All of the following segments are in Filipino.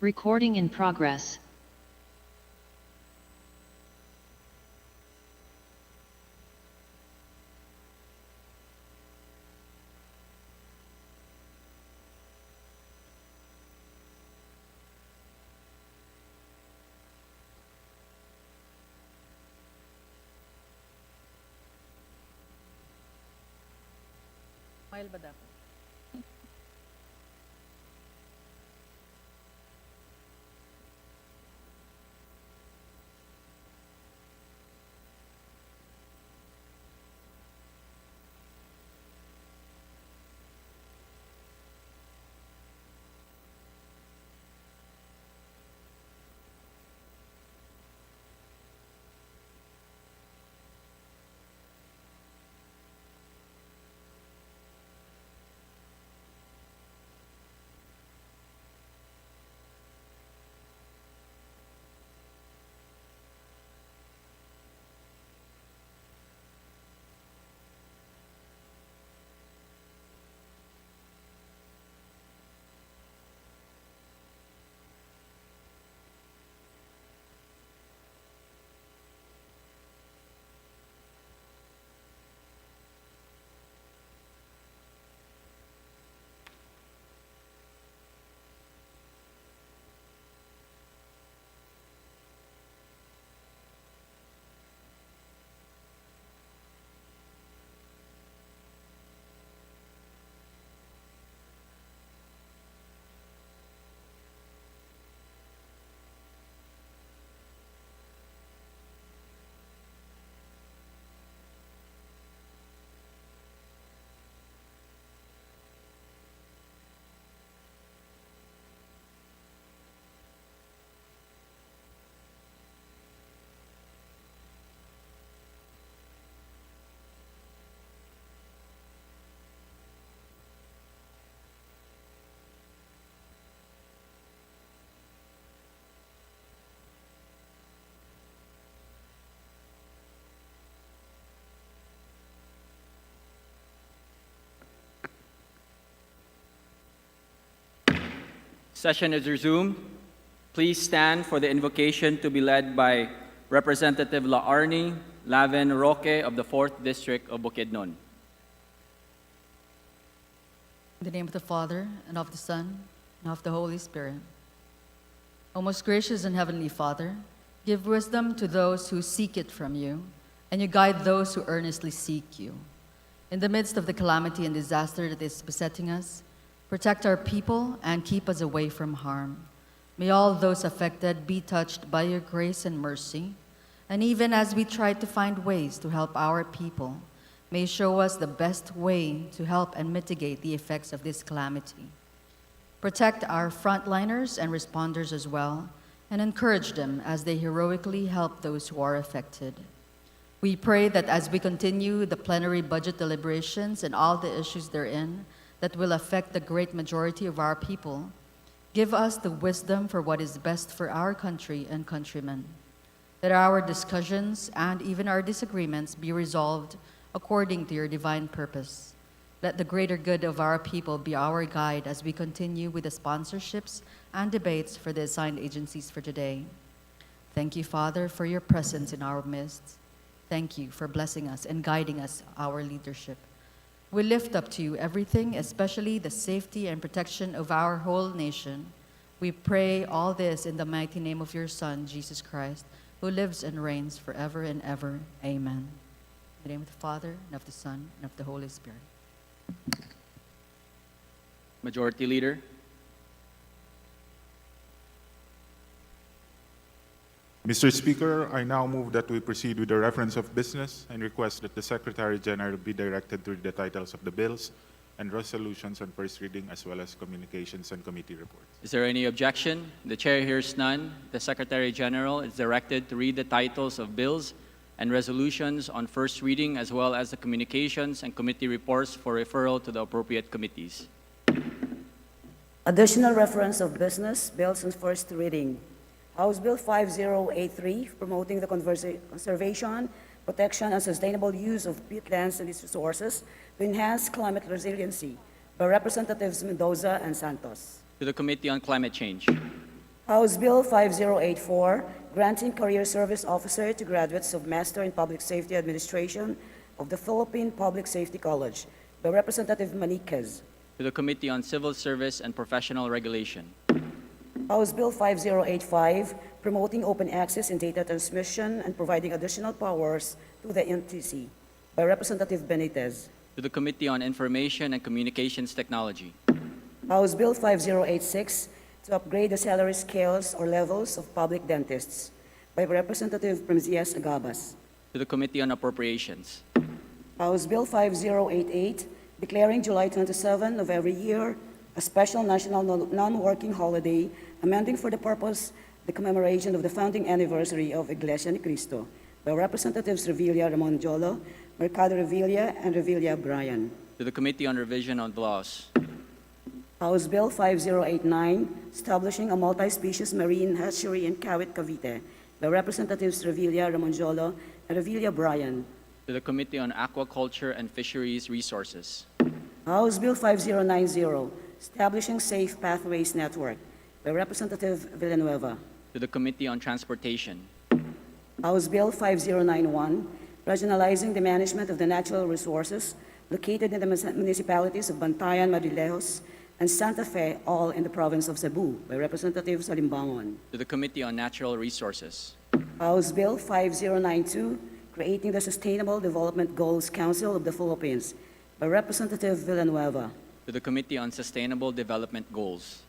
Recording in progress. File ba dapat? Session is resumed. Please stand for the invocation to be led by Representative Laarni Laven Roque of the 4th District of Bukidnon. In the name of the Father, and of the Son, and of the Holy Spirit. O most gracious and heavenly Father, give wisdom to those who seek it from you, and you guide those who earnestly seek you. In the midst of the calamity and disaster that is besetting us, protect our people and keep us away from harm. May all those affected be touched by your grace and mercy, and even as we try to find ways to help our people, may you show us the best way to help and mitigate the effects of this calamity. Protect our frontliners and responders as well, and encourage them as they heroically help those who are affected. We pray that as we continue the plenary budget deliberations and all the issues therein that will affect the great majority of our people, give us the wisdom for what is best for our country and countrymen. That our discussions and even our disagreements be resolved according to your divine purpose. Let the greater good of our people be our guide as we continue with the sponsorships and debates for the assigned agencies for today. Thank you, Father, for your presence in our midst. Thank you for blessing us and guiding us, our leadership. We lift up to you everything, especially the safety and protection of our whole nation. We pray all this in the mighty name of your Son, Jesus Christ, who lives and reigns forever and ever. Amen. In the name of the Father, and of the Son, and of the Holy Spirit. Majority Leader. Mr. Speaker, I now move that we proceed with the reference of business and request that the Secretary General be directed to read the titles of the bills and resolutions on first reading, as well as communications and committee reports. Is there any objection? The Chair hears none. The Secretary General is directed to read the titles of bills and resolutions on first reading, as well as the communications and committee reports for referral to the appropriate committees. Additional reference of business bills on first reading. House Bill 5083, promoting the conservation, protection, and sustainable use of peatlands and its resources to enhance climate resiliency, by Representatives Mendoza and Santos. To the Committee on Climate Change. House Bill 5084, granting career service officer to graduates of Master in Public Safety Administration of the Philippine Public Safety College by Representative Maniquez. to the Committee on Civil Service and Professional Regulation, House Bill 5085, promoting open access in data transmission and providing additional powers to the NTC by Representative Benitez. to the Committee on Information and Communications Technology, House Bill 5086, to upgrade the salary scales or levels of public dentists by Representative Premzias Agabas. to the Committee on Appropriations, House Bill 5088, declaring July 27 of every year a special national non-working holiday, amending for the purpose the commemoration of the founding anniversary of Iglesia ni Cristo by Representatives Revilla Ramon Jolo, Mercado Revilla, and Revilla Brian. to the Committee on Revision of Laws, House Bill 5089, establishing a multi-species marine hatchery in Kawit, Cavite by Representatives Revilla Ramon Jolo and Revilla Brian. to the Committee on Aquaculture and Fisheries Resources, House Bill 5090, establishing Safe Pathways Network by Representative Villanueva. to the Committee on Transportation, House Bill 5091, regionalizing the management of the natural resources located in the municipalities of Bantayan, Madrilejos, and Santa Fe, all in the province of Cebu by Representative Salimbangon. to the Committee on Natural Resources, House Bill 5092, creating the Sustainable Development Goals Council of the Philippines by Representative Villanueva. to the Committee on Sustainable Development Goals,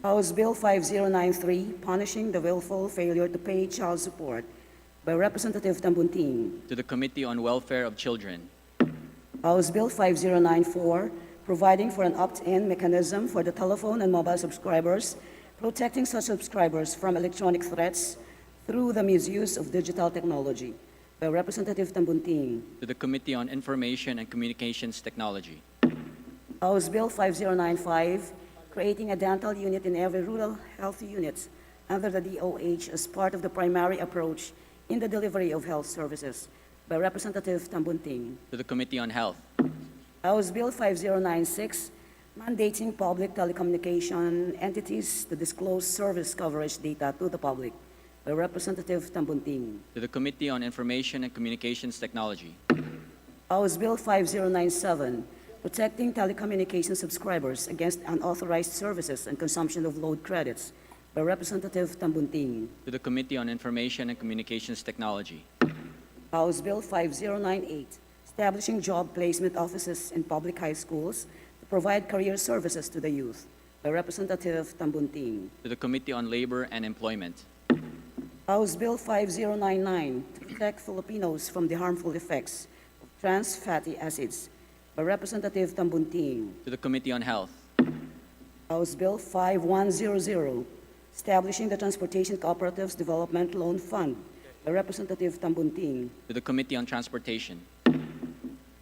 House Bill 5093, punishing the willful failure to pay child support by Representative Tambunting. to the Committee on Welfare of Children, House Bill 5094, providing for an opt-in mechanism for the telephone and mobile subscribers, protecting such subscribers from electronic threats through the misuse of digital technology by Representative Tambunting. to the Committee on Information and Communications Technology, House Bill 5095, creating a dental unit in every rural health unit under the D.O.H as part of the primary approach in the delivery of health services by Representative Tambunting. to the Committee on Health, House Bill 5096, mandating public telecommunication entities to disclose service coverage data to the public by Representative Tambunting. to the Committee on Information and Communications Technology, House Bill 5097, protecting telecommunication subscribers against unauthorized services and consumption of load credits by Representative Tambunting. to the Committee on Information and Communications Technology, House Bill 5098, establishing job placement offices in public high schools to provide career services to the youth by Representative Tambunting. to the Committee on Labor and Employment, House Bill 5099, to protect Filipinos from the harmful effects of trans fatty acids by Representative Tambunting. to the Committee on Health, House Bill 5100, establishing the Transportation Cooperatives Development Loan Fund by Representative Tambunting. to the Committee on Transportation,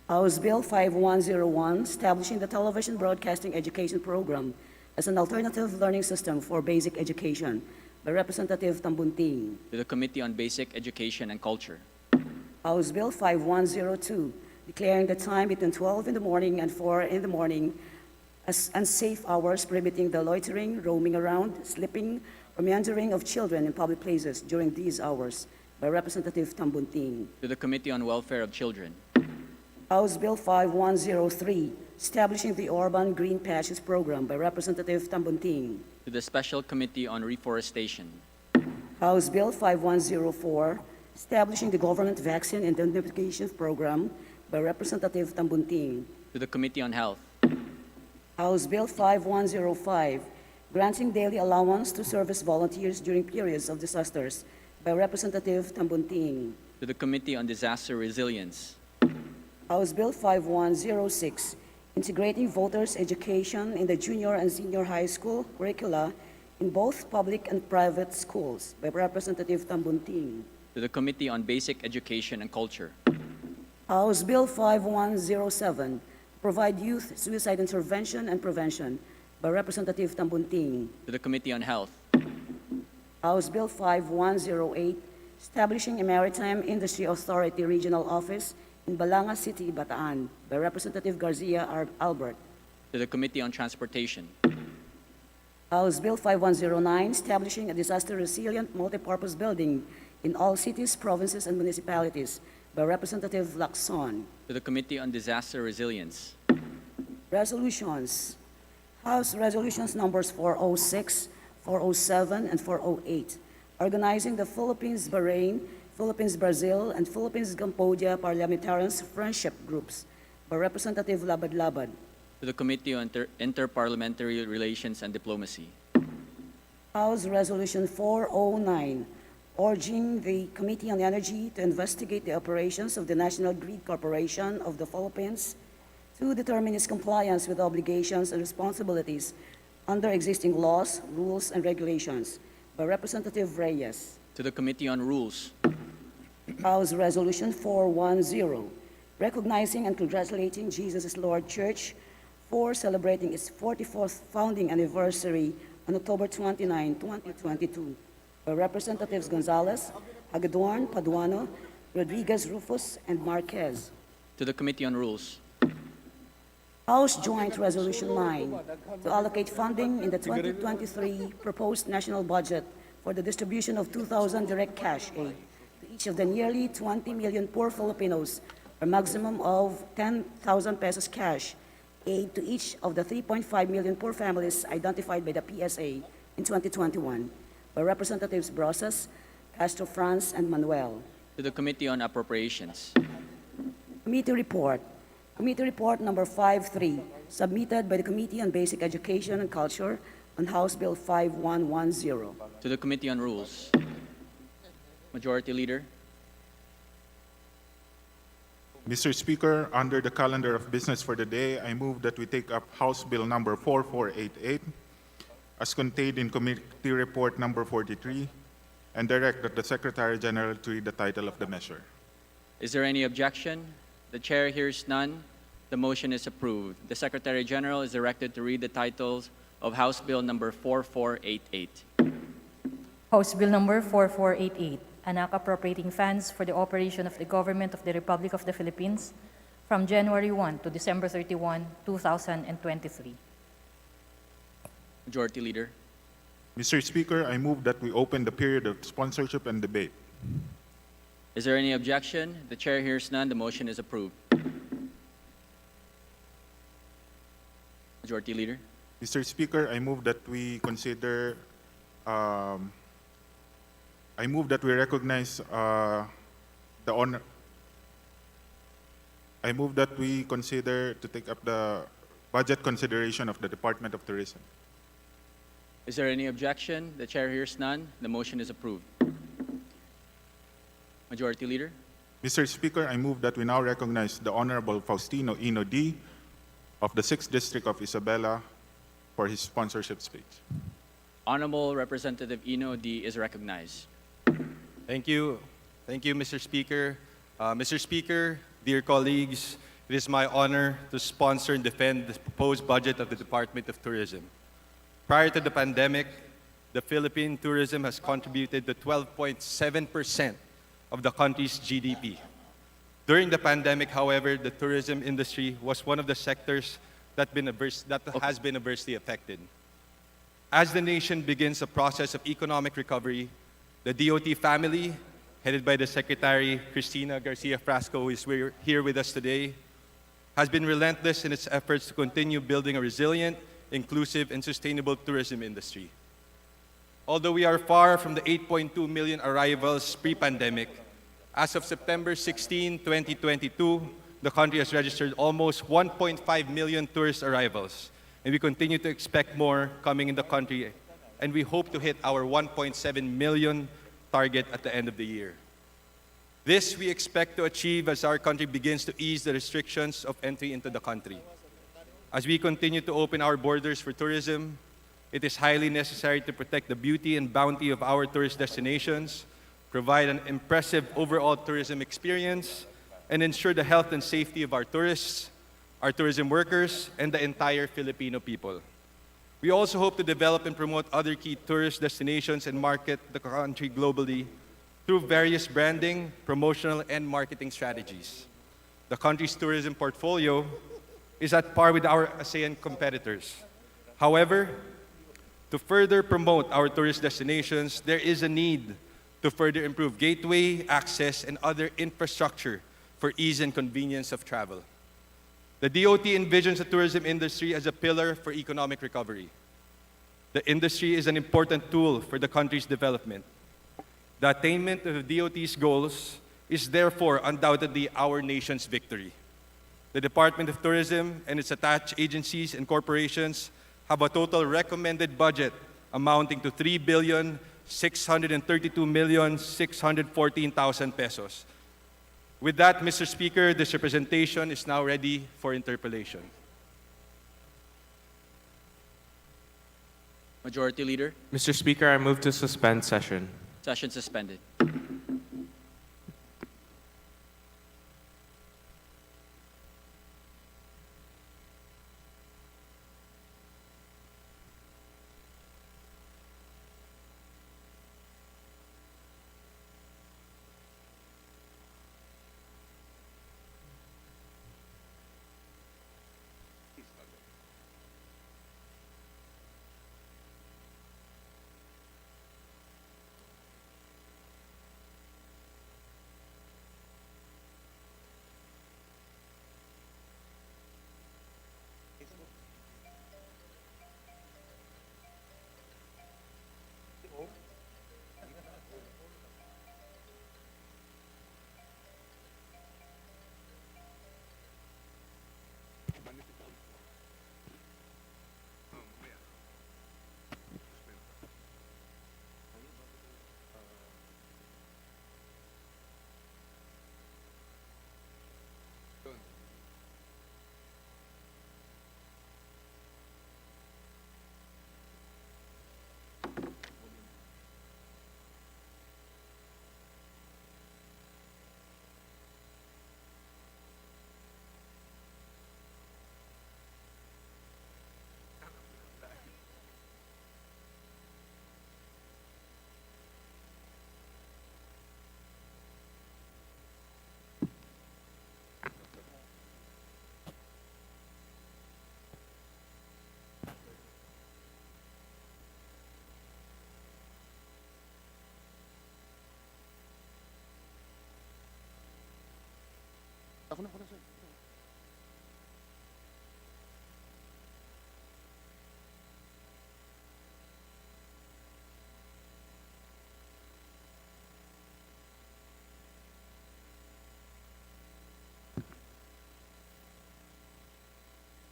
House Bill 5101, establishing the Television Broadcasting Education Program as an alternative learning system for basic education by Representative Tambunting. to the Committee on Basic Education and Culture, House Bill 5102, declaring the time between 12 in the morning and 4 in the morning as unsafe hours, prohibiting the loitering, roaming around, sleeping, or meandering of children in public places during these hours by Representative Tambunting. to the Committee on Welfare of Children, House Bill 5103, establishing the Urban Green Patches Program by Representative Tambunting. to the Special Committee on Reforestation, House Bill 5104, establishing the Government Vaccine Indemnification Program by Representative Tambunting. to the Committee on Health, House Bill 5105, granting daily allowance to service volunteers during periods of disasters by Representative Tambunting. to the Committee on Disaster Resilience, House Bill 5106, integrating voters' education in the junior and senior high school curricula in both public and private schools by Representative Tambunting. to the Committee on Basic Education and Culture, House Bill 5107, provide youth suicide intervention and prevention by Representative Tambunting. to the Committee on Health, House Bill 5108, establishing a Maritime Industry Authority Regional Office in Balanga City, Bataan by Representative Garcia Albert. to the Committee on Transportation, House Bill 5109, establishing a disaster-resilient multipurpose building in all cities, provinces, and municipalities, by Representative Lacson. to the Committee on Disaster Resilience, Resolutions. House Resolutions numbers 406, 407, and 408, organizing the Philippines-Bahrain, Philippines-Brazil, and Philippines-Cambodia Parliamentarians Friendship Groups, by Representative Labad-Labad. to the Committee on Interparliamentary Relations and Diplomacy, House Resolution 409, urging the Committee on Energy to investigate the operations of the National Grid Corporation of the Philippines to determine its compliance with obligations and responsibilities under existing laws, rules, and regulations, by Representative Reyes. to the Committee on Rules, House Resolution 410, recognizing and congratulating Jesus is Lord Church for celebrating its 44th founding anniversary on October 29, 2022, by Representatives Gonzales, Hagedorn, Paduano, Rodriguez, Rufus, and Marquez. to the Committee on Rules, House Joint Resolution 9, to allocate funding in the 2023 proposed national budget for the distribution of 2,000 direct cash aid to each of the nearly 20 million poor Filipinos, a maximum of 10,000 pesos cash aid to each of the 3.5 million poor families identified by the PSA in 2021, by Representatives Brosas, Castro France, and Manuel. to the Committee on Appropriations, Committee report. Committee report number 53, submitted by the Committee on Basic Education and Culture on House Bill 5110. to the Committee on Rules. Majority Leader, Mr. Speaker, under the calendar of business for the day, I move that we take up House Bill number 4488 as contained in Committee Report number 43 and direct that the Secretary General to read the title of the measure. is there any objection? The Chair hears none. The motion is approved. The Secretary General is directed to read the titles of House Bill number 4488. House Bill Number 4488, an act appropriating funds for the operation of the Government of the Republic of the Philippines from January 1 to December 31, 2023. Majority Leader, Mr. Speaker, I move that we open the period of sponsorship and debate. is there any objection? The Chair hears none. The motion is approved. Majority Leader, Mr. Speaker, I move that we consider, I move that we recognize the honor. I move that we consider to take up the budget consideration of the Department of Tourism. is there any objection? The Chair hears none. The motion is approved. Majority Leader, Mr. Speaker, I move that we now recognize the Honorable Faustino Ino D. of the 6th District of Isabela for his sponsorship speech. Honorable Representative Ino D. is recognized. Thank you. Thank you, Mr. Speaker. Mr. Speaker, dear colleagues, it is my honor to sponsor and defend the proposed budget of the Department of Tourism. Prior to the pandemic, the Philippine tourism has contributed to 12.7% of the country's GDP. During the pandemic, however, the tourism industry was one of the sectors that has been adversely affected. As the nation begins a process of economic recovery, the D.O.T family, headed by the Secretary Cristina Garcia Frasco, who is here with us today, has been relentless in its efforts to continue building a resilient, inclusive, and sustainable tourism industry. Although we are far from the 8.2 million arrivals pre-pandemic, as of September 16, 2022, the country has registered almost 1.5 million tourist arrivals, and we continue to expect more coming in the country, and we hope to hit our 1.7 million target at the end of the year. This we expect to achieve as our country begins to ease the restrictions of entry into the country. As we continue to open our borders for tourism, it is highly necessary to protect the beauty and bounty of our tourist destinations, provide an impressive overall tourism experience, and ensure the health and safety of our tourists, our tourism workers, and the entire Filipino people. We also hope to develop and promote other key tourist destinations and market the country globally through various branding, promotional, and marketing strategies. The country's tourism portfolio is at par with our ASEAN competitors. However, To further promote our tourist destinations, there is a need to further improve gateway, access, and other infrastructure for ease and convenience of travel. The D.O.T envisions the tourism industry as a pillar for economic recovery. The industry is an important tool for the country's development. The attainment of the D.O.T's goals is therefore undoubtedly our nation's victory. The Department of Tourism and its attached agencies and corporations have a total recommended budget amounting to 3,632,614,000 pesos. With that, Mr. Speaker, this representation is now ready for interpellation. Majority Leader, Mr. Speaker, I move to suspend session. session suspended.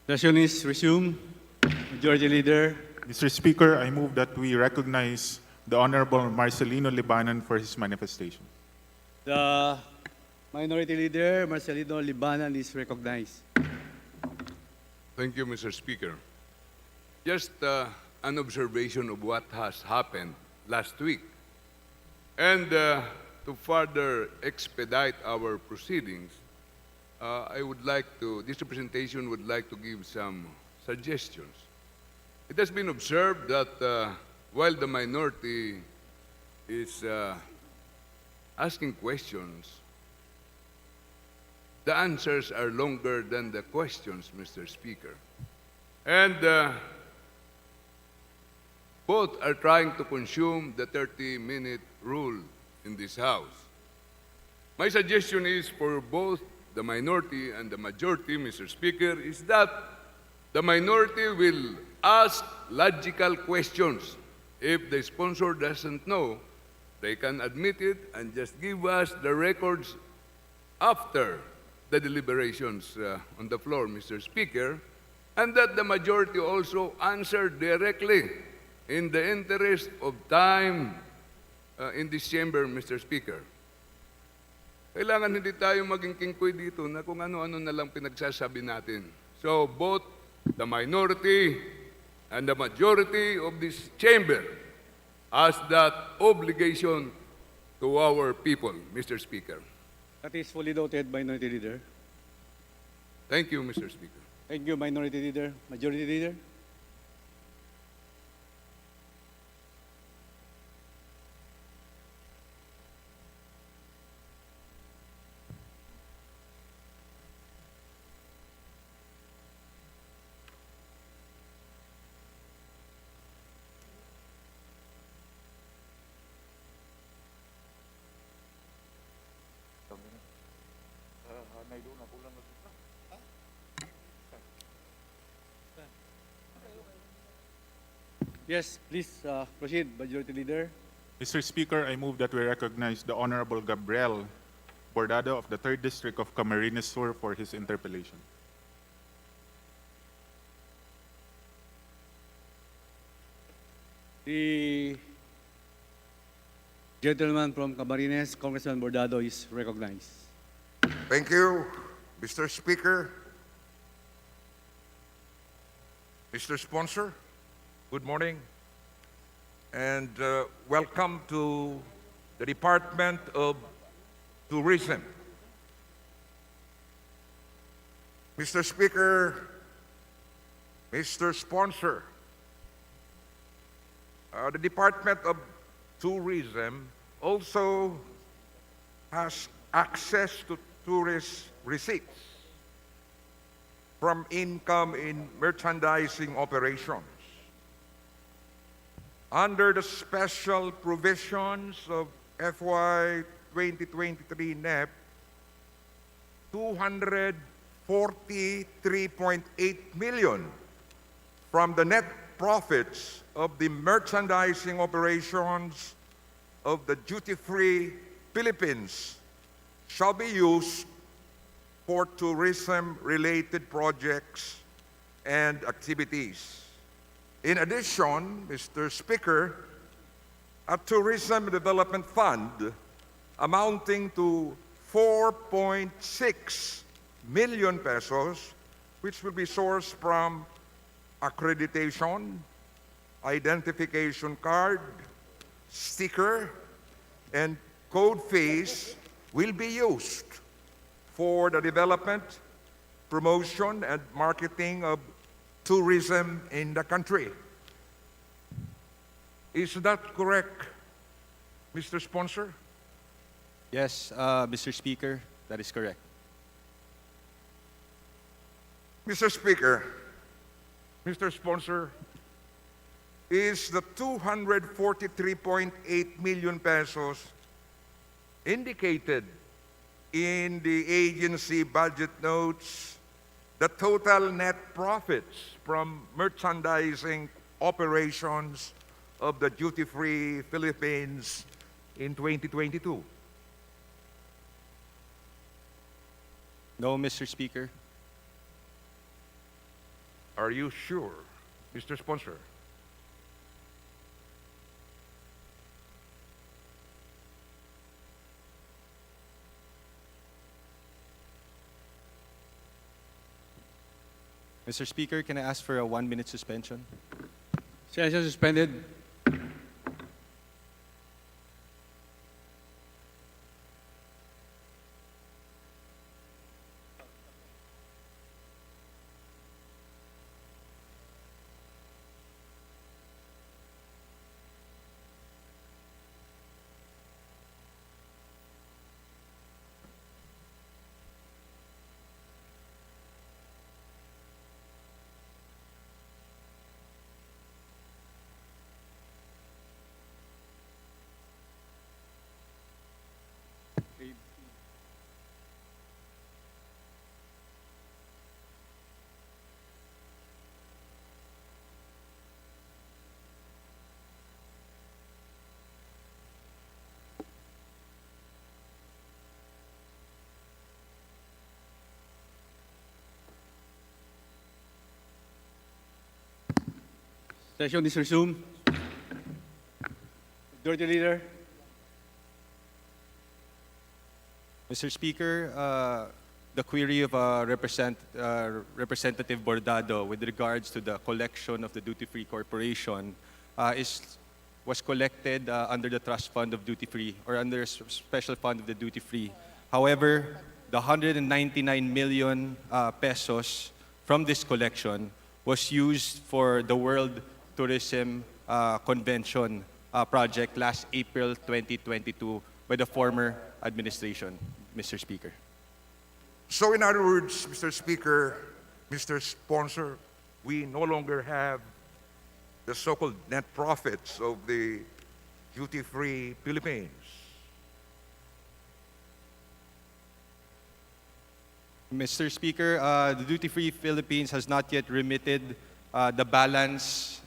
Session is resumed. Majority Leader, Mr. Speaker, I move that we recognize the Honorable Marcelino Libanan for his manifestation. the Minority Leader, Marcelino Libanan, is recognized. Thank you, Mr. Speaker. Just an observation of what has happened last week. And to further expedite our proceedings, this representation would like to give some suggestions. It has been observed that while the minority is asking questions, the answers are longer than the questions, Mr. Speaker. And both are trying to consume the 30-minute rule in this House. My suggestion is for both the minority and the majority, Mr. Speaker, is that the minority will ask logical questions. If the sponsor doesn't know, they can admit it and just give us the records after the deliberations on the floor, Mr. Speaker, and that the majority also answer directly in the interest of time in this chamber, Mr. Speaker. Kailangan hindi tayo maging kingkoy dito na kung ano-ano na lang pinagsasabi natin. So both the minority and the majority of this chamber has that obligation to our people, Mr. Speaker. That is fully noted, Minority Leader. Thank you, Mr. Speaker. Thank you, Minority Leader. Majority Leader. Yes, please proceed, Majority Leader. Mr. Speaker, I move that we recognize the Honorable Gabriel Bordado of the 3rd District of Camarines Sur for his interpellation. The gentleman from Camarines, Congressman Bordado, is recognized. Thank you, Mr. Speaker. Mr. Sponsor, good morning, and welcome to the Department of Tourism. Mr. Speaker, Mr. Sponsor, the Department of Tourism also has access to tourist receipts from income in merchandising operations. Under the special provisions of FY 2023 NEP, 243.8 million from the net profits of the merchandising operations of the duty-free Philippines shall be used for tourism-related projects and activities. In addition, Mr. Speaker, a tourism development fund amounting to 4.6 million pesos, which will be sourced from accreditation, identification card, sticker, and code fees will be used for the development, promotion, and marketing of tourism in the country. Is that correct, Mr. Sponsor? Yes, Mr. Speaker, that is correct. Mr. Speaker, Mr. Sponsor, is the 243.8 million pesos indicated in the agency budget notes the total net profits from merchandising operations of the duty-free Philippines in 2022? No, Mr. Speaker. Are you sure, Mr. Sponsor? Mr. Speaker, can I ask for a 1-minute suspension? Session suspended. Session is resumed. Majority Leader. Mr. Speaker, the query of Representative Bordado with regards to the collection of the duty-free corporation was collected under the trust fund of duty-free or under a special fund of the duty-free. However, the 199 million pesos from this collection was used for the World Tourism Convention project last April 2022 by the former administration, Mr. Speaker. So in other words, Mr. Speaker, Mr. Sponsor, we no longer have the so-called net profits of the duty-free Philippines. Mr. Speaker, the duty-free Philippines has not yet remitted the balance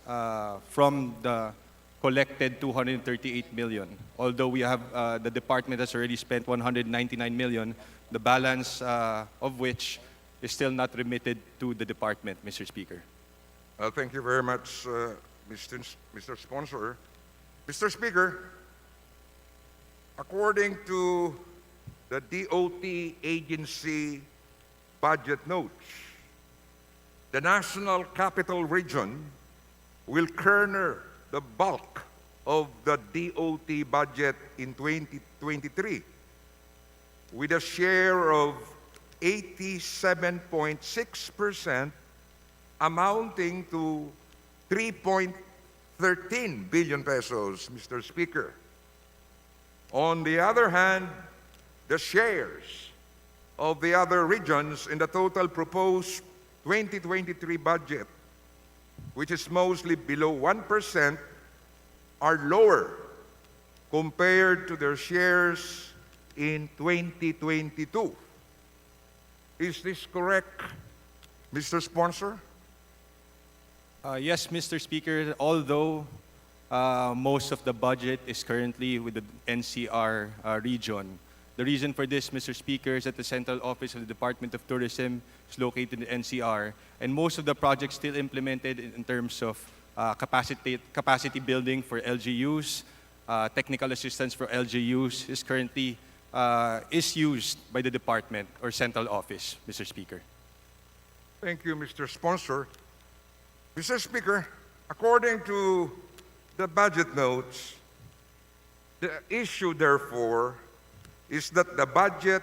from the collected 238 million. Although we have, the department has already spent 199 million, the balance of which is still not remitted to the department, Mr. Speaker. Thank you very much, Mr. Sponsor. Mr. Speaker, according to the D.O.T agency budget notes, the National Capital Region will corner the bulk of the D.O.T budget in 2023 with a share of 87.6%, amounting to 3.13 billion pesos, Mr. Speaker. On the other hand, the shares of the other regions in the total proposed 2023 budget, which is mostly below 1%, are lower compared to their shares in 2022. Is this correct, Mr. Sponsor? Yes, Mr. Speaker, although most of the budget is currently with the NCR region. The reason for this, Mr. Speaker, is that the central office of the Department of Tourism is located in NCR, and most of the projects still implemented in terms of capacity building for LGUs, technical assistance for LGUs is currently is used by the department or central office, Mr. Speaker. Thank you, Mr. Sponsor. Mr. Speaker, according to the budget notes, the issue, therefore, is that the budget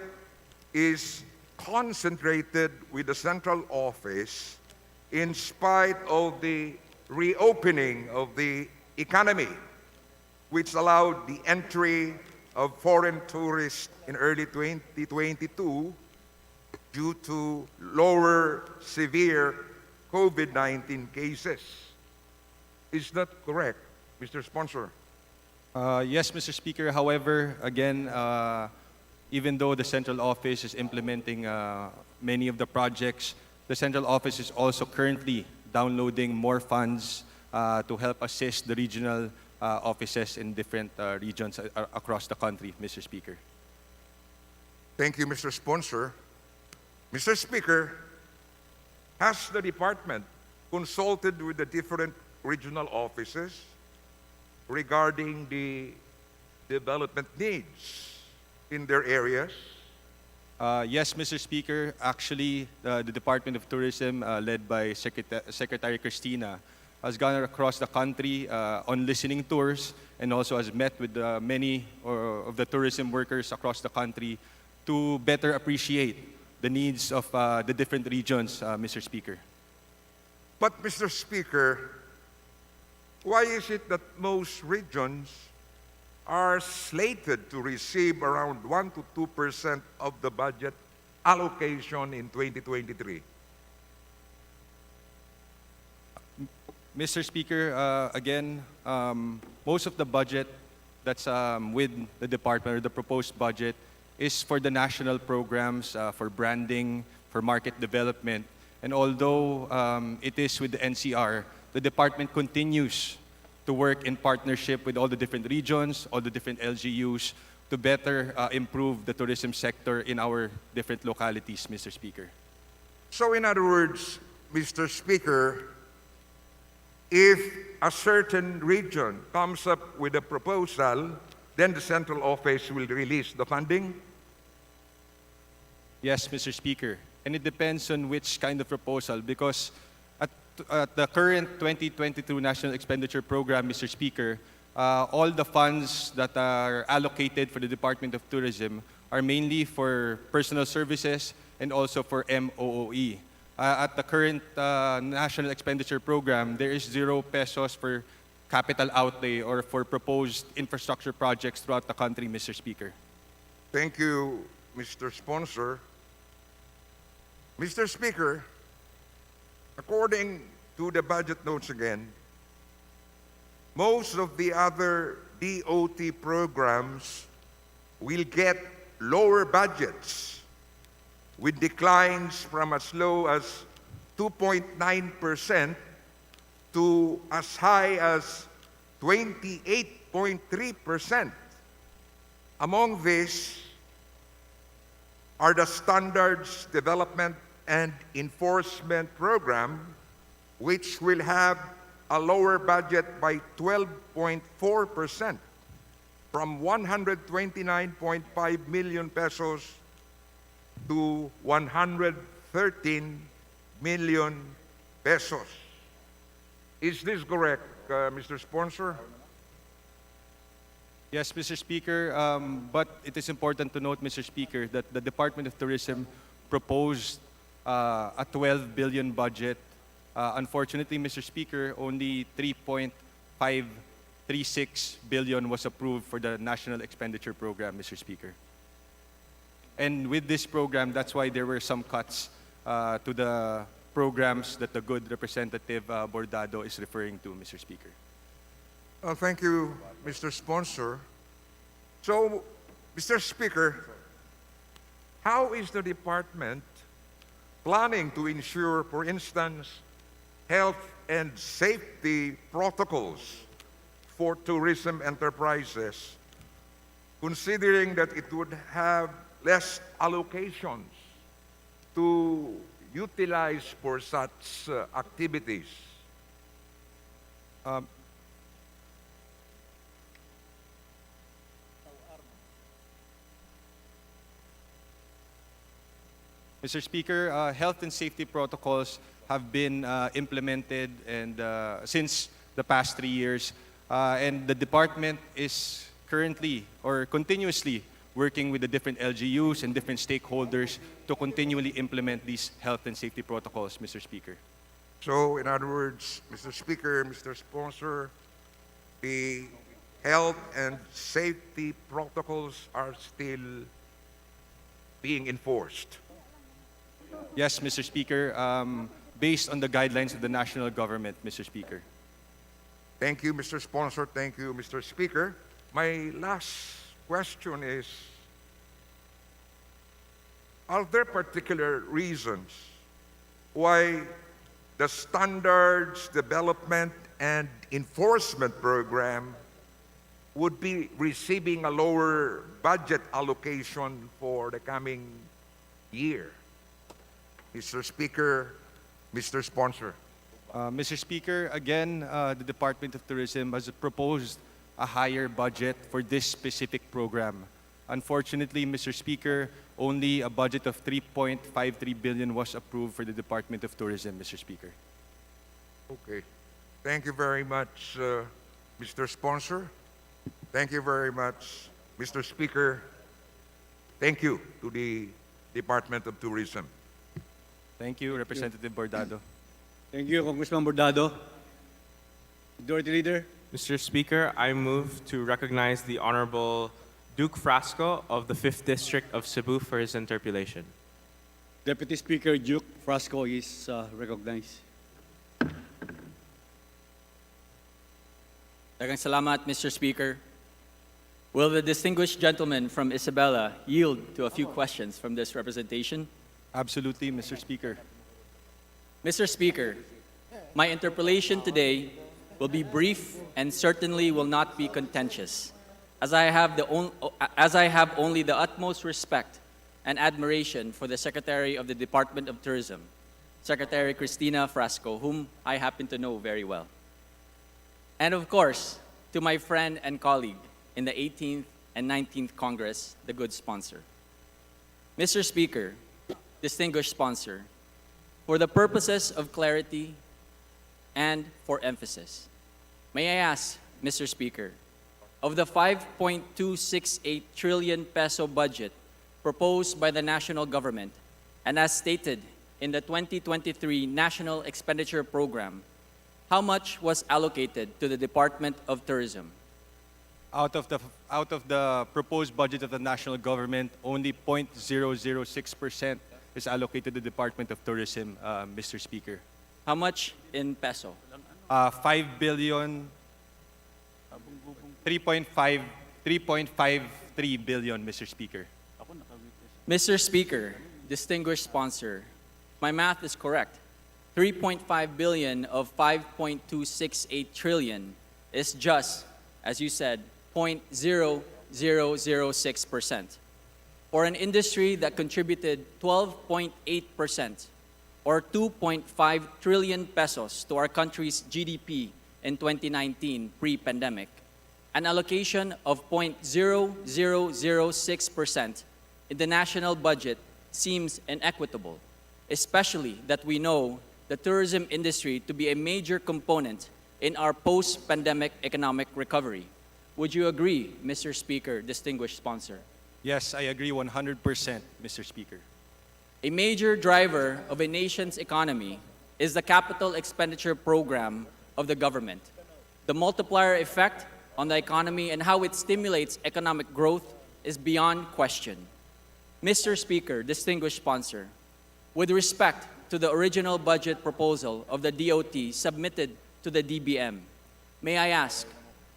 is concentrated with the central office in spite of the reopening of the economy, which allowed the entry of foreign tourists in early 2022 due to lower severe COVID-19 cases. Is that correct, Mr. Sponsor? Yes, Mr. Speaker. However, again, even though the central office is implementing many of the projects, the central office is also currently downloading more funds to help assist the regional offices in different regions across the country, Mr. Speaker. Thank you, Mr. Sponsor. Mr. Speaker, has the department consulted with the different regional offices regarding the development needs in their areas? Yes, Mr. Speaker. Actually, the Department of Tourism, led by Secretary Cristina, has gone across the country on listening tours and also has met with many of the tourism workers across the country to better appreciate the needs of the different regions, Mr. Speaker. But, Mr. Speaker, why is it that most regions are slated to receive around 1 to 2% of the budget allocation in 2023? Mr. Speaker, again, most of the budget that's with the department, or the proposed budget, is for the national programs, for branding, for market development. And although it is with the NCR, the department continues to work in partnership with all the different regions, all the different LGUs, to better improve the tourism sector in our different localities, Mr. Speaker. So, in other words, Mr. Speaker, if a certain region comes up with a proposal, then the central office will release the funding? Yes, Mr. Speaker. And it depends on which kind of proposal, because at the current 2022 National Expenditure Program, Mr. Speaker, all the funds that are allocated for the Department of Tourism are mainly for personal services and also for MOOE. At the current National Expenditure Program, there is 0 pesos for capital outlay or for proposed infrastructure projects throughout the country, Mr. Speaker. Thank you, Mr. Sponsor. Mr. Speaker, according to the budget notes again, most of the other D.O.T programs will get lower budgets, with declines from as low as 2.9% to as high as 28.3%. Among these are the Standards Development and Enforcement Program, which will have a lower budget by 12.4% from 129.5 million pesos to 113 million pesos. Is this correct, Mr. Sponsor? Yes, Mr. Speaker, but it is important to note, Mr. Speaker, that the Department of Tourism proposed a 12 billion budget. Unfortunately, Mr. Speaker, only 3.536 billion was approved for the National Expenditure Program, Mr. Speaker. And with this program, that's why there were some cuts to the programs that the good Representative Bordado is referring to, Mr. Speaker. Thank you, Mr. Sponsor. So, Mr. Speaker, how is the department planning to ensure, for instance, health and safety protocols for tourism enterprises, considering that it would have less allocations to utilize for such activities? Mr. Speaker, health and safety protocols have been implemented and since the past 3 years, and the department is currently or continuously working with the different LGUs and different stakeholders to continually implement these health and safety protocols, Mr. Speaker. So, in other words, Mr. Speaker, Mr. Sponsor, the health and safety protocols are still being enforced. Yes, Mr. Speaker, based on the guidelines of the national government, Mr. Speaker. Thank you, Mr. Sponsor. Thank you, Mr. Speaker. My last question is, are there particular reasons why the Standards Development and Enforcement Program would be receiving a lower budget allocation for the coming year? Mr. Speaker, Mr. Sponsor. Mr. Speaker, again, the Department of Tourism has proposed a higher budget for this specific program. Unfortunately, Mr. Speaker, only a budget of 3.53 billion was approved for the Department of Tourism, Mr. Speaker. Okay. Thank you very much, Mr. Sponsor. Thank you very much, Mr. Speaker. Thank you to the Department of Tourism. Thank you, Representative Bordado. Thank you, Congressman Bordado. Majority Leader. Mr. Speaker, I move to recognize the Honorable Duke Frasco of the 5th District of Cebu for his interpellation. Deputy Speaker Duke Frasco is recognized. Daghang salamat, Mr. Speaker. Will the distinguished gentleman from Isabela yield to a few questions from this representation? Absolutely, Mr. Speaker. Mr. Speaker, my interpellation today will be brief and certainly will not be contentious, as I have only the utmost respect and admiration for the Secretary of the Department of Tourism, Secretary Cristina Frasco, whom I happen to know very well. And of course, to my friend and colleague in the 18th and 19th Congress, the good sponsor. Mr. Speaker, distinguished sponsor, for the purposes of clarity and for emphasis, may I ask, Mr. Speaker, of the 5.268 trillion peso budget proposed by the national government and as stated in the 2023 National Expenditure Program, how much was allocated to the Department of Tourism? Out of the proposed budget of the national government, only 0.006% is allocated to the Department of Tourism, Mr. Speaker. How much in peso? 5 billion, 3.53 billion, Mr. Speaker. Mr. Speaker, distinguished sponsor, my math is correct. 3.5 billion of 5.268 trillion is just, as you said, 0.0006%. For an industry that contributed 12.8% or 2.5 trillion pesos to our country's GDP in 2019 pre-pandemic, an allocation of 0.0006% in the national budget seems inequitable, especially that we know the tourism industry to be a major component in our post-pandemic economic recovery. Would you agree, Mr. Speaker, distinguished sponsor? Yes, I agree 100%, Mr. Speaker. A major driver of a nation's economy is the capital expenditure program of the government. The multiplier effect on the economy and how it stimulates economic growth is beyond question. Mr. Speaker, distinguished sponsor, with respect to the original budget proposal of the D.O.T. submitted to the DBM, may I ask,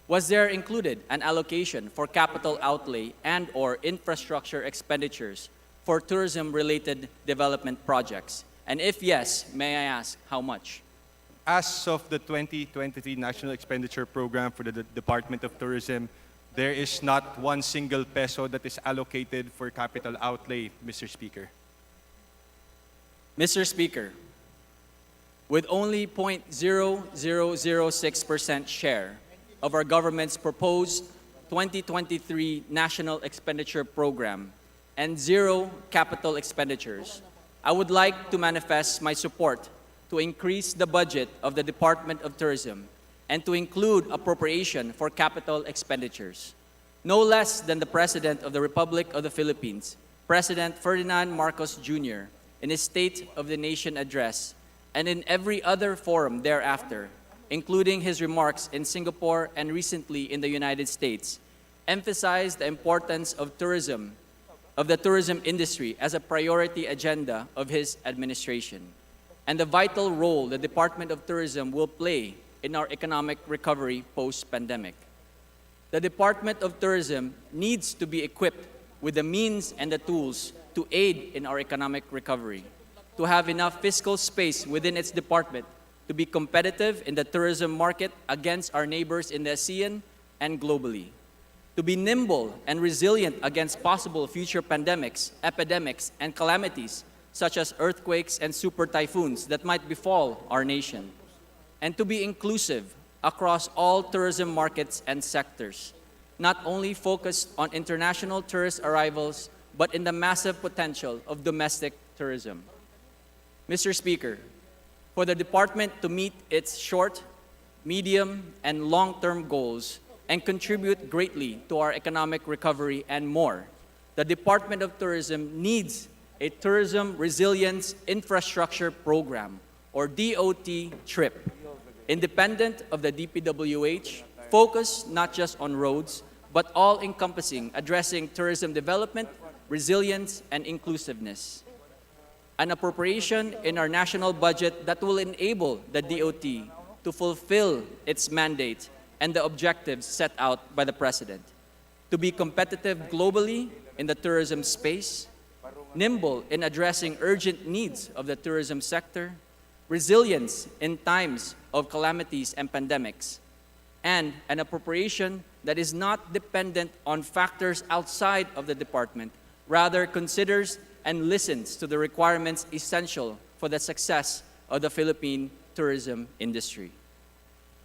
was there included an allocation for capital outlay and/or infrastructure expenditures for tourism-related development projects? And if yes, may I ask how much? As of the 2023 National Expenditure Program for the Department of Tourism, there is not one single peso that is allocated for capital outlay, Mr. Speaker. Mr. Speaker, with only 0.0006% share of our government's proposed 2023 National Expenditure Program and zero capital expenditures, I would like to manifest my support to increase the budget of the Department of Tourism and to include appropriation for capital expenditures. No less than the President of the Republic of the Philippines, President Ferdinand Marcos Jr., in his State of the Nation address and in every other forum thereafter, including his remarks in Singapore and recently in the United States, emphasized the importance of tourism, of the tourism industry as a priority agenda of his administration, and the vital role the Department of Tourism will play in our economic recovery post-pandemic. The Department of Tourism needs to be equipped with the means and the tools to aid in our economic recovery, to have enough fiscal space within its department to be competitive in the tourism market against our neighbors in the ASEAN and globally, to be nimble and resilient against possible future pandemics, epidemics, and calamities such as earthquakes and super typhoons that might befall our nation, and to be inclusive across all tourism markets and sectors, not only focused on international tourist arrivals, but in the massive potential of domestic tourism. Mr. Speaker, for the department to meet its short, medium, and long-term goals and contribute greatly to our economic recovery and more, the Department of Tourism needs a Tourism Resilience Infrastructure Program, or D.O.T. TRIP, independent of the D.P.W.H, focused not just on roads, but all-encompassing, addressing tourism development, resilience, and inclusiveness. An appropriation in our national budget that will enable the D.O.T. to fulfill its mandate and the objectives set out by the President, to be competitive globally in the tourism space, nimble in addressing urgent needs of the tourism sector, resilience in times of calamities and pandemics, and an appropriation that is not dependent on factors outside of the department, rather considers and listens to the requirements essential for the success of the Philippine tourism industry.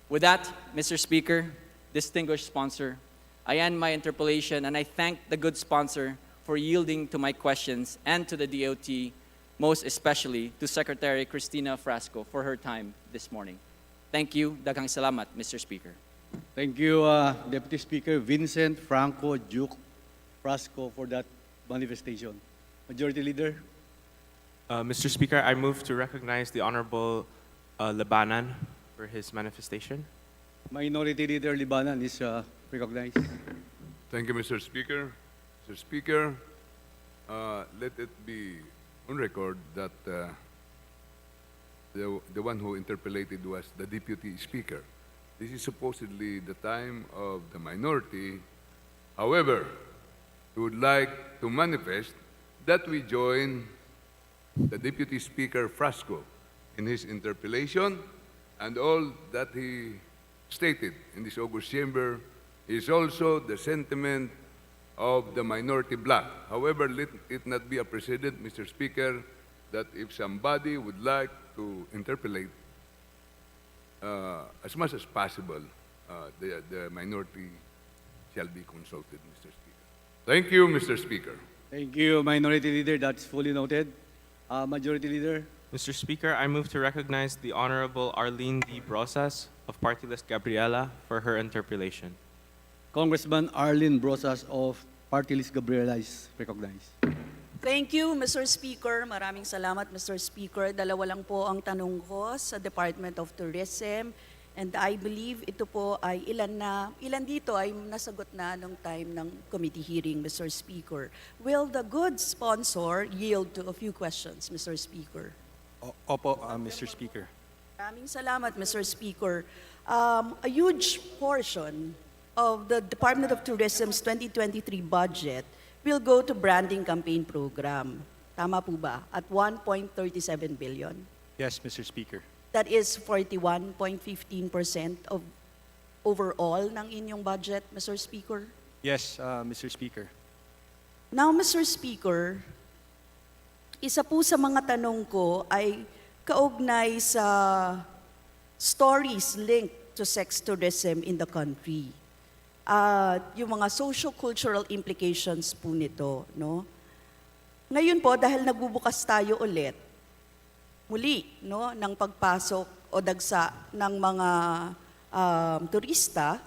With that, Mr. Speaker, distinguished sponsor, I end my interpellation and I thank the good sponsor for yielding to my questions and to the D.O.T., most especially to Secretary Cristina Frasco for her time this morning. Thank you. Daghang salamat, Mr. Speaker. Thank you, Deputy Speaker Vincent Franco Duke Frasco, for that manifestation. Majority Leader. Mr. Speaker, I move to recognize the Honorable Labanan for his manifestation. Minority Leader Libanan is recognized. Thank you, Mr. Speaker. Mr. Speaker, let it be on record that the one who interpellated was the Deputy Speaker. This is supposedly the time of the minority. However, we would like to manifest that we join the Deputy Speaker Frasco in his interpellation, and all that he stated in this August chamber is also the sentiment of the minority bloc. However, let it not be a precedent, Mr. Speaker, that if somebody would like to interpolate, as much as possible, the minority shall be consulted, Mr. Speaker. Thank you, Mr. Speaker. Thank you, Minority Leader. That's fully noted. Majority Leader. Mr. Speaker, I move to recognize the Honorable Arlene D. Brosas of Party List Gabriela for her interpellation. Congressman Arlene Brosas of Party List Gabriela is recognized. Thank you, Mr. Speaker. Maraming salamat, Mr. Speaker. Dalawa lang po ang tanong ko sa Department of Tourism. And I believe ito po ay ilan dito ay nasagot na nung time ng committee hearing, Mr. Speaker. Will the good sponsor yield to a few questions, Mr. Speaker? Opo, Mr. Speaker. Maraming salamat, Mr. Speaker. A huge portion of the Department of Tourism's 2023 budget will go to branding campaign program. Tama po ba? At 1.37 billion. Yes, Mr. Speaker. That is 41.15% of overall ng inyong budget, Mr. Speaker. Yes, Mr. Speaker. Now, Mr. Speaker, isa po sa mga tanong ko ay kaugnay sa stories linked to sex tourism in the country. Yung mga social-cultural implications po nito, no? Ngayon po, dahil nagbubukas tayo ulit, muli, no, ng pagpasok o dagsa ng mga turista,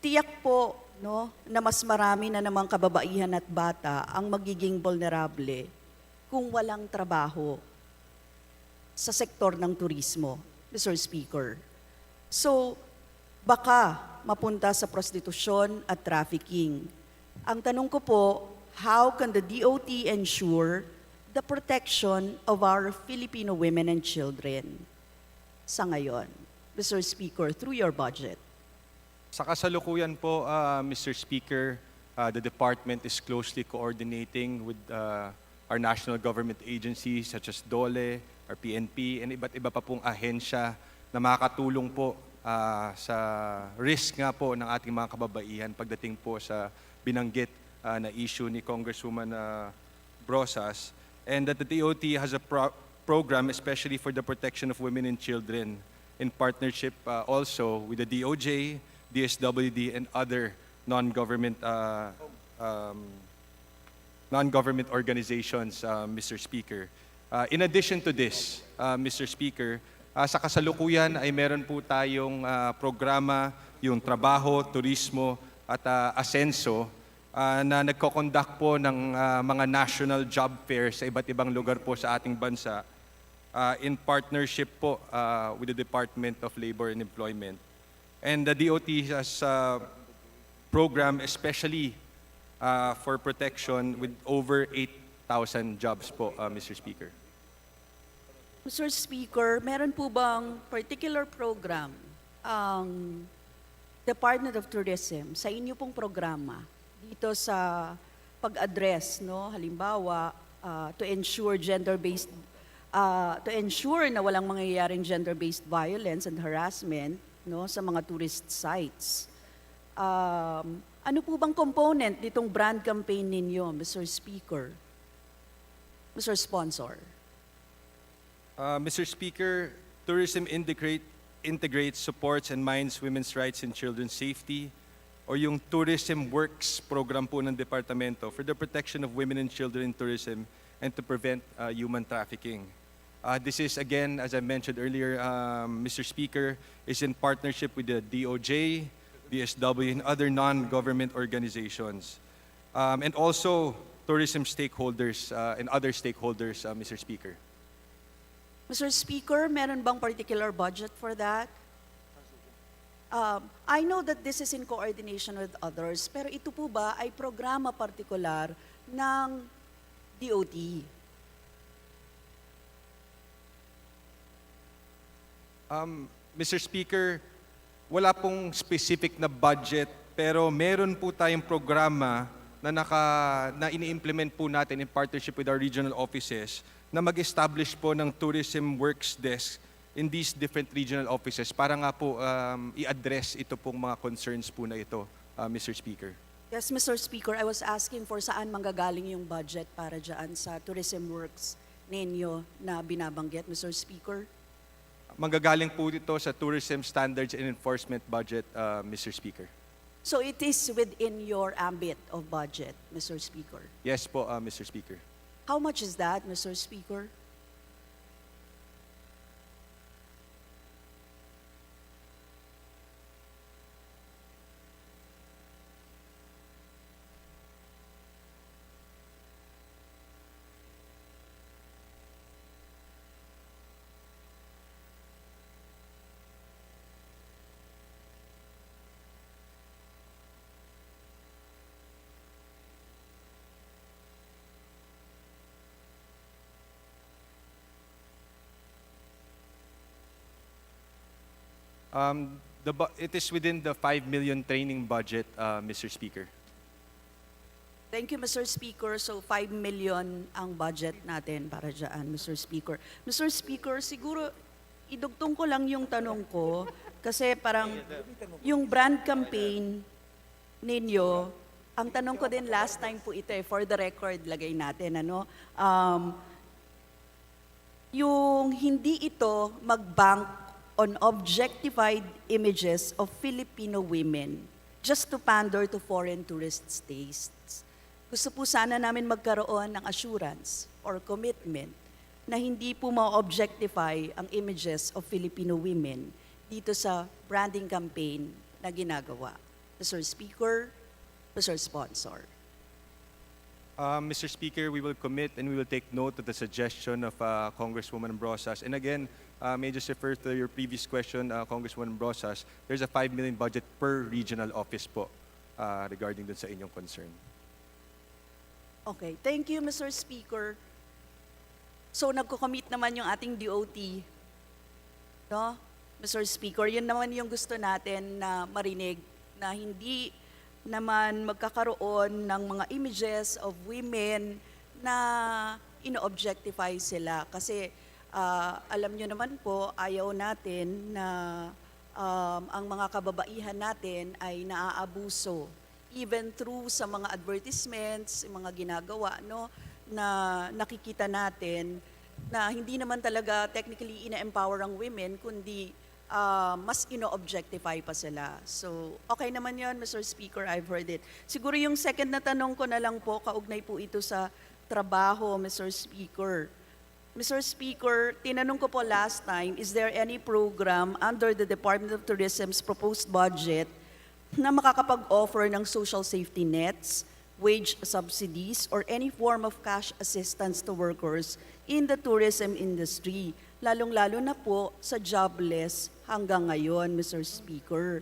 tiyak po, no, na mas marami na namang kababaihan at bata ang magiging vulnerable kung walang trabaho sa sektor ng turismo, Mr. Speaker. So, baka mapunta sa prostitusyon at trafficking. Ang tanong ko po, how can the D.O.T ensure the protection of our Filipino women and children sa ngayon, Mr. Speaker, through your budget? Sa kasalukuyan po, Mr. Speaker, the department is closely coordinating with our national government agencies such as DOLE, our PNP, and iba't iba pa pong ahensya na makakatulong po sa risk nga po ng ating mga kababaihan pagdating po sa binanggit na issue ni Congresswoman Brosas, and that the D.O.T has a program especially for the protection of women and children in partnership also with the DOJ, DSWD, and other non-government organizations, Mr. Speaker. In addition to this, Mr. Speaker, sa kasalukuyan ay meron po tayong programa, yung trabaho, turismo at asenso na nagko-conduct po ng mga national job fairs sa iba't ibang lugar po sa ating bansa in partnership po with the Department of Labor and Employment. And the D.O.T has a program especially for protection with over 8,000 jobs po, Mr. Speaker. Mr. Speaker, meron po bang particular program ang Department of Tourism sa inyo pong programa dito sa pag-address, no? Halimbawa, to ensure na walang mangyayaring gender-based violence and harassment, no, sa mga tourist sites. Ano po bang component nitong brand campaign ninyo, Mr. Speaker? Mr. Sponsor. Mr. Speaker, tourism integrates, supports, and minds women's rights and children's safety, or yung Tourism Works program po ng Departamento for the protection of women and children in tourism and to prevent human trafficking. This is, again, as I mentioned earlier, Mr. Speaker, is in partnership with the DOJ, DSW, and other non-government organizations. And also tourism stakeholders and other stakeholders, Mr. Speaker. Mr. Speaker, meron bang particular budget for that? I know that this is in coordination with others, pero ito po ba ay programa partikular ng D.O.T? Mr. Speaker, wala pong specific na budget, pero meron po tayong programa na ini-implement po natin in partnership with our regional offices na mag-establish po ng tourism works desk in these different regional offices para nga po i-address ito pong mga concerns po na ito, Mr. Speaker. Yes, Mr. Speaker, I was asking for saan manggagaling yung budget para dyan sa tourism works ninyo na binabanggit, Mr. Speaker. Manggagaling po ito sa Tourism Standards and Enforcement Budget, Mr. Speaker. So it is within your ambit of budget, Mr. Speaker. Yes po, Mr. Speaker. How much is that, Mr. Speaker? It is within the 5 million training budget, Mr. Speaker. Thank you, Mr. Speaker. So 5 million ang budget natin para dyan, Mr. Speaker. Mr. Speaker, siguro idugtong ko lang yung tanong ko kasi parang yung brand campaign ninyo, ang tanong ko din last time po ito for the record, lagay natin, yung hindi ito mag-bank on objectified images of Filipino women just to pander to foreign tourists' tastes. Gusto po sana namin magkaroon ng assurance or commitment na hindi po ma-objectify ang images of Filipino women dito sa branding campaign na ginagawa. Mr. Speaker, Mr. Sponsor. Mr. Speaker, we will commit and we will take note of the suggestion of Congresswoman Brosas. And again, may I just refer to your previous question, Congresswoman Brosas, there's a 5 million budget per regional office po regarding dun sa inyong concern. Okay, thank you, Mr. Speaker. So nagko-commit naman yung ating D.O.T. No? Mr. Speaker, yun naman yung gusto natin na marinig na hindi naman magkakaroon ng mga images of women na ino-objectify sila. Kasi alam nyo naman po, ayaw natin na ang mga kababaihan natin ay naaabuso. Even through sa mga advertisements, mga ginagawa, no, na nakikita natin na hindi naman talaga technically ina-empower ang women, kundi mas ino-objectify pa sila. So, okay naman yun, Mr. Speaker, I've heard it. Siguro yung second na tanong ko na lang po, kaugnay po ito sa trabaho, Mr. Speaker. Mr. Speaker, tinanong ko po last time, is there any program under the Department of Tourism's proposed budget na makakapag-offer ng social safety nets, wage subsidies, or any form of cash assistance to workers in the tourism industry, lalong-lalo na po sa jobless hanggang ngayon, Mr. Speaker.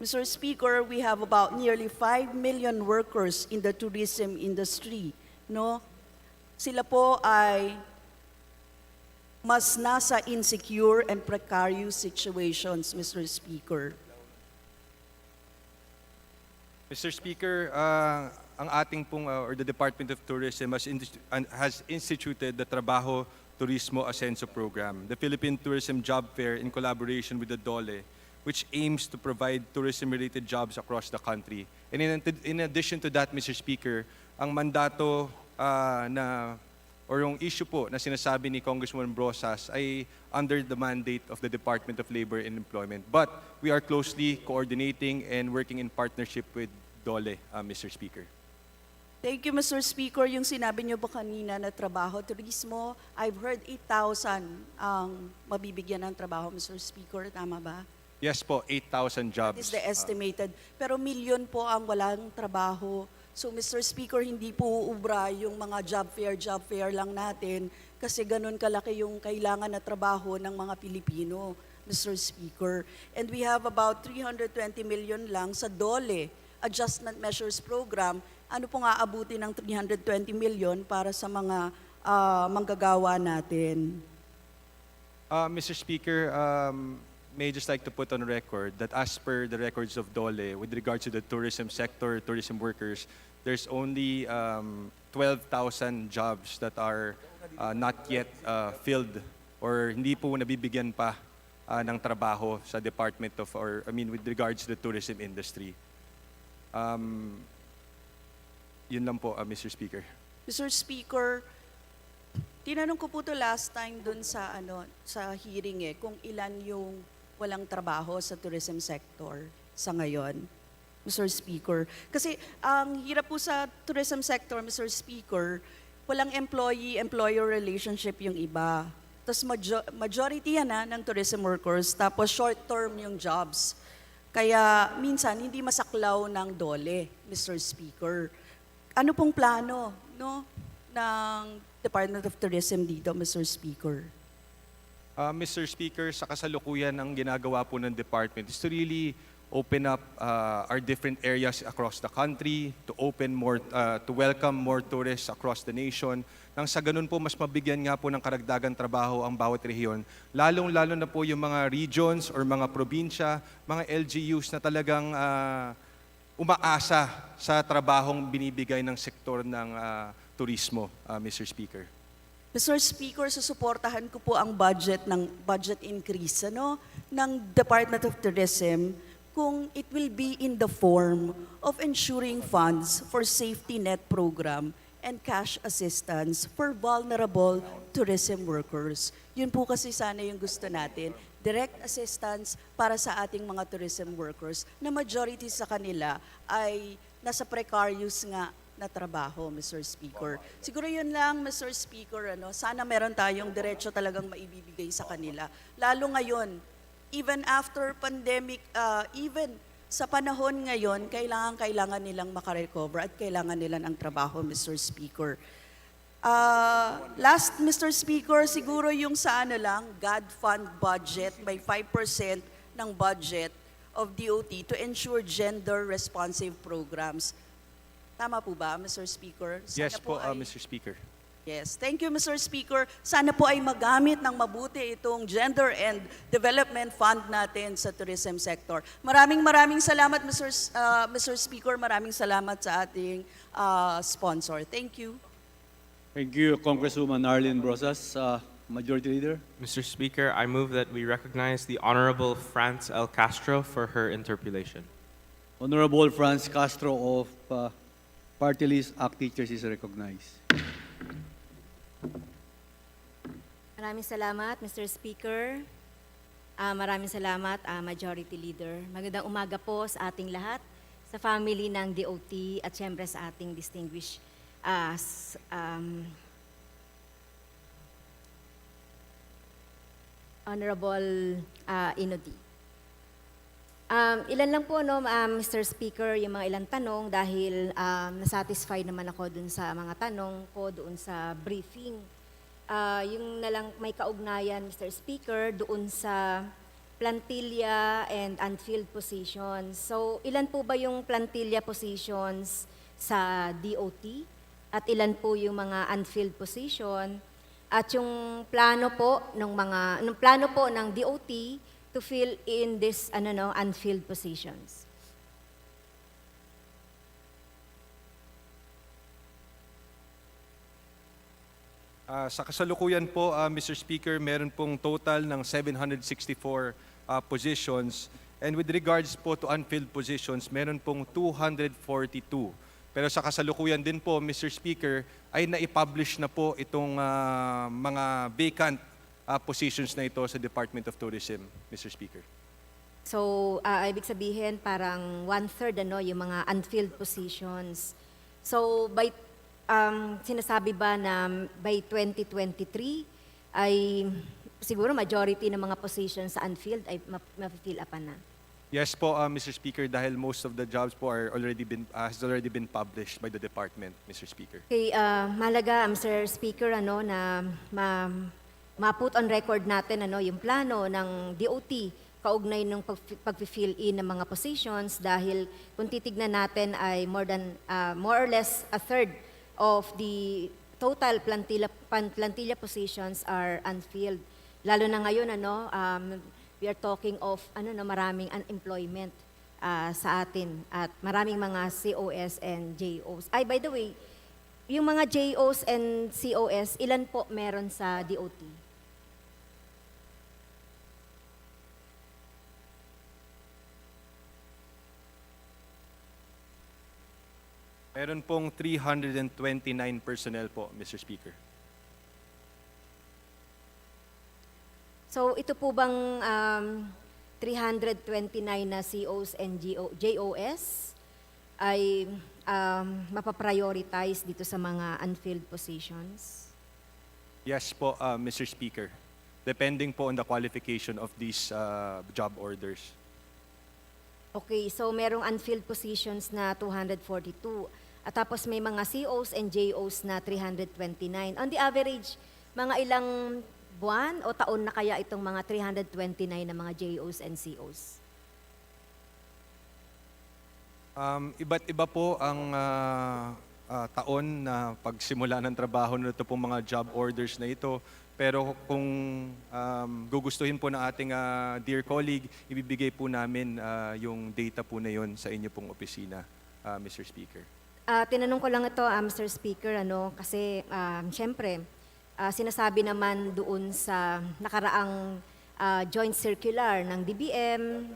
Mr. Speaker, we have about nearly 5 million workers in the tourism industry, no? Sila po ay mas nasa insecure and precarious situations, Mr. Speaker. Mr. Speaker, ang ating pong, or the Department of Tourism has instituted the Trabajo Turismo Ascenso Program, the Philippine Tourism Job Fair in collaboration with the DOLE, which aims to provide tourism-related jobs across the country. And in addition to that, Mr. Speaker, ang mandato or yung issue po na sinasabi ni Congresswoman Brosas ay under the mandate of the Department of Labor and Employment. But we are closely coordinating and working in partnership with DOLE, Mr. Speaker. Thank you, Mr. Speaker. Yung sinabi niyo ba kanina na trabaho, turismo, I've heard 8,000 ang mabibigyan ng trabaho, Mr. Speaker. Tama ba? Yes po, 8,000 jobs. That is the estimated. Pero milyon po ang walang trabaho. So, Mr. Speaker, hindi po uubra yung mga job fair lang natin kasi ganun kalaki yung kailangan na trabaho ng mga Pilipino, Mr. Speaker. And we have about 320 million lang sa DOLE, Adjustment Measures Program. Ano pong aabuti ng 320 million para sa mga manggagawa natin? Mr. Speaker, may just like to put on record that as per the records of DOLE, with regards to the tourism sector, tourism workers, there's only 12,000 jobs that are not yet filled or hindi po nabibigyan pa ng trabaho sa Department of, or I mean with regards to the tourism industry. Yun lang po, Mr. Speaker. Mr. Speaker, tinanong ko po to last time dun sa sa hearing kung ilan yung walang trabaho sa tourism sector sa ngayon, Mr. Speaker. Kasi ang hirap po sa tourism sector, Mr. Speaker, walang employee-employer relationship yung iba. Tapos majority yan ng tourism workers, tapos short-term yung jobs. Kaya minsan hindi masaklaw ng DOLE, Mr. Speaker. Ano pong plano ng Department of Tourism dito, Mr. Speaker? Mr. Speaker, sa kasalukuyan ang ginagawa po ng department is to really open up our different areas across the country, to open more, to welcome more tourists across the nation. Nang sa ganun po, mas mabigyan nga po ng karagdagang trabaho ang bawat rehiyon. Lalong-lalo na po yung mga regions or mga probinsya, mga LGUs na talagang umaasa sa trabahong binibigay ng sektor ng turismo, Mr. Speaker. Mr. Speaker, susuportahan ko po ang budget increase ng Department of Tourism kung it will be in the form of ensuring funds for safety net program and cash assistance for vulnerable tourism workers. Yun po kasi sana yung gusto natin, direct assistance para sa ating mga tourism workers na majority sa kanila ay nasa precarious nga na trabaho, Mr. Speaker. Siguro yun lang, Mr. Speaker, sana meron tayong diretso talagang maibibigay sa kanila. Lalo ngayon, even after pandemic, even sa panahon ngayon, kailangan nilang makarecover at kailangan nila ng trabaho, Mr. Speaker. Last, Mr. Speaker, siguro yung sa God Fund budget, may 5% ng budget of D.O.T to ensure gender-responsive programs. Tama po ba, Mr. Speaker? Yes po, Mr. Speaker. Yes. Thank you, Mr. Speaker. Sana po ay magamit ng mabuti itong Gender and Development Fund natin sa tourism sector. Maraming salamat, Mr. Speaker. Maraming salamat sa ating sponsor. Thank you. Thank you, Congresswoman Arlene Brosas, Majority Leader. Mr. Speaker, I move that we recognize the Honorable France L. Castro for her interpellation. Honorable Franz Castro of Party List ACT Teachers is recognized. Maraming salamat, Mr. Speaker. Maraming salamat, Majority Leader. Magandang umaga po sa ating lahat, sa family ng D.O.T at siyempre sa ating distinguished Honorable Inodi. Ilan lang po, Mr. Speaker, yung mga ilang tanong dahil nasatisfy naman ako dun sa mga tanong ko doon sa briefing. Yung nalang may kaugnayan, Mr. Speaker, doon sa plantilla and unfilled positions. So, ilan po ba yung plantilla positions sa D.O.T? At ilan po yung mga unfilled position? At yung plano po ng D.O.T to fill in this unfilled positions. Sa kasalukuyan po, Mr. Speaker, meron pong total ng 764 positions. And with regards po to unfilled positions, meron pong 242. Pero sa kasalukuyan din po, Mr. Speaker, ay naipublish na po itong mga vacant positions na ito sa Department of Tourism, Mr. Speaker. So, ibig sabihin parang 1/3 yung mga unfilled positions. So, by sinasabi ba na by 2023 ay siguro majority ng mga positions sa unfilled ay ma-fill up na? Yes po, Mr. Speaker, dahil most of the jobs po has already been published by the department, Mr. Speaker. Okay, mahalaga, Mr. Speaker, na ma-put on record natin yung plano ng D.O.T kaugnay ng pag-fill in ng mga positions dahil kung titignan natin ay more or less a third of the total plantilla positions are unfilled. Lalo na ngayon, we are talking of maraming unemployment sa atin at maraming mga COS and JOs. Ay, by the way, yung mga JOs and COS, ilan po meron sa D.O.T? Meron pong 329 personnel po, Mr. Speaker. So ito po bang 329 na COs and JOS ay mapaprioritize dito sa mga unfilled positions? Yes po, Mr. Speaker. Depending po on the qualification of these job orders. Okay, so merong unfilled positions na 242. At tapos may mga COs and JOs na 329. On the average, mga ilang buwan o taon na kaya itong mga 329 na mga JOs and COs? Iba't iba po ang taon na pagsimula ng trabaho nito pong mga job orders na ito. Pero kung gugustuhin po ng ating dear colleague, ibibigay po namin yung data po na yon sa inyo pong opisina, Mr. Speaker. Tinanong ko lang ito, Mr. Speaker, kasi siyempre, sinasabi naman doon sa nakaraang joint circular ng DBM,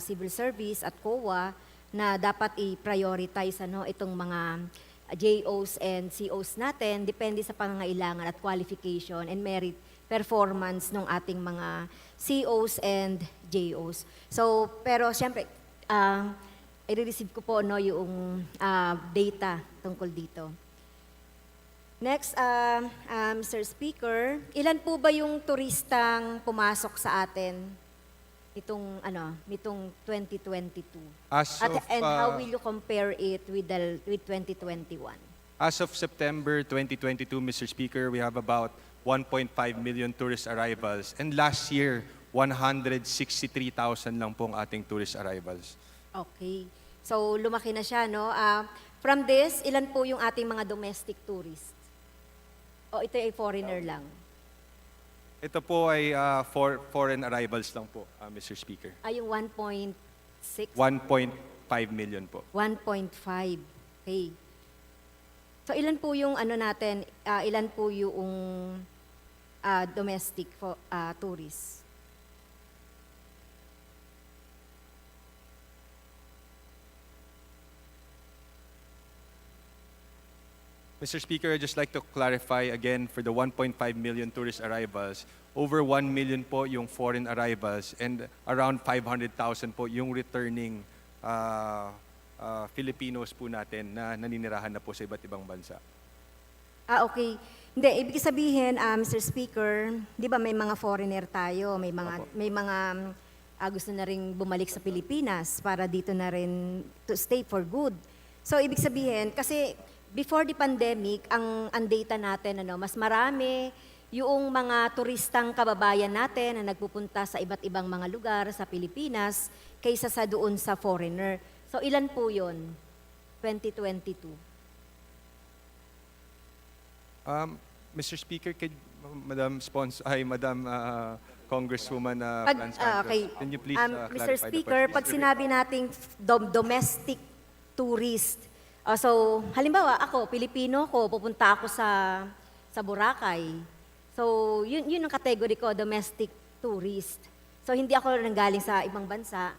Civil Service at COA na dapat i-prioritize itong mga JOs and COs natin, depende sa pangangailangan at qualification and merit performance ng ating mga COs and JOs. So, pero siyempre, i-receive ko po yung data tungkol dito. Next, Mr. Speaker, ilan po ba yung turistang pumasok sa atin nitong 2022? And how will you compare it with 2021? As of September 2022, Mr. Speaker, we have about 1.5 million tourist arrivals. And last year, 163,000 lang pong ating tourist arrivals. Okay. So, lumaki na siya, no? From this, ilan po yung ating mga domestic tourists? O ito ay foreigner lang? Ito po ay foreign arrivals lang po, Mr. Speaker. Ay, yung 1.6? 1.5 million po. 1.5. Okay. So, ilan po yung ilan po yung domestic tourists? Mr. Speaker, I'd just like to clarify again for the 1.5 million tourist arrivals, over 1 million po yung foreign arrivals and around 500,000 po yung returning Filipinos po natin na naninirahan na po sa iba't ibang bansa. Okay. Hindi, ibig sabihin, Mr. Speaker, di ba may mga foreigner tayo, may mga gusto na rin bumalik sa Pilipinas para dito na rin to stay for good. So, ibig sabihin, kasi before the pandemic, ang data natin, mas marami yung mga turistang kababayan natin na nagpupunta sa iba't ibang mga lugar sa Pilipinas kaysa sa doon sa foreigner. So, ilan po yun? 2022. Mr. Speaker, Madam Congresswoman Franz okay. can you please Mr. clarify Speaker, the pag sinabi nating domestic tourist, so halimbawa ako, Pilipino ko, pupunta ako sa Boracay. So yun ang category ko, domestic tourist. So hindi ako nanggaling sa ibang bansa.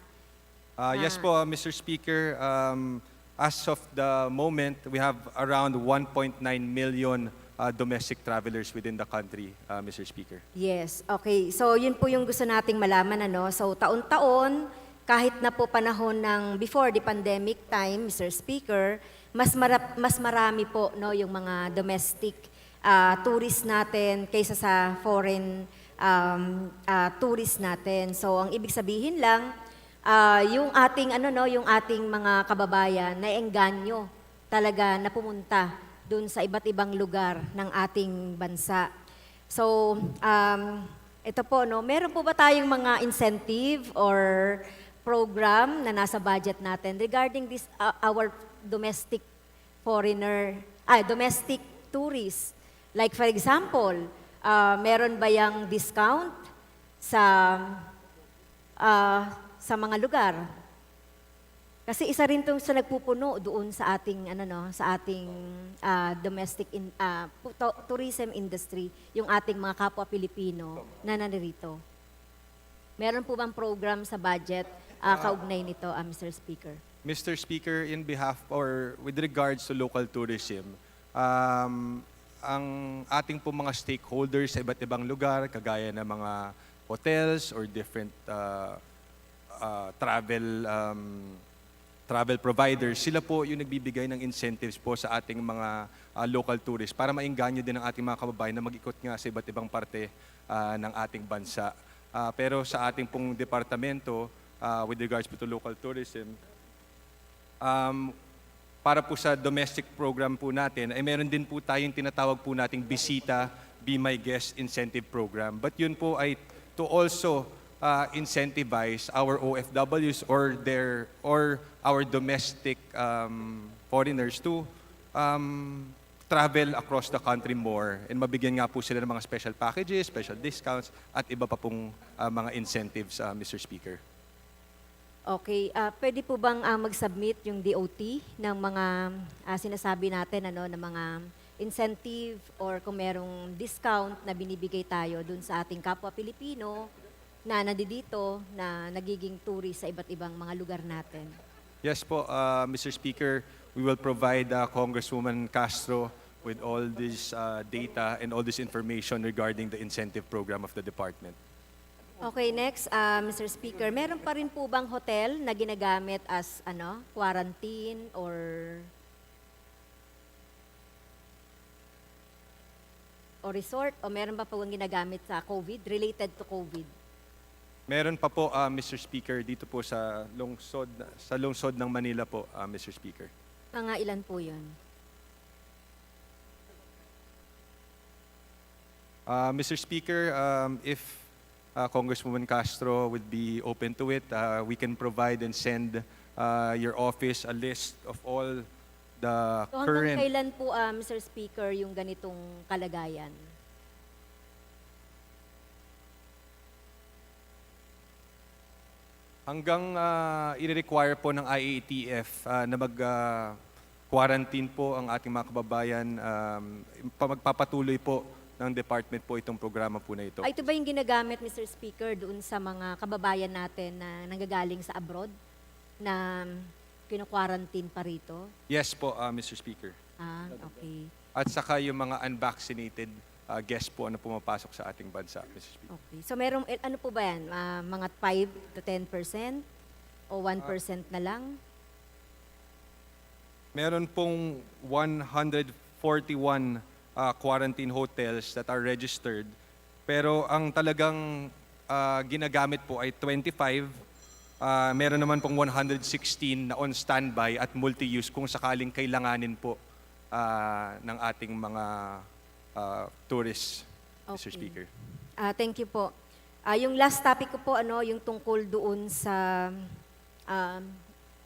Yes po, Mr. Speaker. As of the moment, we have around 1.9 million domestic travelers within the country, Mr. Speaker. Yes, okay. So yun po yung gusto nating malaman. So taon-taon, kahit na po panahon ng before the pandemic time, Mr. Speaker, mas marami po yung mga domestic tourists natin kaysa sa foreign tourists natin. So ang ibig sabihin lang, yung ating yung ating mga kababayan na engganyo talaga na pumunta doon sa iba't ibang lugar ng ating bansa. So, ito po, meron po ba tayong mga incentive or program na nasa budget natin regarding this our domestic domestic tourists? Like for example, meron ba yung discount sa sa mga lugar. Kasi isa rin 'tong sa nagpupuno doon sa ating sa ating domestic tourism industry, yung ating mga kapwa Pilipino na nandirito. Meron po bang program sa budget kaugnay nito, Mr. Speaker? Mr. Speaker, in behalf or with regards to local tourism, ang ating po mga stakeholders sa iba't ibang lugar, kagaya ng mga hotels or different travel providers, sila po yung nagbibigay ng incentives po sa ating mga local tourists para maengganyo din ang ating mga kababayan na mag-ikot nga sa iba't ibang parte ng ating bansa. Pero sa ating pong departamento, with regards po to local tourism, para po sa domestic program po natin, ay meron din po tayong tinatawag po nating Bisita, Be My Guest Incentive Program. But yun po ay to also incentivize our OFWs or our domestic foreigners to travel across the country more and mabigyan nga po sila ng mga special packages, special discounts at iba pa pong mga incentives, Mr. Speaker. Okay, pwede po bang mag-submit yung D.O.T ng mga sinasabi natin ng mga incentive or kung merong discount na binibigay tayo dun sa ating kapwa Pilipino na nandito na nagiging tourist sa iba't ibang mga lugar natin? Yes po, Mr. Speaker, we will provide Congresswoman Castro with all this data and all this information regarding the incentive program of the department. Okay, next, Mr. Speaker, meron pa rin po bang hotel na ginagamit as quarantine or resort o meron pa po ang ginagamit sa COVID, related to COVID? Meron pa po, Mr. Speaker, dito po sa lungsod ng Manila po, Mr. Speaker. Mga ilan po yun? Mr. Speaker, if Congresswoman Castro would be open to it, we can provide and send your office a list of all the So hanggang current... kailan po, Mr. Speaker, yung ganitong kalagayan? Hanggang i-require po ng IATF na mag-quarantine po ang ating mga kababayan, magpapatuloy po ng department po itong programa po na ito. Ito ba yung ginagamit, Mr. Speaker, doon sa mga kababayan natin na nanggagaling sa abroad na kino-quarantine pa rito? Yes po, Mr. Speaker. Okay. At saka yung mga unvaccinated guests po na pumapasok sa ating bansa, Mr. Speaker. Okay. So merong, ano po ba yan? Mga 5 to 10% o 1% na lang? Meron pong 141 quarantine hotels that are registered. Pero ang talagang ginagamit po ay 25. Meron naman pong 116 na on standby at multi-use kung sakaling kailanganin po ng ating mga tourists, Mr. Speaker. Thank you po. Yung last topic ko po, yung tungkol doon sa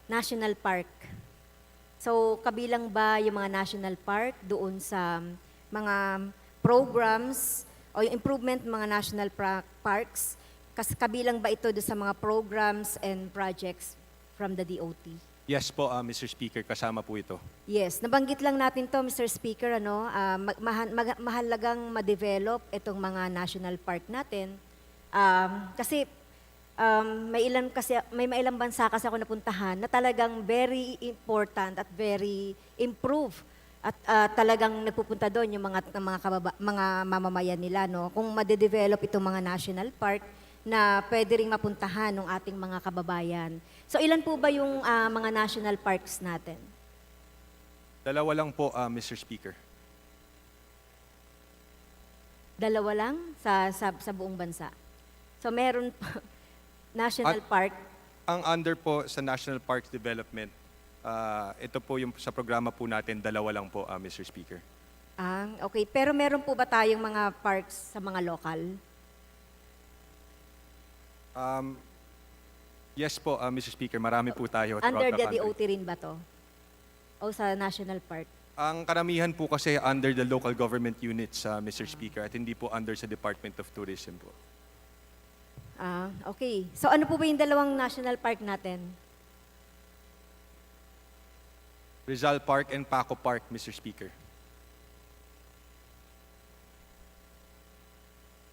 National Park. So, kabilang ba yung mga National Park doon sa mga programs o yung improvement ng mga national parks? Kasi kabilang ba ito doon sa mga programs and projects from the D.O.T? Yes po, Mr. Speaker, kasama po ito. Yes, nabanggit lang natin to, Mr. Speaker, mahalagang ma-develop itong mga national park natin. Kasi may ilang bansa kasi ako napuntahan na talagang very important at very improved at talagang nagpupunta doon yung mga mamamayan nila, no? Kung ma-develop itong mga national park na pwede ring mapuntahan ng ating mga kababayan. So ilan po ba yung mga national parks natin? 2 lang po, Mr. Speaker. 2 lang sa buong bansa. So meron national park. Ang under po sa National Parks Development, ito po yung sa programa po natin, 2 lang po, Mr. Speaker. Okay. Pero meron po ba tayong mga parks sa mga local? Yes po, Mr. Speaker, marami po tayo throughout Under the the country. D.O.T rin ba to? O sa national park? Ang karamihan po kasi under the local government units, Mr. Speaker, at hindi po under sa Department of Tourism po. Okay. So ano po ba yung dalawang national park natin? Rizal Park and Paco Park, Mr. Speaker.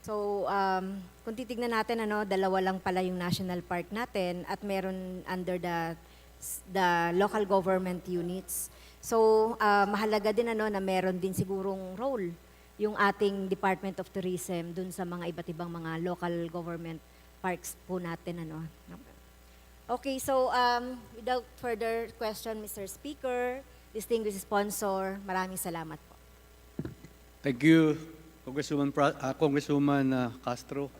So, kung titignan natin, dalawa lang pala yung national park natin at meron under the local government units. So, mahalaga din na meron din sigurong role yung ating Department of Tourism dun sa mga iba't ibang mga local government parks po natin. Okay, so without further question, Mr. Speaker, distinguished sponsor, maraming salamat po. Thank you, Congresswoman Castro,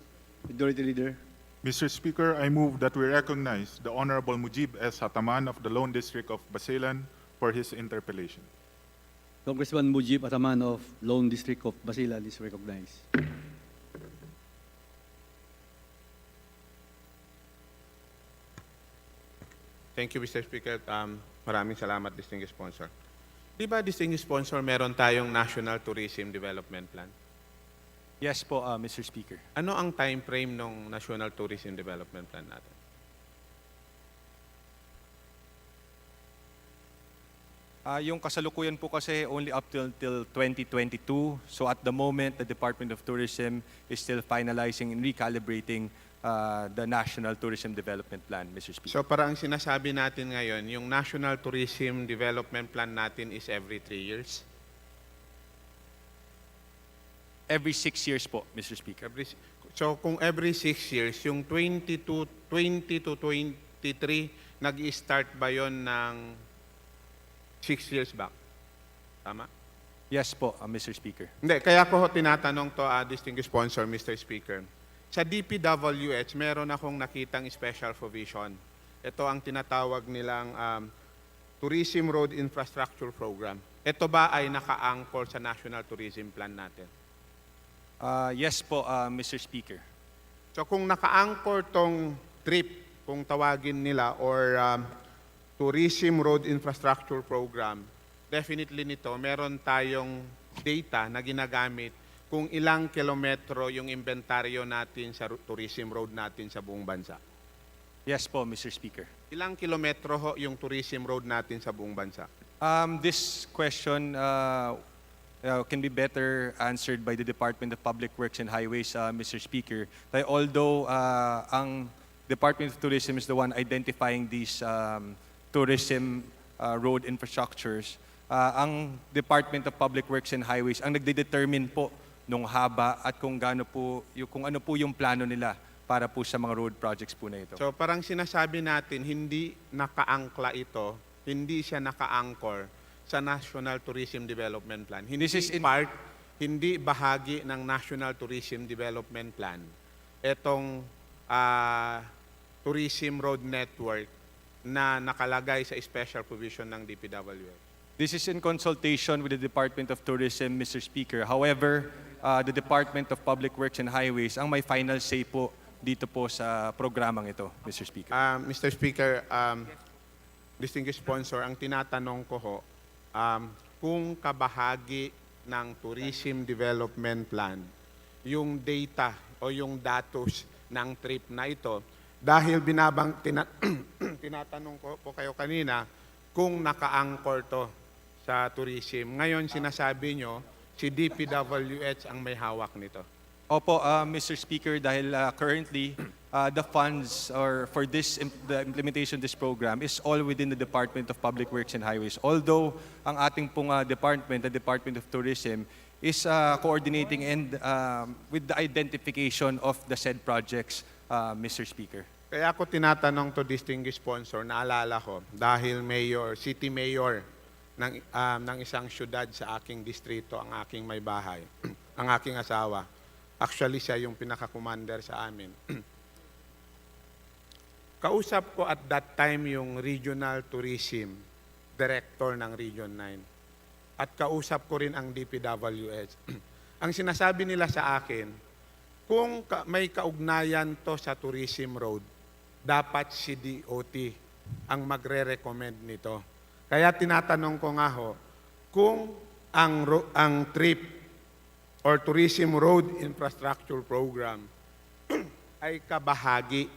Majority Leader. Mr. Speaker, I move that we recognize the Honorable Mujib S. Hataman of the Lone District of Basilan for his interpellation. Congressman Mujib Ataman of Lone District of Basilan is recognized. Thank you, Mr. Speaker. Maraming salamat, distinguished sponsor. Di ba, distinguished sponsor, meron tayong National Tourism Development Plan? Yes po, Mr. Speaker. Ano ang time frame ng National Tourism Development Plan natin? Yung kasalukuyan po kasi only up till 2022. So at the moment, the Department of Tourism is still finalizing and recalibrating the National Tourism Development Plan, Mr. Speaker. So parang sinasabi natin ngayon, yung National Tourism Development Plan natin is every 3 years? Every 6 years po, Mr. Speaker. So kung every 6 years, yung 20 to 23, nag-i-start ba yon ng 6 years back? Tama? Yes po, Mr. Speaker. Hindi, kaya ko tinatanong to, distinguished sponsor, Mr. Speaker. Sa D.P.W.H, meron akong nakitang special provision. Ito ang tinatawag nilang Tourism Road Infrastructure Program. Ito ba ay naka-anchor sa National Tourism Plan natin? Yes po, Mr. Speaker. So kung naka-anchor tong TRIP, kung tawagin nila, or Tourism Road Infrastructure Program, definitely nito, meron tayong data na ginagamit kung ilang kilometro yung inventaryo natin sa tourism road natin sa buong bansa. Yes po, Mr. Speaker. Ilang kilometro ho yung tourism road natin sa buong bansa? This question can be better answered by the Department of Public Works and Highways, Mr. Speaker. Although ang Department of Tourism is the one identifying these tourism road infrastructures, ang Department of Public Works and Highways ang nagde-determine po nung haba at kung ano po yung plano nila para po sa mga road projects po na ito. So parang sinasabi natin, hindi naka-angkla ito, hindi siya naka-anchor sa National Tourism Development Plan. Hindi bahagi ng National Tourism Development Plan itong tourism road network na nakalagay sa special provision ng D.P.W.H. This is in consultation with the Department of Tourism, Mr. Speaker. However, the Department of Public Works and Highways ang may final say po dito po sa programang ito, Mr. Speaker. Mr. Speaker, distinguished sponsor, ang tinatanong ko ho, kung kabahagi ng Tourism Development Plan, yung data o yung datos ng trip na ito, dahil tinatanong ko po kayo kanina kung naka-anchor to sa tourism. Ngayon sinasabi nyo, si D.P.W.H ang may hawak nito. Opo, Mr. Speaker, dahil currently the funds for the implementation of this program is all within the Department of Public Works and Highways. Although ang ating pong department, the Department of Tourism, is coordinating and with the identification of the said projects, Mr. Speaker. Kaya ako tinatanong to distinguished sponsor, naalala ko, dahil city mayor ng isang syudad sa aking distrito, ang aking may bahay, ang aking asawa. Actually, siya yung pinaka-commander sa amin. Kausap ko at that time yung Regional Tourism Director ng Region 9. At kausap ko rin ang D.P.W.H. Ang sinasabi nila sa akin, kung may kaugnayan to sa tourism road, dapat si D.O.T ang magre-recommend nito. Kaya tinatanong ko nga ho, kung ang TRIP or Tourism Road Infrastructure Program ay kabahagi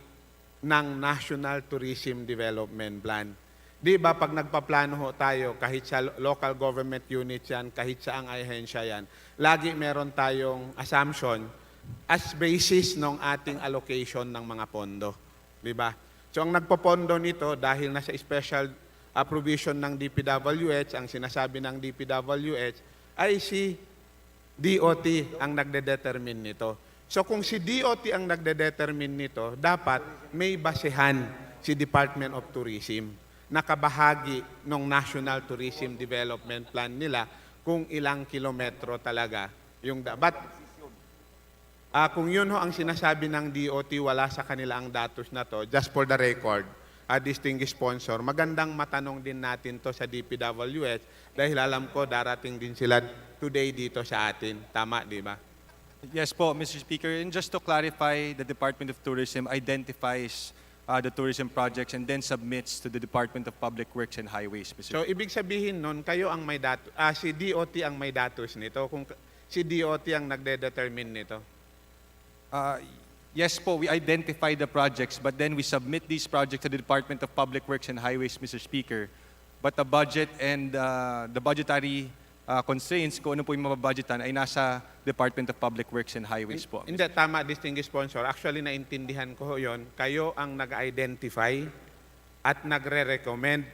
ng National Tourism Development Plan. Di ba pag nagpaplano ho tayo, kahit sa local government units yan, kahit sa ang ahensya yan, lagi meron tayong assumption as basis ng ating allocation ng mga pondo. Di ba? So ang nagpopondo nito, dahil nasa special provision ng D.P.W.H, ang sinasabi ng D.P.W.H, ay si D.O.T ang nagde-determine nito. So kung si D.O.T ang nagde-determine nito, dapat may basehan si Department of Tourism na kabahagi ng National Tourism Development Plan nila kung ilang kilometro talaga yung dapat. Kung yun ho ang sinasabi ng D.O.T, wala sa kanila ang datos na to, just for the record, distinguished sponsor, magandang matanong din natin to sa D.P.W.H dahil alam ko darating din sila today dito sa atin. Tama, di ba? Yes po, Mr. Speaker. And just to clarify, the Department of Tourism identifies the tourism projects and then submits to the Department of Public Works and Highways, Mr. So, ibig sabihin nun, kayo ang may datos, si D.O.T ang may datos nito, kung si D.O.T ang nagde-determine nito. Yes po, we identify the projects, but then we submit these projects to the Department of Public Works and Highways, Mr. Speaker. But the budget and the budgetary constraints, kung ano po yung mababudgetan, ay nasa Department of Public Works and Highways po. Hindi, tama, distinguished sponsor. Actually, naintindihan ko yon. Kayo ang nag-identify at nagre-recommend.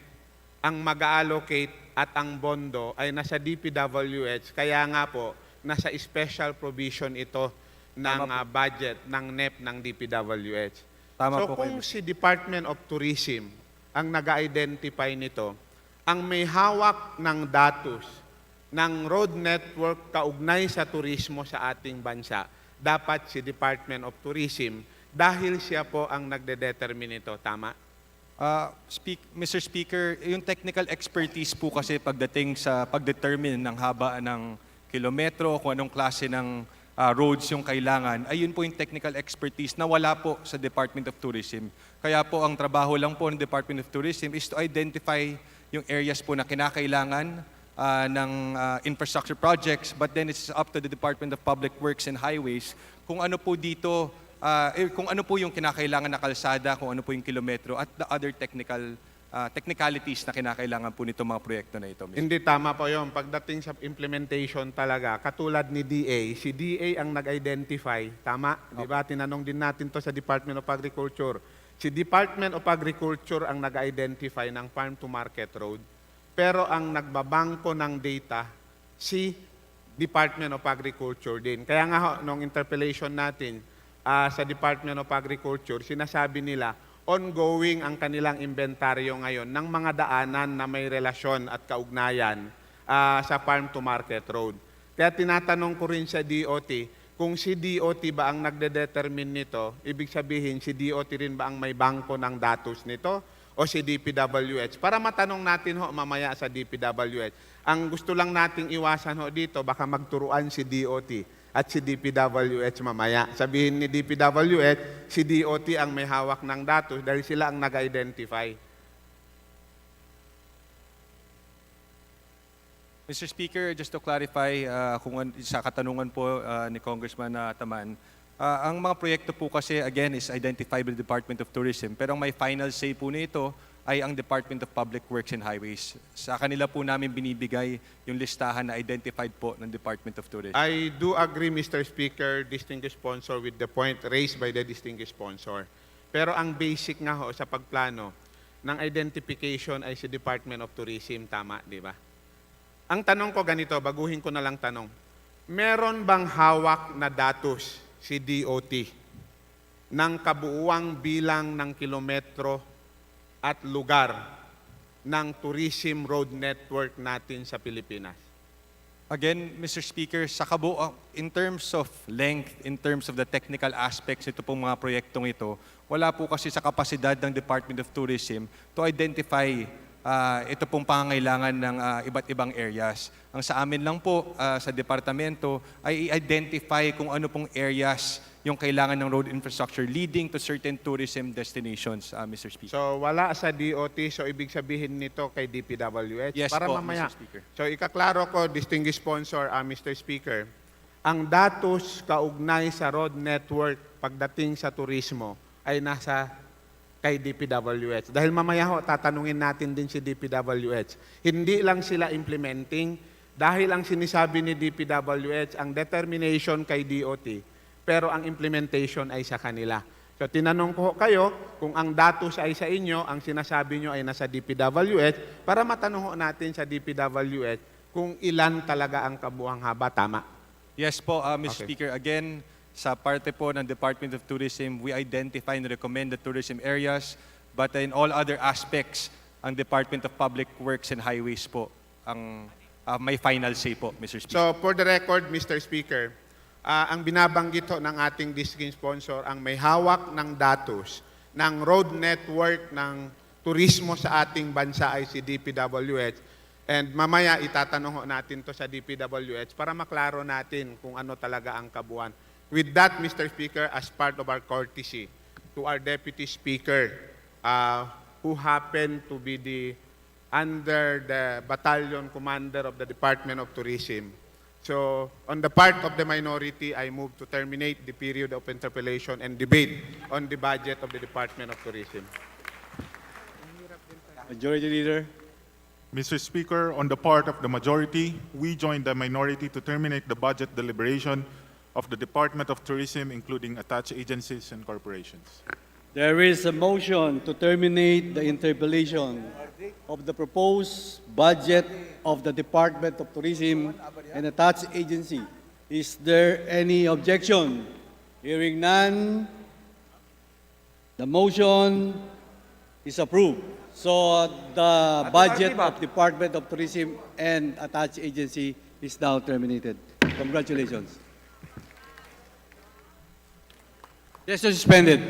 Ang mag-allocate at ang bondo ay nasa D.P.W.H. Kaya nga po, nasa special provision ito ng budget ng NEP ng D.P.W.H. Tama So po kung si Department of Tourism ang nag-identify nito, ang may hawak ng datos ng road network kaugnay sa turismo sa ating bansa, dapat si Department of Tourism dahil siya po ang nagde-determine nito. Tama? Mr. Speaker, yung technical expertise po kasi pagdating sa pagdetermine ng haba ng kilometro, kung anong klase ng roads yung kailangan, ayun po yung technical expertise na wala po sa Department of Tourism. Kaya po ang trabaho lang po ng Department of Tourism is to identify yung areas po na kinakailangan ng infrastructure projects, but then it's up to the Department of Public Works and Highways kung ano po dito, kung ano po yung kinakailangan na kalsada, kung ano po yung kilometro, at the other technicalities na kinakailangan po nito mga proyekto na ito. Mr. Hindi, tama po yun. Pagdating sa implementation talaga, katulad ni DA, si DA ang nag-identify, tama? Di ba? Tinanong din natin to sa Department of Agriculture. Si Department of Agriculture ang nag-identify ng farm to market road, pero ang nagbabangko ng data, si Department of Agriculture din. Kaya nga ho, nung interpellation natin sa Department of Agriculture, sinasabi nila, ongoing ang kanilang inventaryo ngayon ng mga daanan na may relasyon at kaugnayan sa farm to market road. Kaya tinatanong ko rin sa D.O.T, kung si D.O.T ba ang nagde-determine nito, ibig sabihin si D.O.T rin ba ang may bangko ng datos nito o si D.P.W.H? Para matanong natin ho mamaya sa D.P.W.H. Ang gusto lang nating iwasan ho dito, baka magturuan si D.O.T at si D.P.W.H mamaya. Sabihin ni D.P.W.H, si D.O.T ang may hawak ng datos dahil sila ang nag-identify. Mr. Speaker, just to clarify, kung sa katanungan po ni Congressman Taman, ang mga proyekto po kasi, again, is identified by the Department of Tourism. Pero ang may final say po nito ay ang Department of Public Works and Highways. Sa kanila po namin binibigay yung listahan na identified po ng Department of Tourism. I do agree, Mr. Speaker, distinguished sponsor, with the point raised by the distinguished sponsor. Pero ang basic nga ho sa pagplano ng identification ay si Department of Tourism, tama, di ba? Ang tanong ko ganito, baguhin ko na lang tanong. Meron bang hawak na datos si D.O.T ng kabuuang bilang ng kilometro at lugar ng tourism road network natin sa Pilipinas? Again, Mr. Speaker, in terms of length, in terms of the technical aspects ito pong mga proyektong ito, wala po kasi sa kapasidad ng Department of Tourism to identify ito pong pangangailangan ng iba't ibang areas. Ang sa amin lang po sa departamento ay i-identify kung ano pong areas yung kailangan ng road infrastructure leading to certain tourism destinations, Mr. Speaker. So wala sa D.O.T, so ibig sabihin nito kay D.P.W.H? Yes Para po, mamaya. Mr. Speaker. So ikaklaro ko, distinguished sponsor, Mr. Speaker, ang datos kaugnay sa road network pagdating sa turismo ay nasa kay D.P.W.H. Dahil mamaya ho, tatanungin natin din si D.P.W.H. Hindi lang sila implementing, dahil ang sinisabi ni D.P.W.H. ang determination kay D.O.T, pero ang implementation ay sa kanila. So tinanong ko kayo kung ang datos ay sa inyo, ang sinasabi nyo ay nasa D.P.W.H, para matanong ho natin sa D.P.W.H kung ilan talaga ang kabuang haba. Tama? Yes po, Mr. Okay. Speaker. Again, sa parte po ng Department of Tourism, we identify and recommend the tourism areas, but in all other aspects, ang Department of Public Works and Highways po ang may final say po, Mr. Speaker. So for the record, Mr. Speaker, ang binabanggit ho ng ating distinguished sponsor ang may hawak ng datos ng road network ng turismo sa ating bansa ay si D.P.W.H. And mamaya itatanong ho natin to sa D.P.W.H para maklaro natin kung ano talaga ang kabuuan. With that, Mr. Speaker, as part of our courtesy to our Deputy Speaker, who happened to be under the battalion commander of the Department of Tourism. So, on the part of the minority, I move to terminate the period of interpellation and debate on the budget of the Department of Tourism. Majority Leader. Mr. Speaker, on the part of the majority, we join the minority to terminate the budget deliberation of the Department of Tourism, including attached agencies and corporations. There is a motion to terminate the interpellation of the proposed budget of the Department of Tourism and attached agency. Is there any objection? Hearing none, the motion is approved. So the budget of Department of Tourism and attached agency is now terminated. Congratulations. Session suspended.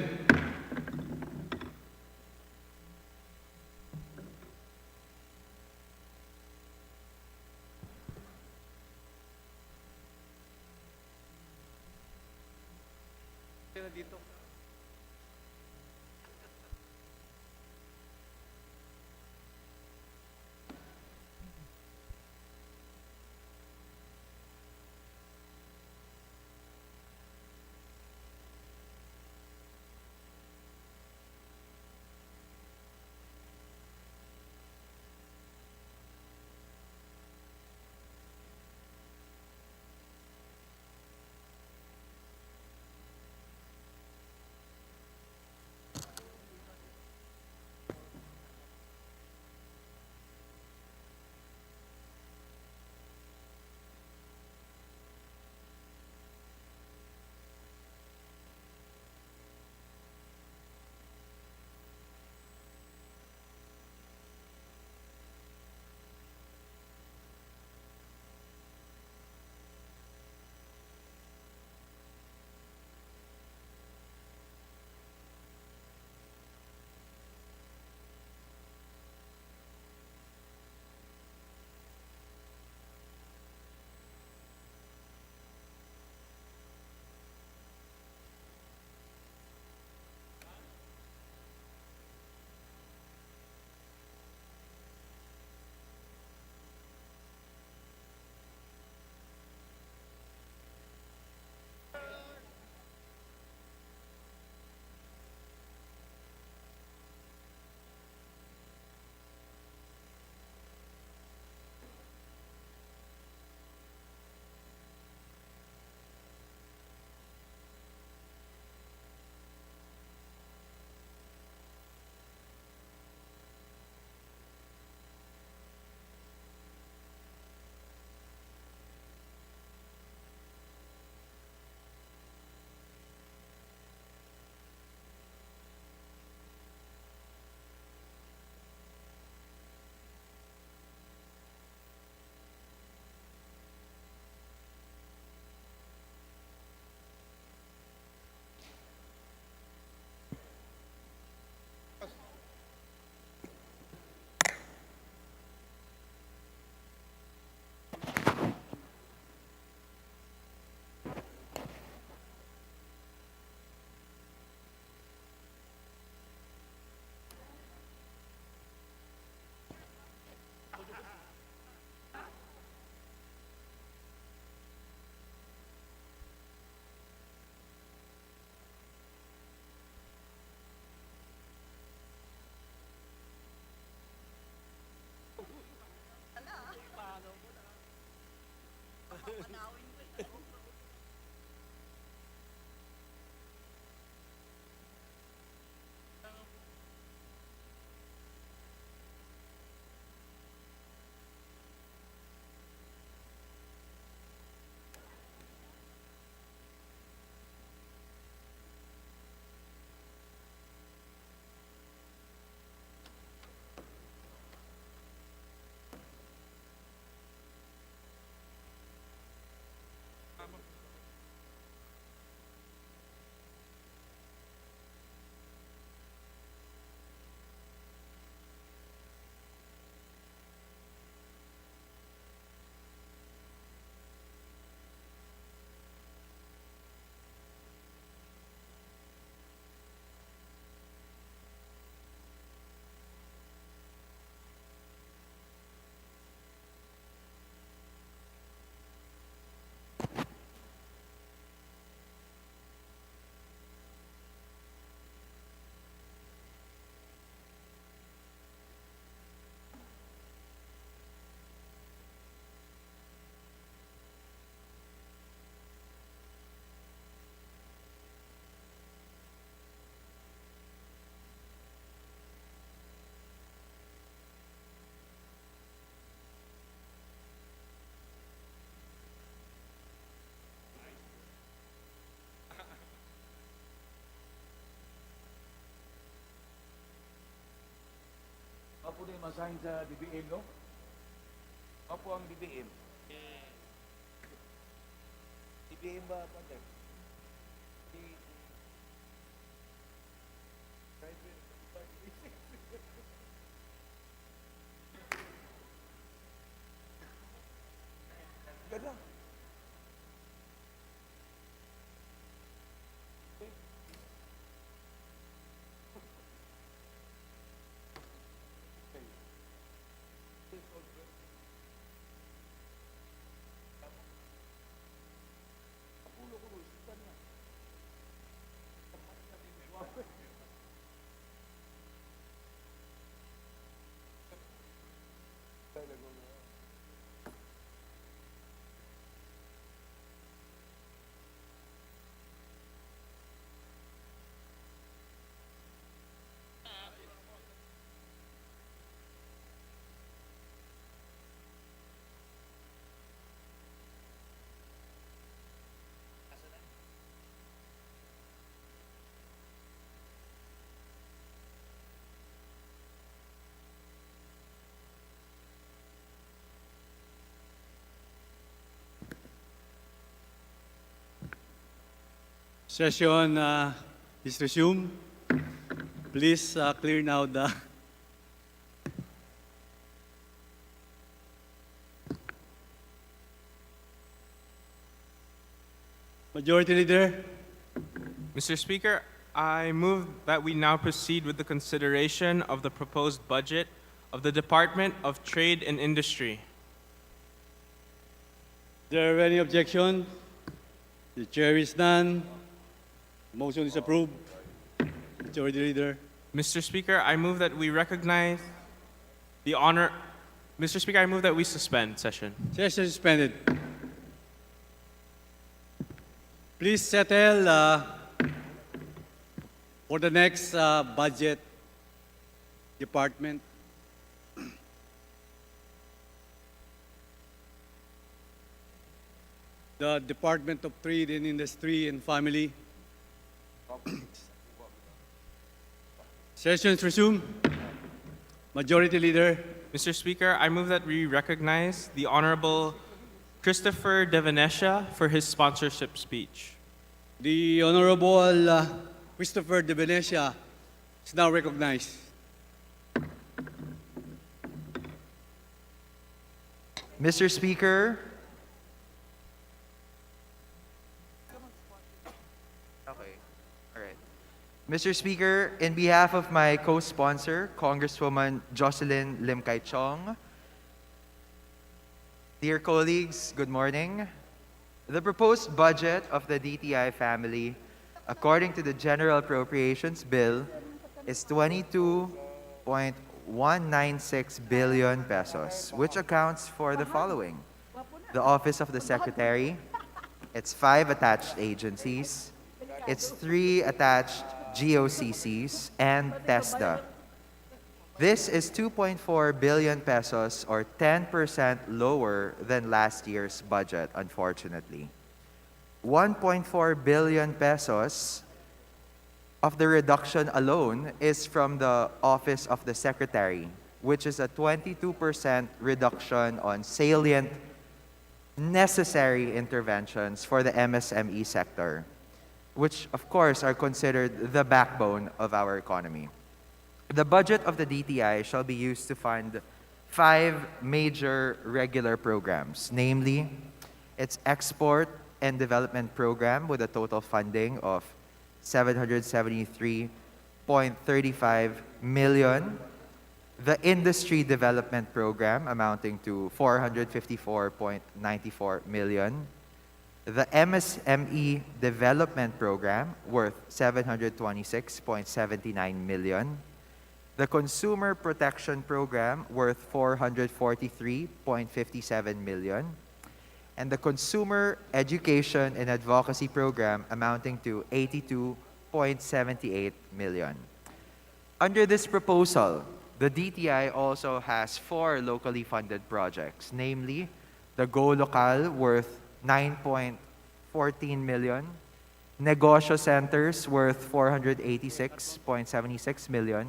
Ako na yung masahin sa DBM, no? Ako ang DBM. DBM ba, Pater? Ganda. Session is resumed. Please clear now the Majority Leader. Mr. Speaker, I move that we now proceed with the consideration of the proposed budget of the Department of Trade and Industry. Is there any objection? The chair is none. Motion is approved. Majority Leader. Mr. Speaker, I move that we recognize the honor. Mr. Speaker, I move that we suspend session. Session suspended. Please settle for the next budget department. The Department of Trade and Industry and Family. Session is resumed. Majority Leader. Mr. Speaker, I move that we recognize the Honorable Christopher De Venecia for his sponsorship speech. The Honorable Christopher De Venecia is now recognized. Mr. Speaker, Mr. Speaker, in behalf of my co-sponsor, Congresswoman Jocelyn Lim Kai Chong, dear colleagues, good morning. The proposed budget of the D.T.I family, according to the General Appropriations Bill, is 22.196 billion pesos, which accounts for the following: the Office of the Secretary, its 5 attached agencies, its 3 attached GOCCs, and Tesda. This is 2.4 billion pesos or 10% lower than last year's budget, unfortunately. 1.4 billion pesos of the reduction alone is from the Office of the Secretary, which is a 22% reduction on salient necessary interventions for the MSME sector, which of course are considered the backbone of our economy. The budget of the D.T.I shall be used to fund 5 major regular programs, namely its Export and Development Program with a total funding of 773.35 million, the Industry Development Program amounting to 454.94 million, the MSME Development Program worth 726.79 million, the Consumer Protection Program worth 443.57 million, and the Consumer Education and Advocacy Program amounting to 82.78 million. Under this proposal, the D.T.I also has 4 locally funded projects, namely the Go Local worth 9.14 million, Negosyo Centers worth 486.76 million,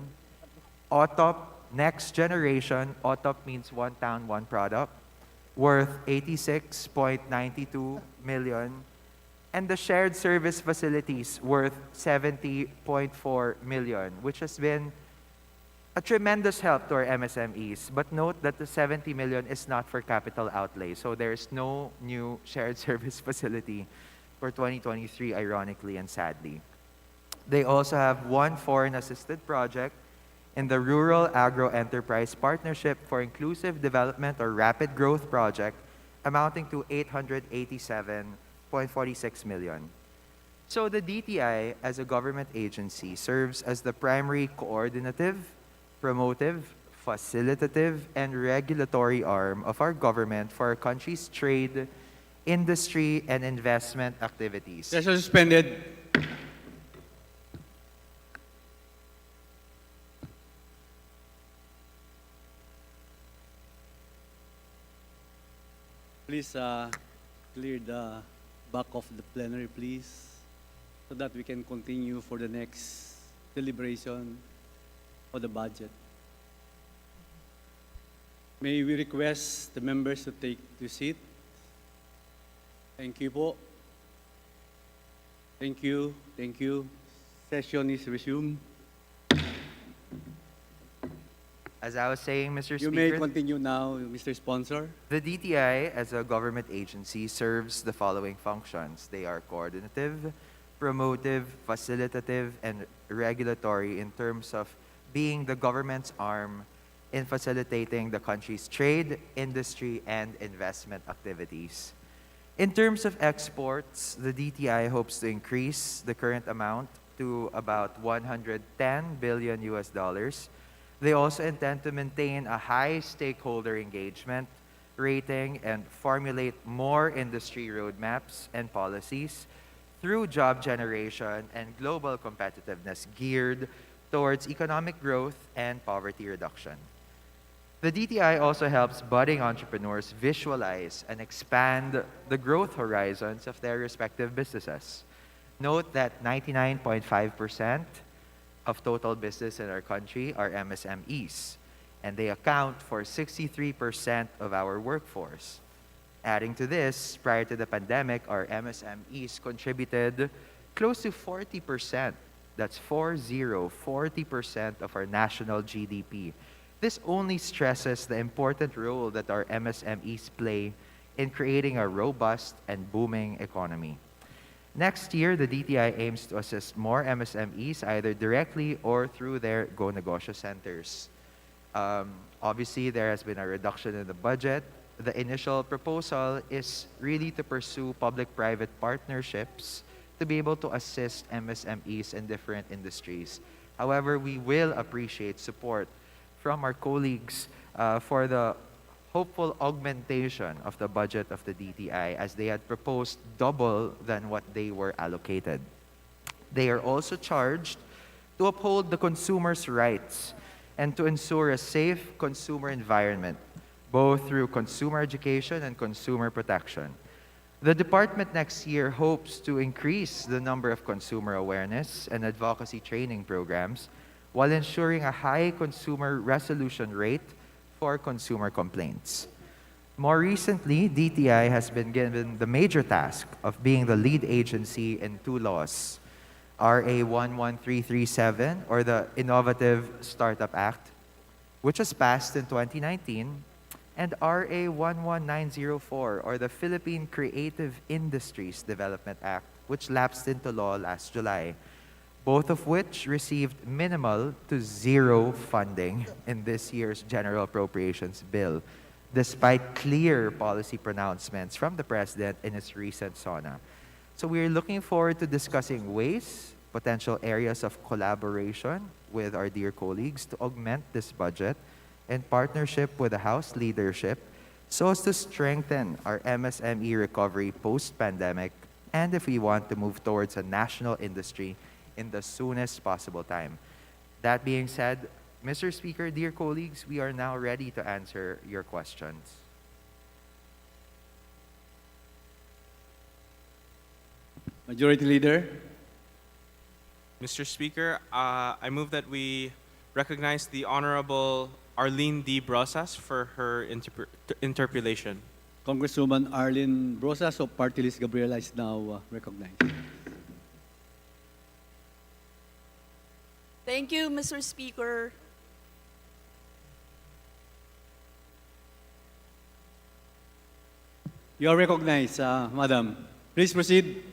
OTOP Next Generation, OTOP means One Town, One Product, worth 86.92 million, and the Shared Service Facilities worth 70.4 million, which has been a tremendous help to our MSMEs. But note that the 70 million is not for capital outlay, so there's no new shared service facility for 2023, ironically and sadly. They also have 1 foreign-assisted project in the Rural Agro-Enterprise Partnership for Inclusive Development or Rapid Growth Project amounting to 887.46 million. So the D.T.I as a government agency serves as the primary coordinative, promotive, facilitative, and regulatory arm of our government for our country's trade, industry, and investment activities. Session suspended. Please clear the back of the plenary, please, so that we can continue for the next deliberation of the budget. May we request the members to take their seat. Thank you po. Thank you. Thank you. Session is resumed. As I was saying, Mr. You Speaker, may continue now, Mr. Sponsor. the D.T.I as a government agency serves the following functions. They are coordinative, promotive, facilitative, and regulatory in terms of being the government's arm in facilitating the country's trade, industry, and investment activities. In terms of exports, the D.T.I hopes to increase the current amount to about 110 billion US dollars. They also intend to maintain a high stakeholder engagement rating and formulate more industry roadmaps and policies through job generation and global competitiveness geared towards economic growth and poverty reduction. The D.T.I also helps budding entrepreneurs visualize and expand the growth horizons of their respective businesses. Note that 99.5% of total business in our country are MSMEs, and they account for 63% of our workforce. Adding to this, prior to the pandemic, our MSMEs contributed close to 40%. That's 40% of our national GDP. This only stresses the important role that our MSMEs play in creating a robust and booming economy. Next year, the D.T.I aims to assist more MSMEs either directly or through their Go Negosyo Centers. Obviously, there has been a reduction in the budget. The initial proposal is really to pursue public-private partnerships to be able to assist MSMEs in different industries. However, we will appreciate support from our colleagues for the hopeful augmentation of the budget of the D.T.I as they had proposed double than what they were allocated. They are also charged to uphold the consumer's rights and to ensure a safe consumer environment, both through consumer education and consumer protection. The department next year hopes to increase the number of consumer awareness and advocacy training programs while ensuring a high consumer resolution rate for consumer complaints. More recently, D.T.I has been given the major task of being the lead agency in two laws, RA 11337, or the Innovative Startup Act, which was passed in 2019, and RA 11904, or the Philippine Creative Industries Development Act, which lapsed into law last July, both of which received minimal to zero funding in this year's General Appropriations Bill, despite clear policy pronouncements from the President in his recent SONA. So we're looking forward to discussing ways, potential areas of collaboration with our dear colleagues to augment this budget in partnership with the House leadership so as to strengthen our MSME recovery post-pandemic and if we want to move towards a national industry in the soonest possible time. That being said, Mr. Speaker, dear colleagues, we are now ready to answer your questions. Majority Leader. Mr. Speaker, I move that we recognize the Honorable Arlene D. Brosas for her interpellation. Congresswoman Arlene Brosas of Party List Gabriela is now recognized. Thank you, Mr. Speaker. You are recognized, Madam. Please proceed.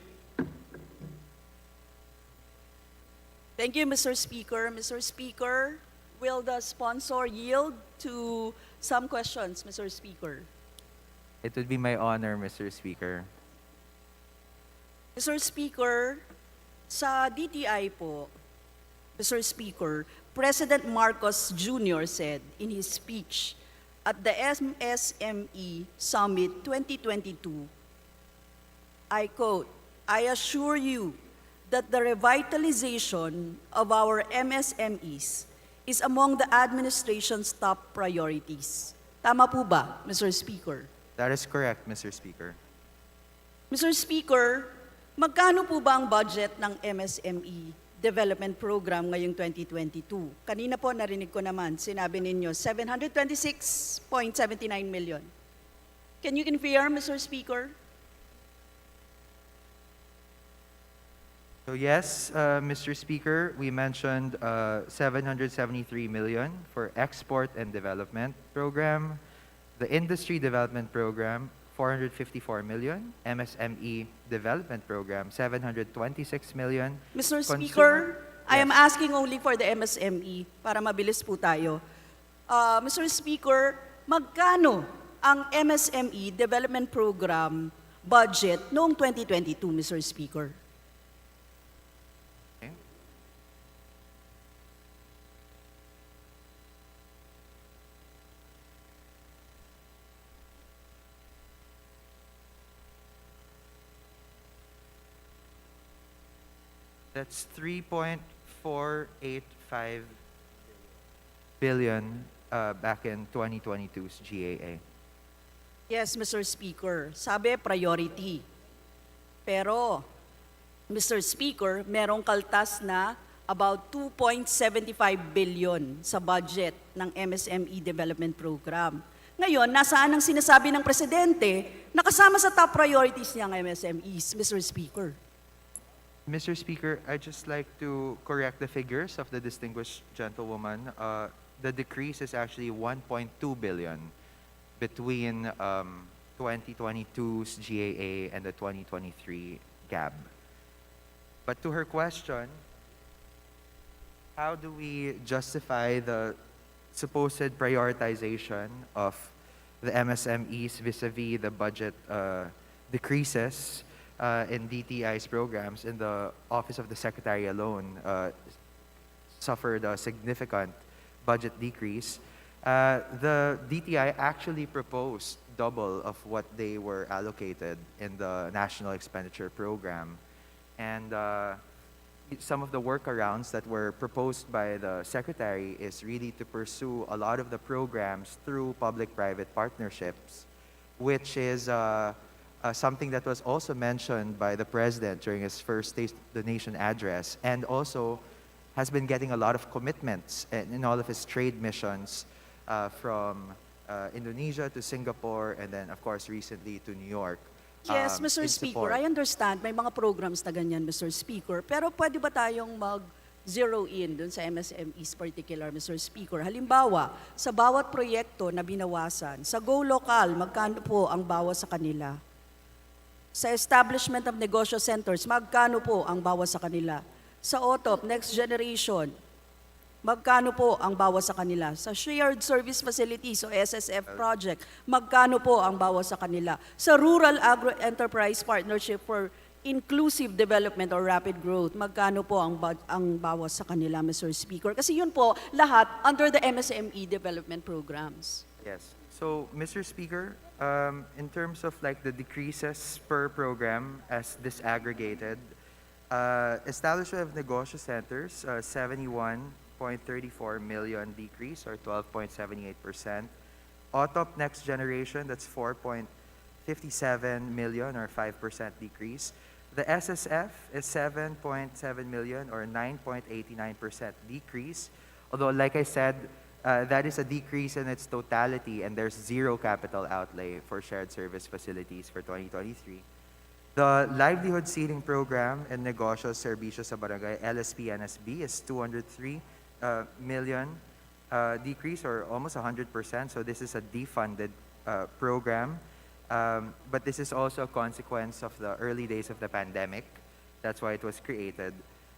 Thank you, Mr. Speaker. Mr. Speaker, will the sponsor yield to some questions, Mr. Speaker? It would be my honor, Mr. Speaker. Mr. Speaker, sa DTI po, Mr. Speaker, President Marcos Jr. said in his speech at the MSME Summit 2022, I quote, "I assure you that the revitalization of our MSMEs is among the administration's top priorities." Tama po ba, Mr. Speaker? That is correct, Mr. Speaker. Mr. Speaker, magkano po ba ang budget ng MSME Development Program ngayong 2022? Kanina po narinig ko naman, sinabi ninyo 726.79 million. Can you confirm, Mr. Speaker? So yes, Mr. Speaker, we mentioned 773 million for Export and Development Program, the Industry Development Program, 454 million, MSME Development Program, 726 million. Mr. Speaker, I am asking only for the MSME para mabilis po tayo. Mr. Speaker, magkano ang MSME Development Program budget noong 2022, Mr. Speaker? That's 3.485 billion back in 2022's GAA. Yes, Mr. Speaker. Sabi, priority. Pero, Mr. Speaker, merong kaltas na about 2.75 billion sa budget ng MSME Development Program. Ngayon, nasaan ang sinasabi ng Presidente na kasama sa top priorities niya ang MSMEs, Mr. Speaker? Mr. Speaker, I'd just like to correct the figures of the distinguished gentlewoman. The decrease is actually 1.2 billion between 2022's GAA and the 2023 GAB. But to her question, how do we justify the supposed prioritization of the MSMEs vis-a-vis the budget decreases in DTI's programs? In the Office of the Secretary alone suffered a significant budget decrease. The DTI actually proposed double of what they were allocated in the National Expenditure Program. And some of the workarounds that were proposed by the Secretary is really to pursue a lot of the programs through public-private partnerships, which is something that was also mentioned by the President during his first State of the Nation address, and also has been getting a lot of commitments in all of his trade missions from Indonesia to Singapore, and then, of course, recently to New York. Yes, Mr. in Speaker, support. I understand may mga programs na ganyan, Mr. Speaker. Pero pwede ba tayong mag-zero in dun sa MSMEs particular, Mr. Speaker? Halimbawa, sa bawat proyekto na binawasan, sa Go Local, magkano po ang bawas sa kanila? Sa establishment of negosyo centers, magkano po ang bawas sa kanila? Sa OTOP, Next Generation, magkano po ang bawas sa kanila? Sa Shared Service Facilities o SSF project, magkano po ang bawas sa kanila? Sa Rural Agro-Enterprise Partnership for Inclusive Development or Rapid Growth, magkano po ang bawas sa kanila, Mr. Speaker? Kasi yun po, lahat under the MSME development programs. Yes. So, Mr. Speaker, in terms of like the decreases per program as disaggregated, establishment of negosyo centers, 71.34 million decrease or 12.78%. OTOP Next Generation, that's 4.57 million or 5% decrease. The SSF is 7.7 million or 9.89% decrease. Although, like I said, that is a decrease in its totality, and there's zero capital outlay for shared service facilities for 2023. The Livelihood Seeding Program and Negocios Servicios sa Barangay, LSP-NSB, is 203 million decrease or almost 100%. So this is a defunded program. But this is also a consequence of the early days of the pandemic. That's why it was created.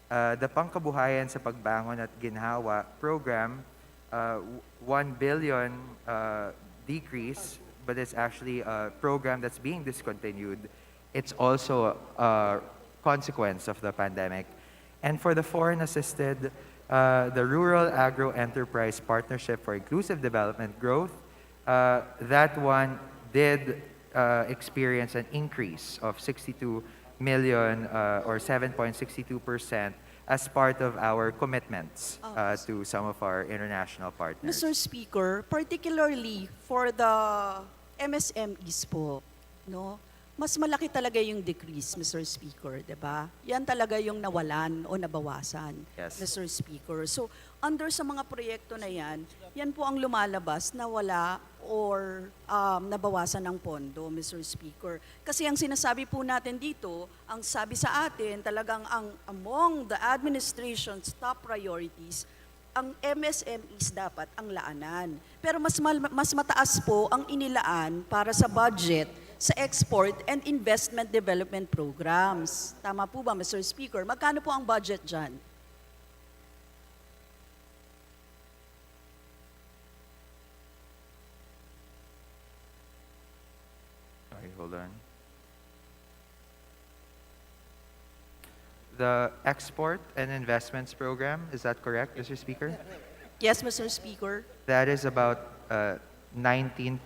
The Pangkabuhayan sa Pagbangon at Ginhawa program, 1 billion decrease, but it's actually a program that's being discontinued. It's also a consequence of the pandemic. And for the foreign assisted, the Rural Agro Enterprise Partnership for Inclusive Development Growth, that one did experience an increase of 62 million or 7.62% as part of our commitments to some of our international partners. Mr. Speaker, particularly for the MSMEs po, no? Mas malaki talaga yung decrease, Mr. Speaker, di ba? Yan talaga yung nawalan o nabawasan, Yes. Mr. Speaker. So, under sa mga proyekto na yan, yan po ang lumalabas na wala or nabawasan ng pondo, Mr. Speaker. Kasi ang sinasabi po natin dito, ang sabi sa atin, talagang among the administration's top priorities, ang MSMEs dapat ang laanan. Pero mas mataas po ang inilaan para sa budget sa export and investment development programs. Tama po ba, Mr. Speaker? Magkano po ang budget dyan? Sorry, hold on. The Export and Investments Program, is that correct, Mr. Speaker? Yes, Mr. Speaker. That is about 19.2%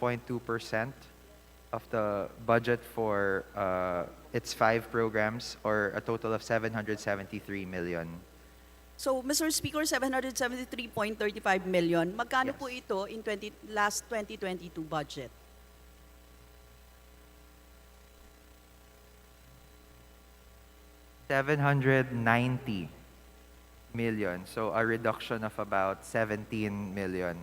of the budget for its 5 programs, or a total of 773 million. So, Mr. Speaker, 773.35 million. Magkano Yes. po ito in last 2022 budget? $790 million, so a reduction of about 17 million.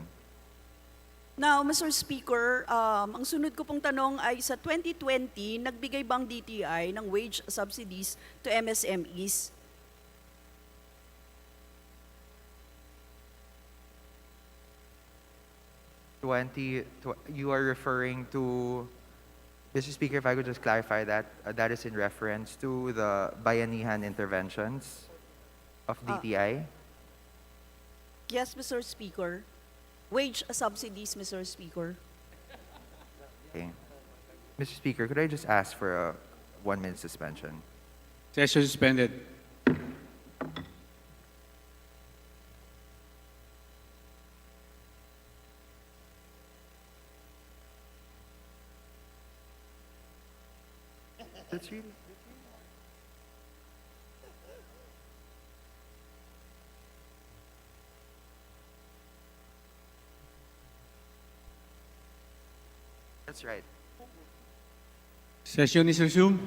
Now, Mr. Speaker, ang sunod ko pong tanong ay sa 2020, nagbigay bang D.T.I ng wage subsidies to MSMEs? You are referring to, Mr. Speaker, if I could just clarify that, that is in reference to the Bayanihan interventions of DTI. Yes, Mr. Speaker. Wage subsidies, Mr. Speaker. Okay. Mr. Speaker, could I just ask for a 1-minute suspension? Session suspended. That's really... That's right. Session is resumed.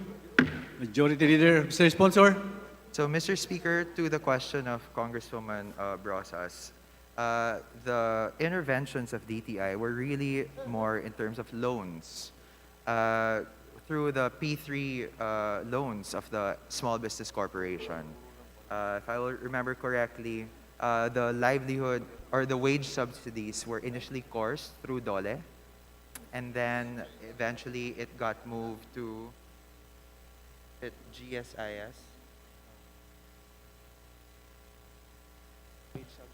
Majority Leader, Mr. Sponsor. So, Mr. Speaker, to the question of Congresswoman Brosas, the interventions of D.T.I were really more in terms of loans. Through the P3 loans of the Small Business Corporation. If I will remember correctly, the livelihood or the wage subsidies were initially coursed through DOLE, and then eventually it got moved to GSIS. Wage subsidy.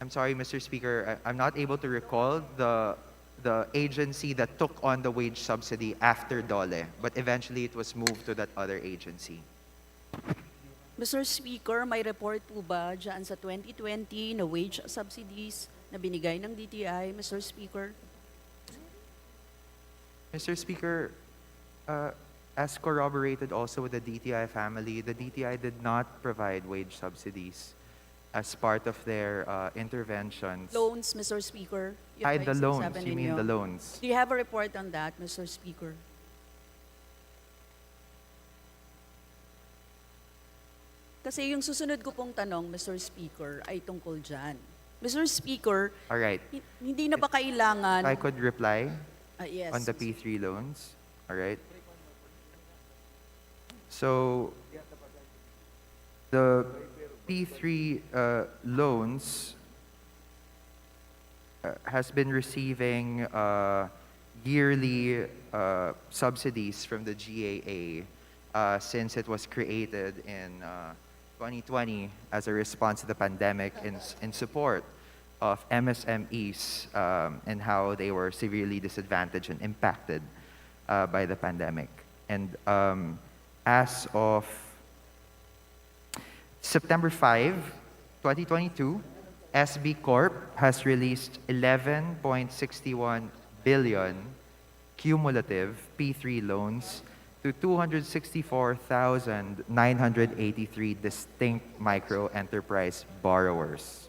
I'm sorry, Mr. Speaker, I'm not able to recall the agency that took on the wage subsidy after DOLE, but eventually it was moved to that other agency. Mr. Speaker, may report po ba dyan sa 2020 na wage subsidies na binigay ng D.T.I, Mr. Speaker? Mr. Speaker, as corroborated also with the D.T.I family, the D.T.I did not provide wage subsidies as part of their interventions. Loans, Mr. Speaker. Yun Ay, ba the yung loans. sinasabi You mean ninyo? the loans? Do you have a report on that, Mr. Speaker? Kasi yung susunod ko pong tanong, Mr. Speaker, ay tungkol dyan. Mr. Speaker, All right. hindi na ba kailangan... I could reply yes. on the P3 loans. All right. So, the P3 loans has been receiving yearly subsidies from the GAA since it was created in 2020 as a response to the pandemic in support of MSMEs and how they were severely disadvantaged and impacted by the pandemic. And as of September 5, 2022, SB Corp has released 11.61 billion cumulative P3 loans to 264,983 distinct micro enterprise borrowers.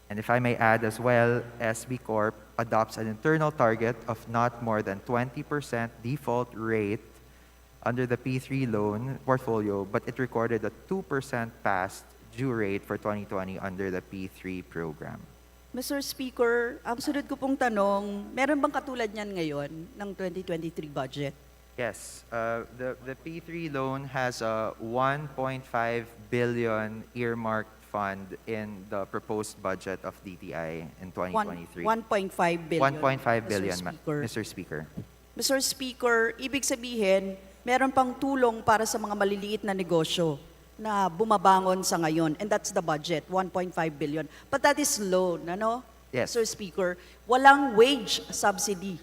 And if I may add as well, SB Corp adopts an internal target of not more than 20% default rate under the P3 loan portfolio, but it recorded a 2% past due rate for 2020 under the P3 program. Mr. Speaker, ang sunod ko pong tanong, meron bang katulad niyan ngayon ng 2023 budget? Yes, the P3 loan has a 1.5 billion earmarked fund in the proposed budget of D.T.I in 2023. 1.5 billion. 1.5 billion, Mr. Speaker. Mr. Speaker. Mr. Speaker, ibig sabihin, meron pang tulong para sa mga maliliit na negosyo na bumabangon sa ngayon. And that's the budget, 1.5 billion. But that is loan, ano? Yes. Mr. Speaker, walang wage subsidy.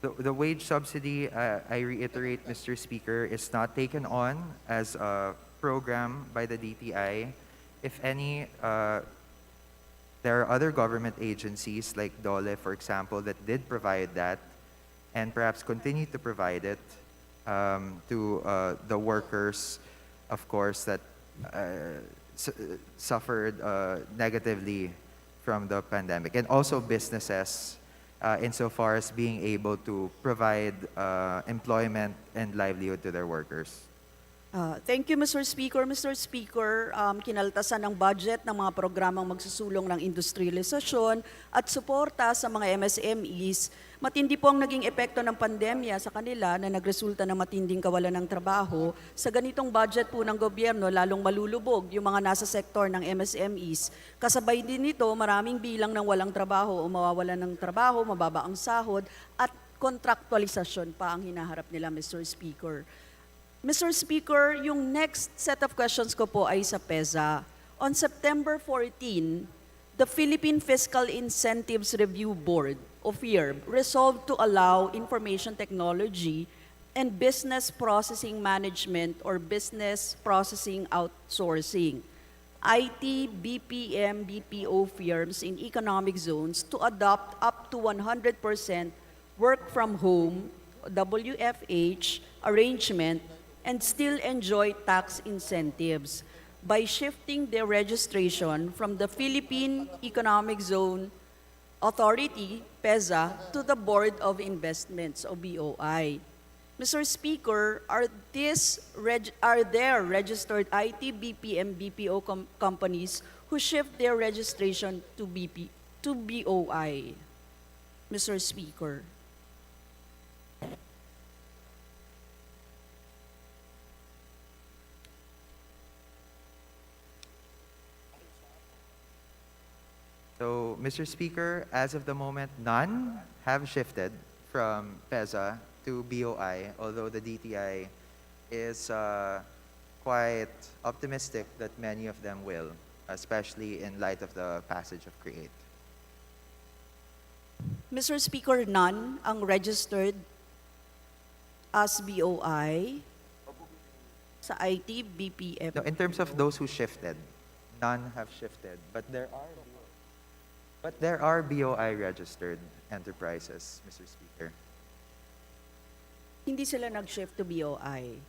The wage subsidy, I reiterate, Mr. Speaker, is not taken on as a program by the D.T.I. If any, there are other government agencies like DOLE, for example, that did provide that and perhaps continue to provide it to the workers, of course, that suffered negatively from the pandemic, and also businesses insofar as being able to provide employment and livelihood to their workers. Thank you, Mr. Speaker. Mr. Speaker, kinaltasan ng budget ng mga programang magsusulong ng industrialisasyon at suporta sa mga MSMEs. Matindi po ang naging epekto ng pandemya sa kanila na nagresulta ng matinding kawalan ng trabaho. Sa ganitong budget po ng gobyerno, lalong malulubog yung mga nasa sektor ng MSMEs. Kasabay din nito, maraming bilang ng walang trabaho o mawawalan ng trabaho, mababa ang sahod, at kontraktualisasyon pa ang hinaharap nila, Mr. Speaker. Mr. Speaker, yung next set of questions ko po ay sa PEZA. On September 14, the Philippine Fiscal Incentives Review Board, o FIRB, resolved to allow information technology and business processing management or business processing outsourcing. IT, BPM, BPO firms in economic zones to adopt up to 100% work from home, WFH, arrangement and still enjoy tax incentives by shifting their registration from the Philippine Economic Zone Authority, PEZA, to the Board of Investments, o BOI. Mr. Speaker, are there registered IT, BPM, BPO companies who shift their registration to BOI? Mr. Speaker. So, Mr. Speaker, as of the moment, none have shifted from PEZA to BOI, although the D.T.I is quite optimistic that many of them will, especially in light of the passage of CREATE. Mr. Speaker, none ang registered as BOI sa IT, BPM. No, in terms of those who shifted, none have shifted, but there are BOI registered enterprises, Mr. Speaker. Hindi sila nag-shift to BOI.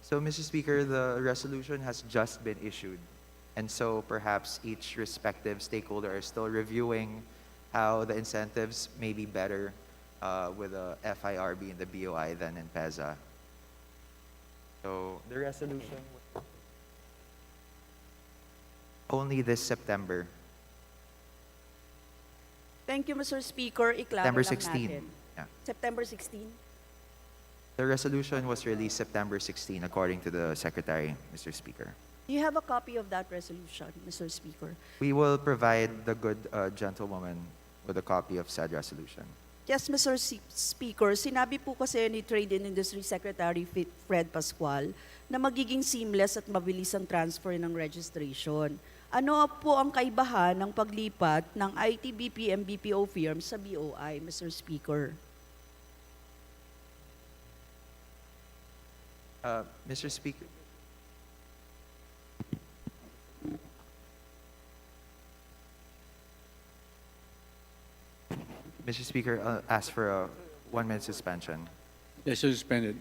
So, Mr. Speaker, the resolution has just been issued, and so perhaps each respective stakeholder is still reviewing how the incentives may be better with the FIRB and the BOI than in PEZA. So, the resolution only this September. Thank you, Mr. Speaker. Iklaro September lang 16. natin. Yeah. September 16? The resolution was released September 16, according to the Secretary, Mr. Speaker. Do you have a copy of that resolution, Mr. Speaker? We will provide the good gentlewoman with a copy of said resolution. Yes, Mr. Speaker, sinabi po kasi ni Trade and Industry Secretary Fred Pascual na magiging seamless at mabilis ang transfer ng registration. Ano po ang kaibahan ng paglipat ng IT, BPM, BPO firms sa BOI, Mr. Speaker? Mr. Speaker. Mr. Speaker, I'll ask for a 1-minute suspension. Yes, suspended.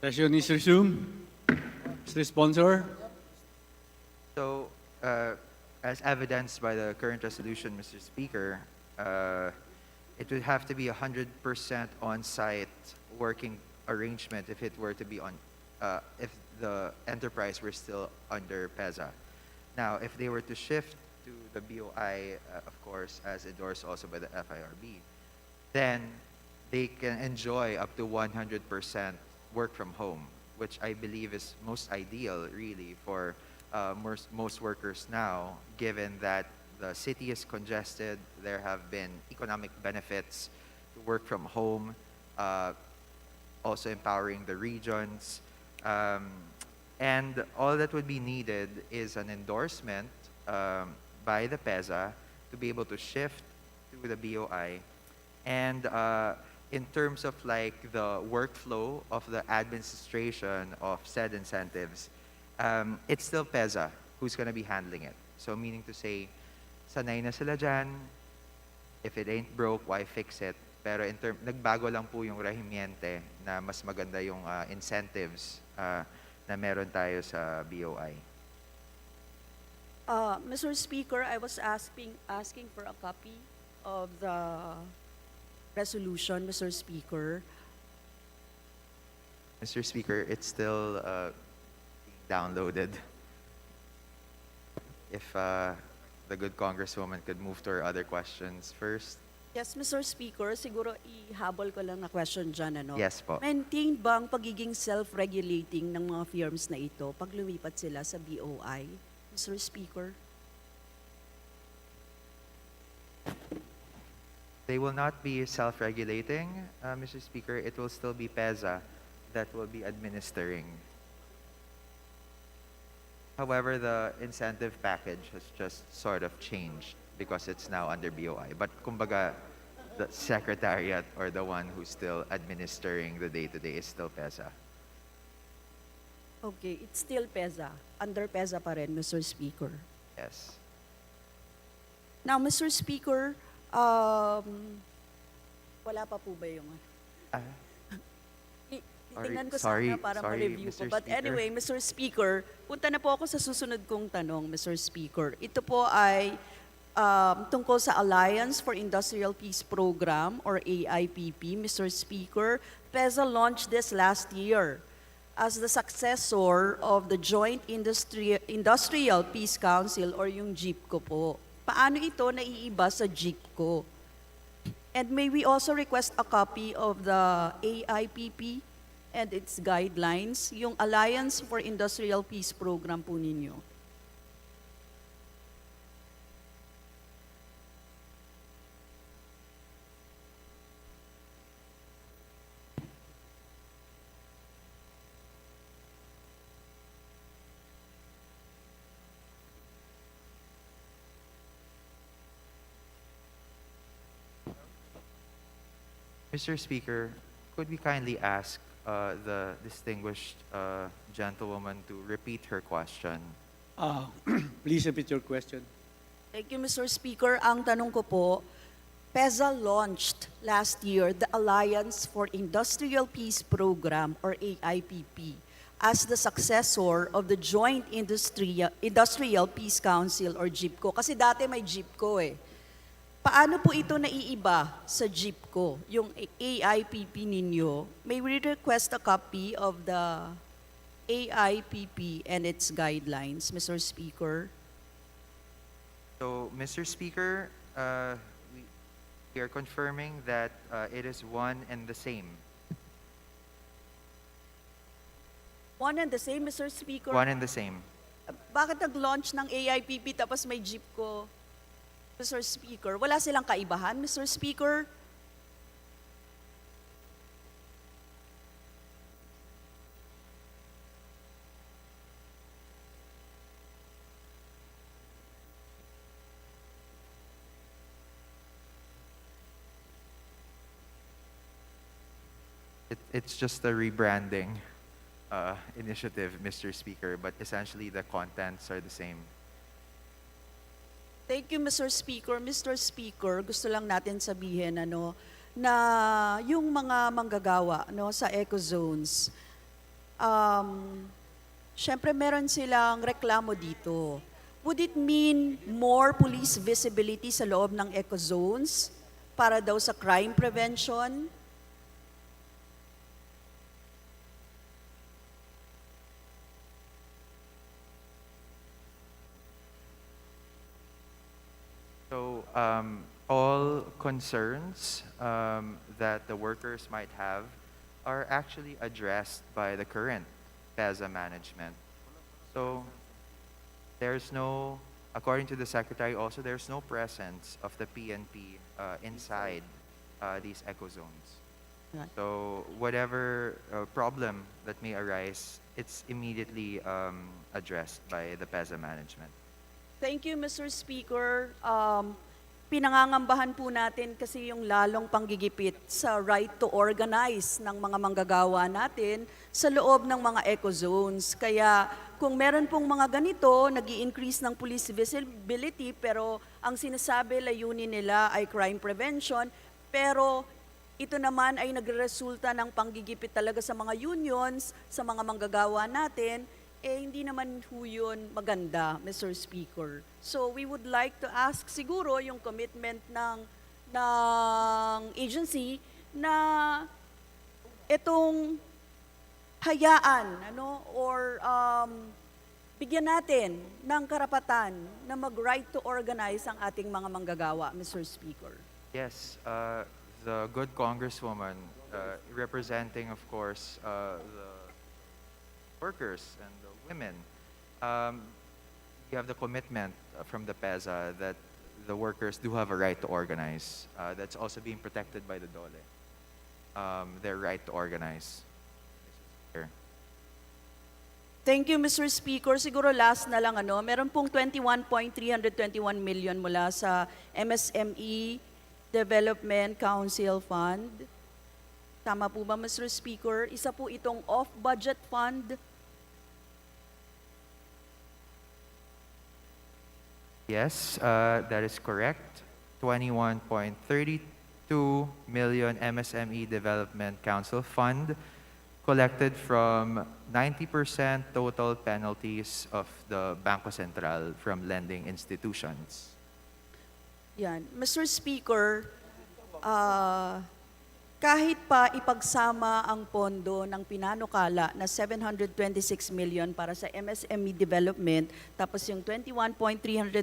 Session is resumed. Mr. Sponsor. So, as evidenced by the current resolution, Mr. Speaker, it would have to be 100% on-site working arrangement if it were to be if the enterprise were still under PEZA. Now, if they were to shift to the BOI, of course, as endorsed also by the FIRB, then they can enjoy up to 100% work from home, which I believe is most ideal, really, for most workers now, given that the city is congested. There have been economic benefits to work from home, also empowering the regions. And all that would be needed is an endorsement by the PEZA to be able to shift to the BOI. And in terms of like the workflow of the administration of said incentives, it's still PEZA who's going to be handling it. So meaning to say, sanay na sila dyan. If it ain't broke, why fix it? Pero nagbago lang po yung rahimiente na mas maganda yung incentives na meron tayo sa BOI. Mr. Speaker, I was asking for a copy of the resolution, Mr. Speaker. Mr. Speaker, it's still being downloaded. If the good Congresswoman could move to her other questions first. Yes, Mr. Speaker, siguro ihabol ko lang na question dyan, ano? Yes po. Maintain ba ang pagiging self-regulating ng mga firms na ito pag lumipat sila sa BOI, Mr. Speaker? They will not be self-regulating, Mr. Speaker. It will still be PEZA that will be administering. However, the incentive package has just sort of changed because it's now under BOI. But kumbaga, the secretariat or the one who's still administering the day-to-day is still PEZA. Okay, it's still PEZA. Under PEZA pa rin, Mr. Speaker. Yes. Now, Mr. Speaker, wala pa po ba yung... Tingnan ko sana para ma-review ko. But anyway, Mr. Speaker, punta na po ako sa susunod kong tanong, Mr. Speaker. Ito po ay tungkol sa Alliance for Industrial Peace Program or AIPP, Mr. Speaker. PEZA launched this last year as the successor of the Joint Industrial Peace Council or yung JIPCO po. Paano ito naiiba sa JIPCO? And may we also request a copy of the AIPP and its guidelines, yung Alliance for Industrial Peace Program po ninyo? Mr. Speaker, could we kindly ask the distinguished gentlewoman to repeat her question? Please repeat your question. Thank you, Mr. Speaker. Ang tanong ko po, PEZA launched last year the Alliance for Industrial Peace Program or AIPP as the successor of the Joint Industrial Peace Council or JIPCO. Kasi dati may JIPCO eh. Paano po ito naiiba sa JIPCO, yung AIPP ninyo? May we request a copy of the AIPP and its guidelines, Mr. Speaker? So, Mr. Speaker, we are confirming that it is one and the same. One and the same, Mr. Speaker? One and the same. Bakit nag-launch ng AIPP tapos may JIPCO? Mr. Speaker, wala silang kaibahan, Mr. Speaker? It's just a rebranding initiative, Mr. Speaker, but essentially the contents are the same. Thank you, Mr. Speaker. Mr. Speaker, gusto lang natin sabihin na yung mga manggagawa sa eco-zones, syempre meron silang reklamo dito. Would it mean more police visibility sa loob ng eco-zones para daw sa crime prevention? So all concerns that the workers might have are actually addressed by the current PEZA management. So there's no, according to the Secretary also, there's no presence of the PNP inside these eco zones. Right. So whatever problem that may arise, it's immediately addressed by the PEZA management. Thank you, Mr. Speaker. Pinangangambahan po natin kasi yung lalong panggigipit sa right to organize ng mga manggagawa natin sa loob ng mga eco zones. Kaya kung meron pong mga ganito, nag-i-increase ng police visibility, pero ang sinasabi layunin nila ay crime prevention, pero ito naman ay nagresulta ng panggigipit talaga sa mga unions, sa mga manggagawa natin, hindi naman ho yun maganda, Mr. Speaker. So we would like to ask siguro yung commitment ng agency na itong hayaan or bigyan natin ng karapatan na mag-right to organize ang ating mga manggagawa, Mr. Speaker. Yes, the good Congresswoman representing, of course, the workers and the women, you have the commitment from the PEZA that the workers do have a right to organize. That's also being protected by the DOLE, their right to organize. Here. Thank you, Mr. Speaker. Siguro last na lang, meron pong 21.321 million mula sa MSME Development Council Fund. Tama po ba, Mr. Speaker? Isa po itong off-budget fund. Yes, that is correct. 21.32 million MSME Development Council Fund collected from 90% total penalties of the Bangko Sentral from lending institutions. Yan. Mr. Speaker, kahit pa ipagsama ang pondo ng pinanukala na 726 million para sa MSME development, tapos yung 21.321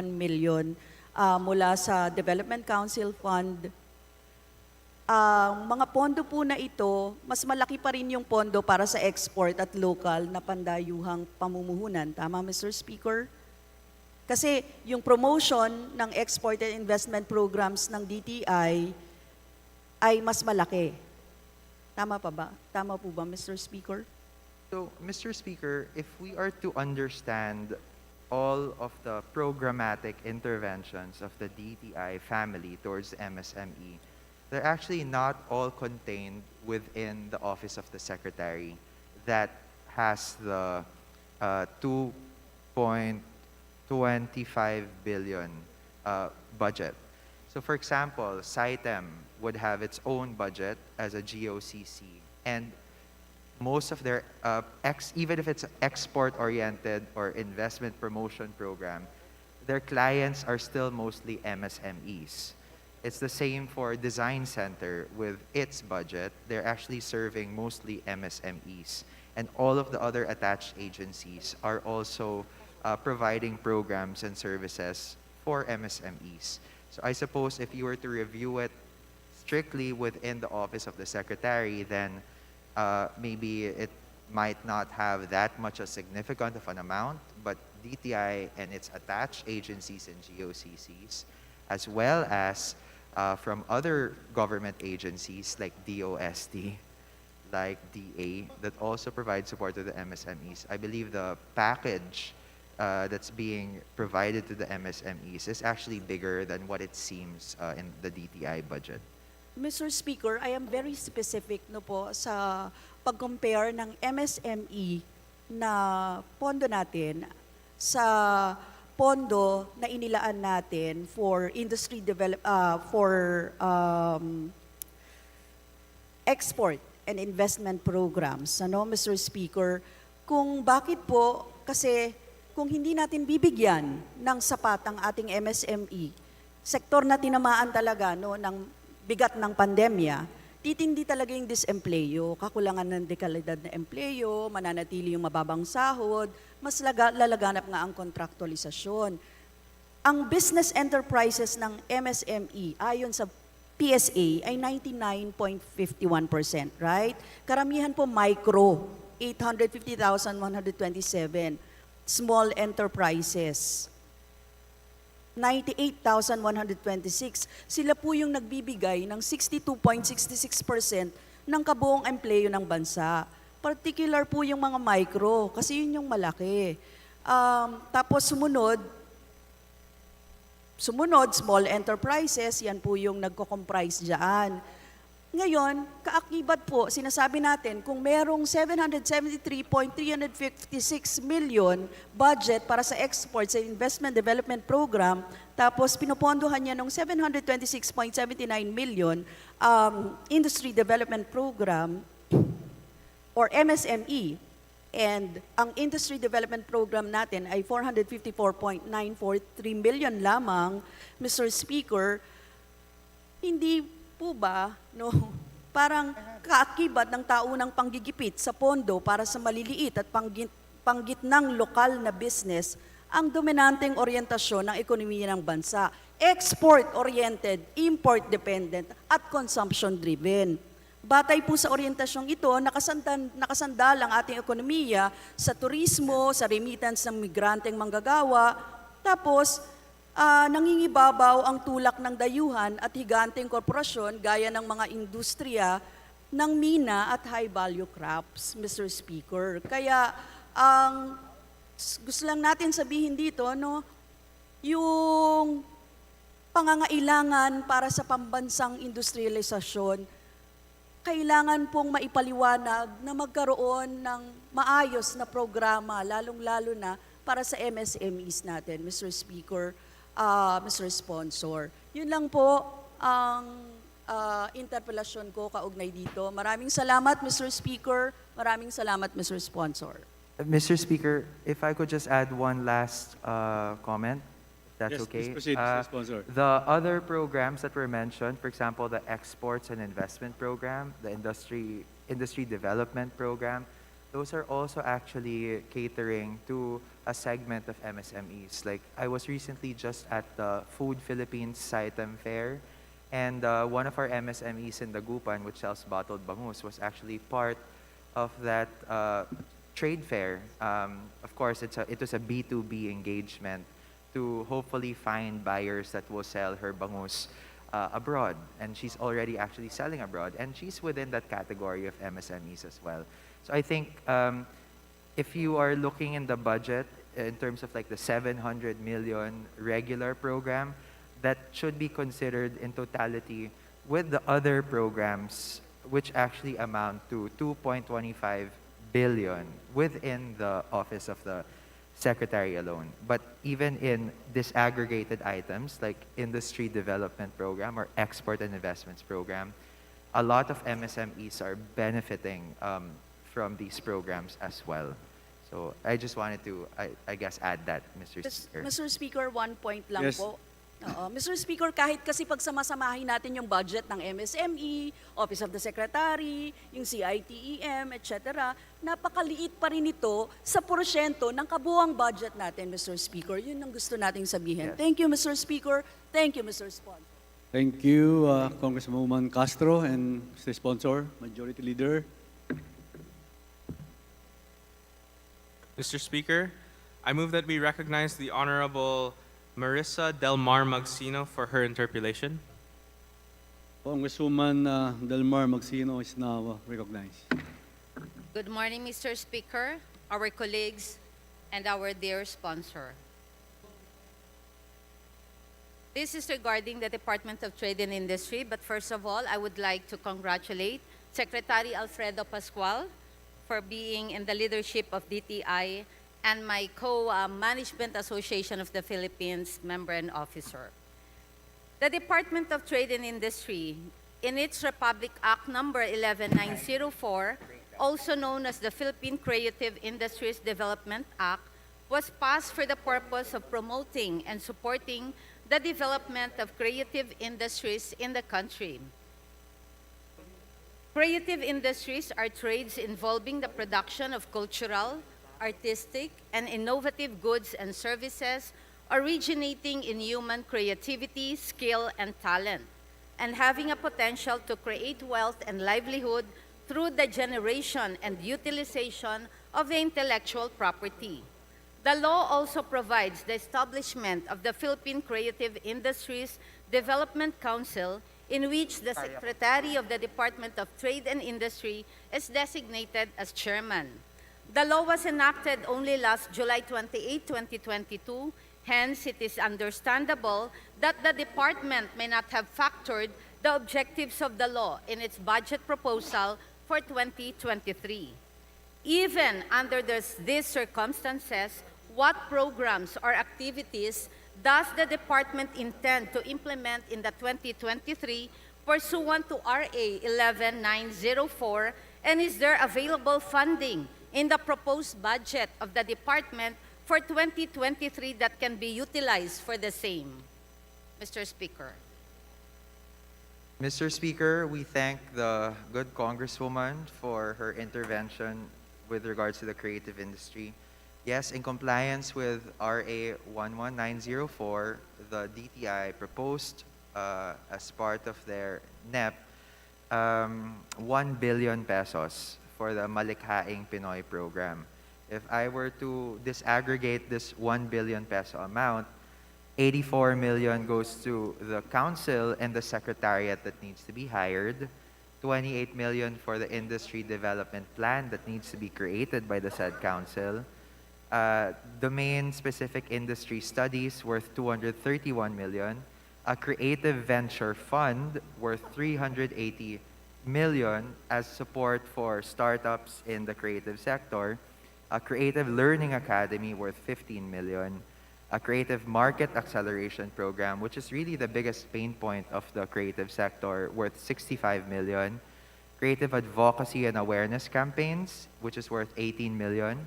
million mula sa Development Council Fund, mga pondo po na ito, mas malaki pa rin yung pondo para sa export at local na pandayuhang pamumuhunan. Tama, Mr. Speaker? Kasi yung promotion ng export and investment programs ng D.T.I ay mas malaki. Tama pa ba? Tama po ba, Mr. Speaker? So, Mr. Speaker, if we are to understand all of the programmatic interventions of the D.T.I family towards MSME, they're actually not all contained within the Office of the Secretary that has the 2.25 billion budget. So for example, SITEM would have its own budget as a GOCC, and most of their, even if it's export-oriented or investment promotion program, their clients are still mostly MSMEs. It's the same for Design Center with its budget. They're actually serving mostly MSMEs. And all of the other attached agencies are also providing programs and services for MSMEs. So I suppose if you were to review it strictly within the Office of the Secretary, then maybe it might not have that much a significant of an amount, but D.T.I and its attached agencies and GOCCs, as well as from other government agencies like D.O.T, like D.A, that also provide support to the MSMEs. I believe the package that's being provided to the MSMEs is actually bigger than what it seems in the D.T.I budget. Mr. Speaker, I am very specific po sa pag-compare ng MSME na pondo natin sa pondo na inilaan natin for industry export and investment programs. Mr. Speaker, kung bakit po, kasi kung hindi natin bibigyan ng sapat ang ating MSME, sektor na tinamaan talaga ng bigat ng pandemya, titindi talaga yung disempleyo, kakulangan ng dekalidad na empleyo, mananatili yung mababang sahod, mas lalaganap nga ang kontraktualisasyon. ang business enterprises ng MSME ayon sa PSA ay 99.51%, right? Karamihan po micro, 850,127. Small enterprises, 98,126. Sila po yung nagbibigay ng 62.66% ng kabuong empleyo ng bansa. Particular po yung mga micro, kasi yun yung malaki. Tapos sumunod, small enterprises, yan po yung nagko-comprise dyan. Ngayon, kaakibat po, sinasabi natin, kung merong 773.356 million budget para sa export sa Investment Development Program, tapos pinupondohan niya ng 726.79 million Industry Development Program or MSME, and ang Industry Development Program natin ay 454.943 million lamang, Mr. Speaker, hindi po ba, no, parang kaakibat ng taunang panggigipit sa pondo para sa maliliit at panggitnang lokal na business ang dominanteng oryentasyon ng ekonomiya ng bansa, export-oriented, import-dependent, at consumption-driven. Batay po sa orientasyong ito, nakasandal ang ating ekonomiya sa turismo, sa remittance ng migranteng manggagawa, tapos nangingibabaw ang tulak ng dayuhan at higanteng korporasyon gaya ng mga industriya ng mina at high-value crops, Mr. Speaker. Kaya ang gusto lang natin sabihin dito, no, yung pangangailangan para sa pambansang industrialisasyon, kailangan pong maipaliwanag na magkaroon ng maayos na programa, lalong-lalo na para sa MSMEs natin, Mr. Speaker, Mr. Sponsor. Yun lang po ang interpelasyon ko kaugnay dito. Maraming salamat, Mr. Speaker. Maraming salamat, Mr. Sponsor. Mr. Speaker, if I could just add one last comment, if that's Yes, okay. please proceed, Mr. Sponsor. The other programs that were mentioned, for example, the Exports and Investment Program, the Industry Development Program, those are also actually catering to a segment of MSMEs. Like, I was recently just at the Food Philippines Saitem Fair, and one of our MSMEs in Dagupan, which sells bottled bangus, was actually part of that trade fair. Of course, it was a B2B engagement to hopefully find buyers that will sell her bangus abroad. And she's already actually selling abroad. And she's within that category of MSMEs as well. So I think if you are looking in the budget in terms of like the 700 million regular program, that should be considered in totality with the other programs, which actually amount to 2.25 billion within the office of the secretary alone. But even in disaggregated items like Industry Development Program or Export and Investments Program, a lot of MSMEs are benefiting from these programs as well. So I just wanted to, I guess, add that, Mr. Speaker. Mr. Speaker, one point lang Yes. po. Mr. Speaker, kahit kasi pagsamasamahin natin yung budget ng MSME, Office of the Secretary, yung CITEM, etc., napakaliit pa rin ito sa porsyento ng kabuuang budget natin, Mr. Speaker. Yun ang gusto nating sabihin. Yes. Thank you, Mr. Speaker. Thank you, Mr. Sponsor. Thank you, Congresswoman Castro and Mr. Sponsor, Majority Leader. Mr. Speaker, I move that we recognize the Honorable Marissa Delmar Magsino for her interpellation. Congresswoman Delmar Magsino is now recognized. Good morning, Mr. Speaker, our colleagues, and our dear sponsor. This is regarding the Department of Trade and Industry, but first of all, I would like to congratulate Secretary Alfredo Pascual for being in the leadership of D.T.I and my co-Management Association of the Philippines member and officer. The Department of Trade and Industry, in its Republic Act number 11904, also known as the Philippine Creative Industries Development Act, was passed for the purpose of promoting and supporting the development of creative industries in the country. Creative industries are trades involving the production of cultural, artistic, and innovative goods and services originating in human creativity, skill, and talent, and having a potential to create wealth and livelihood through the generation and utilization of the intellectual property. The law also provides the establishment of the Philippine Creative Industries Development Council, in which the Secretary of the Department of Trade and Industry is designated as chairman. The law was enacted only last July 28, 2022. Hence, it is understandable that the department may not have factored the objectives of the law in its budget proposal for 2023. Even under these circumstances, what programs or activities does the department intend to implement in the 2023 pursuant to RA 11904, and is there available funding in the proposed budget of the department for 2023 that can be utilized for the same? Mr. Speaker. Mr. Speaker, we thank the good Congresswoman for her intervention with regards to the creative industry. Yes, in compliance with RA 11904, the D.T.I proposed as part of their NEP 1 billion pesos for the Malikhaing Pinoy program. If I were to disaggregate this 1 billion peso amount, 84 million goes to the council and the secretariat that needs to be hired, 28 million for the industry development plan that needs to be created by the said council, domain-specific industry studies worth 231 million, a creative venture fund worth 380 million as support for startups in the creative sector, a creative learning academy worth 15 million, a creative market acceleration program, which is really the biggest pain point of the creative sector, worth 65 million, creative advocacy and awareness campaigns, which is worth 18 million,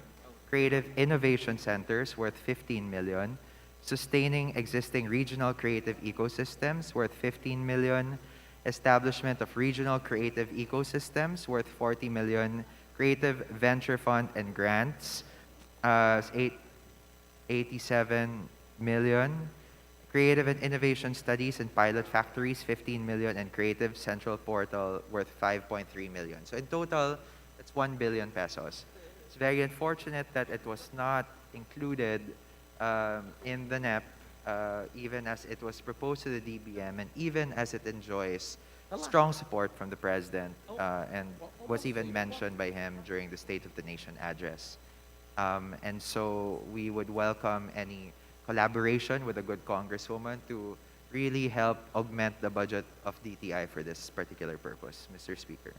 creative innovation centers worth 15 million, sustaining existing regional creative ecosystems worth 15 million, establishment of regional creative ecosystems worth 40 million, creative venture fund and grants 87 million, creative and innovation studies and pilot factories 15 million, and creative central portal worth 5.3 million. So in total, it's 1 billion pesos. It's very unfortunate that it was not included in the NEP, even as it was proposed to the DBM and even as it enjoys strong support from the President and was even mentioned by him during the State of the Nation address. And so we would welcome any collaboration with a good Congresswoman to really help augment the budget of D.T.I for this particular purpose, Mr. Speaker.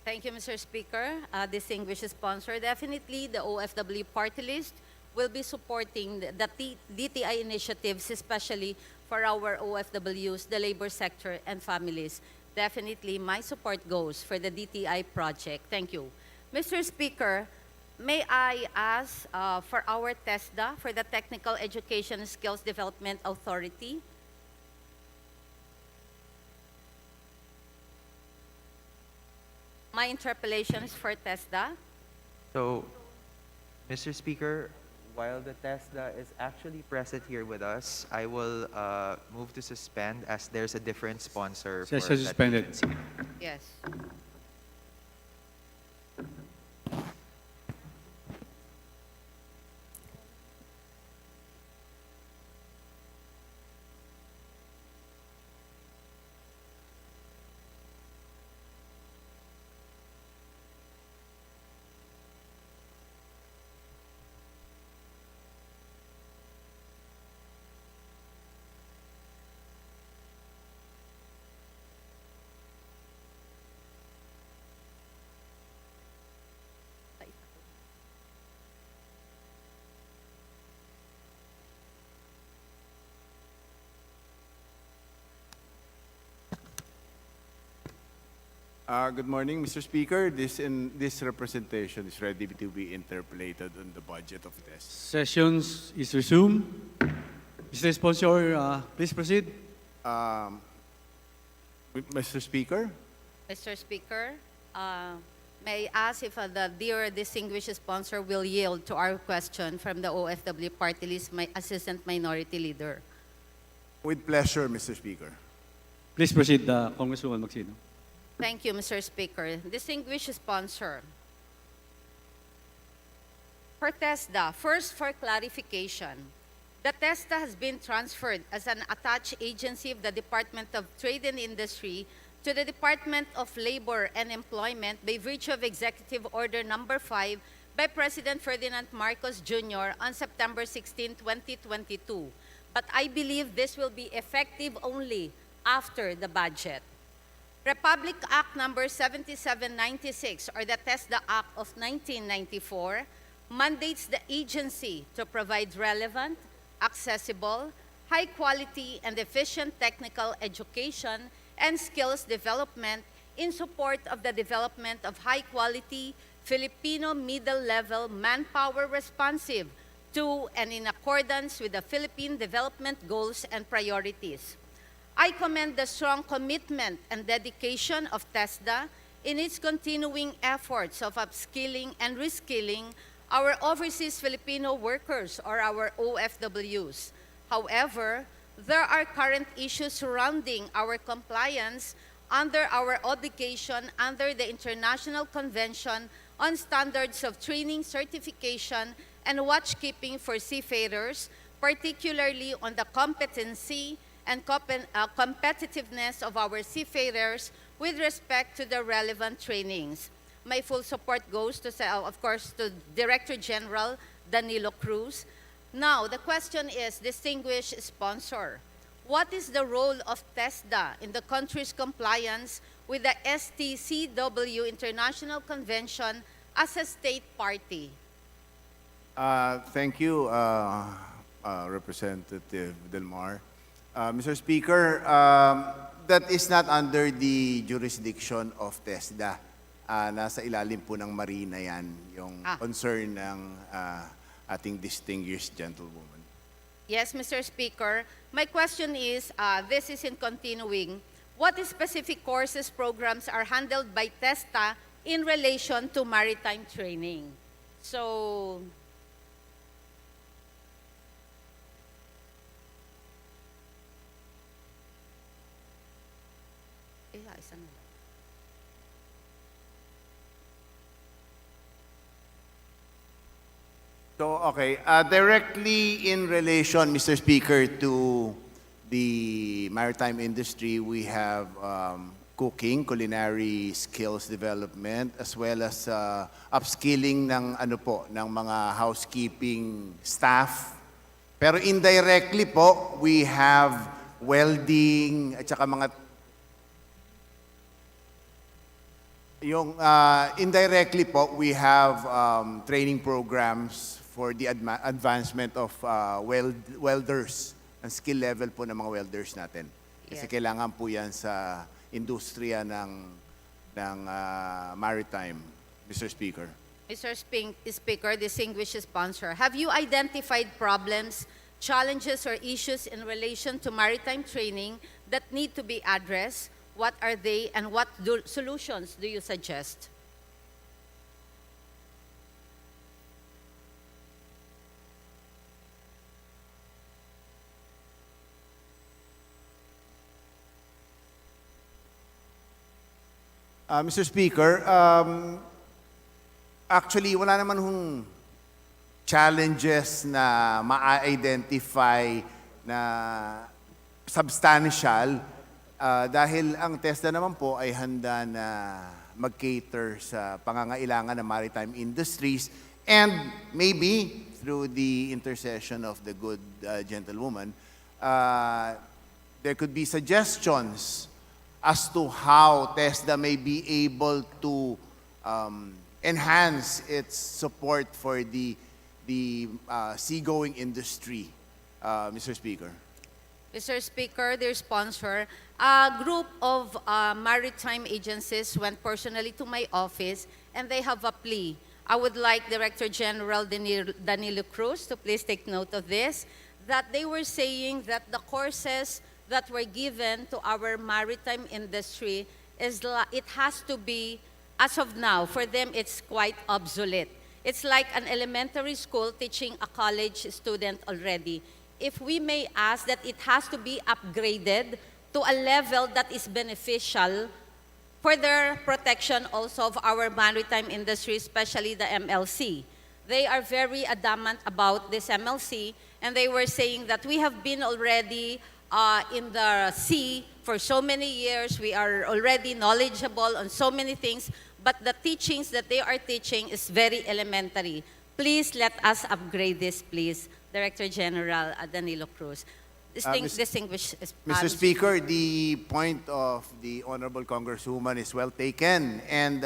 Thank you, Mr. Speaker. Distinguished sponsor, definitely the OFW party list will be supporting the D.T.I initiatives, especially for our OFWs, the labor sector, and families. Definitely, my support goes for the D.T.I project. Thank you. Mr. Speaker, may I ask for our Tesda, for the Technical Education Skills Development Authority? My interpellation is for Tesda. So, Mr. Speaker, while the Tesda is actually present here with us, I will move to suspend as there's a different sponsor for Session that suspended. agency. Yes. Good morning, Mr. Speaker. This representation is ready to be interpolated on the budget of this. Sessions is resumed. Mr. Sponsor, please proceed. Mr. Speaker, Mr. Speaker, May I ask if the dear distinguished sponsor will yield to our question from the OFW party list, my Assistant Minority Leader? With pleasure, Mr. Speaker. Please proceed, Congresswoman Magsino. Thank you, Mr. Speaker. Distinguished sponsor. For Tesda, first for clarification, the Tesda has been transferred as an attached agency of the Department of Trade and Industry to the Department of Labor and Employment by virtue of Executive Order Number 5 by President Ferdinand Marcos Jr. on September 16, 2022. But I believe this will be effective only after the budget. Republic Act Number 7796, or the Tesda Act of 1994, mandates the agency to provide relevant, accessible, high-quality, and efficient technical education and skills development in support of the development of high-quality Filipino middle-level manpower responsive to and in accordance with the Philippine development goals and priorities. I commend the strong commitment and dedication of Tesda in its continuing efforts of upskilling and reskilling our overseas Filipino workers, or our OFWs. However, there are current issues surrounding our compliance under our obligation under the International Convention on Standards of Training, Certification, and Watchkeeping for Seafarers, particularly on the competency and competitiveness of our seafarers with respect to the relevant trainings. My full support goes to, of course, to Director General Danilo Cruz. Now, the question is, distinguished sponsor, what is the role of Tesda in the country's compliance with the STCW International Convention as a state party? Thank you, Representative Delmar. Mr. Speaker, that is not under the jurisdiction of Tesda. Nasa ilalim po ng Marina yan, yung concern ng ating distinguished gentlewoman. Yes, Mr. Speaker. My question is, this is in continuing, what specific courses programs are handled by TESTA in relation to maritime training? So, isa na. So, okay, directly in relation, Mr. Speaker, to the maritime industry, we have cooking, culinary skills development, as well as upskilling ng ng mga housekeeping staff. Pero indirectly po, we have welding at saka mga indirectly po, we have training programs for the advancement of welders, ang skill level po ng mga welders natin. Kasi kailangan po yan sa industriya ng maritime, Mr. Speaker. Mr. Speaker, distinguished sponsor, have you identified problems, challenges, or issues in relation to maritime training that need to be addressed? What are they, and what solutions do you suggest? Mr. Speaker, actually, wala naman hong challenges na ma-identify na substantial dahil ang TESDA naman po ay handa na mag-cater sa pangangailangan ng maritime industries, and maybe through the intercession of the good gentlewoman, there could be suggestions as to how TESDA may be able to enhance its support for the seagoing industry, Mr. Speaker. Mr. Speaker, dear sponsor, a group of maritime agencies went personally to my office and they have a plea. I would like Director General Danilo Cruz to please take note of this, that they were saying that the courses that were given to our maritime industry, it has to be as of now, for them, it's quite obsolete. It's like an elementary school teaching a college student already. If we may ask that it has to be upgraded to a level that is beneficial for their protection also of our maritime industry, especially the MLC. They are very adamant about this MLC, and they were saying that we have been already in the sea for so many years, we are already knowledgeable on so many things, but the teachings that they are teaching is very elementary. Please let us upgrade this, please. Director General Danilo Cruz. Distinguished Mr. Speaker, the point of the Honorable Congresswoman is well taken, and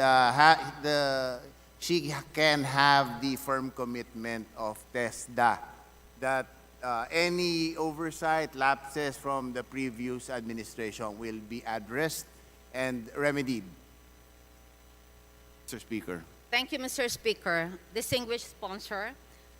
she can have the firm commitment of Tesda that any oversight, lapses from the previous administration will be addressed and remedied. Mr. Speaker. Thank you, Mr. Speaker. Distinguished sponsor.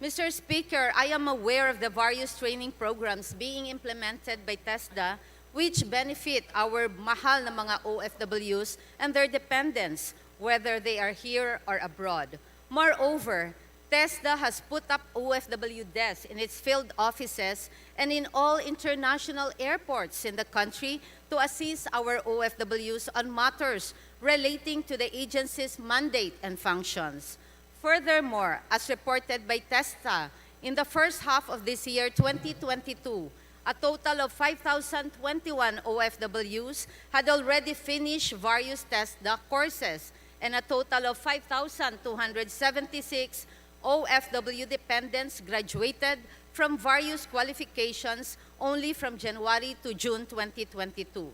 Mr. Speaker, I am aware of the various training programs being implemented by Tesda which benefit our mahal na mga OFWs and their dependents, whether they are here or abroad. Moreover, Tesda has put up OFW desks in its field offices and in all international airports in the country to assist our OFWs on matters relating to the agency's mandate and functions. Furthermore, as reported by Tesda, in the first half of this year, 2022, a total of 5,021 OFWs had already finished various Tesda courses, and a total of 5,276 OFW dependents graduated from various qualifications only from January to June 2022.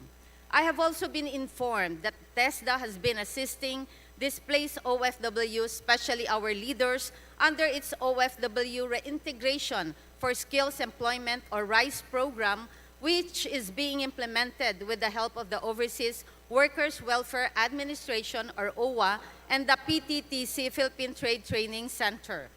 I have also been informed that Tesda has been assisting displaced OFWs, especially our leaders, under its OFW Reintegration for Skills Employment or RISE program, which is being implemented with the help of the Overseas Workers Welfare Administration or OWA and the PTTC Philippine Trade Training Center.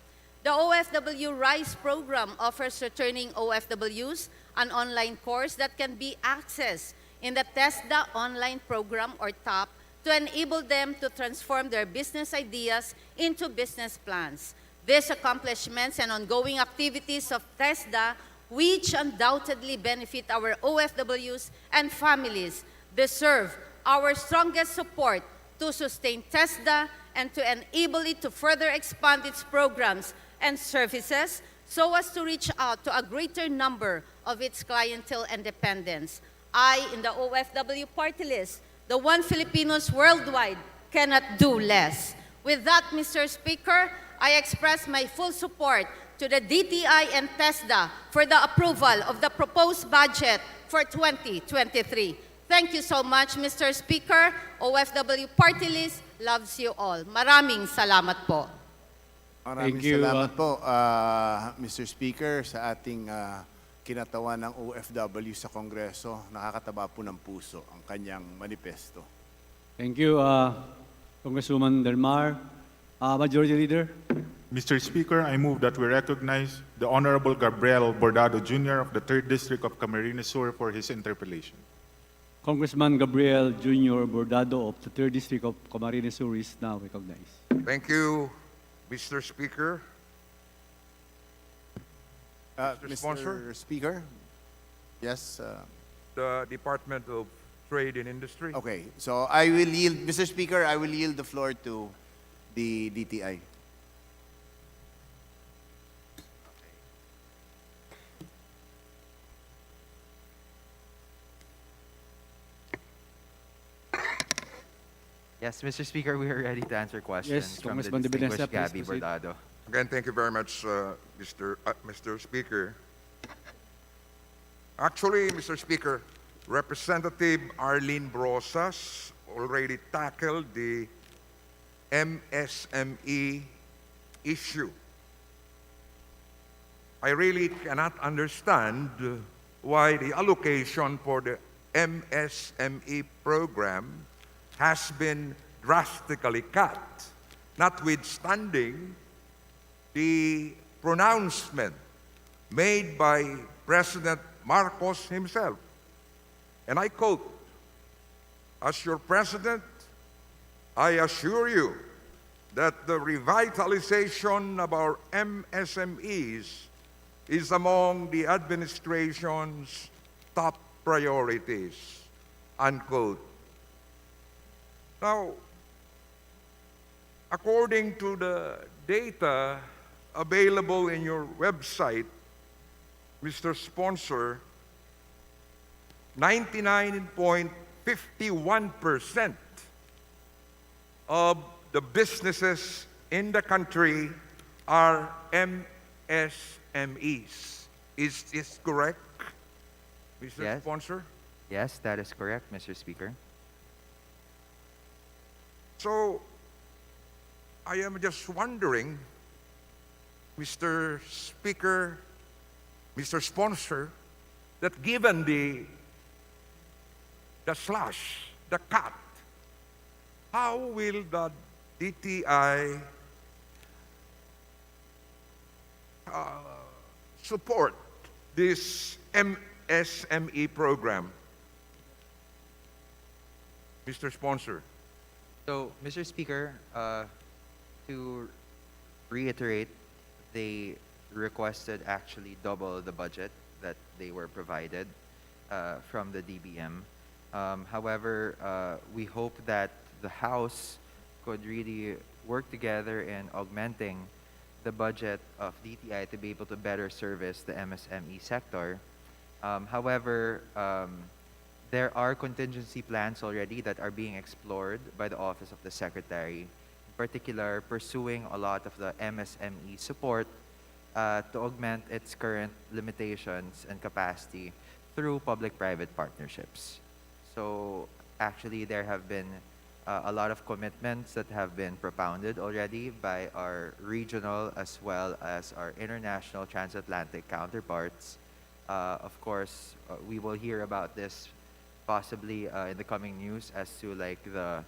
The OFW RISE program offers returning OFWs an online course that can be accessed in the Tesda online program or TOP to enable them to transform their business ideas into business plans. These accomplishments and ongoing activities of Tesda, which undoubtedly benefit our OFWs and families, deserve our strongest support to sustain Tesda and to enable it to further expand its programs and services so as to reach out to a greater number of its clientele and dependents. I, in the OFW party list, the one Filipinos worldwide cannot do less. With that, Mr. Speaker, I express my full support to the D.T.I and Tesda for the approval of the proposed budget for 2023. Thank you so much, Mr. Speaker. OFW Party List loves you all. Maraming salamat po. Maraming salamat po, Mr. Speaker, sa ating kinatawan ng OFW sa Kongreso. Nakakataba po ng puso ang kanyang manifesto. Thank you, Congresswoman Del Mar. Majority Leader. Mr. Speaker, I move that we recognize the Honorable Gabriel Bordado Jr. of the 3rd District of Camarines Sur for his interpellation. Congressman Gabriel Jr. Bordado of the 3rd District of Camarines Sur is now recognized. Thank you, Mr. Speaker. Mr. Speaker? Yes? The Department of Trade and Industry. Okay, so I will yield, Mr. Speaker, I will yield the floor to the D.T.I. Yes, Mr. Speaker, we are ready to answer questions Yes, from the Congressman De Benesa, distinguished Gabby please proceed. Bordado. Again, thank you very much, Mr. Speaker. Actually, Mr. Speaker, Representative Arlene Brosas already tackled the MSME issue. I really cannot understand why the allocation for the MSME program has been drastically cut, notwithstanding the pronouncement made by President Marcos himself. And I quote, "As your president, I assure you that the revitalization of our MSMEs is among the administration's top priorities, unquote. Now, according to the data available in your website, Mr. Sponsor, 99.51% of the businesses in the country are MSMEs. Is this correct, Mr. Yes. Sponsor? Yes, that is correct, Mr. Speaker. So, I am just wondering, Mr. Speaker, Mr. Sponsor, that given the slash, the cut, how will the D.T.I. support this MSME program? Mr. Sponsor. So, Mr. Speaker, to reiterate, they requested actually double the budget that they were provided from the DBM. However, we hope that the House could really work together in augmenting the budget of D.T.I. to be able to better service the MSME sector. However, there are contingency plans already that are being explored by the Office of the Secretary, in particular pursuing a lot of the MSME support to augment its current limitations and capacity through public-private partnerships. So actually there have been a lot of commitments that have been propounded already by our regional as well as our international transatlantic counterparts. Of course, we will hear about this possibly in the coming news as to like the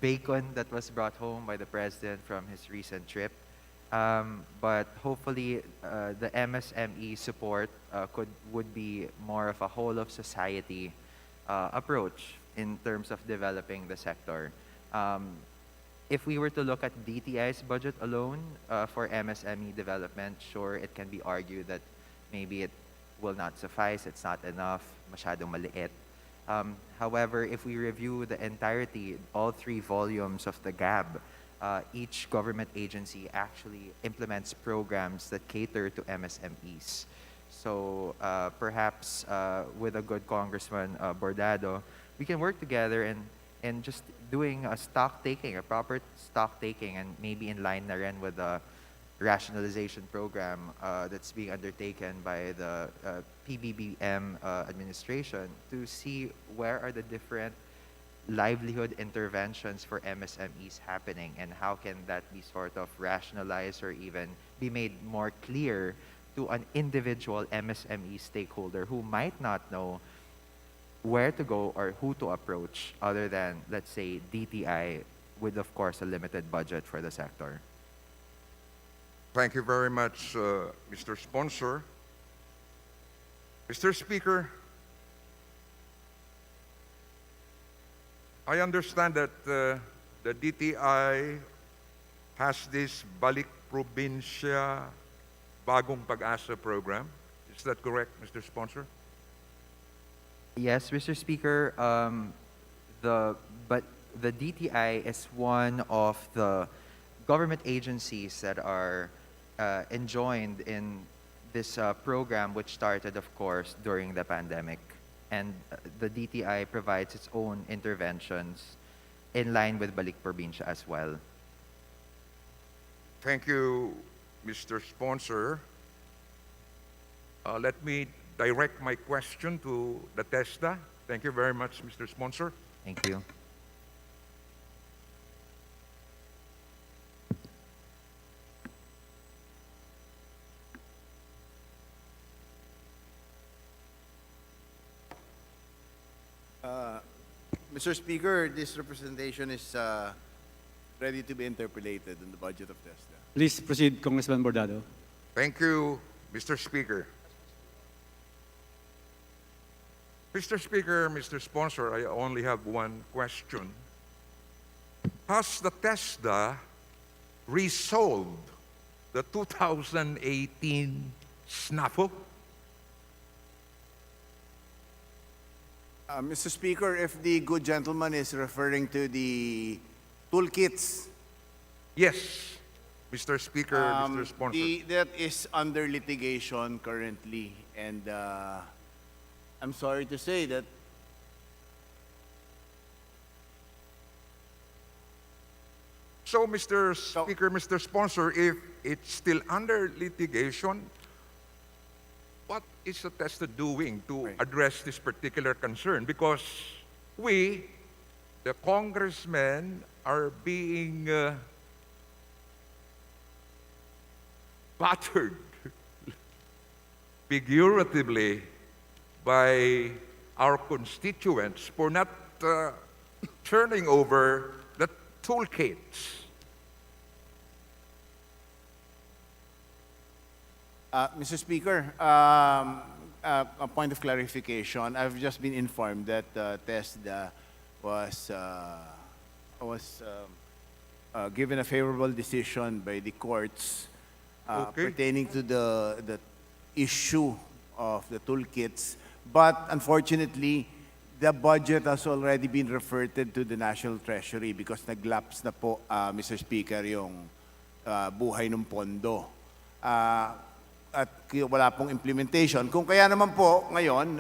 bacon that was brought home by the president from his recent trip. But hopefully the MSME support would be more of a whole of society approach in terms of developing the sector. If we were to look at D.T.I.'s budget alone for MSME development, sure, it can be argued that maybe it will not suffice, it's not enough, masyadong maliit. However, if we review the entirety, all three volumes of the GAB, each government agency actually implements programs that cater to MSMEs. So perhaps with a good Congressman Bordado, we can work together and just doing a stock taking, a proper stock taking, and maybe in line na rin with the rationalization program that's being undertaken by the PBBM administration to see where are the different livelihood interventions for MSMEs happening and how can that be sort of rationalized or even be made more clear to an individual MSME stakeholder who might not know where to go or who to approach other than, let's say, D.T.I. with, of course, a limited budget for the sector. Thank you very much, Mr. Sponsor. Mr. Speaker, I understand that the D.T.I. has this Balik Probinsya Bagong Pag-asa program. Is that correct, Mr. Sponsor? Yes, Mr. Speaker. But the D.T.I. is one of the government agencies that are enjoined in this program, which started, of course, during the pandemic. And the D.T.I. provides its own interventions in line with Balik Probinsya as well. Thank you, Mr. Sponsor. Let me direct my question to the Tesda. Thank you very much, Mr. Sponsor. Thank you. Mr. Speaker, this representation is ready to be interpolated in the budget of Tesda. Please proceed, Congressman Bordado. Thank you, Mr. Speaker. Mr. Speaker, Mr. Sponsor, I only have one question. has the Tesda resolved the 2018 snafu? Mr. Speaker, if the good gentleman is referring to the toolkits, Yes, Mr. Speaker, Mr. Sponsor. that is under litigation currently, and I'm sorry to say that So, Mr. Speaker, Mr. Sponsor, if it's still under litigation, what is the Tesda doing to address this particular concern? Because we, the congressmen, are being battered figuratively by our constituents for not turning over the toolkits. Mr. Speaker, a point of clarification. I've just been informed that Tesda was given a favorable decision by the courts pertaining to the issue of the toolkits. But unfortunately, the budget has already been referred to the National Treasury because naglapse na po, Mr. Speaker, yung buhay ng pondo. At wala pong implementation. Kung kaya naman po, ngayon,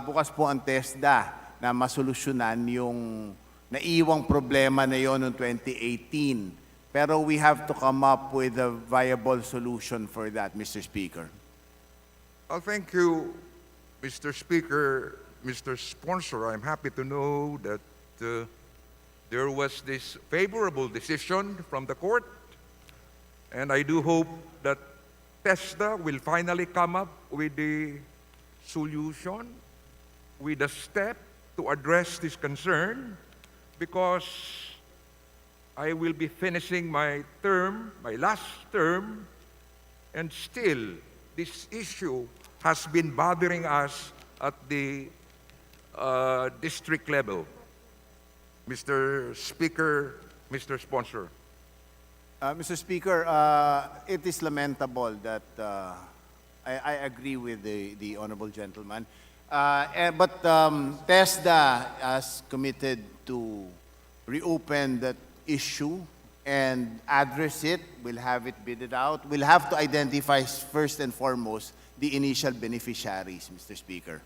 bukas po ang Tesda na masolusyonan yung naiwang problema na yon noong 2018. Pero we have to come up with a viable solution for that, Mr. Speaker. Well, thank you, Mr. Speaker, Mr. Sponsor. I'm happy to know that there was this favorable decision from the court, and I do hope that Tesda will finally come up with the solution, with a step to address this concern, because I will be finishing my term, my last term, and still this issue has been bothering us at the district level. Mr. Speaker, Mr. Sponsor. Mr. Speaker, it is lamentable that I agree with the honorable gentleman. But Tesda has committed to reopen that issue and address it. We'll have it bidded out. We'll have to identify first and foremost the initial beneficiaries, Mr. Speaker.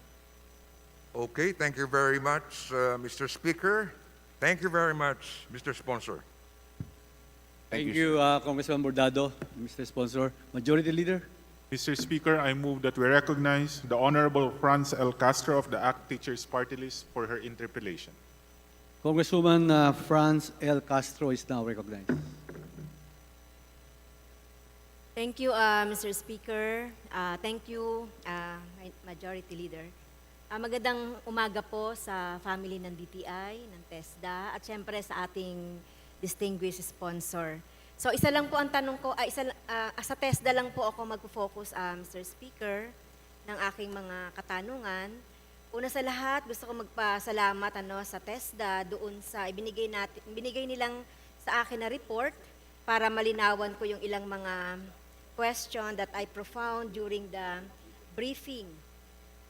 Okay, thank you very much, Mr. Speaker. Thank you very much, Mr. Sponsor. Thank you, Congressman Bordado, Mr. Sponsor. Majority Leader. Mr. Speaker, I move that we recognize the Honorable Franz L. Castro of the ACT Teachers Party List for her interpellation. Congresswoman Franz L. Castro is now recognized. Thank you, Mr. Speaker. Thank you, Majority Leader. Magandang umaga po sa family ng DTI, ng Tesda, at syempre sa ating distinguished sponsor. So isa lang po ang tanong ko, sa Tesda lang po ako magpo-focus, Mr. Speaker, ng aking mga katanungan. Una sa lahat, gusto ko magpasalamat sa Tesda doon sa binigay nilang sa akin na report para malinawan ko yung ilang mga question that I profound during the briefing.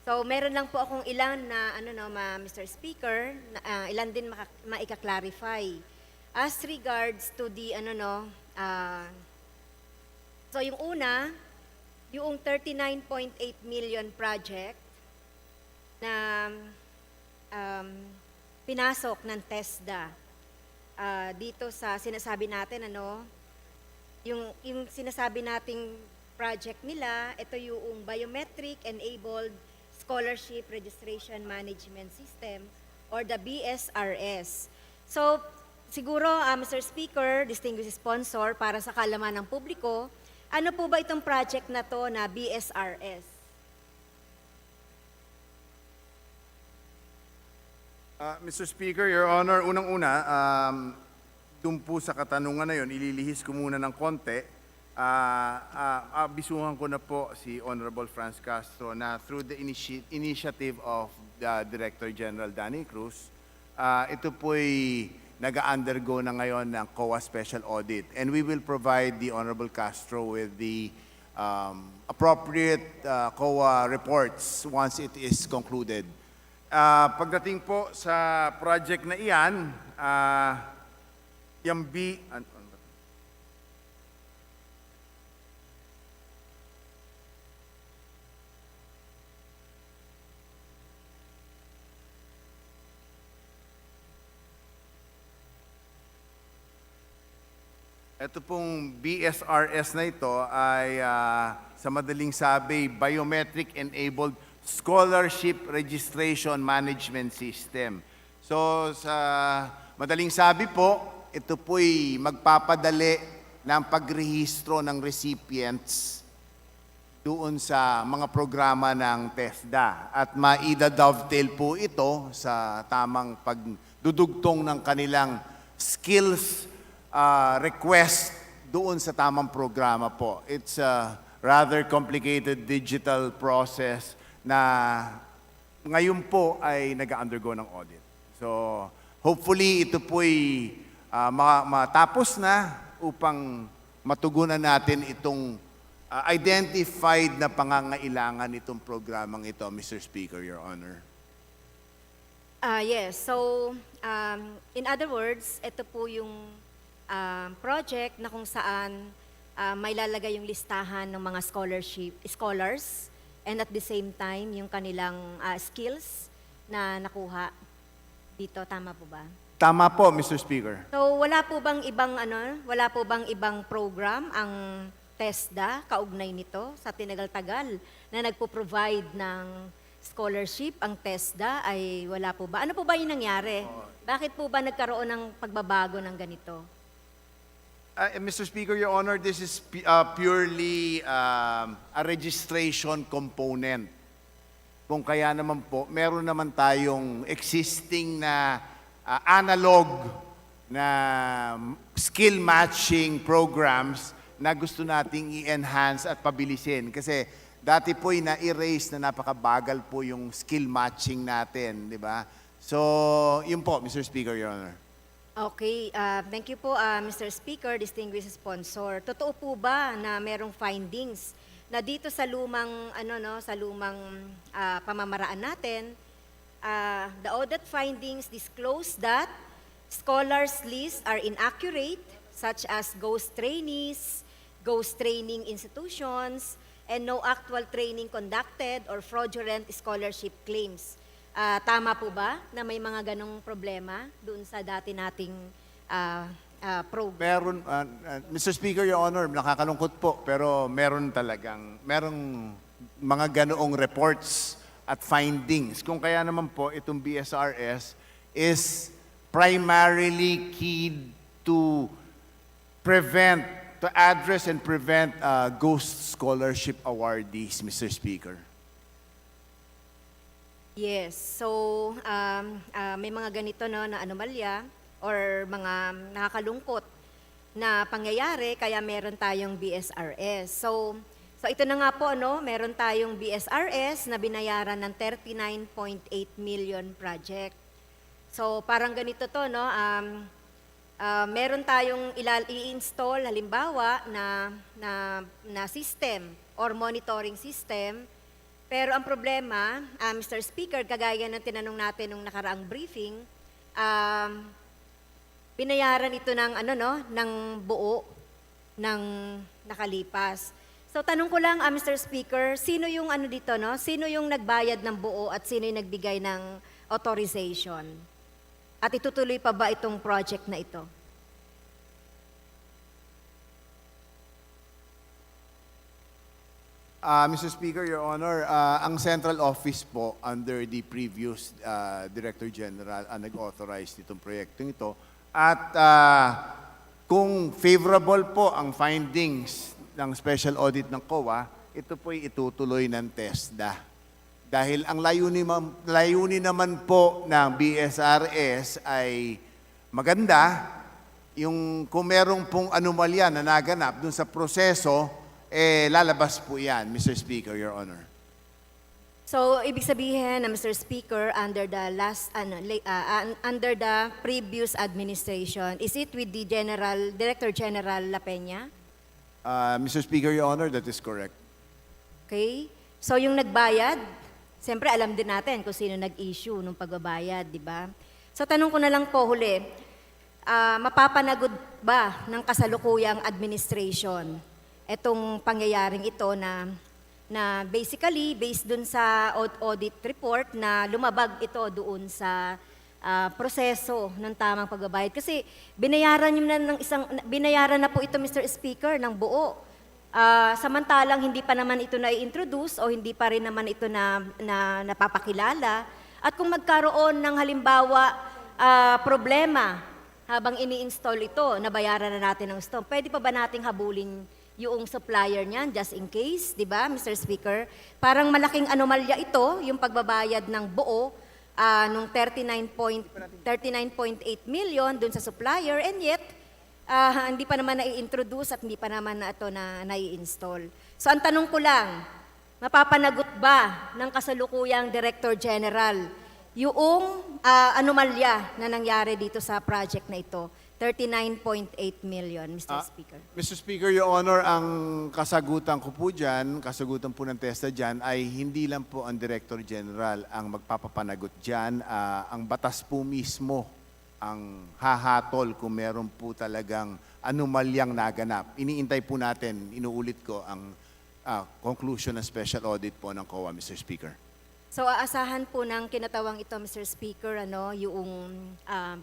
So meron lang po akong ilan na Mr. Speaker, ilan din maika-clarify. As regards to the so yung una, yung 39.8 million project na pinasok ng Tesda dito sa sinasabi natin yung sinasabi nating project nila, ito yung Biometric Enabled Scholarship Registration Management System or the BSRS. So siguro, Mr. Speaker, distinguished sponsor, para sa kaalaman ng publiko, ano po ba itong project na to na BSRS? Mr. Speaker, Your Honor, unang-una, dun po sa katanungan na yun, ililihis ko muna ng konti. Abisuhan ko na po si Honorable Franz Castro na through the initiative of the Director General Danny Cruz, ito po'y nag-undergo na ngayon ng COA Special Audit. And we will provide the Honorable Castro with the appropriate COA reports once it is concluded. Pagdating po sa project na iyan, yung ito pong BSRS na ito ay sa madaling sabi, Biometric Enabled Scholarship Registration Management System. So sa madaling sabi po, ito po'y magpapadali ng pagrehistro ng recipients doon sa mga programa ng Tesda. At maida-dovetail po ito sa tamang pagdudugtong ng kanilang skills request doon sa tamang programa po. It's a rather complicated digital process na ngayon po ay nag-undergo ng audit. So, hopefully ito po'y matapos na upang matugunan natin itong identified na pangangailangan itong programang ito, Mr. Speaker, Your Honor. Yes, so in other words, ito po yung project na kung saan may lalagay yung listahan ng mga scholars and at the same time yung kanilang skills na nakuha dito. Tama po ba? Tama po, Mr. Speaker. So wala po bang ibang program ang Tesda kaugnay nito sa tinagal-tagal na nagpo-provide ng scholarship ang Tesda ay wala po ba? Ano po ba yung nangyari? Bakit po ba nagkaroon ng pagbabago ng ganito? Mr. Speaker, Your Honor, this is purely a registration component. Kung kaya naman po, meron naman tayong existing na analog na skill matching programs na gusto nating i-enhance at pabilisin. Kasi dati po'y na-erase na napakabagal po yung skill matching natin, di ba? So, yun po, Mr. Speaker, Your Honor. Okay, thank you po, Mr. Speaker, distinguished sponsor. Totoo po ba na merong findings na dito sa lumang pamamaraan natin, the audit findings disclose that scholars lists are inaccurate, such as ghost trainees, ghost training institutions, and no actual training conducted or fraudulent scholarship claims. Tama po ba na may mga ganong problema doon sa dati nating program? Meron, Mr. Speaker, Your Honor, nakakalungkot po, pero merong mga ganoong reports at findings. Kung kaya naman po, itong BSRS is primarily keyed to address and prevent ghost scholarship awardees, Mr. Speaker. Yes. So, may mga ganito na anomalya or mga nakakalungkot na pangyayari kaya meron tayong BSRS. So ito na nga po, meron tayong BSRS na binayaran ng 39.8 million project. So parang ganito to, meron tayong i-install halimbawa na system or monitoring system. Pero ang problema, Mr. Speaker, kagaya ng tinanong natin nung nakaraang briefing, binayaran ito ng buo ng nakalipas. So tanong ko lang, Mr. Speaker, sino yung dito, Sino yung nagbayad ng buo at sino yung nagbigay ng authorization? At itutuloy pa ba itong project na ito? Mr. Speaker, Your Honor, ang central office po under the previous Director General nag-authorize nitong proyektong ito. At kung favorable po ang findings ng special audit ng COA, ito po'y itutuloy ng Tesda. Dahil ang layunin naman po ng BSRS ay maganda, yung kung merong pong anomalya na naganap dun sa proseso, lalabas po yan, Mr. Speaker, Your Honor. So, ibig sabihin na Mr. Speaker, under the under the previous administration, is it with the Director General La Peña? Mr. Speaker, Your Honor, that is correct. Okay? So, yung nagbayad, siyempre alam din natin kung sino nag-issue nung pagbabayad, di ba? So, tanong ko na lang po huli, mapapanagod ba ng kasalukuyang administration itong pangyayaring ito na basically based dun sa audit report na lumabag ito doon sa proseso ng tamang pagbabayad, kasi binayaran na po ito, Mr. Speaker, ng buo. Samantalang hindi pa naman ito na-introduce o hindi pa rin naman ito na napapakilala. At kung magkaroon ng halimbawa problema habang ini-install ito, nabayaran na natin ng stone, pwede pa ba nating habulin yung supplier niyan just in case, di ba, Mr. Speaker? Parang malaking anomalya ito, yung pagbabayad ng buo nung 39.8 million dun sa supplier, and yet hindi pa naman na-introduce at hindi pa naman na ito na-install. So ang tanong ko lang, mapapanagot ba ng kasalukuyang Director General yung anomalya na nangyari dito sa project na ito? 39.8 million, Mr. Speaker. Mr. Speaker, Your Honor, ang kasagutan ko po dyan, kasagutan po ng Tesda dyan, ay hindi lang po ang Director General ang magpapapanagot dyan. Ang batas po mismo ang hahatol kung meron po talagang anomalyang naganap. Iniintay po natin, inuulit ko, ang conclusion ng special audit po ng COA, Mr. Speaker. So aasahan po ng kinatawang ito, Mr. Speaker, yung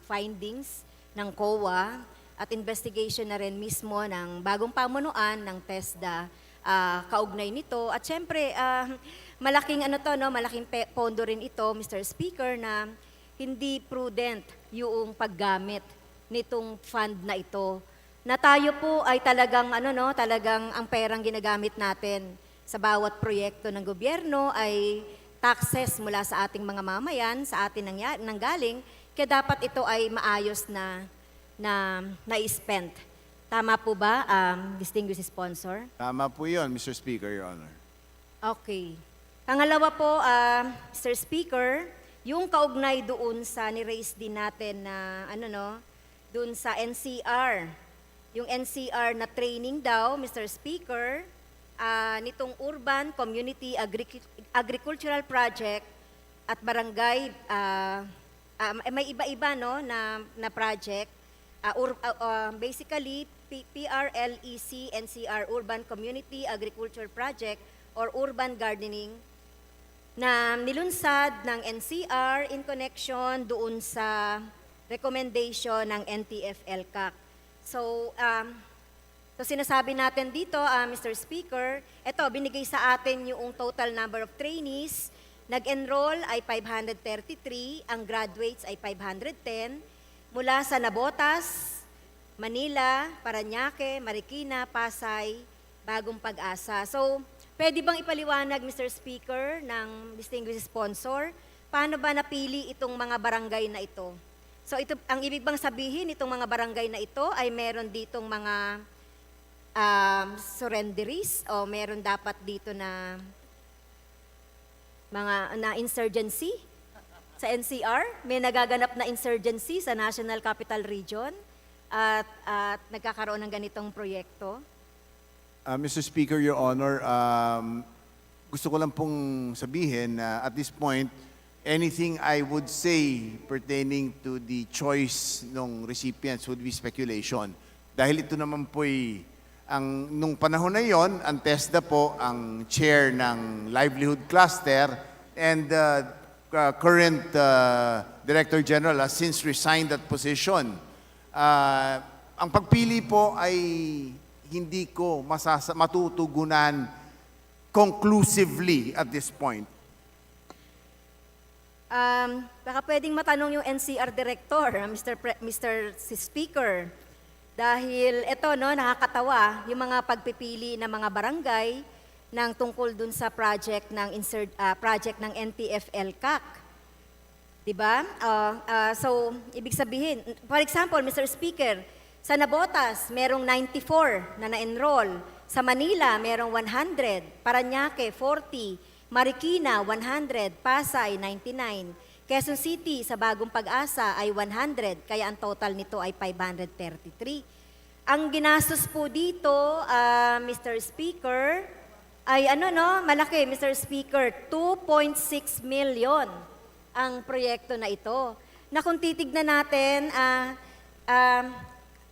findings ng COA at investigation na rin mismo ng bagong pamunuan ng Tesda kaugnay nito. At syempre, malaking malaking pondo rin ito, Mr. Speaker, na hindi prudent yung paggamit nitong fund na ito. Na tayo po ay talagang talagang ang perang ginagamit natin sa bawat proyekto ng gobyerno ay taxes mula sa ating mga mamayan, sa atin nanggaling, kaya dapat ito ay maayos na-spend. Tama po ba, distinguished sponsor? Tama po yun, Mr. Speaker, Your Honor. Okay. Pangalawa po, Mr. Speaker, yung kaugnay doon sa ni-raise din natin na doon sa NCR. Yung NCR na training daw, Mr. Speaker, nitong Urban Community Agricultural Project at Barangay, may iba-iba na project. Basically, PRLEC NCR Urban Community Agriculture Project or Urban Gardening na nilunsad ng NCR in connection doon sa recommendation ng NTF-LCAC. So sinasabi natin dito, Mr. Speaker, ito, binigay sa atin yung total number of trainees. Nag-enroll ay 533, ang graduates ay 510, mula sa Navotas, Manila, Parañaque, Marikina, Pasay, Bagong Pag-asa. So, pwede bang ipaliwanag, Mr. Speaker, ng distinguished sponsor, paano ba napili itong mga barangay na ito? So, ito, ang ibig bang sabihin, itong mga barangay na ito ay meron ditong mga surrenderies o meron dapat dito na mga insurgency sa NCR? May nagaganap na insurgency sa National Capital Region at nagkakaroon ng ganitong proyekto? Mr. Speaker, Your Honor, gusto ko lang pong sabihin na at this point, anything I would say pertaining to the choice ng recipients would be speculation. Dahil ito naman po'y nung panahon na yon, ang Tesda po ang chair ng livelihood cluster and current Director General has since resigned that position. Ang pagpili po ay hindi ko matutugunan conclusively at this point. Baka pwedeng matanong yung NCR Director, Mr. Speaker. Dahil ito, nakakatawa, yung mga pagpipili ng mga barangay ng tungkol dun sa project ng NTF-LCAC. Diba? So, ibig sabihin, for example, Mr. Speaker, sa Navotas, merong 94 na na-enroll. Sa Manila, merong 100. Parañaque, 40. Marikina 100, Pasay 99, Quezon City sa Bagong Pag-asa ay 100, kaya ang total nito ay 533. Ang ginastos po dito, Mr. Speaker, ay malaki, Mr. Speaker, 2.6 million ang proyekto na ito. Na kung titignan natin,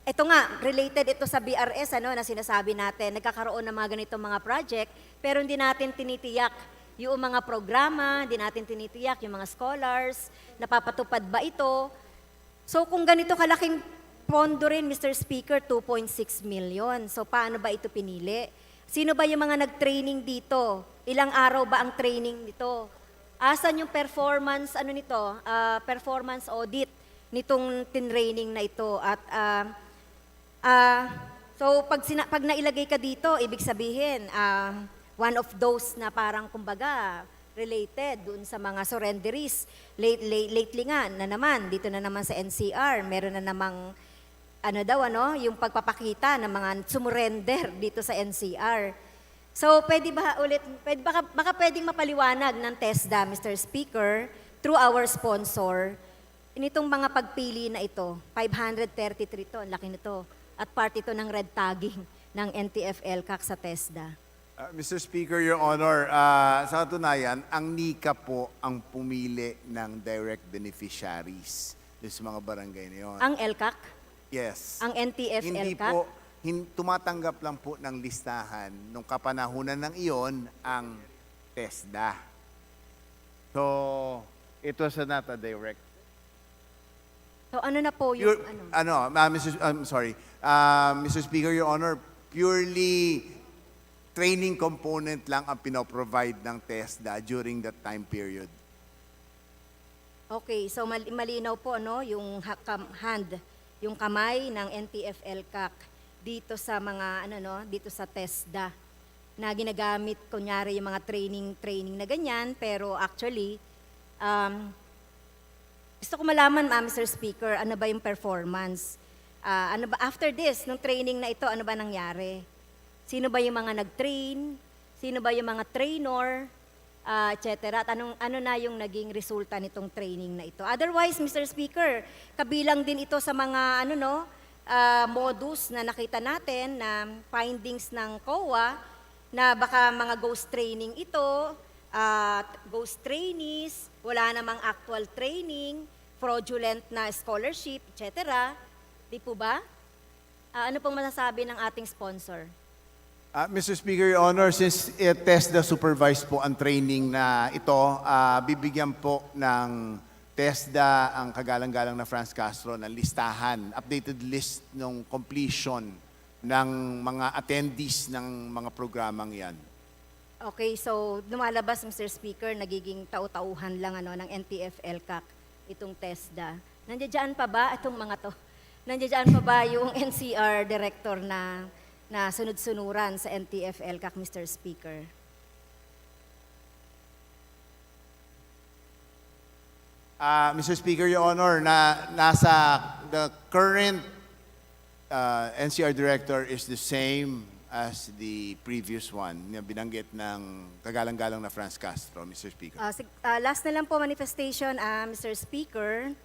ito nga, related ito sa BRS, na sinasabi natin, nagkakaroon ng mga ganitong mga project, pero hindi natin tinitiyak yung mga programa, hindi natin tinitiyak yung mga scholars, napapatupad ba ito? So kung ganito kalaking pondo rin, Mr. Speaker, 2.6 million. So paano ba ito pinili? Sino ba yung mga nag-training dito? Ilang araw ba ang training nito? Asan yung performance, performance audit nitong training na ito? At so pag nailagay ka dito, ibig sabihin, one of those na parang kumbaga related dun sa mga surrenderies. Lately nga na naman, dito na naman sa NCR, meron na namang yung pagpapakita ng mga sumurrender dito sa NCR. So pwede pwedeng mapaliwanag ng Tesda, Mr. Speaker, through our sponsor, initong mga pagpili na ito, 533 to, ang laki nito, at part ito ng red tagging ng NTF-LCAC sa Tesda. Mr. Speaker, Your Honor, sa katunayan, ang NICA po ang pumili ng direct beneficiaries dun sa mga barangay na yun. Ang LCAC? Yes. Ang NTF-LCAC? Hindi po, tumatanggap lang po ng listahan nung kapanahunan ng iyon ang TESDA. So, it was not a direct. So ano na po yung Mr. Speaker, Your Honor, purely training component lang ang pinoprovide ng TESDA during that time period. Okay, so malinaw po yung yung kamay ng NTF-LCAC dito sa mga dito sa TESDA na ginagamit kunyari yung mga training na ganyan, pero actually gusto ko malaman, Mr. Speaker, ano ba yung performance? After this, nung training na ito, ano ba nangyari? Sino ba yung mga nag-train? Sino ba yung mga trainer? Etc. At ano na yung naging resulta nitong training na ito? Otherwise, Mr. Speaker, kabilang din ito sa mga modus na nakita natin na findings ng COA na baka mga ghost training ito, ghost trainees, wala namang actual training, fraudulent na scholarship, etc. Di po ba? Ano pong masasabi ng ating sponsor? Mr. Speaker, Your Honor, since TESDA supervised po ang training na ito, bibigyan po ng TESDA ang kagalang-galang na Franz Castro ng listahan, updated list ng completion ng mga attendees ng mga programang yan. Okay, so lumalabas, Mr. Speaker, nagiging tau-tauhan lang ng NTF-LCAC itong TESDA. Nandiyan pa ba itong mga to? Nandiyan pa ba yung NCR director na sunod-sunuran sa NTF-LCAC, Mr. Speaker? Mr. Speaker, Your Honor, the current NCR director is the same as the previous one na binanggit ng kagalang-galang na Franz Castro, Mr. Speaker. Last na lang po manifestation, Mr. Speaker.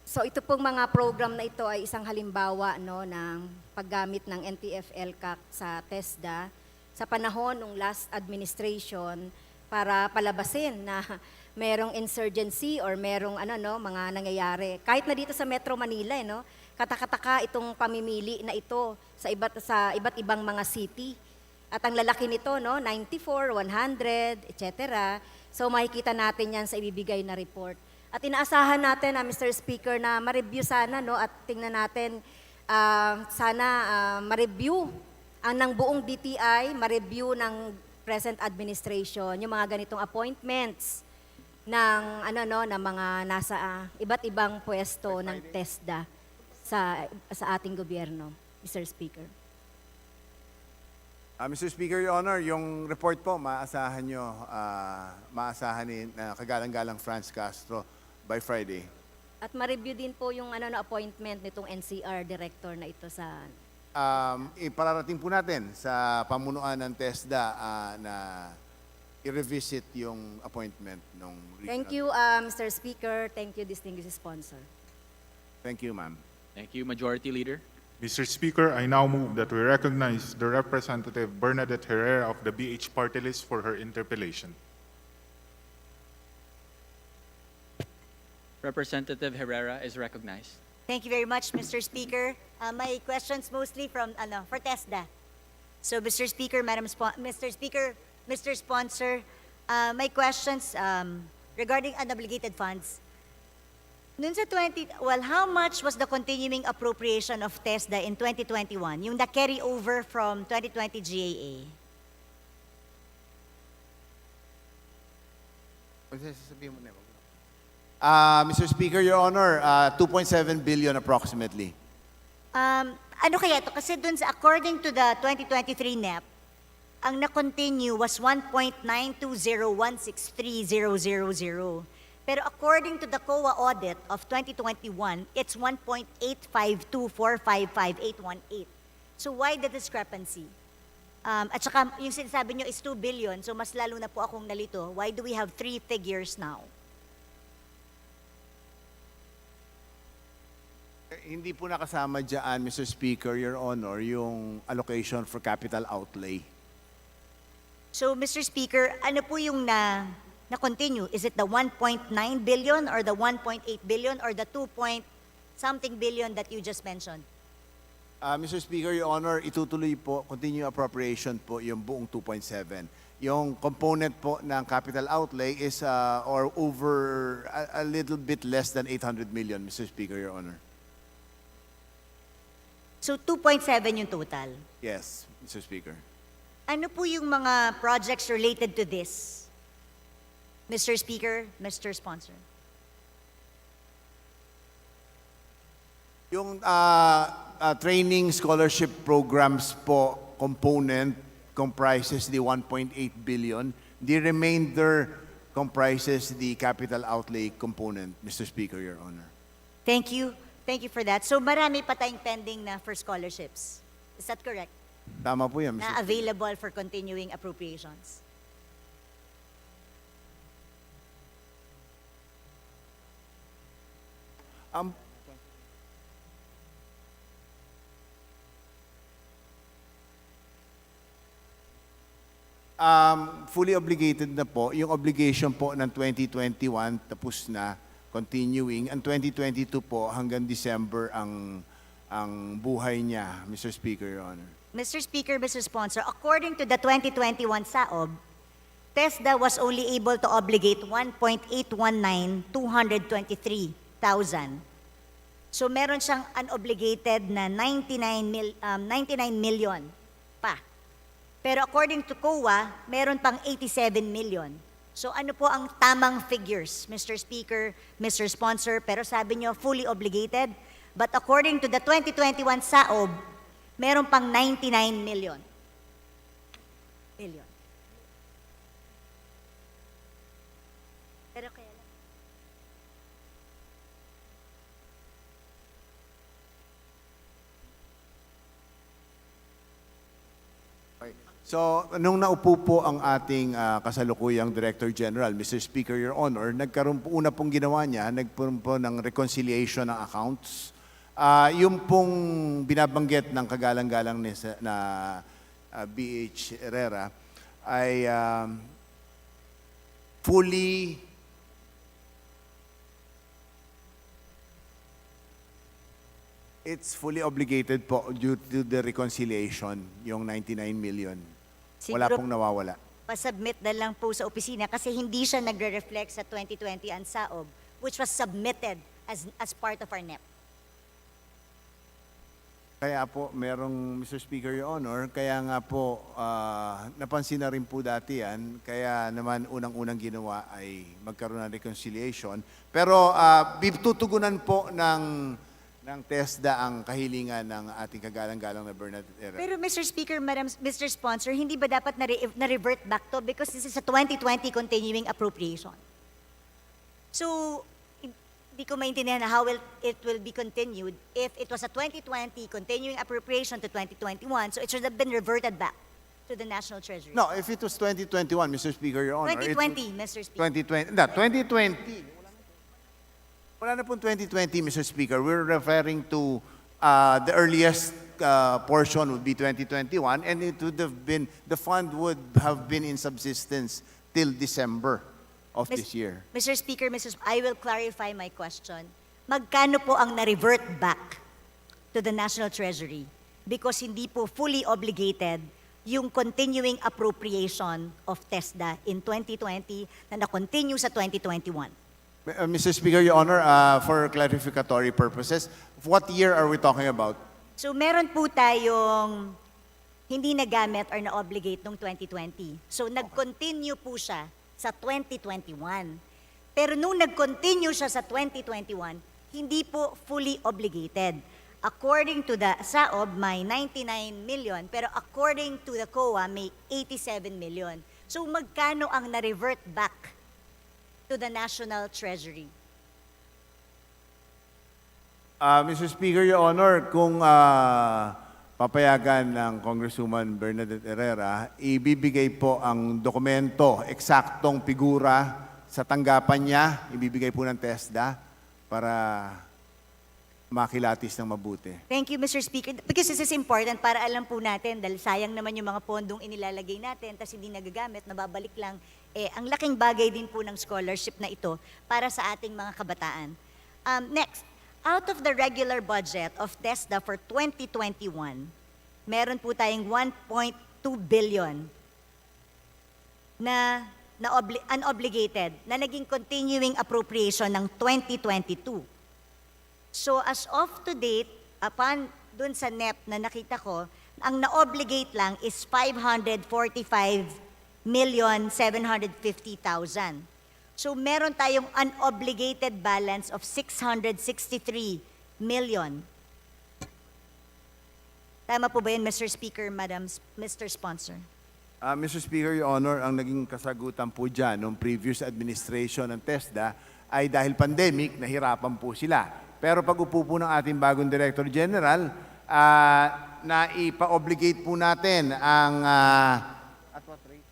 So ito pong mga program na ito ay isang halimbawa ng paggamit ng NTF-LCAC sa TESDA sa panahon ng last administration para palabasin na merong insurgency or merong mga nangyayari. Kahit na dito sa Metro Manila, katakataka itong pamimili na ito sa iba't ibang mga city. At ang lalaki nito, 94, 100, etc. So makikita natin yan sa ibibigay na report. At inaasahan natin, Mr. Speaker, na ma-review sana at tingnan natin ma-review ng buong DTI, ma-review ng present administration, yung mga ganitong appointments ng ng mga nasa iba't ibang pwesto ng TESDA sa ating gobyerno, Mr. Speaker. Mr. Speaker, Your Honor, yung report po, maasahan ni kagalang-galang Franz Castro by Friday. At ma-review din po yung appointment nitong NCR director na ito sa ipararating po natin sa pamunuan ng TESDA na i-revisit yung appointment ng regional. Thank you, Mr. Speaker. Thank you, distinguished sponsor. Thank you, ma'am. Thank you, Majority Leader. Mr. Speaker, I now move that we recognize the Representative Bernadette Herrera of the BH Party List for her interpellation. Representative Herrera is recognized. Thank you very much, Mr. Speaker. My questions mostly from for Tesda. So, Mr. Speaker, Mr. Speaker, Mr. Sponsor, my questions regarding unobligated funds. Noon sa how much was the continuing appropriation of Tesda in 2021? Yung na-carry over from 2020 GAA? Mr. Speaker, Your Honor, 2.7 billion approximately. Ano kaya ito? Kasi dun sa, according to the 2023 NEP, ang na-continue was 1.920163000. Pero according to the COA audit of 2021, it's 1.852455818. So why the discrepancy? At saka yung sinasabi nyo is 2 billion, so mas lalo na po akong nalito. Why do we have 3 figures now? Hindi po nakasama dyan, Mr. Speaker, Your Honor, yung allocation for capital outlay. So, Mr. Speaker, ano po yung na-continue? Is it the 1.9 billion or the 1.8 billion or the 2-point-something billion that you just mentioned? Mr. Speaker, Your Honor, itutuloy po, continue appropriation po yung buong 2.7. Yung component po ng capital outlay is or over a little bit less than 800 million, Mr. Speaker, Your Honor. So, 2.7 yung total. Yes, Mr. Speaker. Ano po yung mga projects related to this? Mr. Speaker, Mr. Sponsor. Yung training scholarship programs po component comprises the 1.8 billion. The remainder comprises the capital outlay component, Mr. Speaker, Your Honor. Thank you. Thank you for that. So marami pa tayong pending na for scholarships. Is that correct? Tama po yan, Mr. Na available for continuing appropriations. Fully obligated na po. Yung obligation po ng 2021 tapos na, continuing. Ang 2022 po hanggang December ang buhay niya, Mr. Speaker, Your Honor. Mr. Speaker, Mr. Sponsor, according to the 2021 SAOB, TESDA was only able to obligate 1.819,223,000. So meron siyang unobligated na 99 million pa. Pero according to COA, meron pang 87 million. So ano po ang tamang figures, Mr. Speaker, Mr. Sponsor? Pero sabi nyo, fully obligated. But according to the 2021 SAOB, meron pang 99 million. Pero kaya lang. So, nung naupo po ang ating kasalukuyang Director General, Mr. Speaker, Your Honor, nagkaroon po, una pong ginawa niya, nagkaroon po ng reconciliation ng accounts. Yung pong binabanggit ng kagalang-galang na B.H. Herrera ay fully it's fully obligated po due to the reconciliation, yung 99 million. Wala Siguro pong nawawala. pa-submit na lang po sa opisina kasi hindi siya nagre-reflect sa 2020 ang SAOB, which was submitted as part of our NEP. Kaya po, merong, Mr. Speaker, Your Honor, kaya nga po, napansin na rin po dati yan, kaya naman unang-unang ginawa ay magkaroon ng reconciliation. Pero tutugunan po ng TESDA ang kahilingan ng ating kagalang-galang na Bernadette Herrera. Pero Mr. Speaker, Mr. Sponsor, hindi ba dapat na-revert back to because this is a 2020 continuing appropriation? So, ko maintindihan how it will be continued if it was a 2020 continuing appropriation to 2021, so it should have been reverted back to the National Treasury. No, if it was 2021, Mr. Speaker, Your Honor. 2020, Mr. Speaker. 2020. No, 2020. Wala na pong 2020, Mr. Speaker. We're referring to the earliest portion would be 2021, and it would have been, the fund would have been in subsistence till December of this year. Mr. Speaker, I will clarify my question. Magkano po ang na-revert back to the National Treasury? Because hindi po fully obligated yung continuing appropriation of Tesda in 2020 na na-continue sa 2021. Mr. Speaker, Your Honor, for clarificatory purposes, what year are we talking about? So meron po tayong hindi nagamit or na-obligate noong 2020. So nag-continue po siya sa 2021. Pero nung nag-continue siya sa 2021, hindi po fully obligated. According to the SAOB, may 99 million, pero according to the COA, may 87 million. So magkano ang na-revert back to the National Treasury? Mr. Speaker, Your Honor, kung papayagan ng Congresswoman Bernadette Herrera, ibibigay po ang dokumento, eksaktong figura sa tanggapan niya, ibibigay po ng TESDA para makilatis ng mabuti. Thank you, Mr. Speaker. Because this is important para alam po natin, dahil sayang naman yung mga pondong inilalagay natin, tapos hindi nagagamit, nababalik lang. Ang laking bagay din po ng scholarship na ito para sa ating mga kabataan. Next, out of the regular budget of TESDA for 2021, meron po tayong 1.2 billion na unobligated, na naging continuing appropriation ng 2022. So as of to date, upon dun sa NEP na nakita ko, ang na-obligate lang is 545,750,000. So meron tayong unobligated balance of 663 million. Tama po ba yun, Mr. Speaker, Mr. Sponsor? Mr. Speaker, Your Honor, ang naging kasagutan po dyan ng previous administration ng TESDA ay dahil pandemic, nahirapan po sila. Pero pag-upo po ng ating bagong Director General, na ipa-obligate po natin ang at what rate?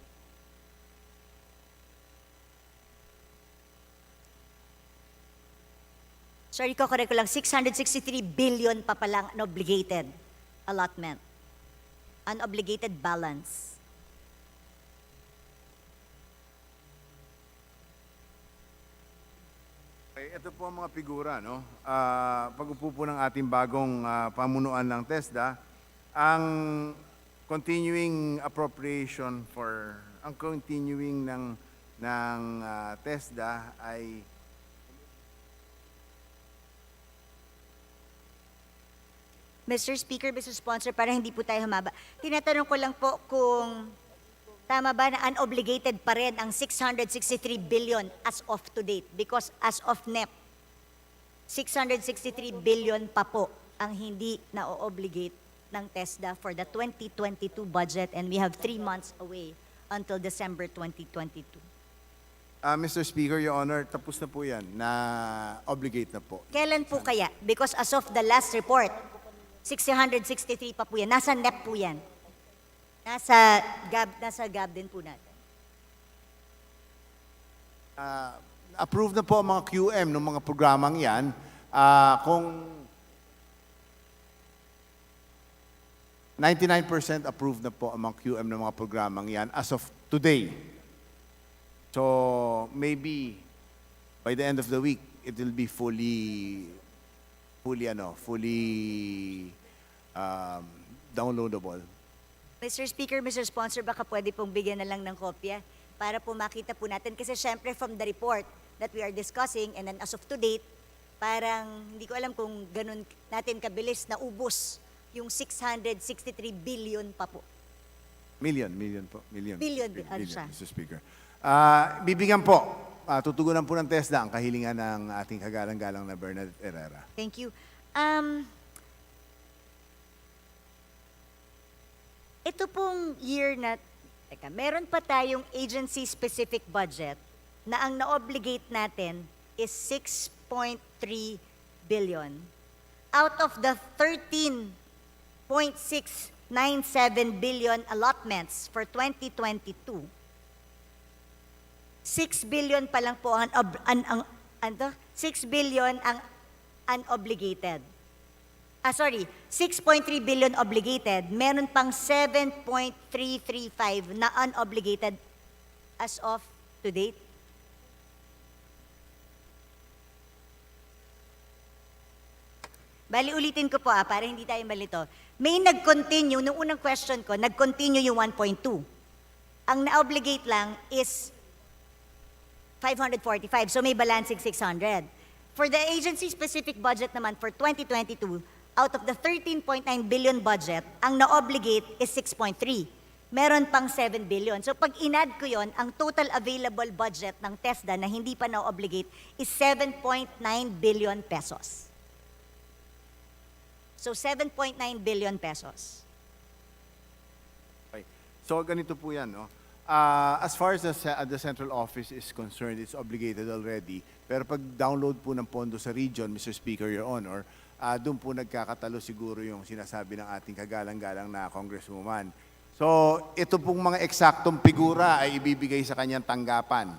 Sorry ko, correct ko lang, 663 billion pa palang unobligated allotment. Unobligated balance. Ito po ang mga figura, no? Pag-upo po ng ating bagong pamunuan ng TESDA, ang continuing appropriation for, ang continuing ng TESDA ay Mr. Speaker, Mr. Sponsor, para hindi po tayo humaba. Tinatanong ko lang po kung tama ba na unobligated pa rin ang 663 billion as of to date? Because as of NEP, 663 billion pa po ang hindi na-obligate ng TESDA for the 2022 budget, and we have 3 months away until December 2022. Mr. Speaker, Your Honor, tapos na po yan, na-obligate na po. Kailan po kaya? Because as of the last report, 663 pa po yan. Nasa NEP po yan. Nasa GAB din po natin. Approved na po ang mga QM ng mga programang yan. Kung 99% approved na po ang mga QM ng mga programang yan as of today. So maybe by the end of the week, it will be fully downloadable. Mr. Speaker, Mr. Sponsor, baka pwede pong bigyan na lang ng kopya para po makita po natin. Kasi syempre from the report that we are discussing and then as of to date, parang hindi ko alam kung ganun natin kabilis na ubos yung 663 billion pa po. Million po. Million, siya. Mr. Speaker. Bibigyan po, tutugunan po ng TESDA ang kahilingan ng ating kagalang-galang na Bernadette Herrera. Thank you. Ito pong year na, meron pa tayong agency-specific budget na ang na-obligate natin is 6.3 billion. Out of the 13.697 billion allotments for 2022, 6 billion pa lang po ang 6 billion ang unobligated. 6.3 billion obligated, meron pang 7.335 na unobligated as of to date. Bali, ulitin ko po para hindi tayo malito. May nag-continue, nung unang question ko, nag-continue yung 1.2. Ang na-obligate lang is 545, so may balancing 600. For the agency-specific budget naman for 2022, out of the 13.9 billion budget, ang na-obligate is 6.3. Meron pang 7 billion. So pag inad ko yon, ang total available budget ng Tesda na hindi pa na-obligate is 7.9 billion pesos. So 7.9 billion pesos. Okay. So ganito po yan, no? As far as the central office is concerned, it's obligated already. Pero pag download po ng pondo sa region, Mr. Speaker, Your Honor, doon po nagkakatalo siguro yung sinasabi ng ating kagalang-galang na congresswoman. So ito pong mga eksaktong figura ay ibibigay sa kanyang tanggapan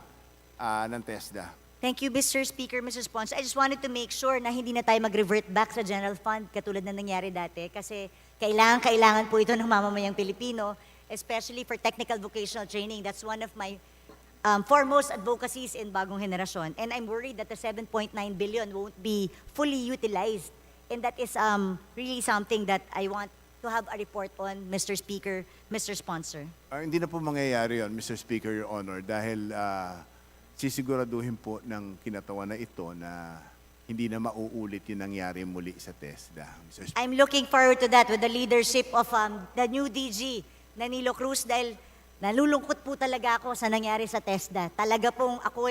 ng Tesda. Thank you, Mr. Speaker, Mr. Sponsor. I just wanted to make sure na hindi na tayo mag-revert back sa general fund katulad na nangyari dati kasi kailangan po ito ng mamamayang Pilipino, especially for technical vocational training. That's one of my foremost advocacies in Bagong Henerasyon. And I'm worried that the 7.9 billion won't be fully utilized. And that is really something that I want to have a report on, Mr. Speaker, Mr. Sponsor. Hindi na po mangyayari yon, Mr. Speaker, Your Honor, dahil sisiguraduhin po ng kinatawan na ito na hindi na mauulit yung nangyari muli sa Tesda. Mr. Speaker. I'm looking forward to that with the leadership of the new DG, Danilo Cruz, dahil nalulungkot po talaga ako sa nangyari sa Tesda. Talaga pong ako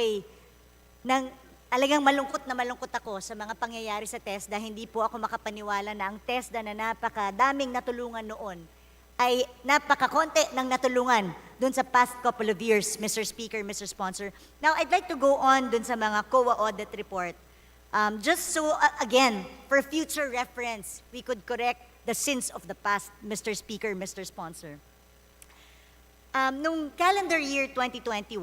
talagang malungkot ako sa mga pangyayari sa Tesda. Hindi po ako makapaniwala na ang Tesda na napakadaming natulungan noon ay napakakonti ng natulungan dun sa past couple of years, Mr. Speaker, Mr. Sponsor. Now, I'd like to go on dun sa mga COA audit report. Just so, again, for future reference, we could correct the sins of the past, Mr. Speaker, Mr. Sponsor. Nung calendar year 2021,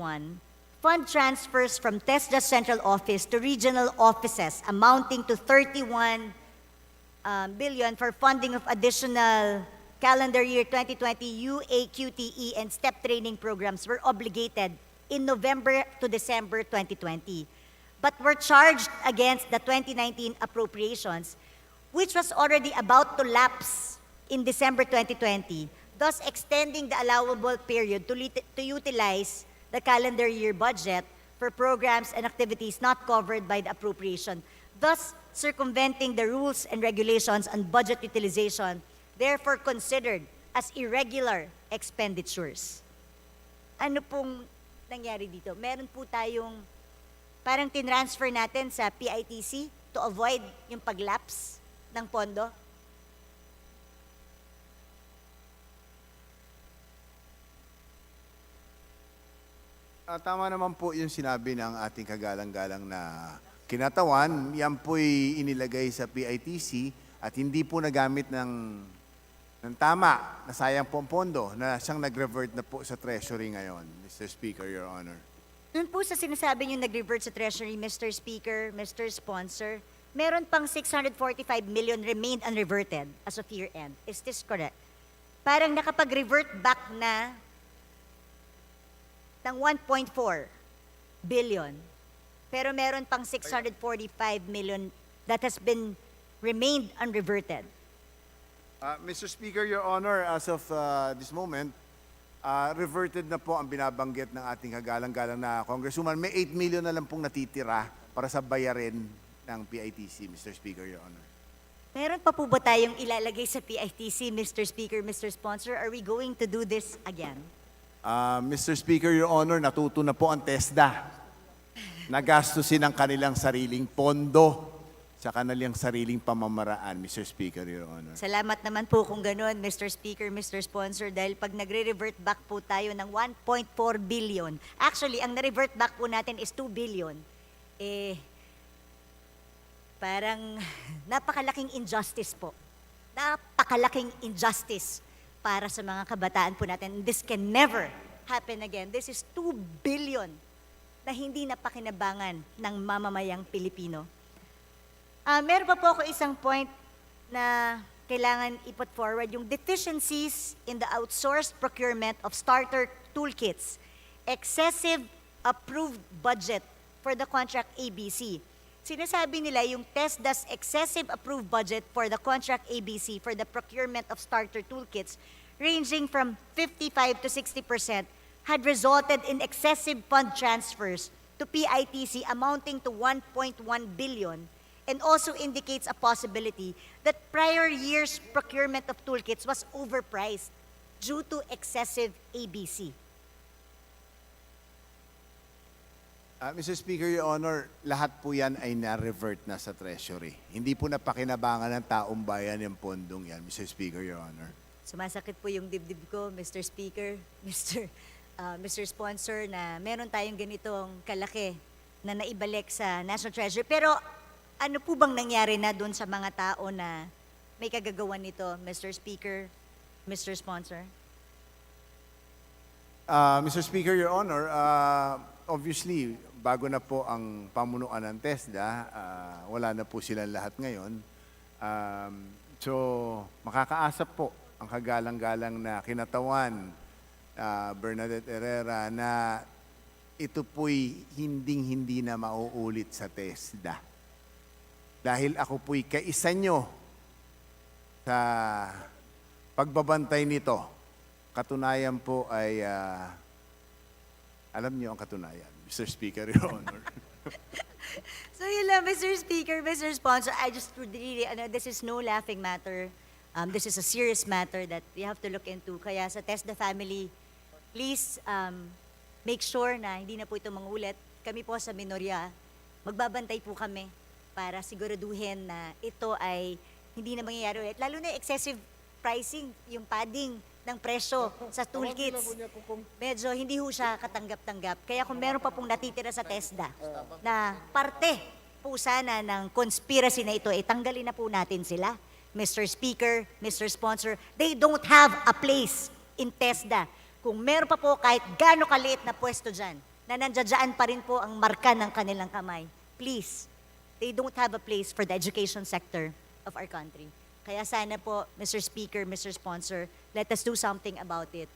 fund transfers from Tesda Central Office to regional offices amounting to 31 billion for funding of additional calendar year 2020 UAQTE and STEP training programs were obligated in November to December 2020, but were charged against the 2019 appropriations, which was already about to lapse in December 2020, thus extending the allowable period to utilize the calendar year budget for programs and activities not covered by the appropriation, thus circumventing the rules and regulations on budget utilization, therefore considered as irregular expenditures. Ano pong nangyari dito? Meron po tayong parang tinransfer natin sa PITC to avoid yung paglaps ng pondo. Tama naman po yung sinabi ng ating kagalang-galang na kinatawan. Yan po'y inilagay sa PITC at hindi po nagamit ng tama, nasayang po ang pondo na siyang nag-revert na po sa Treasury ngayon, Mr. Speaker, Your Honor. Doon po sa sinasabi niyo nag-revert sa Treasury, Mr. Speaker, Mr. Sponsor, meron pang 645 million remained unreverted as of year-end. Is this correct? Parang nakapag-revert back na ng 1.4 billion. Pero meron pang 645 million that has been remained unreverted. Mr. Speaker, Your Honor, as of this moment, reverted na po ang binabanggit ng ating kagalang-galang na Congresswoman. May 8 million na lang pong natitira para sa bayarin ng PITC, Mr. Speaker, Your Honor. Meron pa po ba tayong ilalagay sa PITC, Mr. Speaker, Mr. Sponsor? Are we going to do this again? Mr. Speaker, Your Honor, natuto na po ang Tesda. Nagastusin ang kanilang sariling pondo sa kanilang sariling pamamaraan, Mr. Speaker, Your Honor. Salamat naman po kung gano'n, Mr. Speaker, Mr. Sponsor, dahil pag nagre-revert back po tayo ng 1.4 billion, actually, ang na-revert back po natin is 2 billion. Parang napakalaking injustice po. Napakalaking injustice para sa mga kabataan po natin. This can never happen again. This is 2 billion na hindi napakinabangan ng mamamayang Pilipino. Meron pa po ako isang point na kailangan iput forward, yung deficiencies in the outsourced procurement of starter toolkits, excessive approved budget for the contract ABC. Sinasabi nila yung Tesda's excessive approved budget for the contract ABC for the procurement of starter toolkits ranging from 55 to 60% had resulted in excessive fund transfers to PITC amounting to 1.1 billion and also indicates a possibility that prior year's procurement of toolkits was overpriced due to excessive ABC. Mr. Speaker, Your Honor, lahat po yan ay na-revert na sa Treasury. Hindi po napakinabangan ng taong bayan yung pondong yan, Mr. Speaker, Your Honor. Sumasakit po yung dibdib ko, Mr. Speaker, Mr. Sponsor, na meron tayong ganitong kalaki na naibalik sa National Treasury. Pero ano po bang nangyari na doon sa mga tao na may kagagawan nito, Mr. Speaker, Mr. Sponsor? Mr. Speaker, Your Honor, obviously, bago na po ang pamunuan ng Tesda, wala na po silang lahat ngayon. So, makakaasa po ang kagalang-galang na kinatawan Bernadette Herrera na ito po'y hinding-hindi na mauulit sa Tesda. Dahil ako po'y kaisa nyo sa pagbabantay nito. Katunayan po ay, alam nyo ang katunayan, Mr. Speaker, Your Honor. So yun lang, Mr. Speaker, Mr. Sponsor, I just really, this is no laughing matter. This is a serious matter that we have to look into. Kaya sa Tesda family, please make sure na hindi na po ito mangulit. Kami po sa minorya, magbabantay po kami para siguraduhin na ito ay hindi na mangyayari ulit. Lalo na excessive pricing, yung padding ng presyo sa toolkits. Medyo hindi ho siya katanggap-tanggap. Kaya kung meron pa pong natitira sa Tesda na parte po sana ng conspiracy na ito, tanggalin na po natin sila. Mr. Speaker, Mr. Sponsor, they don't have a place in Tesda. Kung meron pa po kahit gaano kaliit na pwesto dyan, na nandiyadyaan pa rin po ang marka ng kanilang kamay, please, they don't have a place for the education sector of our country. Kaya sana po, Mr. Speaker, Mr. Sponsor, let us do something about it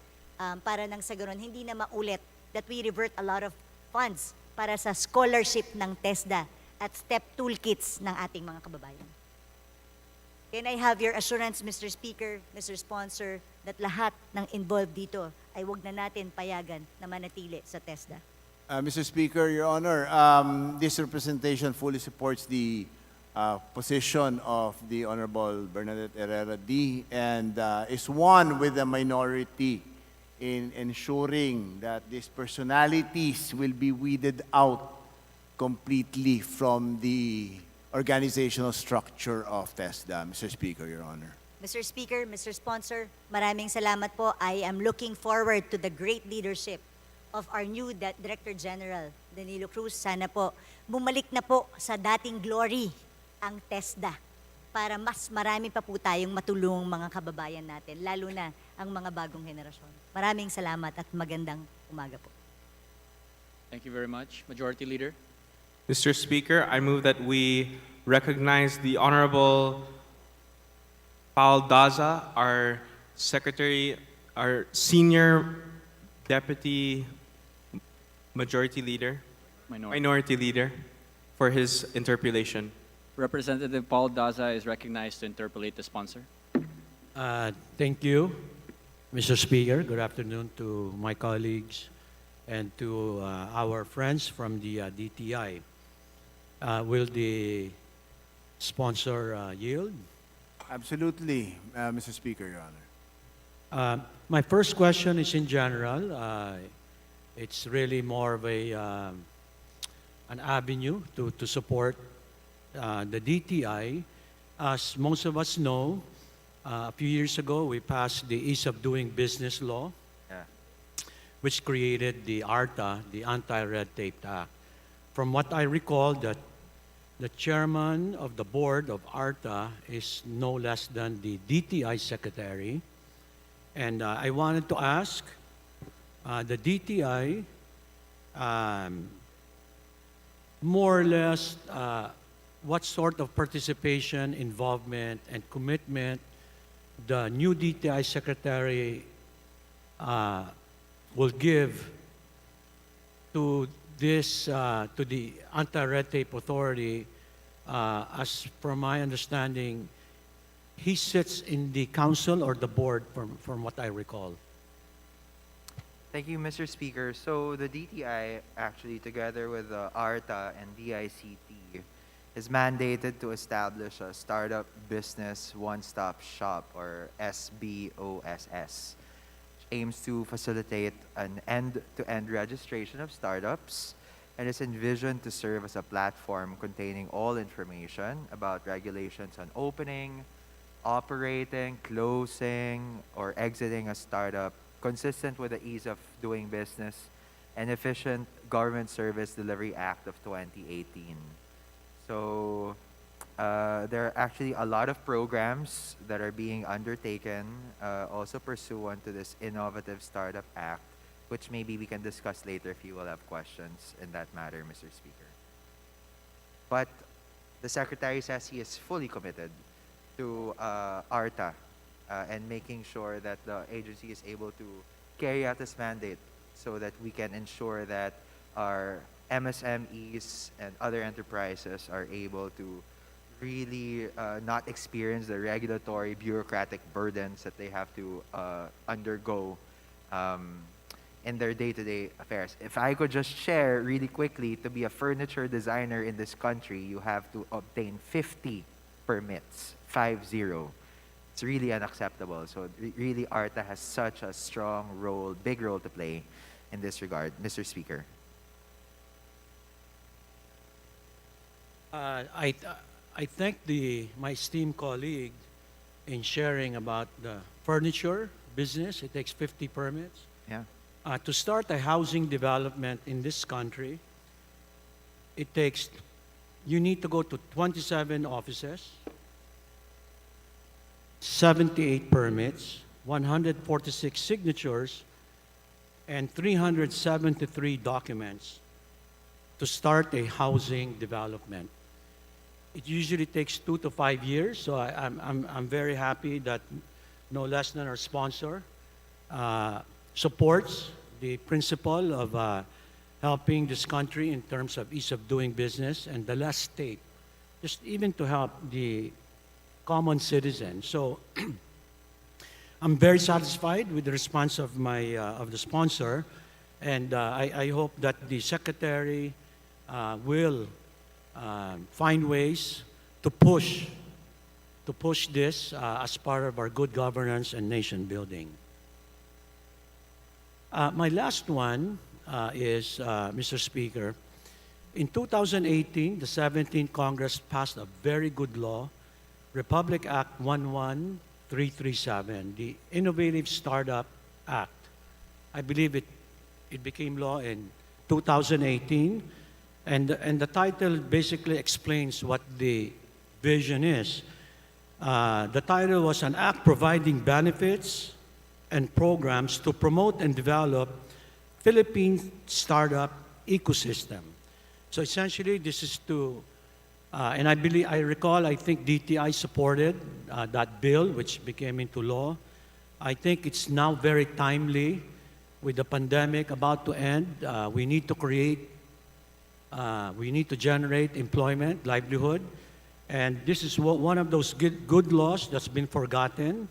para nang sa ganun, hindi na maulit that we revert a lot of funds para sa scholarship ng TESDA at STEP toolkits ng ating mga kababayan. Can I have your assurance, Mr. Speaker, Mr. Sponsor, that lahat ng involved dito ay wag na natin payagan na manatili sa TESDA? Mr. Speaker, Your Honor, this representation fully supports the position of the Honorable Bernadette Herrera D. and is one with the minority in ensuring that these personalities will be weeded out completely from the organizational structure of TESDA. Mr. Speaker, Your Honor. Mr. Speaker, Mr. Sponsor, maraming salamat po. I am looking forward to the great leadership of our new Director General, Danilo Cruz. Sana po, bumalik na po sa dating glory ang TESDA para mas marami pa po tayong matulung mga kababayan natin, lalo na ang mga bagong henerasyon. Maraming salamat at magandang umaga po. Thank you very much. Majority Leader. Mr. Speaker, I move that we recognize the Honorable Paul Daza, our Secretary, our Senior Deputy Majority Leader, Minority Leader, for his interpellation. Representative Paul Daza is recognized to interpolate the sponsor. Thank you, Mr. Speaker. Good afternoon to my colleagues and to our friends from the D.T.I. Will the sponsor yield? Absolutely, Mr. Speaker, Your Honor. My first question is in general. It's really more of an avenue to support the D.T.I. As most of us know, a few years ago, we passed the Ease of Doing Business law, which created the ARTA, the Anti-Red Tape Act. From what I recall, that the chairman of the board of ARTA is no less than the D.T.I secretary. And I wanted to ask the D.T.I more or less what sort of participation, involvement, and commitment the new D.T.I secretary will give to this, to the Anti-Red Tape Authority. As from my understanding, he sits in the council or the board, from what I recall. Thank you, Mr. Speaker. So the D.T.I, actually, together with ARTA and D.I.C.T, is mandated to establish a Startup Business One-Stop Shop, or SBOSS, which aims to facilitate an end-to-end registration of startups and is envisioned to serve as a platform containing all information about regulations on opening, operating, closing, or exiting a startup, consistent with the Ease of Doing Business and Efficient Government Service Delivery Act of 2018. So there are actually a lot of programs that are being undertaken also pursuant to this Innovative Startup Act, which maybe we can discuss later if you will have questions in that matter, Mr. Speaker. But the Secretary says he is fully committed to ARTA and making sure that the agency is able to carry out this mandate so that we can ensure that our MSMEs and other enterprises are able to really not experience the regulatory bureaucratic burdens that they have to undergo in their day-to-day affairs. If I could just share really quickly, to be a furniture designer in this country, you have to obtain 50 permits, 50. It's really unacceptable. So really, ARTA has such a strong role, big role to play in this regard, Mr. Speaker. I thank my esteemed colleague in sharing about the furniture business. It takes 50 permits. Yeah. To start a housing development in this country, you need to go to 27 offices, 78 permits, 146 signatures, and 373 documents to start a housing development. It usually takes 2 to 5 years, so I'm very happy that no less than our sponsor supports the principle of helping this country in terms of ease of doing business and the last state, just even to help the common citizen. So I'm very satisfied with the response of the sponsor, and I hope that the secretary will find ways to push this as part of our good governance and nation building. My last one is, Mr. Speaker, in 2018, the 17th Congress passed a very good law, Republic Act 11337, the Innovative Startup Act. I believe it became law in 2018, and the title basically explains what the vision is. The title was an act providing benefits and programs to promote and develop Philippine startup ecosystem. So essentially, this is to, and I think D.T.I supported that bill, which became into law. I think it's now very timely with the pandemic about to end. We need to generate employment, livelihood, and this is one of those good laws that's been forgotten.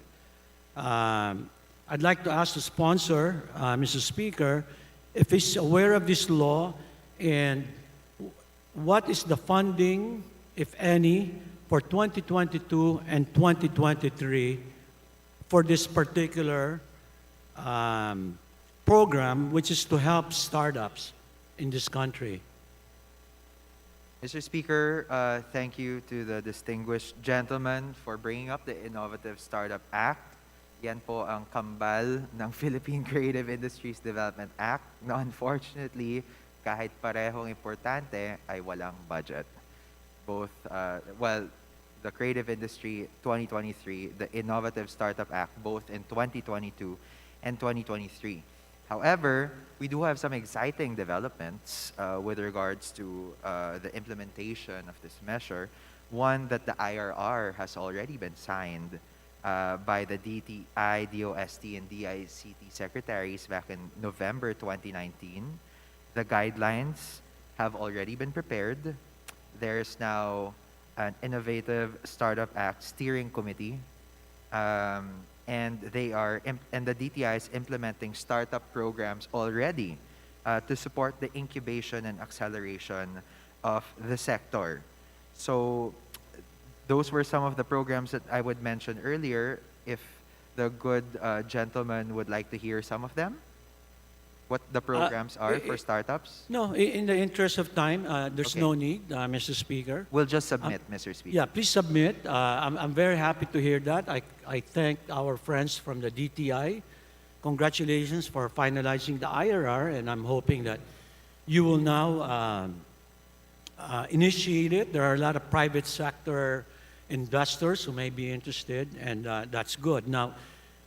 I'd like to ask the sponsor, Mr. Speaker, if he's aware of this law and what is the funding, if any, for 2022 and 2023 for this particular program, which is to help startups in this country. Mr. Speaker, thank you to the distinguished gentleman for bringing up the Innovative Startup Act. Yan po ang kambal ng Philippine Creative Industries Development Act na unfortunately, kahit parehong importante, ay walang budget. both, the Creative Industry 2023, the Innovative Startup Act, both in 2022 and 2023. However, we do have some exciting developments with regards to the implementation of this measure. One, that the IRR has already been signed by the D.T.I, D.O.S.T, and D.I.C.T secretaries back in November 2019. The guidelines have already been prepared. There's now an Innovative Startup Act Steering Committee, and the D.T.I is implementing startup programs already to support the incubation and acceleration of the sector. So those were some of the programs that I would mention earlier. If the good gentleman would like to hear some of them, what the programs are for startups? No, in the interest of time, there's Okay. no need, Mr. Speaker. We'll just submit, Mr. Speaker. Yeah, please submit. I'm very happy to hear that. I thank our friends from the D.T.I. Congratulations for finalizing the IRR, and I'm hoping that you will now initiate it. There are a lot of private sector investors who may be interested, and that's good. Now,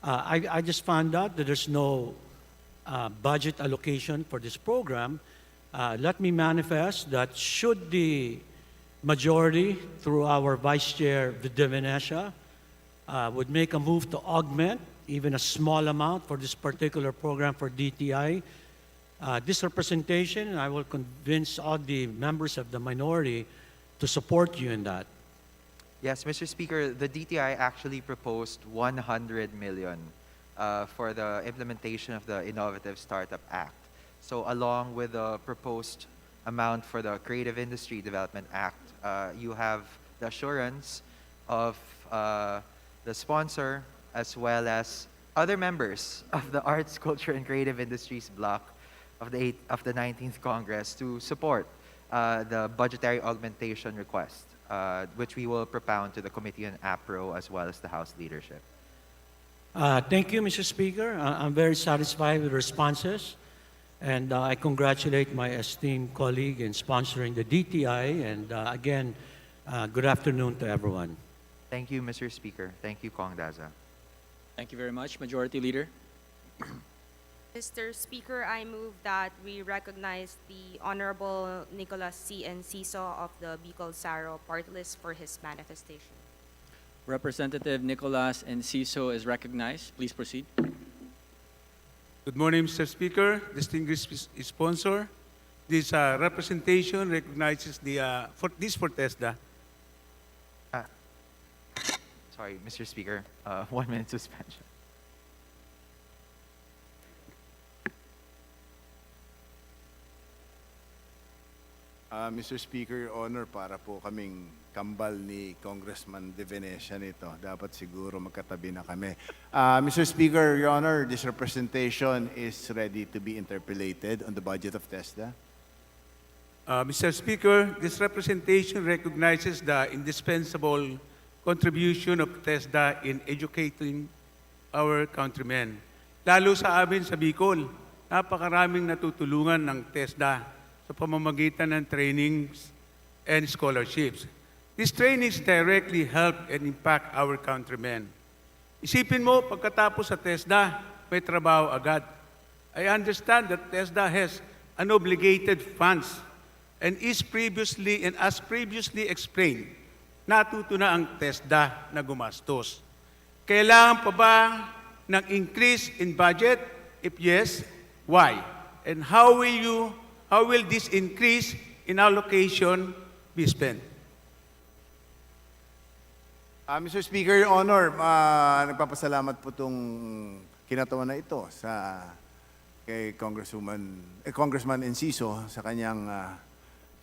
I just found out that there's no budget allocation for this program. Let me manifest that should the majority, through our Vice Chair, Venesha, would make a move to augment even a small amount for this particular program for D.T.I, this representation, I will convince all the members of the minority to support you in that. Yes, Mr. Speaker, the D.T.I actually proposed 100 million for the implementation of the Innovative Startup Act. So along with the proposed amount for the Creative Industry Development Act, you have the assurance of the sponsor as well as other members of the Arts, Culture, and Creative Industries bloc of the 19th Congress to support the budgetary augmentation request, which we will propound to the Committee on APRO as well as the House leadership. Thank you, Mr. Speaker. I'm very satisfied with the responses, and I congratulate my esteemed colleague in sponsoring the D.T.I, and again, good afternoon to everyone. Thank you, Mr. Speaker. Thank you, Kong Daza. Thank you very much. Majority Leader. Mr. Speaker, I move that we recognize the Honorable Nicholas C. Enciso of the Bicol-Saro party list for his manifestation. Representative Nicolas Enciso is recognized. Please proceed. Good morning, Mr. Speaker, distinguished sponsor. This representation recognizes the for Tesda. Sorry, Mr. Speaker, 1 minute suspension. Mr. Speaker, Your Honor, para po kaming kambal ni Congressman De Venecia nito. Dapat siguro magkatabi na kami. Mr. Speaker, Your Honor, this representation is ready to be interpellated on the budget of TESDA. Mr. Speaker, this representation recognizes the indispensable contribution of TESDA in educating our countrymen. Lalo sa amin sa Bicol, napakaraming natutulungan ng TESDA sa pamamagitan ng trainings and scholarships. These trainings directly help and impact our countrymen. Isipin mo, pagkatapos sa TESDA, may trabaho agad. I understand that TESDA has unobligated funds and as previously explained, natuto na ang TESDA na gumastos. Kailangan pa ba ng increase in budget? If yes, why? And how will this increase in allocation be spent? Mr. Speaker, Your Honor, nagpapasalamat po itong kinatawan na ito kay Congressman Enciso sa kanyang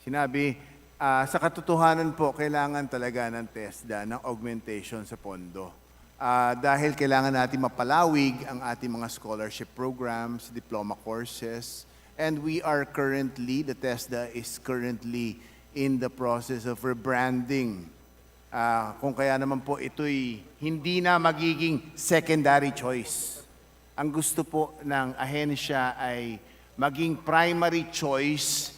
sinabi. Sa katotohanan po, kailangan talaga ng TESDA ng augmentation sa pondo. Dahil kailangan natin mapalawig ang ating mga scholarship programs, diploma courses, and the TESDA is currently in the process of rebranding. Kung kaya naman po ito'y hindi na magiging secondary choice. Ang gusto po ng ahensya ay maging primary choice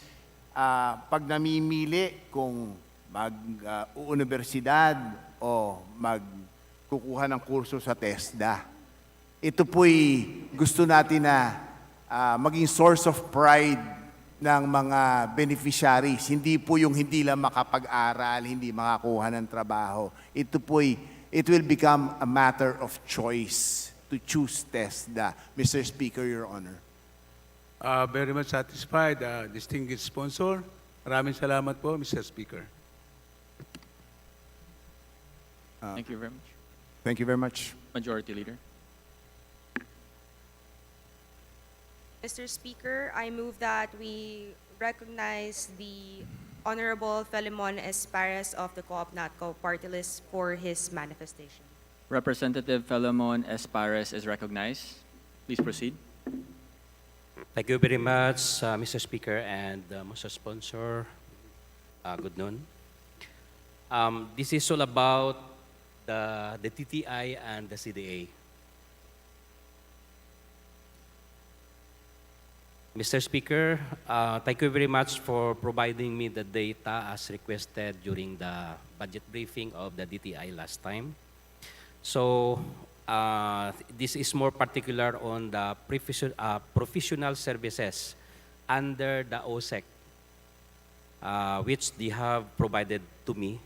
pag namimili kung mag-universidad o magkukuha ng kurso sa Tesda. Ito po'y gusto natin na maging source of pride ng mga beneficiaries. Hindi po yung hindi lang makapag-aral, hindi makakuha ng trabaho. Ito po'y, it will become a matter of choice to choose Tesda. Mr. Speaker, Your Honor. Very much satisfied, distinguished sponsor. Maraming salamat po, Mr. Speaker. Thank you very much. Thank you very much. Majority Leader. Mr. Speaker, I move that we recognize the Honorable Philemon Espares of the Co-op NATCO party list for his manifestation. Representative Philemon Espares is recognized. Please proceed. Thank you very much, Mr. Speaker and Mr. Sponsor. Good noon. This is all about the D.T.I and the CDA. Mr. Speaker, thank you very much for providing me the data as requested during the budget briefing of the D.T.I last time. So, this is more particular on the professional services under the OSEC, which they have provided to me.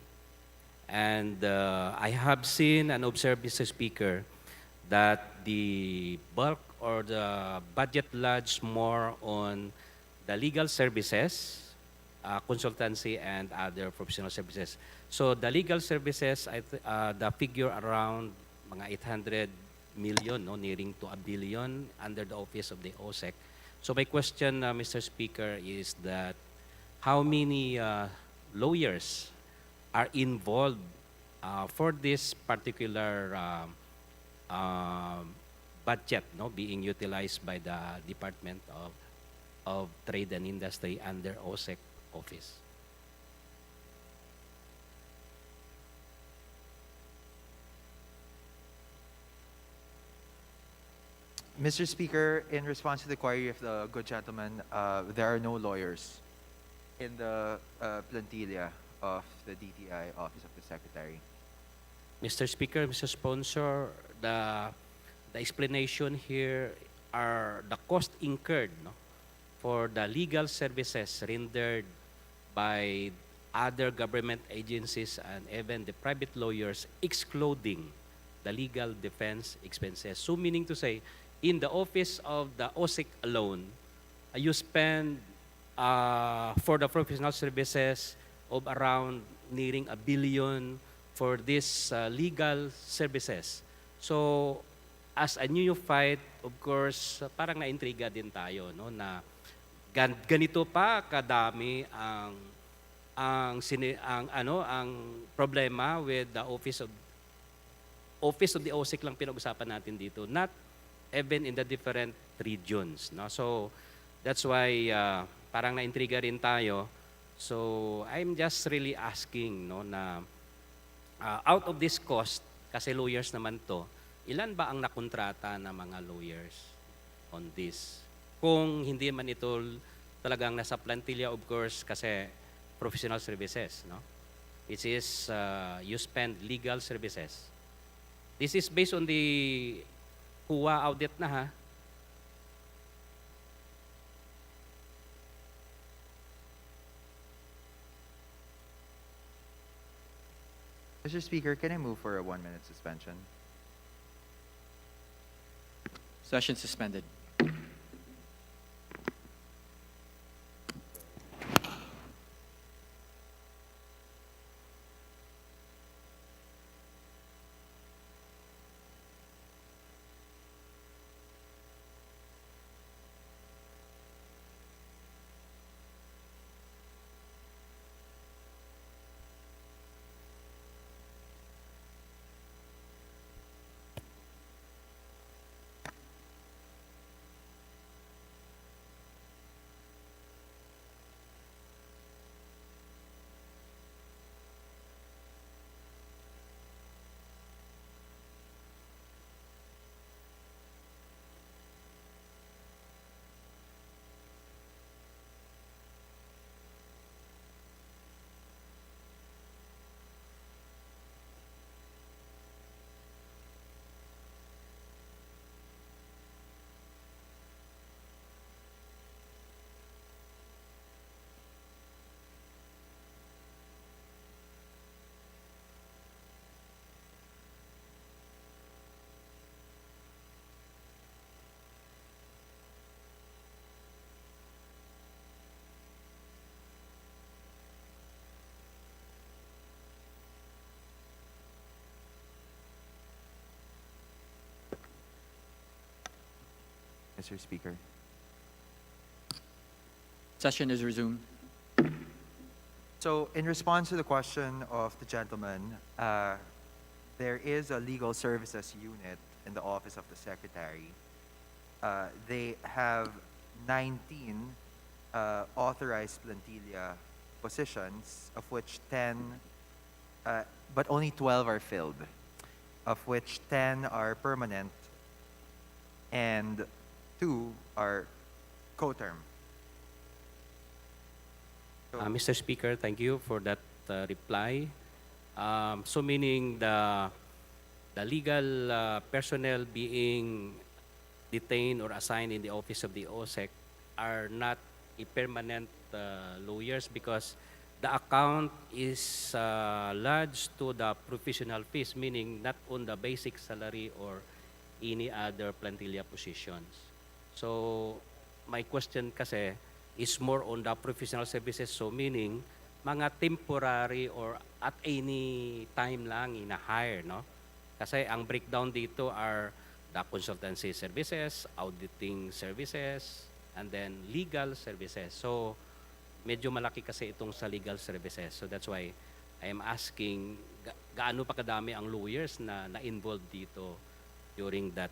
And I have seen and observed, Mr. Speaker, that the bulk or the budget lies more on the legal services, consultancy, and other professional services. So the legal services, the figure around mga 800 million, no, nearing to 1 billion under the office of the OSEC. So my question, Mr. Speaker, is that how many lawyers are involved for this particular budget, no, being utilized by the Department of Trade and Industry under OSEC office? Mr. Speaker, in response to the query of the good gentleman, there are no lawyers in the plantilla of the D.T.I Office of the Secretary. Mr. Speaker, Mr. Sponsor, the explanation here are the cost incurred, no, for the legal services rendered by other government agencies and even the private lawyers, excluding the legal defense expenses. So meaning to say, in the office of the OSEC alone, you spend for the professional services of around nearing 1 billion for these legal services. So, as a neophyte, of course, parang na-intriga din tayo, no, na ganito pa kadami ang problema with the office of the OSEC lang pinag-usapan natin dito, not even in the different regions, no. So, that's why parang na-intriga rin tayo. So, I'm just really asking, no, na out of this cost, kasi lawyers naman to, ilan ba ang nakontrata na mga lawyers on this? Kung hindi man ito talagang nasa plantilla, of course, kasi professional services, no? Which is, you spend legal services. This is based on the CUA audit na, ha? Mr. Speaker, can I move for a 1-minute suspension? Session suspended. Mr. Speaker. Session is resumed. So, in response to the question of the gentleman, there is a legal services unit in the Office of the Secretary. They have 19 authorized plantilla positions, of which 10, but only 12 are filled, of which 10 are permanent and 2 are co-term. Mr. Speaker, thank you for that reply. So meaning the legal personnel being detained or assigned in the office of the OSEC are not a permanent lawyers because the account is lodged to the professional fees, meaning not on the basic salary or any other plantilla positions. So my question kasi is more on the professional services, so meaning mga temporary or at any time lang ina-hire, no? Kasi ang breakdown dito are the consultancy services, auditing services, and then legal services. So medyo malaki kasi itong sa legal services. So that's why I am asking gaano pa kadami ang lawyers na na-involved dito during that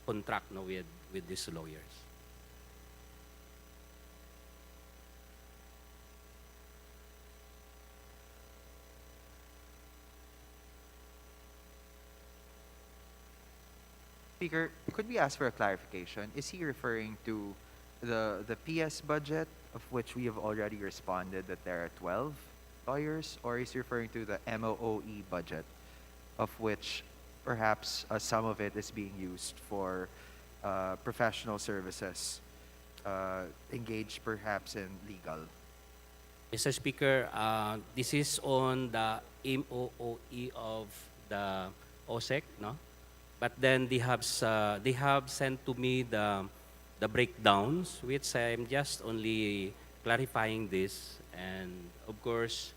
contract, no, with these lawyers. Speaker, could we ask for a clarification? Is he referring to the PS budget, of which we have already responded that there are 12 lawyers, or is he referring to the MOOE budget, of which perhaps some of it is being used for professional services, engaged perhaps in legal? Mr. Speaker, this is on the MOOE of the OSEC, no? But then they have sent to me the breakdowns, which I'm just only clarifying this, and of course,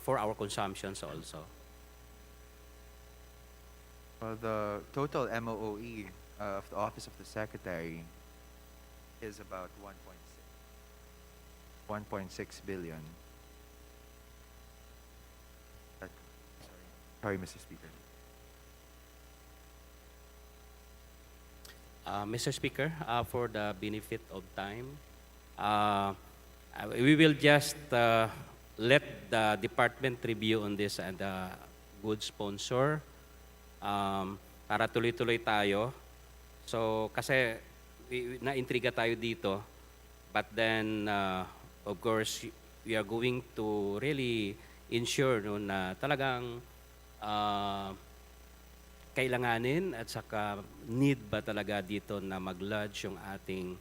for our consumptions also. The total MOOE of the Office of the Secretary is about 1.6 billion. Sorry, Mr. Speaker. Mr. Speaker, for the benefit of time, we will just let the department review on this and the good sponsor para tuloy-tuloy tayo. So, kasi na-intriga tayo dito, but then, of course, we are going to really ensure no, na talagang kailanganin at saka need ba talaga dito na mag-lodge yung ating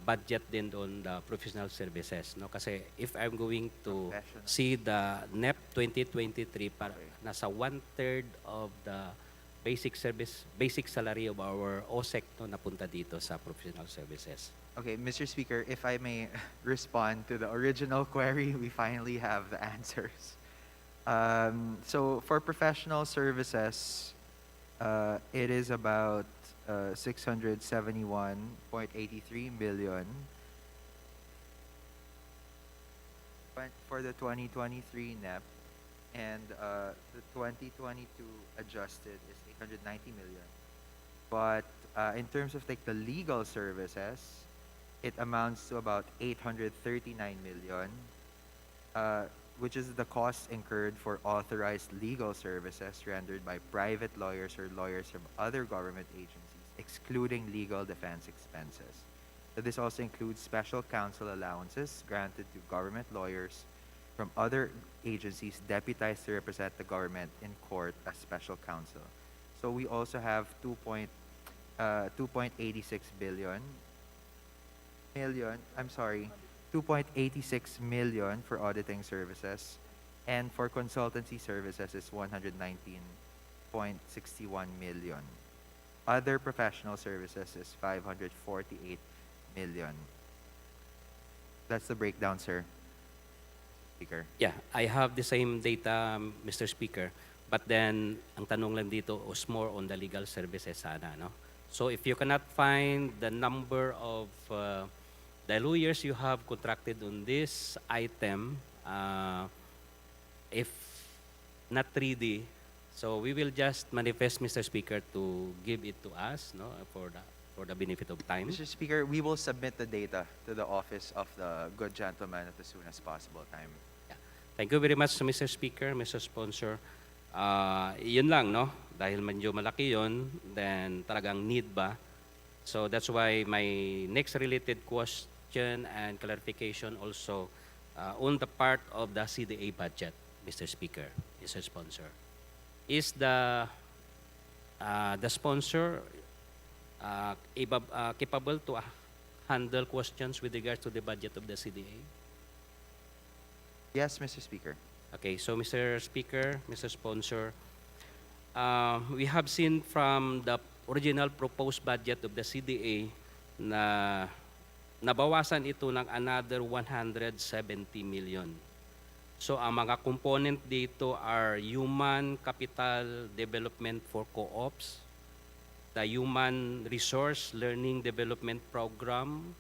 budget din doon the professional services, no? Kasi if I'm going to see the NEP 2023 para nasa 1/3 of the basic salary of our OSEC no napunta dito sa professional services. Okay, Mr. Speaker, if I may respond to the original query, we finally have the answers. So for professional services, it is about 671.83 million for the 2023 NEP, and the 2022 adjusted is 890 million. But in terms of like the legal services, it amounts to about 839 million, which is the cost incurred for authorized legal services rendered by private lawyers or lawyers from other government agencies, excluding legal defense expenses. So this also includes special counsel allowances granted to government lawyers from other agencies deputized to represent the government in court as special counsel. So we also have 2.86 2.86 million for auditing services, and for consultancy services is 119.61 million. Other professional services is 548 million. That's the breakdown, sir. Speaker. Yeah, I have the same data, Mr. Speaker. But then, ang tanong lang dito was more on the legal services sana, no? So if you cannot find the number of the lawyers you have contracted on this item, if not 3D, so we will just manifest, Mr. Speaker, to give it to us, no, for the benefit of time. Mr. Speaker, we will submit the data to the office of the good gentleman at the soonest possible time. Thank you very much, Mr. Speaker, Mr. Sponsor. Yun lang, no? Dahil medyo malaki yun, then talagang need ba? So that's why my next related question and clarification also on the part of the CDA budget, Mr. Speaker, Mr. Sponsor. Is the sponsor capable to handle questions with regards to the budget of the CDA? Yes, Mr. Speaker. Okay, so Mr. Speaker, Mr. Sponsor, we have seen from the original proposed budget of the CDA na nabawasan ito ng another 170 million. So ang mga component dito are human capital development for co-ops, the human resource learning development program,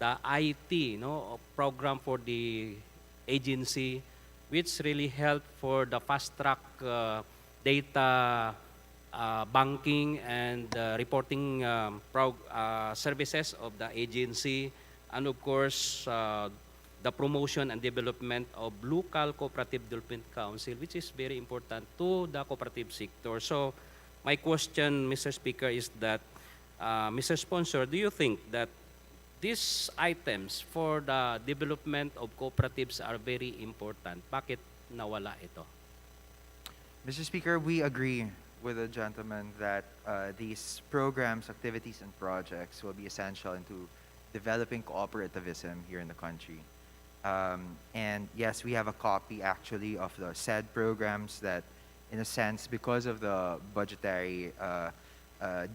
the IT, no, program for the agency, which really help for the fast-track data banking and reporting services of the agency, and of course, the promotion and development of local cooperative development council, which is very important to the cooperative sector. So, my question, Mr. Speaker, is that, Mr. Sponsor, do you think that these items for the development of cooperatives are very important? Bakit nawala ito? Mr. Speaker, we agree with the gentleman that these programs, activities, and projects will be essential into developing cooperativism here in the country. And yes, we have a copy actually of the said programs that, in a sense, because of the budgetary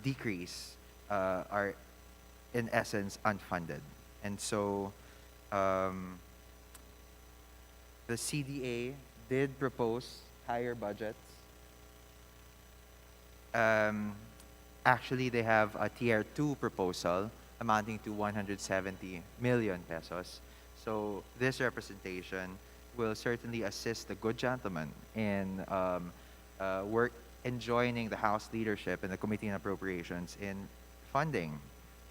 decrease, are in essence unfunded. And so the CDA did propose higher budgets. Actually, they have a tier 2 proposal amounting to 170 million pesos. So this representation will certainly assist the good gentleman in work in joining the House leadership and the Committee on Appropriations in funding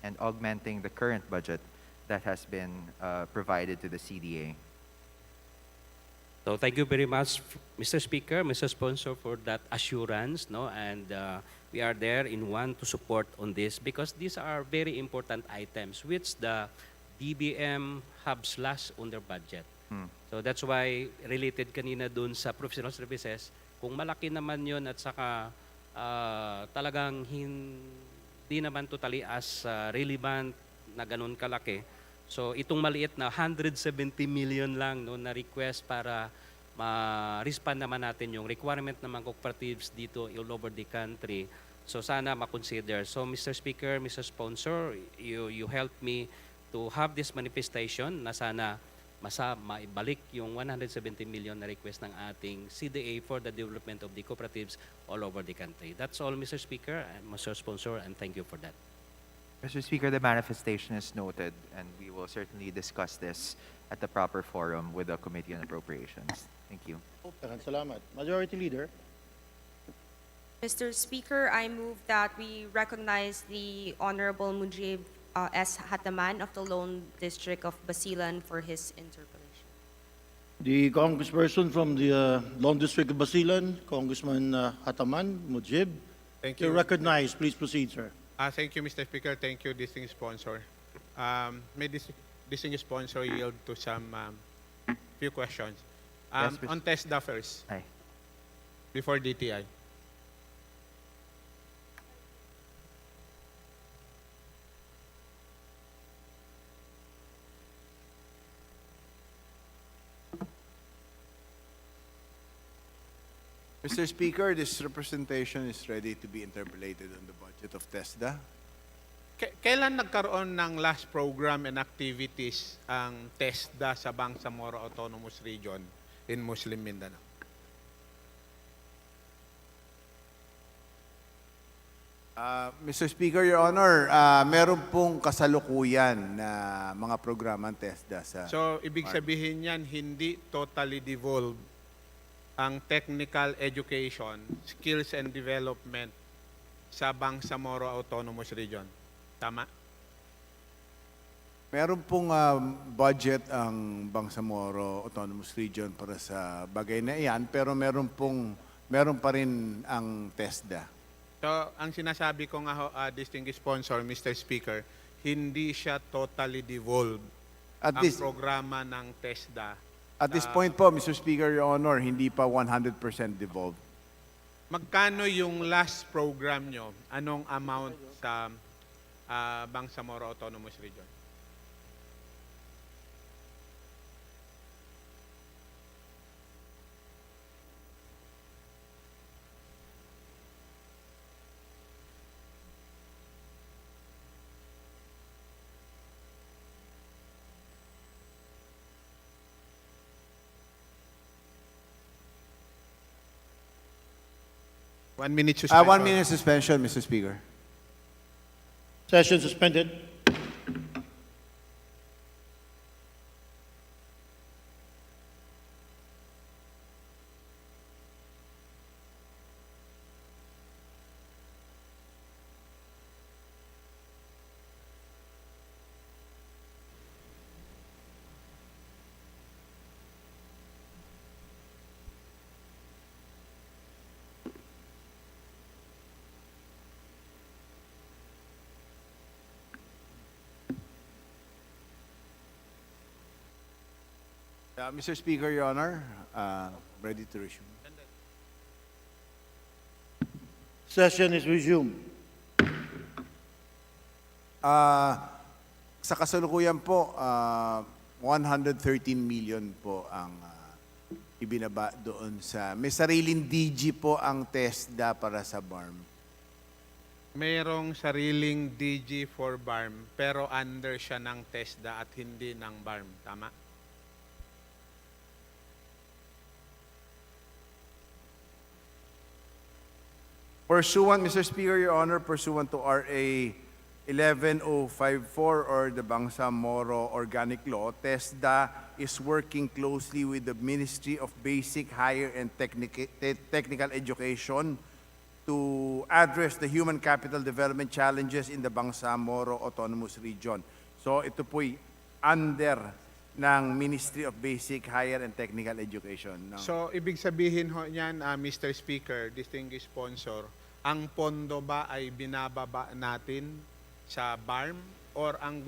and augmenting the current budget that has been provided to the CDA. So thank you very much, Mr. Speaker, Mr. Sponsor, for that assurance, no? And we are there in one to support on this because these are very important items which the DBM have slashed on their budget. So that's why related kanina dun sa professional services, kung malaki naman yon at saka talagang hindi naman totally as relevant na ganun kalaki. So itong maliit na 170 million lang, no, na request para ma-respond naman natin yung requirement ng mga cooperatives dito all over the country. So sana ma-consider. So Mr. Speaker, Mr. Sponsor, you help me to have this manifestation na sana maibalik yung 170 million na request ng ating CDA for the development of the cooperatives all over the country. That's all, Mr. Speaker, and Mr. Sponsor, and thank you for that. Mr. Speaker, the manifestation is noted, and we will certainly discuss this at the proper forum with the Committee on Appropriations. Thank you. Salamat. Majority Leader. Mr. Speaker, I move that we recognize the Honorable Mujib S. Hataman of the Lone District of Basilan for his interpellation. The congressperson from the Lone District of Basilan, Congressman Hataman Mujib. Thank You're you. recognized. Please proceed, sir. Thank you, Mr. Speaker. Thank you, distinguished sponsor. May distinguished sponsor yield to some few questions. Yes, please. On Tesda first, Aye. before D.T.I. Mr. Speaker, this representation is ready to be interpolated on the budget of Tesda. Kailan nagkaroon ng last program and activities ang Tesda sa Bangsamoro Autonomous Region in Muslim Mindanao? Mr. Speaker, Your Honor, meron pong kasalukuyan na mga programang TESDA sa... So, ibig sabihin yan, hindi totally devolved ang technical education, skills and development sa Bangsamoro Autonomous Region. Tama? Meron pong budget ang Bangsamoro Autonomous Region para sa bagay na iyan, pero meron pa rin ang TESDA. So, ang sinasabi ko nga, distinguished sponsor, Mr. Speaker, hindi siya totally devolved ang programa ng TESDA. At this point po, Mr. Speaker, Your Honor, hindi pa 100% devolved. Magkano yung last program nyo? Anong amount sa Bangsamoro Autonomous Region? One minute suspension. 1 minute suspension, Mr. Speaker. Session suspended. Mr. Speaker, Your Honor, ready to resume. Session is resumed. Sa kasalukuyan po, 113 million po ang ibinaba doon sa... May sariling DG po ang TESDA para sa BARM. Mayroong sariling DG for BARM, pero under siya ng TESDA at hindi ng BARM. Tama? Pursuant, Mr. Speaker, Your Honor, pursuant to RA 11054 or the Bangsamoro Organic Law, TESDA is working closely with the Ministry of Basic, Higher and Technical Education to address the human capital development challenges in the Bangsamoro Autonomous Region. So ito po'y under ng Ministry of Basic, Higher and Technical Education. No? So, ibig sabihin ho niyan, Mr. Speaker, distinguished sponsor, ang pondo ba ay binababa natin sa BARM or ang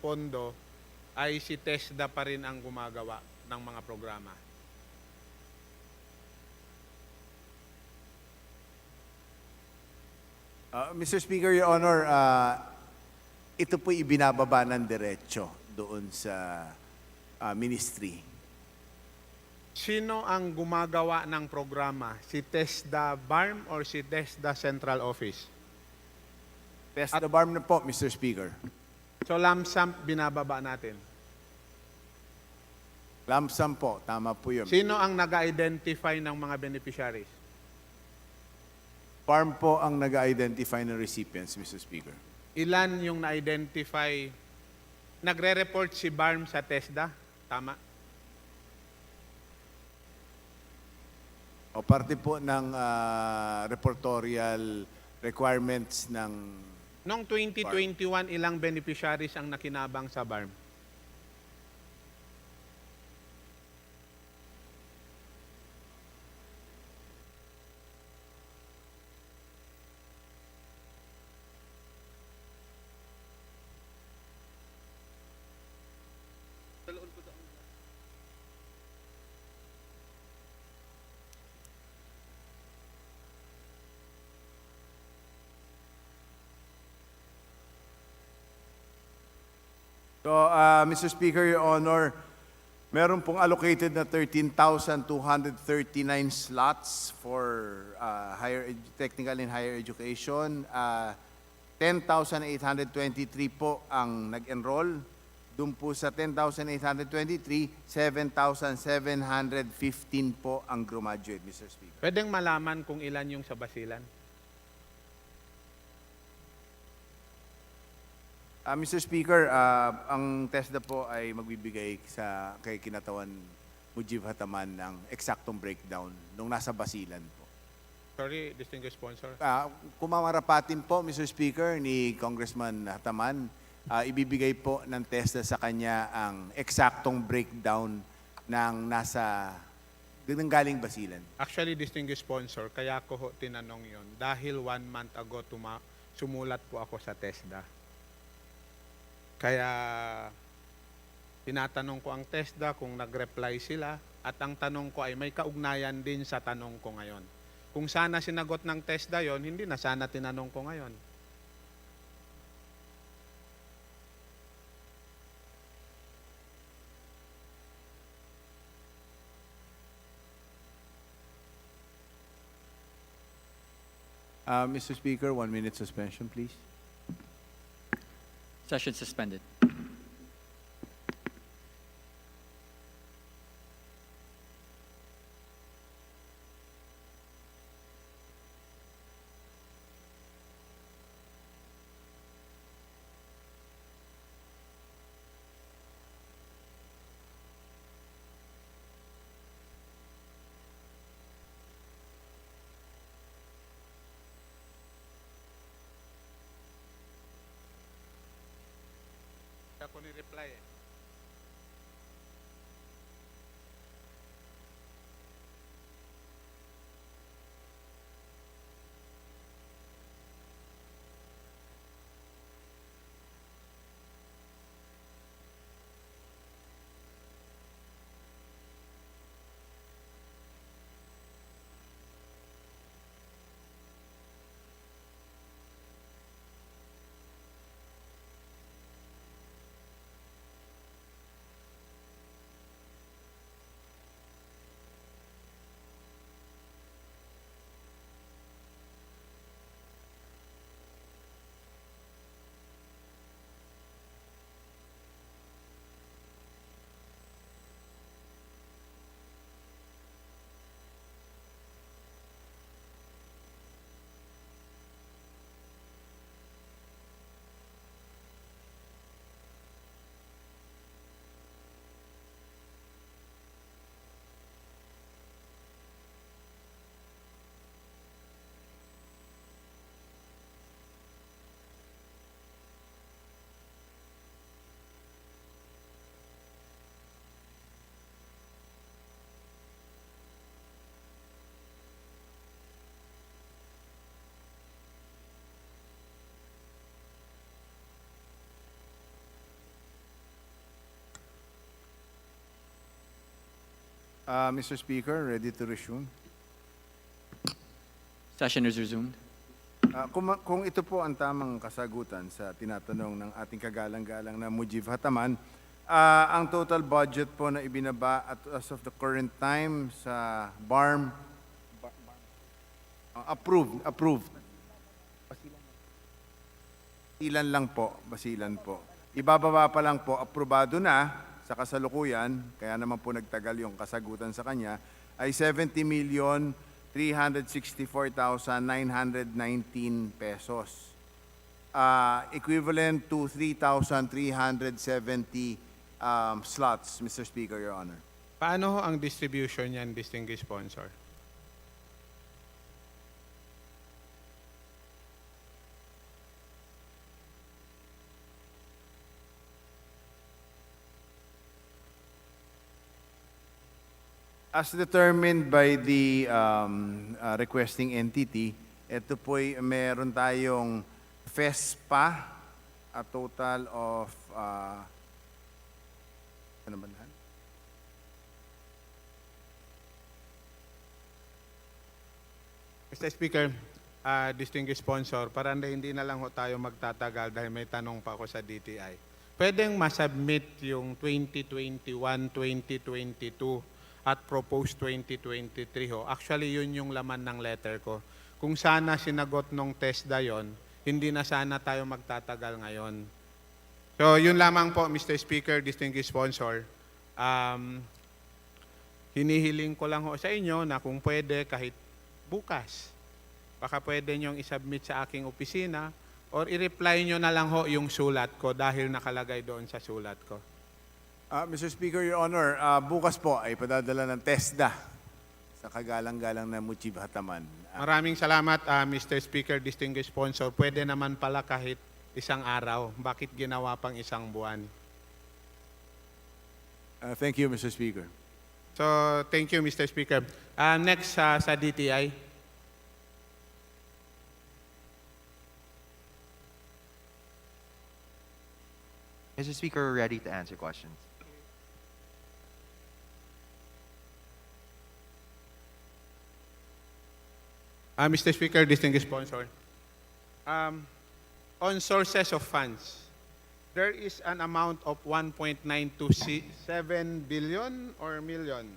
pondo ay si TESDA pa rin ang gumagawa ng mga programa? Mr. Speaker, Your Honor, ito po'y ibinababa ng diretso doon sa ministry. Sino ang gumagawa ng programa? Si TESDA BARM or si TESDA Central Office? TESDA BARM na po, Mr. Speaker. So, lump sum binababa natin. Lump sum po, tama po yun. Sino ang nag-identify ng mga beneficiaries? BARM po ang nag-identify ng recipients, Mr. Speaker. Ilan yung na-identify? Nagre-report si BARM sa TESDA? Tama? O parte po ng reportorial requirements ng... Noong 2021, ilang beneficiaries ang nakinabang sa BARM? So, Mr. Speaker, Your Honor, meron pong allocated na 13,239 slots for technical and higher education. 10,823 po ang nag-enroll. Doon po sa 10,823, 7,715 po ang graduate, Mr. Speaker. Pwedeng malaman kung ilan yung sa Basilan? Mr. Speaker, ang TESDA po ay magbibigay kay Kinatawan Mujib Hataman ng eksaktong breakdown nung nasa Basilan po. Sorry, distinguished sponsor. Kung mamarapatin po, Mr. Speaker, ni Congressman Hataman, ibibigay po ng TESDA sa kanya ang eksaktong breakdown ng galing Basilan. Actually, distinguished sponsor, kaya ko ho tinanong yon dahil 1 month ago sumulat po ako sa TESDA. Kaya tinatanong ko ang TESDA kung nag-reply sila at ang tanong ko ay may kaugnayan din sa tanong ko ngayon. Kung sana sinagot ng TESDA yon, hindi na sana tinanong ko ngayon. Mr. Speaker, 1 minute suspension, please. Session suspended. Kaya ko ni-reply eh. Mr. Speaker, ready to resume. Session is resumed. Kung ito po ang tamang kasagutan sa tinatanong ng ating kagalang-galang na Mujib Hataman, ang total budget po na ibinaba at as of the current time sa BARM, approved. Basilan po. Ibababa pa lang po, aprobado na sa kasalukuyan, kaya naman po nagtagal yung kasagutan sa kanya, ay 70,364,919 pesos. Equivalent to 3,370 slots, Mr. Speaker, Your Honor. Paano ho ang distribution niyan, distinguished sponsor? As determined by the requesting entity, ito po'y meron tayong FESPA, a total of, ano ba lahat? Mr. Speaker, distinguished sponsor, para hindi na lang ho tayo magtatagal dahil may tanong pa ako sa DTI. Pwedeng masubmit yung 2021, 2022, at proposed 2023 ho. Actually, yun yung laman ng letter ko. Kung sana sinagot nung TESDA yon, hindi na sana tayo magtatagal ngayon. So, yun lamang po, Mr. Speaker, distinguished sponsor. Hinihiling ko lang ho sa inyo na kung pwede kahit bukas, baka pwede nyong isubmit sa aking opisina Or i-reply nyo na lang ho yung sulat ko dahil nakalagay doon sa sulat ko. Mr. Speaker, Your Honor, bukas po ay padadala ng Tesda sa kagalang-galang na Mujib Hataman. Maraming salamat, Mr. Speaker, distinguished sponsor. Pwede naman pala kahit isang araw. Bakit ginawa pang isang buwan? Thank you, Mr. Speaker. So, thank you, Mr. Speaker. Next, sa DTI. Mr. Speaker, we're ready to answer questions. Mr. Speaker, distinguished sponsor. On sources of funds, there is an amount of 1.927 billion or million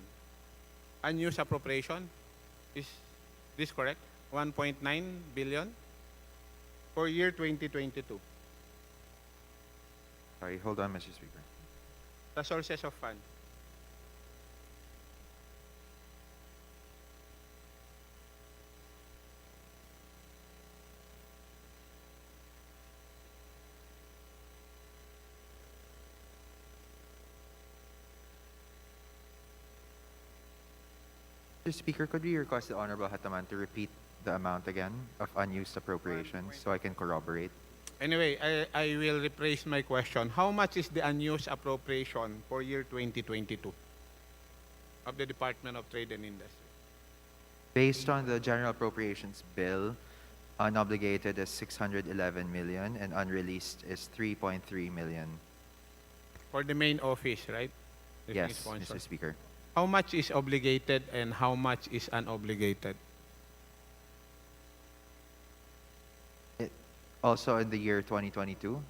unused appropriation. Is this correct? 1.9 billion for year 2022. Sorry, hold on, Mr. Speaker. The sources of funds. Mr. Speaker, could we request the Honorable Hataman to repeat the amount again of unused appropriations so I can corroborate? Anyway, I will rephrase my question. How much is the unused appropriation for year 2022 of the Department of Trade and Industry? Based on the General Appropriations Bill, unobligated is 611 million and unreleased is 3.3 million. For the main office, right? Yes, Sponsor. Mr. Speaker. How much is obligated and how much is unobligated? Also in the year 2022,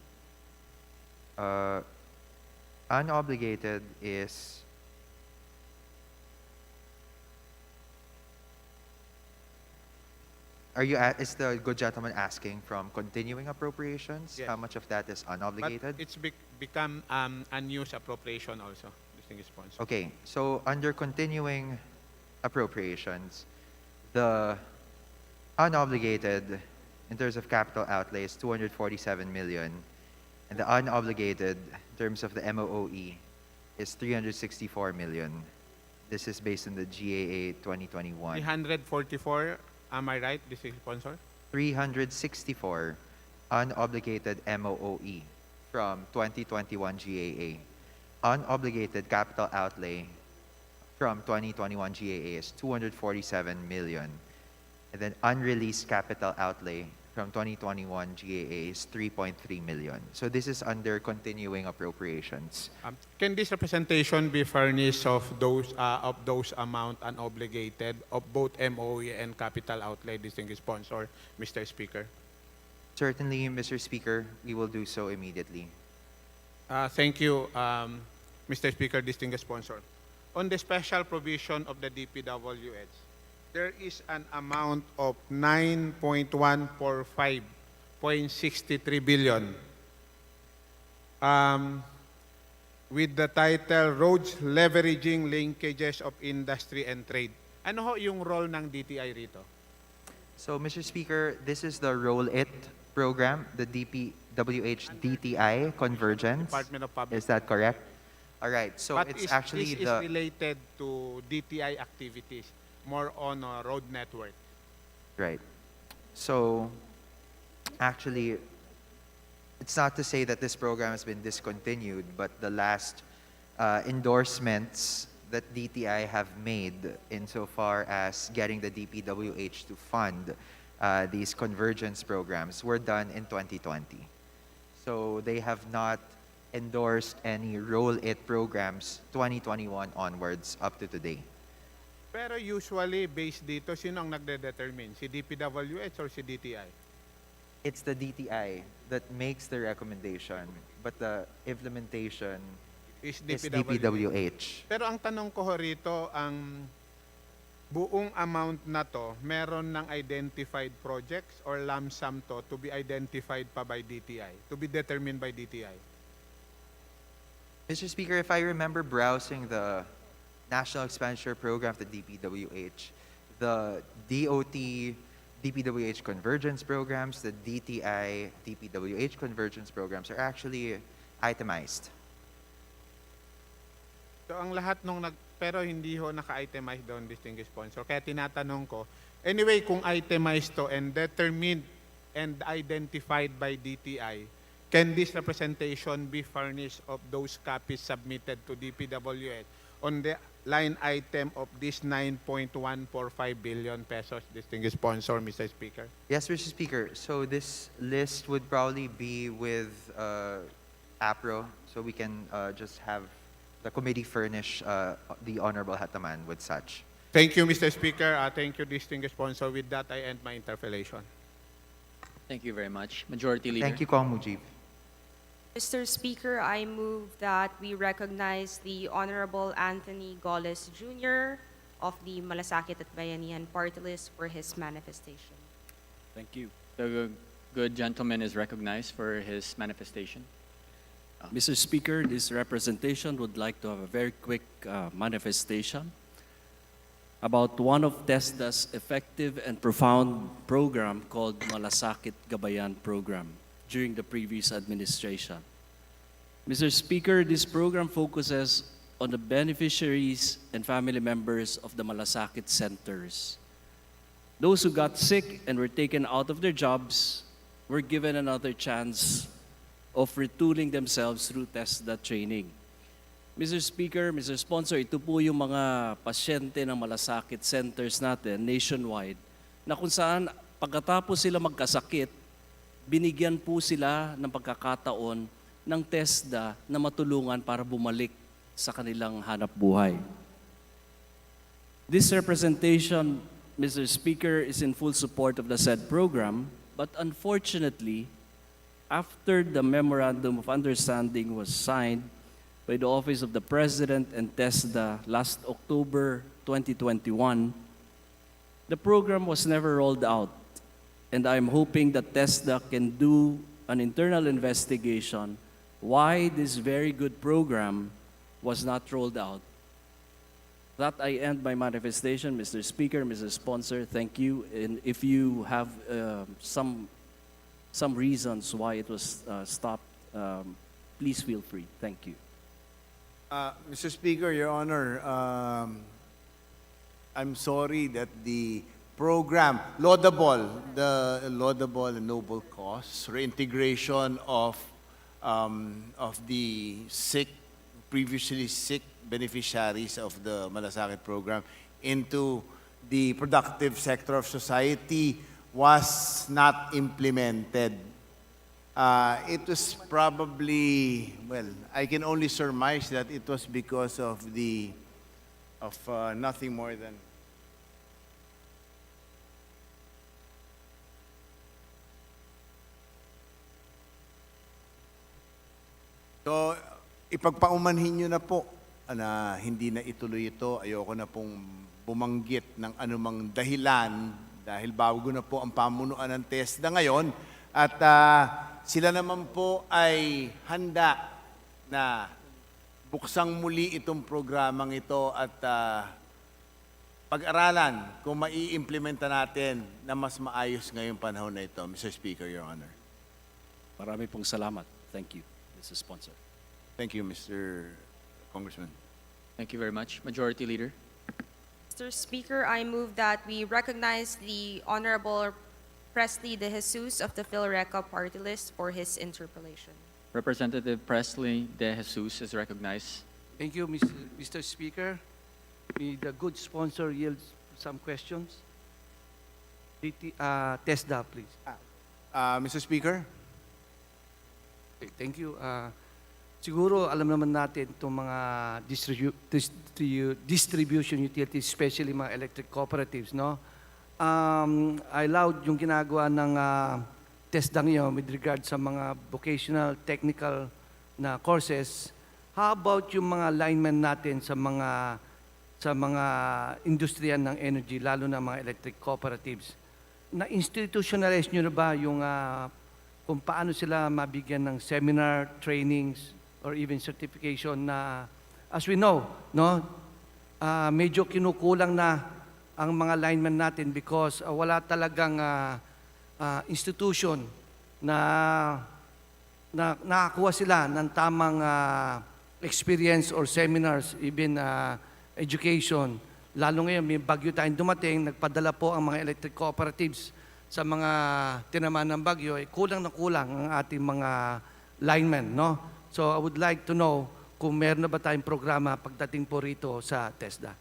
unobligated is is the good gentleman asking from continuing appropriations? Yes. How much of that is unobligated? But it's become unused appropriation also, distinguished sponsor. Okay, so under continuing appropriations, the unobligated in terms of capital outlay is 247 million, and the unobligated in terms of the MOOE is 364 million. This is based on the GAA 2021. 344, am I right, distinguished sponsor? 364 unobligated MOOE from 2021 GAA. Unobligated capital outlay from 2021 GAA is 247 million. And then unreleased capital outlay from 2021 GAA is 3.3 million. So this is under continuing appropriations. Can this representation be furnished of those amount unobligated of both MOE and capital outlay, distinguished sponsor, Mr. Speaker? Certainly, Mr. Speaker, we will do so immediately. Thank you, Mr. Speaker, distinguished sponsor. On the special provision of the D.P.W.H, there is an amount of 9.145.63 billion with the title Roads Leveraging Linkages of Industry and Trade. Ano ho yung role ng DTI rito? So, Mr. Speaker, this is the Roll It program, the D.P.W.H. D.T.I convergence. Department of Public. Is that correct? All right, so But it's actually this is related to DTI activities, more on a road network. Right. So, actually, it's not to say that this program has been discontinued, but the last endorsements that DTI have made insofar as getting the D.P.W.H. to fund these convergence programs were done in 2020. So they have not endorsed any Roll It programs 2021 onwards up to today. Pero usually, based dito, sino ang nagde-determine? Si D.P.W.H. or si DTI? It's the DTI that makes the recommendation, but the implementation Is is D.P.W.H. D.P.W.H. Pero ang tanong ko ho rito, ang buong amount na to, meron ng identified projects or lump sum to be identified pa by DTI, to be determined by DTI? Mr. Speaker, if I remember browsing the National Expenditure Program of the D.P.W.H, the D.O.T D.P.W.H convergence programs, the D.T.I, D.P.W.H convergence programs are actually itemized. So ang lahat pero hindi ho naka-itemize doon, distinguished sponsor. Kaya tinatanong ko, anyway, kung itemized to and determined and identified by DTI, can this representation be furnished of those copies submitted to DPWH on the line item of this 9.145 billion pesos, distinguished sponsor, Mr. Speaker? Yes, Mr. Speaker. So this list would probably be with APRO, so we can just have the committee furnish the Honorable Hataman with such. Thank you, Mr. Speaker. Thank you, distinguished sponsor. With that, I end my interpellation. Thank you very much. Majority Leader. Thank you, Kong Mujib. Mr. Speaker, I move that we recognize the Honorable Anthony Goles Jr. of the Malasakit at Bayanihan Party List for his manifestation. Thank you. The good gentleman is recognized for his manifestation. Mr. Speaker, this representation would like to have a very quick manifestation about one of Tesda's effective and profound program called Malasakit Gabayan Program during the previous administration. Mr. Speaker, this program focuses on the beneficiaries and family members of the Malasakit centers. Those who got sick and were taken out of their jobs were given another chance of retooling themselves through Tesda training. Mr. Speaker, Mr. Sponsor, ito po yung mga pasyente ng malasakit centers natin nationwide na kung saan pagkatapos sila magkasakit, binigyan po sila ng pagkakataon ng Tesda na matulungan para bumalik sa kanilang hanap buhay. This representation, Mr. Speaker, is in full support of the said program, but unfortunately, after the Memorandum of Understanding was signed by the Office of the President and Tesda last October 2021, the program was never rolled out, and I'm hoping that Tesda can do an internal investigation why this very good program was not rolled out. That I end my manifestation, Mr. Speaker, Mr. Sponsor, thank you. And if you have some reasons why it was stopped, please feel free. Thank you. Mr. Speaker, Your Honor, I'm sorry that the program, the laudable and noble cause, reintegration of the sick, previously sick beneficiaries of the Malasakit program into the productive sector of society was not implemented. It was probably, well, I can only surmise that it was because of nothing more than so, ipagpaumanhin nyo na po na hindi na ituloy ito. Ayoko na pong bumanggit ng anumang dahilan dahil bago na po ang pamunuan ng Tesda ngayon at sila naman po ay handa na buksang muli itong programang ito at pag-aralan kung mai-implementa natin na mas maayos ngayong panahon na ito. Mr. Speaker, Your Honor. Marami pong salamat. Thank you, Mr. Sponsor. Thank you, Mr. Congressman. Thank you very much. Majority Leader. Mr. Speaker, I move that we recognize the Honorable Presley De Jesus of the PhilReca Party List for his interpellation. Representative Presley De Jesus is recognized. Thank you, Mr. Speaker. May the good sponsor yield some questions. Tesda, please. Mr. Speaker? Okay, thank you. Siguro alam naman natin itong mga distribution utilities, especially mga electric cooperatives, no? I allowed yung ginagawa ng Tesda ngayon with regard sa mga vocational, technical na courses. How about yung mga linemen natin sa mga industriya ng energy, lalo na mga electric cooperatives? Na-institutionalize nyo na ba yung kung paano sila mabigyan ng seminar, trainings, or even certification na, as we know, no, medyo kinukulang na ang mga linemen natin because wala talagang institution na nakakuha sila ng tamang experience or seminars, even education. Lalo ngayon, may bagyo tayong dumating, nagpadala po ang mga electric cooperatives sa mga tinamaan ng bagyo, kulang na kulang ang ating mga linemen, no? So I would like to know kung meron na ba tayong programa pagdating po rito sa Tesda.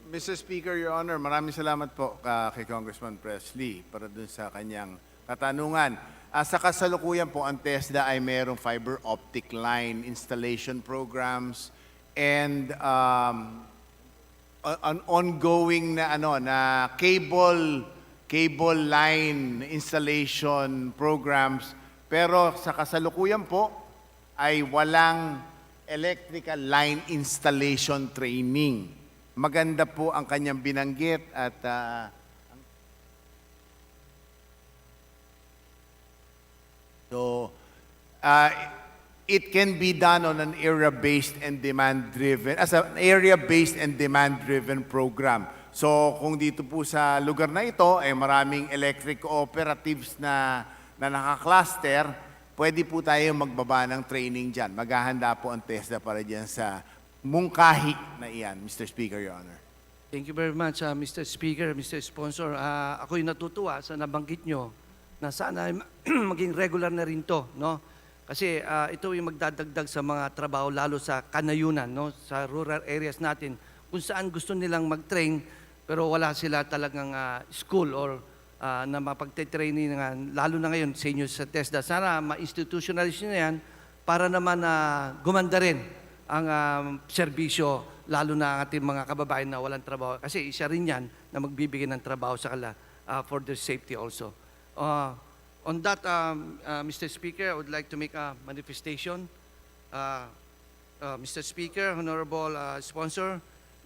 Mr. Speaker, Your Honor, maraming salamat po kay Congressman Presley para dun sa kanyang katanungan. Sa kasalukuyan po, ang Tesda ay mayroong fiber optic line installation programs and an ongoing na cable line installation programs. Pero sa kasalukuyan po ay walang electrical line installation training. Maganda po ang kanyang binanggit at it can be done on an area-based and demand-driven, as an area-based and demand-driven program. So kung dito po sa lugar na ito ay maraming electric cooperatives na naka-cluster, pwede po tayo magbaba ng training dyan. Maghahanda po ang TESDA para dyan sa mungkahi na iyan, Mr. Speaker, Your Honor. Thank you very much, Mr. Speaker, Mr. Sponsor. Ako'y natutuwa sa nabanggit nyo na sana maging regular na rin to, no? Kasi ito yung magdadagdag sa mga trabaho, lalo sa kanayunan, no? Sa rural areas natin, kung saan gusto nilang mag-train, pero wala sila talagang school or na mapagte-training, lalo na ngayon sa inyo sa TESDA. Sana ma-institutionalize nyo yan para naman gumanda rin ang serbisyo, lalo na ang ating mga kababayan na walang trabaho. Kasi isa rin yan na magbibigay ng trabaho sa kanila for their safety also. On that, Mr. Speaker, I would like to make a manifestation. Mr. Speaker, Honorable Sponsor,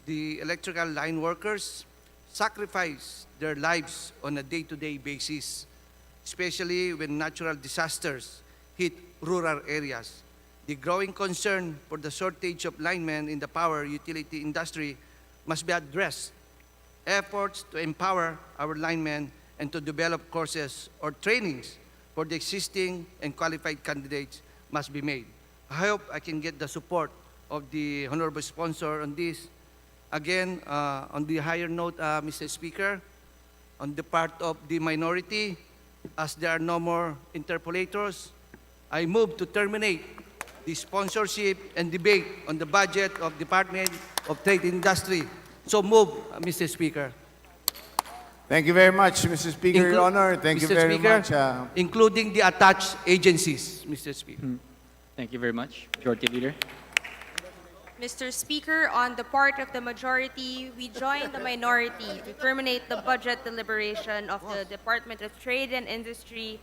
the electrical line workers sacrifice their lives on a day-to-day basis, especially when natural disasters hit rural areas. The growing concern for the shortage of linemen in the power utility industry must be addressed. Efforts to empower our linemen and to develop courses or trainings for the existing and qualified candidates must be made. I hope I can get the support of the Honorable Sponsor on this. Again, on the higher note, Mr. Speaker, on the part of the minority, as there are no more interpollators, I move to terminate the sponsorship and debate on the budget of Department of Trade and Industry. So move, Mr. Speaker. Thank you very much, Mr. Speaker, Your Honor. Thank you Mr. very Speaker, much. including the attached agencies, Mr. Speaker. Thank you very much. Majority Leader. Mr. Speaker, on the part of the majority, we join the minority to terminate the budget deliberation of the Department of Trade and Industry,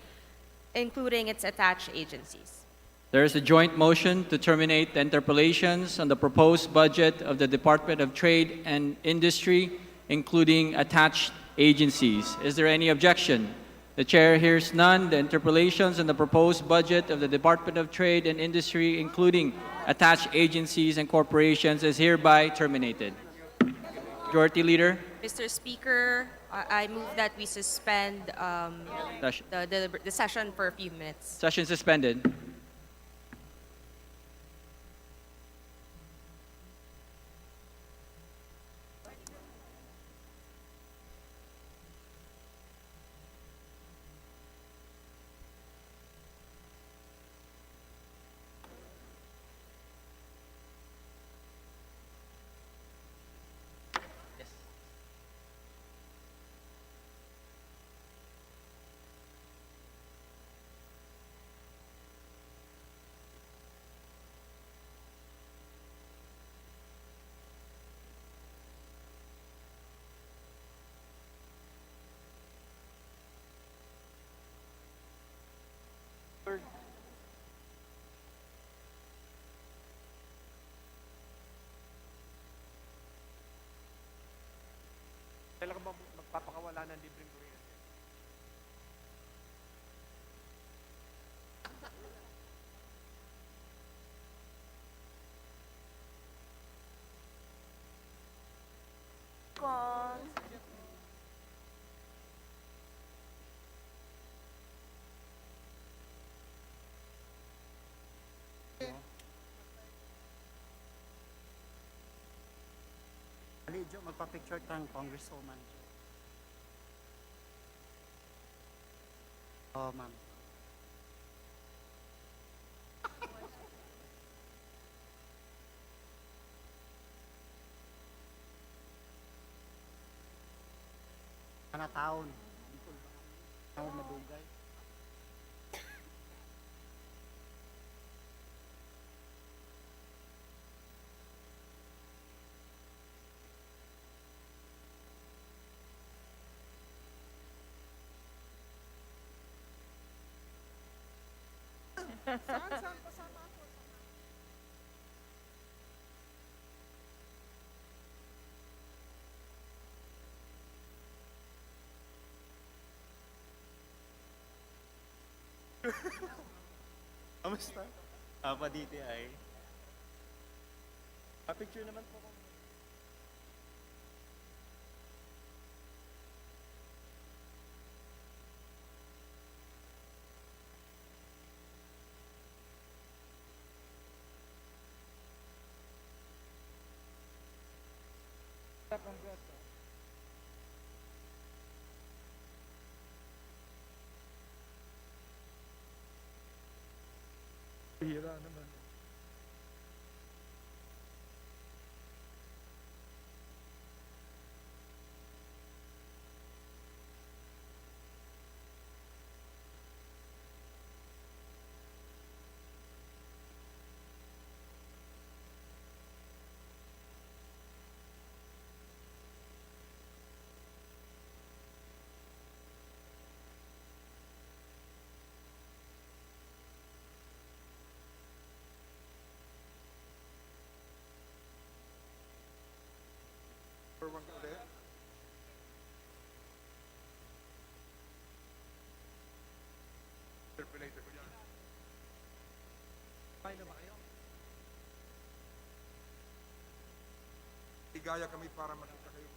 including its attached agencies. There is a joint motion to terminate the interpellations on the proposed budget of the Department of Trade and Industry, including attached agencies. Is there any objection? The chair hears none. The interpellations on the proposed budget of the Department of Trade and Industry, including attached agencies and corporations, is hereby terminated. Majority Leader. Mr. Speaker, I move that we suspend the session for a few minutes. Session suspended. Kailan ka ba magpapakawala ng libreng kuryente? Pa-picture kang Congresswoman. Oh, ma'am. Ana taon. Taon madugay. Kamusta? Apa D.T.I? Pa-picture naman po kami. Hira naman. Forward ka ulit. Interpellator ko yan. Ay na ba kayo? Igaya kami para makita kayo.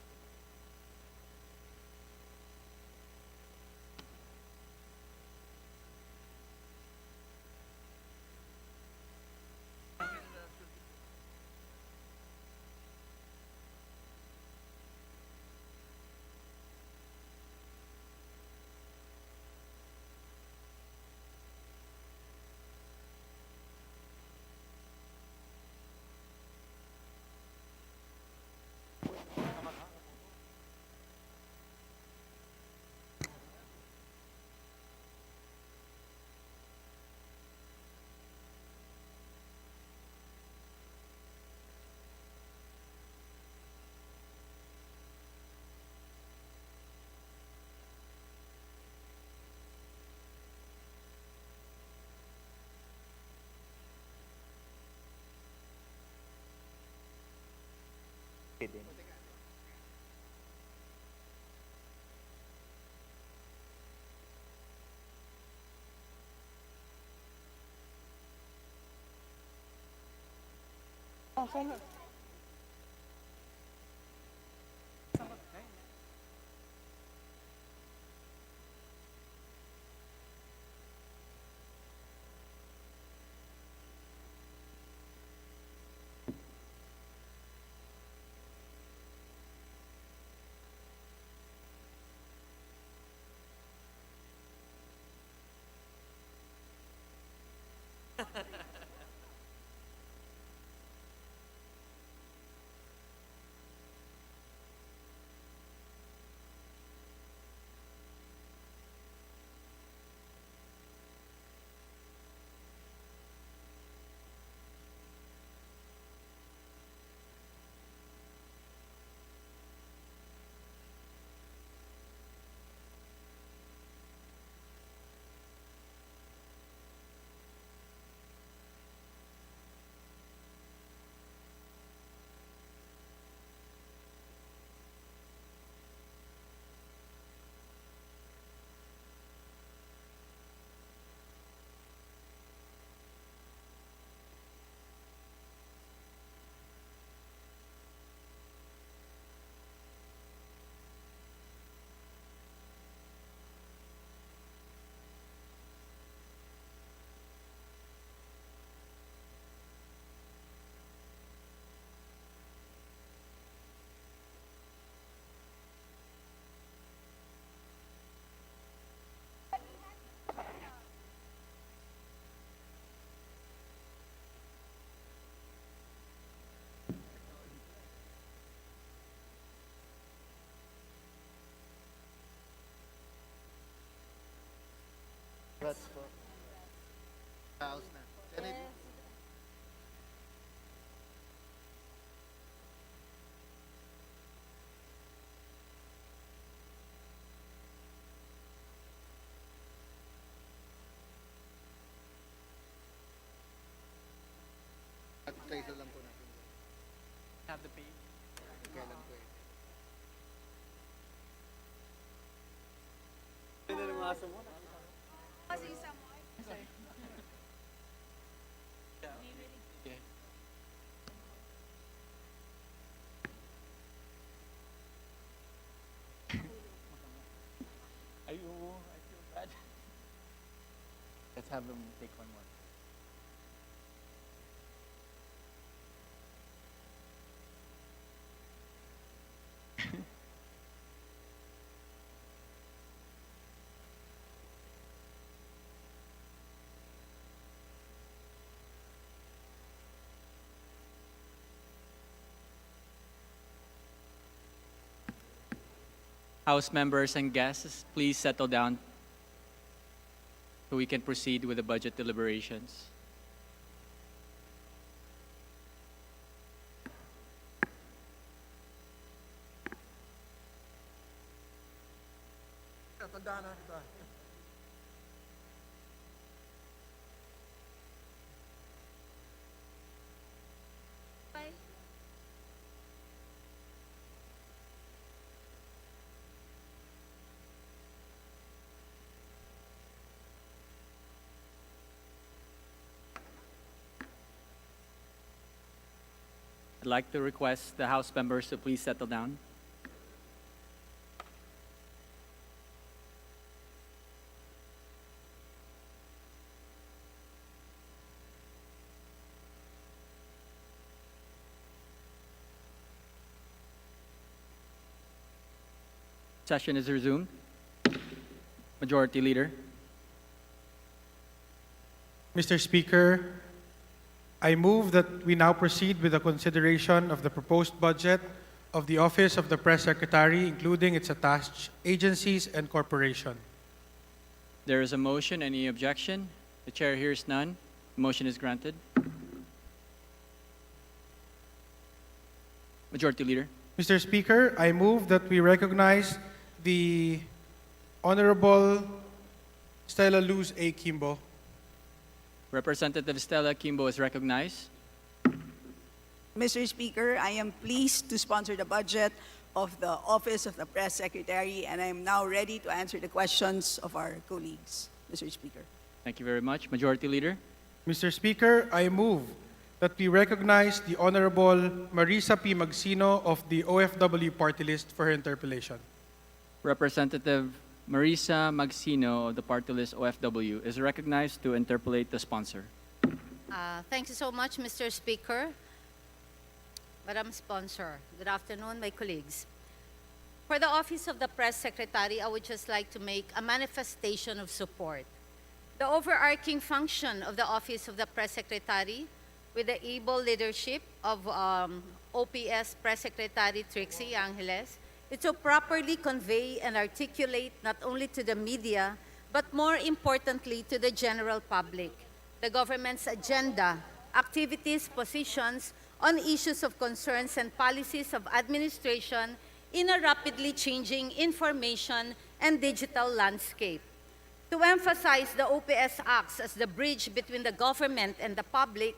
Din. Oh, sana. Congrats po. House na. Senate. Appraisal lang po natin. Have the page. Kailan po eh. I feel bad. Let's have them take one more. House members and guests, please settle down so we can proceed with the budget deliberations. Tandaan na kita. I'd like to request the House members to please settle down. Session is resumed. Majority Leader. Mr. Speaker, I move that we now proceed with the consideration of the proposed budget of the Office of the Press Secretary, including its attached agencies and corporation. There is a motion. Any objection? The chair hears none. The motion is granted. Majority Leader. Mr. Speaker, I move that we recognize the Honorable Stella Luz A. Kimbo. Representative Stella Kimbo is recognized. Mr. Speaker, I am pleased to sponsor the budget of the Office of the Press Secretary, and I am now ready to answer the questions of our colleagues, Mr. Speaker. Thank you very much. Majority Leader. Mr. Speaker, I move that we recognize the Honorable Marisa P. Magsino of the OFW party list for her interpellation. Representative Marisa Magsino of the party list OFW is recognized to interpolate the sponsor. Thank you so much, Mr. Speaker. Madam Sponsor, good afternoon, my colleagues. For the Office of the Press Secretary, I would just like to make a manifestation of support. The overarching function of the Office of the Press Secretary, with the able leadership of OPS Press Secretary Trixie Angeles, is to properly convey and articulate not only to the media, but more importantly to the general public, the government's agenda, activities, positions on issues of concerns and policies of administration in a rapidly changing information and digital landscape. To emphasize, the OPS acts as the bridge between the government and the public,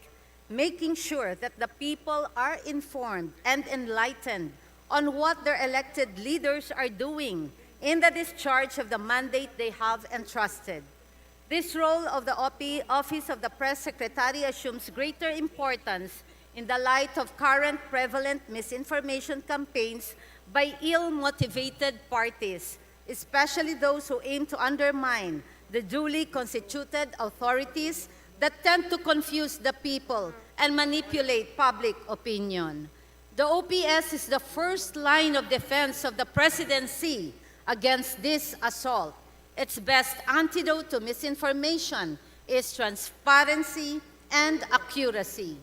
making sure that the people are informed and enlightened on what their elected leaders are doing in the discharge of the mandate they have entrusted. This role of the Office of the Press Secretary assumes greater importance in the light of current prevalent misinformation campaigns by ill-motivated parties, especially those who aim to undermine the duly constituted authorities that tend to confuse the people and manipulate public opinion. The OPS is the first line of defense of the presidency against this assault. Its best antidote to misinformation is transparency and accuracy.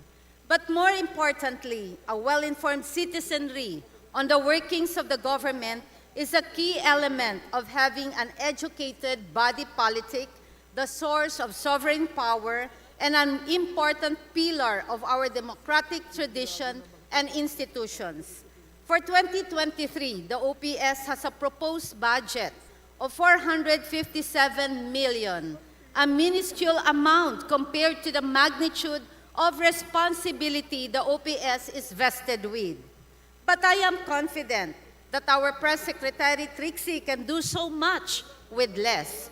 But more importantly, a well-informed citizenry on the workings of the government is a key element of having an educated body politic the source of sovereign power, and an important pillar of our democratic tradition and institutions. For 2023, the OPS has a proposed budget of 457 million, a minuscule amount compared to the magnitude of responsibility the OPS is vested with. But I am confident that our Press Secretary Trixie can do so much with less.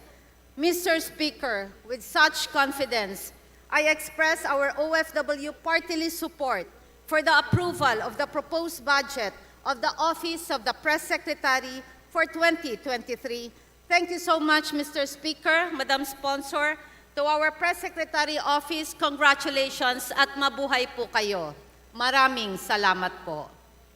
Mr. Speaker, with such confidence, I express our OFW party list support for the approval of the proposed budget of the Office of the Press Secretary for 2023. Thank you so much, Mr. Speaker, Madam Sponsor. To our Press Secretary Office, congratulations at mabuhay po kayo. Maraming salamat po.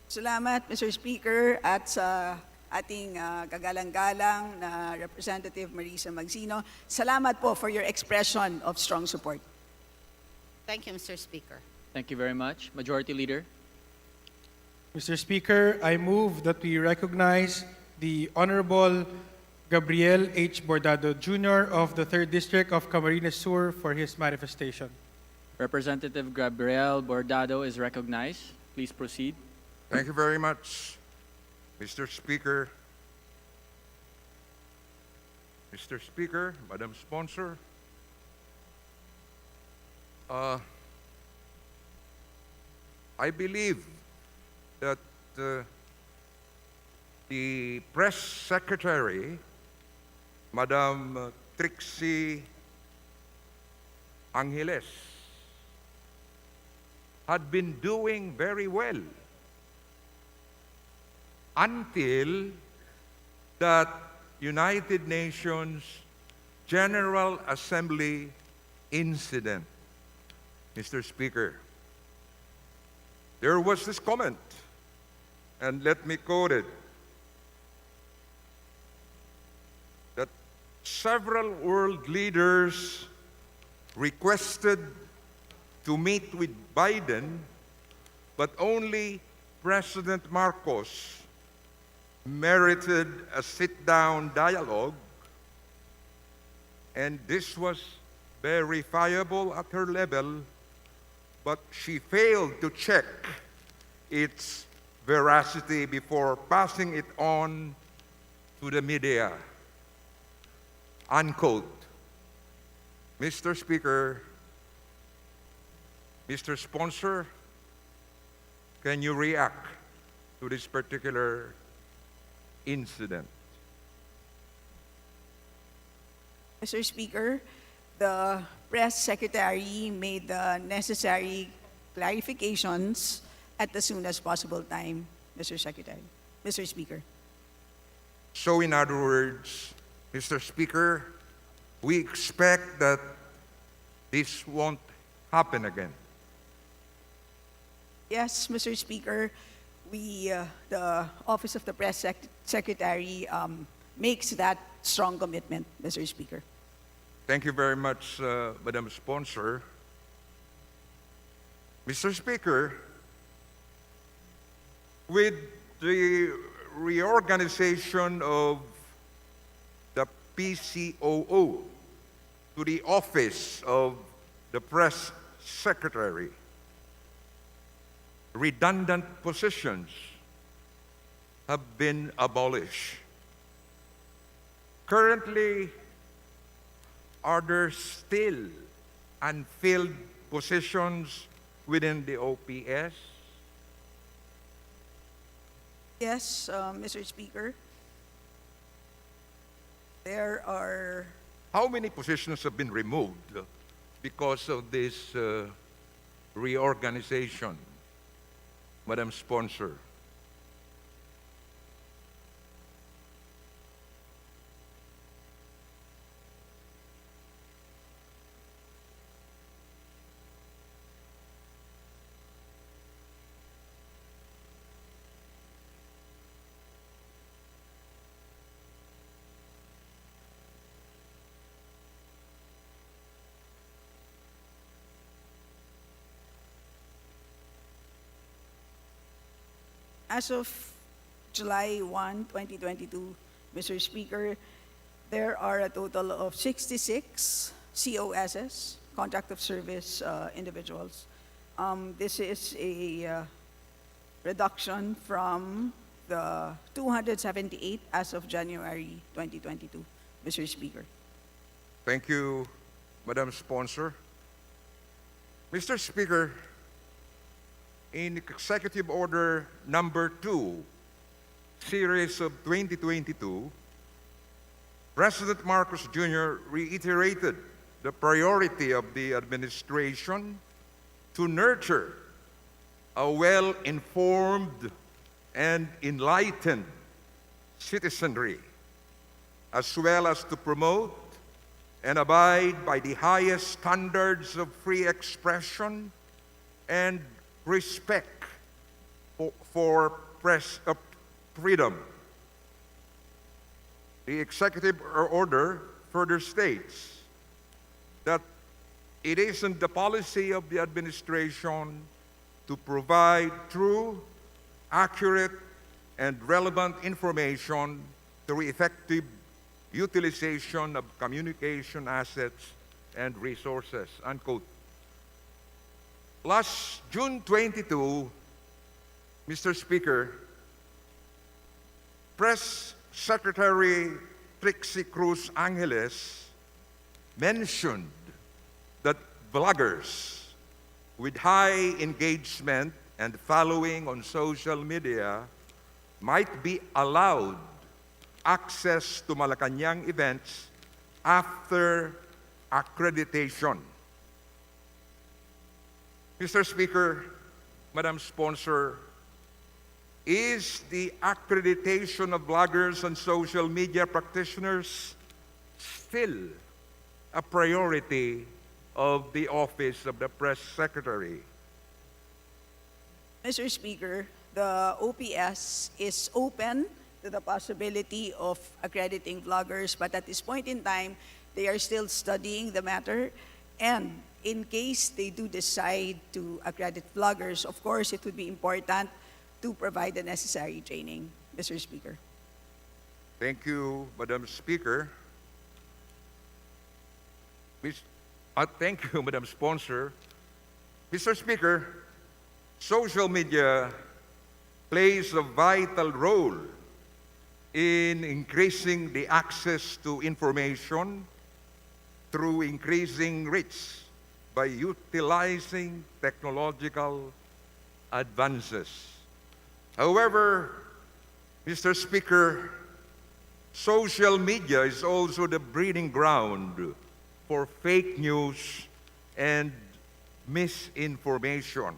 Salamat, Mr. Speaker, at sa ating kagalang-galang na Representative Marisa Magsino. Salamat po for your expression of strong support. Thank you, Mr. Speaker. Thank you very much. Majority Leader. Mr. Speaker, I move that we recognize the Honorable Gabriel H. Bordado Jr. of the 3rd District of Camarines Sur for his manifestation. Representative Gabriel Bordado is recognized. Please proceed. Thank you very much, Mr. Speaker. Mr. Speaker, Madam Sponsor, I believe that the Press Secretary, Madam Trixie Angeles, had been doing very well until that United Nations General Assembly incident. Mr. Speaker, there was this comment, and let me quote it, that several world leaders requested to meet with Biden, but only President Marcos merited a sit-down dialogue, and this was verifiable at her level, but she failed to check its veracity before passing it on to the media. Unquote. Mr. Speaker, Mr. Sponsor, can you react to this particular incident? Mr. Speaker, the Press Secretary made the necessary clarifications at the soonest possible time, Mr. Secretary. Mr. Speaker. So in other words, Mr. Speaker, we expect that this won't happen again. Yes, Mr. Speaker, the Office of the Press Secretary makes that strong commitment, Mr. Speaker. Thank you very much, Madam Sponsor. Mr. Speaker, with the reorganization of the PCOO to the Office of the Press Secretary, redundant positions have been abolished. Currently, are there still unfilled positions within the OPS? Yes, Mr. Speaker. There are... How many positions have been removed because of this reorganization, Madam Sponsor? As of July 1, 2022, Mr. Speaker, There are a total of 66 COSs, contract of service individuals. This is a reduction from the 278 as of January 2022, Mr. Speaker. Thank you, Madam Sponsor. Mr. Speaker, in Executive Order Number 2, Series of 2022, President Marcos Jr. reiterated the priority of the administration to nurture a well-informed and enlightened citizenry, as well as to promote and abide by the highest standards of free expression and respect for press freedom. The executive order further states that it isn't the policy of the administration to provide true, accurate, and relevant information through effective utilization of communication assets and resources, unquote. Last June 22, Mr. Speaker, Press Secretary Trixie Cruz Angeles mentioned that bloggers with high engagement and following on social media might be allowed access to Malacanang events after accreditation. Mr. Speaker, Madam Sponsor, is the accreditation of bloggers and social media practitioners still a priority of the Office of the Press Secretary? Mr. Speaker, the OPS is open to the possibility of accrediting vloggers, but at this point in time, they are still studying the matter. And in case they do decide to accredit vloggers, of course, it would be important to provide the necessary training, Mr. Speaker. Thank you, Madam Speaker. Thank you, Madam Sponsor. Mr. Speaker, social media plays a vital role in increasing the access to information through increasing reach by utilizing technological advances. However, Mr. Speaker, social media is also the breeding ground for fake news and misinformation.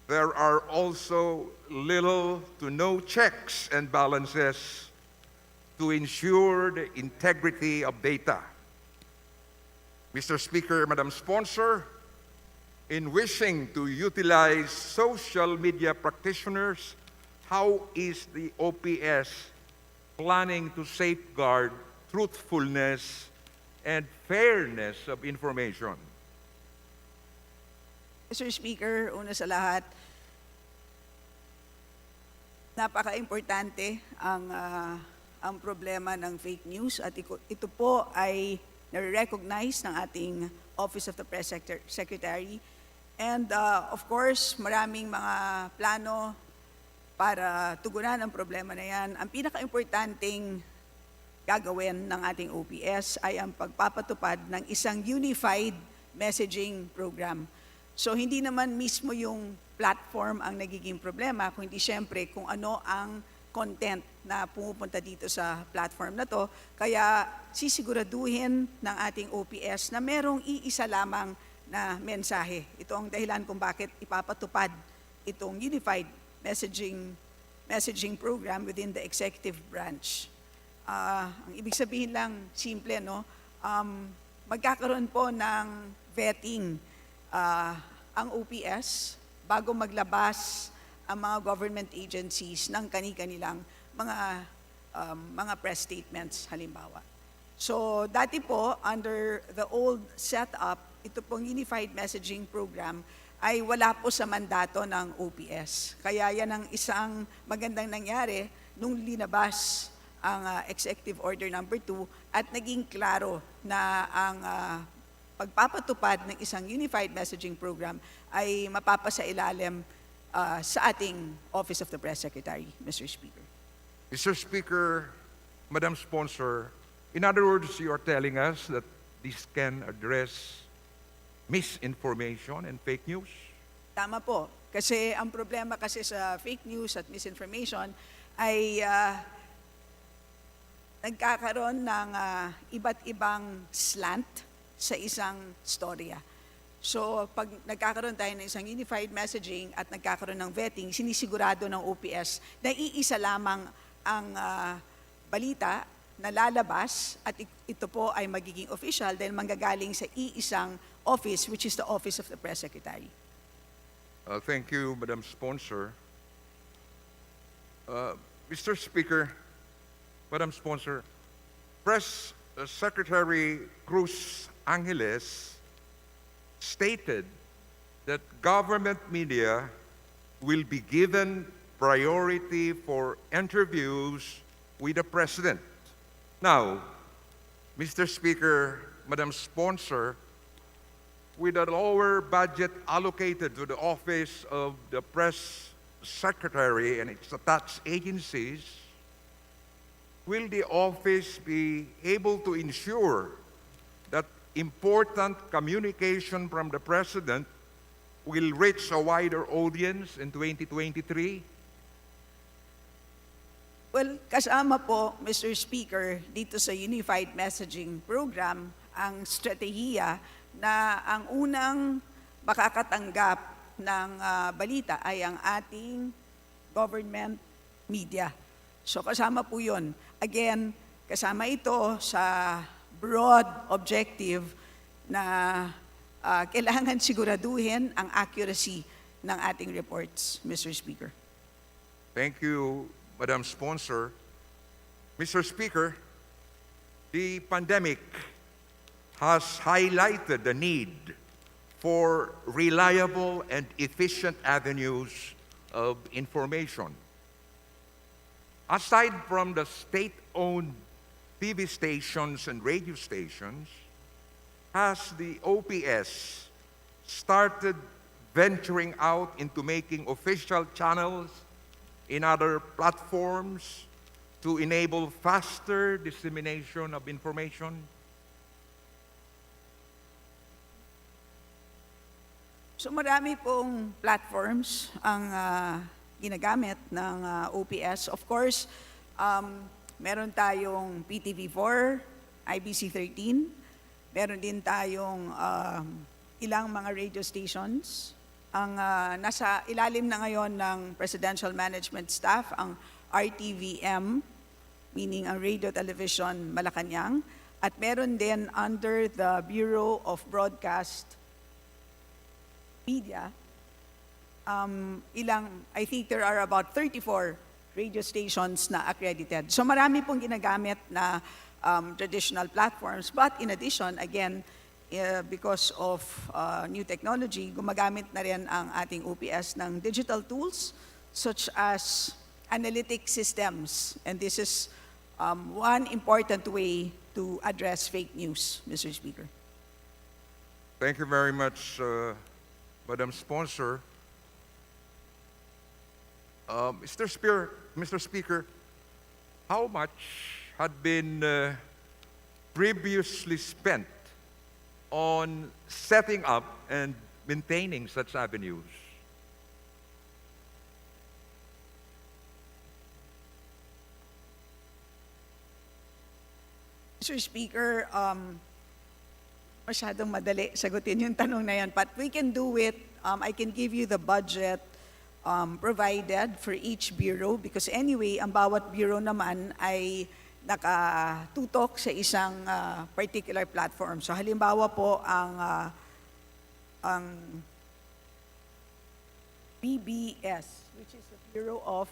There are also little to no checks and balances to ensure the integrity of data. Mr. Speaker, Madam Sponsor, in wishing to utilize social media practitioners, how is the OPS planning to safeguard truthfulness and fairness of information? Mr. Speaker, una sa lahat, napaka-importante ang problema ng fake news at ito po ay nare-recognize ng ating Office of the Press Secretary. And of course, maraming mga plano para tugunan ang problema na yan. Ang pinaka-importanting gagawin ng ating OPS ay ang pagpapatupad ng isang unified messaging program. So hindi naman mismo yung platform ang nagiging problema, kundi siyempre kung ano ang content na pumupunta dito sa platform na to. Kaya sisiguraduhin ng ating OPS na merong iisa lamang na mensahe. Ito ang dahilan kung bakit ipapatupad itong unified messaging program within the executive branch. Ang ibig sabihin lang, simple, no? Magkakaroon po ng vetting ang OPS bago maglabas ang mga government agencies ng kani-kanilang mga press statements, halimbawa. So, dati po, under the old setup, ito pong Unified Messaging Program ay wala po sa mandato ng OPS. Kaya yan ang isang magandang nangyari nung linabas ang Executive Order number 2 at naging klaro na ang pagpapatupad ng isang Unified Messaging Program ay mapapasailalim sa ating Office of the Press Secretary, Mr. Speaker. Mr. Speaker, Madam Sponsor, in other words, you are telling us that this can address misinformation and fake news? Tama po. Kasi ang problema kasi sa fake news at misinformation ay nagkakaroon ng iba't ibang slant sa isang storya. So, pag nagkakaroon tayo ng isang unified messaging at nagkakaroon ng vetting, sinisigurado ng OPS na iisa lamang ang balita na lalabas at ito po ay magiging official dahil manggagaling sa iisang office, which is the Office of the Press Secretary. Thank you, Madam Sponsor. Mr. Speaker, Madam Sponsor, Press Secretary Cruz Angeles stated that government media will be given priority for interviews with the President. Now, Mr. Speaker, Madam Sponsor, with a lower budget allocated to the Office of the Press Secretary and its attached agencies, will the office be able to ensure that important communication from the President will reach a wider audience in 2023? Well, kasama po, Mr. Speaker, dito sa Unified Messaging Program, ang strategiya na ang unang makakatanggap ng balita ay ang ating government media. So kasama po yun. Again, kasama ito sa broad objective na kailangan siguraduhin ang accuracy ng ating reports, Mr. Speaker. Thank you, Madam Sponsor. Mr. Speaker, the pandemic has highlighted the need for reliable and efficient avenues of information. Aside from the state-owned TV stations and radio stations, has the OPS started venturing out into making official channels in other platforms to enable faster dissemination of information? So marami pong platforms ang ginagamit ng OPS. Of course, meron tayong PTV4, IBC13, meron din tayong ilang mga radio stations. Ang nasa ilalim na ngayon ng Presidential Management Staff, ang RTVM, meaning ang Radio Television Malacanang, at meron din under the Bureau of Broadcast Media, I think there are about 34 radio stations na accredited. So marami pong ginagamit na traditional platforms. But in addition, again, because of new technology, gumagamit na rin ang ating OPS ng digital tools such as analytic systems. And this is one important way to address fake news, Mr. Speaker. Thank you very much, Madam Sponsor. Mr. Speaker, how much had been previously spent on setting up and maintaining such avenues? Mr. Speaker, masyadong madali sagutin yung tanong na yan. But we can do it. I can give you the budget provided for each bureau because anyway, ang bawat bureau naman ay nakatutok sa isang particular platform. So halimbawa po ang BBS, which is the Bureau of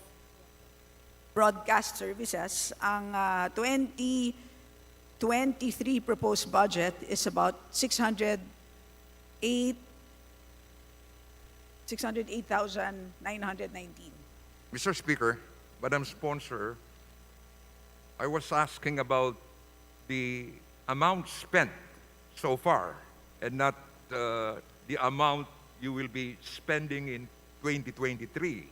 Broadcast Services, ang 2023 proposed budget is about 608,919. Mr. Speaker, Madam Sponsor, I was asking about the amount spent so far and not the amount you will be spending in 2023.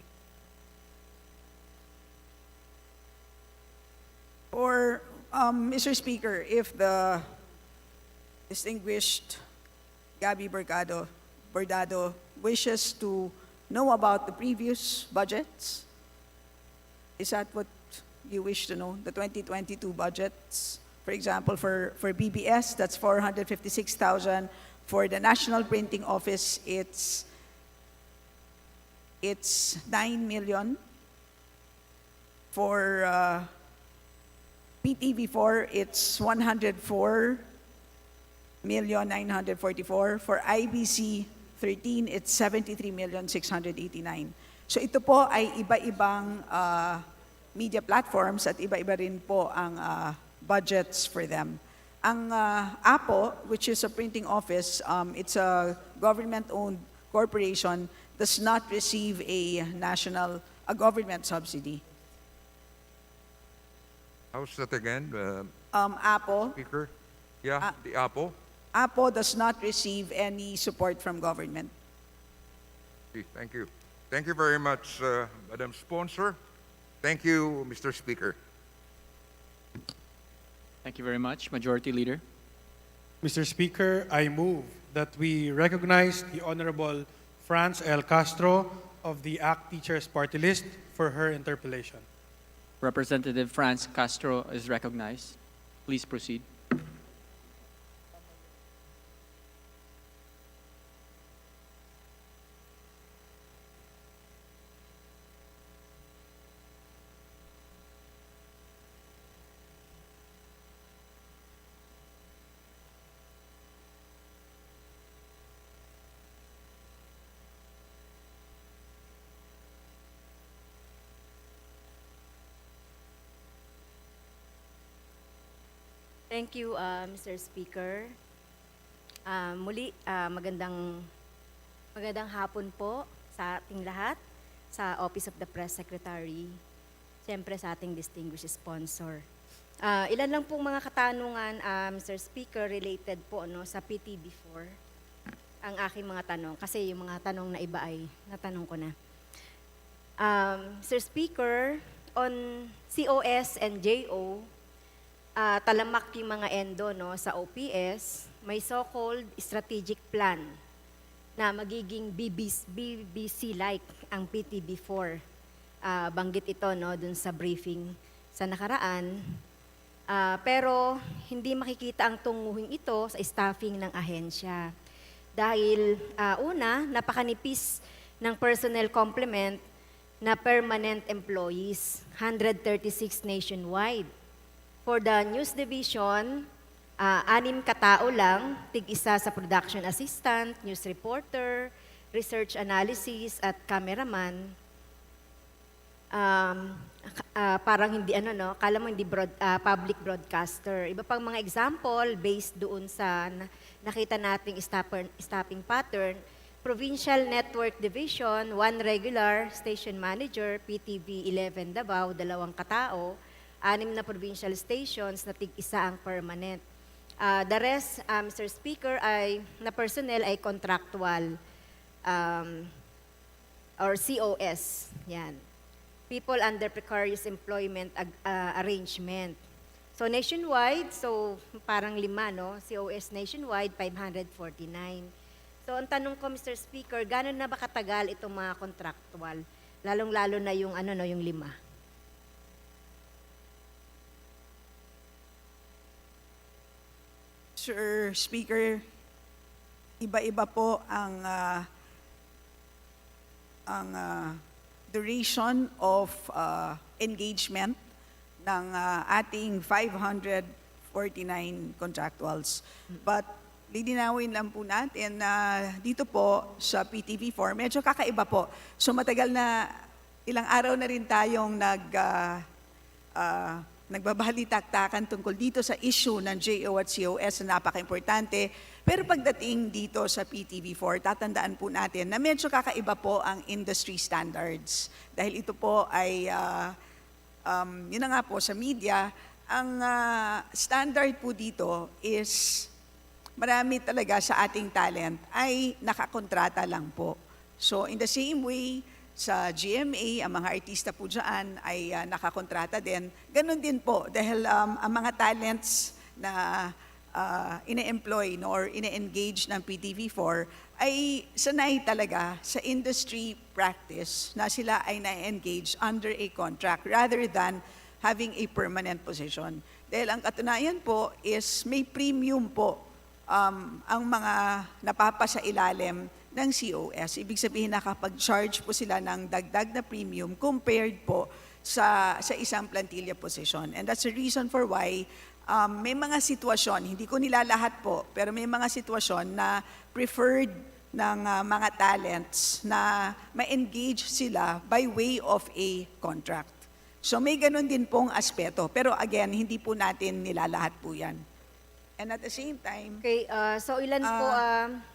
Or, Mr. Speaker, if the distinguished Gabby Bordado wishes to know about the previous budgets, is that what you wish to know? The 2022 budgets, for example, for BBS, that's 456,000. For the National Printing Office, it's 9 million. For PTV4, it's 104,944,000. For IBC 13, it's 73,689,000. So ito po ay iba-ibang media platforms at iba-iba rin po ang budgets for them. Ang APO, which is a printing office, it's a government-owned corporation, does not receive a government subsidy. How's that again, APO, Speaker? Yeah, the Apple. APO does not receive any support from government. Okay, thank you. Thank you very much, Madam Sponsor. Thank you, Mr. Speaker. Thank you very much. Majority Leader. Mr. Speaker, I move that we recognize the Honorable Franz L. Castro of the ACT Teachers Party List for her interpellation. Representative Franz Castro is recognized. Please proceed. Thank you, Mr. Speaker. Muli, magandang hapon po sa ating lahat, sa Office of the Press Secretary, siyempre sa ating distinguished sponsor. Ilan lang pong mga katanungan, Mr. Speaker, related po sa PTV4, ang aking mga tanong, kasi yung mga tanong na iba ay natanong ko na. Mr. Speaker, on COS and JO, talamak yung mga endo sa OPS, may so-called strategic plan na magiging BBC-like ang PTV4. Banggit ito dun sa briefing sa nakaraan. Pero hindi makikita ang tunguhing ito sa staffing ng ahensya. Dahil una, napakanipis ng personnel complement na permanent employees, 136 nationwide. For the News Division, 6 katao lang, tig-isa sa production assistant, news reporter, research analysis, at cameraman. Parang hindi kala mo hindi public broadcaster. Iba pang mga example based doon sa nakita nating staffing pattern. Provincial Network Division, 1 regular station manager, PTV 11 Davao, 2 katao. 6 na provincial stations na tig-isa ang permanent. The rest, Mr. Speaker, na personnel ay contractual or COS. Yan. People under precarious employment arrangement. So nationwide, parang 5, COS nationwide, 549. So ang tanong ko, Mr. Speaker, gano'n na ba katagal itong mga contractual? Lalong-lalo na yung, yung 5. Sir Speaker, iba-iba po ang duration of engagement ng ating 549 contractuals. But lilinawin lang po natin na dito po sa PTV4, medyo kakaiba po. So matagal na, ilang araw na rin tayong nagbabalitaktakan tungkol dito sa issue ng JO at COS na napaka-importante. Pero pagdating dito sa PTV4, tatandaan po natin na medyo kakaiba po ang industry standards. Dahil ito po ay, yun na nga po sa media, Ang standard po dito is marami talaga sa ating talent ay nakakontrata lang po. So in the same way, sa GMA, ang mga artista po dyan ay nakakontrata din. Ganon din po dahil ang mga talents na ine-employ or ine-engage ng PTV4 ay sanay talaga sa industry practice na sila ay na-engage under a contract rather than having a permanent position. Dahil ang katunayan po is may premium po ang mga napapasa ilalim ng COS. Ibig sabihin nakapag-charge po sila ng dagdag na premium compared po sa isang plantilla position. And that's the reason for why may mga sitwasyon, hindi ko nilalahat po, pero may mga sitwasyon na preferred ng mga talents na ma-engage sila by way of a contract. So may ganun din pong aspeto. Pero again, hindi po natin nilalahat po yan. And at the same time... Okay, so ilan po,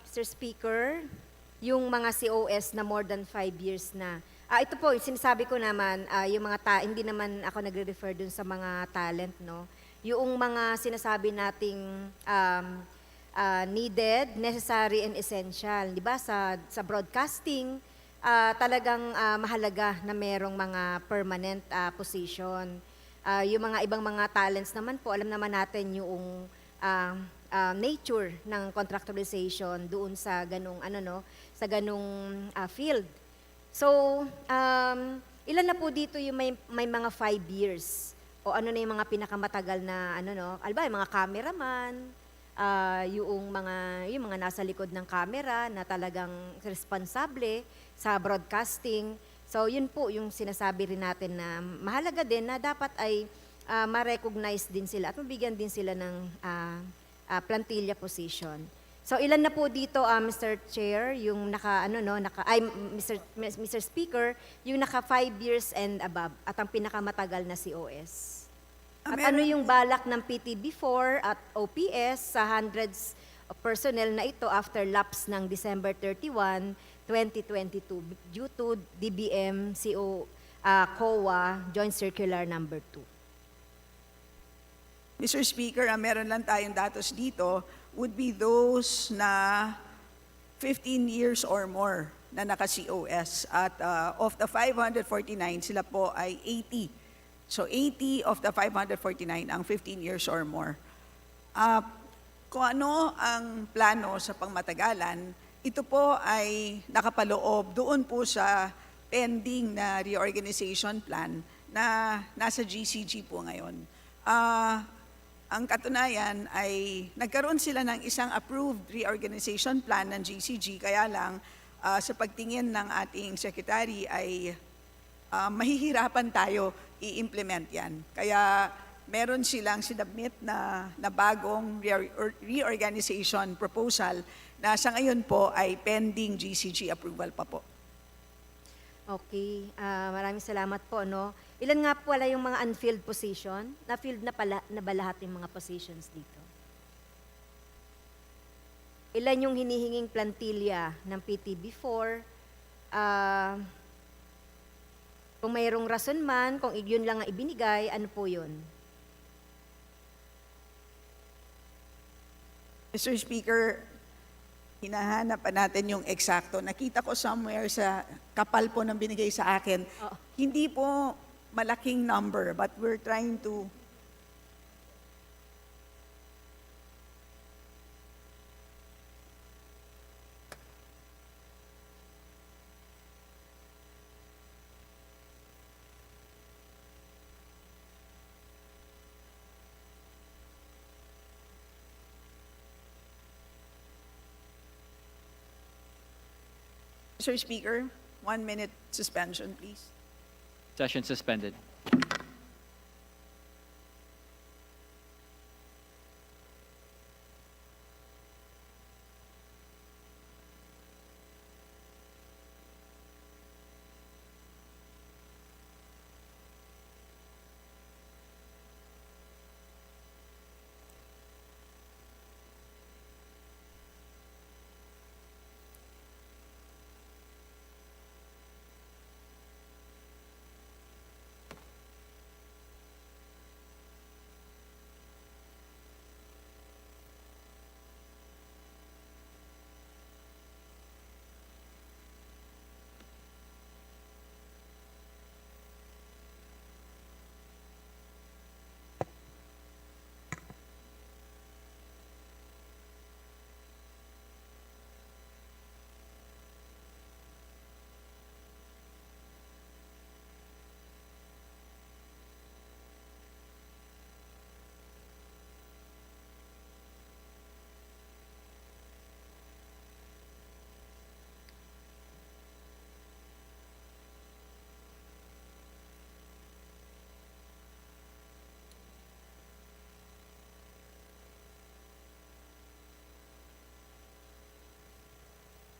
Mr. Speaker, yung mga COS na more than 5 years na? Ito po, sinasabi ko naman, yung mga hindi naman ako nagre-refer dun sa mga talent, no? Yung mga sinasabi nating needed, necessary, and essential. Di ba? Sa broadcasting, talagang mahalaga na merong mga permanent position. Yung mga ibang mga talents naman po, alam naman natin yung nature ng contractualization doon sa ganung sa ganung field. So, ilan na po dito yung may mga 5 years o ano na yung mga pinakamatagal na alba, yung mga cameraman, yung mga nasa likod ng camera na talagang responsable sa broadcasting. So yun po yung sinasabi rin natin na mahalaga din na dapat ay ma-recognize din sila at mabigyan din sila ng plantilla position. So ilan na po dito, Mr. Chair, yung Mr. Speaker, yung naka 5 years and above at ang pinakamatagal na COS? At ano yung balak ng PTB4 at OPS sa hundreds of personnel na ito after lapse ng December 31, 2022 due to DBM COA Joint Circular Number 2? Mr. Speaker, meron lang tayong datos dito would be those na 15 years or more na naka-COS. At of the 549, sila po ay 80. So 80 of the 549 ang 15 years or more. Kung ano ang plano sa pangmatagalan, ito po ay nakapaloob doon po sa pending na reorganization plan na nasa GCG po ngayon. Ang katunayan ay nagkaroon sila ng isang approved reorganization plan ng GCG, kaya lang sa pagtingin ng ating secretary ay mahihirapan tayo i-implement yan. Kaya meron silang sinubmit na bagong reorganization proposal na sa ngayon po ay pending GCG approval pa po. Okay, maraming salamat po. Ilan nga po wala yung mga unfilled position? Na-filled na ba lahat yung mga positions dito? Ilan yung hinihinging plantilla ng PTB4? Kung mayroong rason man, kung yun lang ang ibinigay, ano po yun? Mr. Speaker, hinahanap pa natin yung eksakto. Nakita ko somewhere sa kapal po ng binigay sa akin. Hindi po malaking number, but we're trying to... Mr. Speaker, 1 minute suspension, please. Session suspended.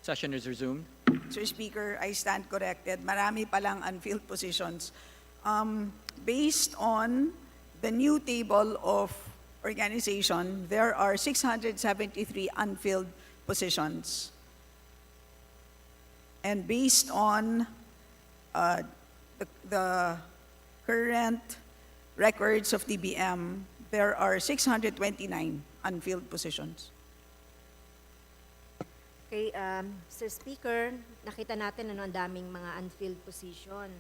Session is resumed. Mr. Speaker, I stand corrected. Marami palang unfilled positions. Based on the new table of organization, there are 673 unfilled positions. And based on the current records of TBM, there are 629 unfilled positions. Okay, Sir Speaker, nakita natin ang daming mga unfilled position.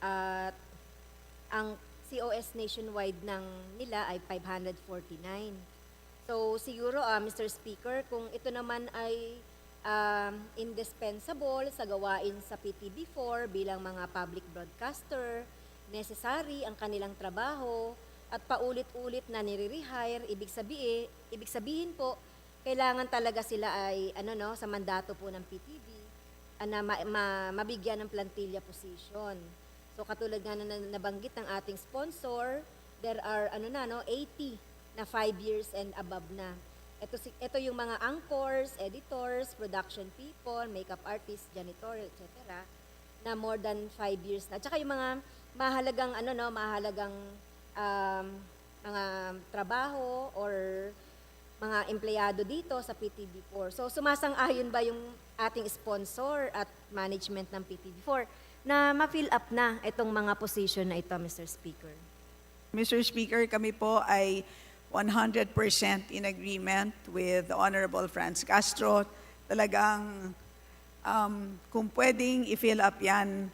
At ang COS nationwide nila ay 549. So siguro, Mr. Speaker, kung ito naman ay indispensable sa gawain sa PTB4 bilang mga public broadcaster, necessary ang kanilang trabaho, at paulit-ulit na nire-rehire, ibig sabihin po, kailangan talaga sila ay sa mandato po ng PTB na mabigyan ng plantilla position. So katulad nga na nabanggit ng ating sponsor, there are 80 na 5 years and above na. Ito yung mga anchors, editors, production people, makeup artists, janitorial, etc. na more than 5 years na. At saka yung mga mahalagang mga trabaho or mga empleyado dito sa PTB4. So sumasang-ayon ba yung ating sponsor at management ng PTB4 na ma-fill up na itong mga position na ito, Mr. Speaker? Mr. Speaker, kami po ay 100% in agreement with the Honorable Franz Castro. Talagang kung pwedeng i-fill up yan,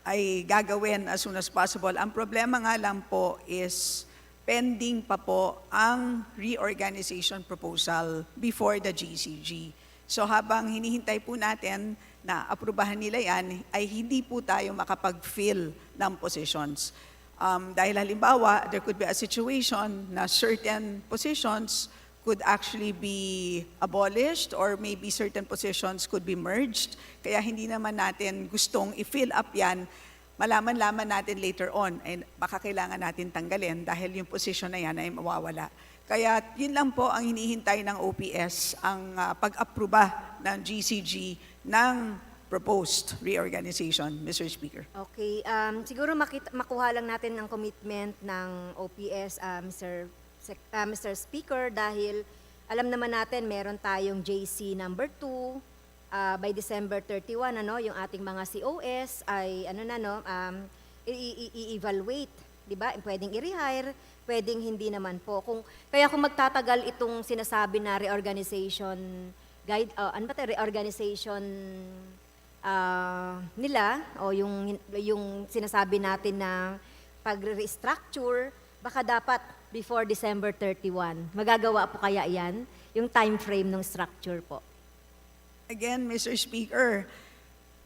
ay gagawin as soon as possible. Ang problema nga lang po is pending pa po ang reorganization proposal before the GCG. So habang hinihintay po natin na aprubahan nila yan, ay hindi po tayo makapag-fill ng positions. Dahil halimbawa, there could be a situation na certain positions could actually be abolished or maybe certain positions could be merged. Kaya hindi naman natin gustong i-fill up yan. Malaman-laman natin later on, ay baka kailangan natin tanggalin dahil yung position na yan ay mawawala. Kaya yun lang po ang hinihintay ng OPS, ang pag-aproba ng GCG ng proposed reorganization, Mr. Speaker. Okay, siguro makuha lang natin ang commitment ng OPS, Mr. Speaker, dahil alam naman natin meron tayong JC number 2, by December 31, yung ating mga COS ay i-evaluate, di ba? Pwedeng i-rehire, pwedeng hindi naman po. Kaya kung magtatagal itong sinasabi na reorganization reorganization nila o yung sinasabi natin na pag-restructure, baka dapat before December 31. Magagawa po kaya yan? Yung time frame ng structure po. Again, Mr. Speaker,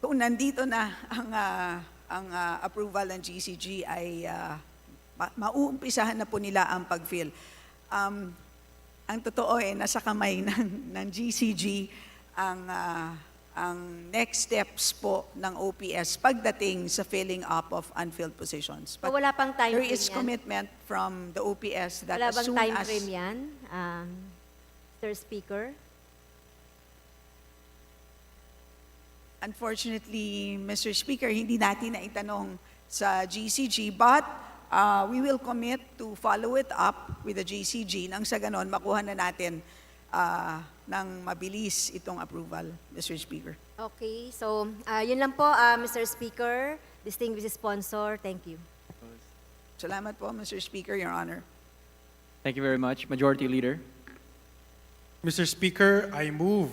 kung nandito na ang approval ng GCG ay mauumpisahan na po nila ang pag-fill. Ang totoo nasa kamay ng GCG ang next steps po ng OPS pagdating sa filling up of unfilled positions. So wala pang time there frame is yan? commitment from the OPS that Wala as bang soon time as... frame yan, Mr. Speaker? Unfortunately, Mr. Speaker, hindi natin naitanong sa GCG, but we will commit to follow it up with the GCG nang sa ganon makuha na natin ng mabilis itong approval, Mr. Speaker. Okay, so yun lang po, Mr. Speaker, distinguished sponsor, thank you. Salamat po, Mr. Speaker, Your Honor. Thank you very much. Majority Leader. Mr. Speaker, I move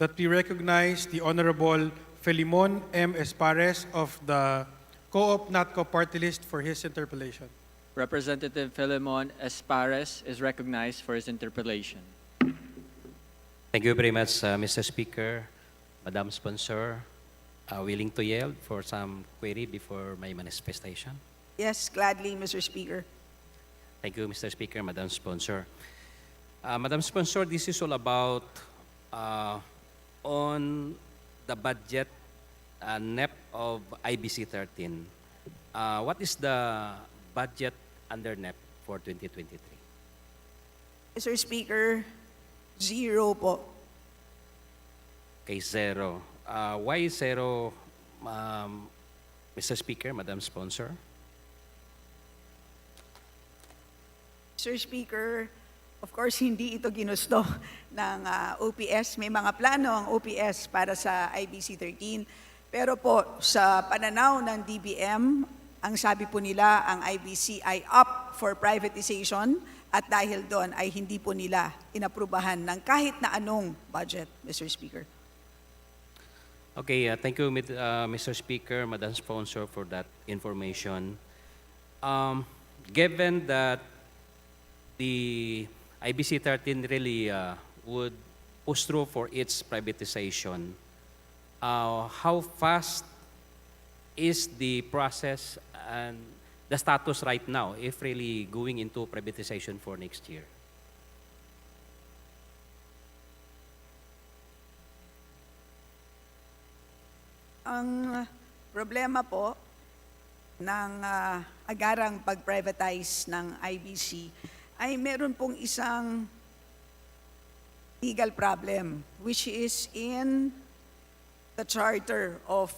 that we recognize the Honorable Felimon M. Espares of the Co-op NATCO party list for his interpellation. Representative Philemon Espares is recognized for his interpellation. Thank you very much, Mr. Speaker. Madam Sponsor, willing to yield for some query before my manifestation? Yes, gladly, Mr. Speaker. Thank you, Mr. Speaker, Madam Sponsor. Madam Sponsor, this is all about on the budget NEP of IBC 13. What is the budget under NEP for 2023? Mr. Speaker, 0 po. Okay, zero. Why zero, Mr. Speaker, Madam Sponsor? Mr. Speaker, of course, hindi ito ginusto ng OPS. May mga plano ang OPS para sa IBC 13. Pero po, sa pananaw ng DBM, ang sabi po nila, ang IBC ay up for privatization at dahil doon ay hindi po nila inaprubahan ng kahit na anong budget, Mr. Speaker. Okay, thank you, Mr. Speaker, Madam Sponsor, for that information. Given that the IBC 13 really would push through for its privatization, how fast is the process and the status right now if really going into privatization for next year? Ang problema po ng agarang pag-privatize ng IBC ay meron pong isang legal problem which is in the charter of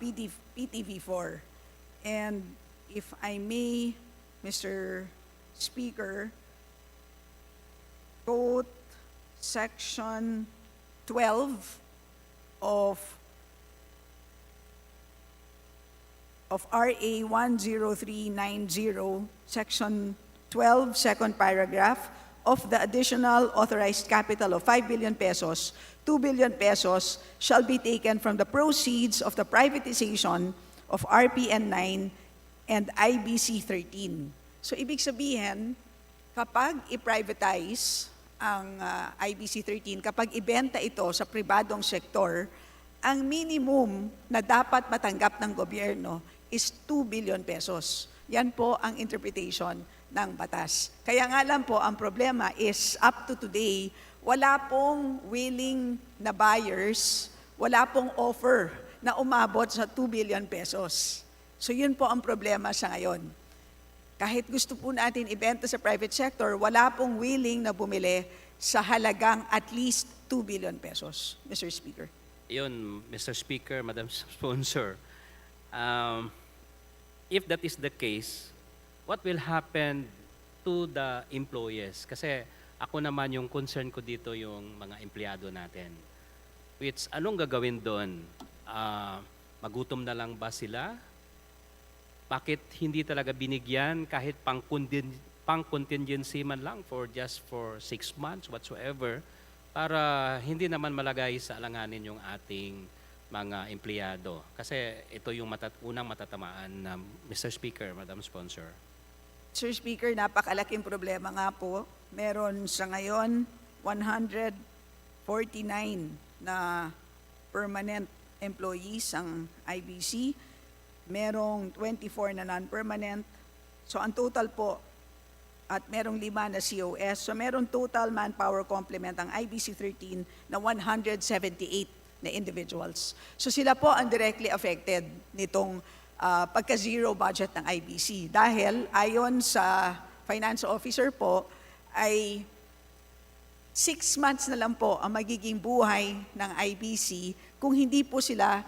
PTV4. And if I may, Mr. Speaker, quote Section 12 of RA 10390, Section 12, second paragraph, of the additional authorized capital of 5 billion pesos, 2 billion pesos shall be taken from the proceeds of the privatization of RPN 9 and IBC 13. So ibig sabihin, kapag i-privatize ang IBC 13, kapag ibenta ito sa pribadong sektor, ang minimum na dapat matanggap ng gobyerno is 2 billion pesos. Yan po ang interpretation ng batas. Kaya nga lang po, ang problema is up to today, wala pong willing na buyers, wala pong offer na umabot sa 2 billion pesos. So yun po ang problema sa ngayon. Kahit gusto po natin ibenta sa private sector, wala pong willing na bumili sa halagang at least 2 billion pesos, Mr. Speaker. Yun, Mr. Speaker, Madam Sponsor. If that is the case, what will happen to the employees? Kasi ako naman yung concern ko dito yung mga empleyado natin. Which, anong gagawin doon? Magutom na lang ba sila? Bakit hindi talaga binigyan kahit pang-contingency man lang for 6 months whatsoever para hindi naman malagay sa alanganin yung ating mga empleyado. Kasi ito yung unang matatamaan na Mr. Speaker, Madam Sponsor. Sir Speaker, napakalaking problema nga po. Meron sa ngayon 149 na permanent employees ang IBC. Merong 24 na non-permanent. So ang total po, at merong 5 na COS. So merong total manpower complement ang IBC 13 na 178 na individuals. So sila po ang directly affected nitong pagka-zero budget ng IBC. Dahil ayon sa finance officer po, ay 6 months na lang po ang magiging buhay ng IBC kung hindi po sila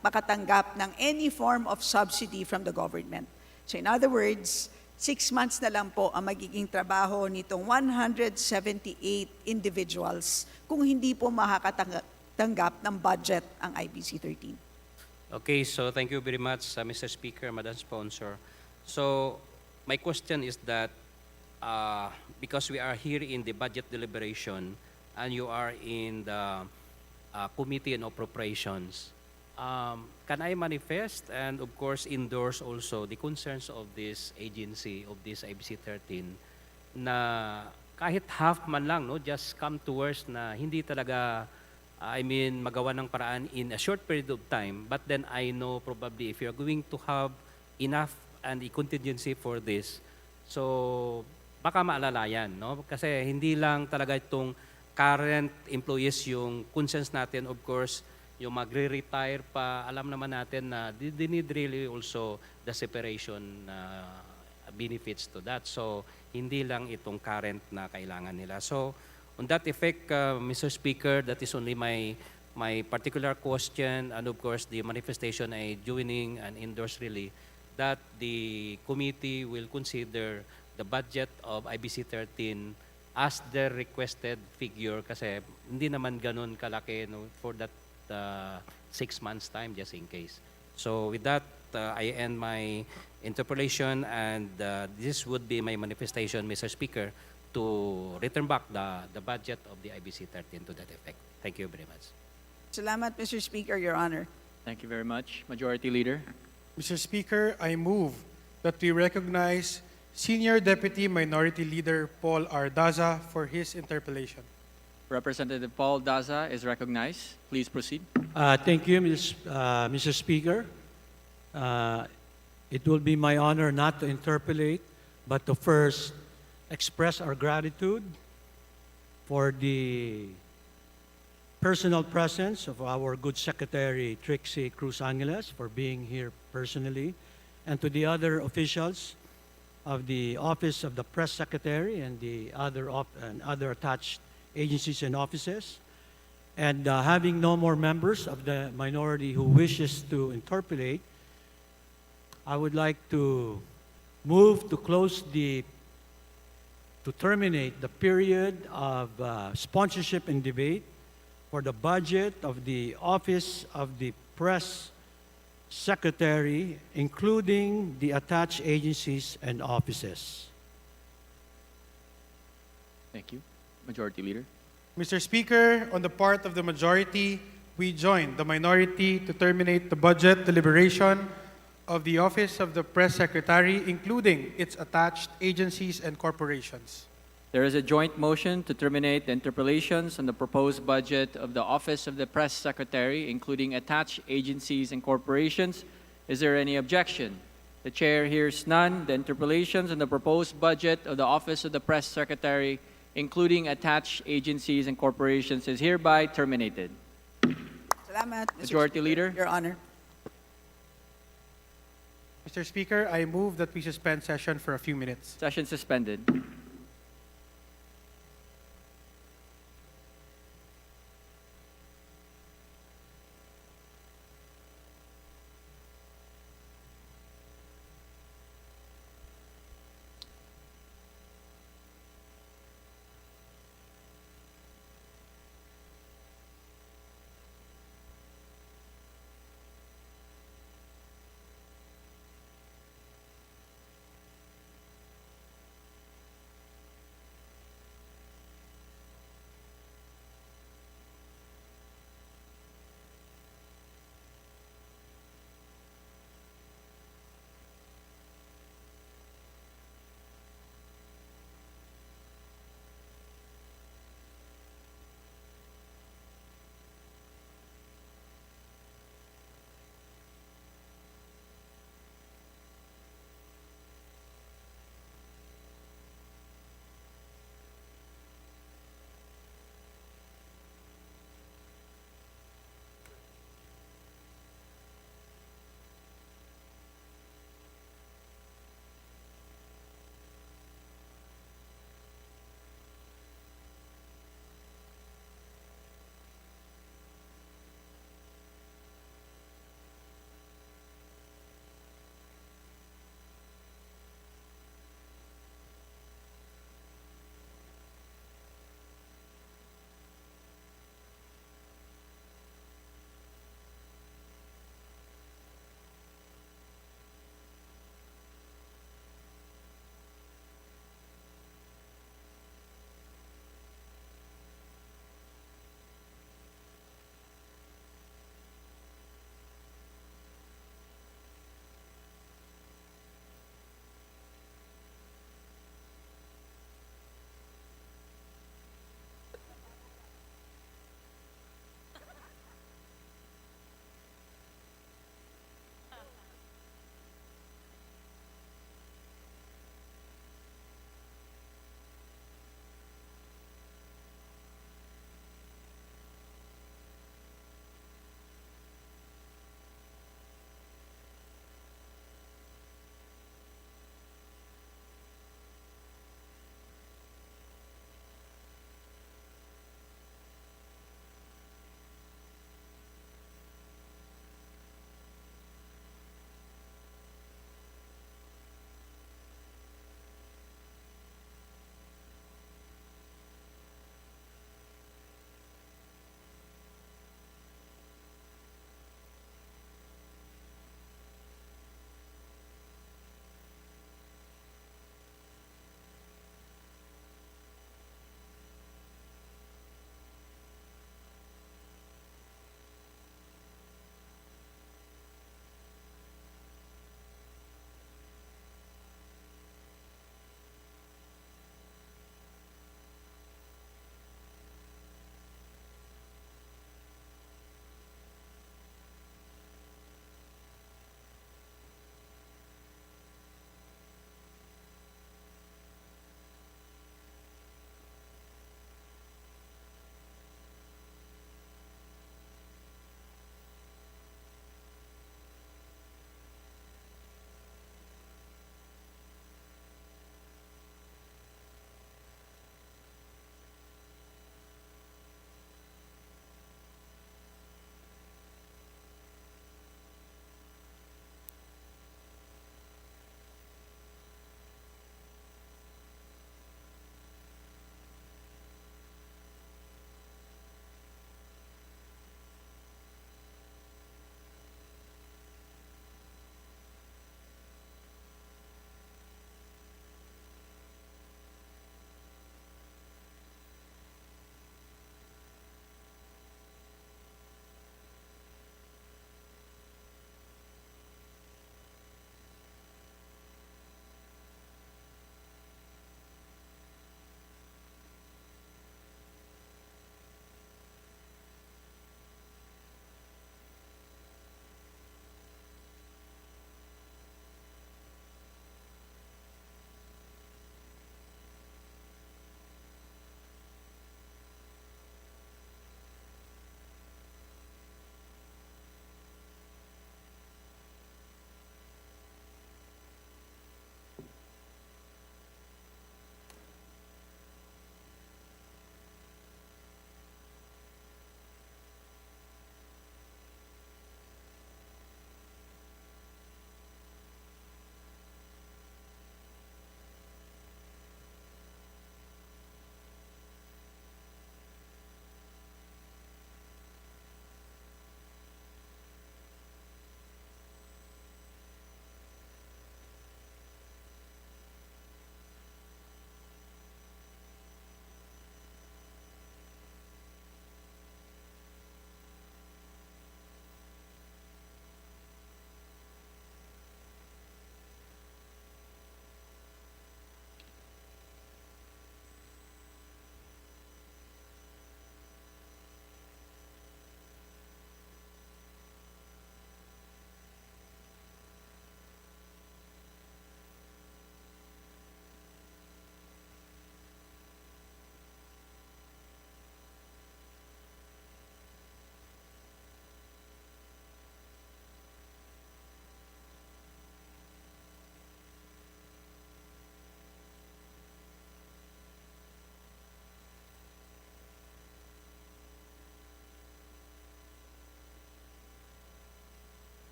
makatanggap ng any form of subsidy from the government. So in other words, 6 months na lang po ang magiging trabaho nitong 178 individuals kung hindi po makakatanggap ng budget ang IBC 13. Okay, so thank you very much, Mr. Speaker, Madam Sponsor. So my question is that because we are here in the budget deliberation and you are in the Committee on Appropriations, can I manifest and of course endorse also the concerns of this agency, of this IBC 13, na kahit half man lang, no, just come towards na hindi talaga magawa ng paraan in a short period of time, but then I know probably if you're going to have enough and a contingency for this, so baka maalalayan, no? Kasi hindi lang talaga itong current employees yung concerns natin, of course, yung magre-retire pa, alam naman natin na they need really also the separation benefits to that. So, hindi lang itong current na kailangan nila. So, on that effect, Mr. Speaker, that is only my my particular question and of course the manifestation ay joining and endorse really that the committee will consider the budget of IBC 13 as the requested figure kasi hindi naman ganun kalaki no, for that 6 months time just in case. So with that, I end my interpolation and this would be my manifestation, Mr. Speaker, to return back the budget of the IBC 13 to that effect. Thank you very much. Salamat, Mr. Speaker, Your Honor. Thank you very much. Majority Leader. Mr. Speaker, I move that we recognize Senior Deputy Minority Leader Paul R. Daza for his interpellation. Representative Paul Daza is recognized. Please proceed. Thank you, Mr. Speaker. It will be my honor not to interpolate, but to first express our gratitude for the personal presence of our good Secretary Trixie Cruz Angeles for being here personally, and to the other officials of the Office of the Press Secretary and the other attached agencies and offices. And having no more members of the minority who wishes to interpolate, I would like to move to terminate the period of sponsorship and debate for the budget of the Office of the Press Secretary, including the attached agencies and offices. Thank you. Majority Leader. Mr. Speaker, on the part of the majority, we join the minority to terminate the budget deliberation of the Office of the Press Secretary, including its attached agencies and corporations. There is a joint motion to terminate the interpellations on the proposed budget of the Office of the Press Secretary, including attached agencies and corporations. Is there any objection? The Chair hears none. The interpellations on the proposed budget of the Office of the Press Secretary, including attached agencies and corporations, is hereby terminated. Salamat, Mr. Majority Speaker, Leader. Your Honor. Mr. Speaker, I move that we suspend session for a few minutes. Session suspended.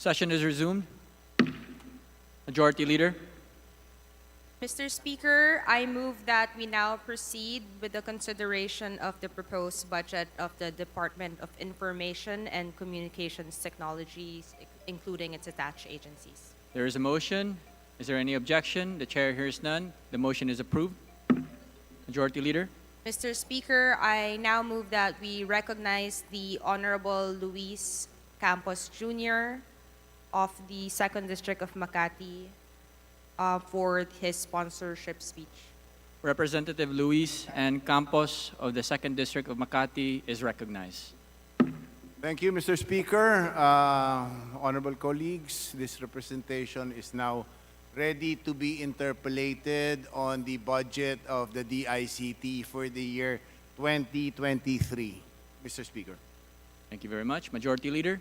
Session is resumed. Majority Leader. Mr. Speaker, I move that we now proceed with the consideration of the proposed budget of the Department of Information and Communications Technologies, including its attached agencies. There is a motion. Is there any objection? The chair hears none. The motion is approved. Majority Leader. Mr. Speaker, I now move that we recognize the Honorable Luis Campos Jr. of the 2nd District of Makati for his sponsorship speech. Representative Luis and Campos of the 2nd District of Makati is recognized. Thank you, Mr. Speaker. Honorable colleagues, this representation is now ready to be interpolated on the budget of the D.I.C.T. for the year 2023. Mr. Speaker. Thank you very much. Majority Leader.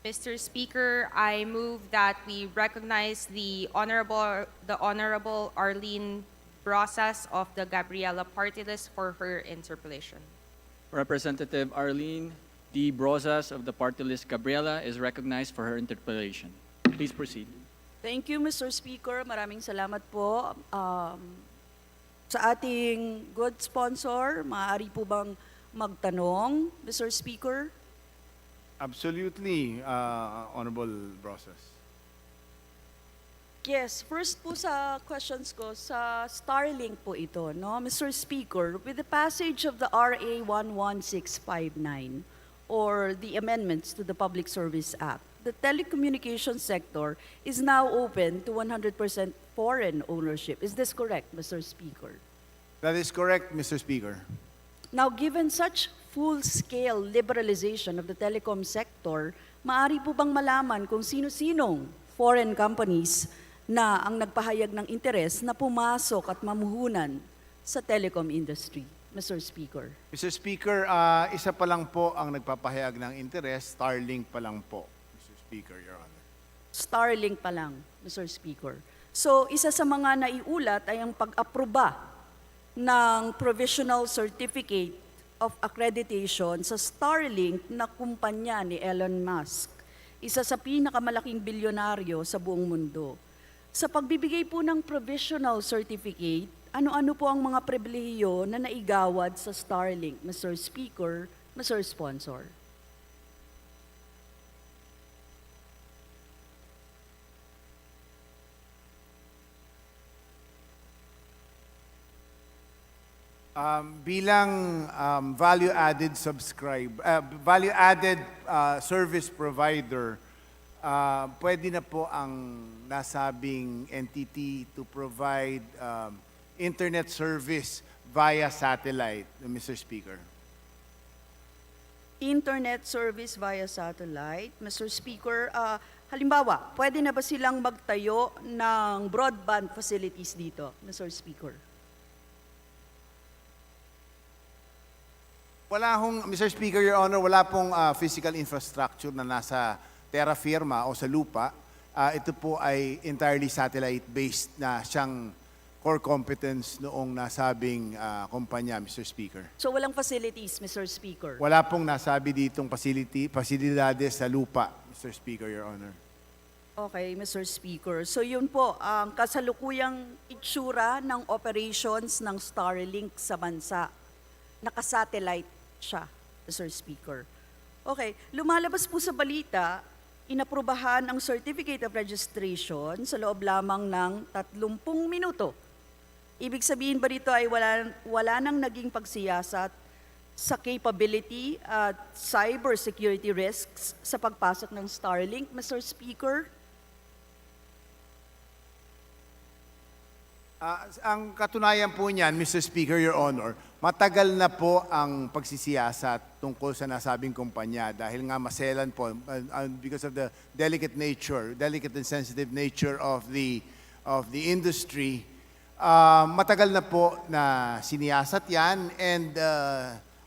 Mr. Speaker, I move that we recognize the Honorable Arlene Brosas of the Gabriela Party List for her interpellation. Representative Arlene D. Brosas of the Party List Gabriela is recognized for her interpellation. Please proceed. Thank you, Mr. Speaker. Maraming salamat po. Sa ating good sponsor, maaari po bang magtanong, Mr. Speaker? Absolutely, Honorable Brosas. Yes, first po sa questions ko, sa Starlink po ito, no? Mr. Speaker, with the passage of the RA 11659 or the amendments to the Public Service Act, the telecommunications sector is now open to 100% foreign ownership. Is this correct, Mr. Speaker? That is correct, Mr. Speaker. Now, given such full-scale liberalization of the telecom sector, maaari po bang malaman kung sino-sinong foreign companies na ang nagpahayag ng interes na pumasok at mamuhunan sa telecom industry, Mr. Speaker? Mr. Speaker, isa pa lang po ang nagpapahayag ng interes, Starlink pa lang po, Mr. Speaker, Your Honor. Starlink pa lang, Mr. Speaker. So, isa sa mga naiulat ay ang pag-aproba ng Provisional Certificate of Accreditation sa Starlink na kumpanya ni Elon Musk, isa sa pinakamalaking bilyonaryo sa buong mundo. Sa pagbibigay po ng Provisional Certificate, ano-ano po ang mga pribilehiyo na naigawad sa Starlink, Mr. Speaker, Mr. Sponsor? Bilang value-added service provider, pwede na po ang nasabing entity to provide internet service via satellite, Mr. Speaker. Internet service via satellite, Mr. Speaker, halimbawa, pwede na ba silang magtayo ng broadband facilities dito, Mr. Speaker? Wala hong, Mr. Speaker, Your Honor, wala pong physical infrastructure na nasa terra firma o sa lupa. Ito po ay entirely satellite-based na siyang core competence noong nasabing kumpanya, Mr. Speaker. So walang facilities, Mr. Speaker? Wala pong nasabi ditong pasilidades sa lupa, Mr. Speaker, Your Honor. Okay, Mr. Speaker. So yun po, ang kasalukuyang itsura ng operations ng Starlink sa bansa. Naka-satellite siya, Mr. Speaker. Okay, lumalabas po sa balita, inaprubahan ang Certificate of Registration sa loob lamang ng 30 minuto. Ibig sabihin ba dito ay wala nang naging pagsiyasat sa capability at cyber security risks sa pagpasok ng Starlink, Mr. Speaker? Ang katunayan po niyan, Mr. Speaker, Your Honor, matagal na po ang pagsisiyasat tungkol sa nasabing kumpanya dahil nga maselan po because of the delicate and sensitive nature of the industry. Matagal na po na siniyasat yan and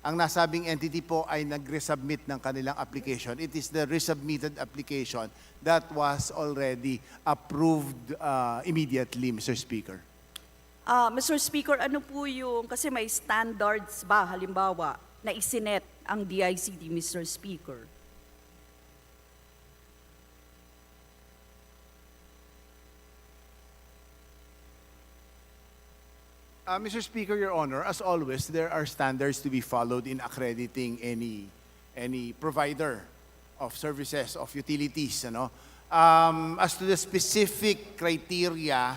ang nasabing entity po ay nag-resubmit ng kanilang application. It is the resubmitted application that was already approved immediately, Mr. Speaker. Mr. Speaker, ano po yung, kasi may standards ba, halimbawa, na isinet ang D.I.C.T, Mr. Speaker? Mr. Speaker, Your Honor, as always, there are standards to be followed in accrediting any provider of services, of utilities. Ano? As to the specific criteria,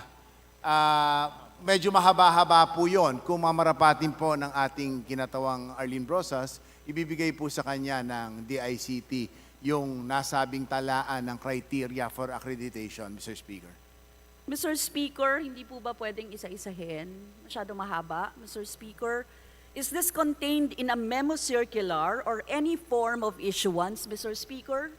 medyo mahaba-haba po yon. Kung mamarapatin po ng ating kinatawang Arlene Brosas, ibibigay po sa kanya ng D.I.C.T yung nasabing talaan ng criteria for accreditation, Mr. Speaker. Mr. Speaker, hindi po ba pwedeng isa-isahin? Masyado mahaba. Mr. Speaker, is this contained in a memo circular or any form of issuance, Mr. Speaker?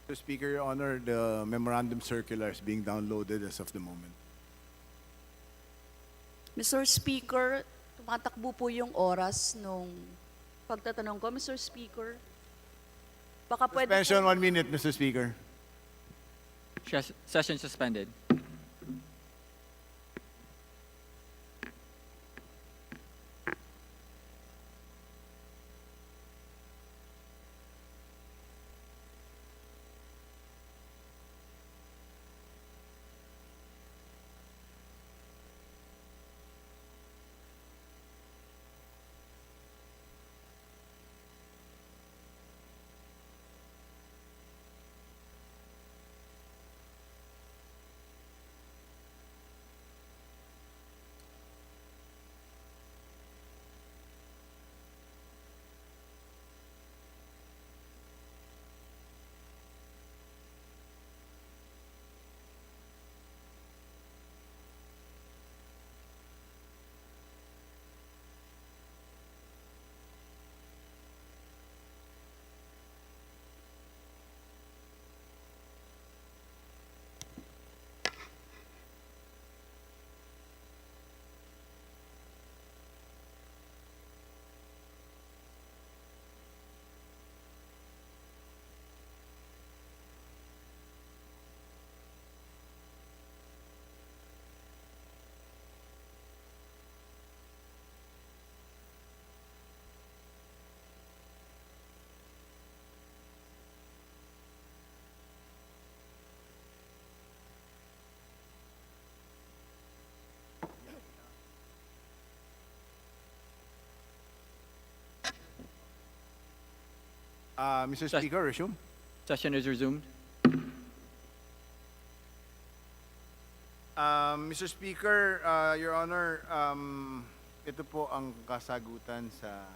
Mr. Speaker, Your Honor, the memorandum circular is being downloaded as of the moment. Mr. Speaker, tumatakbo po yung oras nung pagtatanong ko, Mr. Speaker. Baka pwede Suspension, 1 minute, Mr. Speaker. Session suspended. Mr. Speaker, resume. Session is resumed. Mr. Speaker, Your Honor, ito po ang kasagutan sa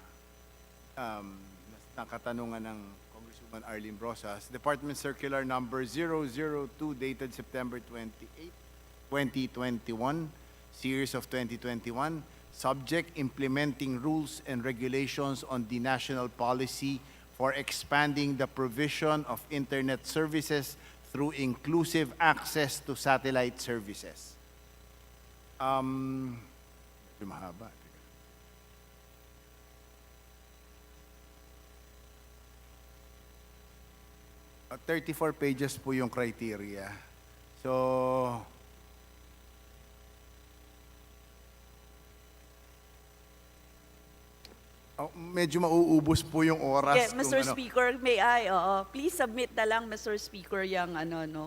katanungan ng Congresswoman Arlene Brosas. Department Circular Number 002 dated September 28, 2021, Series of 2021, subject implementing rules and regulations on the national policy for expanding the provision of internet services through inclusive access to satellite services. Mahaba. 34 pages po yung criteria. So, medyo mauubos po yung oras. Okay, Mr. Speaker, may I, please submit na lang, Mr. Speaker, yung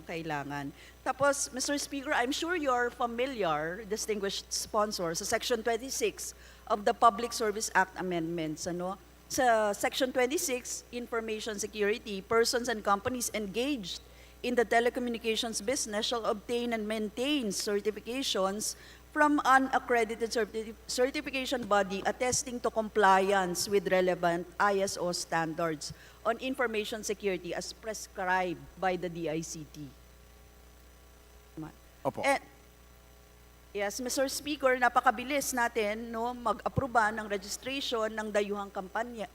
kailangan. Tapos, Mr. Speaker, I'm sure you're familiar, distinguished sponsor, sa Section 26 of the Public Service Act Amendments. Sa Section 26, Information Security, persons and companies engaged in the telecommunications business shall obtain and maintain certifications from an accredited certification body attesting to compliance with relevant ISO standards on information security as prescribed by the D.I.C.T. Opo. Yes, Mr. Speaker, napakabilis natin no, mag-aproba ng registration ng dayuhang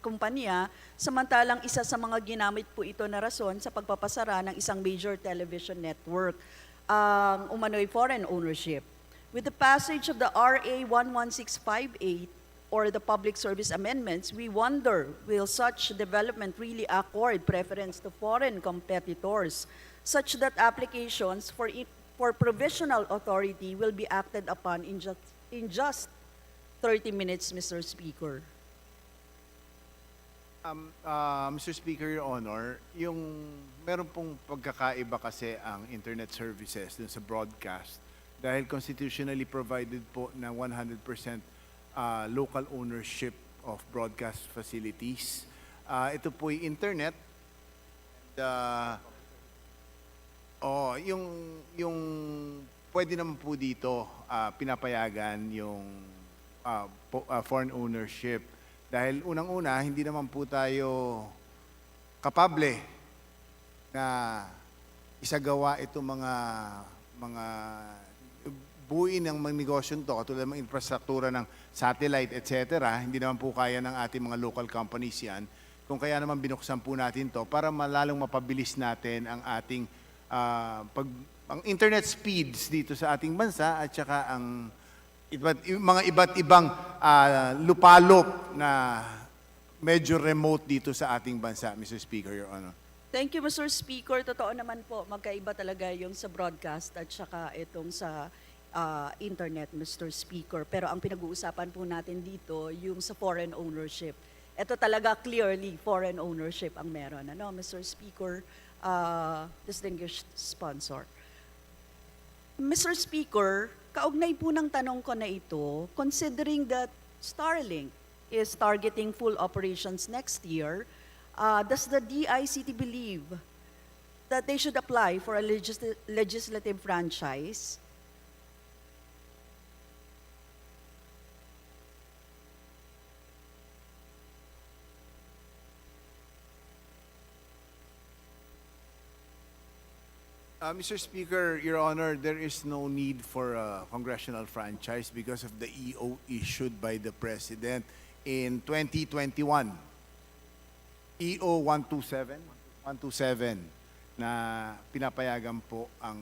kumpanya, samantalang isa sa mga ginamit po ito na rason sa pagpapasara ng isang major television network, ang umano'y foreign ownership. With the passage of the RA 11658 or the Public Service Amendments, we wonder, will such development really accord preference to foreign competitors, such that applications for provisional authority will be acted upon in just 30 minutes, Mr. Speaker. Mr. Speaker, Your Honor, meron pong pagkakaiba kasi ang internet services dun sa broadcast dahil constitutionally provided po na 100% local ownership of broadcast facilities. Ito po yung internet. Yung pwede naman po dito pinapayagan yung foreign ownership dahil unang-una hindi naman po tayo kapable na isagawa itong mga buuin ng mga negosyo to katulad ng infrastruktura ng satellite, etc. Hindi naman po kaya ng ating mga local companies yan. Kung kaya naman binuksan po natin to para malalong mapabilis natin ang ating ang internet speeds dito sa ating bansa at saka ang mga iba't ibang lupalop na medyo remote dito sa ating bansa, Mr. Speaker, Your Honor. Thank you, Mr. Speaker. Totoo naman po, magkaiba talaga yung sa broadcast at saka itong sa internet, Mr. Speaker. Pero ang pinag-uusapan po natin dito, yung sa foreign ownership. Ito talaga clearly foreign ownership ang meron. Ano, Mr. Speaker, distinguished sponsor. Mr. Speaker, kaugnay po ng tanong ko na ito, considering that Starlink is targeting full operations next year, does the D.I.C.T believe that they should apply for a legislative franchise? Mr. Speaker, Your Honor, there is no need for a congressional franchise because of the EO issued by the President in 2021. EO 127 na pinapayagan po ang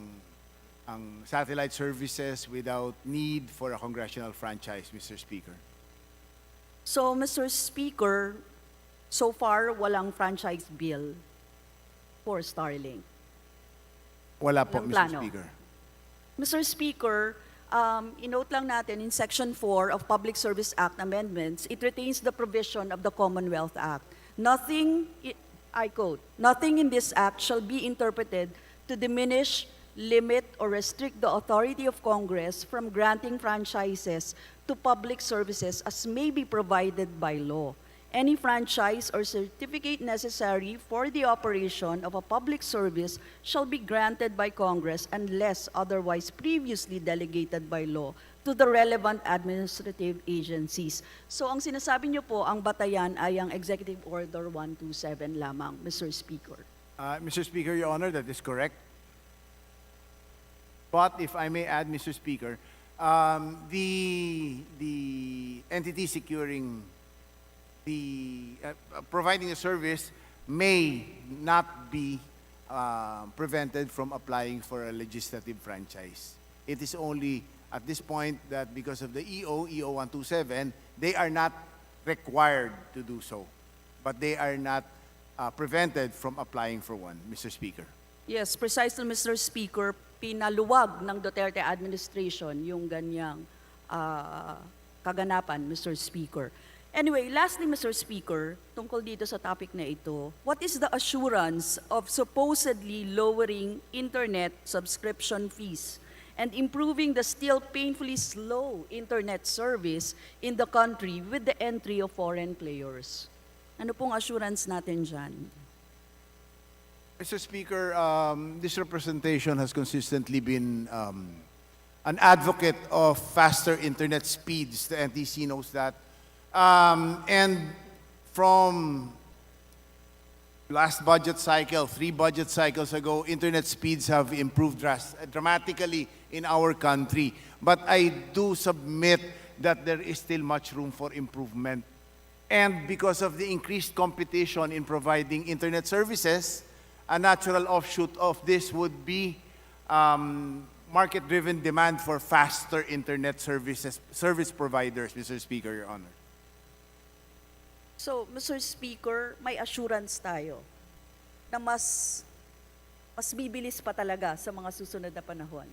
satellite services without need for a congressional franchise, Mr. Speaker. So, Mr. Speaker, so far walang franchise bill for Starlink. Wala po, Walang Mr. plano. Speaker. Mr. Speaker, inote lang natin in Section 4 of Public Service Act Amendments, it retains the provision of the Commonwealth Act. Nothing, I quote, "Nothing in this act shall be interpreted to diminish, limit, or restrict the authority of Congress from granting franchises to public services as may be provided by law. Any franchise or certificate necessary for the operation of a public service shall be granted by Congress unless otherwise previously delegated by law to the relevant administrative agencies." So ang sinasabi niyo po, ang batayan ay ang Executive Order 127 lamang, Mr. Speaker. Mr. Speaker, Your Honor, that is correct. But if I may add, Mr. Speaker, the entity securing providing a service may not be prevented from applying for a legislative franchise. It is only at this point that because of the EO 127, they are not required to do so, but they are not prevented from applying for one, Mr. Speaker. Yes, precisely, Mr. Speaker, pinaluwag ng Duterte administration yung ganyang kaganapan, Mr. Speaker. Anyway, lastly, Mr. Speaker, tungkol dito sa topic na ito, what is the assurance of supposedly lowering internet subscription fees and improving the still painfully slow internet service in the country with the entry of foreign players? Ano pong assurance natin dyan? Mr. Speaker, this representation has consistently been an advocate of faster internet speeds. The NTC knows that. And from last budget cycle, 3 budget cycles ago, internet speeds have improved dramatically in our country. But I do submit that there is still much room for improvement. And because of the increased competition in providing internet services, a natural offshoot of this would be market-driven demand for faster internet service providers, Mr. Speaker, Your Honor. So, Mr. Speaker, may assurance tayo na mas bibilis pa talaga sa mga susunod na panahon.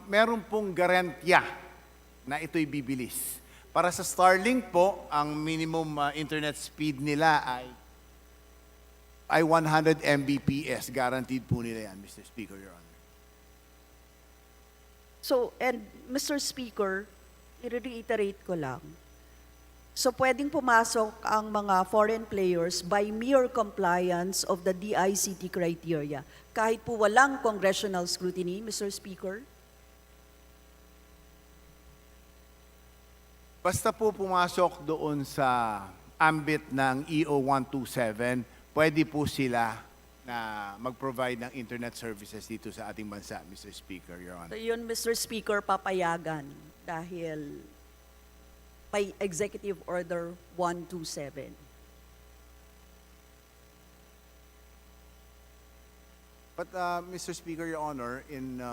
Meron pong garantya na ito'y bibilis. Para sa Starlink po, ang minimum internet speed nila ay 100 Mbps. Guaranteed po nila yan, Mr. Speaker, Your Honor. So, and Mr. Speaker, i-reiterate ko lang. So, pwedeng pumasok ang mga foreign players by mere compliance of the D.I.C.T criteria, kahit po walang congressional scrutiny, Mr. Speaker? Basta po pumasok doon sa ambit ng EO 127, pwede po sila na mag-provide ng internet services dito sa ating bansa, Mr. Speaker, Your Honor. So, yun, Mr. Speaker, papayagan dahil may Executive Order 127. But Mr. Speaker, Your Honor, in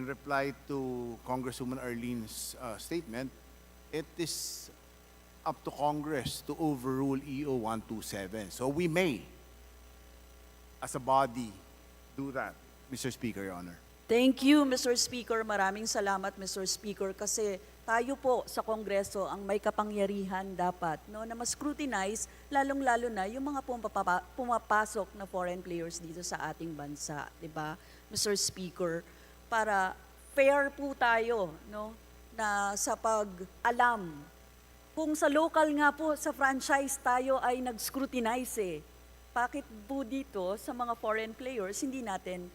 reply to Congresswoman Arlene's statement, it is up to Congress to overrule EO 127. So we may, as a body, do that, Mr. Speaker, Your Honor. Thank you, Mr. Speaker. Maraming salamat, Mr. Speaker, kasi tayo po sa Kongreso ang may kapangyarihan dapat na mas scrutinize, lalong-lalo na yung mga pumapasok na foreign players dito sa ating bansa, di ba, Mr. Speaker, para fair po tayo na sa pag-alam. Kung sa local nga po, sa franchise tayo ay nag-scrutinize bakit po dito sa mga foreign players hindi natin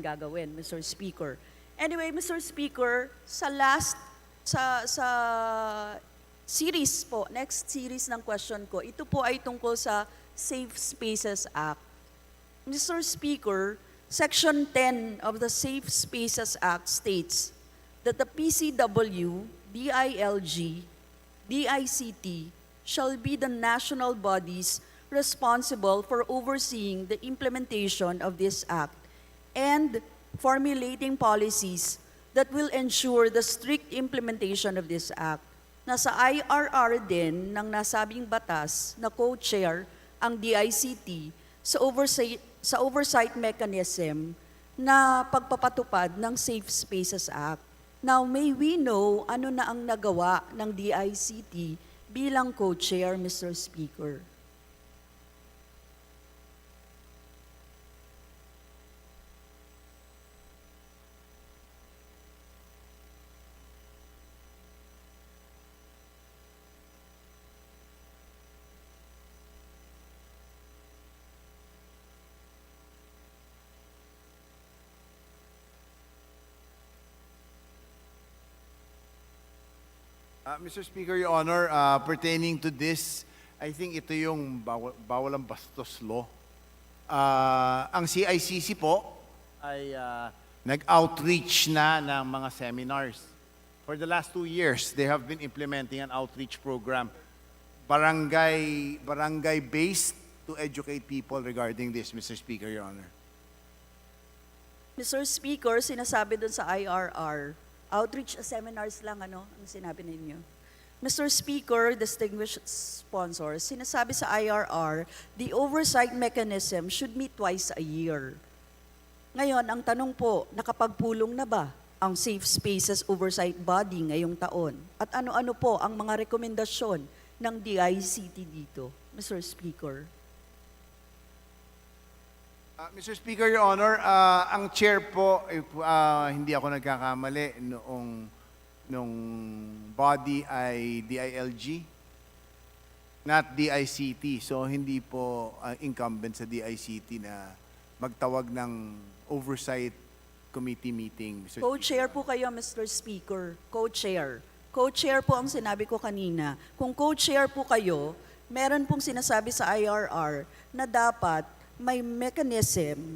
gagawin, Mr. Speaker. Anyway, Mr. Speaker, sa series po, next series ng question ko, ito po ay tungkol sa Safe Spaces Act. Mr. Speaker, Section 10 of the Safe Spaces Act states that the PCW, DILG, D.I.C.T shall be the national bodies responsible for overseeing the implementation of this act and formulating policies that will ensure the strict implementation of this act. Nasa IRR din ng nasabing batas na co-chair ang D.I.C.T sa oversight mechanism na pagpapatupad ng Safe Spaces Act. Now, may we know ano na ang nagawa ng D.I.C.T bilang co-chair, Mr. Speaker? Mr. Speaker, Your Honor, pertaining to this, I think ito yung bawal ang bastos law. Ang CICC po ay nag-outreach na ng mga seminars. For the last 2 years, they have been implementing an outreach program, barangay-based to educate people regarding this, Mr. Speaker, Your Honor. Mr. Speaker, sinasabi dun sa IRR, outreach seminars lang, ang sinabi ninyo. Mr. Speaker, distinguished sponsors, sinasabi sa IRR, the oversight mechanism should meet twice a year. Ngayon, ang tanong po, nakapagpulong na ba ang Safe Spaces Oversight Body ngayong taon? At ano-ano po ang mga rekomendasyon ng D.I.C.T dito, Mr. Speaker? Mr. Speaker, Your Honor, ang chair po, hindi ako nagkakamali, nung body ay DILG, not D.I.C.T. So, hindi po incumbent sa D.I.C.T. na magtawag ng oversight committee meeting, Mr. Co-chair po kayo, Mr. Speaker. Co-chair. Co-chair po ang sinabi ko kanina. Kung co-chair po kayo, meron pong sinasabi sa IRR na dapat may mechanism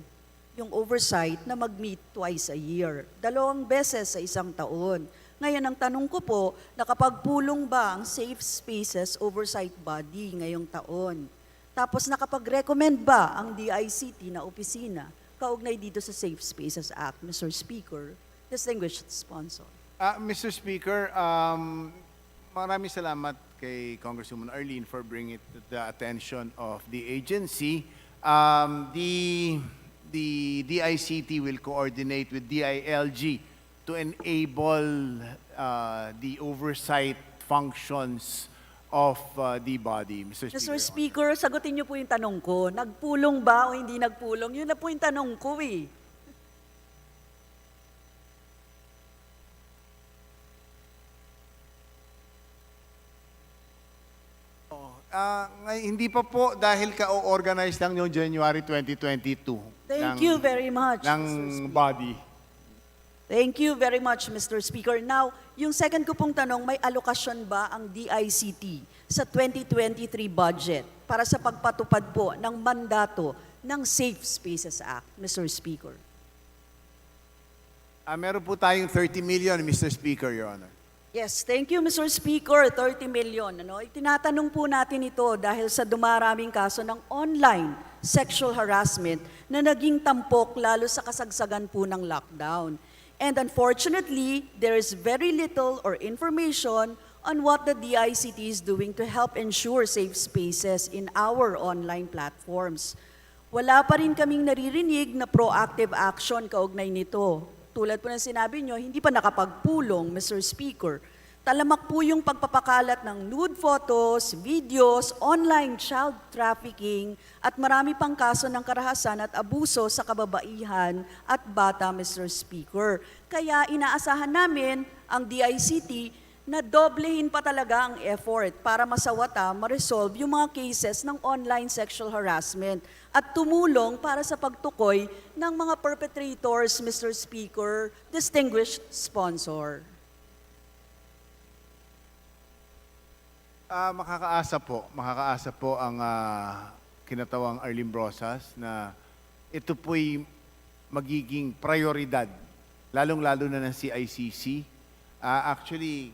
yung oversight na mag-meet twice a year. 2 beses sa isang taon. Ngayon, ang tanong ko po, nakapagpulong ba ang Safe Spaces Oversight Body ngayong taon? Tapos nakapag-recommend ba ang D.I.C.T na opisina kaugnay dito sa Safe Spaces Act, Mr. Speaker, distinguished sponsor? Mr. Speaker, maraming salamat kay Congresswoman Arlene for bringing it to the attention of the agency. The D.I.C.T will coordinate with D.I.L.G to enable the oversight functions of the body. Mr. Speaker. Mr. Speaker, sagutin niyo po yung tanong ko. Nagpulong ba o hindi nagpulong? Yun na po yung tanong ko eh. Hindi pa po dahil ka-organize lang yung January 2022. Thank you very much, ng Mr. Speaker. body. Thank you very much, Mr. Speaker. Now, yung second ko pong tanong, may alokasyon ba ang D.I.C.T sa 2023 budget para sa pagpatupad po ng mandato ng Safe Spaces Act, Mr. Speaker? Meron po tayong 30 million, Mr. Speaker, Your Honor. Yes, thank you, Mr. Speaker. 30 million. Itinatanong po natin ito dahil sa dumaraming kaso ng online sexual harassment na naging tampok lalo sa kasagsagan po ng lockdown. And unfortunately, there is very little or information on what the D.I.C.T is doing to help ensure safe spaces in our online platforms. Wala pa rin kaming naririnig na proactive action kaugnay nito. Tulad po ng sinabi nyo, hindi pa nakapagpulong, Mr. Speaker. Talamak po yung pagpapakalat ng nude photos, videos, online child trafficking, at marami pang kaso ng karahasan at abuso sa kababaihan at bata, Mr. Speaker. Kaya inaasahan namin ang D.I.C.T na doblehin pa talaga ang effort para masawata, ma-resolve yung mga cases ng online sexual harassment at tumulong para sa pagtukoy ng mga perpetrators, Mr. Speaker, distinguished sponsor. Makakaasa po ang kinatawang Arlene Brosas na ito po'y magiging prioridad, lalong-lalo na ng CICC. Actually,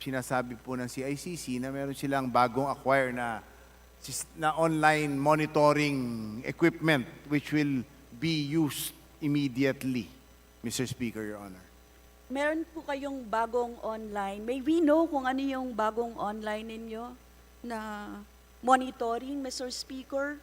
sinasabi po ng CICC na meron silang bagong acquire na online monitoring equipment which will be used immediately, Mr. Speaker, Your Honor. Meron po kayong bagong online. May we know kung ano yung bagong online ninyo na monitoring, Mr. Speaker?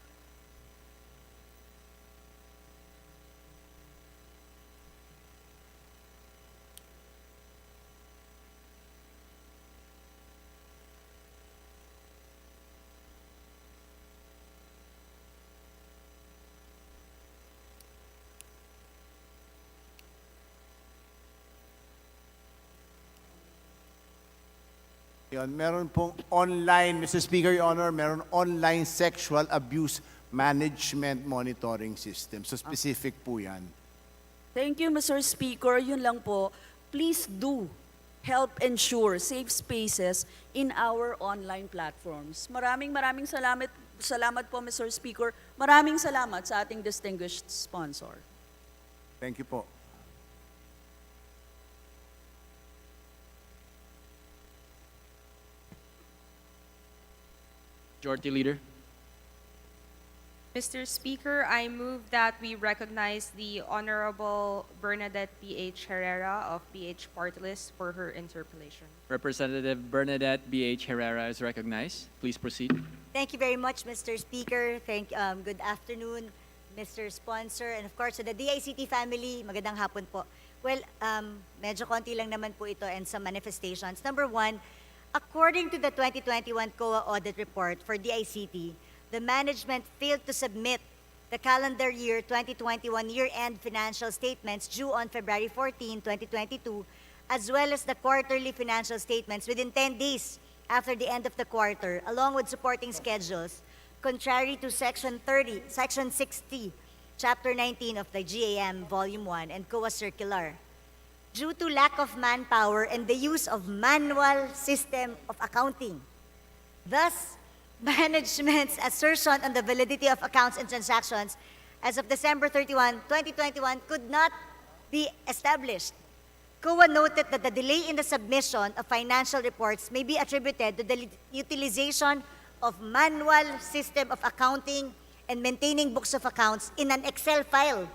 Meron pong online, Mr. Speaker, Your Honor, meron online sexual abuse management monitoring system. So specific po yan. Thank you, Mr. Speaker. Yun lang po. Please do help ensure safe spaces in our online platforms. Maraming salamat po, Mr. Speaker. Maraming salamat sa ating distinguished sponsor. Thank you po. Majority Leader. Mr. Speaker, I move that we recognize the Honorable Bernadette B.H. Herrera of B.H. Party List for her interpellation. Representative Bernadette B.H. Herrera is recognized. Please proceed. Thank you very much, Mr. Speaker. Good afternoon, Mr. Sponsor, and of course, to the D.I.C.T family, magandang hapon po. Well, medyo konti lang naman po ito and some manifestations. Number one, according to the 2021 COA audit report for D.I.C.T, the management failed to submit the calendar year 2021 year-end financial statements due on February 14, 2022, as well as the quarterly financial statements within 10 days after the end of the quarter, along with supporting schedules, contrary to Section 60 Chapter 19 of the GAM Volume 1 and COA Circular, due to lack of manpower and the use of manual system of accounting. Thus, management's assertion on the validity of accounts and transactions as of December 31, 2021 could not be established. COA noted that the delay in the submission of financial reports may be attributed to the utilization of manual system of accounting and maintaining books of accounts in an Excel file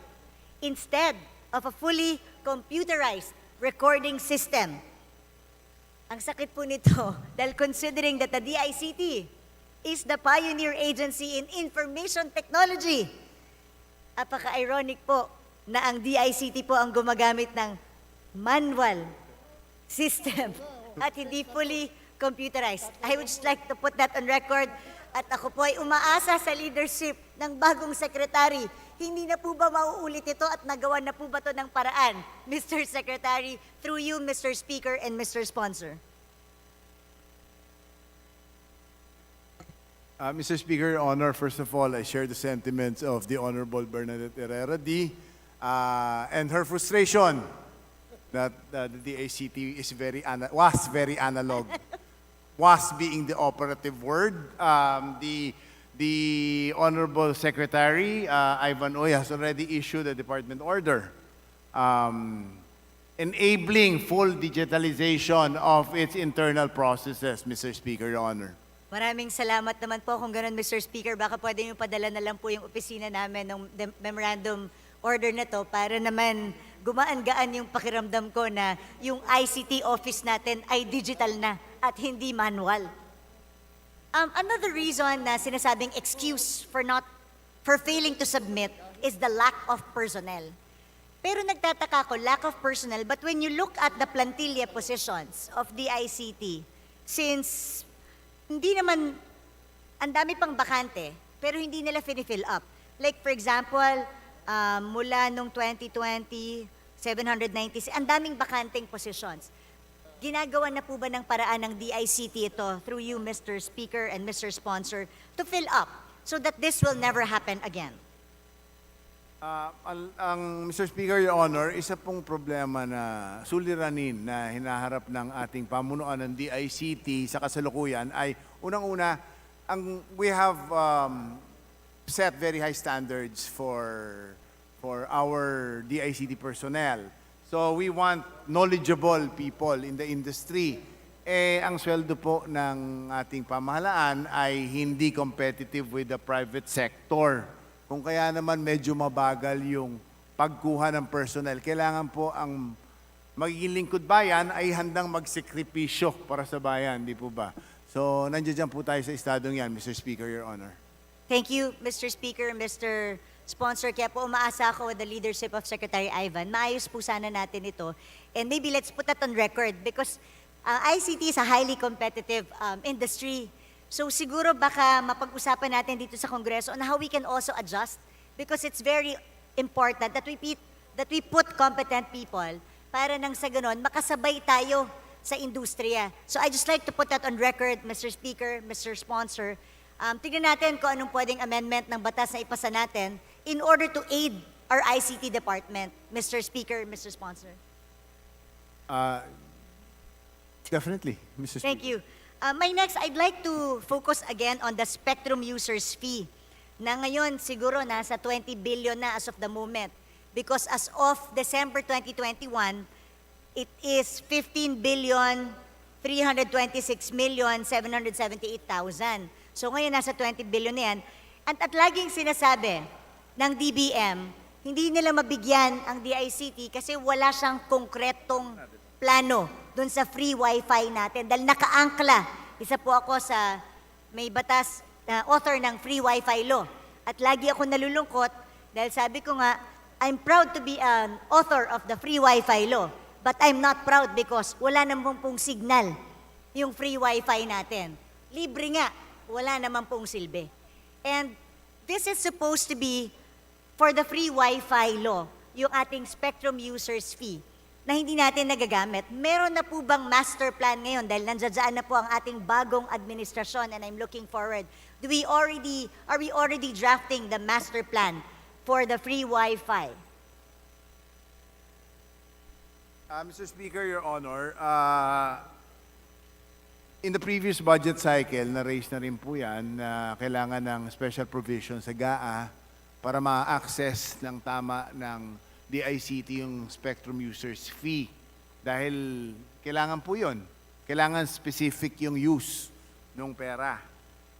instead of a fully computerized recording system. Ang sakit po nito dahil considering that the D.I.C.T is the pioneer agency in information technology. Apaka-ironic po na ang D.I.C.T po ang gumagamit ng manual system at hindi fully computerized. I would just like to put that on record at ako po ay umaasa sa leadership ng bagong secretary. Hindi na po ba mauulit ito at nagawa na po ba ito ng paraan, Mr. Secretary, through you, Mr. Speaker, and Mr. Sponsor? Mr. Speaker, Your Honor, first of all, I share the sentiments of the Honorable Bernadette Herrera D. And her frustration that the D.I.C.T was very analog. Was being the operative word. The Honorable Secretary, Ivan Oy, has already issued a department order enabling full digitalization of its internal processes, Mr. Speaker, Your Honor. Maraming salamat naman po kung ganun, Mr. Speaker. Baka pwede nyo padala na lang po yung opisina namin ng memorandum order na to para naman gumaan-gaan yung pakiramdam ko na yung ICT office natin ay digital na at hindi manual. Another reason na sinasabing excuse for failing to submit is the lack of personnel. Pero nagtataka ko, lack of personnel, but when you look at the plantilla positions of the ICT, since hindi naman, ang dami pang bakante, pero hindi nila finifill up. Like for example, mula nung 2020, 790, ang daming bakanting positions. Ginagawa na po ba ng paraan ng D.I.C.T ito through you, Mr. Speaker and Mr. Sponsor, to fill up so that this will never happen again? Mr. Speaker, Your Honor, isa pong problema na suliranin na hinaharap ng ating pamunuan ng D.I.C.T sa kasalukuyan ay unang-una, we have set very high standards for our D.I.C.T personnel. So we want knowledgeable people in the industry. Ang sweldo po ng ating pamahalaan ay hindi competitive with the private sector. Kung kaya naman medyo mabagal yung pagkuha ng personnel, kailangan po ang magiging lingkod bayan ay handang magsekripisyo para sa bayan, di po ba? So nandiyan po tayo sa estadong yan, Mr. Speaker, Your Honor. Thank you, Mr. Speaker, Mr. Sponsor. Kaya po umaasa ako with the leadership of Secretary Ivan. Maayos po sana natin ito. And maybe let's put that on record because ICT is a highly competitive industry. So siguro baka mapag-usapan natin dito sa Kongreso on how we can also adjust because it's very important that we put competent people para nang sa ganon makasabay tayo sa industriya. So I just like to put that on record, Mr. Speaker, Mr. Sponsor. Tignan natin kung anong pwedeng amendment ng batas na ipasa natin in order to aid our ICT department, Mr. Speaker, Mr. Sponsor. Definitely, Mr. Speaker. Thank you. My next, I'd like to focus again on the spectrum users fee na ngayon siguro nasa 20 billion na as of the moment because as of December 2021, it is 15,326,778,000. So ngayon nasa 20 billion na yan. At laging sinasabi ng DBM, hindi nila mabigyan ang D.I.C.T kasi wala siyang konkretong plano dun sa free wifi natin. Dahil nakaangkla, isa po ako sa may batas na author ng free wifi law. At lagi ako nalulungkot dahil sabi ko nga, I'm proud to be an author of the free wifi law. But I'm not proud because wala naman pong signal yung free wifi natin. Libre nga, wala naman pong silbi. And this is supposed to be for the free wifi law, yung ating spectrum users fee na hindi natin nagagamit. Meron na po bang master plan ngayon dahil nandiyan na po ang ating bagong administrasyon and I'm looking forward. Are we already drafting the master plan for the free Wi-Fi? Mr. Speaker, Your Honor, in the previous budget cycle, na-raise na rin po yan na kailangan ng special provision sa GAA para ma-access ng tama ng D.I.C.T yung spectrum users fee. Dahil kailangan po yun. Kailangan specific yung use ng pera.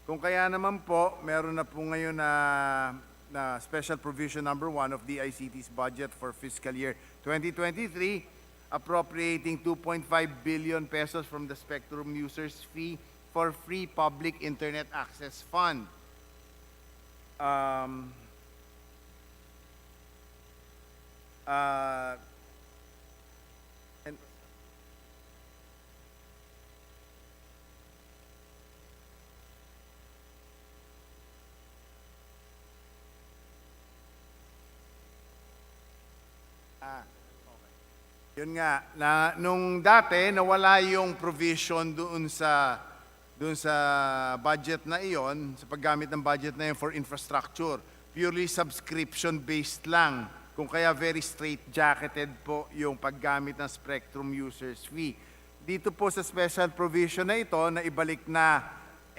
Kung kaya naman po, meron na po ngayon na special provision number 1 of D.I.C.T's budget for fiscal year 2023, appropriating 2.5 billion pesos from the spectrum users fee for free public internet access fund. And yun nga, nung dati nawala yung provision doon sa budget na iyon, sa paggamit ng budget na iyon for infrastructure. Purely subscription-based lang. Kung kaya very straight-jacketed po yung paggamit ng spectrum users fee. Dito po sa special provision na ito, na ibalik na,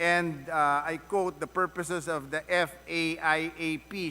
and I quote, the purposes of the FAIAP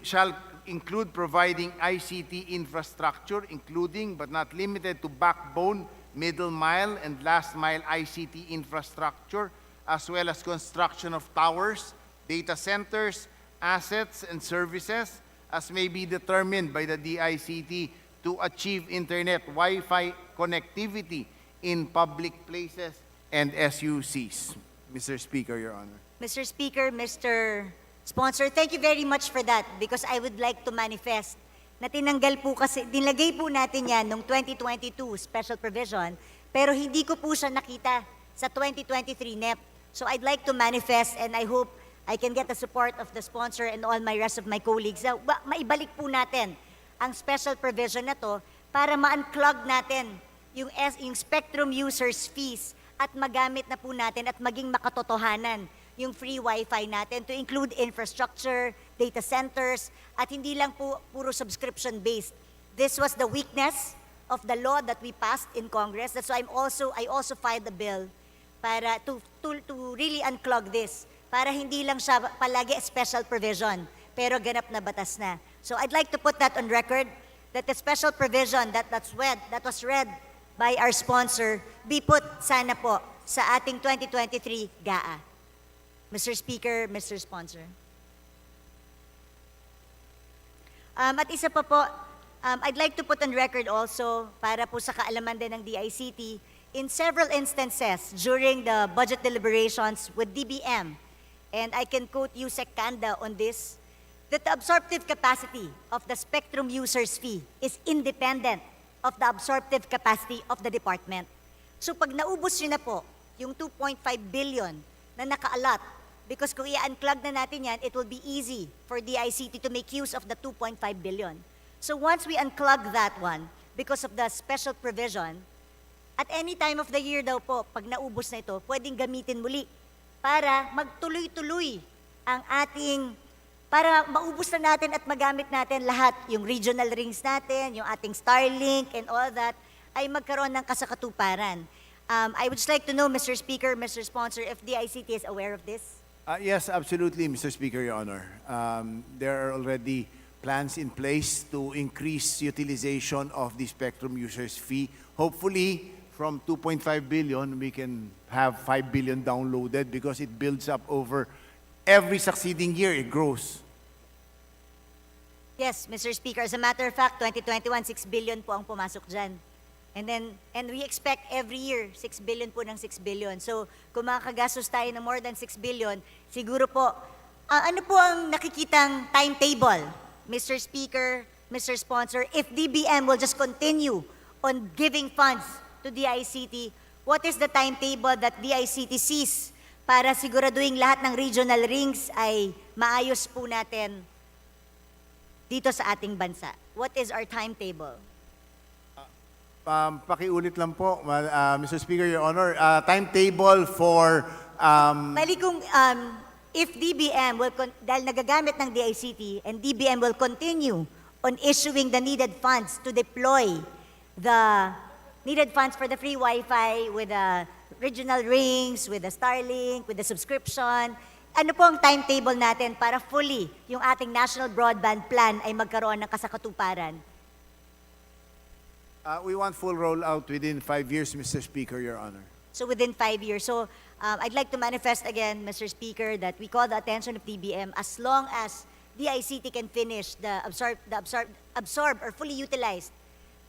shall include providing ICT infrastructure, including but not limited to backbone, middle mile, and last mile ICT infrastructure, as well as construction of towers, data centers, assets, and services, as may be determined by the D.I.C.T. to achieve internet Wi-Fi connectivity in public places and SUCs. Mr. Speaker, Your Honor. Mr. Speaker, Mr. Sponsor, thank you very much for that because I would like to manifest na tinanggal po kasi, nilagay po natin yan noong 2022 special provision, pero hindi ko po siya nakita sa 2023 NEP. So I'd like to manifest and I hope I can get the support of the sponsor and all my rest of my colleagues. Maibalik po natin ang special provision na to para ma-unclog natin yung spectrum users fees at magamit na po natin at maging makatotohanan yung free Wi-Fi natin to include infrastructure, data centers, at hindi lang po puro subscription-based. This was the weakness of the law that we passed in Congress. That's why I also filed the bill para to really unclog this, para hindi lang siya palagi special provision, pero ganap na batas na. So I'd like to put that on record, that the special provision that was read by our sponsor be put sana po sa ating 2023 GAA. Mr. Speaker, Mr. Sponsor. At isa pa po, I'd like to put on record also, para po sa kaalaman din ng D.I.C.T., in several instances during the budget deliberations with DBM, and I can quote Yusek Kanda on this, that the absorptive capacity of the spectrum users fee is independent of the absorptive capacity of the department. So pag naubos nyo na po yung 2.5 billion na naka-allot, because kung i-unclog na natin yan, it will be easy for D.I.C.T. to make use of the 2.5 billion. So once we unclog that one, because of the special provision, at any time of the year daw po, pag naubos na ito, pwedeng gamitin muli para magtuloy-tuloy ang ating, para maubos na natin at magamit natin lahat, yung regional rings natin, yung ating Starlink and all that, ay magkaroon ng kasakatuparan. I would just like to know, Mr. Speaker, Mr. Sponsor, if D.I.C.T. is aware of this? Yes, absolutely, Mr. Speaker, Your Honor. There are already plans in place to increase utilization of the spectrum users fee. Hopefully, from 2.5 billion, we can have 5 billion downloaded because it builds up over every succeeding year, it grows. Yes, Mr. Speaker. As a matter of fact, 2021, 6 billion po ang pumasok dyan. And we expect every year, 6 billion po ng 6 billion. So, kung makakagastos tayo ng more than 6 billion, siguro po, ano po ang nakikitang timetable, Mr. Speaker, Mr. Sponsor, if DBM will just continue on giving funds to D.I.C.T., what is the timetable that D.I.C.T. sees para siguraduhin lahat ng regional rings ay maayos po natin dito sa ating bansa? What is our timetable? Pakiulit lang po, Mr. Speaker, Your Honor. Timetable for... Bali kung if DBM will, dahil nagagamit ng D.I.C.T. and DBM will continue on issuing the needed funds to deploy the needed funds for the free Wi-Fi with the regional rings, with the Starlink, with the subscription, ano po ang timetable natin para fully yung ating national broadband plan ay magkaroon ng kasakatuparan? We want full rollout within 5 years, Mr. Speaker, Your Honor. So within 5 years. So I'd like to manifest again, Mr. Speaker, that we call the attention of DBM as long as D.I.C.T. can finish absorb or fully utilize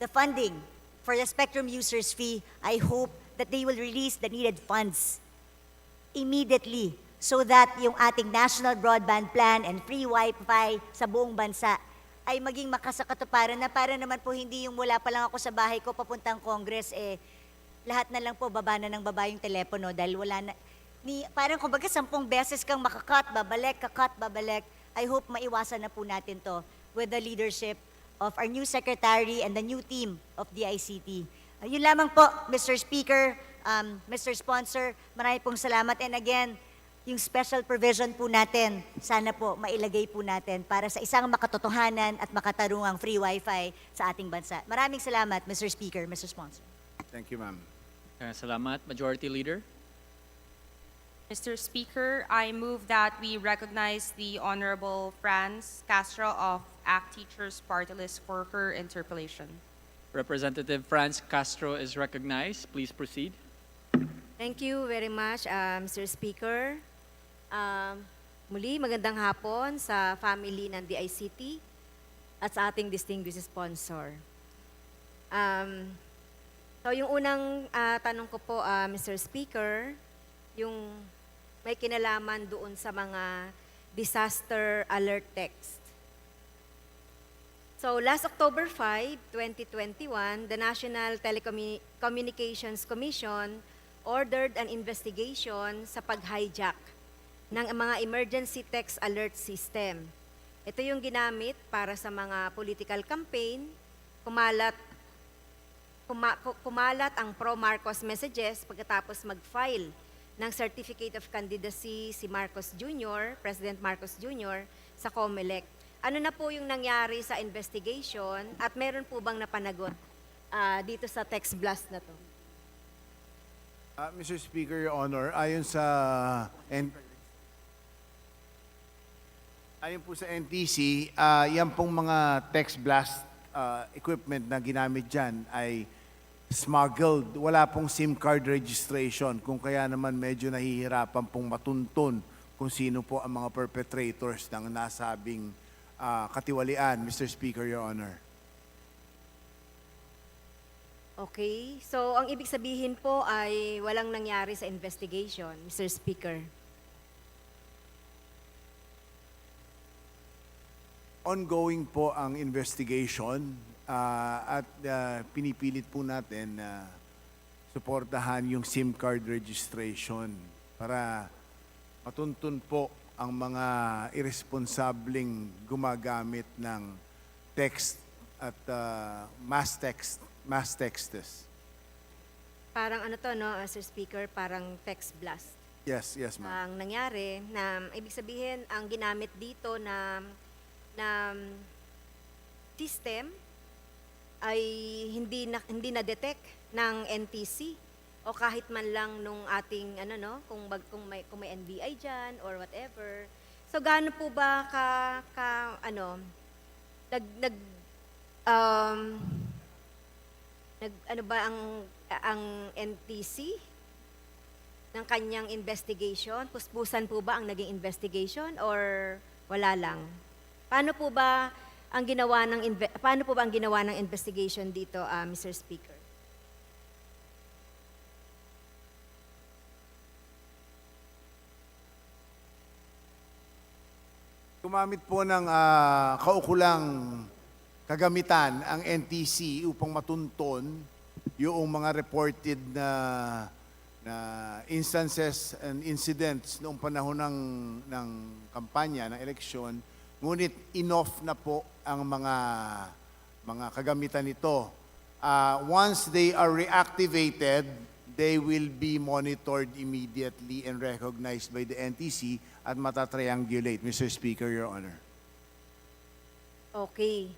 the funding for the spectrum users fee. I hope that they will release the needed funds immediately so that yung ating national broadband plan and free Wi-Fi sa buong bansa ay maging makasakatuparan na para naman po hindi yung mula pa lang ako sa bahay ko papuntang Congress, lahat na lang po baba na ng baba yung telepono dahil wala na, parang kumbaga 10 beses kang makakat, babalik. I hope maiwasan na po natin to with the leadership of our new secretary and the new team of D.I.C.T. Yun lamang po, Mr. Speaker, Mr. Sponsor, marami pong salamat. And again, yung special provision po natin, sana po mailagay po natin para sa isang makatotohanan at makatarungang free Wi-Fi sa ating bansa. Maraming salamat, Mr. Speaker, Mr. Sponsor. Thank you, ma'am. Salamat. Majority Leader. Mr. Speaker, I move that we recognize the Honorable Franz Castro of ACT Teachers Party List for her interpellation. Representative Franz Castro is recognized. Please proceed. Thank you very much, Mr. Speaker. Muli, magandang hapon sa family ng D.I.C.T. at sa ating distinguished sponsor. So yung unang tanong ko po, Mr. Speaker, yung may kinalaman doon sa mga disaster alert text. So last October 5, 2021, the National Telecommunications Commission ordered an investigation sa pag-hijack ng mga emergency text alert system. Ito yung ginamit para sa mga political campaign, kumalat ang pro-Marcos messages pagkatapos mag-file ng Certificate of Candidacy si Marcos Jr., President Marcos Jr., sa COMELEC. Ano na po yung nangyari sa investigation at meron po bang napanagot dito sa text blast na to? Mr. Speaker, Your Honor, ayon po sa NTC, yan pong mga text blast equipment na ginamit dyan ay smuggled. Wala pong SIM card registration, kung kaya naman medyo nahihirapan pong matuntun kung sino po ang mga perpetrators ng nasabing katiwalian, Mr. Speaker, Your Honor. Okay, so ang ibig sabihin po ay walang nangyari sa investigation, Mr. Speaker. Ongoing po ang investigation at pinipilit po natin na suportahan yung SIM card registration para matuntun po ang mga irresponsableng gumagamit ng text at mass texts. Parang ano to, no, Mr. Speaker, parang text blast. Yes, ma'am. Ang nangyari na ibig sabihin ang ginamit dito na system ay hindi na detect ng NTC o kahit man lang nung ating kung may NBI diyan or whatever. So gaano po ba ang NTC ng kanyang investigation? Puspusan po ba ang naging investigation or wala lang? Paano po ba ang ginawa ng investigation dito, Mr. Speaker? Gumamit po ng kaukulang kagamitan ang NTC upang matunton yung mga reported na instances and incidents noong panahon ng kampanya, ng eleksyon. Ngunit enough na po ang mga kagamitan nito. Once they are reactivated, they will be monitored immediately and recognized by the NTC at matatriangulate. Mr. Speaker, Your Honor. Okay.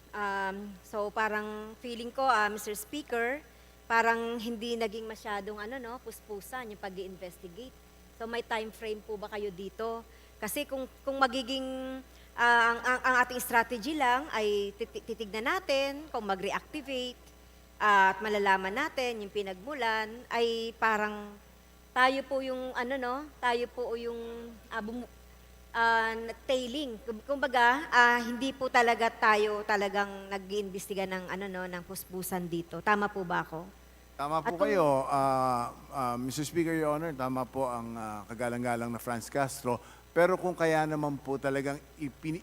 So parang feeling ko, Mr. Speaker, parang hindi naging masyadong puspusan yung pag-i-investigate. So may time frame po ba kayo dito? Kasi kung magiging ang ating strategy lang ay titignan natin kung mag-reactivate at malalaman natin yung pinagmulan, ay parang tayo po yung tayo po yung tailing. Kumbaga, hindi po talaga tayo talagang nag-iimbestiga ng ng puspusan dito. Tama po ba ako? Tama po At kung- kayo, Mr. Speaker, Your Honor, tama po ang kagalang-galang na Franz Castro. Pero kung kaya naman po talagang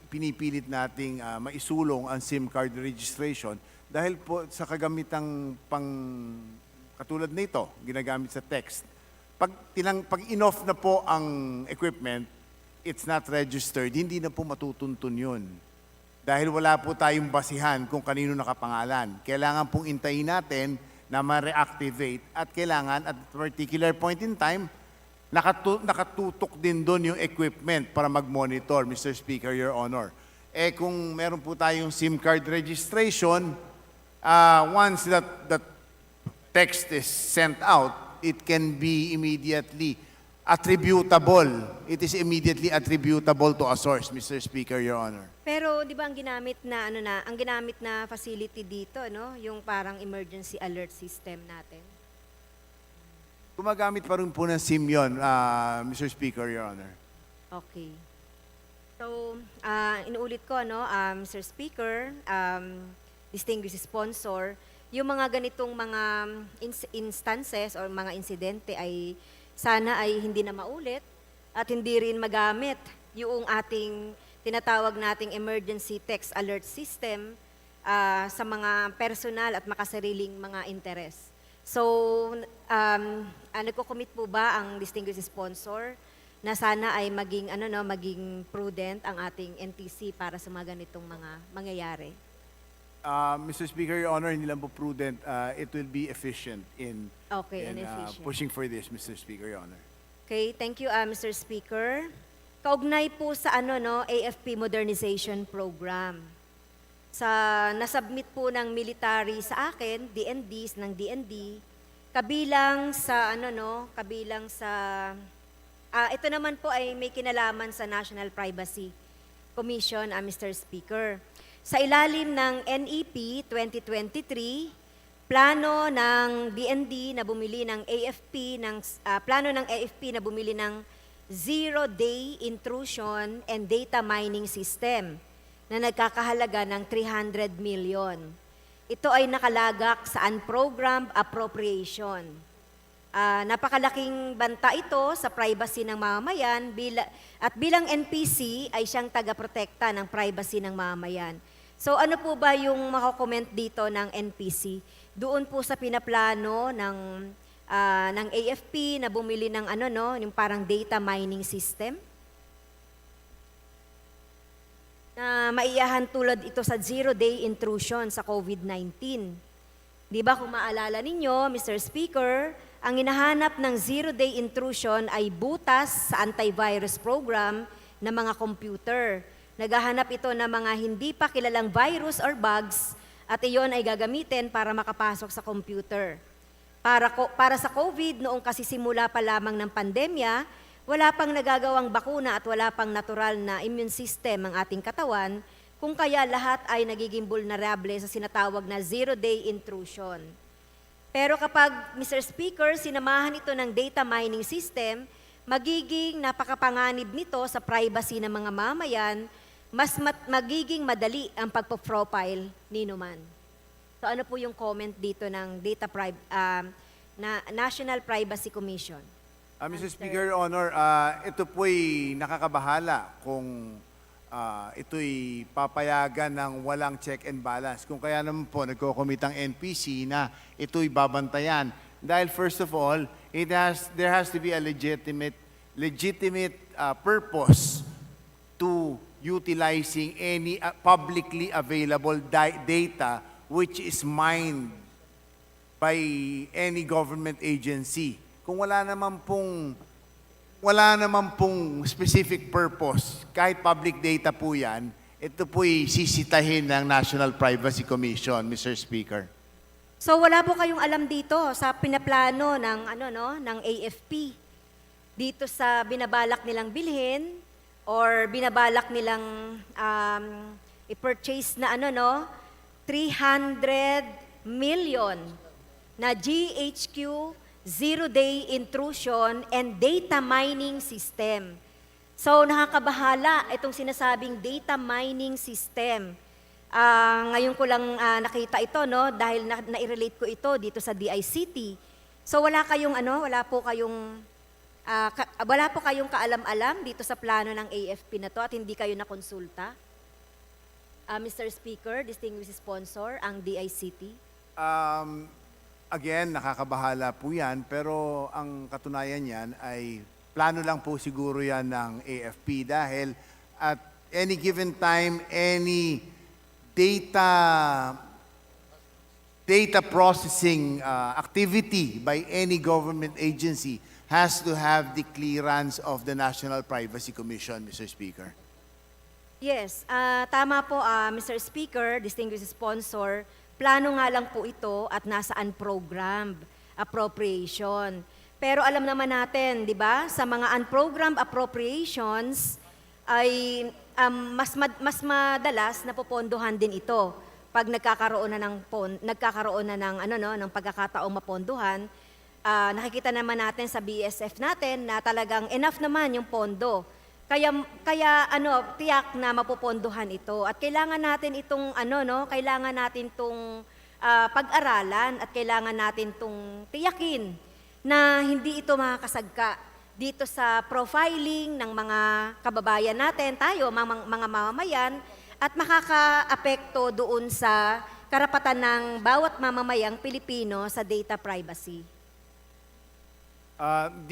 pinipilit nating maisulong ang SIM card registration dahil po sa kagamitang katulad nito, ginagamit sa text. Pag in-off na po ang equipment, it's not registered, hindi na po matutuntun yun. Dahil wala po tayong basihan kung kanino nakapangalan. Kailangan pong intayin natin na ma-reactivate at kailangan at particular point in time, nakatutok din doon yung equipment para mag-monitor, Mr. Speaker, Your Honor. Kung meron po tayong SIM card registration, once that text is sent out, it can be immediately attributable. It is immediately attributable to a source, Mr. Speaker, Your Honor. Pero 'di ba ang ginamit na ang ginamit na facility dito, yung parang emergency alert system natin. Gumagamit pa rin po ng SIM yun, Mr. Speaker, Your Honor. Okay. So, inuulit ko, Mr. Speaker, distinguished sponsor, yung mga ganitong mga instances or mga insidente ay sana ay hindi na maulit at hindi rin magamit yung ating tinatawag nating emergency text alert system sa mga personal at makasariling mga interes. So, nagko-commit po ba ang distinguished sponsor na sana ay maging maging prudent ang ating NTC para sa mga ganitong mga mangyayari? Mr. Speaker, Your Honor, hindi lang po prudent. It will be efficient in efficient. pushing for this, Mr. Speaker, Your Honor. Okay, thank you, Mr. Speaker. Kaugnay po sa AFP Modernization Program. Nasubmit po ng military sa akin, DNDs ng DND, kabilang sa ito naman po ay may kinalaman sa National Privacy Commission, Mr. Speaker. Sa ilalim ng NEP 2023, plano ng DND na bumili ng AFP na bumili ng zero-day intrusion and data mining system na nagkakahalaga ng 300 million. Ito ay nakalagak sa unprogrammed appropriation. Napakalaking banta ito sa privacy ng mamamayan at bilang NPC ay siyang tagaprotekta ng privacy ng mamamayan. So ano po ba yung makakomment dito ng NPC? Doon po sa pinaplano ng AFP na bumili ng yung parang data mining system? Na maiyahan tulad ito sa zero-day intrusion sa COVID-19. Di ba kung maalala ninyo, Mr. Speaker, ang hinahanap ng zero-day intrusion ay butas sa antivirus program ng mga computer. Naghahanap ito ng mga hindi pa kilalang virus or bugs at iyon ay gagamitin para makapasok sa computer. Para sa COVID, noong kasi simula pa lamang ng pandemya, wala pang nagagawang bakuna at wala pang natural na immune system ang ating katawan, kung kaya lahat ay nagiging vulnerable sa sinatawag na zero-day intrusion. Pero kapag, Mr. Speaker, sinamahan ito ng data mining system, magiging napakapanganib nito sa privacy ng mga mamayan, magiging madali ang pagpo-profile ni Numan. So ano po yung comment dito ng National Privacy Commission? Mr. Speaker, Your Honor, ito po'y nakakabahala kung ito'y papayagan ng walang check and balance. Kung kaya naman po nagko-commit ang NPC na ito'y babantayan. Dahil first of all, there has to be a legitimate purpose to utilizing any publicly available data which is mined by any government agency. Kung wala naman pong wala naman pong specific purpose. Kahit public data po yan, ito po'y sisitahin ng National Privacy Commission, Mr. Speaker. So wala po kayong alam dito sa pinaplano ng ng AFP dito sa binabalak nilang bilhin or binabalak nilang i-purchase na 300 million na GHQ zero-day intrusion and data mining system. So nakakabahala itong sinasabing data mining system. Ngayon ko lang nakita ito dahil na-relate ko ito dito sa D.I.C.T. So wala po kayong kaalam-alam dito sa plano ng AFP na to at hindi kayo nakonsulta. Mr. Speaker, distinguished sponsor, ang D.I.C.T. Again, nakakabahala po yan, pero ang katunayan yan ay plano lang po siguro yan ng AFP dahil at any given time, any data processing activity by any government agency has to have the clearance of the National Privacy Commission, Mr. Speaker. Yes, tama po Mr. Speaker, distinguished sponsor. Plano nga lang po ito at nasa unprogrammed appropriation. Pero alam naman natin, di ba, sa mga unprogrammed appropriations ay mas madalas napopondohan din ito. Pag nagkakaroon na ng pagkakataong mapondohan, nakikita naman natin sa BSF natin na talagang enough naman yung pondo. Kaya tiyak na mapopondohan ito at kailangan natin itong kailangan natin tong pag-aralan at kailangan natin tong tiyakin na hindi ito makakasagka dito sa profiling ng mga kababayan natin, tayo mga mamamayan at makakaapekto doon sa karapatan ng bawat mamamayang Pilipino sa data privacy.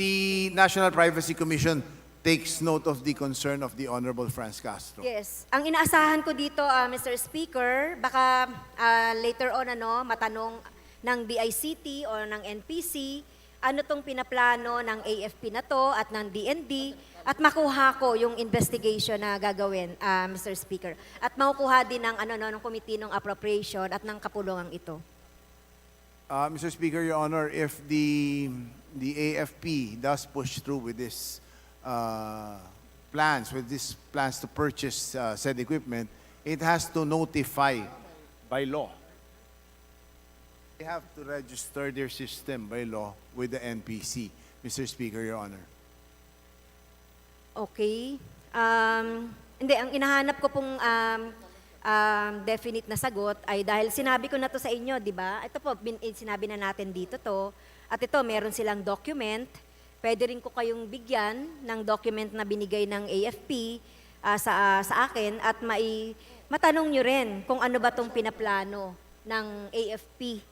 The National Privacy Commission takes note of the concern of the Honorable Franz Castro. Yes. Ang inaasahan ko dito, Mr. Speaker, baka later on matanong ng D.I.C.T o ng NPC, ano tong pinaplano ng AFP na to at ng DND at makuha ko yung investigation na gagawin, Mr. Speaker. At makukuha din ng ng Committee ng Appropriation at ng kapulungang ito. Mr. Speaker, Your Honor, if the AFP does push through with this plans to purchase said equipment, it has to notify by law. They have to register their system by law with the NPC, Mr. Speaker, Your Honor. Okay. Hindi, ang inahanap ko pong definite na sagot ay dahil sinabi ko na to sa inyo, di ba? Ito po, sinabi na natin dito to. At ito, meron silang document. Pwede rin ko kayong bigyan ng document na binigay ng AFP sa akin at matanong nyo rin kung ano ba itong pinaplano ng AFP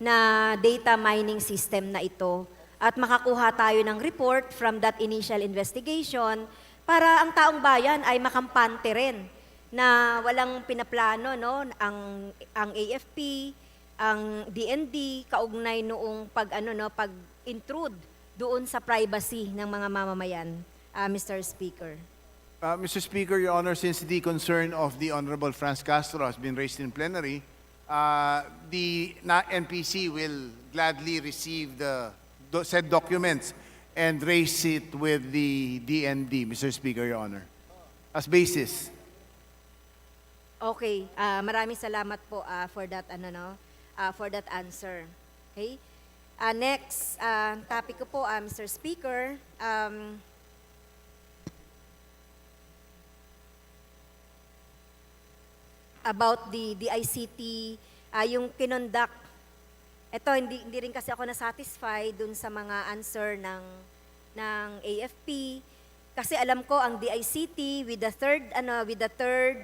na data mining system na ito. At makakuha tayo ng report from that initial investigation para ang taong bayan ay makampante rin na walang pinaplano ang AFP, ang DND kaugnay noong pag-intrude doon sa privacy ng mga mamamayan, Mr. Speaker. Mr. Speaker, Your Honor, since the concern of the Honorable Franz Castro has been raised in plenary, the NPC will gladly receive the said documents and raise it with the DND, Mr. Speaker, Your Honor, as basis. Okay, maraming salamat po for that for that answer. Okay? Next topic ko po, Mr. Speaker, about the D.I.C.T, yung kinonduct. Ito, hindi rin kasi ako na-satisfy dun sa mga answer ng AFP. Kasi alam ko ang D.I.C.T with the third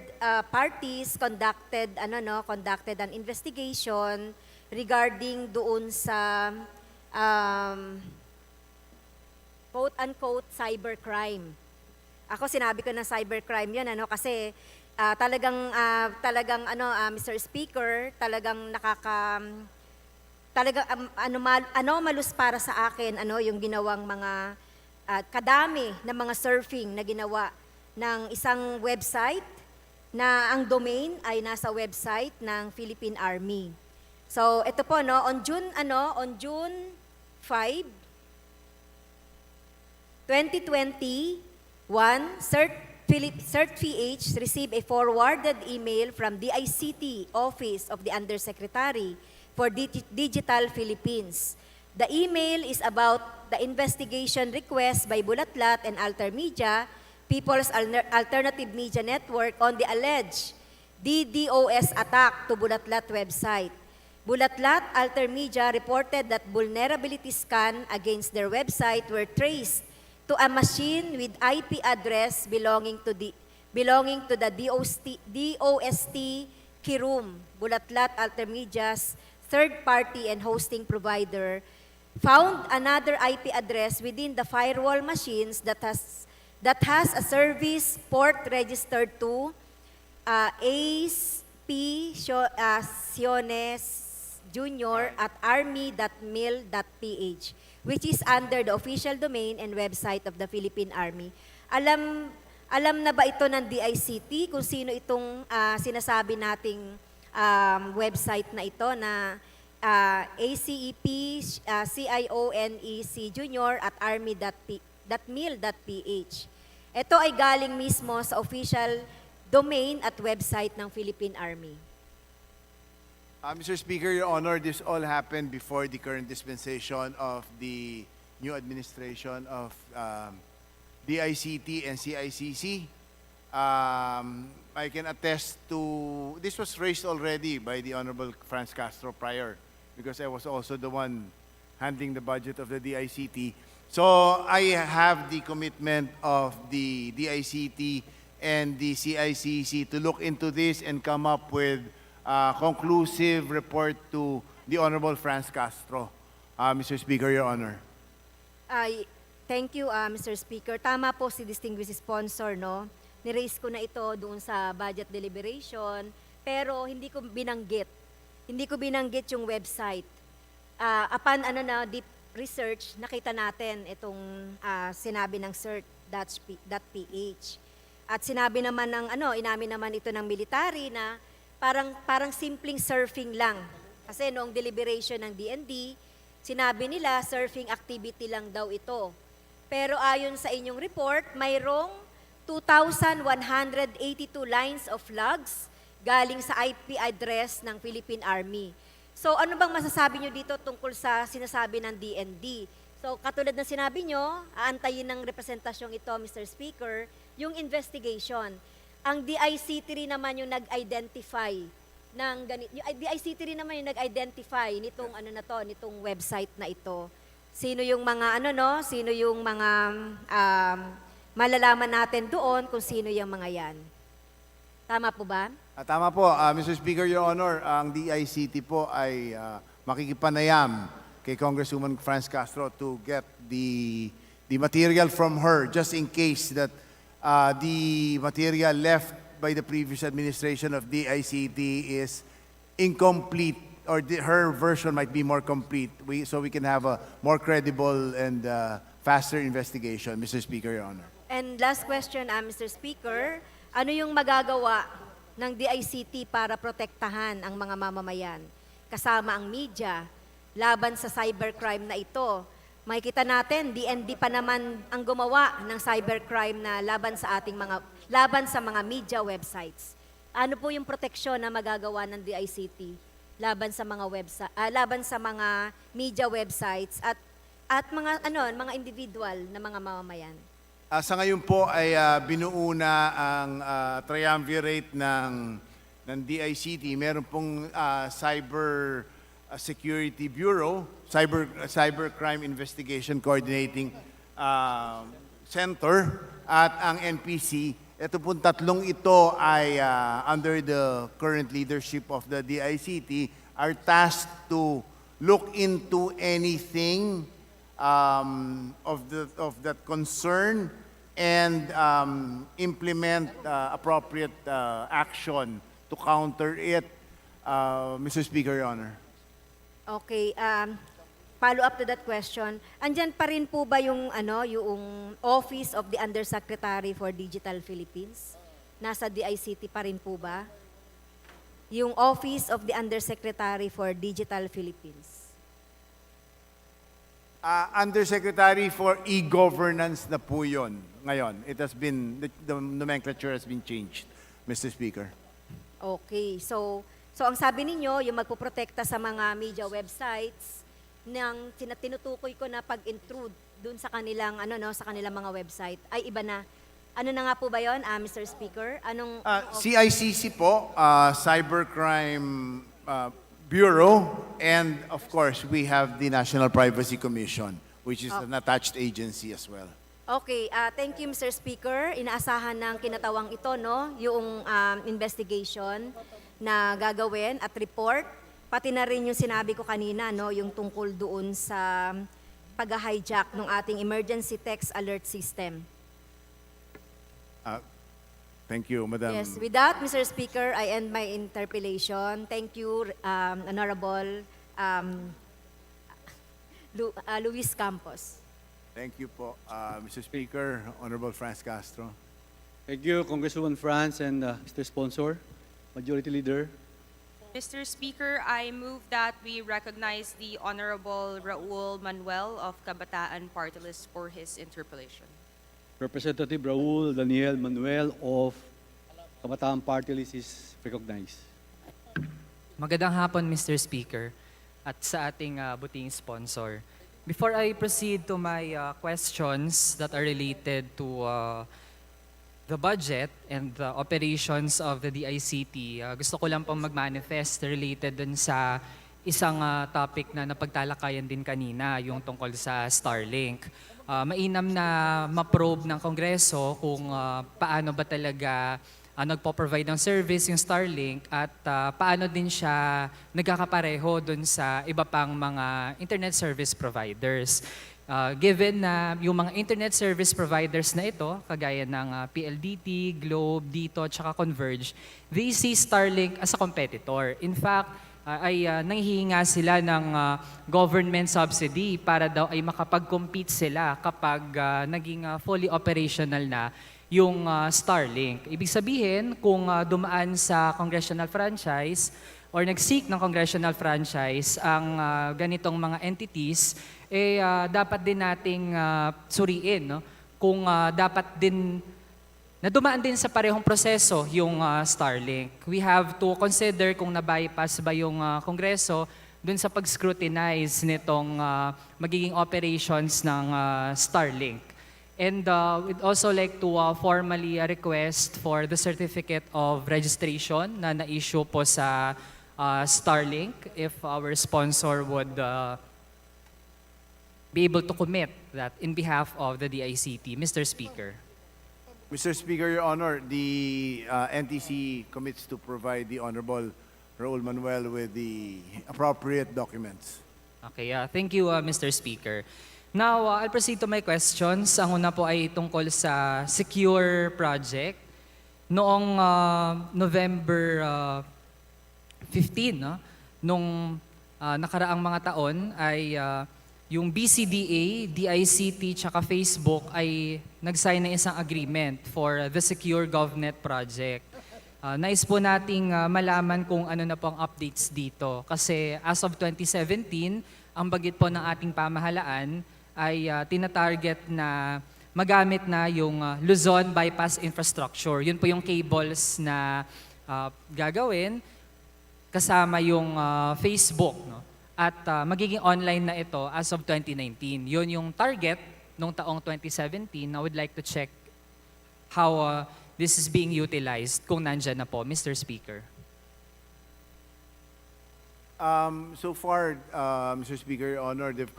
parties conducted an investigation regarding doon sa quote-unquote cybercrime. Ako sinabi ko na cybercrime 'yun kasi talagang Mr. Speaker, talagang anomalous para sa akin yung ginawang mga kadami ng mga surfing na ginawa ng isang website na ang domain ay nasa website ng Philippine Army. So, ito po no, on June 5, 2021, CERT.P.H received a forwarded email from D.I.C.T, Office of the Undersecretary for Digital Philippines. The email is about the investigation request by Bulatlat and Alter Media, People's Alternative Media Network, on the alleged DDoS attack to Bulatlat website. Bulatlat Alter Media reported that vulnerability scan against their website were traced to a machine with IP address belonging to the DOST key room. Bulatlat Alter Media's third-party and hosting provider found another IP address within the firewall machines that has a service port registered to Appropriations Junior at army.mil.ph, which is under the official domain and website of the Philippine Army. Alam na ba ito ng D.I.C.T kung sino itong sinasabi nating website na ito na ACEP CIONEC Junior at army.mil.ph? Ito ay galing mismo sa official domain at website ng Philippine Army. Mr. Speaker, Your Honor, this all happened before the current dispensation of the new administration of D.I.C.T and CICC. I can attest to, this was raised already by the Honorable Franz Castro prior, because I was also the one handling the budget of the D.I.C.T. So I have the commitment of the D.I.C.T and the CICC to look into this and come up with conclusive report to the Honorable Franz Castro. Mr. Speaker, Your Honor. Thank you, Mr. Speaker. Tama po si distinguished sponsor, no? Ni-raise ko na ito doon sa budget deliberation, pero hindi ko binanggit. Hindi ko binanggit yung website. Upon deep research, nakita natin itong sinabi ng CERT.P.H. At sinabi naman inamin naman ito ng military na parang simpleng surfing lang. Kasi noong deliberation ng DND, sinabi nila surfing activity lang daw ito. Pero ayon sa inyong report, mayroong 2,182 lines of logs galing sa IP address ng Philippine Army. So ano bang masasabi nyo dito tungkol sa sinasabi ng DND? So katulad ng sinabi nyo, aantayin ng representasyong ito, Mr. Speaker, yung investigation. Ang D.I.C.T rin naman yung nag-identify ng ganito. Yung D.I.C.T rin naman yung nag-identify nitong nitong website na ito. Sino yung mga sino yung mga malalaman natin doon kung sino yung mga yan. Tama po ba? Tama po, Mr. Speaker, Your Honor, ang D.I.C.T po ay makikipanayam kay Congresswoman Franz Castro to get the material from her just in case that the material left by the previous administration of D.I.C.T is incomplete, or her version might be more complete, so we can have a more credible and faster investigation, Mr. Speaker, Your Honor. And last question, Mr. Speaker, ano yung magagawa ng D.I.C.T para protektahan ang mga mamamayan, kasama ang media, laban sa cybercrime na ito? Makikita natin, DND pa naman ang gumawa ng cybercrime na laban sa mga media websites. Ano po yung proteksyon na magagawa ng D.I.C.T laban sa mga media websites at mga individual na mga mamamayan? Sa ngayon po ay binuo na ang triumvirate ng D.I.C.T. Meron pong Cyber Security Bureau, Cybercrime Investigation Coordinating Center, at ang NPC. Ito pong tatlong ito ay under the current leadership of the D.I.C.T. are tasked to look into anything of that concern and implement appropriate action to counter it, Mr. Speaker, Your Honor. Okay. follow up to that question, andyan pa rin po ba yung, yung Office of the Undersecretary for Digital Philippines? Nasa D.I.C.T pa rin po ba? Yung Office of the Undersecretary for Digital Philippines. Undersecretary for E-Governance na po yun ngayon. It has been, the nomenclature has been changed, Mr. Speaker. Okay. So ang sabi ninyo, yung magpoprotekta sa mga media websites ng tinutukoy ko na pag-intrude dun sa kanilang sa kanilang mga website ay iba na. Ano na nga po ba 'yon, Mr. Speaker? CICC po, Cybercrime Bureau, and of course, we have the National Privacy Commission, which is an attached agency as well. Okay, thank you, Mr. Speaker. Inaasahan ng kinatawang ito, yung investigation na gagawin at report, pati na rin yung sinabi ko kanina, yung tungkol doon sa pag-hijack ng ating emergency text alert system. Thank you, Madam. Yes, with that, Mr. Speaker, I end my interpellation. Thank you, Honorable Luis Campos. Thank you po, Mr. Speaker, Honorable Franz Castro. Thank you, Congresswoman France and Mr. Sponsor, Majority Leader. Mr. Speaker, I move that we recognize the Honorable Raul Manuel of Kabataan Party List for his interpellation. Representative Raul Daniel Manuel of Kabataan Party List is recognized. Magandang hapon, Mr. Speaker, at sa ating buting sponsor. Before I proceed to my questions that are related to the budget and the operations of the D.I.C.T, gusto ko lang pong mag-manifest related dun sa isang topic na napagtalakayan din kanina, yung tungkol sa Starlink. Mainam na ma-probe ng Kongreso kung paano ba talaga nagpo-provide ng service yung Starlink at paano din siya nagkakapareho dun sa iba pang mga internet service providers. Given na yung mga internet service providers na ito, kagaya ng PLDT, Globe, D.T.I, tsaka Converge, they see Starlink as a competitor. In fact, ay nanghihinga sila ng government subsidy para daw ay makapag-compete sila kapag naging fully operational na yung Starlink. Ibig sabihin, kung dumaan sa congressional franchise or nag-seek ng congressional franchise ang ganitong mga entities, dapat din nating suriin kung dapat din na dumaan din sa parehong proseso yung Starlink. We have to consider kung na-bypass ba yung Kongreso dun sa pag-scrutinize nitong magiging operations ng Starlink. And we'd also like to formally request for the certificate of registration na na-issue po sa Starlink if our sponsor would be able to commit that in behalf of the D.I.C.T. Mr. Speaker. Mr. Speaker, Your Honor, the NTC commits to provide the Honorable Raul Manuel with the appropriate documents. Okay, thank you, Mr. Speaker. Now, I'll proceed to my questions. Ang una po ay tungkol sa secure project. Noong November 15, nung nakaraang mga taon ay yung BCDA, D.I.C.T, tsaka Facebook ay nag-sign ng isang agreement for the Secure GovNet project. Nais po nating malaman kung ano na po ang updates dito. Kasi as of 2017, ang bagit po ng ating pamahalaan ay tinatarget na magamit na yung Luzon Bypass Infrastructure. Yun po yung cables na gagawin kasama yung Facebook. At magiging online na ito as of 2019. Yun yung target nung taong 2017. I would like to check how this is being utilized kung nandyan na po, Mr. Speaker. So far, Mr. Speaker, Your Honor, they've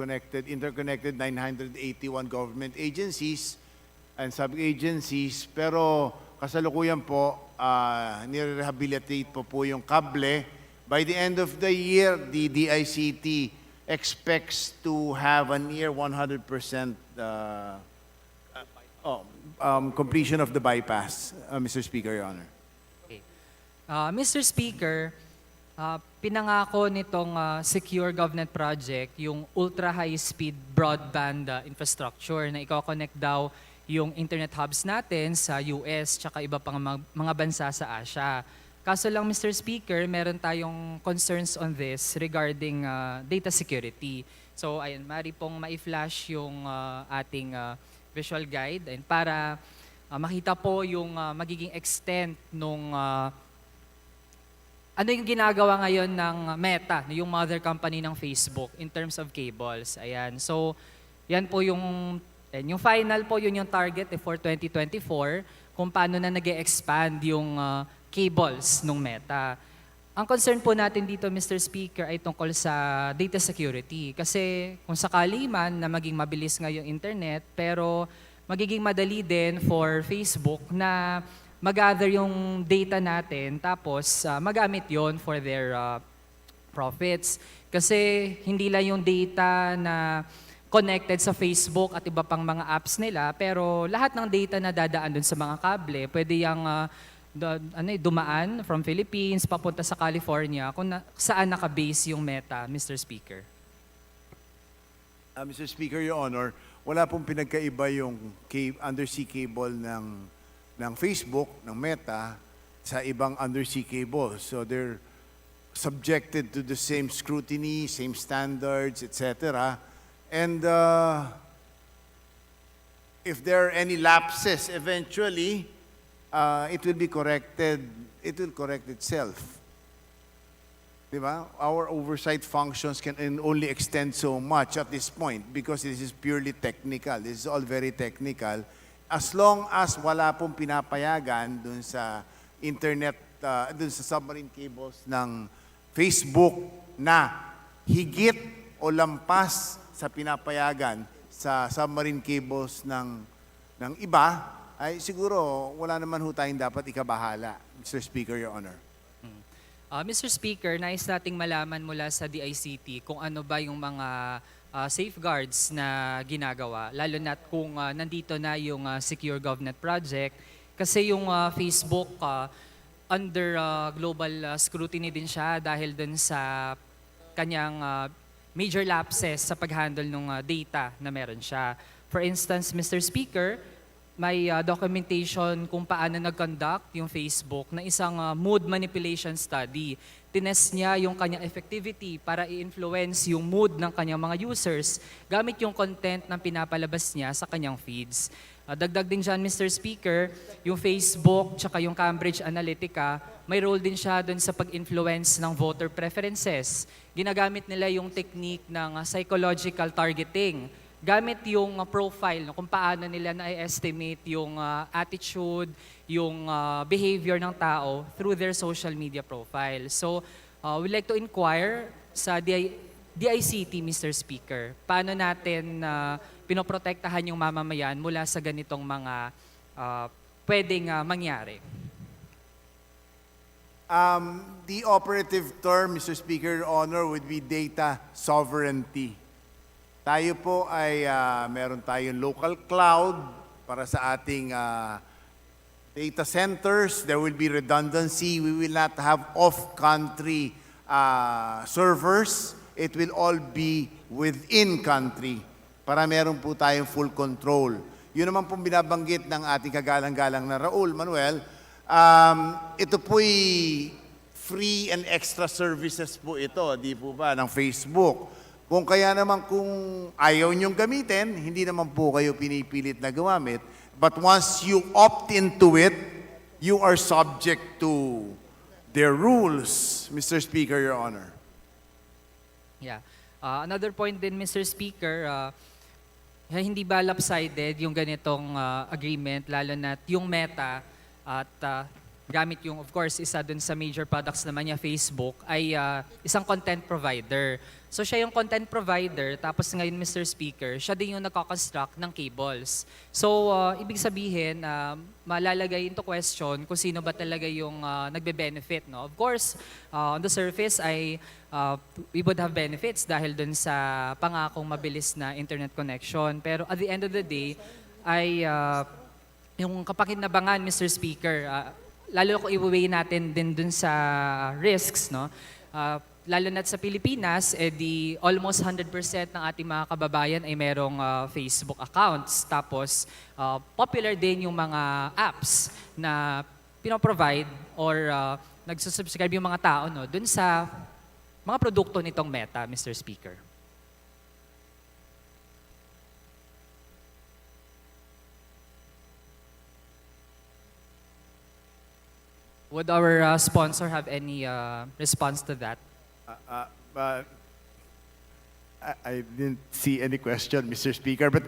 interconnected 981 government agencies and sub-agencies, pero kasalukuyan po, nire-rehabilitate po yung kable. By the end of the year, the D.I.C.T expects to have a near 100% completion of the bypass, Mr. Speaker, Your Honor. Okay. Mr. Speaker, Pinangako nitong Secure Government Project yung ultra high-speed broadband infrastructure na i-connect daw yung internet hubs natin sa US tsaka iba pang mga bansa sa Asia. Kaso lang, Mr. Speaker, meron tayong concerns on this regarding data security. So, ayun, mari pong ma-flash yung ating visual guide and para makita po yung magiging extent nung ano yung ginagawa ngayon ng Meta, yung mother company ng Facebook in terms of cables. Ayan. So, yan po yung final po, yun yung target for 2024 kung paano na nag-expand yung cables ng Meta. Ang concern po natin dito, Mr. Speaker, ay tungkol sa data security. Kasi kung sakali man na maging mabilis nga yung internet, pero magiging madali din for Facebook na mag-gather yung data natin tapos magamit yon for their profits. Kasi hindi lang yung data na connected sa Facebook at iba pang mga apps nila, pero lahat ng data na dadaan dun sa mga kable, pwede yung dumaan from Philippines papunta sa California kung saan naka-base yung Meta, Mr. Speaker. Mr. Speaker, Your Honor, wala pong pinagkaiba yung undersea cable ng Facebook, ng Meta, sa ibang undersea cable. So they're subjected to the same scrutiny, same standards, etc. And if there are any lapses eventually, it will be corrected. It will correct itself. Diba? Our oversight functions can only extend so much at this point because this is purely technical. This is all very technical. As long as wala pong pinapayagan dun sa internet, dun sa submarine cables ng Facebook na higit o lampas sa pinapayagan sa submarine cables ng iba, ay siguro wala naman ho tayong dapat ikabahala, Mr. Speaker, Your Honor. Mr. Speaker, nais nating malaman mula sa D.I.C.T kung ano ba yung mga safeguards na ginagawa, lalo na kung nandito na yung Secure Government Project. Kasi yung Facebook, under global scrutiny din siya dahil dun sa kanyang major lapses sa pag-handle ng data na meron siya. For instance, Mr. Speaker, may documentation kung paano nag-conduct yung Facebook na isang mood manipulation study. Tinest niya yung kanyang effectivity para i-influence yung mood ng kanyang mga users gamit yung content na pinapalabas niya sa kanyang feeds. Dagdag din dyan, Mr. Speaker, yung Facebook tsaka yung Cambridge Analytica, may role din siya dun sa pag-influence ng voter preferences. Ginagamit nila yung technique ng psychological targeting. Gamit yung profile, kung paano nila na-estimate yung attitude, yung behavior ng tao through their social media profile. So, we'd like to inquire sa D.I.C.T, Mr. Speaker, paano natin pinoprotektahan yung mamamayan mula sa ganitong mga pwedeng mangyari? The operative term, Mr. Speaker, Your Honor, would be data sovereignty. Tayo po ay meron tayong local cloud para sa ating data centers. There will be redundancy. We will not have off-country servers. It will all be within country para meron po tayong full control. Yun naman pong binabanggit ng ating kagalang-galang na Raul Manuel. Ito po'y free and extra services po ito, di po ba, ng Facebook. Kung kaya naman kung ayaw niyong gamitin, hindi naman po kayo pinipilit na gumamit. But once you opt into it, you are subject to their rules, Mr. Speaker, Your Honor. Yeah. Another point din, Mr. Speaker, hindi ba lopsided yung ganitong agreement, lalo na yung Meta at gamit yung, of course, isa dun sa major products naman niya, Facebook, ay isang content provider. So siya yung content provider, tapos ngayon, Mr. Speaker, siya din yung nagko-construct ng cables. So, ibig sabihin, malalagay into question kung sino ba talaga yung nagbe-benefit. No? Of course, on the surface, we would have benefits dahil dun sa pangakong mabilis na internet connection. Pero at the end of the day, ay yung kapakinabangan, Mr. Speaker, lalo kung i-weigh natin din dun sa risks, no? Lalo na't sa Pilipinas, di almost 100% ng ating mga kababayan ay merong Facebook accounts. Tapos, popular din yung mga apps na pinoprovide or nagsusubscribe yung mga tao dun sa mga produkto nitong Meta, Mr. Speaker. Would our sponsor have any response to that? I didn't see any question, Mr. Speaker, but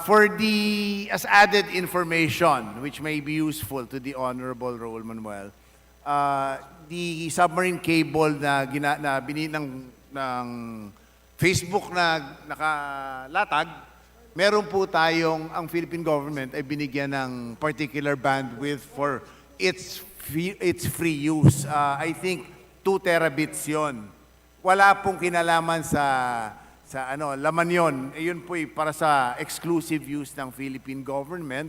for the as added information, which may be useful to the Honorable Raul Manuel, the submarine cable na ng Facebook na nakalatag, meron po tayong, ang Philippine government ay binigyan ng particular bandwidth for its free use. I think 2 terabits yon. Wala pong kinalaman sa laman yon. Yun po para sa exclusive use ng Philippine government.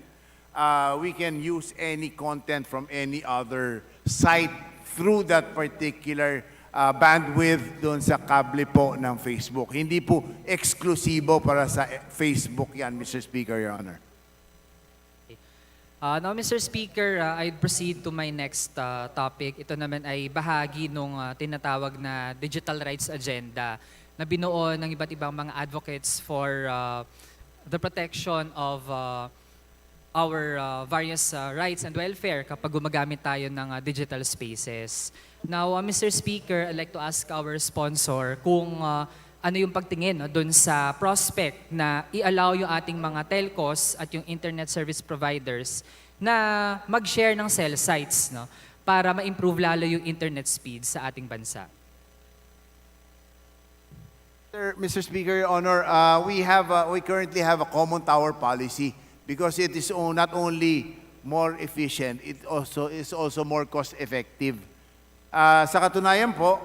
We can use any content from any other site through that particular bandwidth doon sa kable po ng Facebook. Hindi po eksklusibo para sa Facebook yan, Mr. Speaker, Your Honor. Now, Mr. Speaker, I'd proceed to my next topic. Ito naman ay bahagi ng tinatawag na Digital Rights Agenda na binuo ng iba't ibang mga advocates for the protection of our various rights and welfare kapag gumagamit tayo ng digital spaces. Now, Mr. Speaker, I'd like to ask our sponsor kung ano yung pagtingin doon sa prospect na i-allow yung ating mga telcos at yung internet service providers na mag-share ng cell sites para ma-improve lalo yung internet speed sa ating bansa. Mr. Speaker, Your Honor, we currently have a common tower policy because it is not only more efficient, it is also more cost-effective. Sa katunayan po,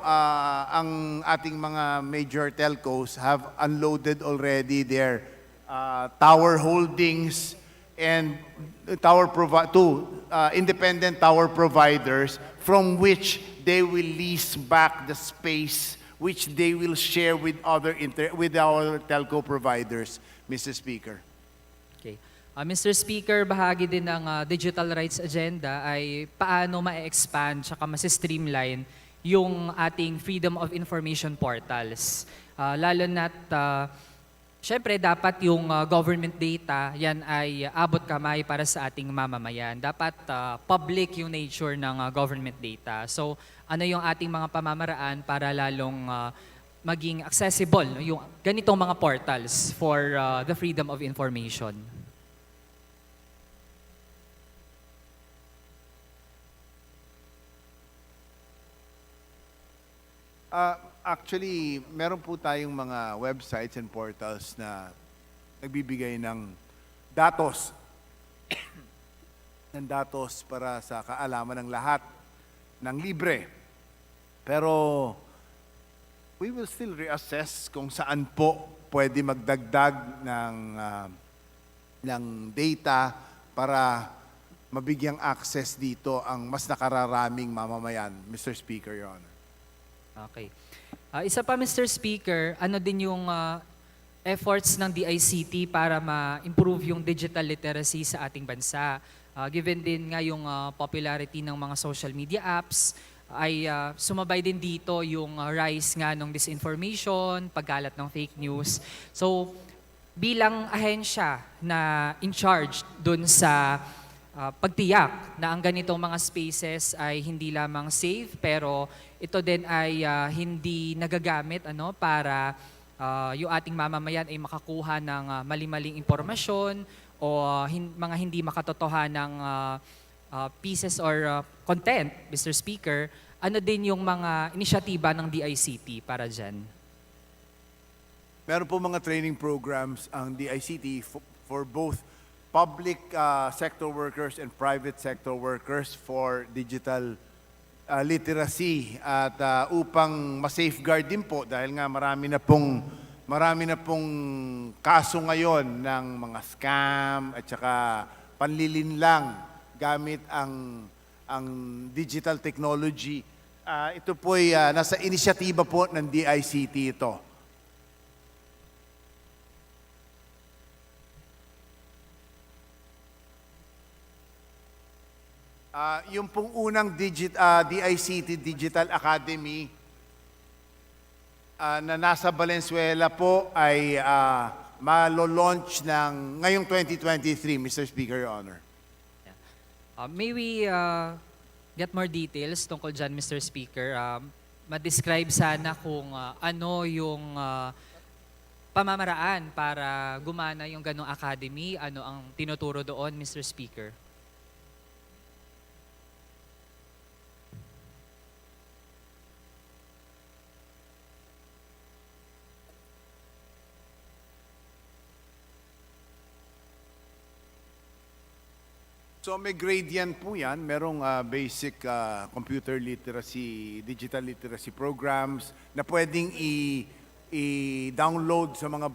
ang ating mga major telcos have unloaded already their tower holdings and independent tower providers from which they will lease back the space which they will share with our telco providers, Mr. Speaker. Okay. Mr. Speaker, bahagi din ng Digital Rights Agenda ay paano ma-expand at ma-streamline yung ating Freedom of Information portals. Lalo na't, syempre, dapat yung government data, yan ay abot kamay para sa ating mamamayan. Dapat public yung nature ng government data. So, ano yung ating mga pamamaraan para lalong maging accessible yung ganitong mga portals for the freedom of information? Actually, meron po tayong mga websites and portals na nagbibigay ng datos para sa kaalaman ng lahat ng libre. Pero we will still reassess kung saan po pwede magdagdag ng data para mabigyang access dito ang mas nakararaming mamamayan, Mr. Speaker, Your Honor. Okay. Isa pa, Mr. Speaker, ano din yung efforts ng D.I.C.T para ma-improve yung digital literacy sa ating bansa? Given din nga yung popularity ng mga social media apps, ay sumabay din dito yung rise nga ng disinformation, pagkalat ng fake news. So, bilang ahensya na in charge dun sa pagtiyak na ang ganitong mga spaces ay hindi lamang safe, pero ito din ay hindi nagagamit para yung ating mamamayan ay makakuha ng mali-maling impormasyon o mga hindi makatotohanang pieces or content, Mr. Speaker. Ano din yung mga inisyatiba ng D.I.C.T para dyan? Meron po mga training programs ang D.I.C.T for both public sector workers and private sector workers for digital literacy at upang ma-safeguard din po dahil nga marami na pong kaso ngayon ng mga scam at saka panlilinlang gamit ang digital technology Ito po'y nasa inisyatiba po ng D.I.C.T ito. Yung pong unang D.I.C.T Digital Academy na nasa Valenzuela po ay malo-launch ng ngayong 2023, Mr. Speaker, Your Honor. May we get more details tungkol dyan, Mr. Speaker? Ma-describe sana kung ano yung pamamaraan para gumana yung ganong academy, ano ang tinuturo doon, Mr. Speaker? So may gradient po yan. Merong basic computer literacy, digital literacy programs na pwedeng i-download sa mga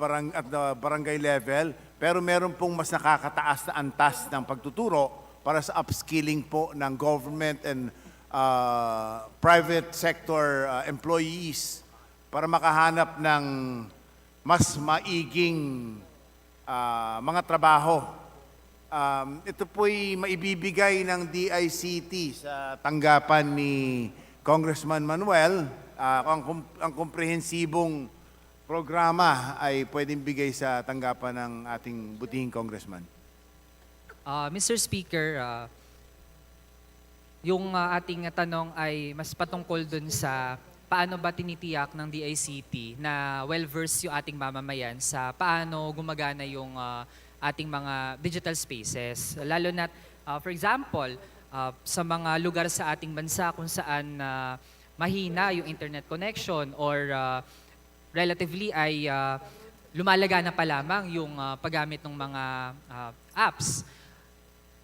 barangay level. Pero meron pong mas nakakataas na antas ng pagtuturo para sa upskilling po ng government and private sector employees para makahanap ng mas maiging mga trabaho. Ito po'y maibibigay ng D.I.C.T sa tanggapan ni Congressman Manuel. Ang komprehensibong programa ay pwedeng bigay sa tanggapan ng ating butihing congressman. Mr. Speaker, yung ating tanong ay mas patungkol dun sa paano ba tinitiyak ng D.I.C.T na well-versed yung ating mamamayan sa paano gumagana yung ating mga digital spaces. Lalo na, for example, sa mga lugar sa ating bansa kung saan mahina yung internet connection or relatively ay lumalaga na pa lamang yung paggamit ng mga apps.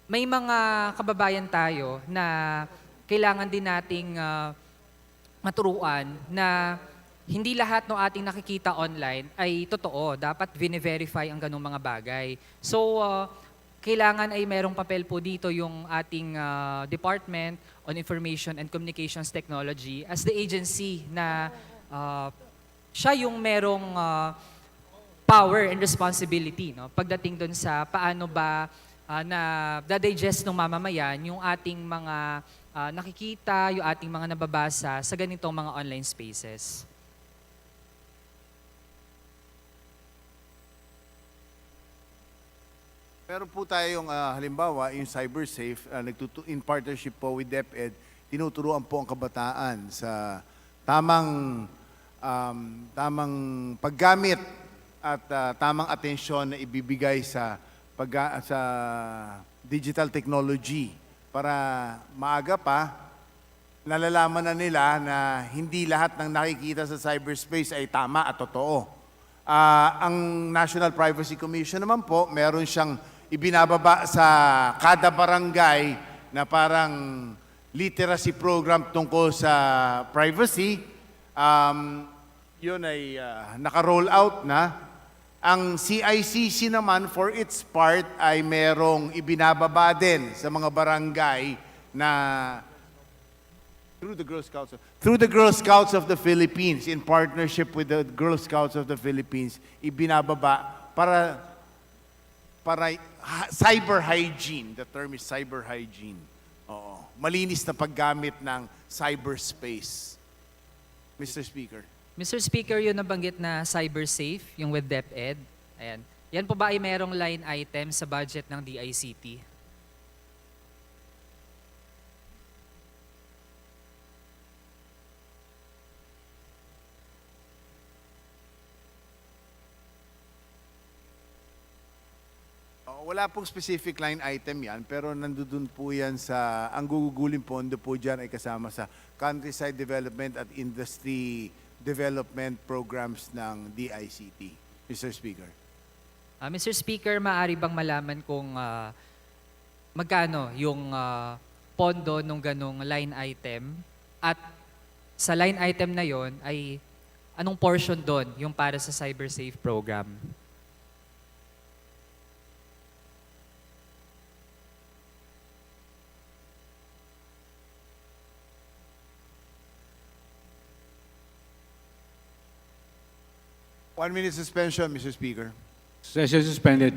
May mga kababayan tayo na kailangan din nating maturuan na hindi lahat ng ating nakikita online ay totoo. Dapat vine-verify ang ganung mga bagay. So, kailangan ay merong papel po dito yung ating Department on Information and Communications Technology as the agency na siya yung merong power and responsibility, no? Pagdating doon sa paano ba na da-digest ng mamamayan yung ating mga nakikita, yung ating mga nababasa sa ganitong mga online spaces. Meron po tayong halimbawa, yung CyberSafe, in partnership po with D.P.W.H, tinuturuan po ang kabataan sa tamang paggamit at tamang atensyon na ibibigay sa digital technology para maaga pa nalalaman na nila na hindi lahat ng nakikita sa cyberspace ay tama at totoo. Ang National Privacy Commission naman po, meron siyang ibinababa sa kada barangay na parang literacy program tungkol sa privacy. Yun ay naka-roll out na. Ang CICC naman, for its part, ay merong ibinababa din sa mga barangay na through the Girl Scouts of the Philippines, in partnership with the Girl Scouts of the Philippines, ibinababa para cyber hygiene. The term is cyber hygiene. Oo. Malinis na paggamit ng cyberspace. Mr. Speaker. Mr. Speaker, yun nabanggit na CyberSafe, yung with DepEd. Ayan. Yan po ba ay merong line item sa budget ng D.I.C.T? Wala pong specific line item yan, pero nandun po yan sa, ang gugugulin pondo po dyan ay kasama sa countryside development at industry development programs ng D.I.C.T. Mr. Speaker. Mr. Speaker, maaari bang malaman kung magkano yung pondo nung ganong line item at sa line item na yon ay anong portion doon yung para sa CyberSafe program? 1 minute suspension, Mr. Speaker. Session suspended.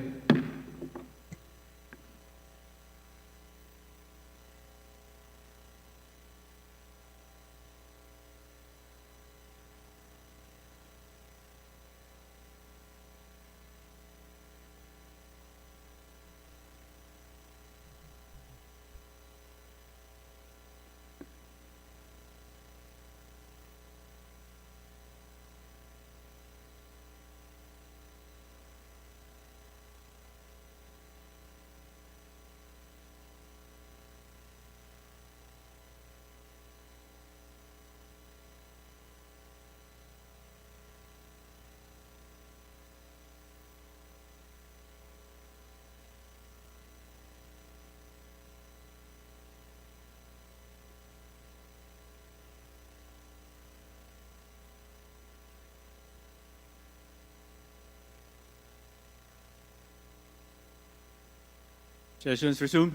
Sessions resumed.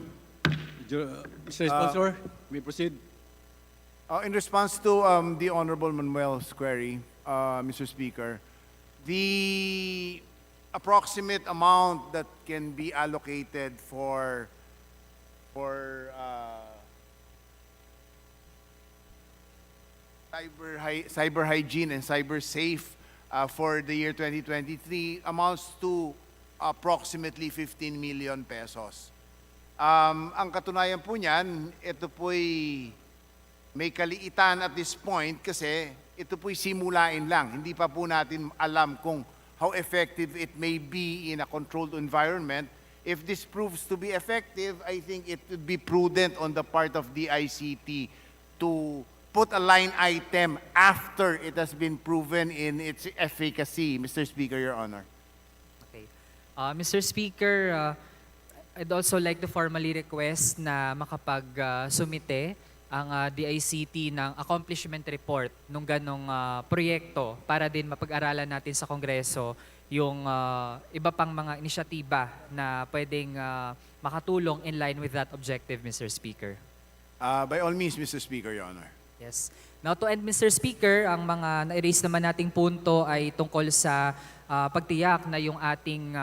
Mr. Sponsor, may proceed. In response to the Honorable Manuel's query, Mr. Speaker, the approximate amount that can be allocated for cyber hygiene and cyber safe for the year 2023 amounts to approximately 15 million pesos. Ang katunayan po niyan, ito po'y may kaliitan at this point kasi ito po'y simulain lang. Hindi pa po natin alam kung how effective it may be in a controlled environment. If this proves to be effective, I think it would be prudent on the part of D.I.C.T to put a line item after it has been proven in its efficacy. Mr. Speaker, Your Honor. Okay. Mr. Speaker, I'd also like to formally request na makapag-sumite ang D.I.C.T ng accomplishment report nung ganong proyekto para din mapag-aralan natin sa Kongreso yung iba pang mga inisyatiba na pwedeng makatulong in line with that objective, Mr. Speaker. By all means, Mr. Speaker, Your Honor. Yes. Now to end, Mr. Speaker, ang mga na-erase naman nating punto ay tungkol sa pagtiyak na yung ating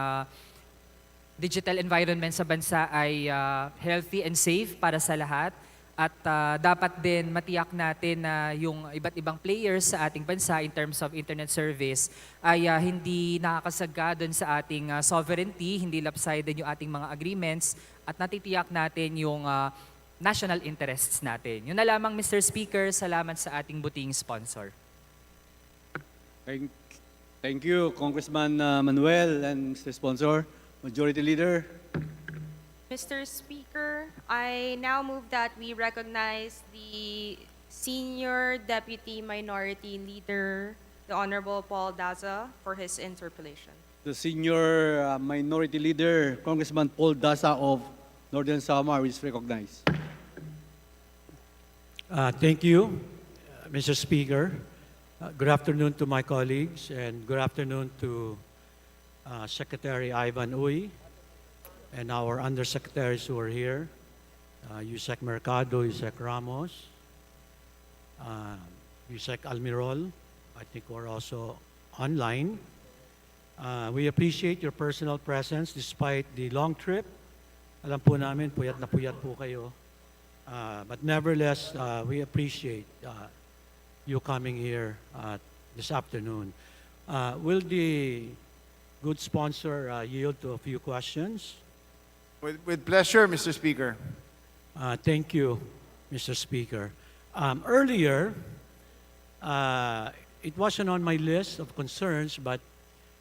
digital environment sa bansa ay healthy and safe para sa lahat. At dapat din matiyak natin na yung iba't ibang players sa ating bansa in terms of internet service ay hindi nakakasagga doon sa ating sovereignty, hindi lopsided yung ating mga agreements at natitiyak natin yung national interests natin. Yun na lamang, Mr. Speaker. Salamat sa ating buting sponsor. Thank you, Congressman Manuel and Mr. Sponsor. Majority Leader. Mr. Speaker, I now move that we recognize the Senior Deputy Minority Leader, the Honorable Paul Daza, for his interpellation. The Senior Minority Leader, Congressman Paul Daza of Northern Samar, is recognized. Thank you, Mr. Speaker. Good afternoon to my colleagues and good afternoon to Secretary Ivan Uy and our undersecretaries who are here, Yusek Mercado, Yusek Ramos, Yusek Almirol, I think we're also online. We appreciate your personal presence despite the long trip. Alam po namin, puyat na puyat po kayo. But nevertheless, we appreciate you coming here this afternoon. Will the good sponsor yield to a few questions? With pleasure, Mr. Speaker. Thank you, Mr. Speaker. Earlier, it wasn't on my list of concerns, but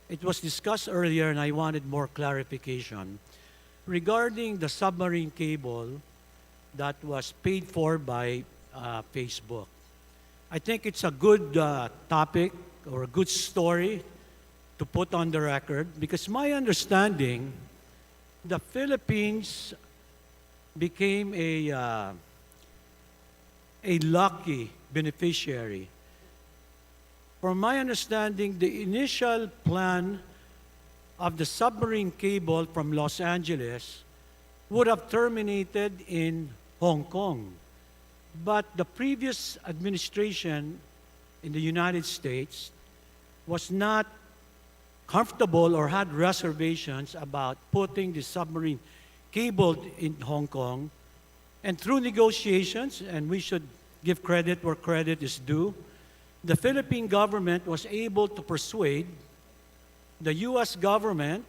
it was discussed earlier and I wanted more clarification regarding the submarine cable that was paid for by Facebook. I think it's a good topic or a good story to put on the record because my understanding, the Philippines became a lucky beneficiary. From my understanding, the initial plan of the submarine cable from Los Angeles would have terminated in Hong Kong. But the previous administration in the United States was not comfortable or had reservations about putting the submarine cable in Hong Kong. And through negotiations, and we should give credit where credit is due, the Philippine government was able to persuade the U.S. government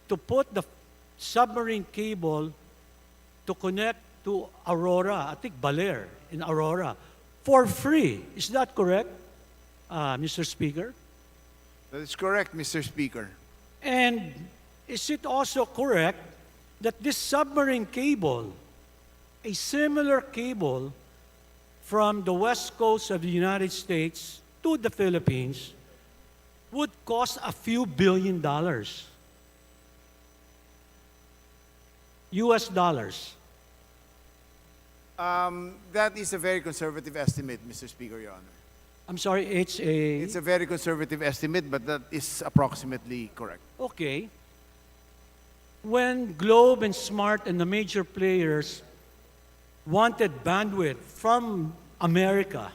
to put the submarine cable to connect to Aurora, I think Baler in Aurora, for free. Is that correct, Mr. Speaker? That is correct, Mr. Speaker. And is it also correct that this submarine cable, a similar cable from the west coast of the United States to the Philippines, would cost a few $billion? US dollars. That is a very conservative estimate, Mr. Speaker, Your Honor. I'm sorry, it's a... It's a very conservative estimate, but that is approximately correct. Okay. When Globe and Smart and the major players wanted bandwidth from America,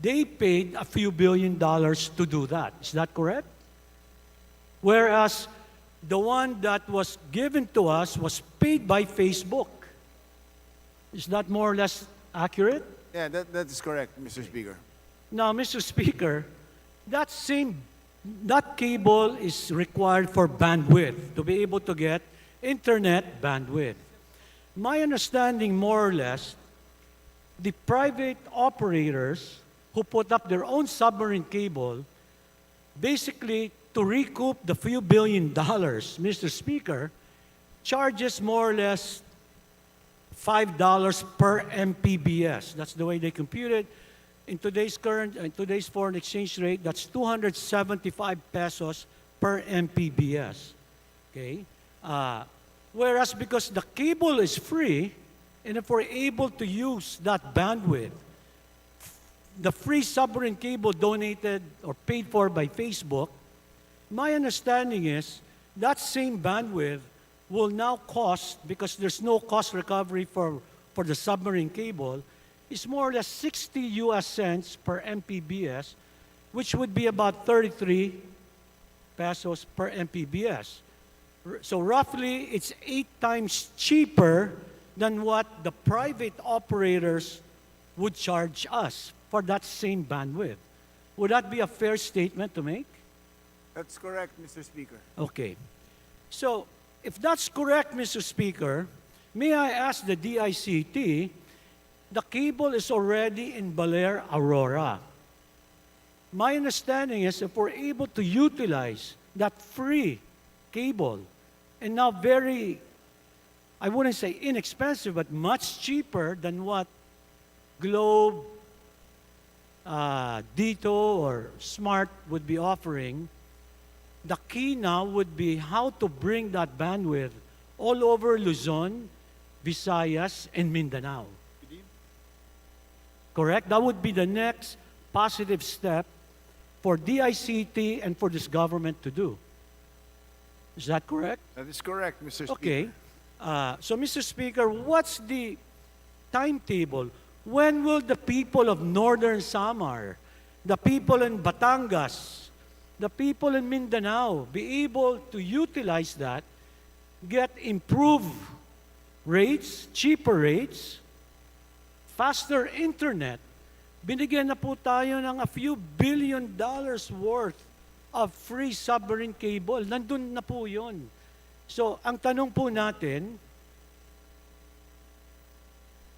they paid a few $billion to do that. Is that correct? Whereas the one that was given to us was paid by Facebook. Is that more or less accurate? Yeah, that is correct, Mr. Speaker. Now, Mr. Speaker, that cable is required for bandwidth, to be able to get internet bandwidth. My understanding, more or less, the private operators who put up their own submarine cable, basically to recoup the few $billion, Mr. Speaker, charges more or less $5 per Mbps. That's the way they compute it. In today's foreign exchange rate, that's 275 pesos per Mbps. Okay? Whereas because the cable is free, and if we're able to use that bandwidth, the free submarine cable donated or paid for by Facebook, my understanding is that same bandwidth will now cost, because there's no cost recovery for the submarine cable, is more or less 60 US cents per Mbps, which would be about 33 pesos per Mbps. So roughly, it's 8 times cheaper than what the private operators would charge us for that same bandwidth. Would that be a fair statement to make? That's correct, Mr. Speaker. Okay. So, if that's correct, Mr. Speaker, may I ask the D.I.C.T., the cable is already in Baler, Aurora. My understanding is if we're able to utilize that free cable, and now very, I wouldn't say inexpensive, but much cheaper than what Globe, D.T.I or Smart would be offering, the key now would be how to bring that bandwidth all over Luzon, Visayas, and Mindanao. Correct? That would be the next positive step for D.I.C.T and for this government to do. Is that correct? That is correct, Mr. Speaker. Okay. So, Mr. Speaker, what's the timetable? When will the people of Northern Samar, the people in Batangas, the people in Mindanao be able to utilize that, get improved rates, cheaper rates, faster internet? Binigyan na po tayo ng a few $1 billion worth of free submarine cable. Nandun na po yun. So, ang tanong po natin,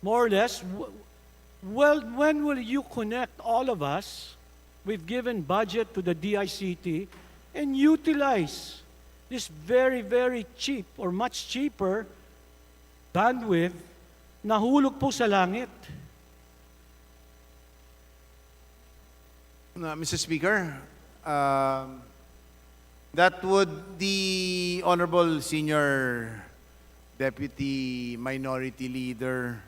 more or less, well, when will you connect all of us? We've given budget to the D.I.C.T and utilize this very, very cheap or much cheaper bandwidth na hulog po sa langit. Mr. Speaker, that would the Honorable Senior Deputy Minority Leader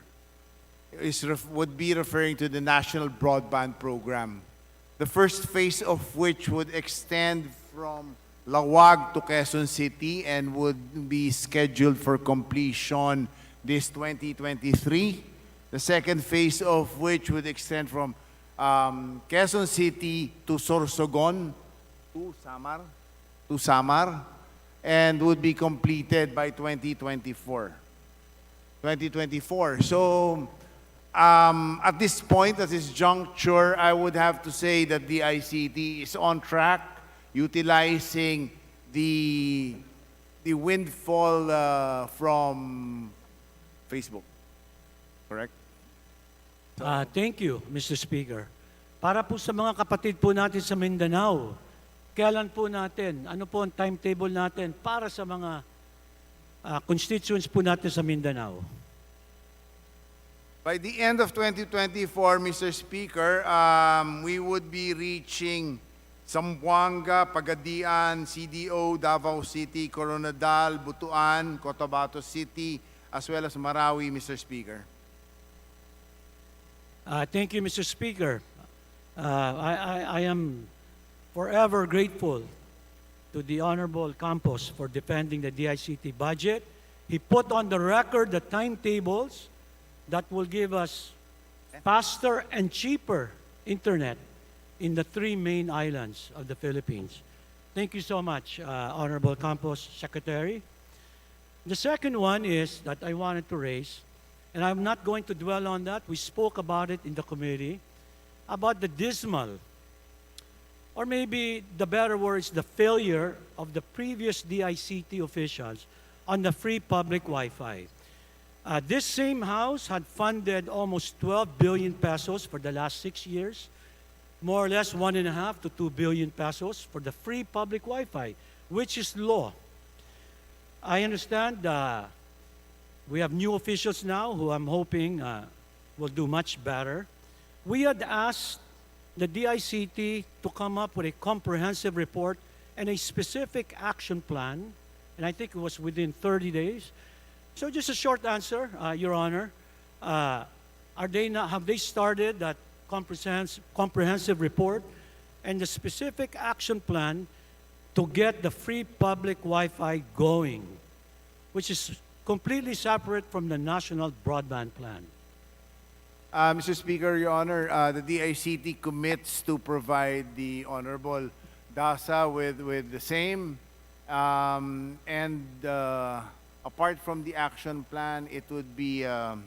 would be referring to the National Broadband Program, the first phase of which would extend from Lawag to Quezon City and would be scheduled for completion this 2023. The second phase of which would extend from Quezon City to Sorsogon to Samar to Samar and would be completed by 2024. 2024. So, at this point, at this juncture, I would have to say that the I.C.T is on track, utilizing the windfall from Facebook. Correct? Thank you, Mr. Speaker. Para po sa mga kapatid po natin sa Mindanao, kailan po natin, ano po ang timetable natin para sa mga constituents po natin sa Mindanao? By the end of 2024, Mr. Speaker, we would be reaching Zamboanga, Pagadian, CDO, Davao City, Coronadal, Butuan, Cotabato City, as well as Marawi, Mr. Speaker. Thank you, Mr. Speaker. I am forever grateful to the Honorable Campos for defending the D.I.C.T budget. He put on the record the timetables that will give us faster and cheaper internet in the 3 main islands of the Philippines. Thank you so much, Honorable Campos, Secretary. The second one is that I wanted to raise, and I'm not going to dwell on that. We spoke about it in the committee, about the dismal, or maybe the better word is the failure of the previous D.I.C.T officials on the free public Wi-Fi. This same House had funded almost 12 billion pesos for the last 6 years, more or less 1.5 to 2 billion pesos for the free public Wi-Fi, which is law. I understand we have new officials now who I'm hoping will do much better. We had asked the D.I.C.T to come up with a comprehensive report and a specific action plan, and I think it was within 30 days. So just a short answer, Your Honor. Have they started that comprehensive report and the specific action plan to get the free public Wi-Fi going, which is completely separate from the national broadband plan? Mr. Speaker, Your Honor, the D.I.C.T commits to provide the Honorable DASA with the same. Apart from the action plan, it would be a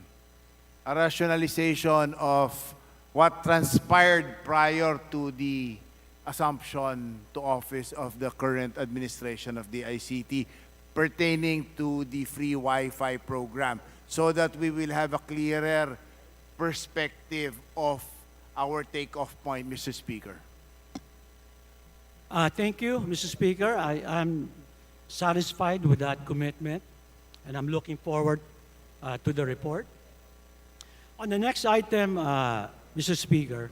rationalization of what transpired prior to the assumption to office of the current administration of the I.C.T pertaining to the free Wi-Fi program, so that we will have a clearer perspective of our takeoff point, Mr. Speaker. Thank you, Mr. Speaker. I'm satisfied with that commitment, and I'm looking forward to the report. On the next item, Mr. Speaker,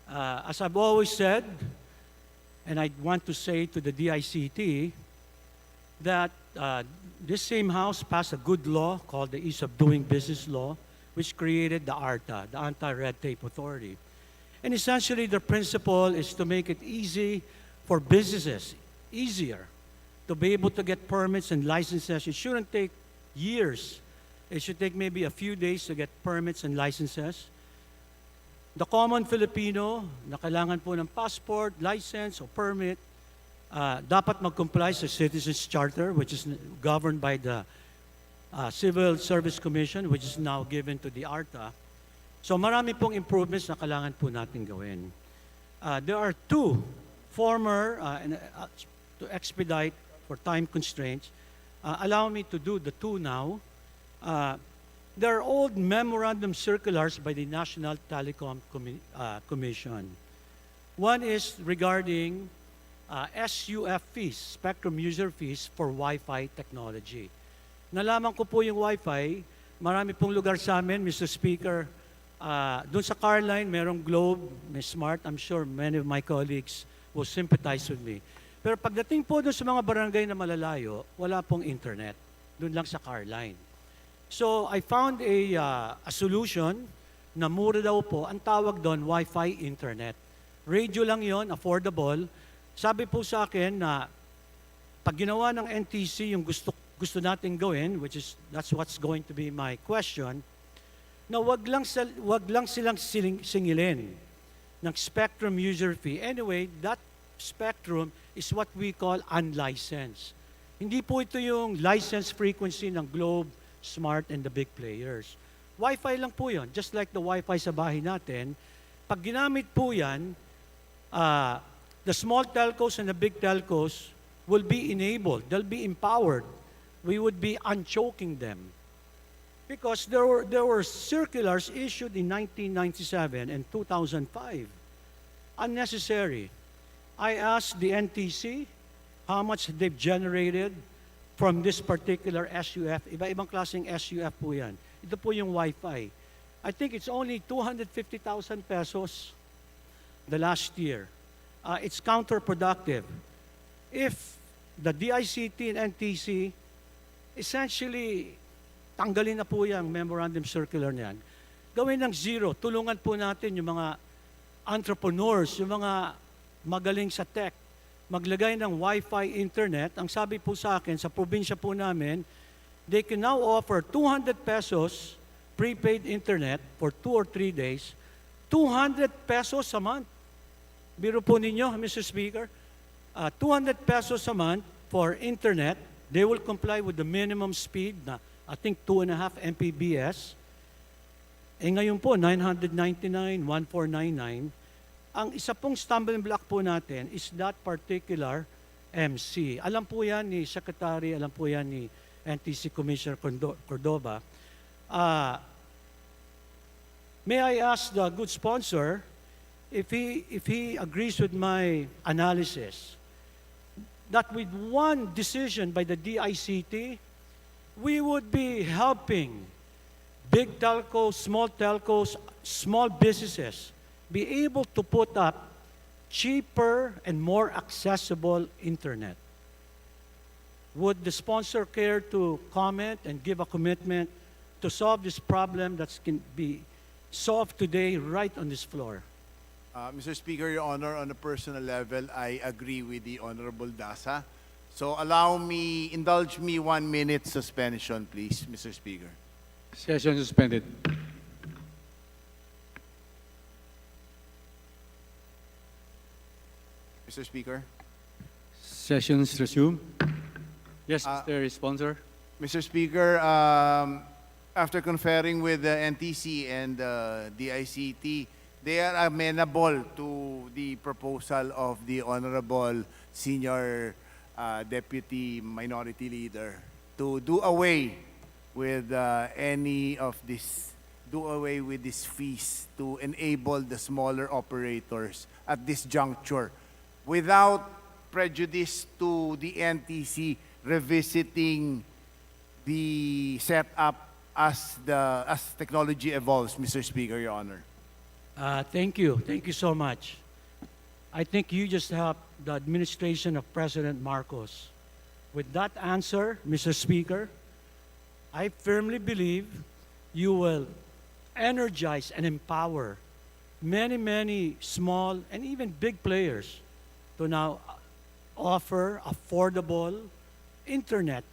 as I've always said, and I want to say to the D.I.C.T, that this same House passed a good law called the Ease of Doing Business Law, which created the ARTA, the Anti-Red Tape Authority. And essentially, the principle is to make it easy for businesses, easier, to be able to get permits and licenses. It shouldn't take years. It should take maybe a few days to get permits and licenses. The common Filipino na kailangan po ng passport, license, o permit, dapat mag-comply sa Citizens Charter, which is governed by the Civil Service Commission, which is now given to the ARTA. So marami pong improvements na kailangan po natin gawin. There are 2 former, to expedite for time constraints, allow me to do the 2 now. There are old memorandum circulars by the National Telecom Commission. One is regarding SUF fees, spectrum user fees for Wi-Fi technology. Nalaman ko po yung Wi-Fi, marami pong lugar sa amin, Mr. Speaker, doon sa Carline, merong Globe, may Smart. I'm sure many of my colleagues will sympathize with me. Pero pagdating po doon sa mga barangay na malalayo, wala pong internet. Doon lang sa Carline. So I found a solution na mura daw po. Ang tawag doon, Wi-Fi internet. Radio lang yon, affordable. Sabi po sa akin na pag ginawa ng NTC yung gusto natin gawin, which is, that's what's going to be my question, na wag lang silang singilin ng spectrum user fee. Anyway, that spectrum is what we call unlicensed. Hindi po ito yung licensed frequency ng Globe, Smart, and the big players. Wi-Fi lang po yun. Just like the Wi-Fi sa bahay natin, pag ginamit po yan, the small telcos and the big telcos will be enabled. They'll be empowered. We would be unchoking them. Because there were circulars issued in 1997 and 2005. Unnecessary. I asked the NTC how much they've generated from this particular SUF. Iba-ibang klaseng SUF po yan. Ito po yung Wi-Fi. I think it's only 250,000 pesos the last year. It's counterproductive. If the D.I.C.T. and NTC essentially tanggalin na po yung memorandum circular niyan, gawin ng zero, tulungan po natin yung mga entrepreneurs, yung mga magaling sa tech, maglagay ng Wi-Fi internet. Ang sabi po sa akin, sa probinsya po namin, they can now offer 200 pesos prepaid internet for 2 or 3 days, 200 pesos a month. Biro po ninyo, Mr. Speaker, 200 pesos a month for internet. They will comply with the minimum speed na I think 2.5 Mbps. Ngayon po, 999, 1499. Ang isa pong stumbling block po natin is that particular MC. Alam po yan ni Secretary, alam po yan ni NTC Commissioner Cordova. May I ask the good sponsor if he agrees with my analysis that with one decision by the D.I.C.T, we would be helping big telcos, small businesses be able to put up cheaper and more accessible internet. Would the sponsor care to comment and give a commitment to solve this problem that can be solved today right on this floor? Mr. Speaker, Your Honor, on a personal level, I agree with the Honorable Dasa. So indulge me 1 minute suspension, please, Mr. Speaker. Session suspended. Mr. Speaker. Sessions resume. Yes, Mr. Sponsor. Mr. Speaker, after conferring with the NTC and the D.I.C.T, they are amenable to the proposal of the Honorable Senior Deputy Minority Leader to do away with these fees to enable the smaller operators at this juncture without prejudice to the NTC revisiting the setup as technology evolves, Mr. Speaker, Your Honor. Thank you. Thank you so much. I think you just helped the administration of President Marcos. With that answer, Mr. Speaker, I firmly believe you will energize and empower many small and even big players to now offer affordable internet,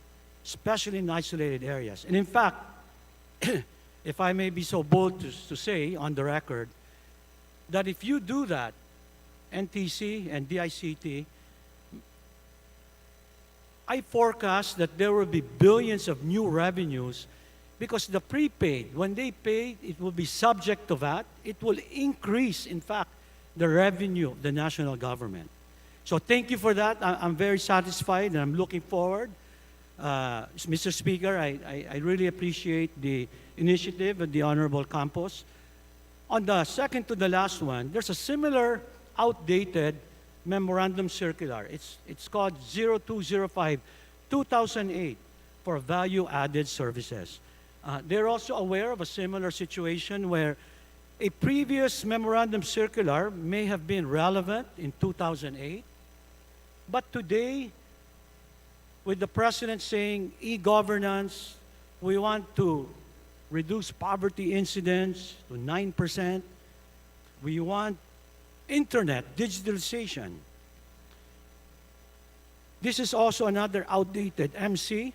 especially in isolated areas. And in fact, if I may be so bold to say on the record, that if you do that, NTC and D.I.C.T, I forecast that there will be billions of new revenues because the prepaid, when they pay, it will be subject to VAT. It will increase, in fact, the revenue of the national government. So thank you for that. I'm very satisfied and I'm looking forward. Mr. Speaker, I really appreciate the initiative of the Honorable Campos. On the second to the last one, there's a similar outdated memorandum circular. It's called 0205-2008 for value-added services. They're also aware of a similar situation where a previous memorandum circular may have been relevant in 2008, but today, with the President saying e-governance, we want to reduce poverty incidence to 9%. We want internet digitalization. This is also another outdated MC.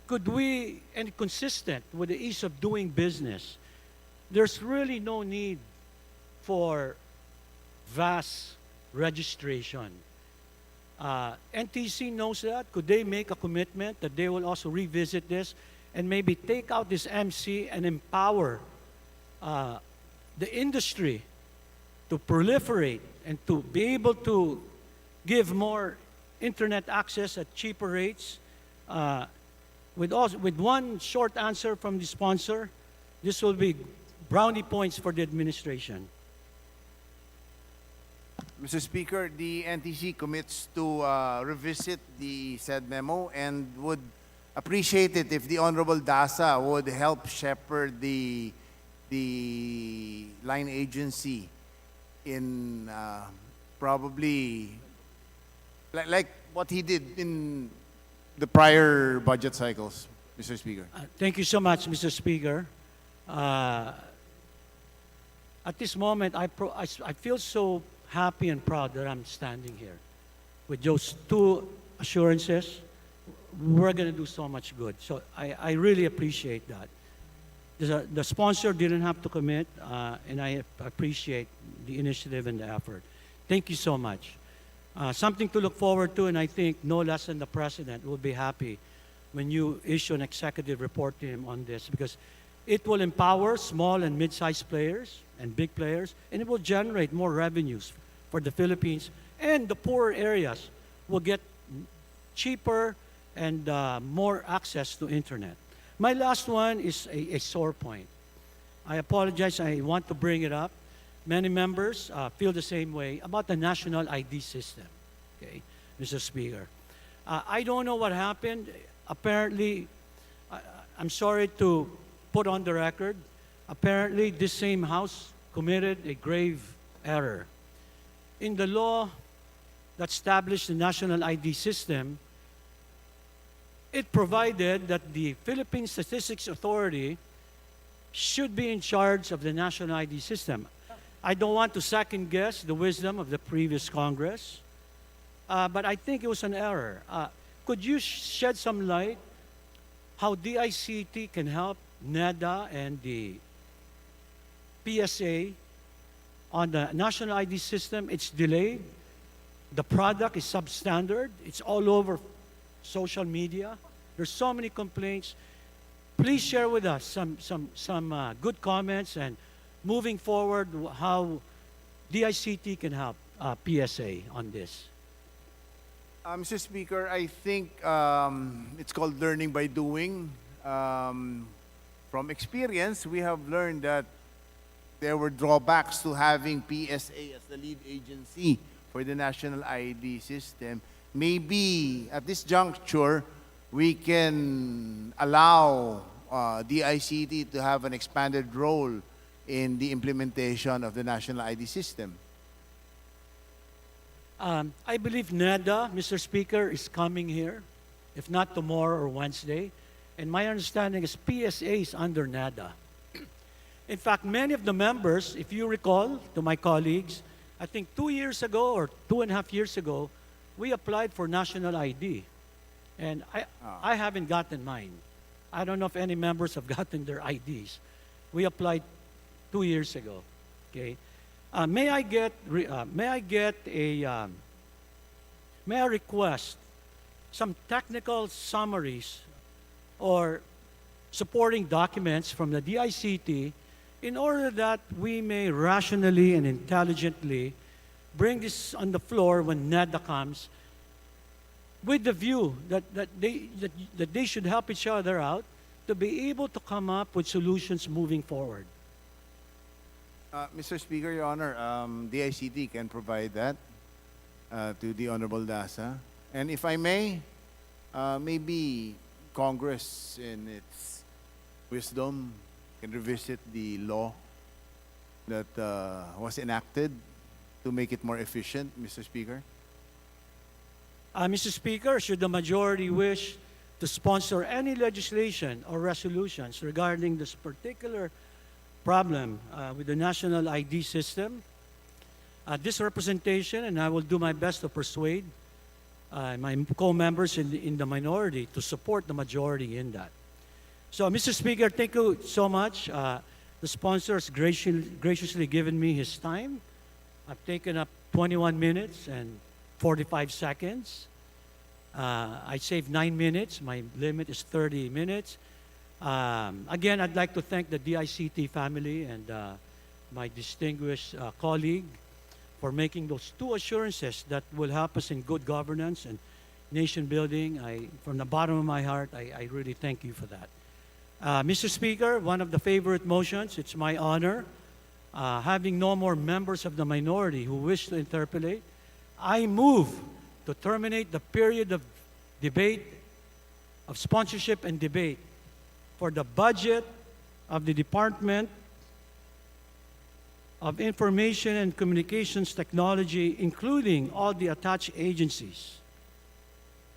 Could we, and consistent with the ease of doing business, there's really no need for vast registration. NTC knows that. Could they make a commitment that they will also revisit this and maybe take out this MC and empower the industry to proliferate and to be able to give more internet access at cheaper rates? With one short answer from the sponsor, this will be brownie points for the administration. Mr. Speaker, the NTC commits to revisit the said memo and would appreciate it if the Honorable DASA would help shepherd the line agency in probably like what he did in the prior budget cycles, Mr. Speaker. Thank you so much, Mr. Speaker. At this moment, I feel so happy and proud that I'm standing here. With those two assurances, we're going to do so much good. So I really appreciate that. The sponsor didn't have to commit, and I appreciate the initiative and the effort. Thank you so much. Something to look forward to, and I think no less than the President will be happy when you issue an executive report to him on this, because it will empower small and mid-sized players and big players, and it will generate more revenues for the Philippines, and the poorer areas will get cheaper and more access to internet. My last one is a sore point. I apologize, I want to bring it up. Many members feel the same way about the national ID system, okay, Mr. Speaker. I don't know what happened. Apparently, I'm sorry to put on the record, apparently this same House committed a grave error. In the law that established the national ID system, it provided that the Philippine Statistics Authority should be in charge of the national ID system. I don't want to second guess the wisdom of the previous Congress, but I think it was an error. Could you shed some light how D.I.C.T can help NEDA and the PSA on the national ID system? It's delayed. The product is substandard. It's all over social media. There's so many complaints. Please share with us some good comments and moving forward how D.I.C.T can help PSA on this. Mr. Speaker, I think it's called learning by doing. From experience, we have learned that there were drawbacks to having PSA as the lead agency for the national ID system. Maybe at this juncture, we can allow D.I.C.T to have an expanded role in the implementation of the national ID system. I believe NEDA, Mr. Speaker, is coming here, if not tomorrow or Wednesday. And my understanding is PSA is under NEDA. In fact, many of the members, if you recall, to my colleagues, I think 2 years ago or 2.5 years ago, we applied for national ID. And I haven't gotten mine. I don't know if any members have gotten their IDs. We applied 2 years ago. Okay. May I request some technical summaries or supporting documents from the D.I.C.T in order that we may rationally and intelligently bring this on the floor when NEDA comes, with the view that they should help each other out to be able to come up with solutions moving forward. Mr. Speaker, Your Honor, D.I.C.T can provide that to the Honorable DASA. And if I may, maybe Congress in its wisdom can revisit the law that was enacted to make it more efficient, Mr. Speaker. Mr. Speaker, should the majority wish to sponsor any legislation or resolutions regarding this particular problem with the national ID system, this representation, and I will do my best to persuade my co-members in the minority to support the majority in that. So, Mr. Speaker, thank you so much. The sponsor has graciously given me his time I've taken up 21 minutes and 45 seconds. I saved 9 minutes. My limit is 30 minutes. Again, I'd like to thank the D.I.C.T family and my distinguished colleague for making those two assurances that will help us in good governance and nation building. From the bottom of my heart, I really thank you for that. Mr. Speaker, one of the favorite motions, it's my honor, having no more members of the minority who wish to interpellate, I move to terminate the period of debate, of sponsorship and debate for the budget of the Department of Information and Communications Technology, including all the attached agencies.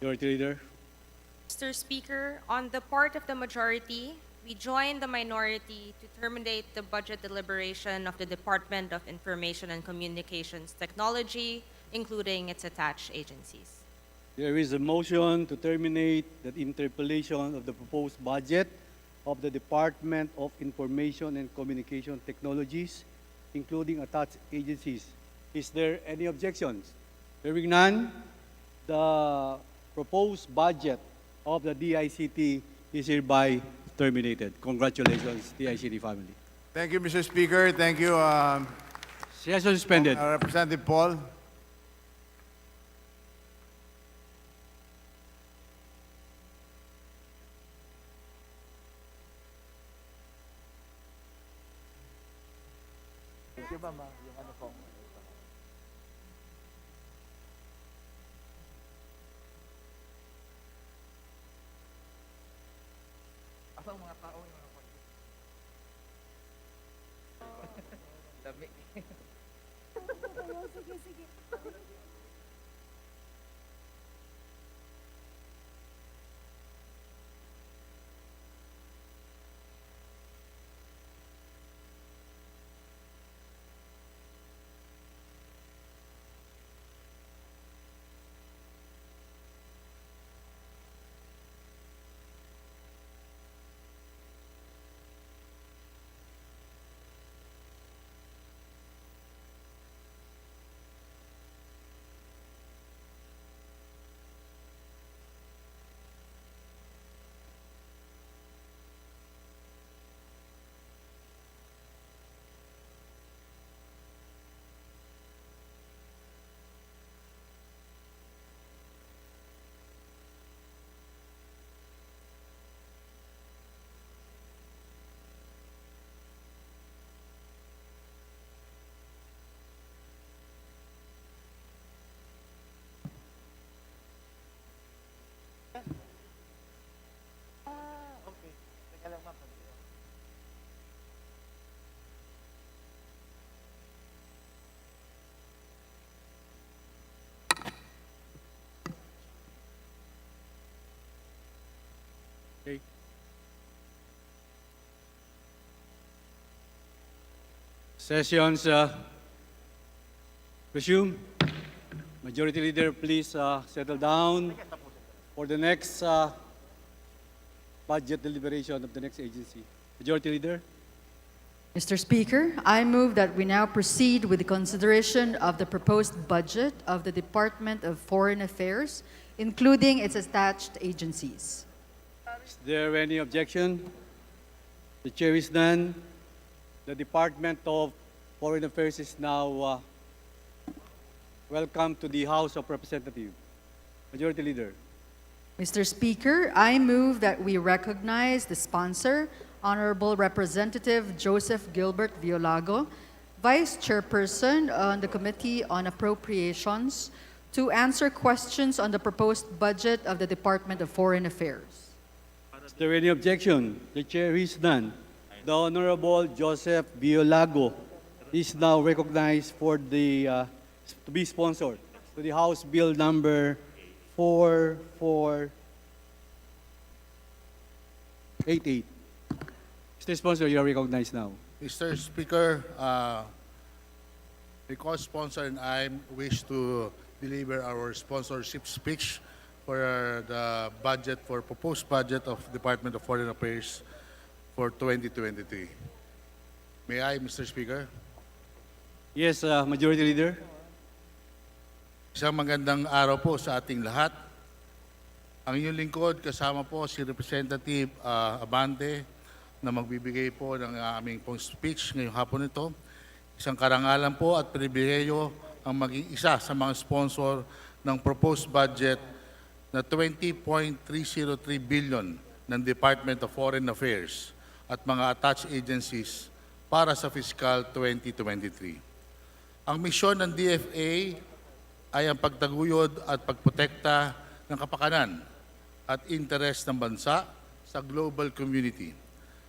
Majority Leader. Mr. Speaker, on the part of the majority, we join the minority to terminate the budget deliberation of the Department of Information and Communications Technology, including its attached agencies. There is a motion to terminate the interpellation of the proposed budget of the Department of Information and Communication Technologies, including attached agencies. Is there any objections? Hearing none, the proposed budget of the D.I.C.T is hereby terminated. Congratulations, D.I.C.T family. Thank you, Mr. Speaker. Thank you, Session suspended. Representative Paul. Thank you, ma'am. Yung ano po. Asang mga tao yung mga pag- Dami. Sige, sige. Okay. Teka lang, ma'am. Okay. Sessions resume. Majority Leader, please settle down for the next budget deliberation of the next agency. Majority Leader. Mr. Speaker, I move that we now proceed with the consideration of the proposed budget of the Department of Foreign Affairs, including its attached agencies. Is there any objection? The chair is none. The Department of Foreign Affairs is now welcome to the House of Representatives. Majority Leader. Mr. Speaker, I move that we recognize the sponsor, Honorable Representative Joseph Gilbert Violago, Vice Chairperson on the Committee on Appropriations, to answer questions on the proposed budget of the Department of Foreign Affairs. Is there any objection? The chair is none. The Honorable Joseph Violago is now recognized for the to be sponsored to the House Bill number 4488. Mr. Sponsor, you are recognized now. Mr. Speaker, the co-sponsor and I wish to deliver our sponsorship speech for the budget, for proposed budget of Department of Foreign Affairs for 2023. May I, Mr. Speaker? Yes, Majority Leader. Isang magandang araw po sa ating lahat. Ang inyong lingkod, kasama po si Representative Abante na magbibigay po ng aming pong speech ngayong hapon ito. Isang karangalan po at pribileyo ang maging isa sa mga sponsor ng proposed budget na 20.303 billion ng Department of Foreign Affairs at mga attached agencies para sa fiscal 2023. Ang misyon ng D.F.A. ay ang pagtaguyod at pagprotekta ng kapakanan at interes ng bansa sa global community.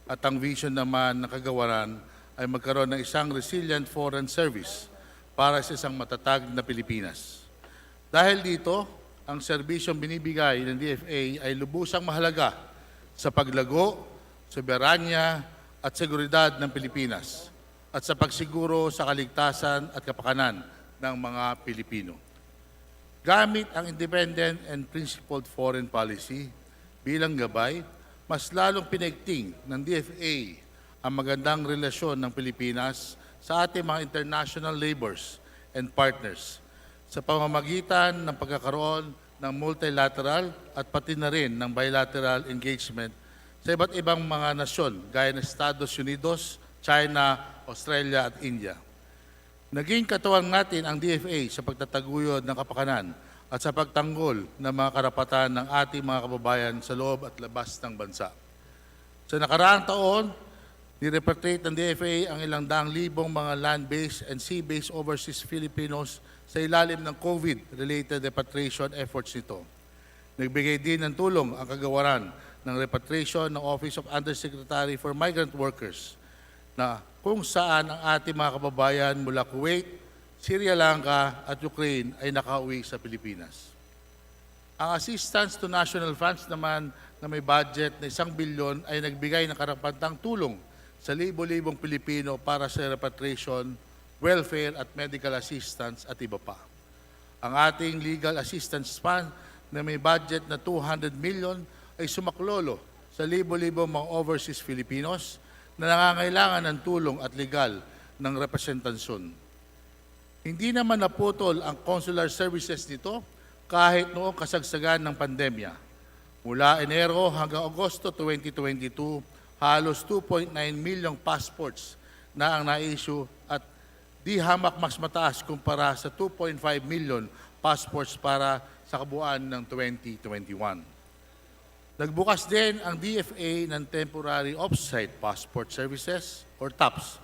At ang vision naman ng kagawaran ay magkaroon ng isang resilient foreign service para sa isang matatag na Pilipinas. Dahil dito, ang serbisyong binibigay ng D.F.A. ay lubusang mahalaga sa paglago, soberanya at seguridad ng Pilipinas at sa pagsiguro sa kaligtasan at kapakanan ng mga Pilipino. Gamit ang independent and principled foreign policy bilang gabay, mas lalong pinigting ng D.F.A. ang magandang relasyon ng Pilipinas sa ating mga international neighbors and partners sa pamamagitan ng pagkakaroon ng multilateral at pati na rin ng bilateral engagement sa iba't ibang mga nasyon gaya ng Estados Unidos, China, Australia at India. Naging katuwang natin ang D.F.A. sa pagtataguyod ng kapakanan at sa pagtanggol ng mga karapatan ng ating mga kababayan sa loob at labas ng bansa. Sa nakaraang taon, nirepatriate ng D.F.A. ang ilang daang libong mga land-based and sea-based overseas Filipinos sa ilalim ng COVID-related repatriation efforts nito. Nagbigay din ng tulong ang kagawaran ng repatriation ng Office of Undersecretary for Migrant Workers na kung saan ang ating mga kababayan mula Kuwait, Sri Lanka at Ukraine ay nakauwi sa Pilipinas. Ang assistance to national funds naman na may budget na 1 bilyon ay nagbigay ng karapatang tulong sa libo-libong Pilipino para sa repatriation, welfare at medical assistance at iba pa. Ang ating legal assistance fund na may budget na 200 million ay sumaklolo sa libo-libong mga overseas Filipinos na nangangailangan ng tulong at legal ng representansyon. Hindi naman naputol ang consular services nito kahit noong kasagsagan ng pandemya. Mula Enero hanggang Agosto 2022, halos 2.9 milyong passports na ang na-issue at di hamak mas mataas kumpara sa 2.5 million passports para sa kabuuan ng 2021. Nagbukas din ang D.F.A. ng Temporary Off-Site Passport Services or TOPS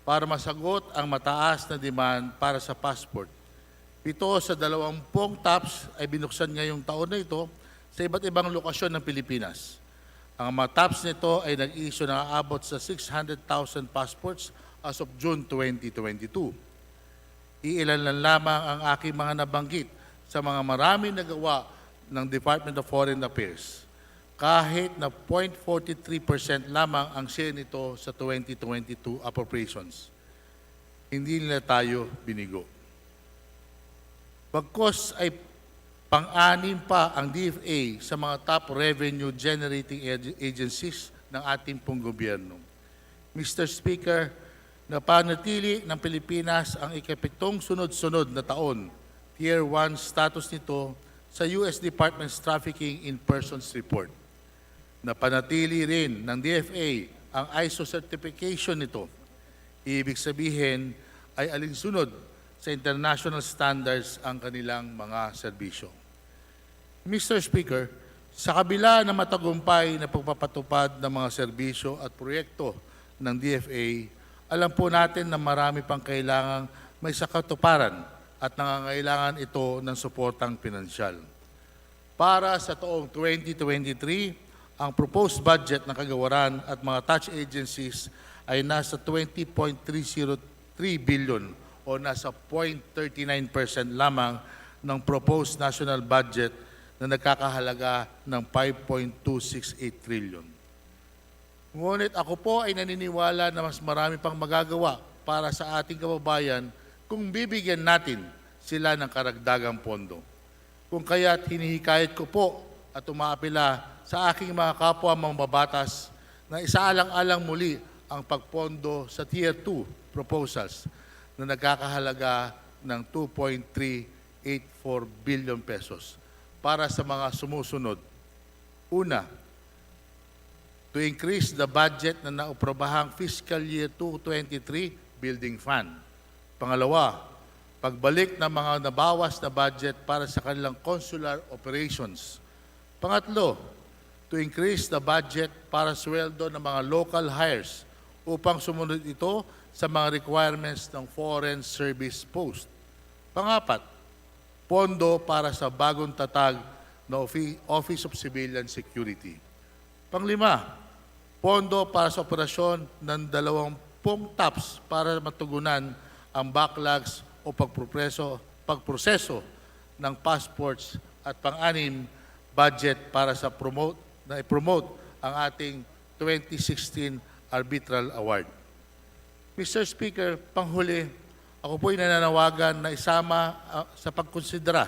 para masagot ang mataas na demand para sa passport. 7 sa 20 TOPS ay binuksan ngayong taon na ito sa iba't ibang lokasyon ng Pilipinas. Ang mga TOPS nito ay nag-issue na aabot sa 600,000 passports as of June 2022. Iilan lang lamang ang aking mga nabanggit sa mga maraming nagawa ng Department of Foreign Affairs. Kahit na 0.43% lamang ang share nito sa 2022 appropriations. Hindi nila tayo binigo. Bagkos ay pang-anim pa ang D.F.A. sa mga top revenue generating agencies ng ating pong gobyerno. Mr. Speaker, napanatili ng Pilipinas ang ika-7 sunod-sunod na taon, Tier 1 status nito sa U.S. Department's Trafficking in Persons Report. Napanatili rin ng D.F.A. ang ISO certification nito. Ibig sabihin ay alinsunod sa international standards ang kanilang mga serbisyo. Mr. Speaker, sa kabila ng matagumpay na pagpapatupad ng mga serbisyo at proyekto ng D.F.A., alam po natin na marami pang kailangang may sakatuparan at nangangailangan ito ng suportang pinansyal. Para sa taong 2023, ang proposed budget ng kagawaran at mga touch agencies ay nasa 20.303 billion o nasa 0.39% lamang ng proposed national budget na nagkakahalaga ng 5.268 trillion. Ngunit ako po ay naniniwala na mas marami pang magagawa para sa ating kababayan kung bibigyan natin sila ng karagdagang pondo. Kung kaya't hinihikayat ko po at umaapila sa aking mga kapwa mambabatas na isaalang-alang muli ang pagpondo sa Tier 2 proposals na nagkakahalaga ng 2.384 billion pesos para sa mga sumusunod. Una, to increase the budget na nauprobahang fiscal year 2023 building fund. Pangalawa, pagbalik ng mga nabawas na budget para sa kanilang consular operations. Pangatlo, to increase the budget para sweldo ng mga local hires upang sumunod ito sa mga requirements ng foreign service post. Pangapat, pondo para sa bagong tatag na Office of Civilian Security. Panglima, pondo para sa operasyon ng 20 TAPS para matugunan ang backlogs o pagproseso ng passports at pang-anim, budget para sa i-promote ang ating 2016 Arbitral Award. Mr. Speaker, panghuli, ako po'y nananawagan na isama sa pagkonsidera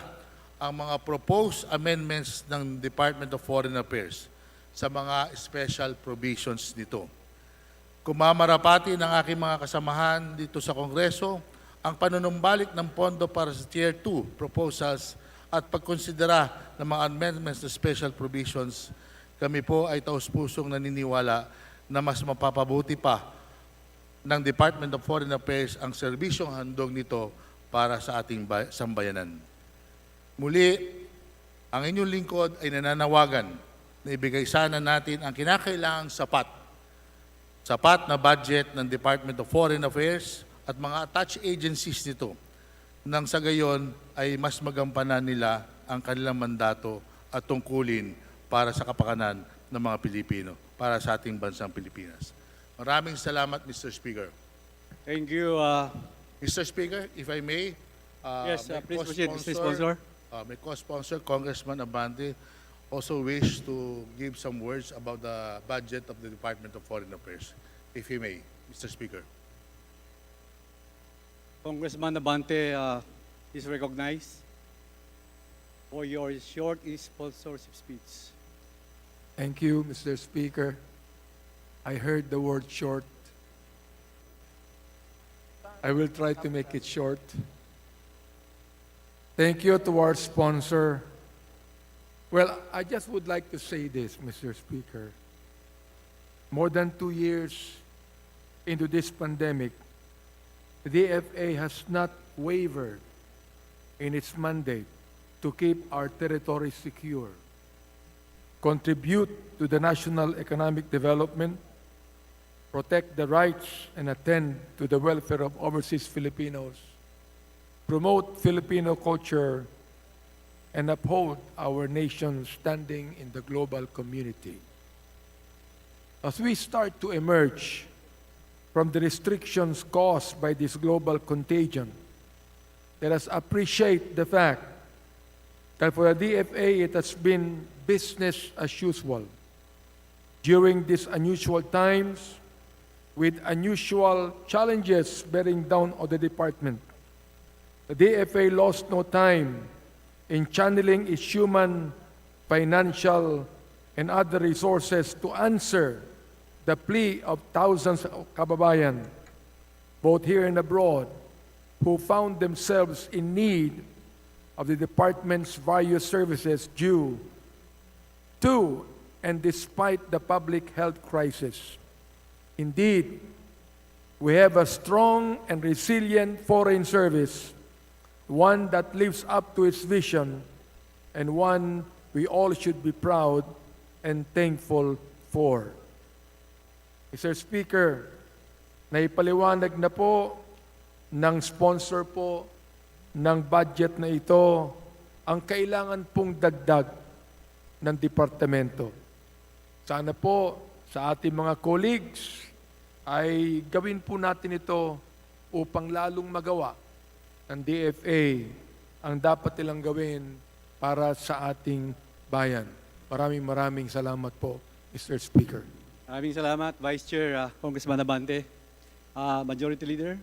ang mga proposed amendments ng Department of Foreign Affairs sa mga special provisions nito. Kumamarapati ng aking mga kasamahan dito sa Kongreso ang panunumbalik ng pondo para sa Tier 2 proposals at pagkonsidera ng mga amendments na special provisions, kami po ay taus-pusong naniniwala na mas mapapabuti pa ng Department of Foreign Affairs ang serbisyong handog nito para sa ating sambayanan. Muli, ang inyong lingkod ay nananawagan na ibigay sana natin ang kinakailangang sapat na budget ng Department of Foreign Affairs at mga attached agencies nito nang sa gayon ay mas magampanan nila ang kanilang mandato at tungkulin para sa kapakanan ng mga Pilipino, para sa ating bansang Pilipinas. Maraming salamat, Mr. Speaker. Thank you. Mr. Speaker, if I may, Yes, my please proceed, Mr. Sponsor. My co-sponsor, Congressman Abante, also wish to give some words about the budget of the Department of Foreign Affairs, if he may, Mr. Speaker. Congressman Abante is recognized for your short sponsorship speech. Thank you, Mr. Speaker. I heard the word short. I will try to make it short. Thank you to our sponsor. Well, I just would like to say this, Mr. Speaker. More than 2 years into this pandemic, the D.F.A. has not wavered in its mandate to keep our territory secure, contribute to the national economic development, protect the rights and attend to the welfare of overseas Filipinos, promote Filipino culture, and uphold our nation's standing in the global community. As we start to emerge from the restrictions caused by this global contagion, let us appreciate the fact that for the D.F.A. it has been business as usual. During these unusual times, with unusual challenges bearing down on the department, the D.F.A. lost no time in channeling its human, financial, and other resources to answer the plea of thousands of kababayan, both here and abroad, who found themselves in need of the department's various services due to and despite the public health crisis. Indeed, we have a strong and resilient foreign service, one that lives up to its vision, and one we all should be proud and thankful for. Mr. Speaker, naipaliwanag na po ng sponsor po ng budget na ito ang kailangan pong dagdag ng departamento. Sana po sa ating mga colleagues ay gawin po natin ito upang lalong magawa ng D.F.A. ang dapat nilang gawin para sa ating bayan. Maraming salamat po, Mr. Speaker. Maraming salamat, Vice Chair Congressman Abante. Majority Leader.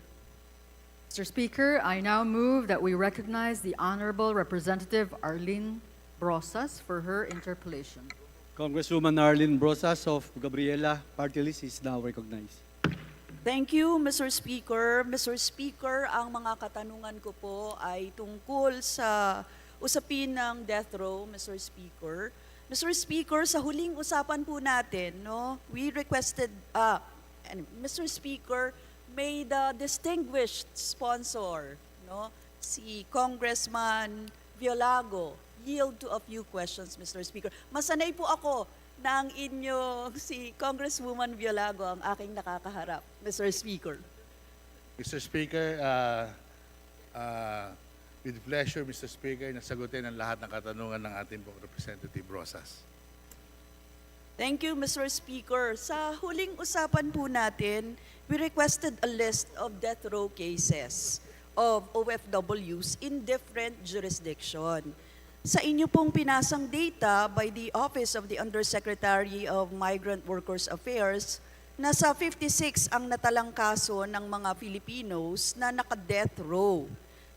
Mr. Speaker, I now move that we recognize the Honorable Representative Arlene Brosas for her interpellation. Congresswoman Arlene Brosas of Gabriela Party List is now recognized. Thank you, Mr. Speaker. Mr. Speaker, ang mga katanungan ko po ay tungkol sa usapin ng death row, Mr. Speaker. Mr. Speaker, sa huling usapan po natin, no, we requested, and Mr. Speaker, may the distinguished sponsor, no, si Congressman Violago, yield to a few questions, Mr. Speaker. Masanay po ako na ang inyo, si Congresswoman Violago ang aking nakakaharap, Mr. Speaker. Mr. Speaker, with pleasure, Mr. Speaker, nasagutin ang lahat ng katanungan ng ating pong Representative Rosas. Thank you, Mr. Speaker. Sa huling usapan po natin, we requested a list of death row cases of OFWs in different jurisdiction. Sa inyo pong pinasang data by the Office of the Undersecretary of Migrant Workers Affairs, nasa 56 ang natalang kaso ng mga Filipinos na naka-death row.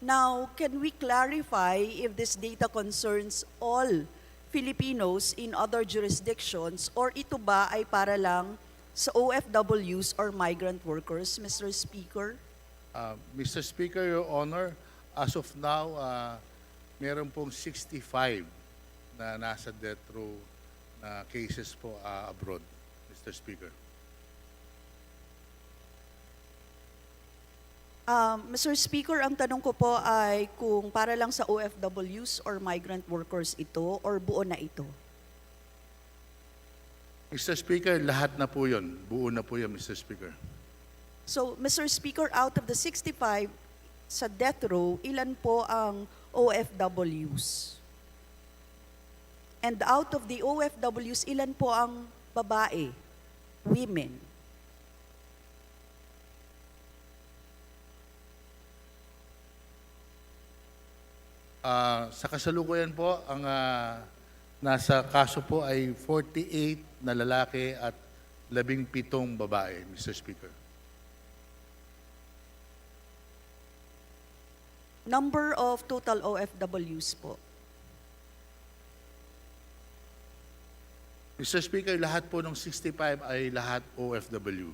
Now, can we clarify if this data concerns all Filipinos in other jurisdictions or ito ba ay para lang sa OFWs or migrant workers, Mr. Speaker? Mr. Speaker, Your Honor, as of now, meron pong 65 na nasa death row na cases po abroad, Mr. Speaker. Mr. Speaker, ang tanong ko po ay kung para lang sa OFWs or migrant workers ito or buo na ito? Mr. Speaker, lahat na po yun. Buo na po yun, Mr. Speaker. So, Mr. Speaker, out of the 65 sa death row, ilan po ang OFWs? And out of the OFWs, ilan po ang babae, women? Sa kasalukuyan po, ang nasa kaso po ay 48 na lalaki at 17 babae, Mr. Speaker. Number of total OFWs po? Mr. Speaker, lahat po ng 65 ay lahat OFW.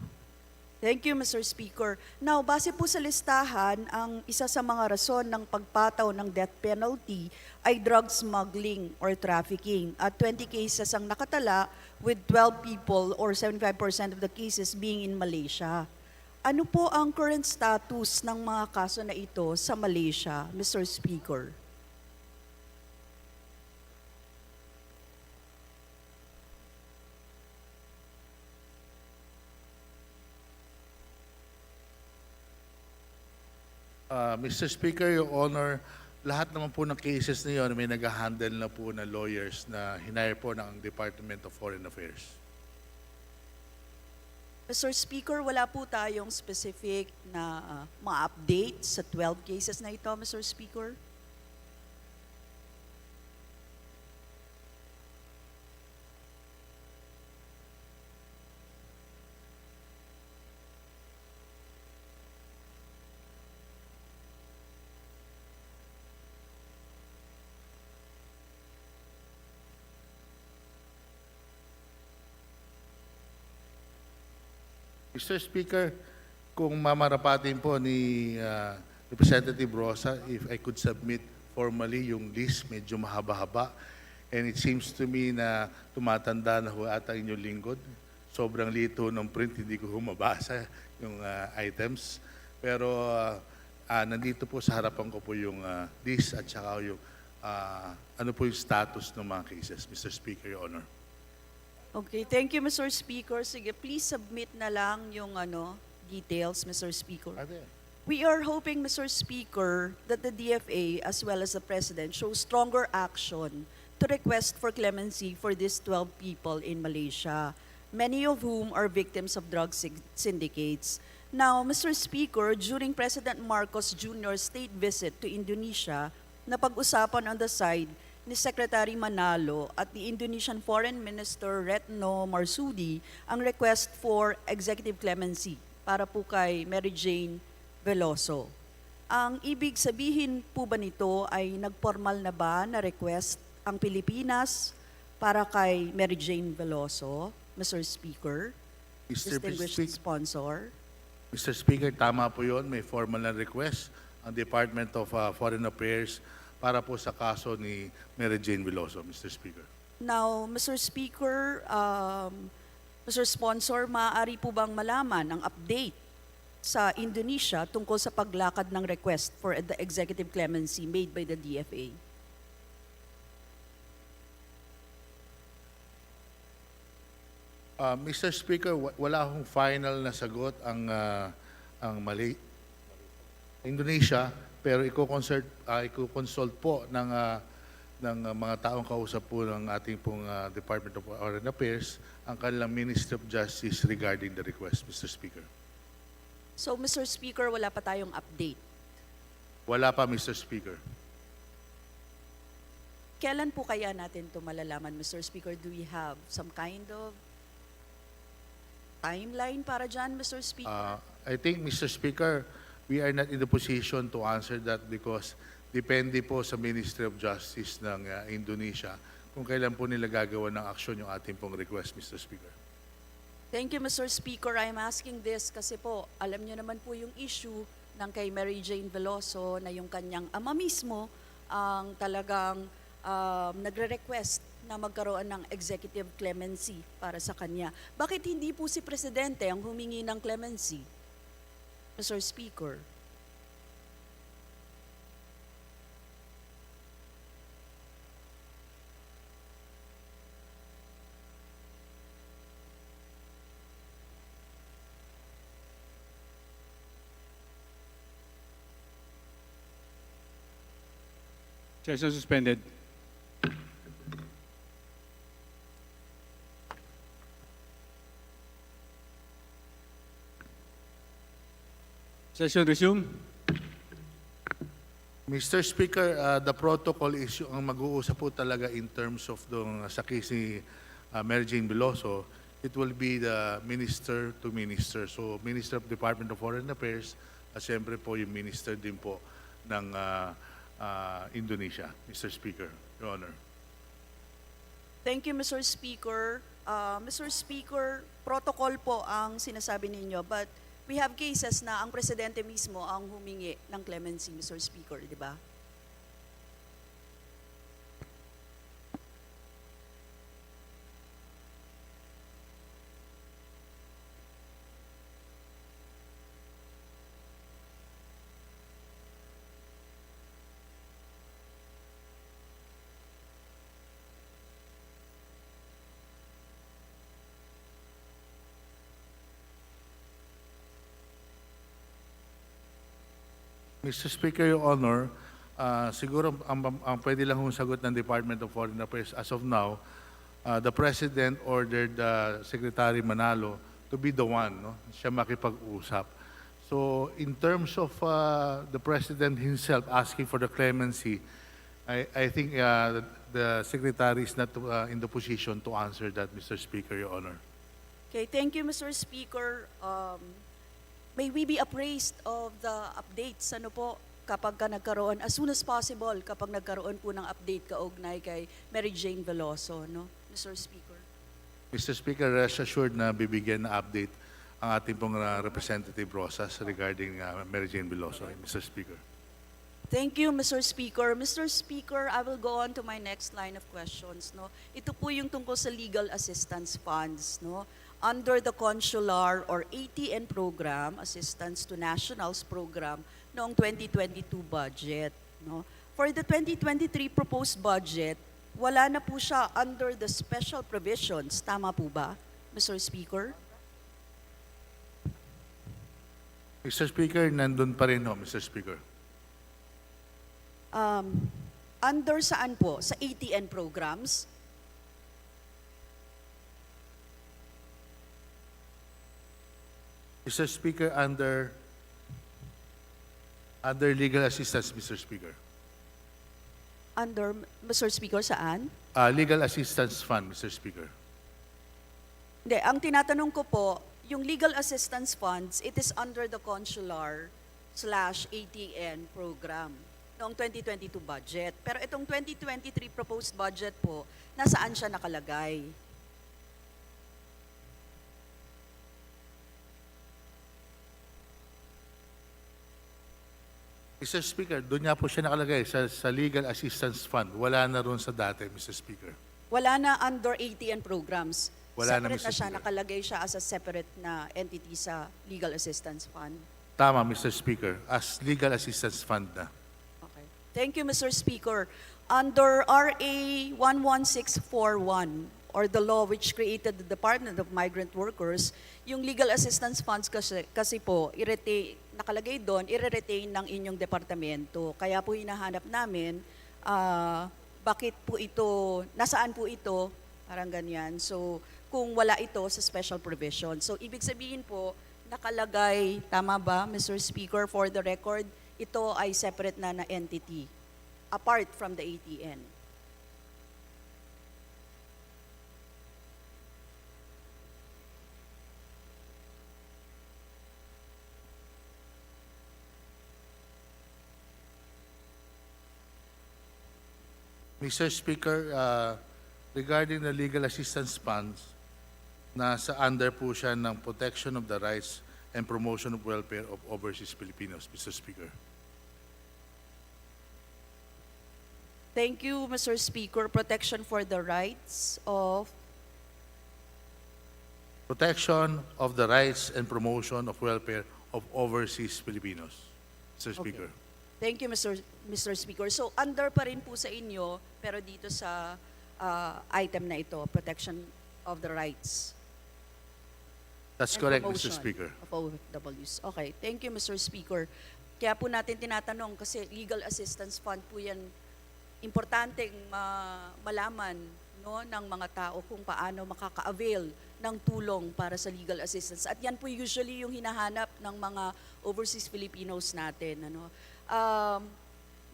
Thank you, Mr. Speaker. Now, base po sa listahan, ang isa sa mga rason ng pagpataw ng death penalty ay drug smuggling or trafficking. At 20 cases ang nakatala with 12 people or 75% of the cases being in Malaysia. Ano po ang current status ng mga kaso na ito sa Malaysia, Mr. Speaker? Mr. Speaker, Your Honor, lahat naman po ng cases na yun, may nag-handle na po na lawyers na hinire po ng Department of Foreign Affairs. Mr. Speaker, wala po tayong specific na mga update sa 12 cases na ito, Mr. Speaker? Mr. Speaker, kung mamarapatin po ni Representative Rosa, if I could submit formally yung list, medyo mahaba-haba. And it seems to me na tumatanda na ho ata inyong lingkod. Sobrang lito ng print, hindi ko humabasa yung items. Pero nandito po sa harapan ko po yung list at saka yung ano po yung status ng mga cases, Mr. Speaker, Your Honor. Okay, thank you, Mr. Speaker. Sige, please submit na lang yung details, Mr. Speaker. We are hoping, Mr. Speaker, that the D.F.A. as well as the President show stronger action to request for clemency for these 12 people in Malaysia, many of whom are victims of drug syndicates. Now, Mr. Speaker, during President Marcos Jr.'s state visit to Indonesia, napag-usapan on the side ni Secretary Manalo at the Indonesian Foreign Minister Retno Marsudi ang request for executive clemency para po kay Mary Jane Veloso. Ang ibig sabihin po ba nito ay nagpormal na ba na request ang Pilipinas para kay Mary Jane Veloso, Mr. Speaker, distinguished sponsor? Mr. Speaker, tama po yun. May formal na request ang Department of Foreign Affairs para po sa kaso ni Mary Jane Veloso, Mr. Speaker. Now, Mr. Speaker, Mr. Sponsor, maaari po bang malaman ang update sa Indonesia tungkol sa paglakad ng request for the executive clemency made by the D.F.A.? Mr. Speaker, wala akong final na sagot ang Indonesia, pero i-consult po ng mga taong kausap po ng ating pong Department of Foreign Affairs ang kanilang Ministry of Justice regarding the request, Mr. Speaker. So, Mr. Speaker, wala pa tayong update. Wala pa, Mr. Speaker. Kailan po kaya natin ito malalaman, Mr. Speaker? Do we have some kind of timeline para dyan, Mr. Speaker? I think, Mr. Speaker, we are not in the position to answer that because depende po sa Ministry of Justice ng Indonesia kung kailan po nila gagawa ng aksyon yung ating pong request, Mr. Speaker. Thank you, Mr. Speaker. I'm asking this kasi po, alam niyo naman po yung issue ng kay Mary Jane Veloso na yung kanyang ama mismo ang talagang nagre-request na magkaroon ng executive clemency para sa kanya. Bakit hindi po si Presidente ang humingi ng clemency, Mr. Speaker? Session suspended. Session resume. Mr. Speaker, the protocol is ang mag-uusap po talaga in terms of sa case ni Mary Jane Veloso, it will be the minister to minister. So, Minister of Department of Foreign Affairs, at siyempre po yung minister din po ng Indonesia, Mr. Speaker, Your Honor. Thank you, Mr. Speaker. Mr. Speaker, protocol po ang sinasabi ninyo, but we have cases na ang Presidente mismo ang humingi ng clemency, Mr. Speaker, di ba? Mr. Speaker, Your Honor, siguro ang pwede lang hong sagot ng Department of Foreign Affairs as of now, the President ordered Secretary Manalo to be the one, no? Siya makipag-usap. So in terms of the President himself asking for the clemency, I think the Secretary is not in the position to answer that, Mr. Speaker, Your Honor. Okay, thank you, Mr. Speaker. May we be appraised of the updates, ano po, kapag ka nagkaroon, as soon as possible, kapag nagkaroon po ng update kaugnay kay Mary Jane Veloso, no, Mr. Speaker? Mr. Speaker, rest assured na bibigyan na update ang ating pong Representative Rosas regarding Mary Jane Veloso, Mr. Speaker. Thank you, Mr. Speaker. Mr. Speaker, I will go on to my next line of questions. No? Ito po yung tungkol sa legal assistance funds. No? Under the consular or ATN program, Assistance to Nationals program, noong 2022 budget. No? For the 2023 proposed budget, wala na po siya under the special provisions. Tama po ba, Mr. Speaker? Mr. Speaker, nandun pa rin ho, Mr. Speaker. Under saan po? Sa ATN programs? Mr. Speaker, under legal assistance, Mr. Speaker. Under, Mr. Speaker, saan? Legal assistance fund, Mr. Speaker. Hindi, ang tinatanong ko po, yung legal assistance funds, it is under the consular/ATN program noong 2022 budget. Pero itong 2023 proposed budget po, nasaan siya nakalagay? Mr. Speaker, doon nga po siya nakalagay sa Legal Assistance Fund. Wala na ron sa dati, Mr. Speaker. Wala na under ATN programs. Wala na, Separate na Mr. siya, Speaker. nakalagay siya as a separate na entity sa Legal Assistance Fund. Tama, Mr. Speaker. As Legal Assistance Fund na. Okay. Thank you, Mr. Speaker. Under RA 11641, or the law which created the Department of Migrant Workers, yung legal assistance funds kasi po, nakalagay doon, i-retain ng inyong departamento. Kaya po hinahanap namin, bakit po ito, nasaan po ito, parang ganyan. So, kung wala ito sa special provision. So, ibig sabihin po, nakalagay, tama ba, Mr. Speaker, for the record, ito ay separate na entity, apart from the ATN. Mr. Speaker, regarding the legal assistance funds, nasa under po siya ng protection of the rights and promotion of welfare of overseas Filipinos, Mr. Speaker. Thank you, Mr. Speaker. Protection for the rights of... Protection of the rights and promotion of welfare of overseas Filipinos, Mr. Speaker. Thank you, Mr. Speaker. So, under pa rin po sa inyo, pero dito sa item na ito, protection of the rights. That's and correct, promotion Mr. Speaker. Of OFWs. Okay, thank you, Mr. Speaker. Kaya po natin tinatanong, kasi legal assistance fund po yan, importanteng malaman no, ng mga tao kung paano makaka-avail ng tulong para sa legal assistance. At yan po usually yung hinahanap ng mga overseas Filipinos natin. Ano.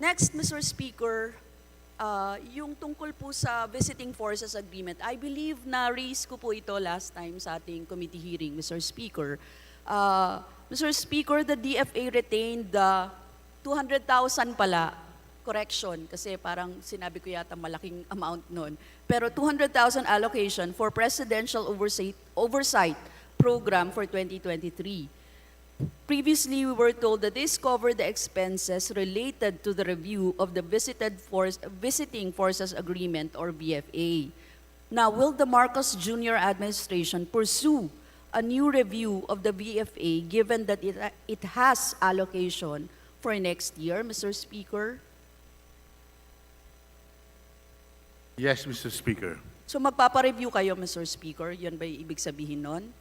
Next, Mr. Speaker, yung tungkol po sa Visiting Forces Agreement, I believe na-raise ko po ito last time sa ating committee hearing, Mr. Speaker. Mr. Speaker, the D.F.A. retained the 200,000 pala, correction, kasi parang sinabi ko yata malaking amount nun. Pero 200,000 allocation for Presidential Oversight Program for 2023. Previously, we were told that this covered the expenses related to the review of the Visiting Forces Agreement or VFA. Now, will the Marcos Jr. administration pursue a new review of the VFA given that it has allocation for next year, Mr. Speaker? Yes, Mr. Speaker. So magpapa-review kayo, Mr. Speaker? Yan ba yung ibig sabihin nun?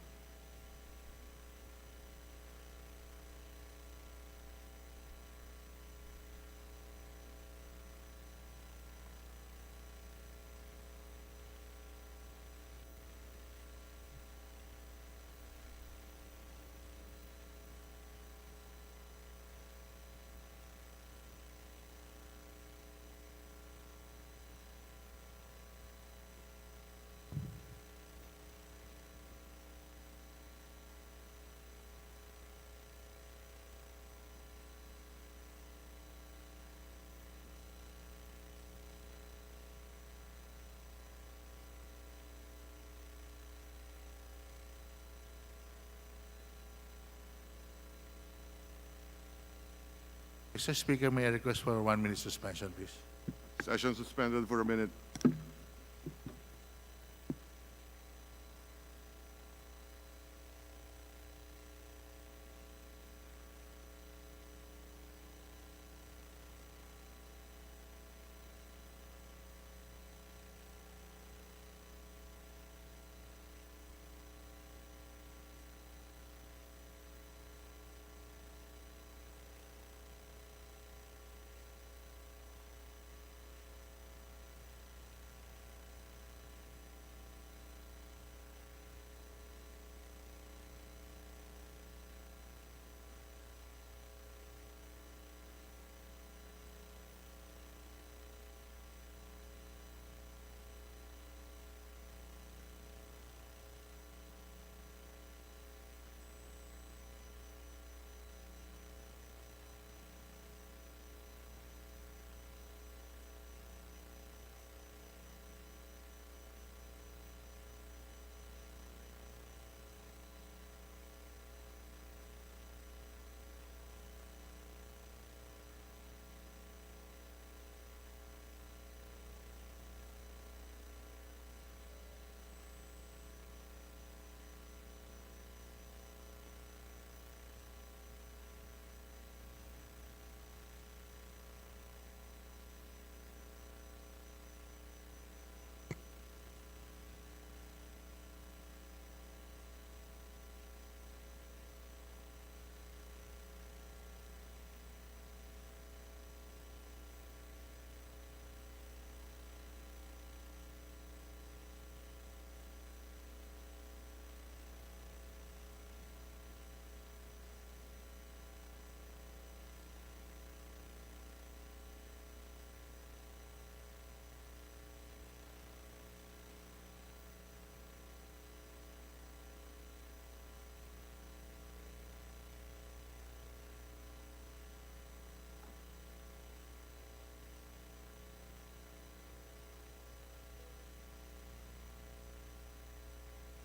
Mr. Speaker, may I request for a 1-minute suspension, please? Session suspended for a minute.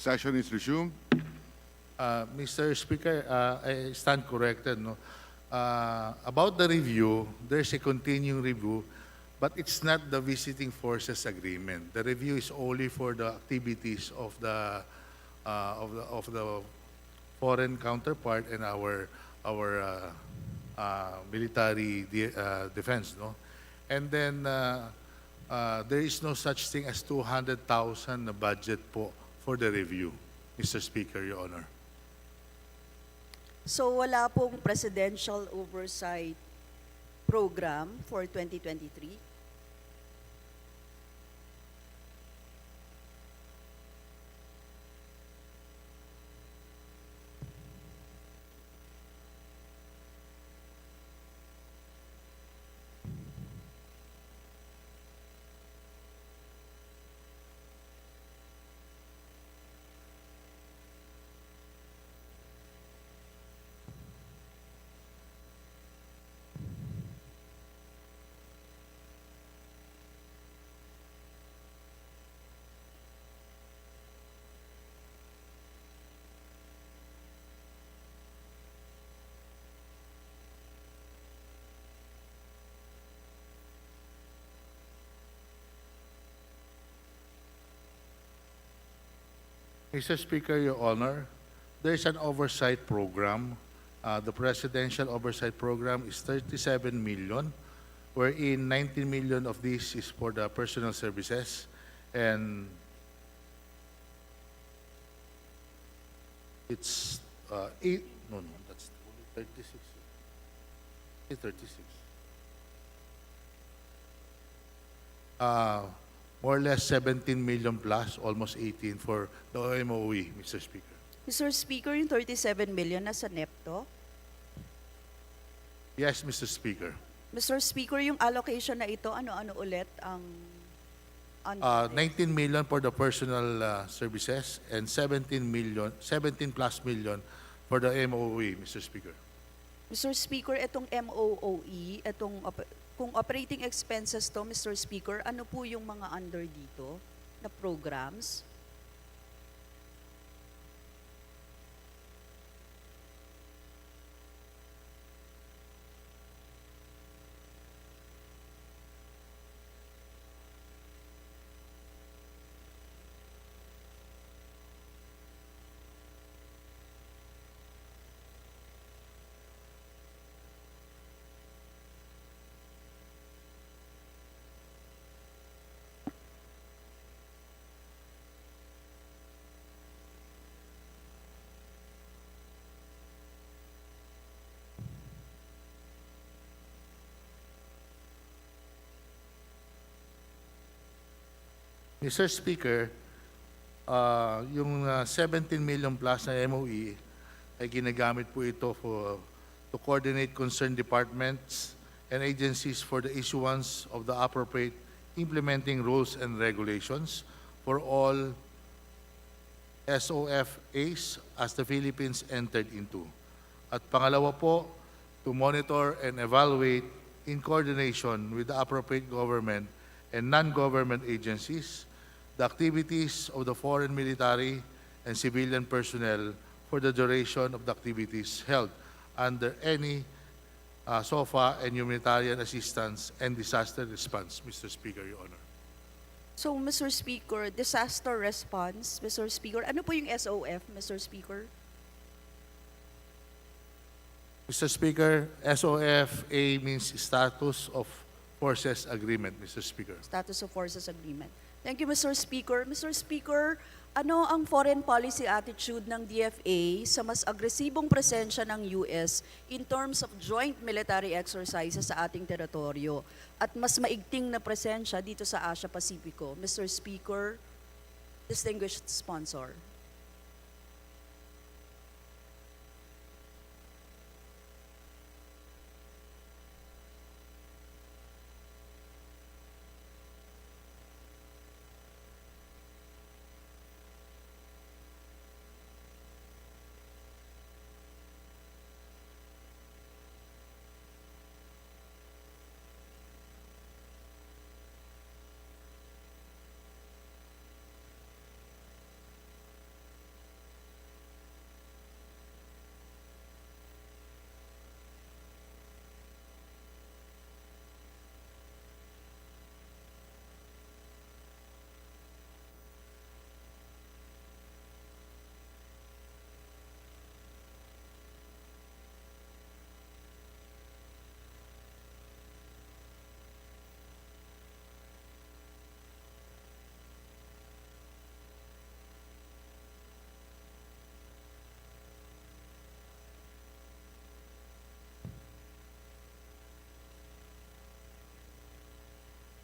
Session is resumed. Mr. Speaker, I stand corrected. No? About the review, there's a continuing review, but it's not the visiting forces agreement. The review is only for the activities of the foreign counterpart and our military defense. No, and then there is no such thing as 200,000 na budget po for the review, Mr. Speaker, Your Honor. So wala pong presidential oversight program for 2023? Mr. Speaker, Your Honor, there is an oversight program. The presidential oversight program is 37 million, wherein 19 million of this is for the personal services, and it's that's only 36. It's 36. More or less 17 million plus, almost 18 for the MOE, Mr. Speaker. Mr. Speaker, yung 37 million nasa NEPTO? Yes, Mr. Speaker. Mr. Speaker, yung allocation na ito, ano-ano ulit ang 19 million for the personal services and 17 plus million for the MOE, Mr. Speaker. Mr. Speaker, itong MOOE, kung operating expenses to, Mr. Speaker, ano po yung mga under dito na programs? Mr. Speaker, yung 17 million plus na MOE ay ginagamit po ito to coordinate concerned departments and agencies for the issuance of the appropriate implementing rules and regulations for all SOFAs as the Philippines entered into. At pangalawa po, to monitor and evaluate in coordination with the appropriate government and non-government agencies the activities of the foreign military and civilian personnel for the duration of the activities held under any SOFA and humanitarian assistance and disaster response, Mr. Speaker, Your Honor. So, Mr. Speaker, disaster response, Mr. Speaker, ano po yung SOF, Mr. Speaker? Mr. Speaker, SOFA means Status of Forces Agreement, Mr. Speaker. Status of Forces Agreement. Thank you, Mr. Speaker. Mr. Speaker, ano ang foreign policy attitude ng D.F.A. sa mas agresibong presensya ng US in terms of joint military exercises sa ating teritoryo at mas maigting na presensya dito sa Asia-Pacifico? Mr. Speaker, distinguished sponsor.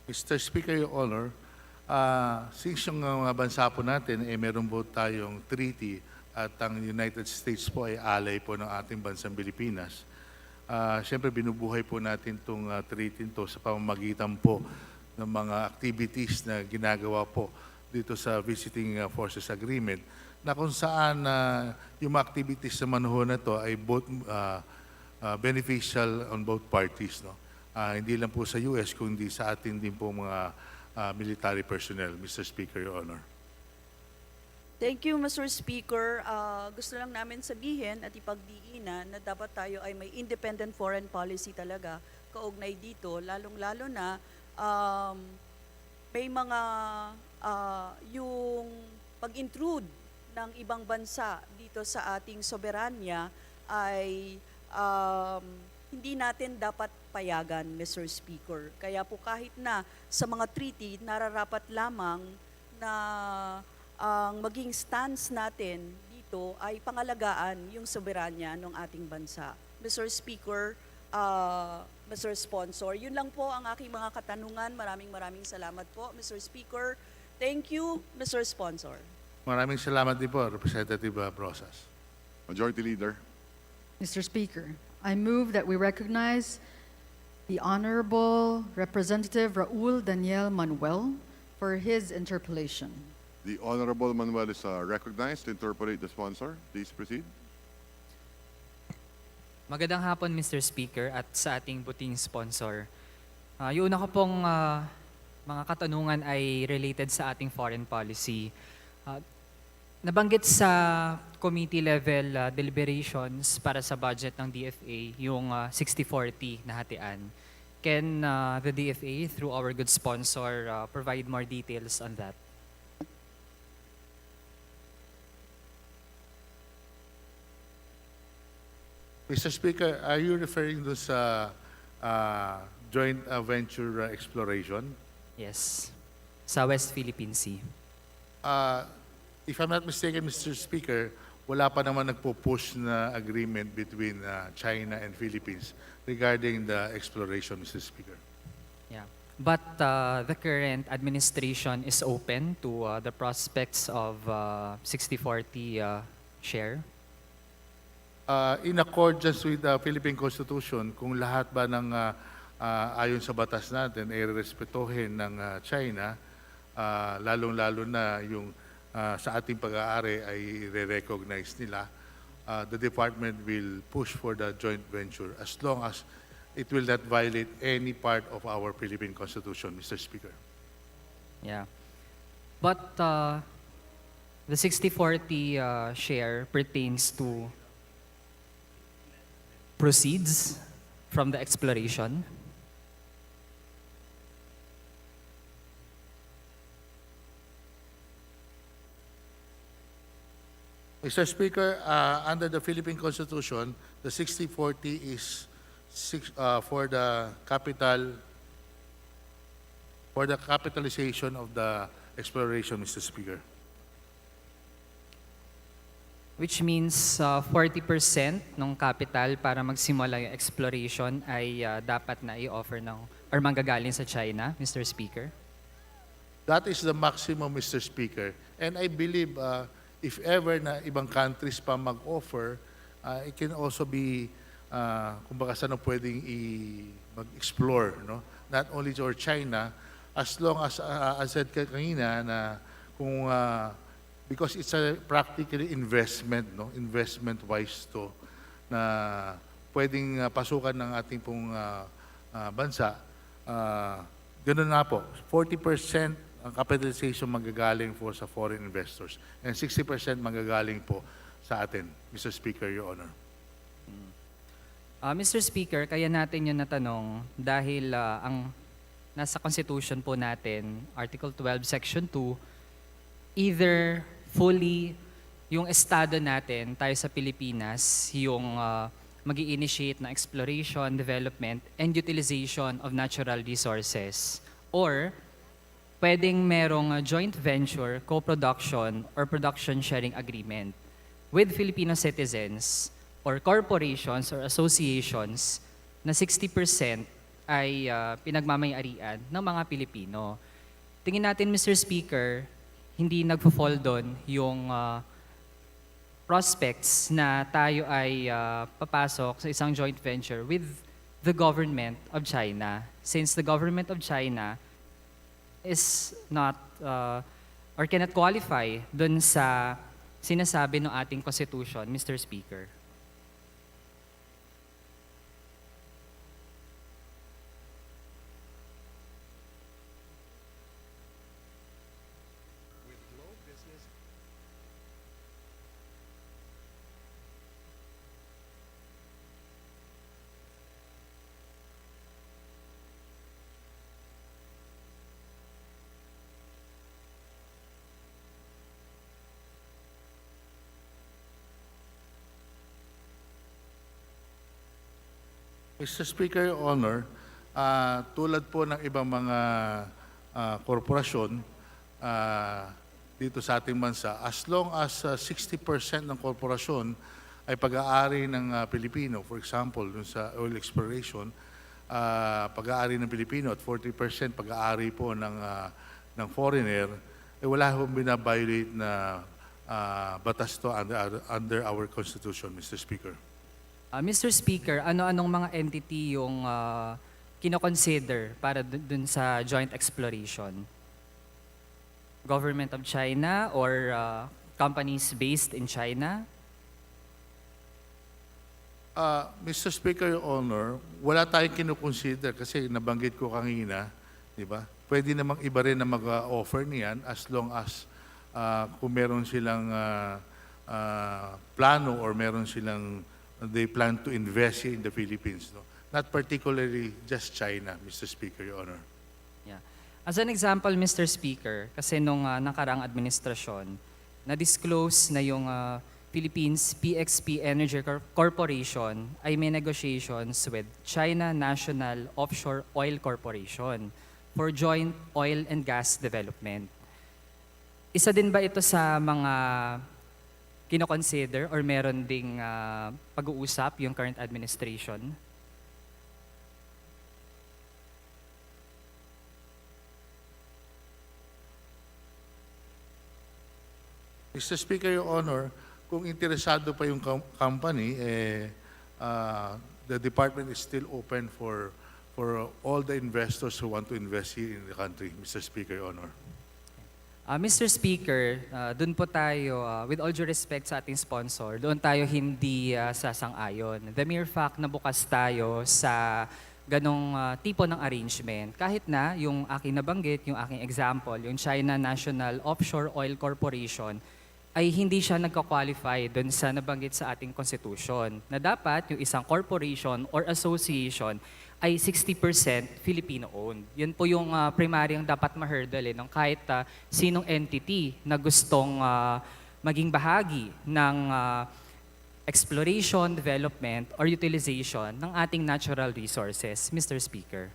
Mr. Speaker, Your Honor, since yung mga bansa po natin, meron po tayong treaty at ang United States po ay ally po ng ating bansang Pilipinas. Siyempre, binubuhay po natin itong treaty to sa pamamagitan po ng mga activities na ginagawa po dito sa Visiting Forces Agreement na kung saan yung mga activities naman ho na to ay both beneficial on both parties. No? Hindi lang po sa US, kundi sa atin din po mga military personnel, Mr. Speaker, Your Honor. Thank you, Mr. Speaker. Gusto lang namin sabihin at ipagdiinan na dapat tayo ay may independent foreign policy talaga kaugnay dito, lalong-lalo na may mga yung pag-intrude ng ibang bansa dito sa ating soberanya ay hindi natin dapat payagan, Mr. Speaker. Kaya po kahit na sa mga treaty, nararapat lamang na ang maging stance natin dito ay pangalagaan yung soberanya ng ating bansa. Mr. Speaker, Mr. Sponsor, yun lang po ang aking mga katanungan. Maraming salamat po, Mr. Speaker. Thank you, Mr. Sponsor. Maraming salamat din po, Representative Brosas. Majority Leader. Mr. Speaker, I move that we recognize the Honorable Representative Raul Daniel Manuel for his interpellation. The Honorable Manuel is recognized to interpolate the sponsor. Please proceed. Magandang hapon, Mr. Speaker, at sa ating buting sponsor. Yung una ko pong mga katanungan ay related sa ating foreign policy. Nabanggit sa committee level deliberations para sa budget ng D.F.A. yung 60-40 na hatian. Can the D.F.A. through our good sponsor provide more details on that? Mr. Speaker, are you referring to sa joint venture exploration? Yes. Sa West Philippine Sea. If I'm not mistaken, Mr. Speaker, wala pa naman nagpo-push na agreement between China and Philippines regarding the exploration, Mr. Speaker. Yeah. But the current administration is open to the prospects of 60-40 share? In accordance with the Philippine Constitution, kung lahat ba ng ayon sa batas natin ay respetuhin ng China, lalong-lalo na yung sa ating pag-aari ay re-recognize nila, the department will push for the joint venture as long as it will not violate any part of our Philippine Constitution, Mr. Speaker. Yeah. But the 60-40 share pertains to proceeds from the exploration. Mr. Speaker, under the Philippine Constitution, the 60-40 is for the capitalization of the exploration, Mr. Speaker. Which means 40% ng capital para magsimula yung exploration ay dapat na i-offer ng or manggagaling sa China, Mr. Speaker? That is the maximum, Mr. Speaker. And I believe if ever na ibang countries pa mag-offer, it can also be, kumbaga saan pwedeng mag-explore, no? Not only for China, as long as I said kanina na kung because it's a practically investment, no? Investment-wise to na pwedeng pasukan ng ating pong bansa. Ganun na po, 40% ang capitalization magagaling po sa foreign investors and 60% magagaling po sa atin, Mr. Speaker, Your Honor. Mr. Speaker, kaya natin yung natanong dahil ang nasa Constitution po natin, Article 12, Section 2, either fully yung estado natin, tayo sa Pilipinas, yung mag-i-initiate ng exploration, development, and utilization of natural resources. Or, pwedeng merong joint venture, co-production, or production sharing agreement with Filipino citizens or corporations or associations na 60% ay pinagmamayarian ng mga Pilipino. Tingin natin, Mr. Speaker, hindi nagfo-fall doon yung prospects na tayo ay papasok sa isang joint venture with the government of China, since the government of China is not or cannot qualify dun sa sinasabi ng ating Constitution, Mr. Speaker. Mr. Speaker, Your Honor, tulad po ng ibang mga korporasyon dito sa ating bansa, as long as 60% ng korporasyon ay pag-aari ng Pilipino, for example, dun sa oil exploration, pag-aari ng Pilipino at 40% pag-aari po ng foreigner, wala hong binabiolate na batas to under our Constitution, Mr. Speaker. Mr. Speaker, ano-anong mga entity yung kinoconsider para dun sa joint exploration? Government of China or companies based in China? Mr. Speaker, Your Honor, wala tayong kinukonsider kasi nabanggit ko kanina, di ba? Pwede namang iba rin na mag-offer niyan as long as kung meron silang plano or meron silang they plan to invest here in the Philippines. No? Not particularly just China, Mr. Speaker, Your Honor. Yeah. As an example, Mr. Speaker, kasi nung nakaraang administrasyon, na-disclose na yung Philippines PXP Energy Corporation ay may negotiations with China National Offshore Oil Corporation for joint oil and gas development. Isa din ba ito sa mga kino-consider or meron ding pag-uusap yung current administration? Mr. Speaker, Your Honor, kung interesado pa yung company, the department is still open for all the investors who want to invest here in the country, Mr. Speaker, Your Honor. Mr. Speaker, doon po tayo, with all due respect sa ating sponsor, doon tayo hindi sasang-ayon. The mere fact na bukas tayo sa ganong tipo ng arrangement, kahit na yung aking nabanggit, yung aking example, yung China National Offshore Oil Corporation, ay hindi siya nagka-qualify doon sa nabanggit sa ating Constitution, na dapat yung isang corporation or association ay 60% Filipino-owned. Yun po yung primaryang dapat ma-hurdle ng kahit sinong entity na gustong maging bahagi ng exploration, development, or utilization ng ating natural resources, Mr. Speaker.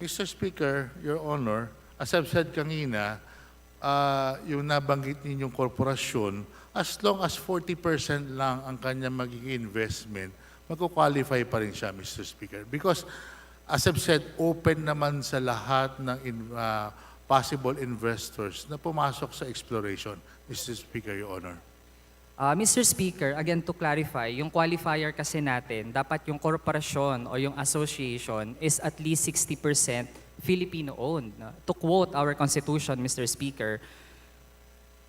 Mr. Speaker, Your Honor, as I've said kanina, yung nabanggit ninyong korporasyon, as long as 40% lang ang kanyang magiging investment, magkukwalify pa rin siya, Mr. Speaker. Because, as I've said, open naman sa lahat ng possible investors na pumasok sa exploration, Mr. Speaker, Your Honor. Mr. Speaker, again to clarify, yung qualifier kasi natin, dapat yung korporasyon o yung association is at least 60% Filipino-owned. To quote our Constitution, Mr. Speaker,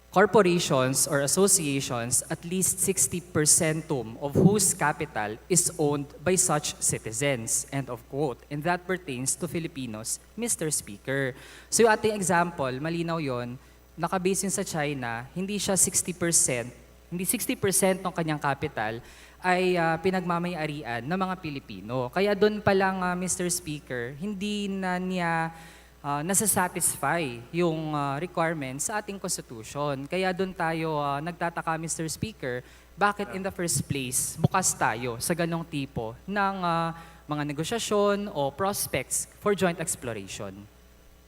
corporations or associations, at least 60% of whose capital is owned by such citizens. End of quote. And that pertains to Filipinos, Mr. Speaker. So yung ating example, malinaw yon, nakabase yun sa China, hindi siya 60%, hindi 60% ng kanyang capital ay pinagmamayarian ng mga Pilipino. Kaya doon pa lang, Mr. Speaker, hindi na niya nasa-satisfy yung requirements sa ating Constitution. Kaya doon tayo nagtataka, Mr. Speaker, bakit in the first place bukas tayo sa ganong tipo ng mga negosyasyon o prospects for joint exploration.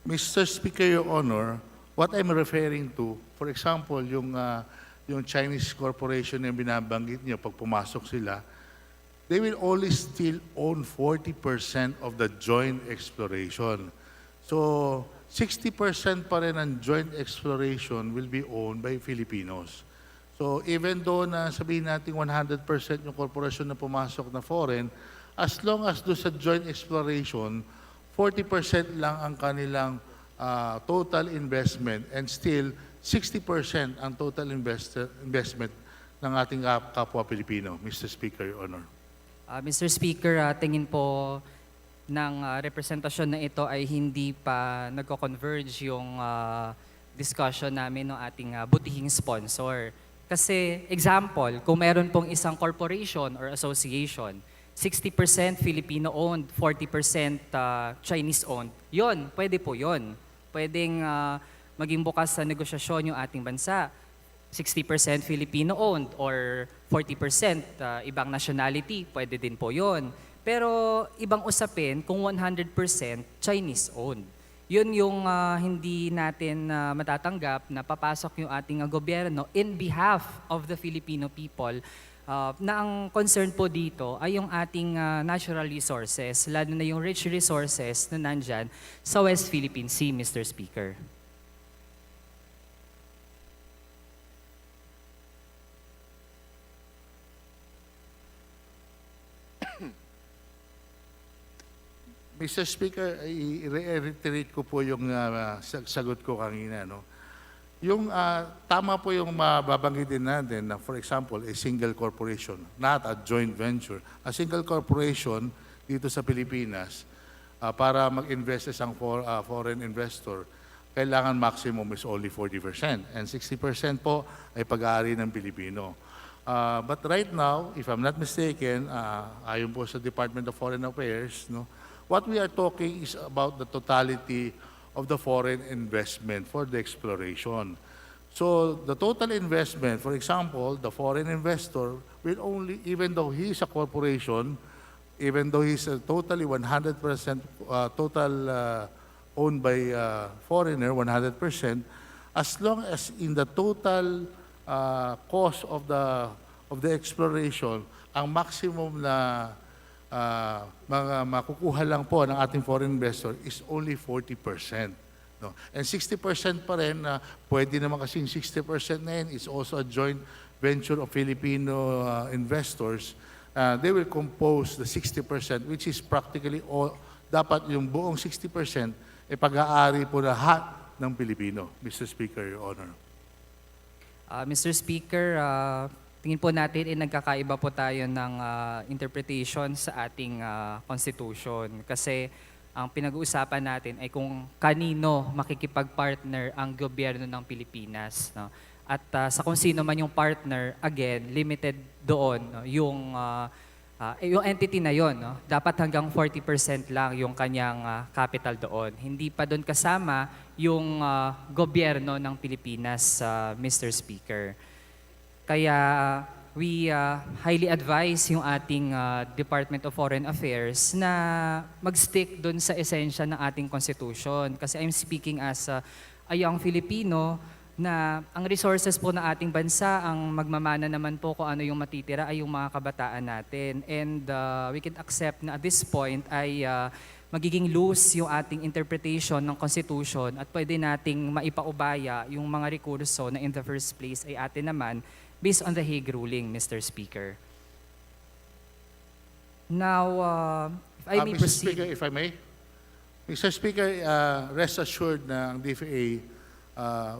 Mr. Speaker, Your Honor, what I'm referring to, for example, yung yung Chinese corporation na binabanggit niyo, pag pumasok sila, they will only still own 40% of the joint exploration. So, 60% pa rin ng joint exploration will be owned by Filipinos. So, even though na sabihin natin 100% yung korporasyon na pumasok na foreign, as long as do sa joint exploration, 40% lang ang kanilang total investment and still 60% ang total investment ng ating kapwa Pilipino. Mr. Speaker, Your Honor. Mr. Speaker, tingin po ng representasyon na ito ay hindi pa nagko-converge yung discussion namin ng ating butihing sponsor. Kasi, example, kung meron pong isang corporation or association, 60% Filipino-owned, 40% Chinese-owned, yon, pwede po yon. Pwedeng maging bukas sa negosyasyon yung ating bansa. 60% Filipino-owned or 40% ibang nationality, pwede din po yon. Pero ibang usapin kung 100% Chinese-owned. Yun yung hindi natin matatanggap na papasok yung ating gobyerno in behalf of the Filipino people na ang concern po dito ay yung ating natural resources, lalo na yung rich resources na nandyan sa West Philippine Sea, Mr. Speaker. Mr. Speaker, i-reiterate ko po yung sagot ko kanina. No? Yung tama po yung mababanggitin natin na, for example, a single corporation, not a joint venture. A single corporation dito sa Pilipinas, para mag-invest isang foreign investor, kailangan maximum is only 40%. And 60% po ay pag-aari ng Pilipino. But right now, if I'm not mistaken, ayon po sa Department of Foreign Affairs, no, what we are talking is about the totality of the foreign investment for the exploration. So the total investment, for example, the foreign investor will only, even though he is a corporation, even though he's totally 100% total owned by foreigner, 100%, as long as in the total cost of the exploration, ang maximum na mga makukuha lang po ng ating foreign investor is only 40%. No? And 60% pa rin, pwede naman kasing 60% na yun, is also a joint venture of Filipino investors. They will compose the 60%, which is practically all, dapat yung buong 60% ay pag-aari po lahat ng Pilipino. Mr. Speaker, Your Honor. Mr. Speaker, tingin po natin nagkakaiba po tayo ng interpretation sa ating Constitution. Kasi ang pinag-uusapan natin ay kung kanino makikipag-partner ang gobyerno ng Pilipinas. No? At sa kung sino man yung partner, again, limited doon no? yung entity na yon. No? Dapat hanggang 40% lang yung kanyang capital doon. Hindi pa doon kasama yung gobyerno ng Pilipinas, Mr. Speaker. Kaya we highly advise yung ating Department of Foreign Affairs na mag-stick dun sa esensya ng ating Constitution. Kasi I'm speaking as a young Filipino na ang resources po ng ating bansa, ang magmamana naman po kung ano yung matitira ay yung mga kabataan natin. And we can accept na at this point ay magiging loose yung ating interpretation ng Constitution at pwede nating maipaubaya yung mga rekurso na in the first place ay atin naman based on the Hague ruling, Mr. Speaker. Now, if I may Mr. proceed. Speaker, if I may. Mr. Speaker, rest assured na ang D.F.A.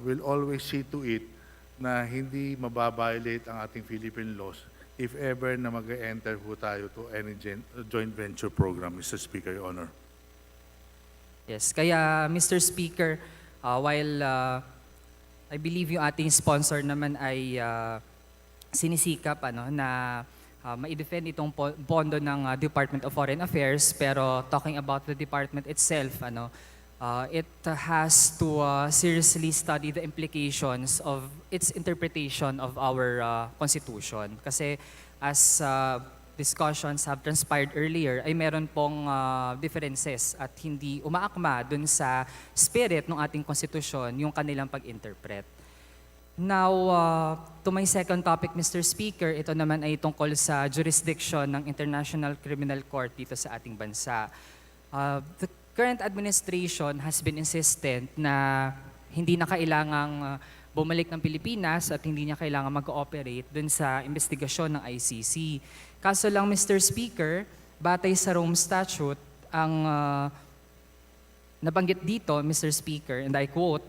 will always see to it na hindi mababiolate ang ating Philippine laws if ever na mag-enter po tayo to any joint venture program, Mr. Speaker, Your Honor. Yes, kaya Mr. Speaker, while I believe yung ating sponsor naman ay sinisikap na ma-defend itong pondo ng Department of Foreign Affairs, pero talking about the department itself, it has to seriously study the implications of its interpretation of our Constitution. Kasi as discussions have transpired earlier, ay meron pong differences at hindi umaakma dun sa spirit ng ating Constitution yung kanilang pag-interpret. Now, to my second topic, Mr. Speaker, ito naman ay tungkol sa jurisdiction ng International Criminal Court dito sa ating bansa. The current administration has been insistent na hindi na kailangang bumalik ng Pilipinas at hindi niya kailangan mag-cooperate dun sa investigasyon ng ICC. Kaso lang, Mr. Speaker, batay sa Rome Statute, ang nabanggit dito, Mr. Speaker, and I quote,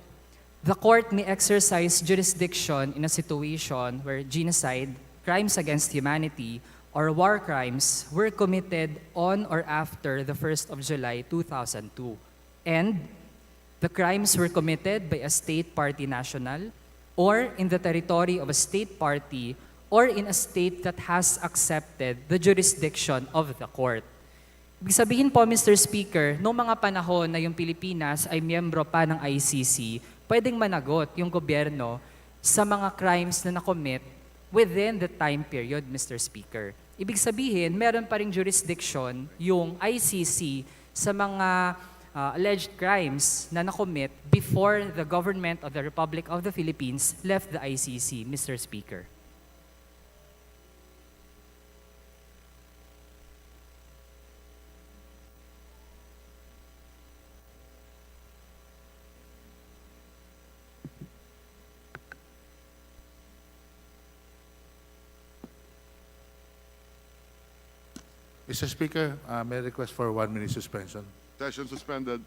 "The court may exercise jurisdiction in a situation where genocide, crimes against humanity, or war crimes were committed on or after the 1st of July 2002, and the crimes were committed by a state party national or in the territory of a state party or in a state that has accepted the jurisdiction of the court." Ibig sabihin po, Mr. Speaker, noong mga panahon na yung Pilipinas ay miyembro pa ng ICC, pwedeng managot yung gobyerno sa mga crimes na nakomit within the time period, Mr. Speaker. Ibig sabihin, meron pa ring jurisdiction yung ICC sa mga alleged crimes na nakomit before the government of the Republic of the Philippines left the ICC, Mr. Speaker. Mr. Speaker, may I request for 1 minute suspension. Session suspended.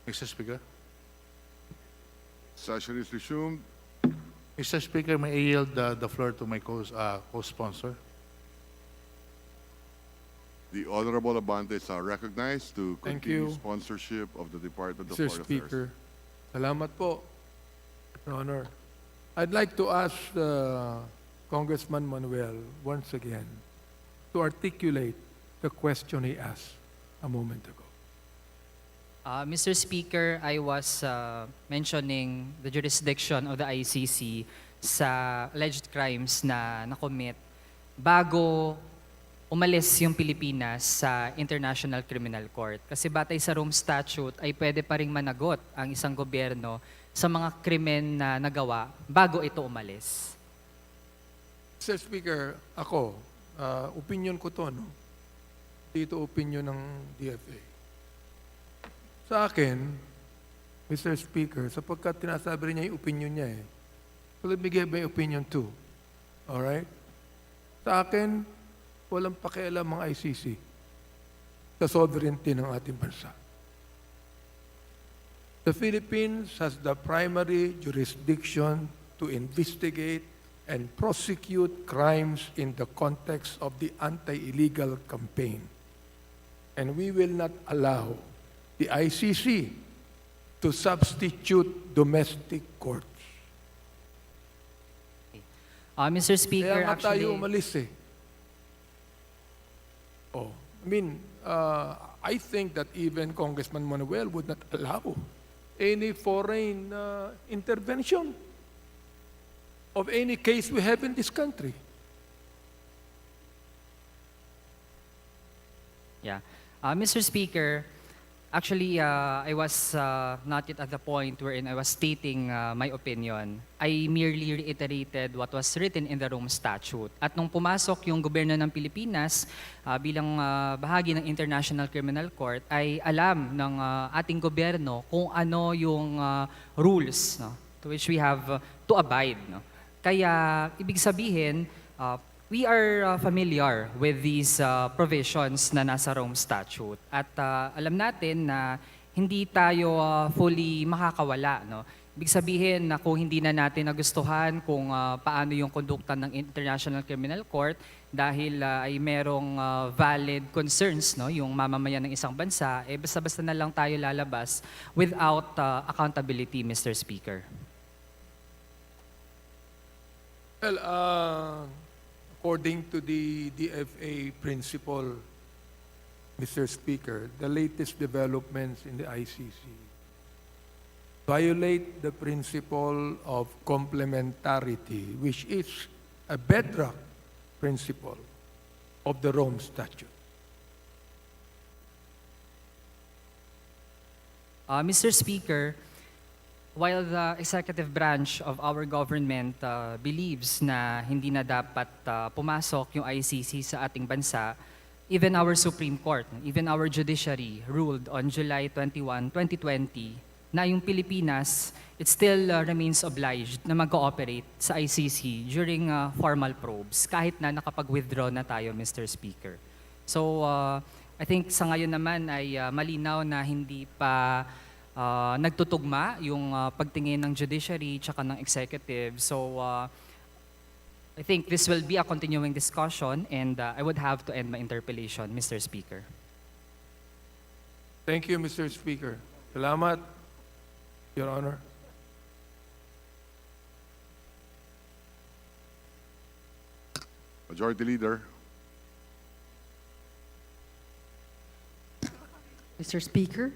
Mr. Speaker. Session is resumed. Mr. Speaker, may I yield the floor to my co-sponsor? The Honorable Abantes are recognized to Thank continue you. sponsorship of the Department of Mr. Foreign Affairs. Speaker, salamat po, Your Honor. I'd like to ask Congressman Manuel once again to articulate the question he asked a moment ago. Mr. Speaker, I was mentioning the jurisdiction of the ICC sa alleged crimes na nakomit bago umalis yung Pilipinas sa International Criminal Court. Kasi batay sa Rome Statute ay pwede pa ring managot ang isang gobyerno sa mga krimen na nagawa bago ito umalis. Mr. Speaker, ako, opinion ko to, no? Dito opinion ng D.F.A. Sa akin, Mr. Speaker, sapagkat tinasabi rin niya yung opinion niya so let me give my opinion too. Alright? Sa akin, walang pakialam ang ICC sa sovereignty ng ating bansa. The Philippines has the primary jurisdiction to investigate and prosecute crimes in the context of the anti-illegal campaign. And we will not allow the ICC to substitute domestic courts. Mr. Speaker, Kaya nga actually... tayo umalis eh. Oh, I mean, I think that even Congressman Manuel would not allow any foreign intervention of any case we have in this country. Yeah. Mr. Speaker, actually, I was not yet at the point wherein I was stating my opinion. I merely reiterated what was written in the Rome Statute. At nung pumasok yung gobyerno ng Pilipinas bilang bahagi ng International Criminal Court, ay alam ng ating gobyerno kung ano yung rules, no, to which we have to abide. No. Kaya, ibig sabihin, we are familiar with these provisions na nasa Rome Statute. At alam natin na hindi tayo fully makakawala, no, Ibig sabihin na kung hindi na natin nagustuhan kung paano yung kondukta ng International Criminal Court dahil ay merong valid concerns, no, yung mamamayan ng isang bansa, eh basta-basta na lang tayo lalabas without accountability, Mr. Speaker. Well, according to the D.F.A principle, Mr. Speaker, the latest developments in the ICC violate the principle of complementarity, which is a bedrock principle of the Rome Statute. Mr. Speaker, while the executive branch of our government believes na hindi na dapat pumasok yung ICC sa ating bansa, even our Supreme Court, even our judiciary ruled on July 21, 2020 na yung Pilipinas, it still remains obliged na mag-cooperate sa ICC during formal probes kahit na nakapag-withdraw na tayo, Mr. Speaker. So, I think sa ngayon naman ay malinaw na hindi pa nagtutugma yung pagtingin ng judiciary tsaka ng executive. So, I think this will be a continuing discussion and I would have to end my interpellation, Mr. Speaker. Thank you, Mr. Speaker. Salamat, Your Honor. Majority Leader. Mr. Speaker,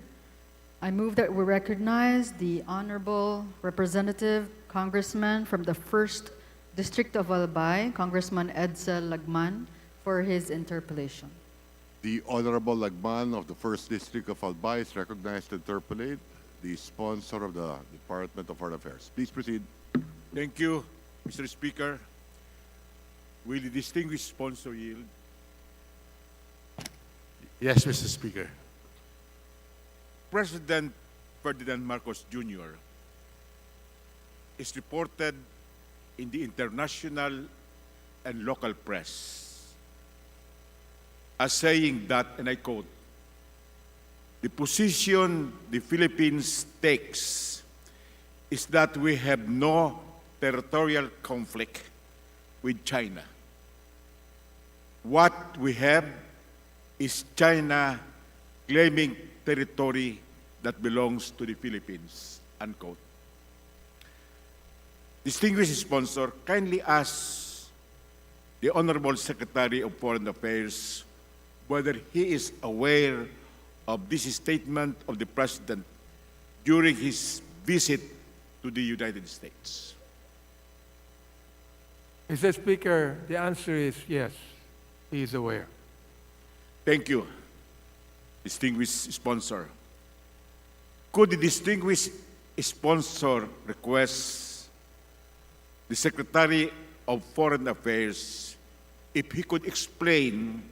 I move that we recognize the Honorable Representative Congressman from the 1st District of Albay, Congressman Edsel Lagman, for his interpellation. The Honorable Lagman of the 1st District of Albay is recognized to interpolate, the sponsor of the Department of Foreign Affairs. Please proceed. Thank you, Mr. Speaker. Will the distinguished sponsor yield? Yes, Mr. Speaker. President Ferdinand Marcos Jr. is reported in the international and local press as saying that, and I quote, "The position the Philippines takes is that we have no territorial conflict with China. What we have is China claiming territory that belongs to the Philippines," unquote. Distinguished sponsor, kindly ask the Honorable Secretary of Foreign Affairs whether he is aware of this statement of the President during his visit to the United States. Mr. Speaker, the answer is yes, he is aware. Thank you, distinguished sponsor. Could the distinguished sponsor request the Secretary of Foreign Affairs if he could explain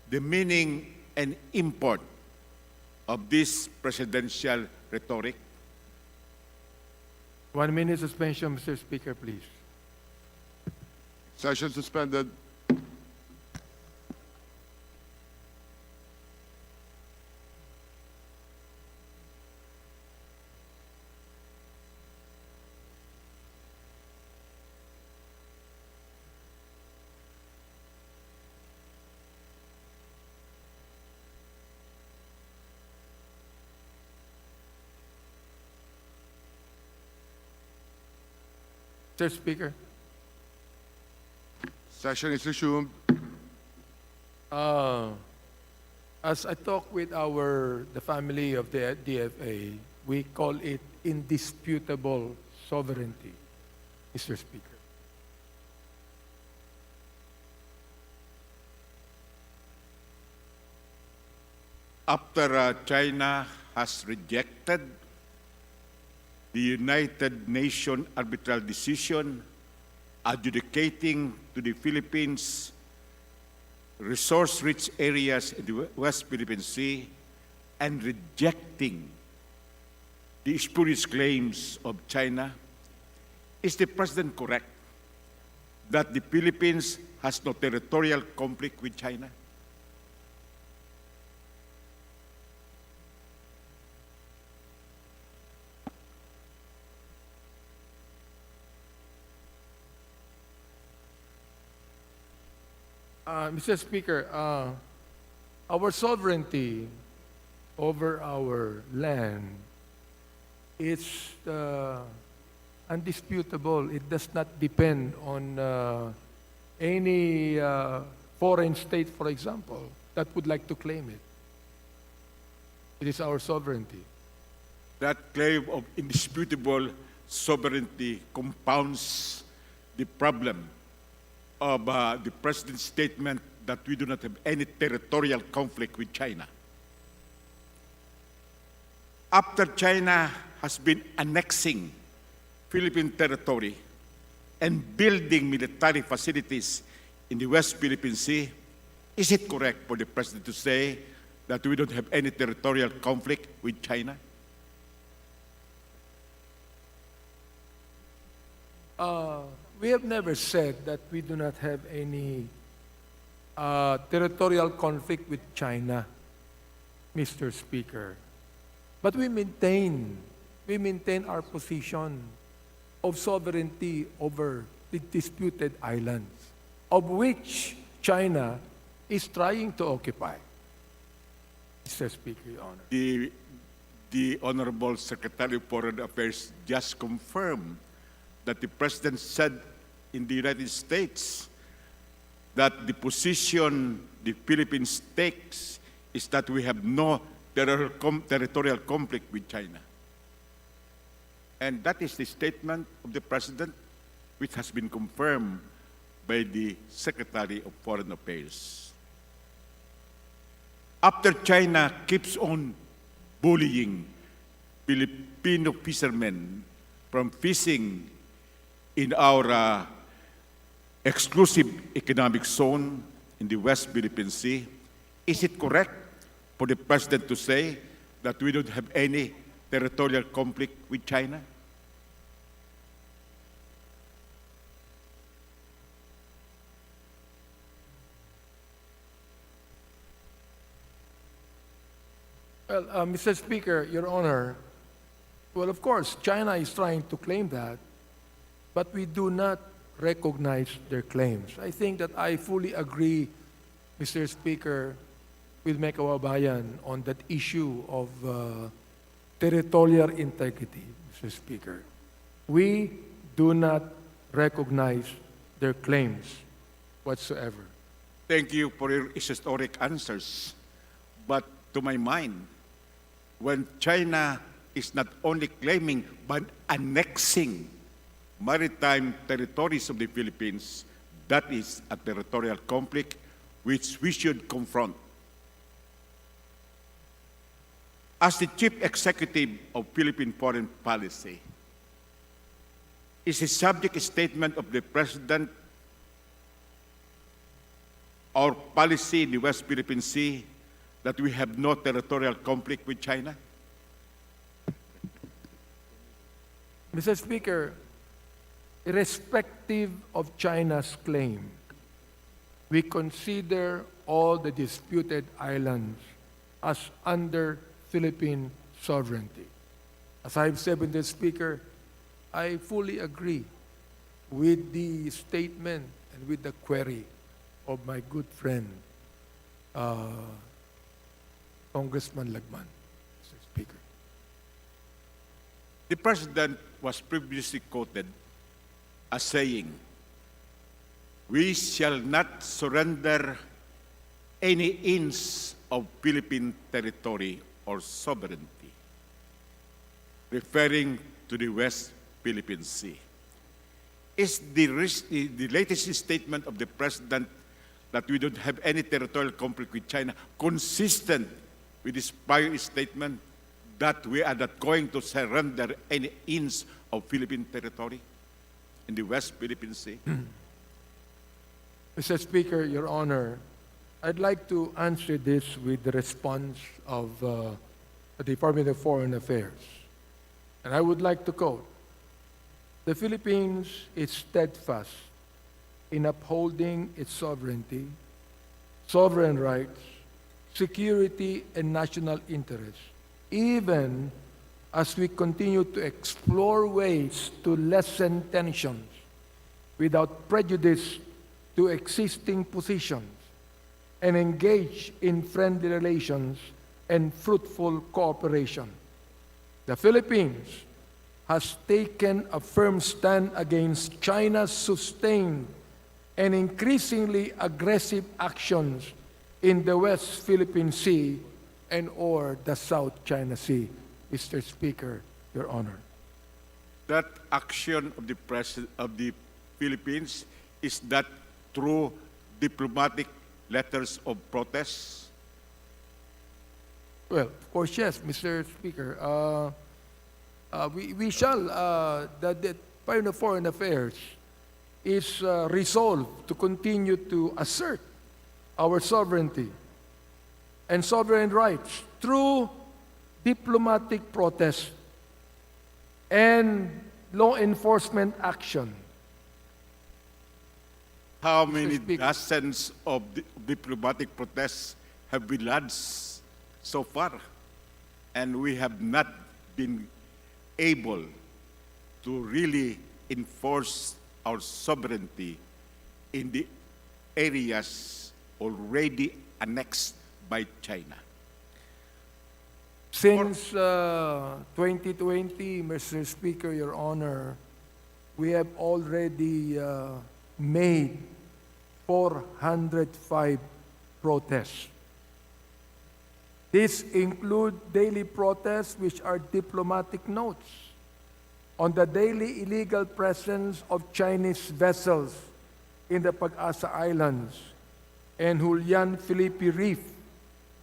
the meaning and import of this presidential rhetoric? 1 minute suspension, Mr. Speaker, please. Session suspended. Mr. Speaker. Session is resumed. As I talk with the family of the D.F.A, we call it indisputable sovereignty, Mr. Speaker. After China has rejected the United Nations arbitral decision adjudicating to the Philippines resource-rich areas in the West Philippine Sea and rejecting the spurious claims of China, is the President correct that the Philippines has no territorial conflict with China? Mr. Speaker, our sovereignty over our land is undisputable. It does not depend on any foreign state, for example, that would like to claim it. It is our sovereignty. That claim of indisputable sovereignty compounds the problem of the President's statement that we do not have any territorial conflict with China. After China has been annexing Philippine territory and building military facilities in the West Philippine Sea, is it correct for the President to say that we don't have any territorial conflict with China? We have never said that we do not have any territorial conflict with China, Mr. Speaker. But we maintain our position of sovereignty over the disputed islands, of which China is trying to occupy. Mr. Speaker, Your Honor. The Honorable Secretary of Foreign Affairs just confirmed that the President said in the United States that the position the Philippines takes is that we have no territorial conflict with China. And that is the statement of the President, which has been confirmed by the Secretary of Foreign Affairs. After China keeps on bullying Filipino fishermen from fishing in our exclusive economic zone in the West Philippine Sea, is it correct for the President to say that we don't have any territorial conflict with China? Well, Mr. Speaker, Your Honor, well, of course, China is trying to claim that, but we do not recognize their claims. I think that I fully agree, Mr. Speaker, with Meka Wabayan on that issue of territorial integrity, Mr. Speaker. We do not recognize their claims whatsoever. Thank you for your historic answers. But to my mind, when China is not only claiming but annexing maritime territories of the Philippines, that is a territorial conflict which we should confront. As the Chief Executive of Philippine Foreign Policy, is a subject statement of the President our policy in the West Philippine Sea that we have no territorial conflict with China? Mr. Speaker, irrespective of China's claim, we consider all the disputed islands as under Philippine sovereignty. As I've said, Mr. Speaker, I fully agree with the statement and with the query of my good friend, Congressman Lagman, Mr. Speaker. The President was previously quoted as saying, "We shall not surrender any inch of Philippine territory or sovereignty," referring to the West Philippine Sea. Is the latest statement of the President that we don't have any territorial conflict with China consistent with his prior statement that we are not going to surrender any inch of Philippine territory in the West Philippine Sea? Mr. Speaker, Your Honor, I'd like to answer this with the response of the Department of Foreign Affairs. And I would like to quote, "The Philippines is steadfast in upholding its sovereignty, sovereign rights, security, and national interests, even as we continue to explore ways to lessen tensions without prejudice to existing positions and engage in friendly relations and fruitful cooperation. The Philippines has taken a firm stand against China's sustained and increasingly aggressive actions in the West Philippine Sea and or the South China Sea. Mr. Speaker, Your Honor. That action of the President of the Philippines, is that through diplomatic letters of protest? Well, of course, yes, Mr. Speaker. We shall, the Department of Foreign Affairs is resolved to continue to assert our sovereignty and sovereign rights through diplomatic protest and law enforcement action. How many dozens of diplomatic protests have been launched so far? And we have not been able to really enforce our sovereignty in the areas already annexed by China. Since 2020, Mr. Speaker, Your Honor, we have already made 405 protests. These include daily protests, which are diplomatic notes on the daily illegal presence of Chinese vessels in the Pag-asa Islands and Julian Felipe Reef,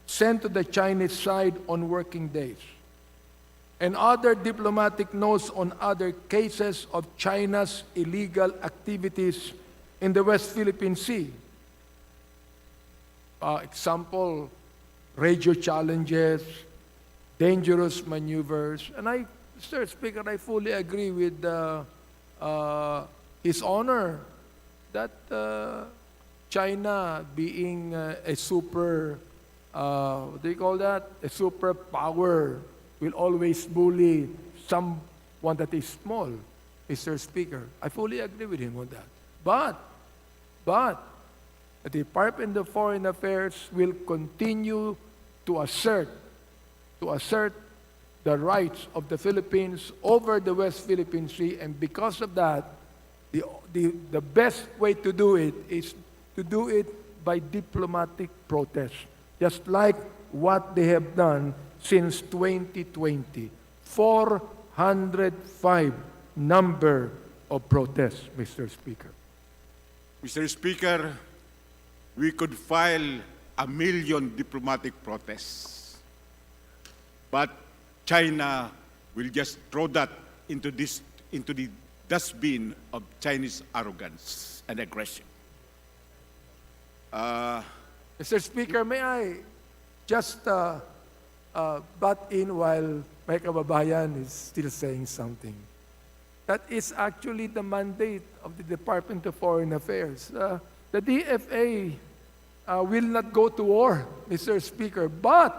sent to the Chinese side on working days, and other diplomatic notes on other cases of China's illegal activities in the West Philippine Sea. Example, radio challenges, dangerous maneuvers, and Mr. Speaker, I fully agree with His Honor that China being a super what do you call that? A superpower will always bully someone that is small, Mr. Speaker. I fully agree with him on that. But the Department of Foreign Affairs will continue to assert the rights of the Philippines over the West Philippine Sea, and because of that, the best way to do it is to do it by diplomatic protest, just like what they have done since 2020. 405 number of protests, Mr. Speaker. Mr. Speaker, we could file 1 million diplomatic protests, but China will just throw that into the dustbin of Chinese arrogance and aggression. Mr. Speaker, may I just butt in while my kababayan is still saying something? That is actually the mandate of the Department of Foreign Affairs. The D.F.A. will not go to war, Mr. Speaker, but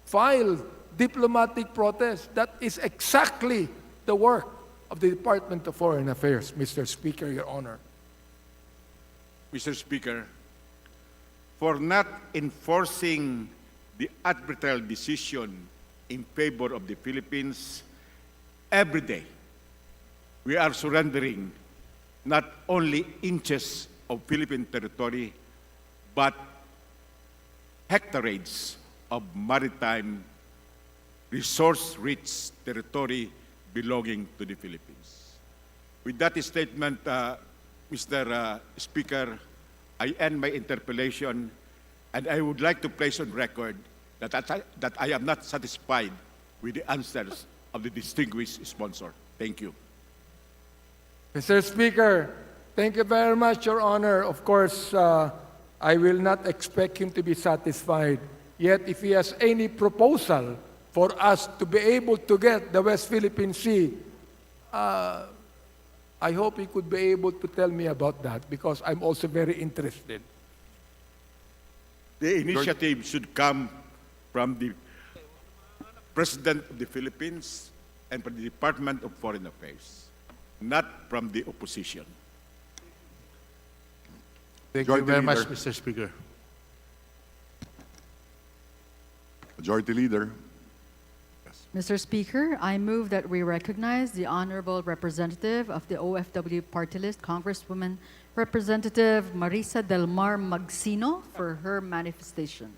file diplomatic protest. That is exactly the work of the Department of Foreign Affairs, Mr. Speaker, Your Honor. Mr. Speaker, for not enforcing the arbitrary decision in favor of the Philippines, every day we are surrendering not only inches of Philippine territory, but hectares of maritime resource-rich territory belonging to the Philippines. With that statement, Mr. Speaker, I end my interpellation, and I would like to place on record that I am not satisfied with the answers of the distinguished sponsor. Thank you. Mr. Speaker, thank you very much, Your Honor. Of course, I will not expect him to be satisfied. Yet, if he has any proposal for us to be able to get the West Philippine Sea, I hope he could be able to tell me about that, because I'm also very interested. The initiative should come from the President of the Philippines and from the Department of Foreign Affairs, not from the opposition. Thank you Majority very much, Leader. Mr. Speaker. Majority Leader. Mr. Speaker, I move that we recognize the honorable representative of the OFW party list, Congresswoman Representative Marisa Del Mar Magsino, for her manifestation.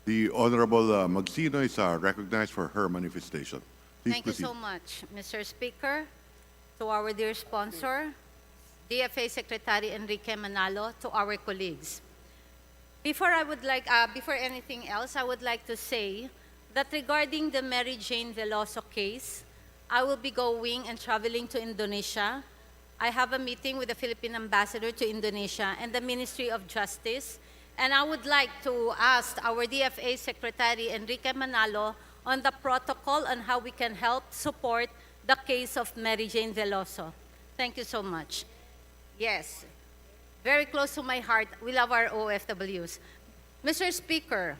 The Honorable Magsino is recognized for her manifestation. Please Thank proceed. you so much, Mr. Speaker, to our dear sponsor, D.F.A. Secretary Enrique Manalo, to our colleagues. Before anything else, I would like to say that regarding the Mary Jane Veloso case, I will be going and traveling to Indonesia. I have a meeting with the Philippine ambassador to Indonesia and the Ministry of Justice, and I would like to ask our D.F.A. Secretary Enrique Manalo on the protocol on how we can help support the case of Mary Jane Veloso. Thank you so much. Yes, very close to my heart. We love our OFWs. Mr. Speaker,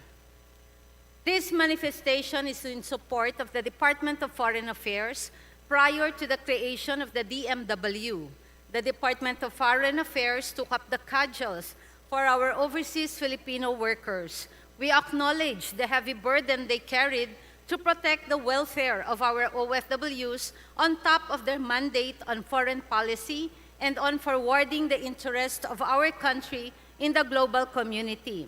this manifestation is in support of the Department of Foreign Affairs prior to the creation of the DMW. The Department of Foreign Affairs took up the cudgels for our overseas Filipino workers. We acknowledge the heavy burden they carried to protect the welfare of our OFWs on top of their mandate on foreign policy and on forwarding the interest of our country in the global community.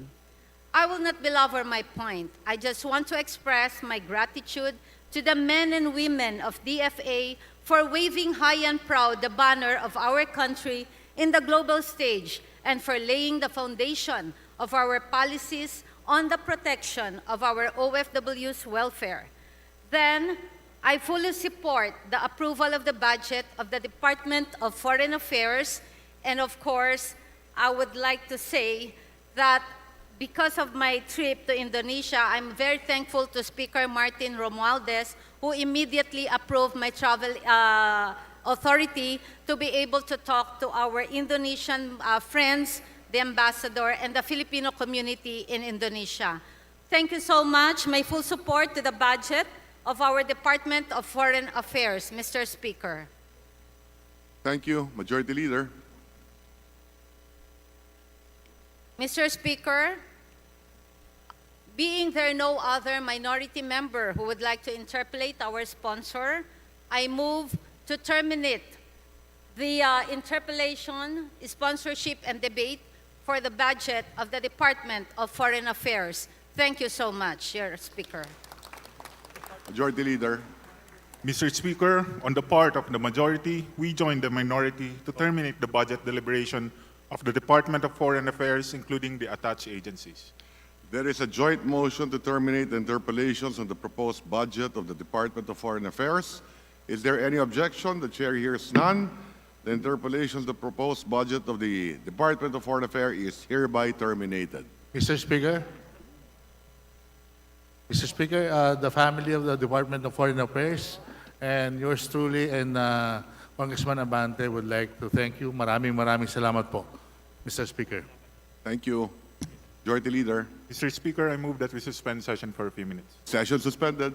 I will not belabor my point. I just want to express my gratitude to the men and women of D.F.A. for waving high and proud the banner of our country in the global stage and for laying the foundation of our policies on the protection of our OFW's welfare. Then, I fully support the approval of the budget of the Department of Foreign Affairs, and of course, I would like to say that because of my trip to Indonesia, I'm very thankful to Speaker Martin Romualdez, who immediately approved my travel authority to be able to talk to our Indonesian friends, the ambassador, and the Filipino community in Indonesia. Thank you so much. My full support to the budget of our Department of Foreign Affairs, Mr. Speaker. Thank you. Majority Leader. Mr. Speaker, being there no other minority member who would like to interpellate our sponsor, I move to terminate the interpellation, sponsorship, and debate for the budget of the Department of Foreign Affairs. Thank you so much, Your Speaker. Majority Leader. Mr. Speaker, on the part of the majority, we join the minority to terminate the budget deliberation of the Department of Foreign Affairs, including the attached agencies. There is a joint motion to terminate the interpellations on the proposed budget of the Department of Foreign Affairs. Is there any objection? The chair hears none. The interpellation of the proposed budget of the Department of Foreign Affairs is hereby terminated. Mr. Speaker, the family of the Department of Foreign Affairs and yours truly and Congressman Abante would like to thank you. Maraming salamat po, Mr. Speaker. Thank you. Majority Leader. Mr. Speaker, I move that we suspend session for a few minutes. Session suspended.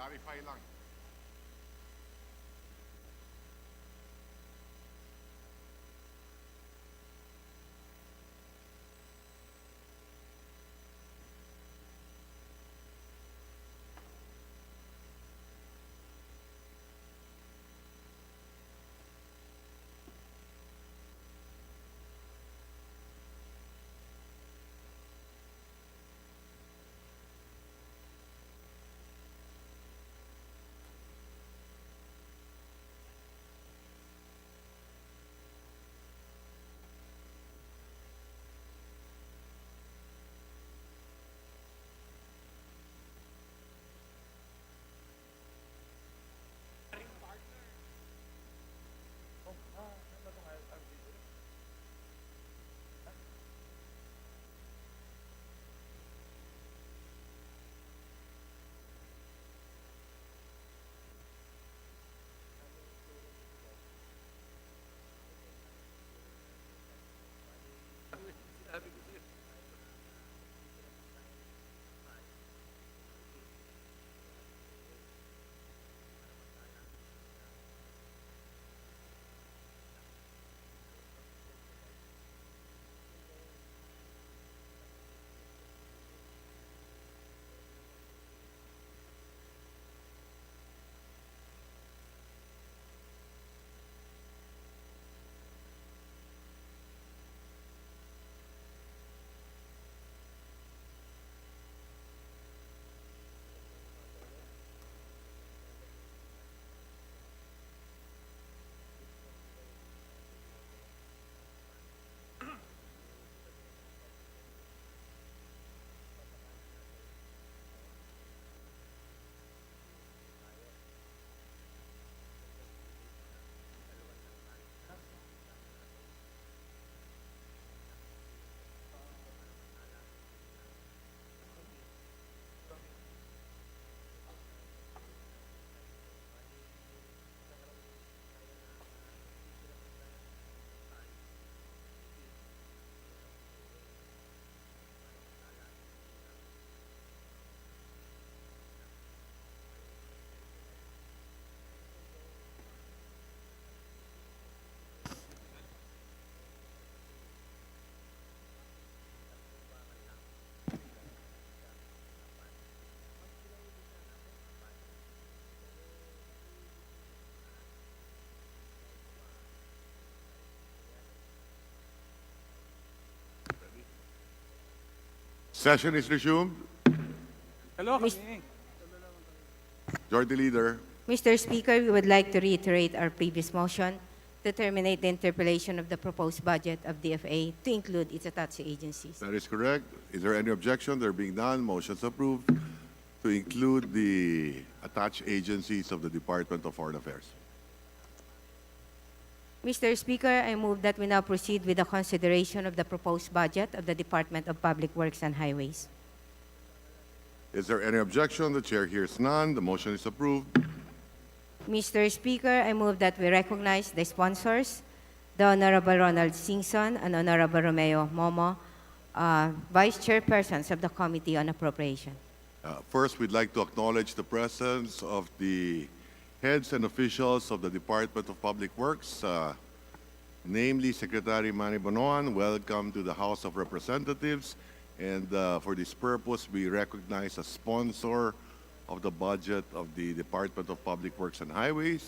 Clarify lang. Session is resumed. Hello, Mis- kami. Majority Leader. Mr. Speaker, we would like to reiterate our previous motion to terminate the interpellation of the proposed budget of D.F.A. to include its attached agencies. That is correct. Is there any objection? There being none, motion's approved to include the attached agencies of the Department of Foreign Affairs. Mr. Speaker, I move that we now proceed with the consideration of the proposed budget of the Department of Public Works and Highways. Is there any objection? The chair hears none. The motion is approved. Mr. Speaker, I move that we recognize the sponsors, the Honorable Ronald Singson and Honorable Romeo Momo, Vice Chairpersons of the Committee on Appropriation. First, we'd like to acknowledge the presence of the heads and officials of the Department of Public Works, namely Secretary Manny Bonoan. Welcome to the House of Representatives. And for this purpose, we recognize a sponsor of the budget of the Department of Public Works and Highways,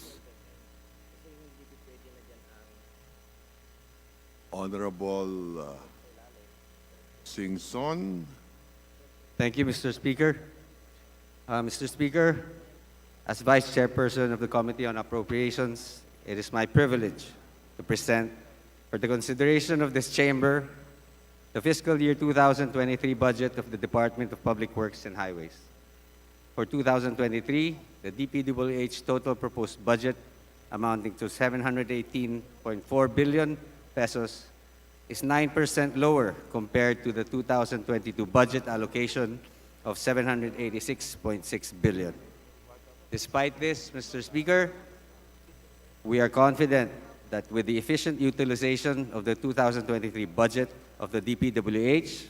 Honorable Singson. Thank you, Mr. Speaker. Mr. Speaker, as Vice Chairperson of the Committee on Appropriations, it is my privilege to present for the consideration of this chamber the fiscal year 2023 budget of the Department of Public Works and Highways. For 2023, the D.P.W.H total proposed budget amounting to 718.4 billion pesos is 9% lower compared to the 2022 budget allocation of 786.6 billion. Despite this, Mr. Speaker, we are confident that with the efficient utilization of the 2023 budget of the D.P.W.H,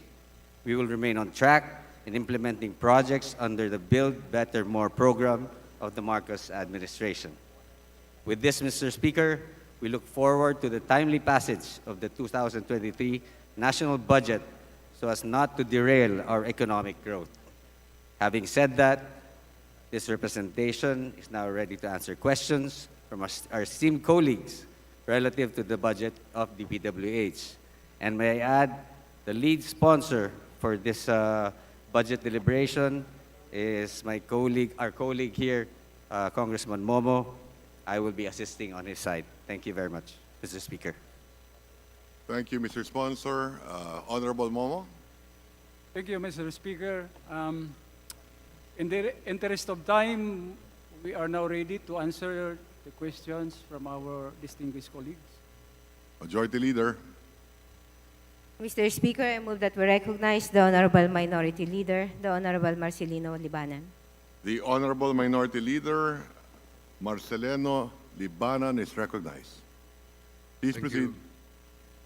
we will remain on track in implementing projects under the Build Better More program of the Marcos administration. With this, Mr. Speaker, we look forward to the timely passage of the 2023 national budget so as not to derail our economic growth. Having said that, this representation is now ready to answer questions from our esteemed colleagues relative to the budget of D.P.W.H. And may I add, the lead sponsor for this budget deliberation is our colleague here, Congressman Momo. I will be assisting on his side. Thank you very much, Mr. Speaker. Thank you, Mr. Sponsor. Honorable Momo. Thank you, Mr. Speaker. In the interest of time, we are now ready to answer the questions from our distinguished colleagues. Majority Leader. Mr. Speaker, I move that we recognize the Honorable Minority Leader, the Honorable Marcelino Libanan. The Honorable Minority Leader, Marcelino Libanan, is recognized. Please proceed.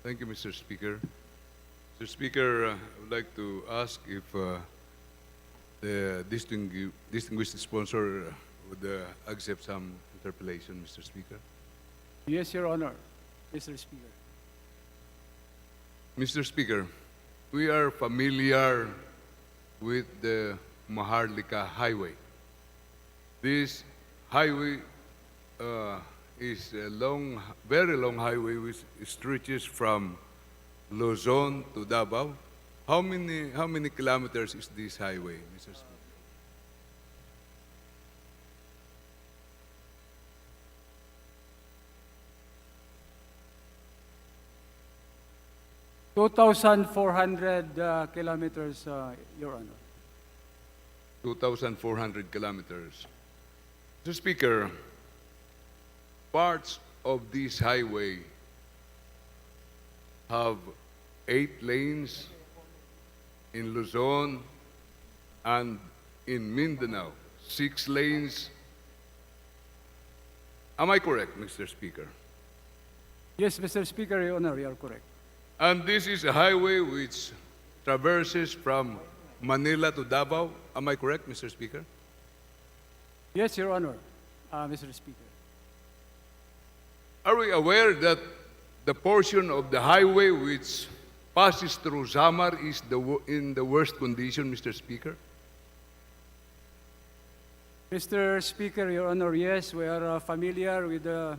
Thank you, Mr. Speaker. Mr. Speaker, I would like to ask if the distinguished sponsor would accept some interpellation, Mr. Speaker. Yes, Your Honor, Mr. Speaker. Mr. Speaker, we are familiar with the Maharlika Highway. This highway is a very long highway which stretches from Luzon to Davao. How many kilometers is this highway, Mr. Speaker? Uh, 2,400 kilometers, Your Honor. 2,400 kilometers. Mr. Speaker, parts of this highway have 8 lanes in Luzon and in Mindanao, 6 lanes. Am I correct, Mr. Speaker? Yes, Mr. Speaker, Your Honor, you are correct. And this is a highway which traverses from Manila to Davao. Am I correct, Mr. Speaker? Yes, Your Honor, Mr. Speaker. Are we aware that the portion of the highway which passes through Samar is in the worst condition, Mr. Speaker? Mr. Speaker, Your Honor, yes, we are familiar with the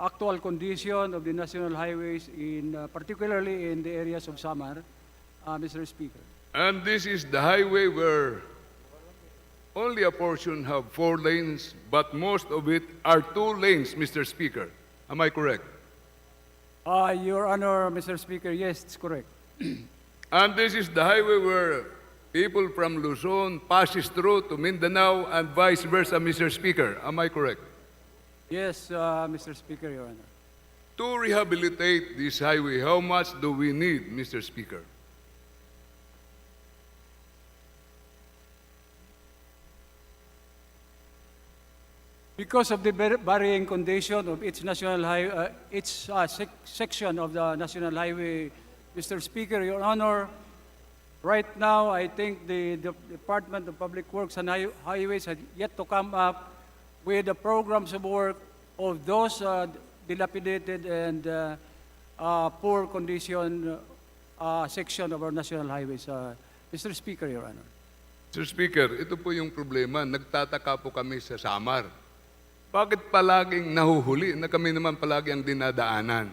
actual condition of the national highways, particularly in the areas of Samar, Mr. Speaker. And this is the highway where only a portion have 4 lanes, but most of it are 2 lanes, Mr. Speaker. Am I correct? Your Honor, Mr. Speaker, yes, it's correct. And this is the highway where people from Luzon passes through to Mindanao and vice versa, Mr. Speaker. Am I correct? Yes, Mr. Speaker, Your Honor. To rehabilitate this highway, how much do we need, Mr. Speaker? Because of the varying condition of each national highway, section of the national highway, Mr. Speaker, Your Honor, right now I think the Department of Public Works and Highways has yet to come up with the programs of work of those dilapidated and poor condition section of our national highways. Mr. Speaker, Your Honor. Mr. Speaker, ito po yung problema. Nagtataka po kami sa Samar. Bakit palaging nahuhuli na kami naman palagi ang dinadaanan?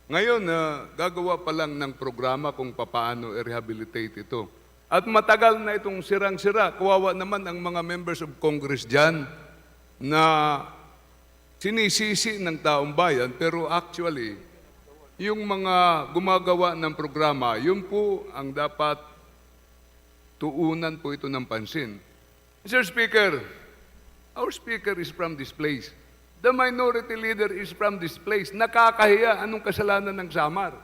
Ngayon, gagawa pa lang ng programa kung paano i-rehabilitate ito. At matagal na itong sirang-sira. Kawawa naman ang mga members of Congress dyan na sinisisi ng taong bayan, pero actually, yung mga gumagawa ng programa, yun po ang dapat tuunan po ito ng pansin. Mr. Speaker, our Speaker is from this place. The Minority Leader is from this place. Nakakahiya anong kasalanan ng Samar.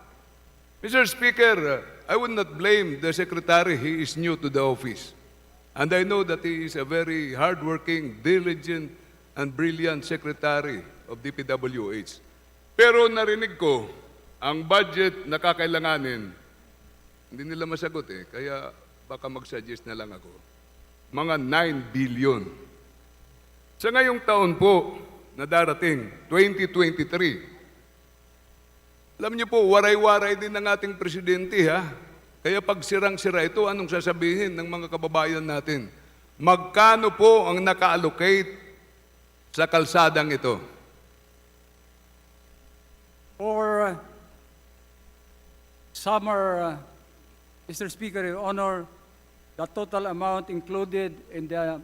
Mr. Speaker, I would not blame the Secretary. He is new to the office. And I know that he is a very hardworking, diligent, and brilliant Secretary of D.P.W.H. Pero narinig ko, ang budget na kakailanganin, hindi nila masagot kaya baka mag-suggest na lang ako. Mga 9 billion. Sa ngayong taon po na darating, 2023, alam niyo po, waray-waray din ng ating presidente, ha? Kaya pag sirang-sira ito, anong sasabihin ng mga kababayan natin? Magkano po ang naka-allocate sa kalsadang ito? For summer, Mr. Speaker, Your Honor, the total amount included in the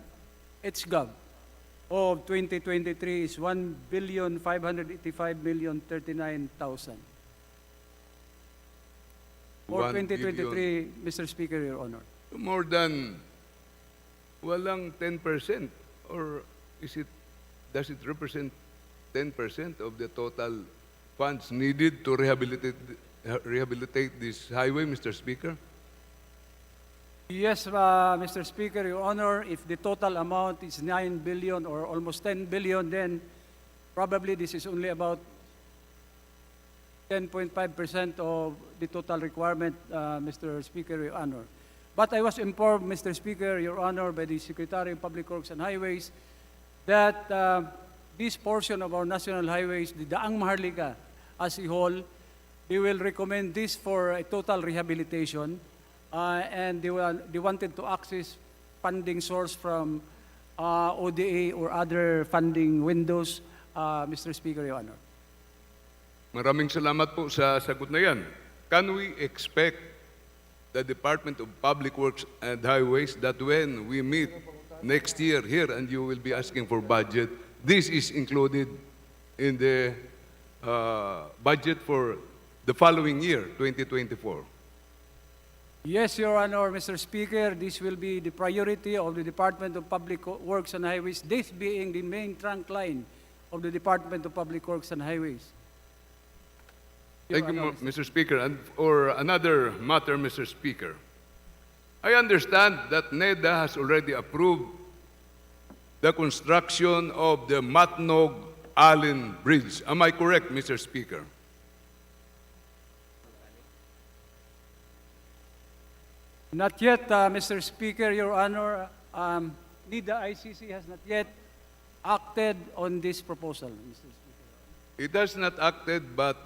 HGAV of 2023 is 1,585,039,000. For 1 2023, Mr. Speaker, Your Honor. More than, walang 10%? Or does it represent 10% of the total funds needed to rehabilitate this highway, Mr. Speaker? Yes, Mr. Speaker, Your Honor, if the total amount is 9 billion or almost 10 billion, then probably this is only about 10.5% of the total requirement, Mr. Speaker, Your Honor. But I was informed, Mr. Speaker, Your Honor, by the Secretary of Public Works and Highways that this portion of our national highways, the Daang Maharlika as a whole, they will recommend this for a total rehabilitation, and they wanted to access funding source from ODA or other funding windows, Mr. Speaker, Your Honor. Maraming salamat po sa sagot na yan. Can we expect the Department of Public Works and Highways that when we meet next year here and you will be asking for budget, this is included in the budget for the following year, 2024? Yes, Your Honor, Mr. Speaker, this will be the priority of the Department of Public Works and Highways, this being the main trunk line of the Department of Public Works and Highways. Thank you, Mr. Speaker. And for another matter, Mr. Speaker, I understand that NEDA has already approved the construction of the Matnog-Allen Bridge. Am I correct, Mr. Speaker? Not yet, Mr. Speaker, Your Honor. D.I.C.T has not yet acted on this proposal, Mr. Speaker. It has not acted, but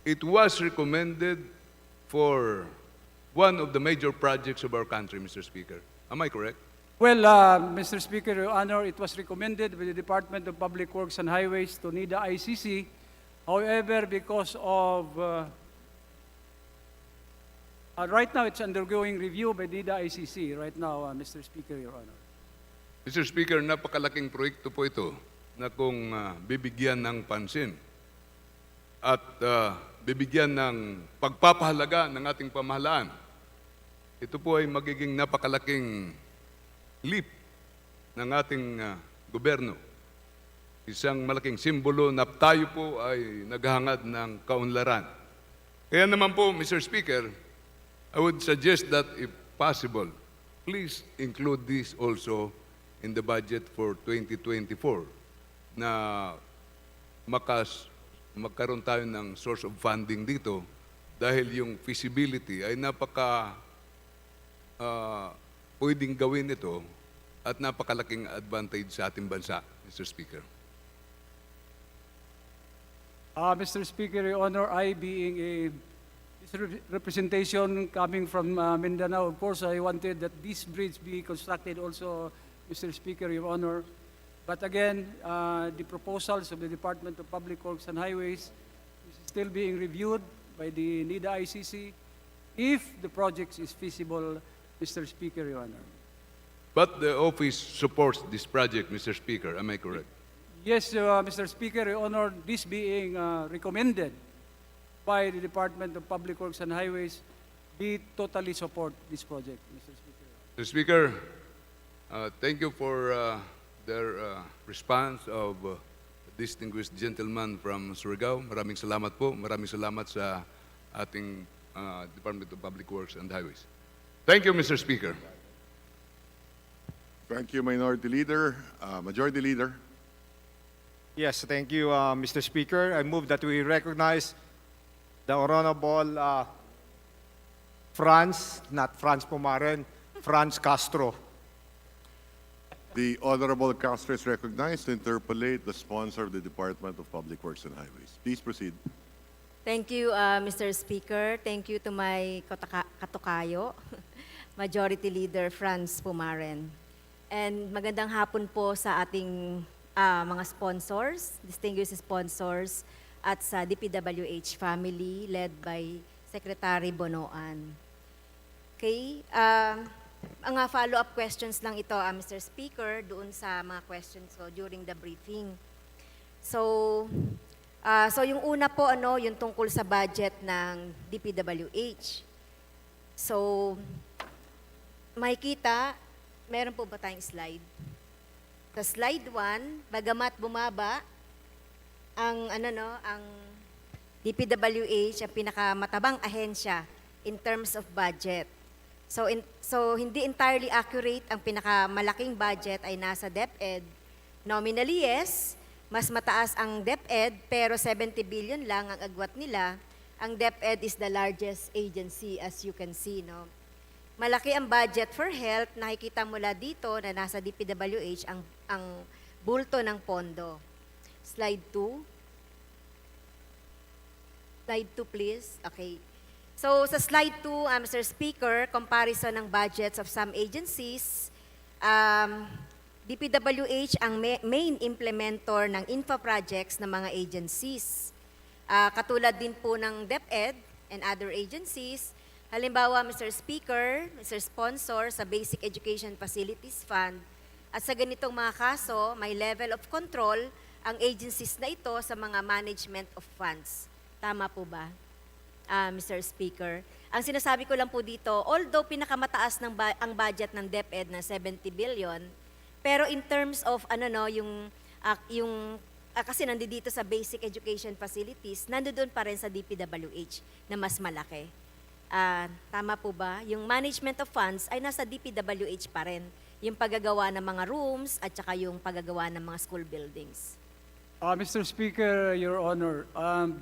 it was recommended for one of the major projects of our country, Mr. Speaker. Am I correct? Well, Mr. Speaker, Your Honor, it was recommended by the Department of Public Works and Highways to D.I.C.T. However, because of right now, it's undergoing review by D.I.C.T. right now, Mr. Speaker, Your Honor. Mr. Speaker, napakalaking proyekto po ito na kung bibigyan ng pansin at bibigyan ng pagpapahalaga ng ating pamahalaan, ito po ay magiging napakalaking leap ng ating gobyerno. Isang malaking simbolo na tayo po ay naghahangad ng kaunlaran. Kaya naman po, Mr. Speaker, I would suggest that if possible, please include this also in the budget for 2024 na magkaroon tayo ng source of funding dito dahil yung feasibility ay pwedeng gawin ito at napakalaking advantage sa ating bansa, Mr. Speaker. Mr. Speaker, Your Honor, I being a representation coming from Mindanao, of course, I wanted that this bridge be constructed also, Mr. Speaker, Your Honor. But again, the proposals of the Department of Public Works and Highways is still being reviewed by the D.I.C.T. if the project is feasible, Mr. Speaker, Your Honor. But the office supports this project, Mr. Speaker. Am I correct? Yes, Mr. Speaker, Your Honor, this being recommended by the Department of Public Works and Highways, we totally support this project, Mr. Speaker. Mr. Speaker, thank you for their response of distinguished gentleman from Surigao. Maraming salamat po. Maraming salamat sa ating Department of Public Works and Highways. Thank you, Mr. Speaker. Thank you, Minority Leader. Majority Leader. Yes, thank you, Mr. Speaker. I move that we recognize the Honorable Franz, not Franz Pumaren, Franz Castro. The Honorable Castro is recognized to interpolate the sponsor of the Department of Public Works and Highways. Please proceed. Thank you, Mr. Speaker. Thank you to my katukayo, Majority Leader Franz Pumaren. And magandang hapon po sa ating mga sponsors, distinguished sponsors, at sa D.P.W.H family led by Secretary Bonoan. Okay, ang follow-up questions lang ito, Mr. Speaker, doon sa mga questions ko during the briefing. So yung una po, yung tungkol sa budget ng D.P.W.H. So, makikita, meron po ba tayong slide? Sa slide 1, bagamat bumaba ang D.P.W.H, ang pinakamatabang ahensya in terms of budget. So hindi entirely accurate, ang pinakamalaking budget ay nasa DepEd. Nominally, yes, mas mataas ang DepEd, pero 70 billion lang ang agwat nila. Ang DepEd is the largest agency, as you can see, no? Malaki ang budget for health, nakikita mula dito na nasa D.P.W.H ang bulto ng pondo. Slide 2. Slide 2, please. Okay. So sa slide 2, Mr. Speaker, comparison ng budgets of some agencies. D.P.W.H ang main implementor ng infra projects ng mga agencies. Katulad din po ng DepEd and other agencies. Halimbawa, Mr. Speaker, Mr. Sponsor, sa Basic Education Facilities Fund. At sa ganitong mga kaso, may level of control ang agencies na ito sa mga management of funds. Tama po ba, Mr. Speaker? Ang sinasabi ko lang po dito, although pinakamataas ang budget ng DepEd na 70 billion, pero in terms of kasi nandito sa basic education facilities, nandoon pa rin sa D.P.W.H na mas malaki. Tama po ba? Yung management of funds ay nasa D.P.W.H pa rin. Yung paggagawa ng mga rooms at saka yung paggagawa ng mga school buildings. Mr. Speaker, Your Honor,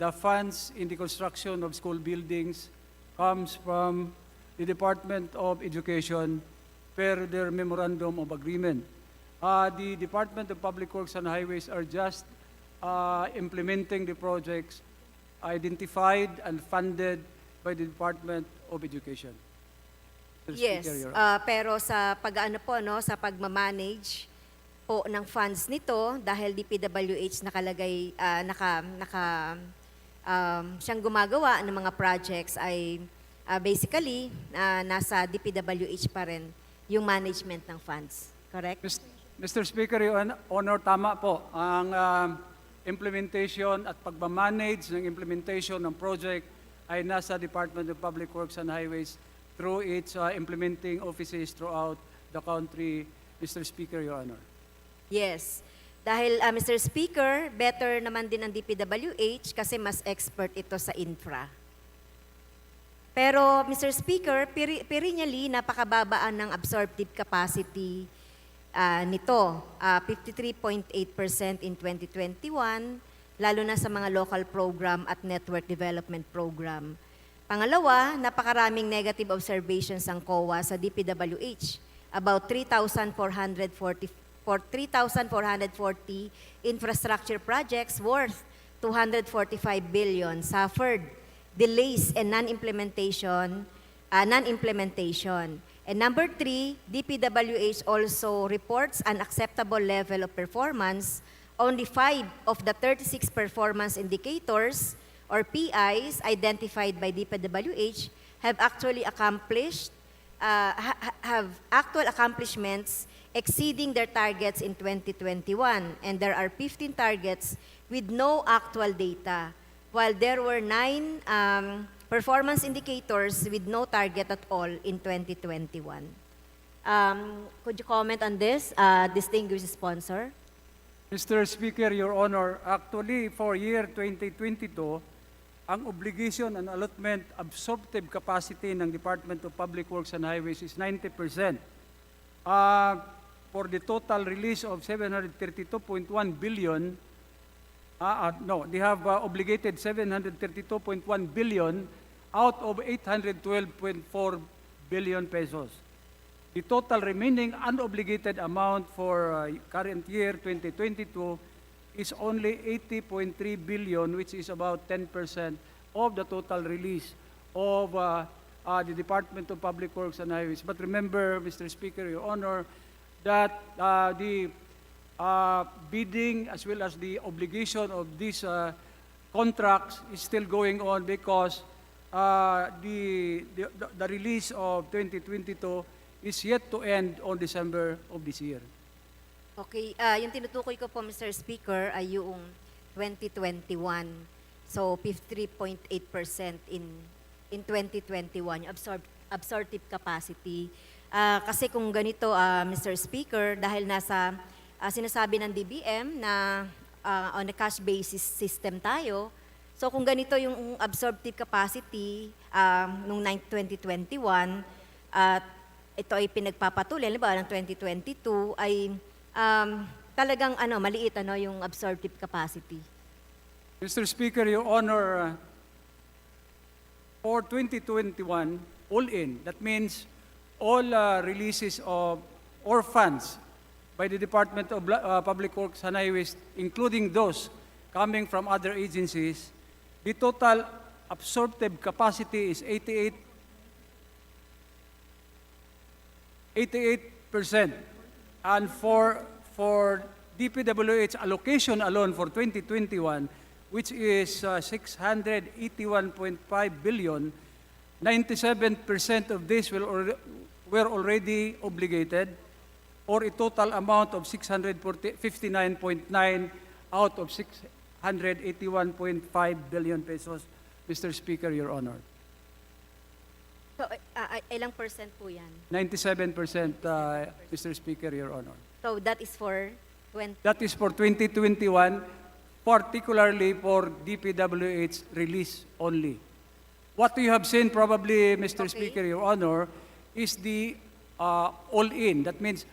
the funds in the construction of school buildings comes from the Department of Education per their Memorandum of Agreement. The Department of Public Works and Highways are just implementing the projects identified and funded by the Department of Education. Mr. Yes, Speaker, Your Honor. pero sa sa pagmamanage po ng funds nito, dahil D.P.W.H nakalagay, siyang gumagawa ng mga projects ay basically nasa D.P.W.H pa rin yung management ng funds. Correct? Mr. Speaker, Your Honor, tama po. Ang implementation at pagmamanage ng implementation ng project ay nasa Department of Public Works and Highways through its implementing offices throughout the country, Mr. Speaker, Your Honor. Yes. Dahil, Mr. Speaker, better naman din ang D.P.W.H kasi mas expert ito sa infra. Pero, Mr. Speaker, perennially, napakababaan ng absorptive capacity nito. 53.8% in 2021, lalo na sa mga local program at network development program. Pangalawa, napakaraming negative observations ang COA sa D.P.W.H. About 3,440 infrastructure projects worth 245 billion suffered delays and non-implementation. And number 3, D.P.W.H also reports an acceptable level of performance. Only 5 of the 36 performance indicators or PIs identified by D.P.W.H have actually accomplished, have actual accomplishments exceeding their targets in 2021, and there are 15 targets with no actual data, while there were 9 performance indicators with no target at all in 2021. Could you comment on this, distinguished sponsor? Mr. Speaker, Your Honor, actually for year 2022, ang obligation and allotment absorptive capacity ng Department of Public Works and Highways is 90%. For the total release of 732.1 billion, they have obligated 732.1 billion out of 812.4 billion pesos. the total remaining unobligated amount for current year 2022 is only 80.3 billion, which is about 10% of the total release of the Department of Public Works and Highways. But remember, Mr. Speaker, Your Honor, that the bidding as well as the obligation of these contracts is still going on because the release of 2022 is yet to end on December of this year. Okay, yung tinutukoy ko po, Mr. Speaker, ay yung 2021. So, 53.8% in 2021, yung absorptive capacity. Kasi kung ganito, Mr. Speaker, dahil nasa sinasabi ng DBM na on a cash basis system tayo, so kung ganito yung absorptive capacity nung 2021, at ito ay pinagpapatuloy, halimbawa ng 2022, ay talagang maliit yung absorptive capacity. Mr. Speaker, Your Honor, for 2021, all in, that means all releases of or funds by the Department of Public Works and Highways, including those coming from other agencies, the total absorptive capacity is 88%. And for D.P.W.H allocation alone for 2021, which is 681.5 billion, 97% of this were already obligated, or a total amount of 659.9 out of 681.5 billion pesos, Mr. Speaker, Your Honor. So, ilang percent po yan? 97%, Mr. Speaker, Your Honor. So, that is for That is for 2021, particularly for D.P.W.H release only. What you have seen probably, Mr. Speaker, Your Honor, is the all-in. That means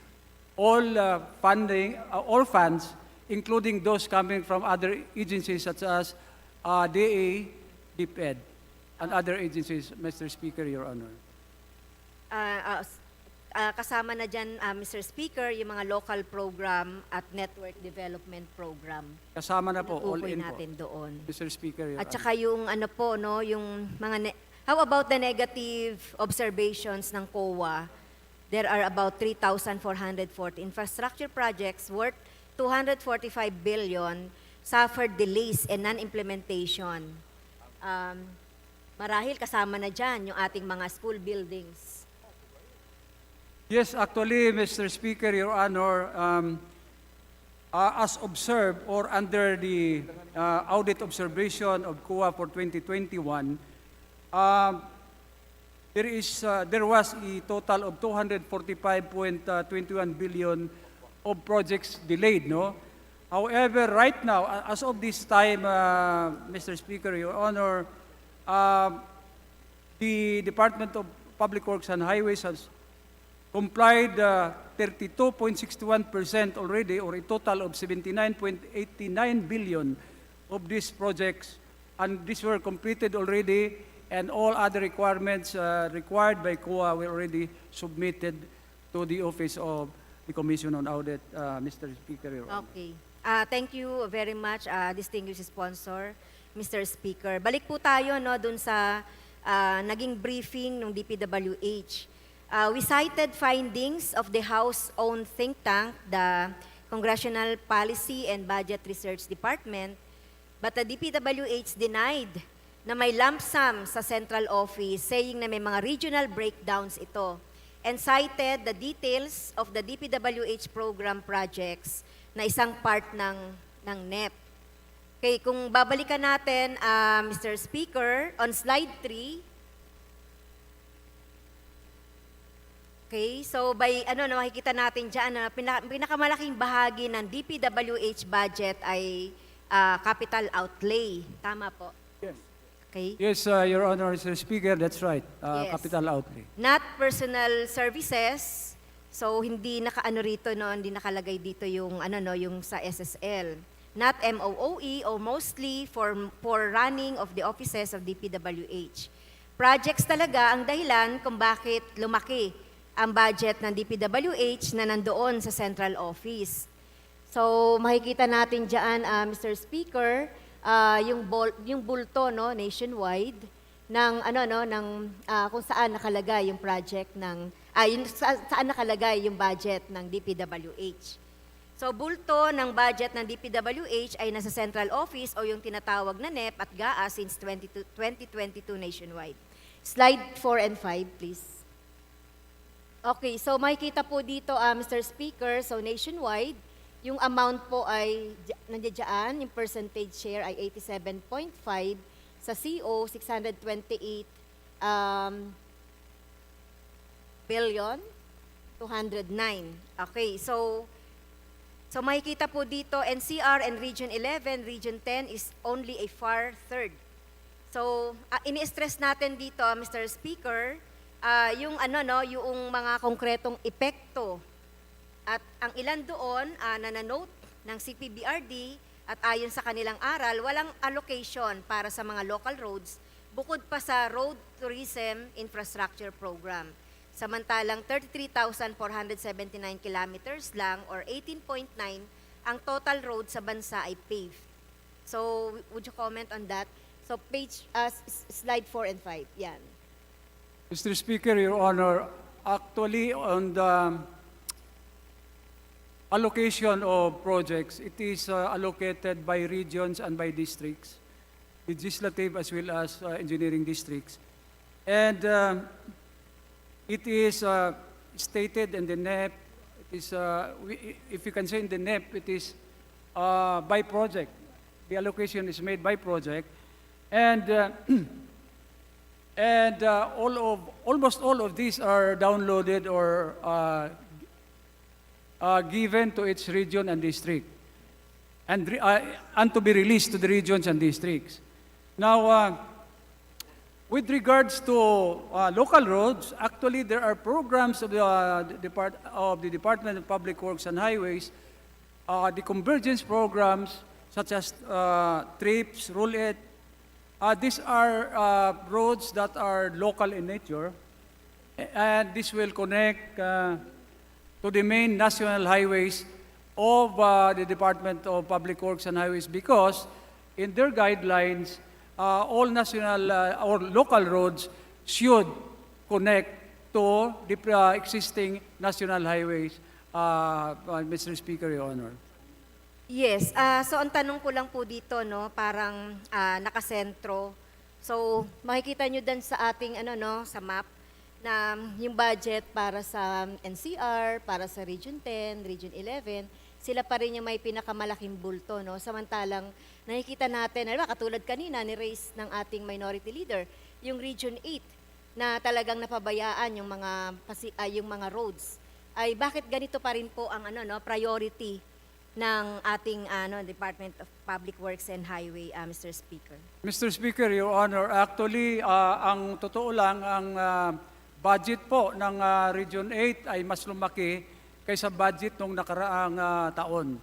all funding, all funds, including those coming from other agencies such as D.A., D.P.W.H, and other agencies, Mr. Speaker, Your Honor. Kasama na dyan, Mr. Speaker, yung mga local program at network development program. Kasama na po, all Tinutukoy in po. natin doon. Mr. Speaker, Your At Honor. saka yung yung mga how about the negative observations ng COA? There are about 3,440 infrastructure projects worth 245 billion suffered delays and non-implementation. Marahil kasama na dyan yung ating mga school buildings. Yes, actually, Mr. Speaker, Your Honor, as observed or under the audit observation of COA for 2021, there was a total of 245.21 billion of projects delayed, no? However, right now, as of this time, Mr. Speaker, Your Honor, the Department of Public Works and Highways has complied 32.61% already, or a total of 79.89 billion of these projects, and these were completed already, and all other requirements required by COA were already submitted to the Office of the Commission on Audit, Mr. Speaker. Your Honor. Okay. Thank you very much, distinguished sponsor, Mr. Speaker. Balik po tayo dun sa naging briefing ng D.P.W.H. We cited findings of the House-owned think tank, the Congressional Policy and Budget Research Department, but the D.P.W.H denied na may lump sum sa central office, saying na may mga regional breakdowns ito, and cited the details of the D.P.W.H program projects na isang part ng NEP. Okay, kung babalikan natin, Mr. Speaker, on slide 3, okay, so by makikita natin dyan na pinakamalaking bahagi ng D.P.W.H budget ay capital outlay. Tama po? Yes. Okay. Yes, Your Honor, Mr. Speaker, that's right. Yes. Capital outlay. Not personal services. So hindi rito hindi nakalagay dito yung yung sa SSL. Not MOOE, or mostly for running of the offices of D.P.W.H. Projects talaga ang dahilan kung bakit lumaki ang budget ng D.P.W.H na nandoon sa central office. So makikita natin diyan, Mr. Speaker, yung bulto no nationwide ng kung saan nakalagay yung project ng saan nakalagay yung budget ng D.P.W.H. So bulto ng budget ng D.P.W.H ay nasa central office o yung tinatawag na NEP at GAA since 2022 nationwide. Slide 4 and 5, please. Okay, so makikita po dito, Mr. Speaker, so nationwide, yung amount po ay nandiyan, yung percentage share ay 87.5, sa CO 628 billion 209. Okay, so makikita po dito NCR and Region 11, Region 10 is only a far third. So ini-stress natin dito, Mr. Speaker, yung yung mga konkretong epekto. At ang ilan doon na-note ng CPBRD at ayon sa kanilang aral, walang allocation para sa mga local roads bukod pa sa Road Tourism Infrastructure Program. Samantalang 33,479 kilometers lang or 18.9 ang total road sa bansa ay paved. So, would you comment on that? So, slide 4 and 5. Yan. Mr. Speaker, Your Honor, actually on the allocation of projects, it is allocated by regions and by districts, legislative as well as engineering districts. And it is stated in the NEP, it is, if you can say in the NEP, it is by project. The allocation is made by project. And almost all of these are downloaded or given to its region and district, and to be released to the regions and districts. Now, with regards to local roads, actually there are programs of the Department of Public Works and Highways, the convergence programs such as TRIPS, Rule-It. These are roads that are local in nature, and this will connect to the main national highways of the Department of Public Works and Highways, because in their guidelines, all national or local roads should connect to the existing national highways, Mr. Speaker, Your Honor. Yes, so ang tanong ko lang po dito, no, parang nakasentro. So makikita nyo din sa ating sa map na yung budget para sa NCR, para sa Region 10, Region 11, sila pa rin yung may pinakamalaking bulto, no. Samantalang nakikita natin, katulad kanina ni raise ng ating minority leader, yung Region 8 na talagang napabayaan yung mga roads. Ay bakit ganito pa rin po ang priority ng ating Department of Public Works and Highway, Mr. Speaker? Mr. Speaker, Your Honor, actually, ang totoo lang, ang budget po ng Region 8 ay mas lumaki kaysa budget nung nakaraang taon.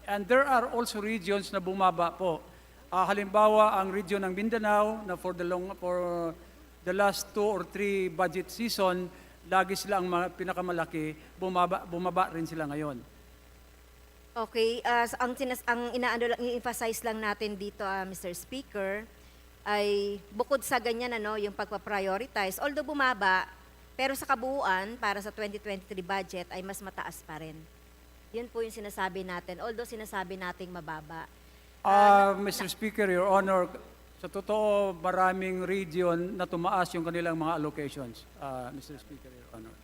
And there are also regions na bumaba po. Halimbawa, ang region ng Mindanao na for the last 2 or 3 budget season, lagi sila ang pinakamalaki, bumaba rin sila ngayon. Okay, ang i-emphasize lang natin dito, Mr. Speaker, ay bukod sa ganyan yung pagpa-prioritize, although bumaba, pero sa kabuuan para sa 2023 budget ay mas mataas pa rin. Yun po yung sinasabi natin, although sinasabi nating mababa. Mr. Speaker, Your Honor, sa totoo, maraming region na tumaas yung kanilang mga allocations, Mr. Speaker, Your Honor.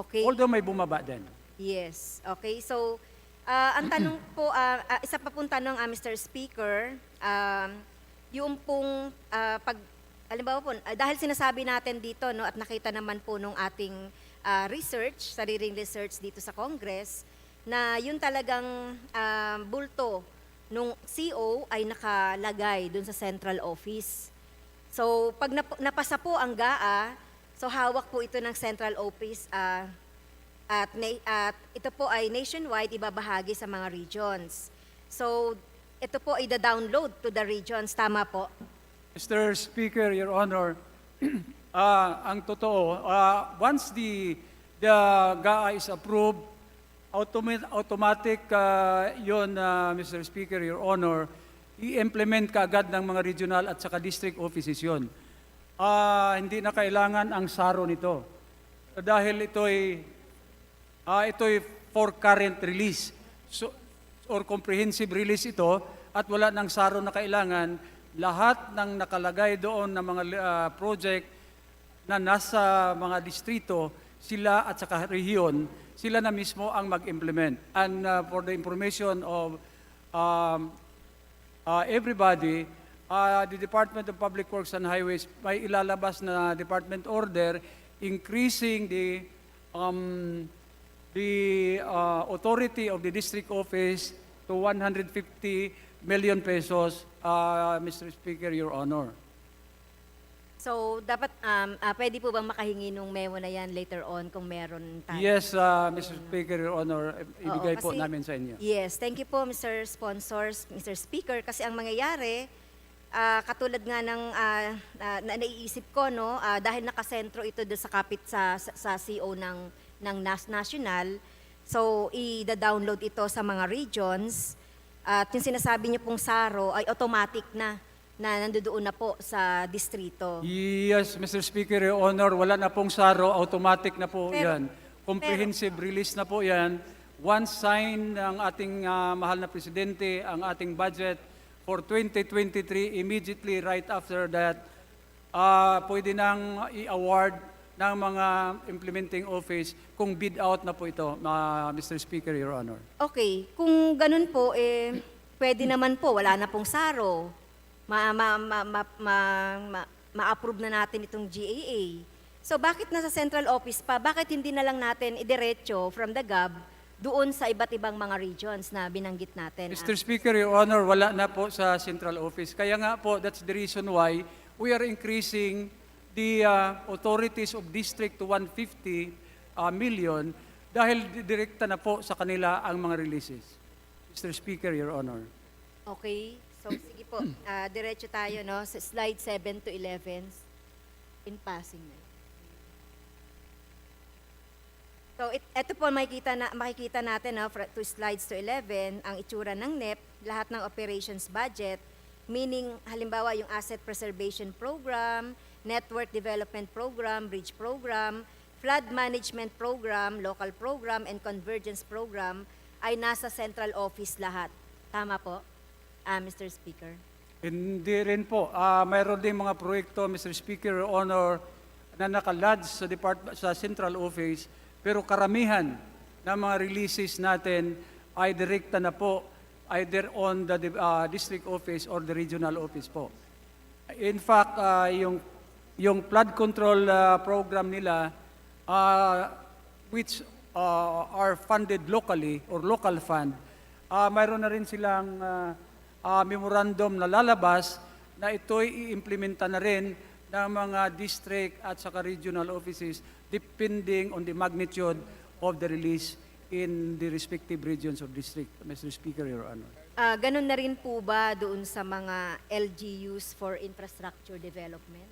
Okay. Although may bumaba din. Yes. Okay, so ang tanong po, isa pa pong tanong, Mr. Speaker, yung pong halimbawa po, dahil sinasabi natin dito, no, at nakita naman po nung ating sariling research dito sa Congress, na yun talagang bulto nung CO ay nakalagay dun sa central office. So, pag napasa po ang GAA, so hawak po ito ng central office, at ito po ay nationwide, ibabahagi sa mga regions. So, ito po ay the download to the regions. Tama po? Mr. Speaker, Your Honor, ang totoo, once the GAA is approved, automatic yun, Mr. Speaker, Your Honor, i-implement ka agad ng mga regional at saka district offices yun. Hindi na kailangan ang SARO nito. Dahil ito'y for current release. So, or comprehensive release ito at wala ng SARO na kailangan. Lahat ng nakalagay doon na mga project na nasa mga distrito, sila at saka rehiyon, sila na mismo ang mag-implement. And for the information of everybody, the Department of Public Works and Highways may ilalabas na department order increasing the authority of the district office to 150 million pesos, Mr. Speaker, Your Honor. So, dapat, pwede po bang makahingi nung memo na yan later on kung meron tayo? Yes, Mr. Speaker, Your Honor, ibigay po kasi- namin sa inyo. Yes, thank you po, Mr. Sponsors, Mr. Speaker, kasi ang mangyayari, katulad nga ng naiisip ko, no, dahil nakasentro ito doon sa kapit sa CO ng national, so i-download ito sa mga regions, at yung sinasabi niyo pong SARO ay automatic na nandoon na po sa distrito. Yes, Mr. Speaker, Your Honor, wala na pong SARO, automatic na po yan. Comprehensive release na po yan. Once signed ng ating mahal na Presidente ang ating budget for 2023, immediately right after that, pwede nang i-award ng mga implementing office kung bid out na po ito, Mr. Speaker, Your Honor. Okay, kung ganun po, pwede naman po, wala na pong SARO. Ma-approve na natin itong GAA. So bakit nasa central office pa? Bakit hindi na lang natin idiretso from the GAB doon sa iba't ibang mga regions na binanggit natin? Mr. Speaker, Your Honor, wala na po sa central office. Kaya nga po, that's the reason why we are increasing the authorities of district to 150 million dahil direkta na po sa kanila ang mga releases. Mr. Speaker, Your Honor. Okay, so sige po, diretso tayo no, sa slide 7 to 11 in passing na. So ito po makikita natin no, to slides to 11 ang itsura ng NEP, lahat ng operations budget, meaning halimbawa yung asset preservation program, network development program, bridge program, flood management program, local program, and convergence program ay nasa central office lahat. Tama po, Mr. Speaker? Hindi rin po. Mayroon din mga proyekto, Mr. Speaker, Your Honor, na nakalodge sa central office, pero karamihan ng mga releases natin ay direkta na po either on the district office or the regional office po. In fact, yung flood control program nila, which are funded locally or local fund, mayroon na rin silang memorandum na lalabas na ito'y i-implementa na rin ng mga district at saka regional offices depending on the magnitude of the release in the respective regions of district. Mr. Speaker, Your Honor. Ganun na rin po ba doon sa mga LGUs for infrastructure development?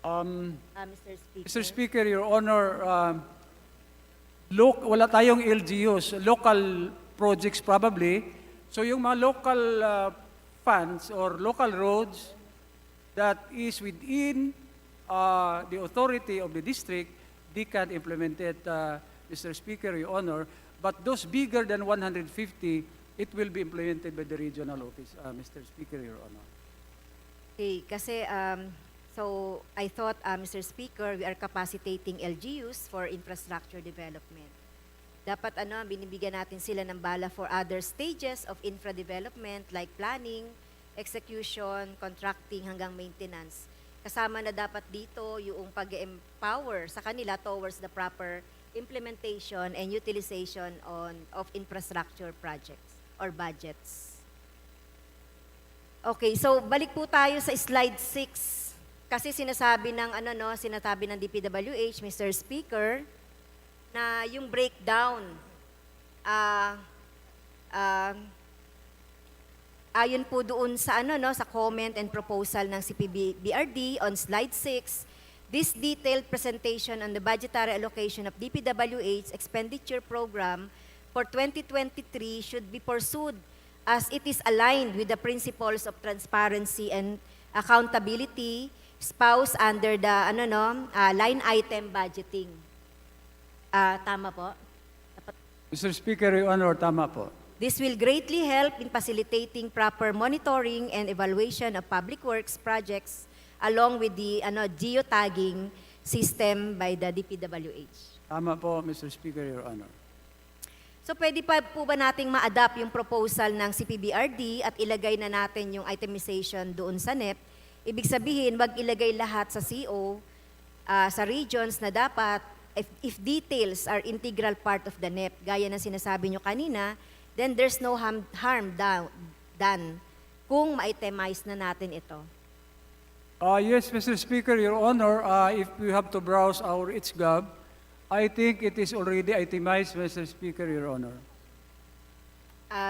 Mr. Speaker. Mr. Speaker, Your Honor, wala tayong LGUs, local projects probably. So yung mga local funds or local roads that is within the authority of the district, they can implement it, Mr. Speaker, Your Honor. But those bigger than 150, it will be implemented by the regional office, Mr. Speaker, Your Honor. Okay, kasi so I thought, Mr. Speaker, we are capacitating LGUs for infrastructure development. Dapat binibigyan natin sila ng bala for other stages of infra development like planning, execution, contracting hanggang maintenance. Kasama na dapat dito yung pag-empower sa kanila towards the proper implementation and utilization of infrastructure projects or budgets. Okay, so balik po tayo sa slide 6. Kasi sinasabi ng sinasabi ng D.P.W.H, Mr. Speaker, na yung breakdown ayon po doon sa sa comment and proposal ng CPBRD on slide 6, this detailed presentation on the budgetary allocation of D.P.W.H expenditure program for 2023 should be pursued as it is aligned with the principles of transparency and accountability espoused under the line item budgeting. Tama po? Mr. Speaker, Your Honor, tama po. This will greatly help in facilitating proper monitoring and evaluation of public works projects along with the geotagging system by the D.P.W.H. Tama po, Mr. Speaker, Your Honor. So pwede pa po ba nating ma-adapt yung proposal ng CPBRD at ilagay na natin yung itemization doon sa NEP? Ibig sabihin, wag ilagay lahat sa CO, sa regions na dapat, if details are integral part of the NEP, gaya ng sinasabi nyo kanina, then there's no harm done kung ma-itemize na natin ito. Yes, Mr. Speaker, Your Honor, if we have to browse our ITSGov, I think it is already itemized, Mr. Speaker, Your Honor.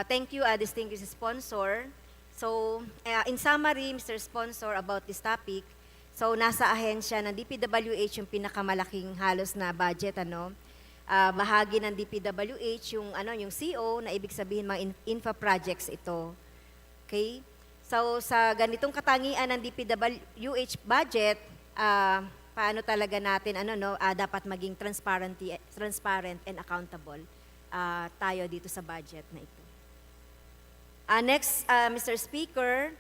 Thank you, distinguished sponsor. So, in summary, Mr. Sponsor, about this topic, so nasa ahensya ng D.P.W.H yung pinakamalaking halos na budget, bahagi ng D.P.W.H yung yung CO na ibig sabihin mga infra projects ito. Okay? So sa ganitong katangian ng D.P.W.H budget, paano talaga natin dapat maging transparent and accountable tayo dito sa budget na ito. Next, Mr. Speaker,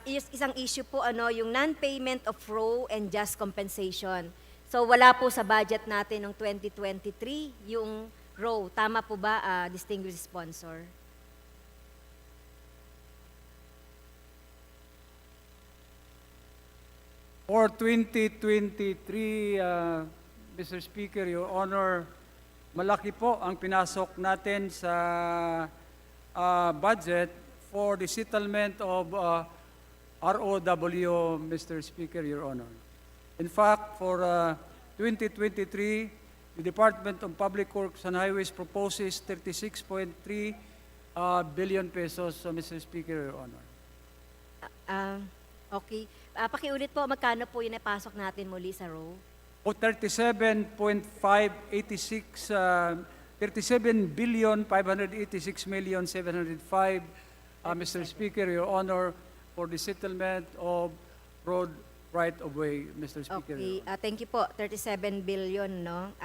isang issue po yung non-payment of raw and just compensation. So wala po sa budget natin ng 2023 yung raw. Tama po ba, distinguished sponsor? For 2023, Mr. Speaker, Your Honor, malaki po ang pinasok natin sa budget for the settlement of ROW, Mr. Speaker, Your Honor. In fact, for 2023, the Department of Public Works and Highways proposes 36.3 billion pesos, Mr. Speaker, Your Honor. Okay. Pakiulit po, magkano po yung napasok natin muli sa row? O 37.586, 37,586,705, Mr. Speaker, Your Honor, for the settlement of road right-of-way, Mr. Speaker. Okay, thank you po. 37 billion, no?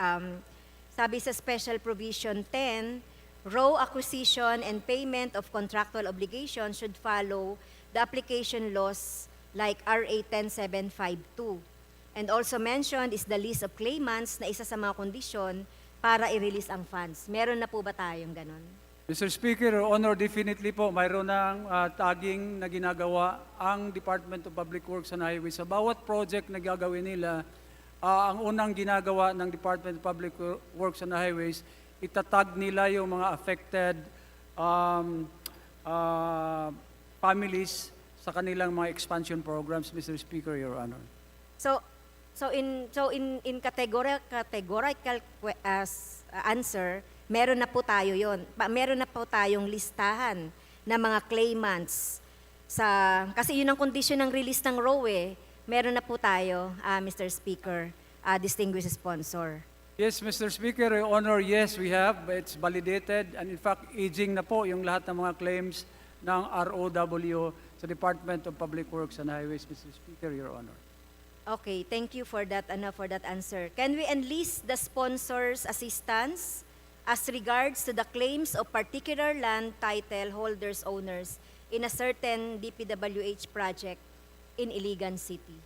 Sabi sa Special Provision 10, raw acquisition and payment of contractual obligations should follow the application laws like RA 10752. And also mentioned is the list of claimants na isa sa mga kondisyon para i-release ang funds. Meron na po ba tayong ganon? Mr. Speaker, Your Honor, definitely po, mayroon ng tagging na ginagawa ang Department of Public Works and Highways. Sa bawat project na gagawin nila, ang unang ginagawa ng Department of Public Works and Highways, itatag nila yung mga affected families sa kanilang mga expansion programs, Mr. Speaker, Your Honor. So in categorical answer, meron na po tayo yon. Meron na po tayong listahan ng mga claimants kasi yun ang condition ng release ng row Meron na po tayo, Mr. Speaker, distinguished sponsor. Yes, Mr. Speaker, Your Honor, yes, we have. It's validated and in fact, aging na po yung lahat ng mga claims ng ROW sa Department of Public Works and Highways, Mr. Speaker, Your Honor. Okay, thank you for that answer. Can we enlist the sponsors' assistance as regards to the claims of particular land title holders owners in a certain D.P.W.H project in Iligan City?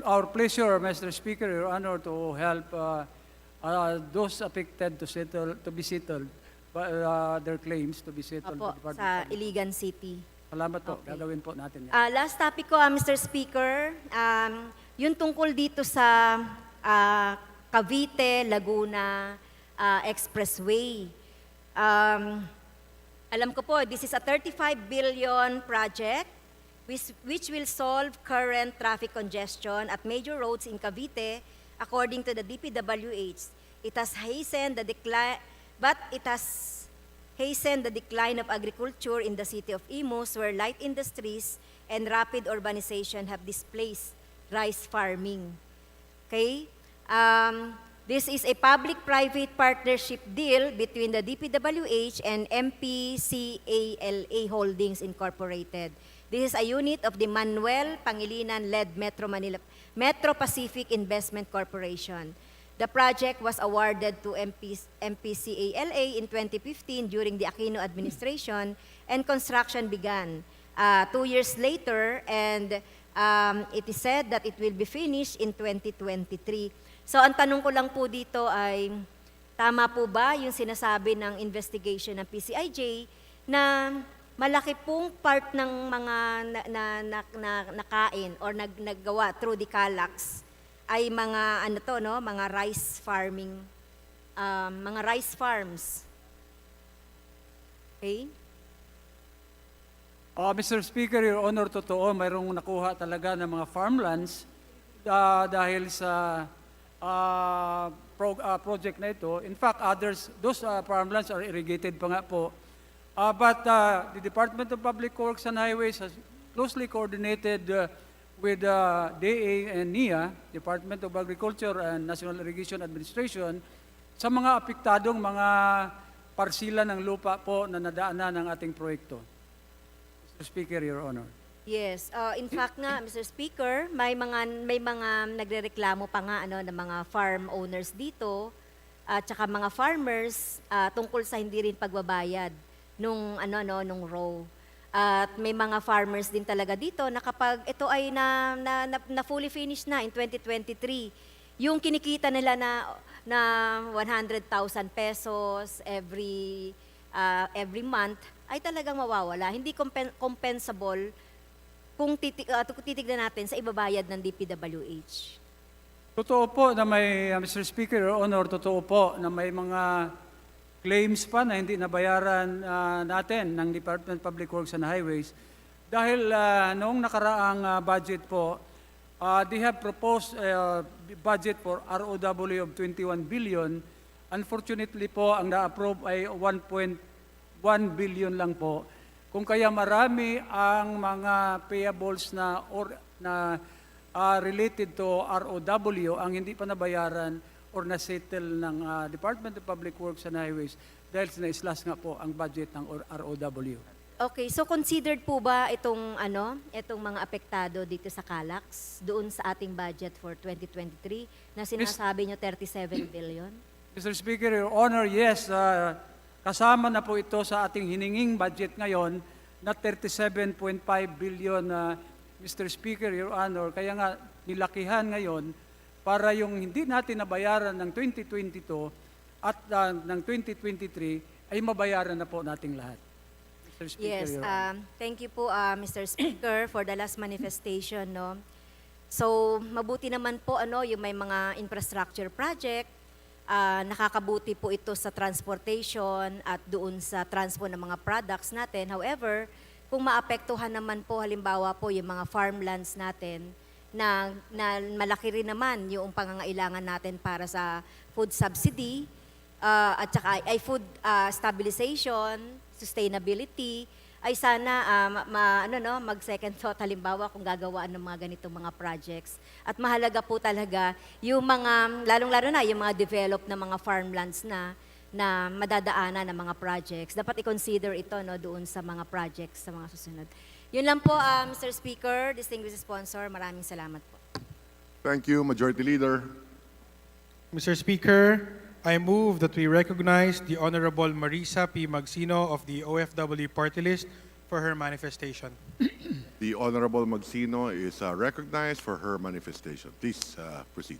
Our pleasure, Mr. Speaker, Your Honor, to help those affected to be settled, their claims to be settled. Opo, sa Iligan City. Salamat po, Okay. gagawin po natin yan. Last topic ko, Mr. Speaker, yung tungkol dito sa Cavite, Laguna Expressway. Alam ko po, this is a 35 billion project which will solve current traffic congestion at major roads in Cavite according to the D.P.W.H. It has hastened the decline, but it has hasten the decline of agriculture in the city of Imus, where light industries and rapid urbanization have displaced rice farming. Okay? This is a public-private partnership deal between the D.P.W.H and MPCALA Holdings Incorporated. This is a unit of the Manuel Pangilinan-led Metro Pacific Investment Corporation. The project was awarded to MPCALA in 2015 during the Aquino administration, and construction began 2 years later, and it is said that it will be finished in 2023. So ang tanong ko lang po dito ay, tama po ba yung sinasabi ng investigation ng PCIJ na malaki pong part ng mga nakain or naggawa through the CALACs ay mga mga rice farming, mga rice farms. Okay? Mr. Speaker, Your Honor, totoo, mayroong nakuha talaga ng mga farmlands dahil sa project na ito. In fact, those farmlands are irrigated pa nga po. But the Department of Public Works and Highways has closely coordinated with DA and NIA, Department of Agriculture and National Irrigation Administration, sa mga apektadong mga parsila ng lupa po na nadaanan ng ating proyekto. Mr. Speaker, Your Honor. Yes, in fact nga, Mr. Speaker, may mga nagrereklamo pa nga ng mga farm owners dito at saka mga farmers tungkol sa hindi rin pagbabayad nung row. At may mga farmers din talaga dito na kapag ito ay na fully finished na in 2023, yung kinikita nila na 100,000 pesos every month ay talagang mawawala. Hindi compensable kung titignan natin sa ibabayad ng D.P.W.H. Totoo po na may, Mr. Speaker, Your Honor, totoo po na may mga claims pa na hindi nabayaran natin ng Department of Public Works and Highways. Dahil noong nakaraang budget po, they have proposed budget for ROW of 21 billion. Unfortunately po, ang na-approve ay 1.1 billion lang po. Kung kaya marami ang mga payables na related to ROW ang hindi pa nabayaran or na-settle ng Department of Public Works and Highways dahil na-slash nga po ang budget ng ROW. Okay, so considered po ba itong mga apektado dito sa CALACs doon sa ating budget for 2023 na sinasabi nyo 37 billion? Mr. Speaker, Your Honor, yes, kasama na po ito sa ating hininging budget ngayon na 37.5 billion, Mr. Speaker, Your Honor. Kaya nga nilakihan ngayon para yung hindi natin nabayaran ng 2022 at ng 2023 ay mabayaran na po nating lahat. Mr. Speaker, Yes, Your Honor. thank you po Mr. Speaker for the last manifestation, no. So mabuti naman po yung may mga infrastructure project, nakakabuti po ito sa transportation at doon sa transpo ng mga products natin. However, kung maapektuhan naman po halimbawa po yung mga farmlands natin na malaki rin naman yung pangangailangan natin para sa food subsidy at saka ay food stabilization, sustainability, ay sana mag second thought halimbawa kung gagawaan ng mga ganitong mga projects. At mahalaga po talaga yung mga, lalong-lalo na yung mga develop na mga farmlands na madadaanan ng mga projects. Dapat i-consider ito doon sa mga projects, sa mga susunod. Yun lang po, Mr. Speaker, distinguished sponsor, maraming salamat po. Thank you, Majority Leader. Mr. Speaker, I move that we recognize the Honorable Marisa P. Magsino of the OFW Party List for her manifestation. The Honorable Magsino is recognized for her manifestation. Please proceed.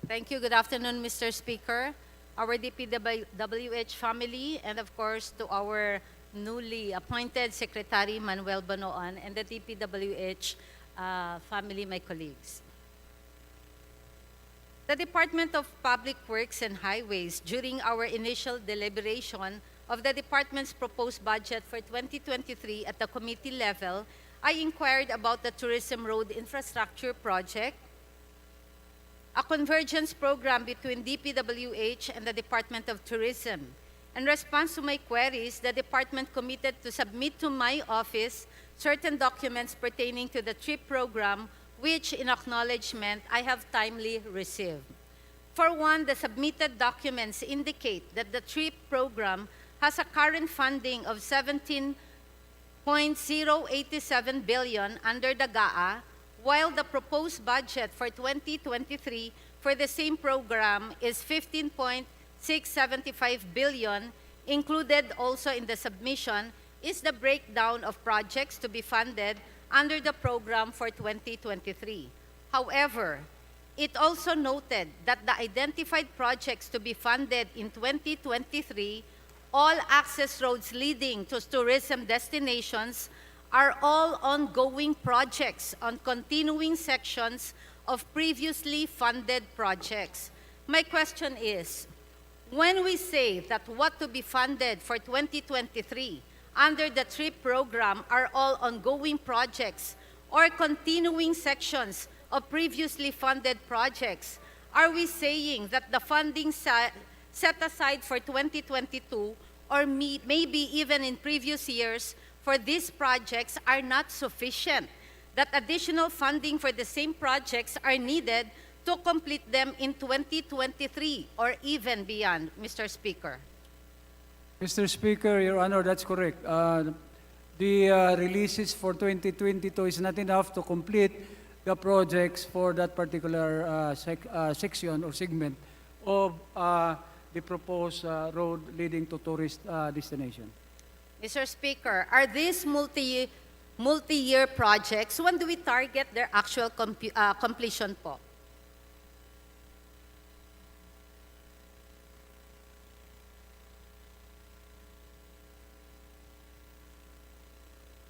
Thank you. Good afternoon, Mr. Speaker, our D.P.W.H family, and of course to our newly appointed Secretary Manuel Banoan and the D.P.W.H family, my colleagues. The Department of Public Works and Highways, during our initial deliberation of the department's proposed budget for 2023 at the committee level, I inquired about the Tourism Road Infrastructure Project, a convergence program between D.P.W.H and the Department of Tourism, In response to my queries, the department committed to submit to my office certain documents pertaining to the TRIP program, which in acknowledgement I have timely received. For one, the submitted documents indicate that the TRIP program has a current funding of 17.087 billion under the GAA, while the proposed budget for 2023 for the same program is 15.675 billion. Included also in the submission is the breakdown of projects to be funded under the program for 2023. However, it also noted that the identified projects to be funded in 2023, all access roads leading to tourism destinations, are all ongoing projects on continuing sections of previously funded projects. My question is, when we say that what to be funded for 2023 under the TRIP program are all ongoing projects or continuing sections of previously funded projects, are we saying that the funding set aside for 2022 or maybe even in previous years for these projects are not sufficient, that additional funding for the same projects are needed to complete them in 2023 or even beyond, Mr. Speaker? Mr. Speaker, Your Honor, that's correct. The releases for 2022 is not enough to complete the projects for that particular section or segment of the proposed road leading to tourist destination. Mr. Speaker, are these multi-year projects? When do we target their actual completion po?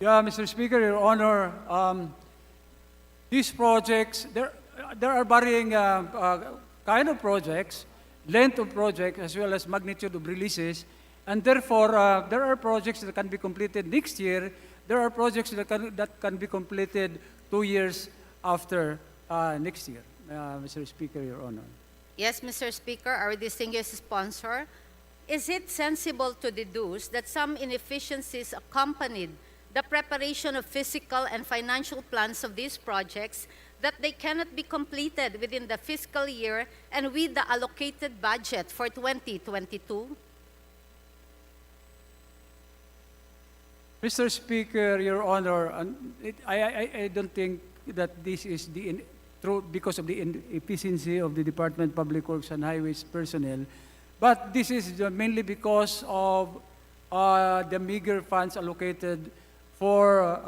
Yeah, Mr. Speaker, Your Honor, these projects, there are varying kind of projects, length of projects, as well as magnitude of releases, and therefore, there are projects that can be completed next year. There are projects that can be completed 2 years after next year, Mr. Speaker, Your Honor. Yes, Mr. Speaker, our distinguished sponsor, is it sensible to deduce that some inefficiencies accompanied the preparation of physical and financial plans of these projects, that they cannot be completed within the fiscal year and with the allocated budget for 2022? Mr. Speaker, Your Honor, I don't think that this is because of the inefficiency of the Department of Public Works and Highways personnel, but this is mainly because of the meager funds allocated for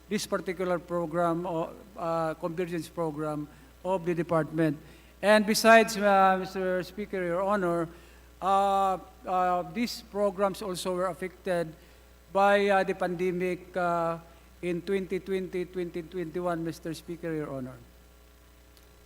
this particular program, convergence program of the department. And besides, Mr. Speaker, Your Honor, these programs also were affected by the pandemic in 2020, 2021, Mr. Speaker, Your Honor.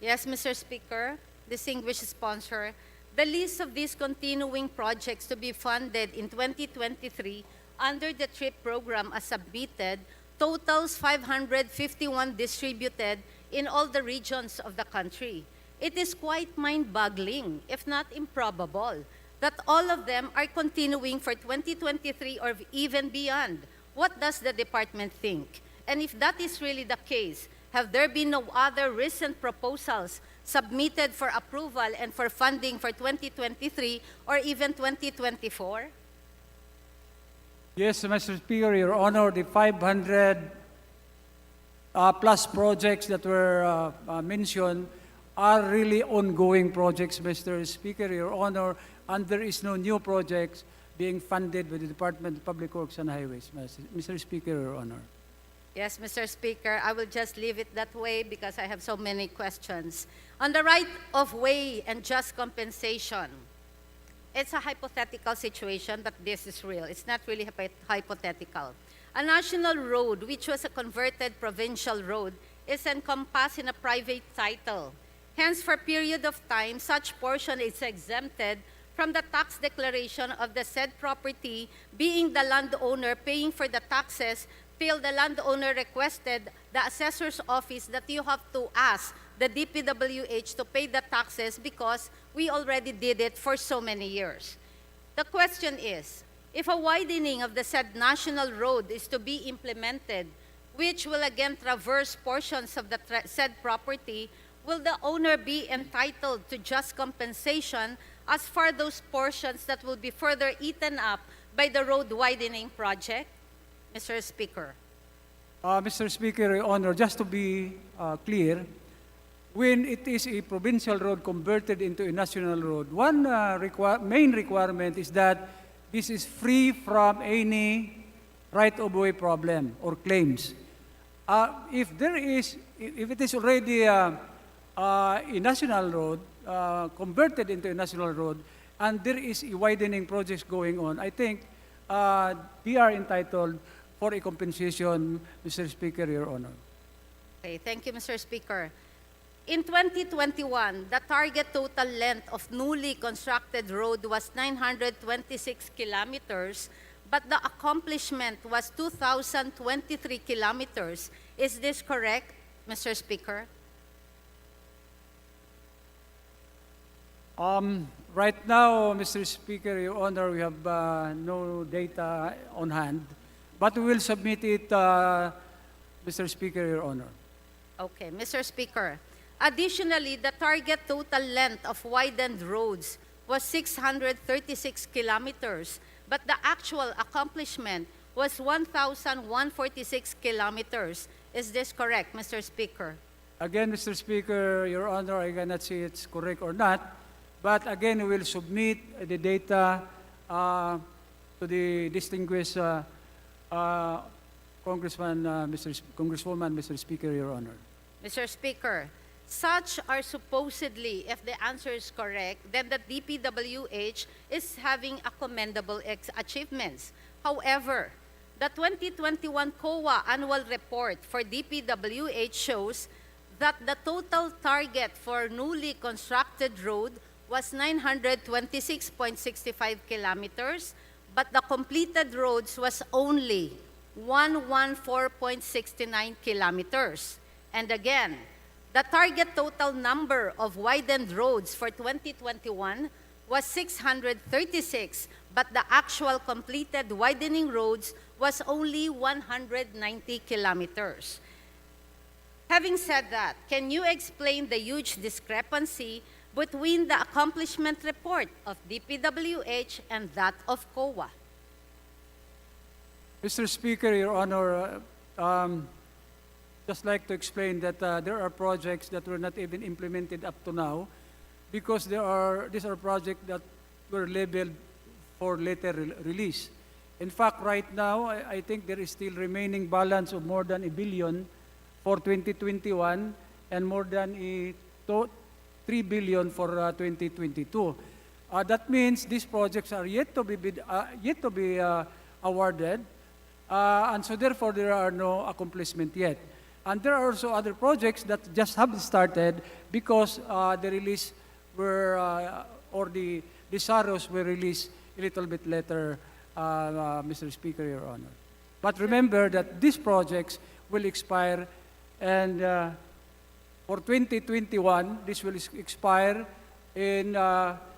Yes, Mr. Speaker, distinguished sponsor, the list of these continuing projects to be funded in 2023 under the TRIP program as submitted totals 551 distributed in all the regions of the country. It is quite mind-boggling, if not improbable, that all of them are continuing for 2023 or even beyond. What does the department think? And if that is really the case, have there been no other recent proposals submitted for approval and for funding for 2023 or even 2024? Yes, Mr. Speaker, Your Honor, the 500 plus projects that were mentioned are really ongoing projects, Mr. Speaker, Your Honor, and there is no new projects being funded by the Department of Public Works and Highways, Mr. Speaker, Your Honor. Yes, Mr. Speaker, I will just leave it that way because I have so many questions. On the right of way and just compensation, it's a hypothetical situation, but this is real. It's not really hypothetical. A national road, which was a converted provincial road, is encompassed in a private title. Hence, for a period of time, such portion is exempted from the tax declaration of the said property, being the landowner paying for the taxes till the landowner requested the assessor's office that you have to ask the D.P.W.H to pay the taxes because we already did it for so many years. The question is, if a widening of the said national road is to be implemented, which will again traverse portions of the said property, will the owner be entitled to just compensation as for those portions that will be further eaten up by the road widening project? Mr. Speaker. Mr. Speaker, Your Honor, just to be clear, when it is a provincial road converted into a national road, one main requirement is that this is free from any right-of-way problem or claims. If it is already a national road, converted into a national road, and there is a widening project going on, I think we are entitled for a compensation, Mr. Speaker, Your Honor. Okay, thank you, Mr. Speaker. In 2021, the target total length of newly constructed road was 926 kilometers, but the accomplishment was 2,023 kilometers. Is this correct, Mr. Speaker? Right now, Mr. Speaker, Your Honor, we have no data on hand, but we will submit it, Mr. Speaker, Your Honor. Okay, Mr. Speaker. Additionally, the target total length of widened roads was 636 kilometers, but the actual accomplishment was 1,146 kilometers. Is this correct, Mr. Speaker? Again, Mr. Speaker, Your Honor, I cannot say it's correct or not, but again, we will submit the data to the distinguished Congresswoman, Mr. Speaker, Your Honor. Mr. Speaker, such are supposedly, if the answer is correct, then the D.P.W.H is having a commendable achievements. However, the 2021 COA annual report for D.P.W.H shows that the total target for newly constructed road was 926.65 kilometers, but the completed roads was only 114.69 kilometers. And again, the target total number of widened roads for 2021 was 636, but the actual completed widening roads was only 190 kilometers. Having said that, can you explain the huge discrepancy between the accomplishment report of D.P.W.H and that of COA? Mr. Speaker, Your Honor, just like to explain that there are projects that were not even implemented up to now because these are projects that were labeled for later release. In fact, right now, I think there is still remaining balance of more than $1 billion for 2021 and more than $3 billion for 2022. That means these projects are yet to be awarded, and so therefore there are no accomplishment yet. And there are also other projects that just have started because the release were, or the SAROs were released a little bit later, Mr. Speaker, Your Honor. But remember that these projects will expire, and for 2021, this will expire in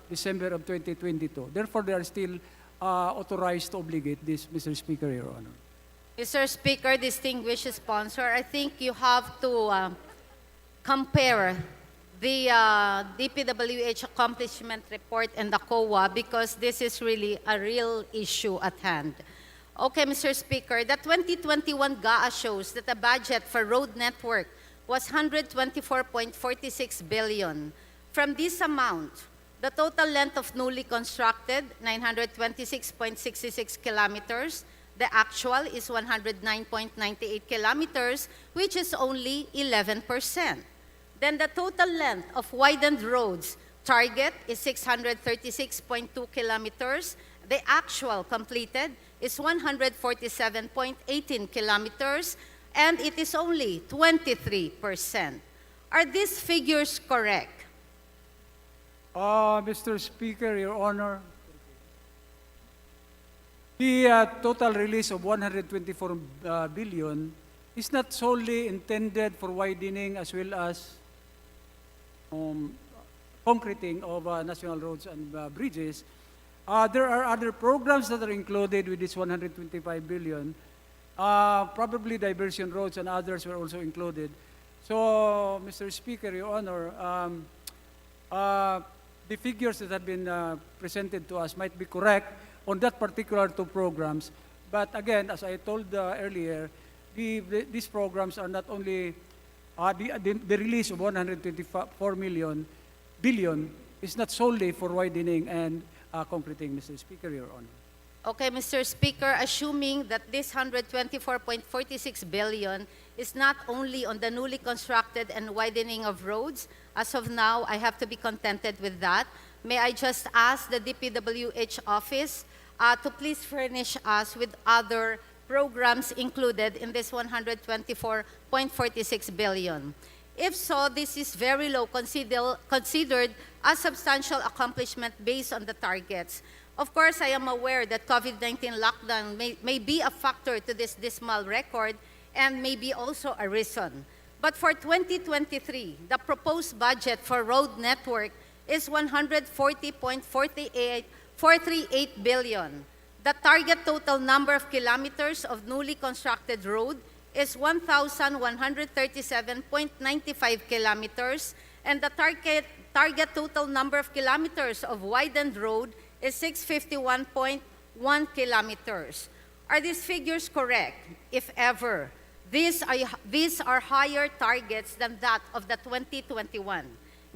December of 2022. Therefore, they are still authorized to obligate this, Mr. Speaker, Your Honor. Mr. Speaker, distinguished sponsor, I think you have to compare the D.P.W.H accomplishment report and the COA because this is really a real issue at hand. Okay, Mr. Speaker, the 2021 GAA shows that the budget for road network was 124.46 billion. From this amount, the total length of newly constructed, 926.66 kilometers, the actual is 109.98 kilometers, which is only 11%. Then the total length of widened roads, target is 636.2 kilometers. The actual completed is 147.18 kilometers, and it is only 23%. Are these figures correct? Mr. Speaker, Your Honor, the total release of 124 billion is not solely intended for widening as well as concreting of national roads and bridges, There are other programs that are included with this 125 billion. Probably diversion roads and others were also included. So, Mr. Speaker, Your Honor, the figures that have been presented to us might be correct on that particular two programs. But again, as I told earlier, these programs are not only the release of 124 billion is not solely for widening and concreting, Mr. Speaker, Your Honor. Okay, Mr. Speaker, assuming that this 124.46 billion is not only on the newly constructed and widening of roads, as of now, I have to be contented with that. May I just ask the D.P.W.H office to please furnish us with other programs included in this 124.46 billion. If so, this is very low, considered a substantial accomplishment based on the targets. Of course, I am aware that COVID-19 lockdown may be a factor to this dismal record and may be also a reason. But for 2023, the proposed budget for road network is 140.438 billion. The target total number of kilometers of newly constructed road is 1,137.95 kilometers, and the target total number of kilometers of widened road is 651.1 kilometers. Are these figures correct? If ever, these are higher targets than that of the 2021.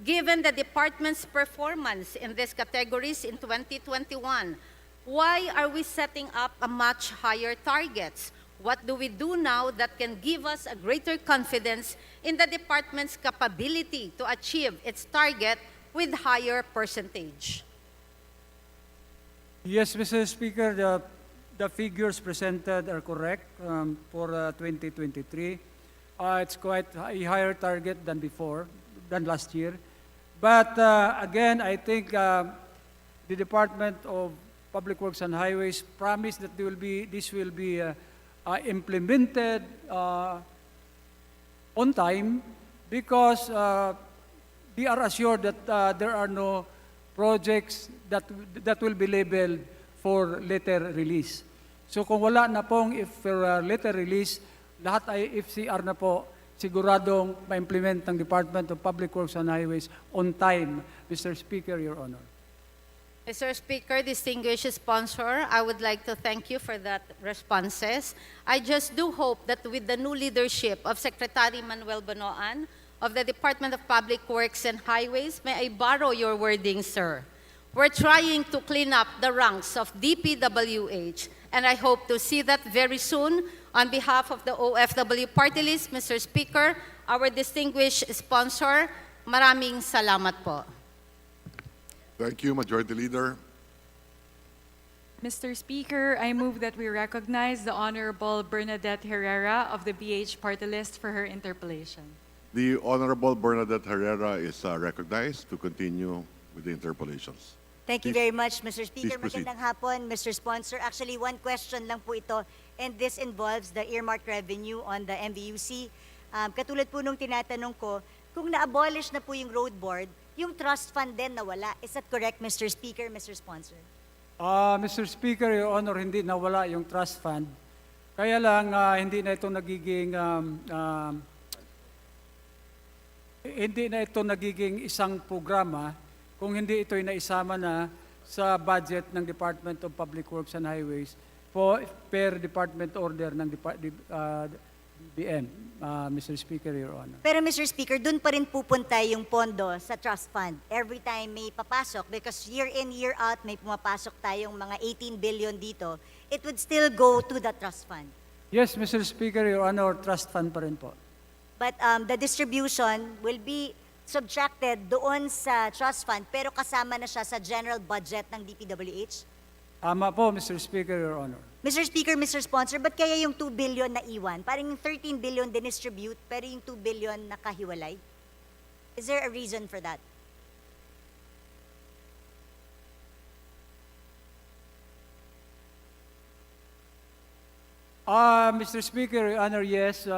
Given the department's performance in these categories in 2021, why are we setting up a much higher targets? What do we do now that can give us a greater confidence in the department's capability to achieve its target with higher percentage? Yes, Mr. Speaker, the figures presented are correct for 2023. It's quite a higher target than before, than last year. But again, I think the Department of Public Works and Highways promised that this will be implemented on time because they are assured that there are no projects that will be labeled for later release. So kung wala na pong for later release, lahat ay FCR na po, siguradong ma-implement ng Department of Public Works and Highways on time, Mr. Speaker, Your Honor. Mr. Speaker, distinguished sponsor, I would like to thank you for that responses. I just do hope that with the new leadership of Secretary Manuel Bonoan of the Department of Public Works and Highways, may I borrow your wording, sir? We're trying to clean up the ranks of D.P.W.H, and I hope to see that very soon. On behalf of the OFW Party List, Mr. Speaker, our distinguished sponsor, maraming salamat po. Thank you, Majority Leader. Mr. Speaker, I move that we recognize the Honorable Bernadette Herrera of the BH Party List for her interpellation. The Honorable Bernadette Herrera is recognized to continue with the interpellations. Thank you very much, Mr. Speaker. Please proceed. Magandang hapon, Mr. Sponsor. Actually, one question lang po ito, and this involves the earmarked revenue on the MVUC. Katulad po nung tinatanong ko, kung na-abolish na po yung road board, yung trust fund din nawala. Is that correct, Mr. Speaker, Mr. Sponsor? Mr. Speaker, Your Honor, hindi nawala yung trust fund. Kaya lang, hindi na ito nagiging isang programa kung hindi ito'y naisama na sa budget ng Department of Public Works and Highways per department order ng DM, Mr. Speaker, Your Honor. Pero Mr. Speaker, dun pa rin pupunta yung pondo sa trust fund every time may papasok because year in, year out, may pumapasok tayong mga 18 billion dito. It would still go to the trust fund. Yes, Mr. Speaker, Your Honor, trust fund pa rin po. But the distribution will be subtracted doon sa trust fund pero kasama na siya sa general budget ng DPWH? Tama po, Mr. Speaker, Your Honor. Mr. Speaker, Mr. Sponsor, ba't kaya yung 2 billion na iwan? Parang yung 13 billion dinistribute pero yung 2 billion nakahiwalay? Is there a reason for that? Mr. Speaker, Your Honor, yes,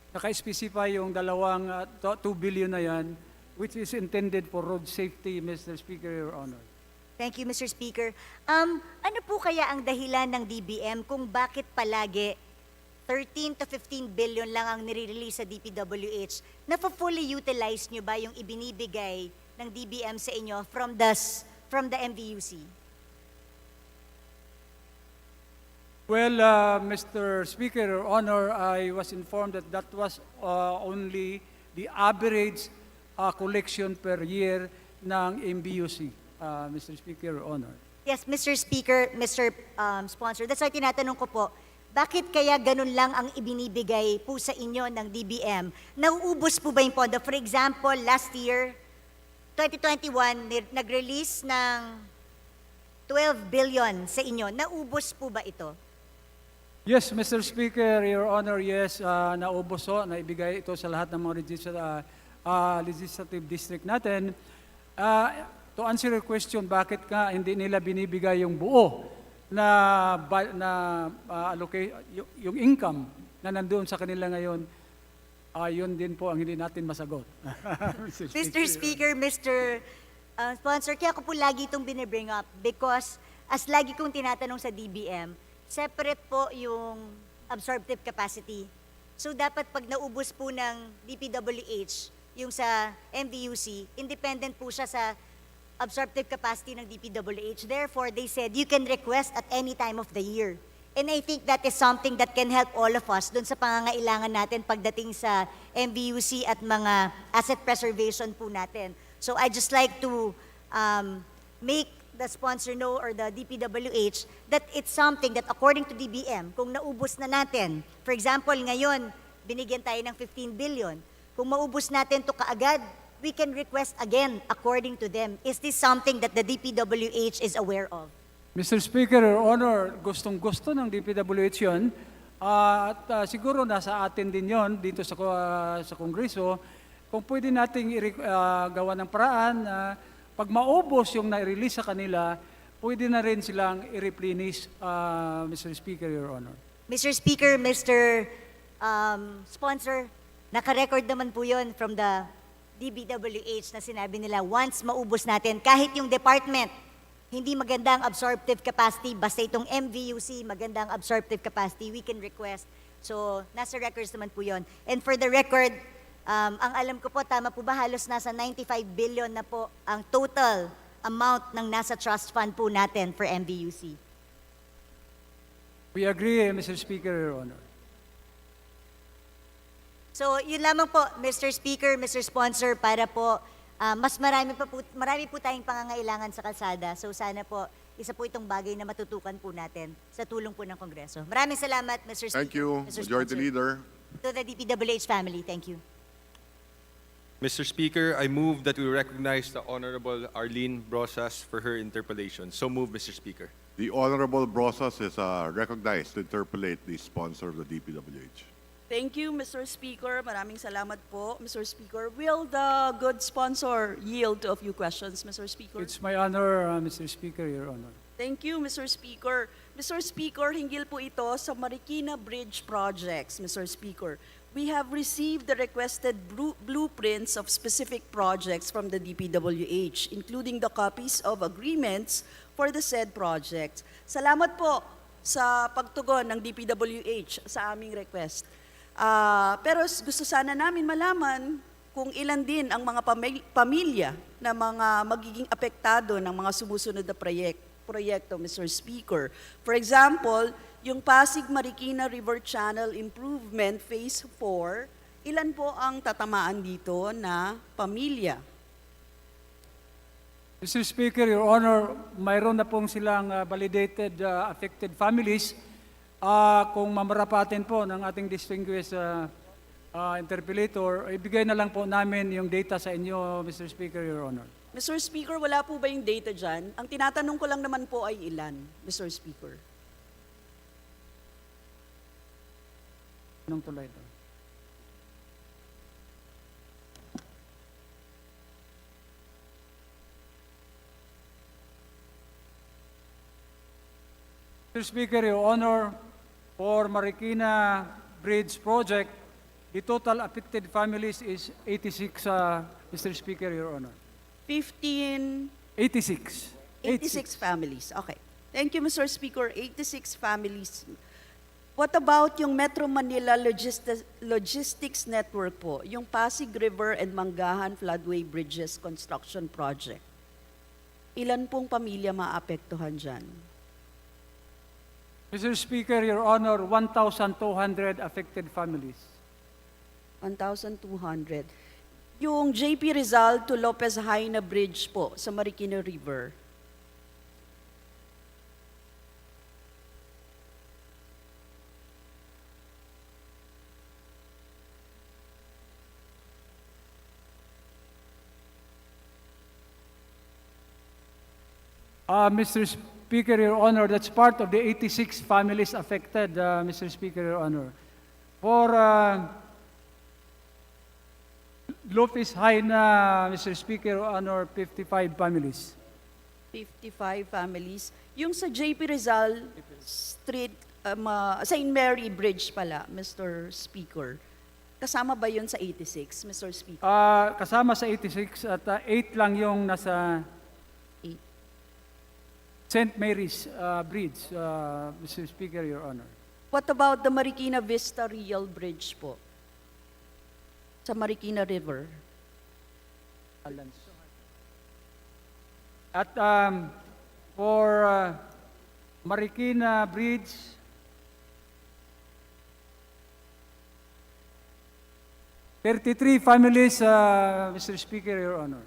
naka-specify yung dalawang 2 billion na yan, which is intended for road safety, Mr. Speaker, Your Honor. Thank you, Mr. Speaker. Ano po kaya ang dahilan ng DBM kung bakit palagi 13 to 15 billion lang ang nire-release sa D.P.W.H? Na-fully utilize nyo ba yung ibinibigay ng DBM sa inyo from the MVUC? Well, Mr. Speaker, Your Honor, I was informed that that was only the average collection per year ng MVUC, Mr. Speaker, Your Honor. Yes, Mr. Speaker, Mr. Sponsor, that's why tinatanong ko po, bakit kaya ganun lang ang ibinibigay po sa inyo ng DBM? Nauubos po ba yung pondo? For example, last year, 2021, nag-release ng 12 billion sa inyo. Naubos po ba ito? Yes, Mr. Speaker, Your Honor, yes, naubos ho, naibigay ito sa lahat ng mga legislative district natin. To answer your question, bakit nga hindi nila binibigay yung buo na allocate, yung income na nandoon sa kanila ngayon, yun din po ang hindi natin masagot. Mr. Speaker, Mr. Sponsor, kaya ko po lagi itong binibring up because as lagi kong tinatanong sa DBM, separate po yung absorptive capacity. So dapat pag naubos po ng D.P.W.H, yung sa MVUC, independent po siya sa absorptive capacity ng D.P.W.H. Therefore, they said you can request at any time of the year. And I think that is something that can help all of us dun sa pangangailangan natin pagdating sa MVUC at mga asset preservation po natin. So I just like to make the sponsor know or the D.P.W.H that it's something that according to DBM, kung naubos na natin, for example, ngayon, binigyan tayo ng 15 billion. Kung maubos natin to kaagad, we can request again according to them. Is this something that the D.P.W.H is aware of? Mr. Speaker, Your Honor, gustong-gusto ng D.P.W.H yun. At siguro nasa atin din yon dito sa Kongreso. Kung pwede nating gawa ng paraan, pag maubos yung na-release sa kanila, pwede na rin silang i-replenish, Mr. Speaker, Your Honor. Mr. Speaker, Mr. Sponsor, naka-record naman po yun from the D.P.W.H na sinabi nila, once maubos natin, kahit yung department, hindi magandang absorptive capacity, basta itong MVUC, magandang absorptive capacity, we can request. So, nasa records naman po yun. And for the record, ang alam ko po, tama po ba, halos nasa 95 billion na po ang total amount ng nasa trust fund po natin for MVUC. We agree, Mr. Speaker, Your Honor. So, yun lamang po, Mr. Speaker, Mr. Sponsor, para po mas marami po tayong pangangailangan sa kalsada. So, sana po, isa po itong bagay na matutukan po natin sa tulong po ng Kongreso. Maraming salamat, Mr. Speaker. Thank you, Mr. Majority Sponsor. Leader. To the D.P.W.H family, thank you. Mr. Speaker, I move that we recognize the Honorable Arlene Brosas for her interpellation. So move, Mr. Speaker. The Honorable Brosas is recognized to interpolate the sponsor of the D.P.W.H. Thank you, Mr. Speaker. Maraming salamat po, Mr. Speaker. Will the good sponsor yield to a few questions, Mr. Speaker? It's my honor, Mr. Speaker, Your Honor. Thank you, Mr. Speaker. Mr. Speaker, hinggil po ito sa Marikina Bridge projects, Mr. Speaker. We have received the requested blueprints of specific projects from the D.P.W.H, including the copies of agreements for the said projects. Salamat po sa pagtugon ng D.P.W.H sa aming request. Pero gusto sana namin malaman kung ilan din ang mga pamilya na mga magiging apektado ng mga sumusunod na proyekto, Mr. Speaker. For example, yung Pasig Marikina River Channel Improvement Phase 4, ilan po ang tatamaan dito na pamilya? Mr. Speaker, Your Honor, mayroon na pong silang validated affected families. Kung mamarapatin po ng ating distinguished interpellator, ibigay na lang po namin yung data sa inyo, Mr. Speaker, Your Honor. Mr. Speaker, wala po ba yung data dyan? Ang tinatanong ko lang naman po ay ilan, Mr. Speaker? Anong tulay ito? Mr. Speaker, Your Honor, for Marikina Bridge Project, the total affected families is 86, Mr. Speaker, Your Honor. 15? 86. 86 families. Okay. Thank you, Mr. Speaker. 86 families. What about yung Metro Manila Logistics Network po? Yung Pasig River and Manggahan Floodway Bridges Construction Project. Ilan pong pamilya maapektuhan dyan? Mr. Speaker, Your Honor, 1,200 affected families. 1,200. Yung JP Rizal to Lopez Haina Bridge po sa Marikina River. Mr. Speaker, Your Honor, that's part of the 86 families affected, Mr. Speaker, Your Honor. For Lopez Haina, Mr. Speaker, Your Honor, 55 families. 55 families. Yung sa JP Rizal Street, St. Mary Bridge pala, Mr. Speaker. Kasama ba yun sa 86, Mr. Speaker? Kasama sa 86 at 8 lang yung nasa St. Mary's Bridge, Mr. Speaker, Your Honor. What about the Marikina Vista Real Bridge po? Sa Marikina River? At for Marikina Bridge, $33 families, Mr. Speaker, Your Honor.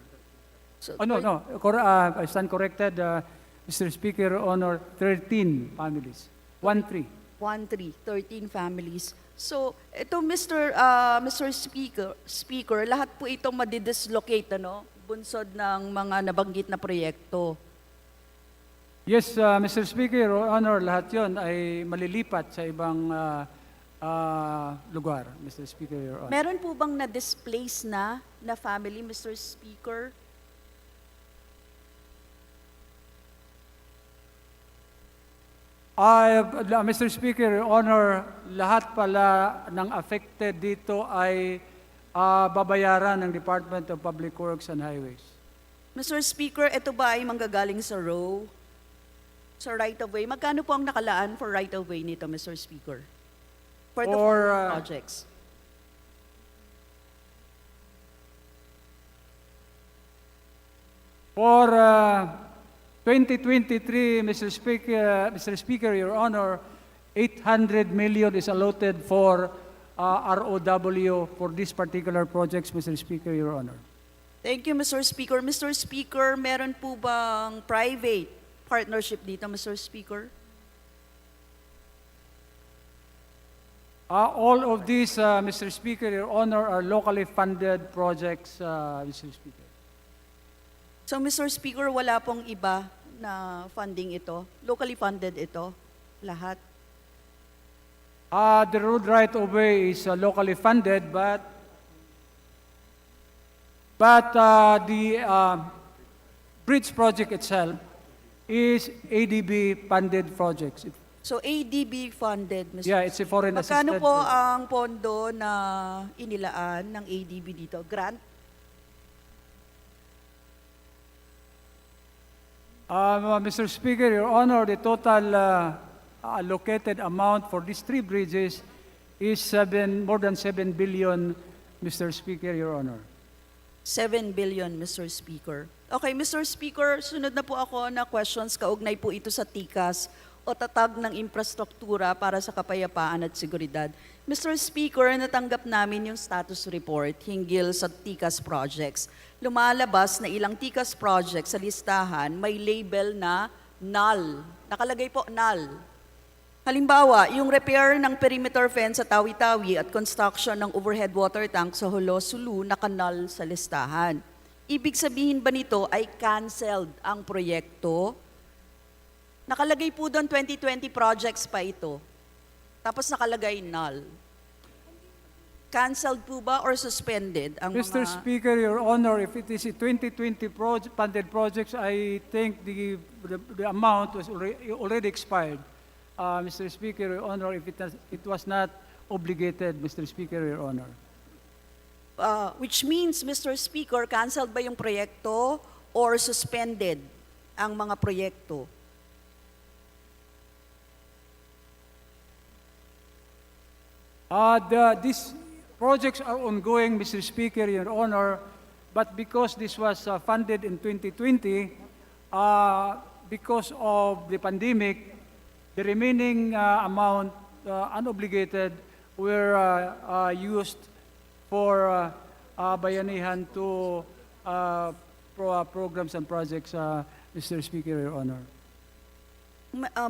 So, I stand corrected, Mr. Speaker, Your Honor, 13 families. 13. 13 families. So, ito Mr. Speaker, lahat po ito madidislocate, ano? Bunsod ng mga nabanggit na proyekto. Yes, Mr. Speaker, Your Honor, lahat yon ay malilipat sa ibang lugar, Mr. Speaker, Your Honor. Meron po bang na-displace na family, Mr. Speaker? Mr. Speaker, Your Honor, lahat pala ng affected dito ay babayaran ng Department of Public Works and Highways. Mr. Speaker, ito ba ay manggagaling sa row? Sa right-of-way? Magkano po ang nakalaan for right-of-way nito, Mr. Speaker? For the projects? For 2023, Mr. Speaker, Your Honor, 800 million is allotted for ROW for these particular projects, Mr. Speaker, Your Honor. Thank you, Mr. Speaker. Mr. Speaker, meron po bang private partnership dito, Mr. Speaker? All of these, Mr. Speaker, Your Honor, are locally funded projects, Mr. Speaker. So, Mr. Speaker, wala pong iba na funding ito? Locally funded ito? Lahat? The road right-of-way is locally funded, but the bridge project itself is ADB funded projects. So, ADB funded, Mr. Yeah, it's a foreign Magkano assisted. po ang pondo na inilaan ng ADB dito? Grant? Mr. Speaker, Your Honor, the total allocated amount for these 3 bridges is more than 7 billion, Mr. Speaker, Your Honor. 7 billion, Mr. Speaker. Okay, Mr. Speaker, sunod na po ako na questions. Kaugnay po ito sa TICAS o tatag ng infrastruktura para sa kapayapaan at seguridad. Mr. Speaker, natanggap namin yung status report hinggil sa TICAS projects. Lumalabas na ilang TICAS projects sa listahan may label na null. Nakalagay po null. Halimbawa, yung repair ng perimeter fence sa Tawi-Tawi at construction ng overhead water tank sa Holo, Sulu naka-null sa listahan. Ibig sabihin ba nito ay canceled ang proyekto? Nakalagay po doon 2020 projects pa ito. Tapos nakalagay null. Canceled po ba or suspended ang Mr. mga... Speaker, Your Honor, if it is a 2020 funded projects, I think the amount was already expired. Mr. Speaker, Your Honor, if it was not obligated, Mr. Speaker, Your Honor. Which means, Mr. Speaker, canceled ba yung proyekto or suspended? ang mga proyekto? These projects are ongoing, Mr. Speaker, Your Honor, but because this was funded in 2020, because of the pandemic, the remaining amount unobligated were used for bayanihan to programs and projects, Mr. Speaker, Your Honor.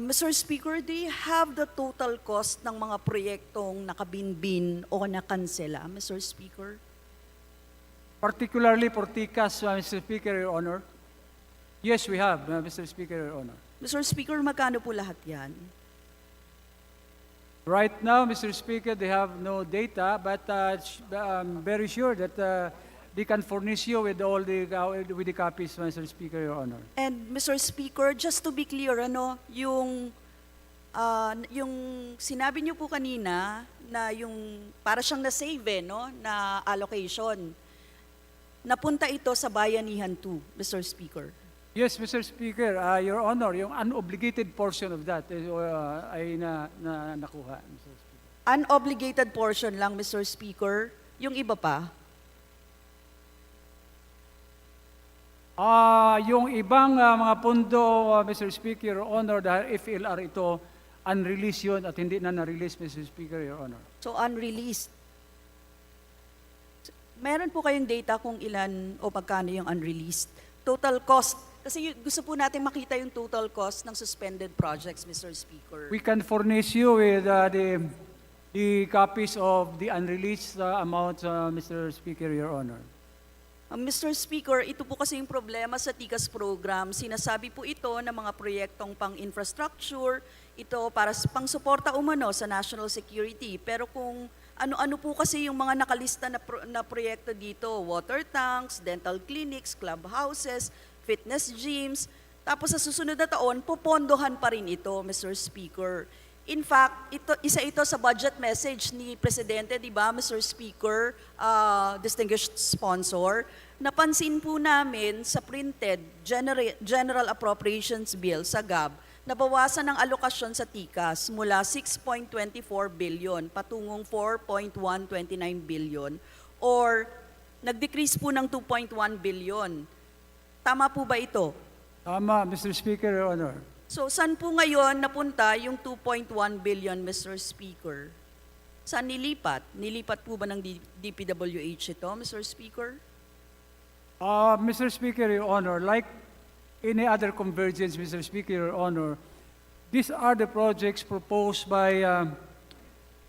Mr. Speaker, do you have the total cost ng mga proyektong nakabinbin o nakansela, Mr. Speaker? Particularly for TICAS, Mr. Speaker, Your Honor. Yes, we have, Mr. Speaker, Your Honor. Mr. Speaker, magkano po lahat yan? Right now, Mr. Speaker, they have no data, but I'm very sure that they can furnish you with all with the copies, Mr. Speaker, Your Honor. And Mr. Speaker, just to be clear, yung sinabi niyo po kanina na yung para siyang na-save, na allocation, napunta ito sa Bayanihan 2, Mr. Speaker. Yes, Mr. Speaker, Your Honor, yung unobligated portion of that ay nakuha, Mr. Speaker. Unobligated portion lang, Mr. Speaker. Yung iba pa? Yung ibang mga pondo, Mr. Speaker, Your Honor, dahil FLR ito, unreleased yun at hindi na na-release, Mr. Speaker, Your Honor. So unreleased. Meron po kayong data kung ilan o magkano yung unreleased? Total cost. Kasi gusto po natin makita yung total cost ng suspended projects, Mr. Speaker. We can furnish you with the copies of the unreleased amounts, Mr. Speaker, Your Honor. Mr. Speaker, ito po kasi yung problema sa TICAS program. Sinasabi po ito ng mga proyektong pang-infrastructure, ito para pang-suporta umano sa national security. Pero kung ano-ano po kasi yung mga nakalista na proyekto dito, water tanks, dental clinics, clubhouses, fitness gyms, tapos sa susunod na taon, popondohan pa rin ito, Mr. Speaker. In fact, isa ito sa budget message ni Presidente, di ba, Mr. Speaker, distinguished sponsor. Napansin po namin sa printed General Appropriations Bill sa GAB, nabawasan ng alokasyon sa TICAS mula 6.24 billion patungong 4.129 billion or nag-decrease po ng 2.1 billion. Tama po ba ito? Tama, Mr. Speaker, Your Honor. So, saan po ngayon napunta yung 2.1 billion, Mr. Speaker? Saan nilipat? Nilipat po ba ng D.P.W.H ito, Mr. Speaker? Mr. Speaker, Your Honor, like any other convergence, Mr. Speaker, Your Honor, these are the projects proposed by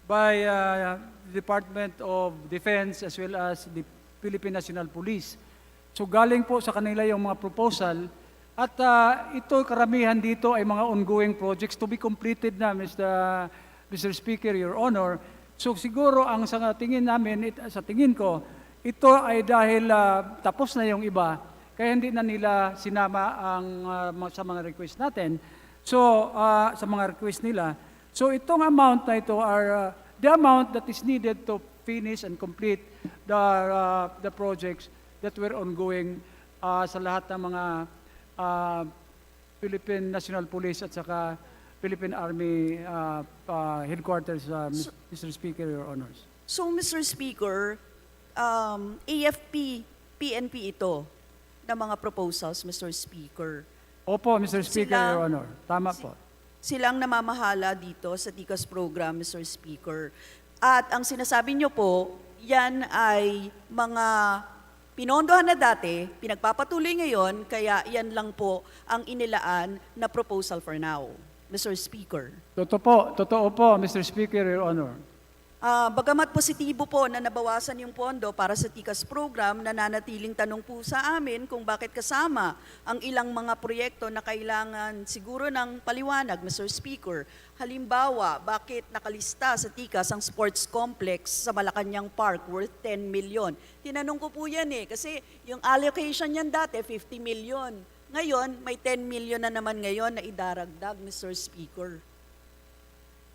the Department of Defense as well as the Philippine National Police. So galing po sa kanila yung mga proposal at ito karamihan dito ay mga ongoing projects to be completed na, Mr. Speaker, Your Honor. So siguro ang sa tingin namin, sa tingin ko, ito ay dahil tapos na yung iba, kaya hindi na nila sinama ang sa mga request natin. So sa mga request nila. So itong amount na ito are the amount that is needed to finish and complete the projects that were ongoing sa lahat ng mga Philippine National Police at saka Philippine Army headquarters, Mr. Speaker, Your Honors. So, Mr. Speaker, AFP, PNP ito na mga proposals, Mr. Speaker. Opo, Mr. Speaker, Your Honor. Tama po. Silang namamahala dito sa TICAS program, Mr. Speaker. At ang sinasabi niyo po, yan ay mga pinondohan na dati, pinagpapatuloy ngayon, kaya yan lang po ang inilaan na proposal for now, Mr. Speaker. Totoo po, Mr. Speaker, Your Honor. Bagamat positibo po na nabawasan yung pondo para sa TICAS program, nananatiling tanong po sa amin kung bakit kasama ang ilang mga proyekto na kailangan siguro ng paliwanag, Mr. Speaker. Halimbawa, bakit nakalista sa TICAS ang sports complex sa Malacanang Park worth 10 million? Tinanong ko po yan kasi yung allocation yan dati 50 million. Ngayon, may 10 million na naman ngayon na idaragdag, Mr. Speaker.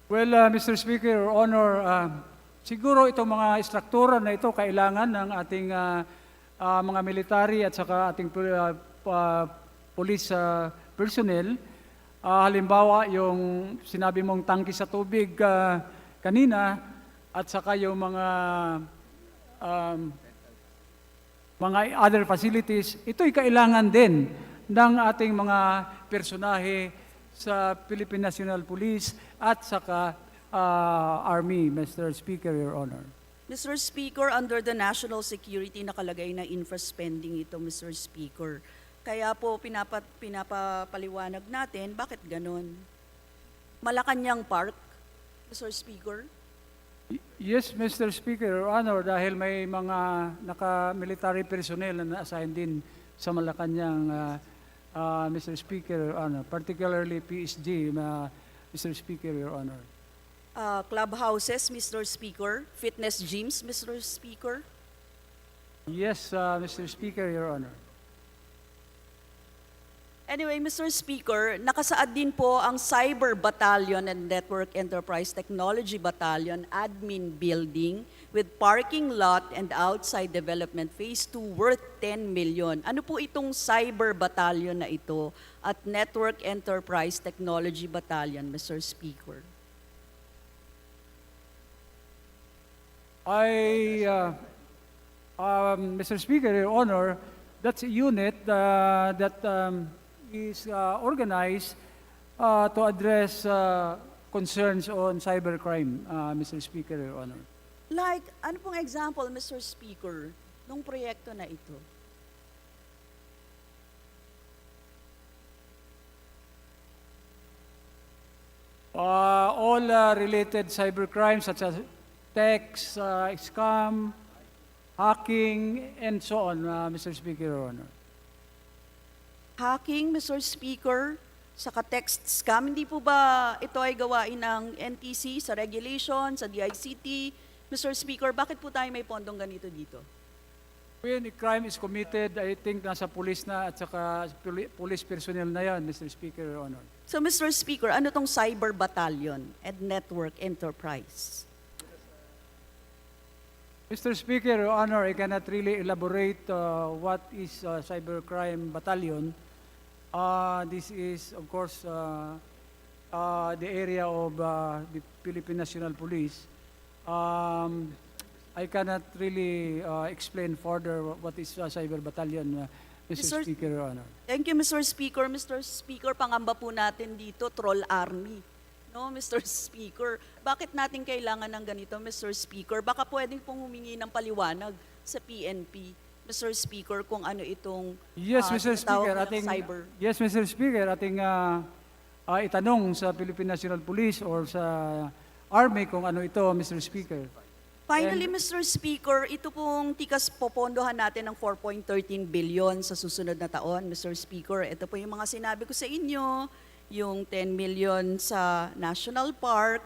Well, Mr. Speaker, Your Honor, siguro itong mga struktura na ito kailangan ng ating mga military at saka ating police personnel. Halimbawa, yung sinabi mong tangki sa tubig kanina at saka yung mga other facilities, ito'y kailangan din ng ating mga personahe sa Philippine National Police at saka Army, Mr. Speaker, Your Honor. Mr. Speaker, under the national security nakalagay na infra-spending ito, Mr. Speaker. Kaya po pinapaliwanag natin, bakit ganon? Malacanang Park, Mr. Speaker? Yes, Mr. Speaker, Your Honor, dahil may mga naka-military personnel na na-assign din sa Malacanang, Mr. Speaker, Your Honor, particularly PSG, Mr. Speaker, Your Honor. Clubhouses, Mr. Speaker? Fitness gyms, Mr. Speaker? Yes, Mr. Speaker, Your Honor. Anyway, Mr. Speaker, nakasaad din po ang Cyber Battalion and Network Enterprise Technology Battalion Admin Building with parking lot and outside development phase 2 worth 10 million. Ano po itong Cyber Battalion na ito at Network Enterprise Technology Battalion, Mr. Speaker? Mr. Speaker, Your Honor, that's a unit that is organized to address concerns on cybercrime, Mr. Speaker, Your Honor. Like, ano pong example, Mr. Speaker, nung proyekto na ito? All related cybercrimes such as text, scam, hacking, and so on, Mr. Speaker, Your Honor. Hacking, Mr. Speaker, saka text scam, hindi po ba ito ay gawain ng NTC sa regulation, sa D.I.C.T? Mr. Speaker, bakit po tayo may pondong ganito dito? When a crime is committed, I think nasa police na at saka police personnel na yan, Mr. Speaker, Your Honor. So, Mr. Speaker, ano tong Cyber Battalion and Network Enterprise? Mr. Speaker, Your Honor, I cannot really elaborate what is Cybercrime Battalion. This is, of course, the area of the Philippine National Police. I cannot really explain further what is Cyber Battalion, Mr. Speaker, Your Honor. Thank you, Mr. Speaker. Mr. Speaker, pangamba po natin dito, Troll Army. No, Mr. Speaker, bakit natin kailangan ng ganito, Mr. Speaker? Baka pwedeng pong humingi ng paliwanag sa PNP, Mr. Speaker, kung ano itong Yes, Mr. Speaker, cyber. Yes, Mr. Speaker, ating itanong sa Philippine National Police or sa Army kung ano ito, Mr. Speaker. Finally, Mr. Speaker, ito pong tikas popondohan natin ng 4.13 billion sa susunod na taon, Mr. Speaker. Ito po yung mga sinabi ko sa inyo, yung 10 million sa National Park,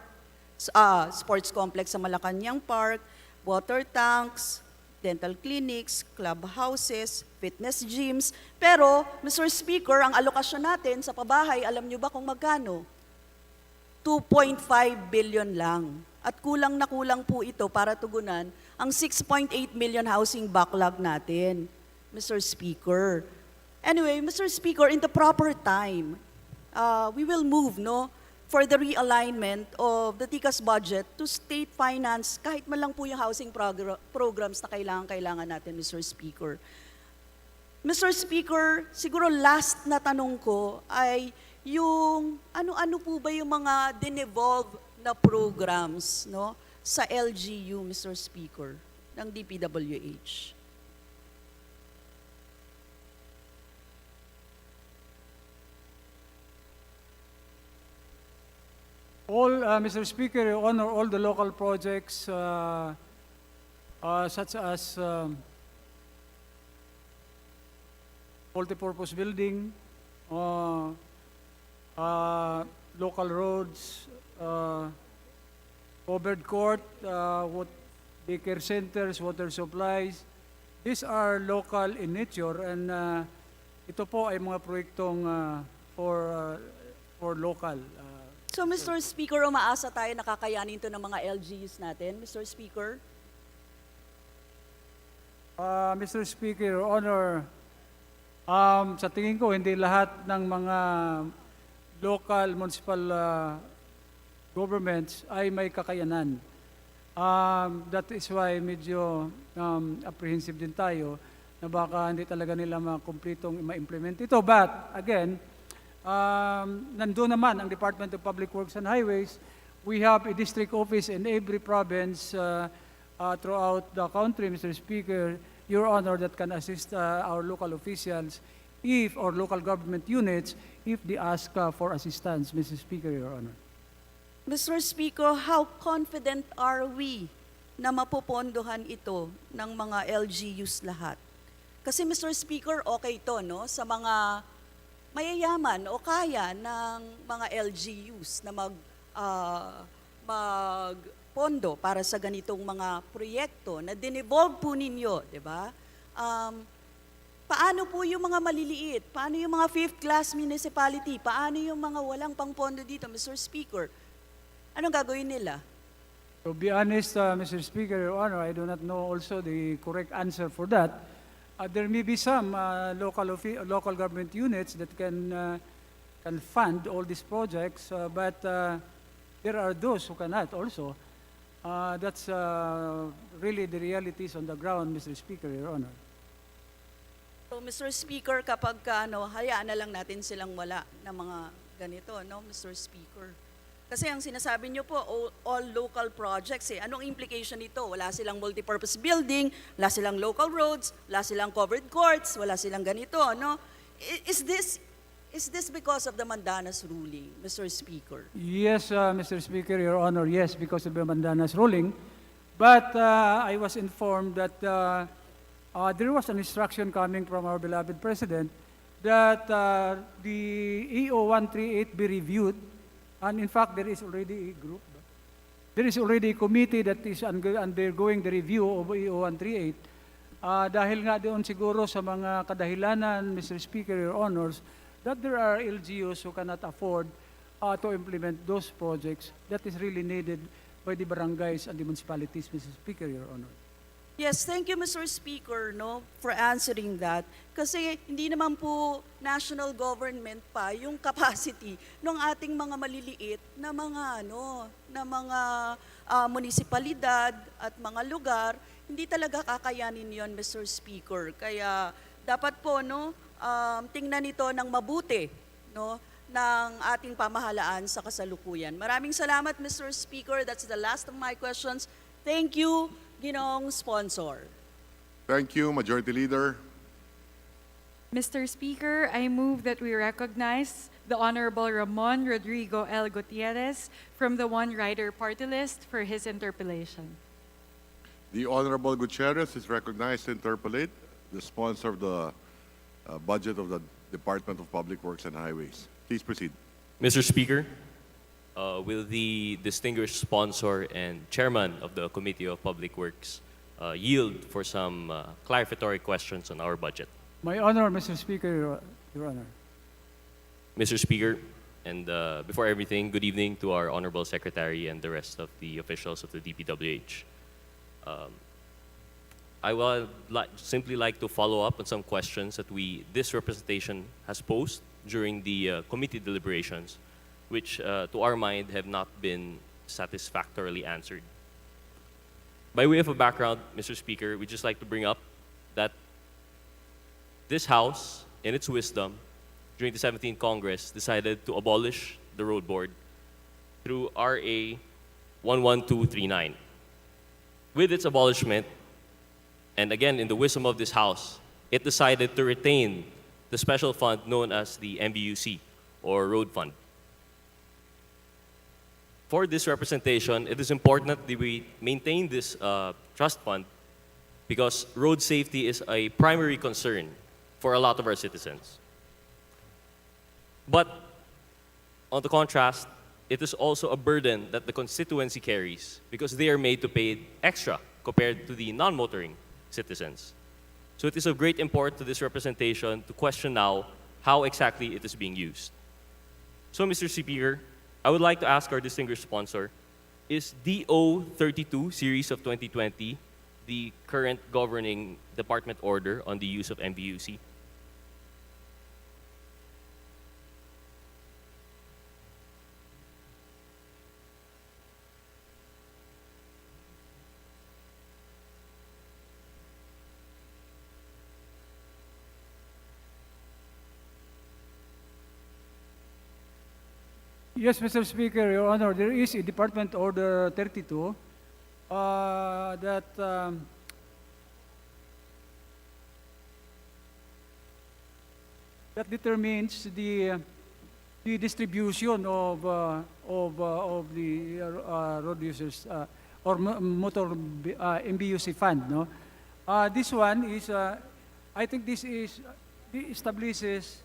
sports complex sa Malacanang Park, water tanks, dental clinics, clubhouses, fitness gyms. Pero, Mr. Speaker, ang alokasyon natin sa pabahay, alam nyo ba kung magkano? 2.5 billion lang. At kulang na kulang po ito para tugunan ang 6.8 million housing backlog natin, Mr. Speaker. Anyway, Mr. Speaker, in the proper time, we will move for the realignment of the TICAS budget to state finance, kahit man lang po yung housing programs na kailangan natin, Mr. Speaker. Mr. Speaker, siguro last na tanong ko ay yung ano-ano po ba yung mga dinevolve na programs sa LGU, Mr. Speaker, ng D.P.W.H. Mr. Speaker, Your Honor, all the local projects such as multipurpose building, local roads, covered court, daycare centers, water supplies. These are local in nature and ito po ay mga proyektong for local. So, Mr. Speaker, umaasa tayo nakakayanin ito ng mga LGUs natin, Mr. Speaker? Mr. Speaker, Your Honor, Sa tingin ko, hindi lahat ng mga local municipal governments ay may kakayanan. That is why medyo apprehensive din tayo na baka hindi talaga nila makumpletong ma-implement ito. But again, nandun naman ang Department of Public Works and Highways. We have a district office in every province throughout the country, Mr. Speaker, Your Honor, that can assist our local officials or local government units if they ask for assistance, Mr. Speaker, Your Honor. Mr. Speaker, how confident are we na mapopondohan ito ng mga LGUs lahat? Kasi Mr. Speaker, okay ito no, sa mga mayayaman o kaya ng mga LGUs na magpondo para sa ganitong mga proyekto na dinevolve po ninyo, di ba? Paano po yung mga maliliit? Paano yung mga fifth-class municipality? Paano yung mga walang pangpondo dito, Mr. Speaker? Anong gagawin nila? To be honest, Mr. Speaker, Your Honor, I do not know also the correct answer for that. There may be some local government units that can fund all these projects, but there are those who cannot also. That's really the realities on the ground, Mr. Speaker, Your Honor. So, Mr. Speaker, kapag hayaan na lang natin silang wala ng mga ganito, no, Mr. Speaker? Kasi ang sinasabi niyo po, all local projects, anong implication nito? Wala silang multipurpose building, wala silang local roads, wala silang covered courts, wala silang ganito, no? Is this because of the Mandanas ruling, Mr. Speaker? Yes, Mr. Speaker, Your Honor, yes, because of the Mandanas ruling. But I was informed that there was an instruction coming from our beloved President that the EO 138 be reviewed. And in fact, there is already a group. There is already a committee that is undergoing the review of EO 138. Dahil nga doon siguro sa mga kadahilanan, Mr. Speaker, Your Honors, that there are LGUs who cannot afford to implement those projects that is really needed by the barangays and the municipalities, Mr. Speaker, Your Honor. Yes, thank you, Mr. Speaker, no, for answering that. Kasi hindi naman po national government pa yung capacity ng ating mga maliliit na mga munisipalidad at mga lugar, hindi talaga kakayanin yon, Mr. Speaker. Kaya dapat po tingnan ito ng mabuti, no, ng ating pamahalaan sa kasalukuyan. Maraming salamat, Mr. Speaker. That's the last of my questions. Thank you, Ginong Sponsor. Thank you, Majority Leader. Mr. Speaker, I move that we recognize the Honorable Ramon Rodrigo L. Gutierrez from the One Rider Party List for his interpellation. The Honorable Gutierrez is recognized to interpolate the sponsor of the budget of the Department of Public Works and Highways. Please proceed. Mr. Speaker, will the distinguished sponsor and chairman of the Committee of Public Works yield for some clarificatory questions on our budget? My honor, Mr. Speaker, Your Honor. Mr. Speaker, and before everything, good evening to our Honorable Secretary and the rest of the officials of the D.P.W.H. I would simply like to follow up on some questions that this representation has posed during the committee deliberations, which to our mind have not been satisfactorily answered. By way of a background, Mr. Speaker, we'd just like to bring up that this House, in its wisdom, during the 17th Congress, decided to abolish the road board through RA 11239. With its abolishment, and again in the wisdom of this House, it decided to retain the special fund known as the MBUC, or Road Fund. For this representation, it is important that we maintain this trust fund because road safety is a primary concern for a lot of our citizens. But on the contrast, it is also a burden that the constituency carries because they are made to pay extra compared to the non-motoring citizens. So it is of great import to this representation to question now how exactly it is being used. So, Mr. Speaker, I would like to ask our distinguished sponsor, is D.O.32 series of 2020 the current governing department order on the use of MBUC? Yes, Mr. Speaker, Your Honor, there is a Department Order 32 that that determines the distribution of the road users or motor MBUC fund. No, this one is I think this establishes.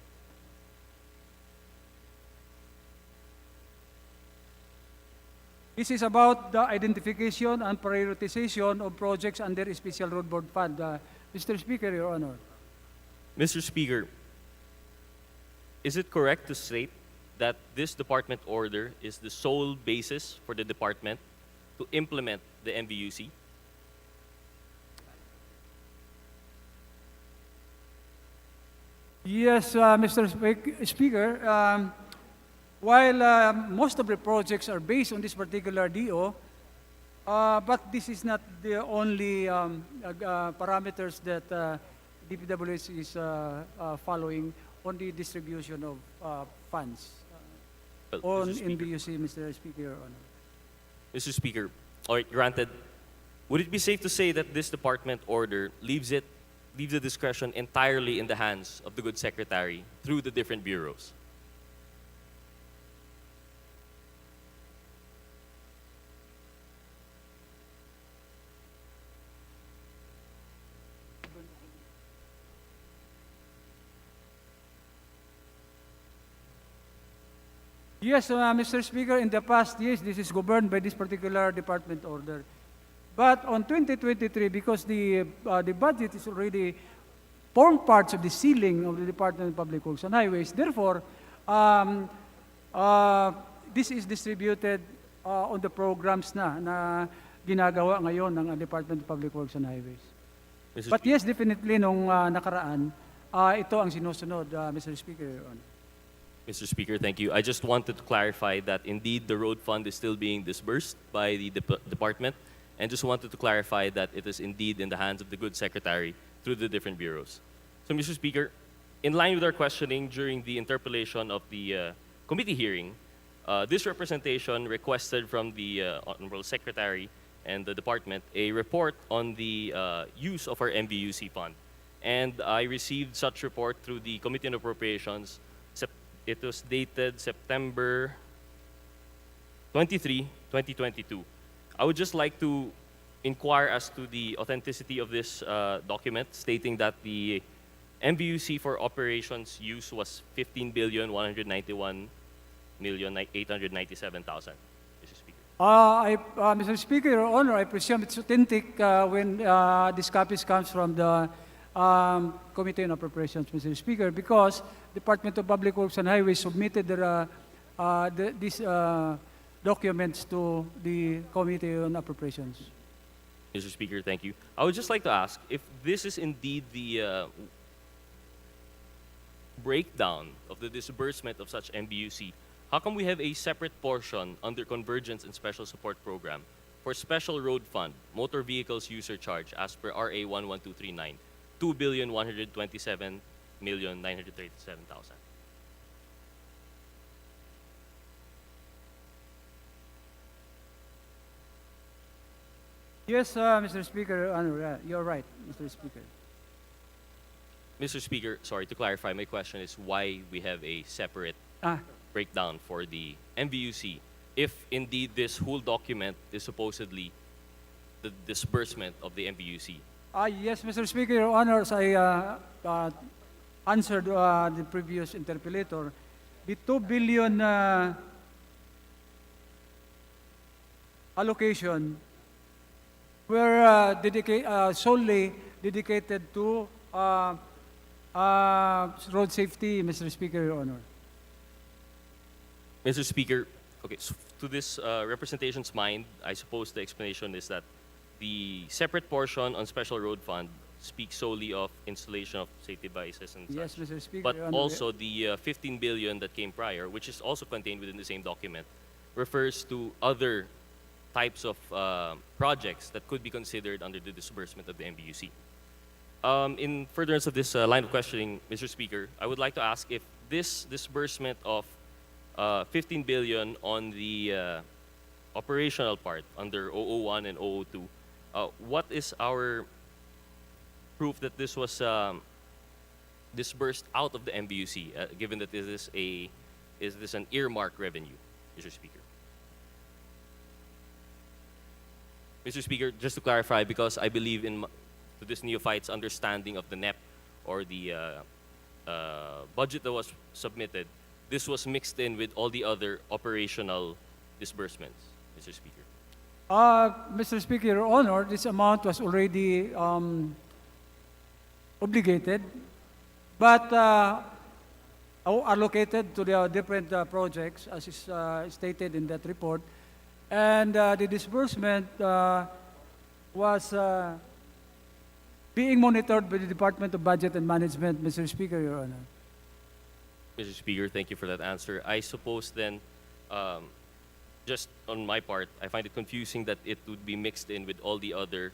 This is about the identification and prioritization of projects under a special road board fund. Mr. Speaker, Your Honor. Mr. Speaker, is it correct to state that this department order is the sole basis for the department to implement the MVUC? Yes, Mr. Speaker. While most of the projects are based on this particular DO, but this is not the only parameters that D.P.W.H is following on the distribution of funds Well, on Mr. Speaker. NBUC, Mr. Speaker, Your Honor. Mr. Speaker, all right, granted. Would it be safe to say that this department order leaves the discretion entirely in the hands of the good secretary through the different bureaus? Yes, Mr. Speaker, in the past, yes, this is governed by this particular department order. But on 2023, because the budget is already formed parts of the ceiling of the Department of Public Works and Highways, therefore, this is distributed on the programs na ginagawa ngayon ng Department of Public Works and Highways. Mr. But Speaker. yes, definitely, nung nakaraan, ito ang sinusunod, Mr. Speaker, Your Honor. Mr. Speaker, thank you. I just wanted to clarify that indeed the road fund is still being disbursed by the department, and just wanted to clarify that it is indeed in the hands of the good secretary through the different bureaus. So, Mr. Speaker, in line with our questioning during the interpellation of the committee hearing, this representation requested from the Honorable Secretary and the department a report on the use of our MVUC fund. And I received such report through the Committee on Appropriations. It was dated September 23, 2022. I would just like to inquire as to the authenticity of this document, stating that the MVUC for operations use was 15,191,897,000. Mr. Speaker. Mr. Speaker, Your Honor, I presume it's authentic when this copies comes from the Committee on Appropriations, Mr. Speaker, because Department of Public Works and Highways submitted these documents to the Committee on Appropriations. Mr. Speaker, thank you. I would just like to ask if this is indeed the breakdown of the disbursement of such MBUC, how come we have a separate portion under Convergence and Special Support Program for Special Road Fund, Motor Vehicles User Charge, as per RA 11239, 2,127,937,000? Yes, Mr. Speaker, Your Honor, you're right, Mr. Speaker. Mr. Speaker, sorry, to clarify, my question is why we have a separate breakdown for the MVUC if indeed this whole document is supposedly the disbursement of the MVUC. Yes, Mr. Speaker, Your Honor, as I answered the previous interpellator, the 2 billion allocation were solely dedicated to road safety, Mr. Speaker, Your Honor. Mr. Speaker, okay, so to this representation's mind, I suppose the explanation is that the separate portion on Special Road Fund speaks solely of installation of safety devices and Yes, such. Mr. Speaker, But Your Honor. also the 15 billion that came prior, which is also contained within the same document, refers to other types of projects that could be considered under the disbursement of the MBUC. In furtherance of this line of questioning, Mr. Speaker, I would like to ask if this disbursement of 15 billion on the operational part under 001 and 002. What is our proof that this was disbursed out of the MBUC, given that is this an earmark revenue, Mr. Speaker? Mr. Speaker, just to clarify, because I believe to this neophyte's understanding of the NEP or the budget that was submitted, this was mixed in with all the other operational disbursements, Mr. Speaker. Mr. Speaker, Your Honor, this amount was already obligated, but allocated to the different projects, as is stated in that report. And the disbursement was being monitored by the Department of Budget and Management, Mr. Speaker, Your Honor. Mr. Speaker, thank you for that answer. I suppose then, just on my part, I find it confusing that it would be mixed in with all the other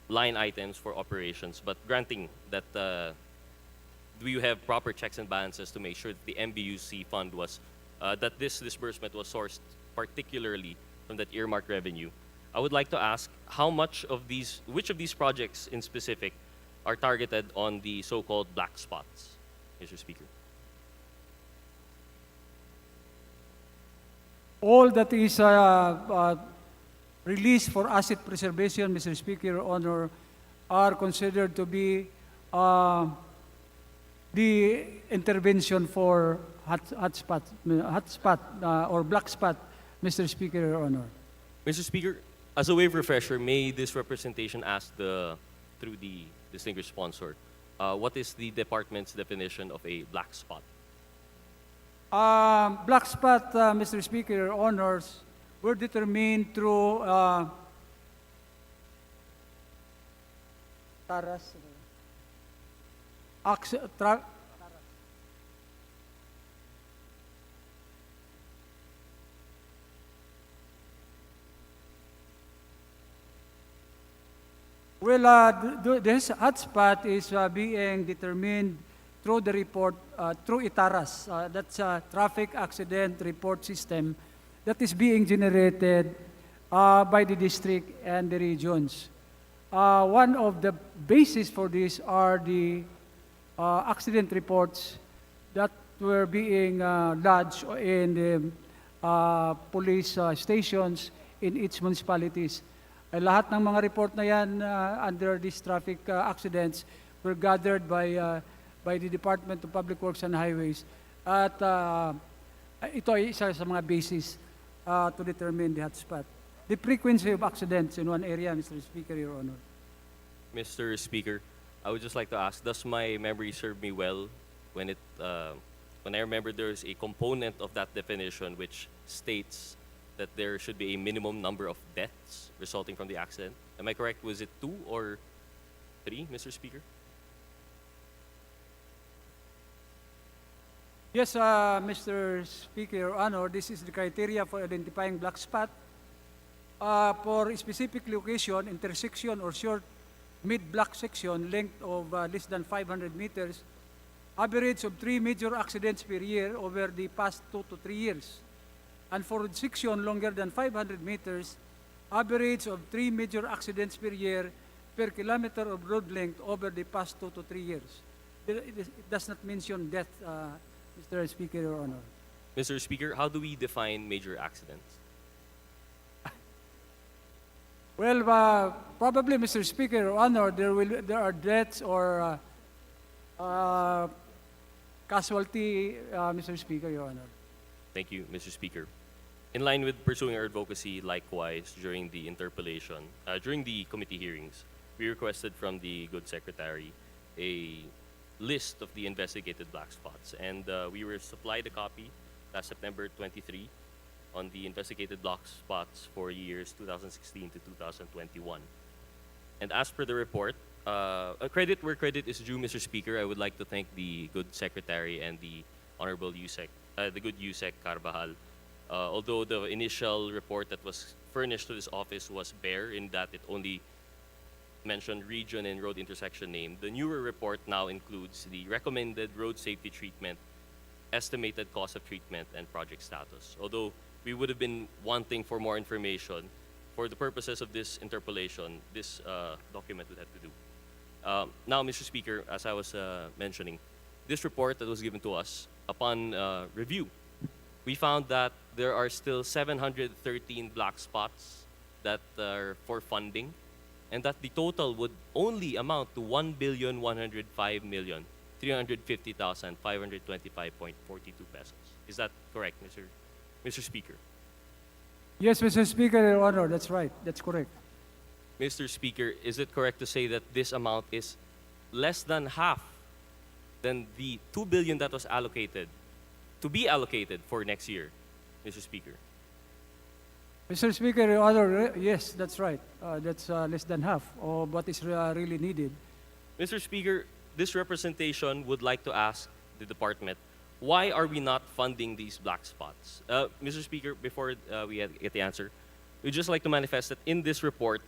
line items for operations. But granting that, do you have proper checks and balances to make sure that the MBUC fund was, that this disbursement was sourced particularly from that earmark revenue? I would like to ask which of these projects in specific are targeted on the so-called black spots, Mr. Speaker? All that is released for asset preservation, Mr. Speaker, Your Honor, are considered to be the intervention for hotspot or black spot, Mr. Speaker, Your Honor. Mr. Speaker, as a way of refresher, may this representation ask through the distinguished sponsor, what is the department's definition of a black spot? Black spot, Mr. Speaker, Your Honors, were determined through this hotspot is being determined through the report, through ITARAS. That's a traffic accident report system that is being generated by the district and the regions. One of the bases for this are the accident reports that were being lodged in the police stations in each municipalities. Lahat ng mga report na yan under these traffic accidents were gathered by the Department of Public Works and Highways. At ito ay isa sa mga basis to determine the hotspot. The frequency of accidents in one area, Mr. Speaker, Your Honor. Mr. Speaker, I would just like to ask, does my memory serve me well when I remember there's a component of that definition which states that there should be a minimum number of deaths resulting from the accident? Am I correct? Was it 2 or 3, Mr. Speaker? Yes, Mr. Speaker, Your Honor, this is the criteria for identifying black spot. For a specific location, intersection or short mid-block section, length of less than 500 meters, average of 3 major accidents per year over the past 2 to 3 years. And for section longer than 500 meters, average of 3 major accidents per year per kilometer of road length over the past 2 to 3 years. It does not mention death, Mr. Speaker, Your Honor. Mr. Speaker, how do we define major accidents? Well, probably, Mr. Speaker, Your Honor, there are deaths or casualty, Mr. Speaker, Your Honor. Thank you, Mr. Speaker. In line with pursuing our advocacy, likewise, during the interpellation, during the committee hearings, we requested from the good secretary a list of the investigated black spots. And we were supplied a copy last September 23 on the investigated black spots for years 2016 to 2021. And as per the report, credit where credit is due, Mr. Speaker, I would like to thank the good secretary and the Honorable USEC, the good USEC Carvajal. Although the initial report that was furnished to this office was bare in that it only mentioned region and road intersection name, the newer report now includes the recommended road safety treatment estimated cost of treatment and project status. Although we would have been wanting for more information, for the purposes of this interpellation, this document would have to do. Now, Mr. Speaker, as I was mentioning, this report that was given to us, upon review, we found that there are still 713 black spots that are for funding, and that the total would only amount to 1,105,350,525.42 pesos. Is that correct, Mr. Speaker? Yes, Mr. Speaker, Your Honor, that's right. That's correct. Mr. Speaker, is it correct to say that this amount is less than half than the 2 billion that was allocated, to be allocated for next year, Mr. Speaker? Mr. Speaker, Your Honor, yes, that's right. That's less than half of what is really needed. Mr. Speaker, this representation would like to ask the department, why are we not funding these black spots? Mr. Speaker, before we get the answer, we'd just like to manifest that in this report,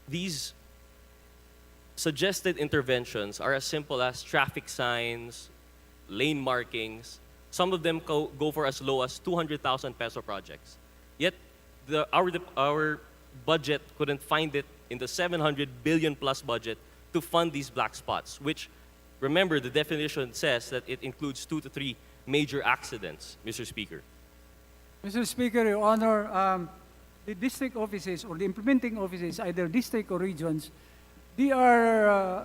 these suggested interventions are as simple as traffic signs, lane markings. Some of them go for as low as 200,000 peso projects. Yet our budget couldn't find it in the 700 billion plus budget to fund these black spots, which, remember, the definition says that it includes 2 to 3 major accidents, Mr. Speaker. Mr. Speaker, Your Honor, the district offices or the implementing offices, either district or regions, they are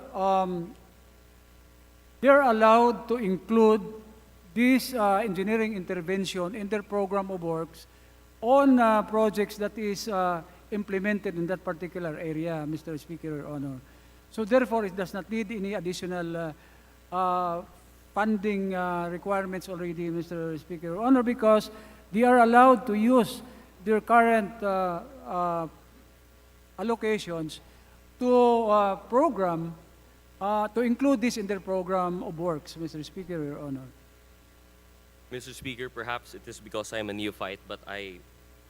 allowed to include this engineering intervention in their program of works on projects that is implemented in that particular area, Mr. Speaker, Your Honor. So therefore, it does not need any additional funding requirements already, Mr. Speaker, Your Honor, because they are allowed to use their current allocations to program, to include this in their program of works, Mr. Speaker, Your Honor. Mr. Speaker, perhaps it is because I'm a neophyte, but I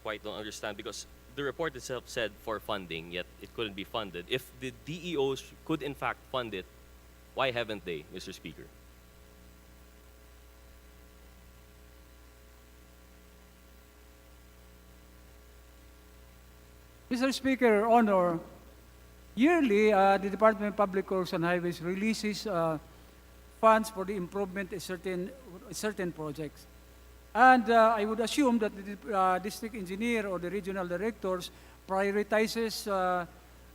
quite don't understand, because the report itself said for funding, yet it couldn't be funded. If the DEOs could in fact fund it, why haven't they, Mr. Speaker? Mr. Speaker, Your Honor, yearly, the Department of Public Works and Highways releases funds for the improvement of certain projects. And I would assume that the district engineer or the regional directors prioritizes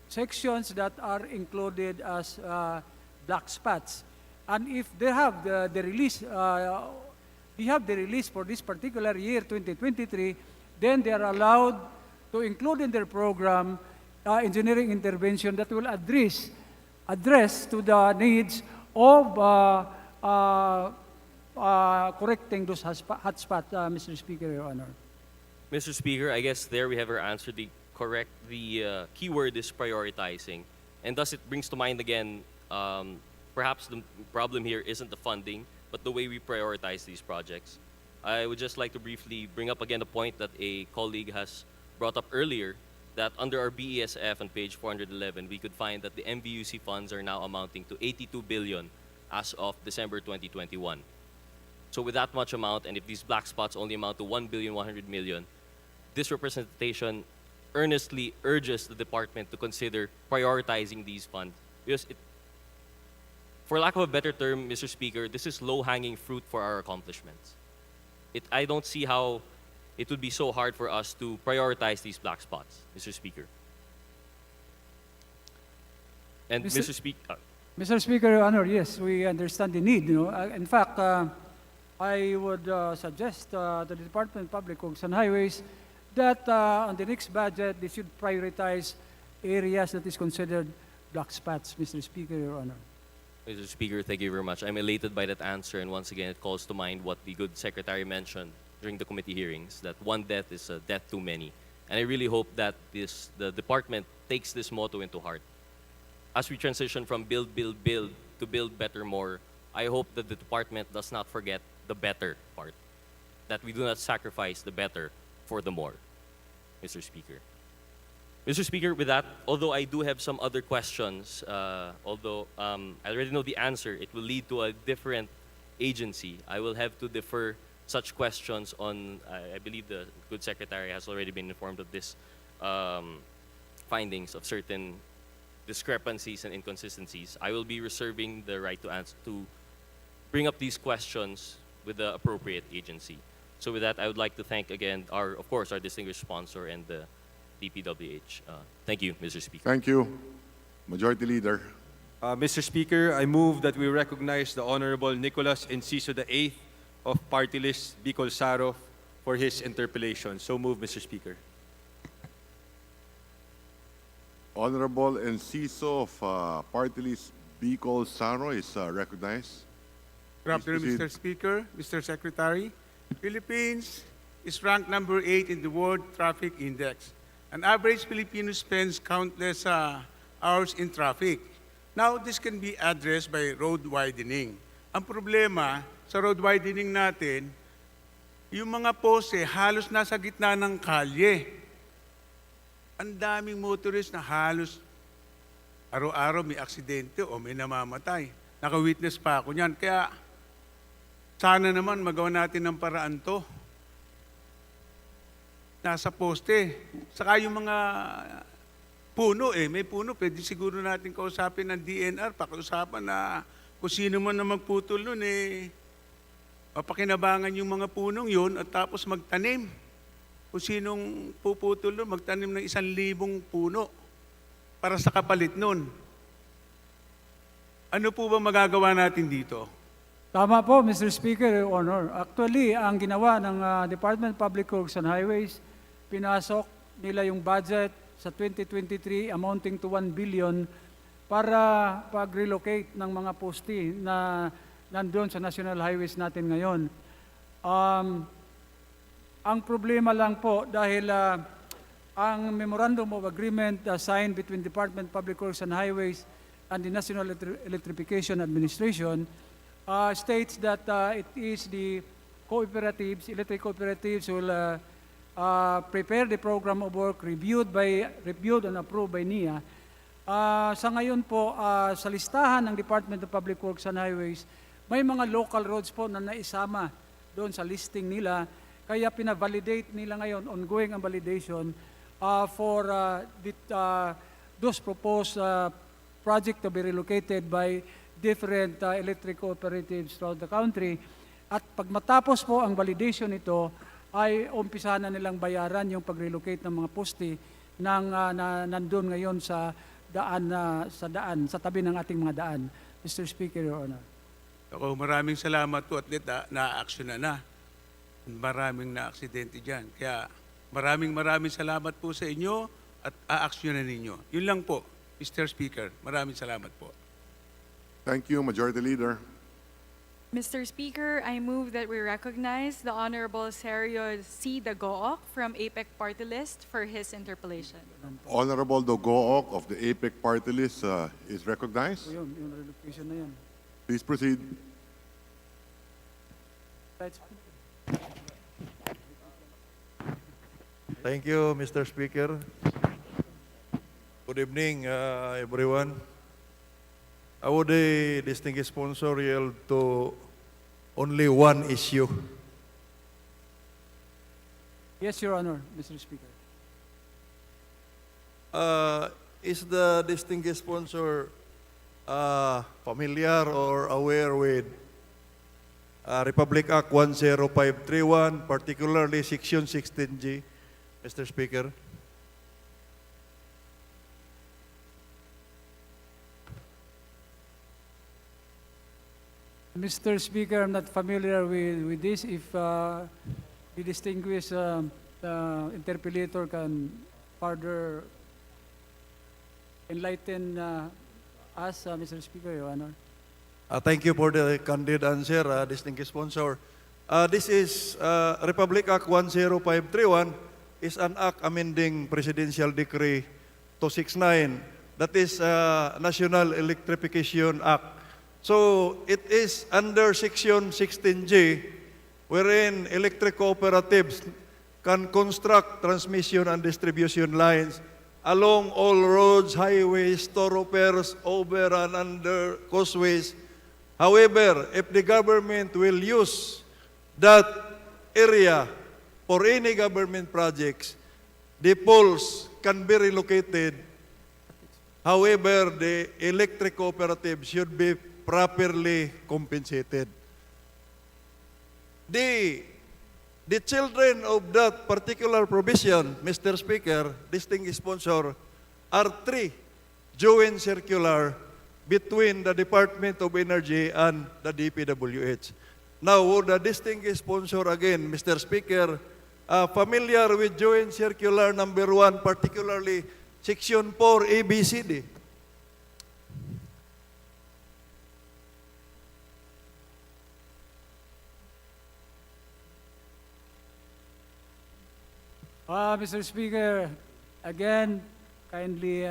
sections that are included as black spots. And if they have the release, for this particular year, 2023, then they are allowed to include in their program engineering intervention that will address to the needs of correcting those hotspots, Mr. Speaker, Your Honor. Mr. Speaker, I guess there we have our answer. The key word is prioritizing. And thus it brings to mind again, perhaps the problem here isn't the funding, but the way we prioritize these projects. I would just like to briefly bring up again the point that a colleague has brought up earlier, that under our BESF on page 411, we could find that the MVUC funds are now amounting to 82 billion as of December 2021. So with that much amount, and if these black spots only amount to 1,100,000,000, this representation earnestly urges the department to consider prioritizing these funds. Because for lack of a better term, Mr. Speaker, this is low-hanging fruit for our accomplishments. I don't see how it would be so hard for us to prioritize these black spots, Mr. Speaker. And Mr. Speaker... Mr. Speaker, Your Honor, yes, we understand the need. In fact, I would suggest to the Department of Public Works and Highways that on the next budget, they should prioritize areas that is considered black spots, Mr. Speaker, Your Honor. Mr. Speaker, thank you very much. I'm elated by that answer, and once again, it calls to mind what the good Secretary mentioned during the committee hearings, that one death is a death too many. And I really hope that the department takes this motto into heart. As we transition from build, build, build to build better more, I hope that the department does not forget the better part, that we do not sacrifice the better for the more, Mr. Speaker. Mr. Speaker, with that, although I do have some other questions, although I already know the answer, it will lead to a different agency. I will have to defer such questions on, I believe the good secretary has already been informed of this findings of certain discrepancies and inconsistencies. I will be reserving the right to answer, to bring up these questions with the appropriate agency. So with that, I would like to thank again of course, our distinguished sponsor and the D.P.W.H. Thank you, Mr. Speaker. Thank you. Majority Leader. Mr. Speaker, I move that we recognize the Honorable Nicolas Enciso VIII of Party List Bicol Saro for his interpellation. So move, Mr. Speaker. Honorable Enciso of Party List Bicol Saro is recognized. Good afternoon, Please Mr. Speaker, Mr. Secretary. Philippines is ranked number 8 in the World Traffic Index. An average Filipino spends countless hours in traffic. Now, this can be addressed by road widening. Ang problema sa road widening natin, yung mga poste halos nasa gitna ng kalye. Ang daming motorist na halos araw-araw may aksidente o may namamatay. Naka-witness pa ako niyan. Kaya sana naman magawa natin ng paraan to. Nasa poste. Saka yung mga puno may puno. Pwede siguro natin kausapin ng DNR, pakiusapan na kung sino man na magputol nun mapakinabangan yung mga punong yun at tapos magtanim. Kung sinong puputol nun, magtanim ng 1,000 puno para sa kapalit nun. Ano po ba magagawa natin dito? Tama po, Mr. Speaker, Your Honor. Actually, ang ginawa ng Department of Public Works and Highways, pinasok nila yung budget sa 2023 amounting to 1 billion para pag-relocate ng mga poste na nandun sa national highways natin ngayon. Ang problema lang po dahil ang Memorandum of Agreement signed between Department of Public Works and Highways and the National Electrification Administration states that it is the cooperatives, electric cooperatives will prepare the program of work reviewed and approved by NIA. Sa ngayon po, sa listahan ng Department of Public Works and Highways, may mga local roads po na naisama doon sa listing nila. Kaya pina-validate nila ngayon, ongoing ang validation for those proposed project to be relocated by different electric cooperatives throughout the country. At pag matapos po ang validation nito, ay umpisa na nilang bayaran yung pag-relocate ng mga poste na nandun ngayon sa sa tabi ng ating mga daan. Mr. Speaker, Your Honor. Ako, maraming salamat po at na-action na. Maraming na-aksidente dyan. Kaya maraming salamat po sa inyo at a-actionan ninyo. Yun lang po, Mr. Speaker. Maraming salamat po. Thank you, Majority Leader. Mr. Speaker, I move that we recognize the Honorable Sergio C. Dagook from APEC Party List for his interpellation. Honorable Dogook of the APEC Party List is recognized. Yung relocation na yan. Please proceed. Thank you, Mr. Speaker. Good evening, everyone. I would distinguished sponsor yield to only one issue. Yes, Your Honor, Mr. Speaker. Is the distinguished sponsor familiar or aware with Republic Act 10531, particularly Section 16G, Mr. Speaker? Mr. Speaker, I'm not familiar with this. If the distinguished interpellator can further enlighten us, Mr. Speaker, Your Honor. Thank you for the candid answer, distinguished sponsor. This is Republic Act 10531 is an act amending Presidential Decree 269. That is National Electrification Act. So it is under Section 16G, wherein electric cooperatives can construct transmission and distribution lines along all roads, highways, thoroughfares, over and under causeways However, if the government will use that area for any government projects, the poles can be relocated. However, the electric cooperative should be properly compensated. The children of that particular provision, Mr. Speaker, distinguished sponsor, are three joint circular between the Department of Energy and the D.P.W.H. Now, would the distinguished sponsor again, Mr. Speaker, familiar with joint circular number 1, particularly section 4 ABCD? Mr. Speaker, again, kindly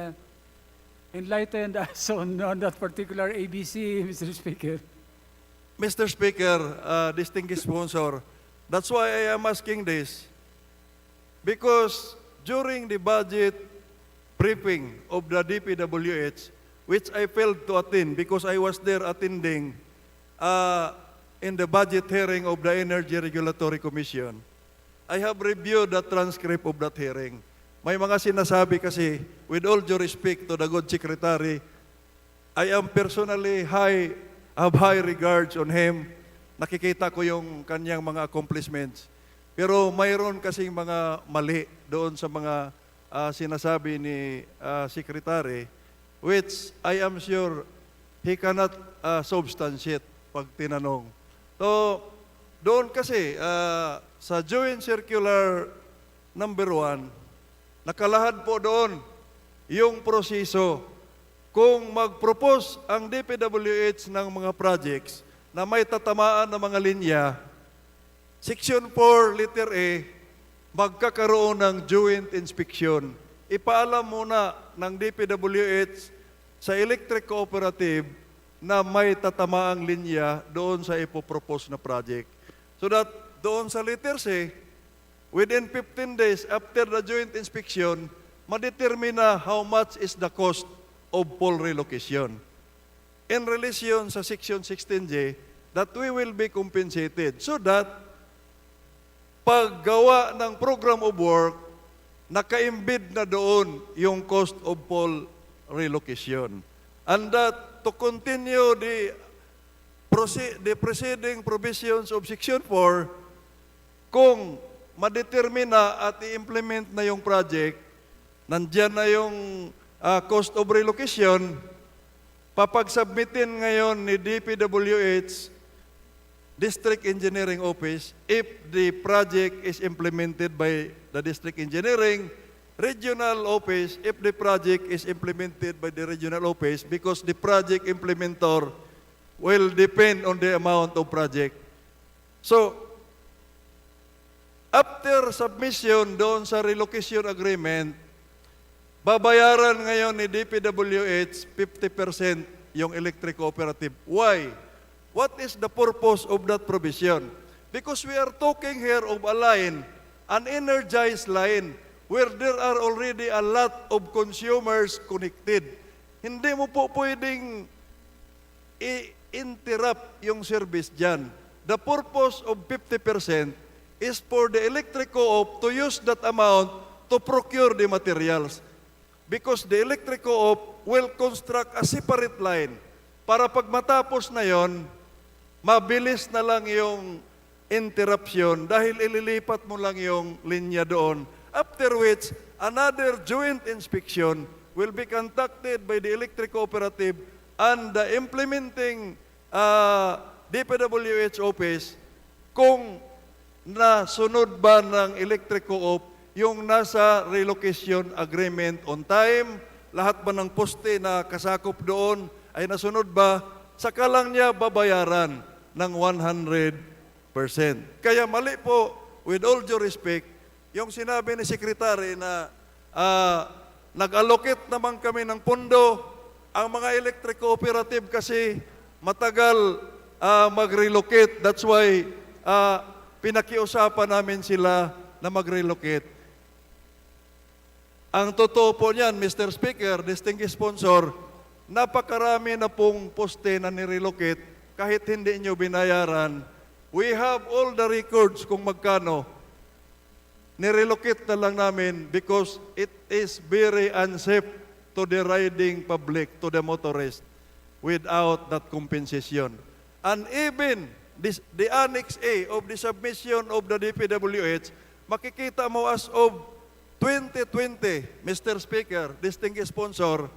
enlighten us on that particular ABC, Mr. Speaker. Mr. Speaker, distinguished sponsor, that's why I am asking this. Because during the budget briefing of the D.P.W.H, which I failed to attend because I was there attending in the budget hearing of the Energy Regulatory Commission, I have reviewed the transcript of that hearing. May mga sinasabi kasi, with all due respect to the good secretary, I am personally have high regards on him. Nakikita ko yung kanyang mga accomplishments. Pero mayroon kasing mga mali doon sa mga sinasabi ni secretary, which I am sure he cannot substantiate pag tinanong. So, doon kasi, sa joint circular number 1, nakalahad po doon yung proseso kung mag-propose ang D.P.W.H ng mga projects na may tatamaan ng mga linya, Section 4, letter A, magkakaroon ng joint inspection. Ipaalam muna ng D.P.W.H sa electric cooperative na may tatamaang linya doon sa ipopropose na project. So that doon sa letter C, within 15 days after the joint inspection, madetermina how much is the cost of pole relocation. In relation sa Section 16J, that we will be compensated so that paggawa ng program of work, naka-embed na doon yung cost of pole relocation. And that to continue the preceding provisions of Section 4, kung madetermina at i-implement na yung project, nandyan na yung cost of relocation, papagsubmitin ngayon ni D.P.W.H District Engineering Office if the project is implemented by the District Engineering, Regional Office if the project is implemented by the Regional Office, because the project implementer will depend on the amount of project. So, after submission doon sa relocation agreement, babayaran ngayon ni D.P.W.H 50% yung electric cooperative. Why? What is the purpose of that provision? Because we are talking here of a line, an energized line, where there are already a lot of consumers connected. Hindi mo po pwedeng i-interrupt yung service dyan. The purpose of 50% is for the electric co-op to use that amount to procure the materials. Because the electric co-op will construct a separate line para pag matapos na yon, mabilis na lang yung interruption dahil ililipat mo lang yung linya doon. After which, another joint inspection will be conducted by the electric cooperative and the implementing D.P.W.H office kung nasunod ba ng electric co-op yung nasa relocation agreement on time, lahat ba ng poste na kasakop doon ay nasunod ba, saka lang niya babayaran ng 100%. Kaya mali po, with all due respect, yung sinabi ni Secretary na nag-allocate naman kami ng pondo, ang mga electric cooperative kasi matagal mag-relocate. That's why pinakiusapan namin sila na mag-relocate. Ang totoo po niyan, Mr. Speaker, distinguished sponsor, napakarami na pong poste na nirelocate kahit hindi nyo binayaran, we have all the records kung magkano. Nirelocate na lang namin because it is very unsafe to the riding public, to the motorist, without that compensation. And even the Annex A of the submission of the D.P.W.H, makikita mo as of 2020, Mr. Speaker, distinguished sponsor,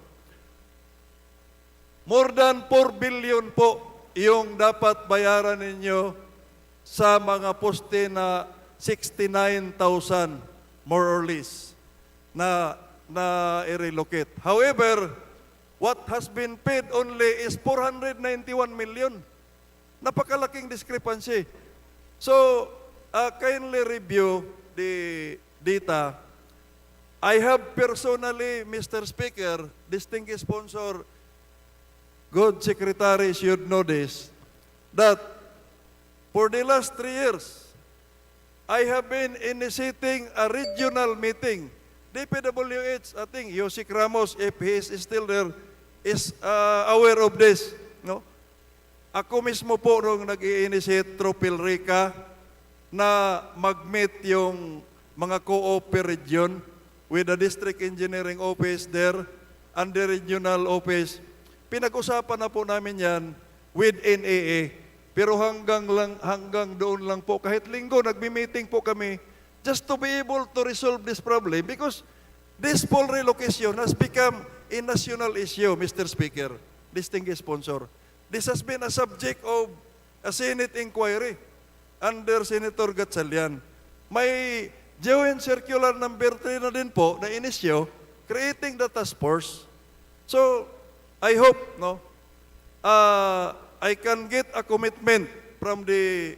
more than 4 billion po yung dapat bayaran ninyo sa mga poste na 69,000 more or less na i-relocate. However, what has been paid only is 491 million. Napakalaking discrepancy. So, kindly review the data. I have personally, Mr. Speaker, distinguished sponsor, good secretary should know this, that for the last 3 years, I have been initiating a regional meeting. D.P.W.H, I think Yosik Ramos, if he is still there, is aware of this. No? Ako mismo po nung nag-i-initiate through Pilrica na mag-meet yung mga co-op region with the district engineering office there and the regional office. Pinag-usapan na po namin yan with NAA. Pero hanggang doon lang po, kahit linggo, nagbi-meeting po kami just to be able to resolve this problem because this full relocation has become a national issue, Mr. Speaker, distinguished sponsor. This has been a subject of a Senate inquiry under Senator Gatchalian. May joint circular number 3 na din po na inisyo creating the task force. So, I hope, no, I can get a commitment from the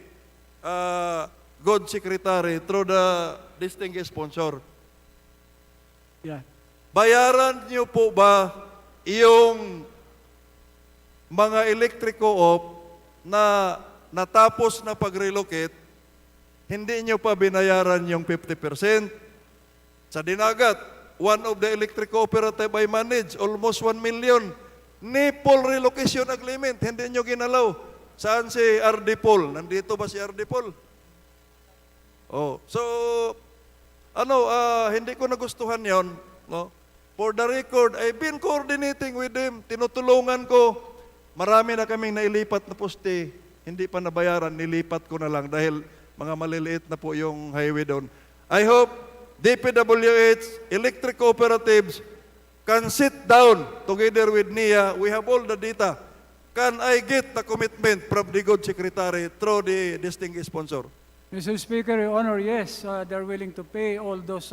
good secretary through the distinguished sponsor. Yeah. Bayaran niyo po ba yung mga electric co-op na natapos na pag-relocate, hindi niyo pa binayaran yung 50%? Sa Dinagat, one of the electric cooperative I manage, almost 1 million. Ni Paul relocation agreement, hindi nyo ginalaw. Saan si RD Paul? Nandito ba si RD Paul? Oh, so, hindi ko nagustuhan yon, no? For the record, I've been coordinating with them. Tinutulungan ko. Marami na kaming nailipat na poste. Hindi pa nabayaran, nilipat ko na lang dahil mga maliliit na po yung highway doon. I hope D.P.W.H, electric cooperatives, can sit down together with NIA. We have all the data. Can I get the commitment from the good secretary through the distinguished sponsor? Mr. Speaker, Your Honor, yes, they're willing to pay all those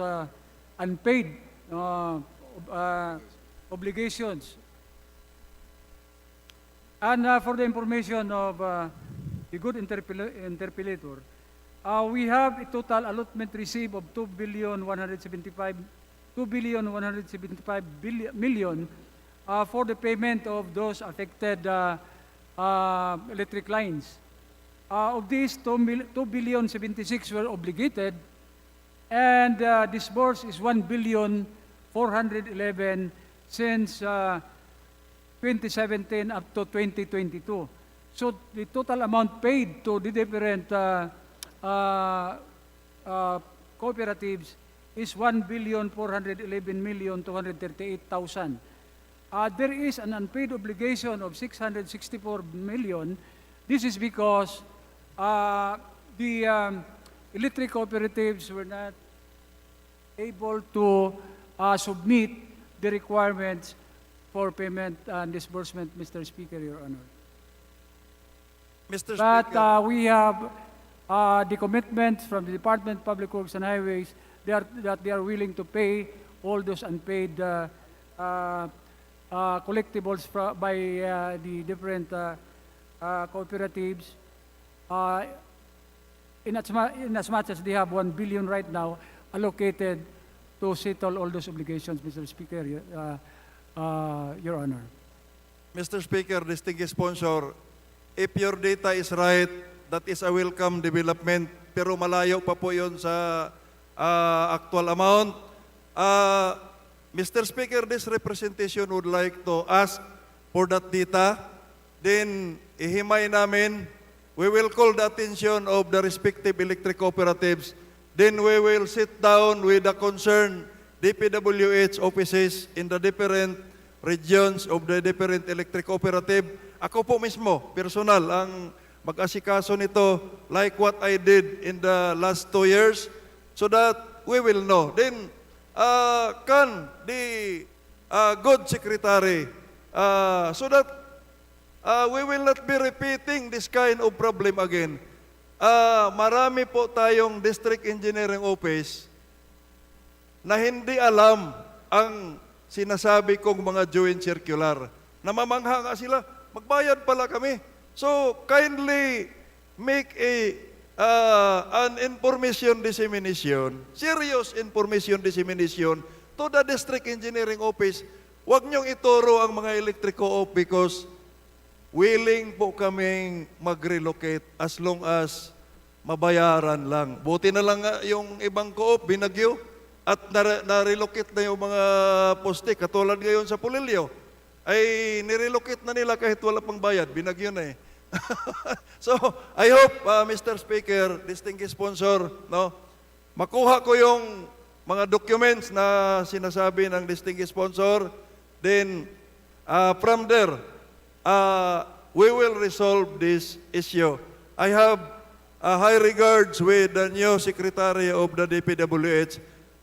unpaid obligations. And for the information of the good interpellator, we have a total allotment received of 2,175 million for the payment of those affected electric lines. Of these, 2,076 were obligated, and disbursed is 1,411 since 2017 up to 2022. So the total amount paid to the different cooperatives is 1,411,238,000. There is an unpaid obligation of 664 million. This is because the electric cooperatives were not able to submit the requirements for payment and disbursement, Mr. Speaker, Your Honor. Mr. But Speaker, we have the commitment from the Department of Public Works and Highways that they are willing to pay all those unpaid collectibles by the different cooperatives in as much as they have 1 billion right now allocated to settle all those obligations, Mr. Speaker, Your Honor. Mr. Speaker, distinguished sponsor, if your data is right, that is a welcome development, pero malayo pa po yun sa actual amount. Mr. Speaker, this representation would like to ask for that data then ihimay namin. We will call the attention of the respective electric cooperatives. Then we will sit down with the concerned D.P.W.H offices in the different regions of the different electric cooperative. Ako po mismo, personal, ang mag-asikaso nito like what I did in the last 2 years so that we will know. Then, can the good secretary so that we will not be repeating this kind of problem again. Marami po tayong district engineering office na hindi alam ang sinasabi kong mga joint circular. Namamangha nga sila, magbayad pala kami. So, kindly make an information dissemination, serious information dissemination to the district engineering office. Huwag niyong ituro ang mga electric co-op because willing po kaming mag-relocate as long as mabayaran lang. Buti na lang nga yung ibang co-op, binagyo, at na-relocate na yung mga poste. Katulad ngayon sa Pulilio, ay nirelocate na nila kahit wala pang bayad. Binagyo na eh. So, I hope, Mr. Speaker, distinguished sponsor, no, makuha ko yung mga documents na sinasabi ng distinguished sponsor. Then, from there, we will resolve this issue. I have high regards with the new Secretary of the D.P.W.H.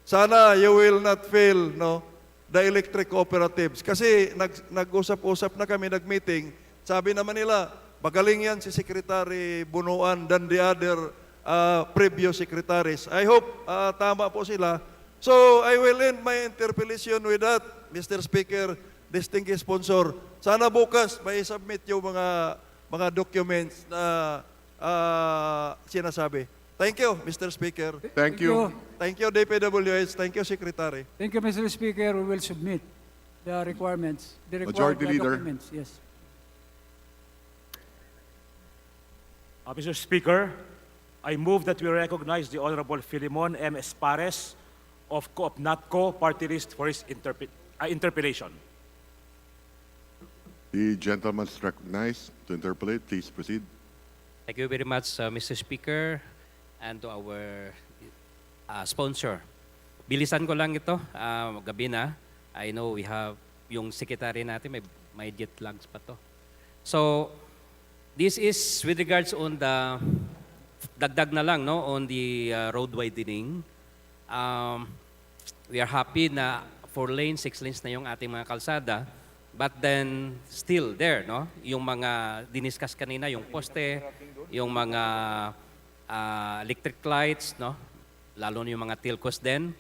Sana you will not fail, no, the electric cooperatives. Kasi nag-usap-usap na kami, nag-meeting. Sabi naman nila, magaling yan si Secretary Bunuan than the other previous secretaries. I hope tama po sila. So I will end my interpellation with that, Mr. Speaker, distinguished sponsor. Sana bukas may submit yung mga documents na sinasabi. Thank you, Mr. Speaker. Thank you. Thank you, D.P.W.H. Thank you, Secretary. Thank you, Mr. Speaker. We will submit the requirements, the required Majority Leader. documents. Yes. Mr. Speaker, I move that we recognize the Honorable Filimon M. Espares of Co-op NATCO party list for his interpellation. The gentleman is recognized to interpolate. Please proceed. Thank you very much, Mr. Speaker, and to our sponsor. Bilisan ko lang ito, gabi na. I know we have, yung secretary natin, may jet lags pa to. So, this is with regards on the, dagdag na lang, no, on the road widening. We are happy na 4 lanes, 6 lanes na yung ating mga kalsada. But then, still there, no? Yung mga diniscuss kanina, yung poste, yung mga electric lights, no? Lalo na yung mga tilcos din.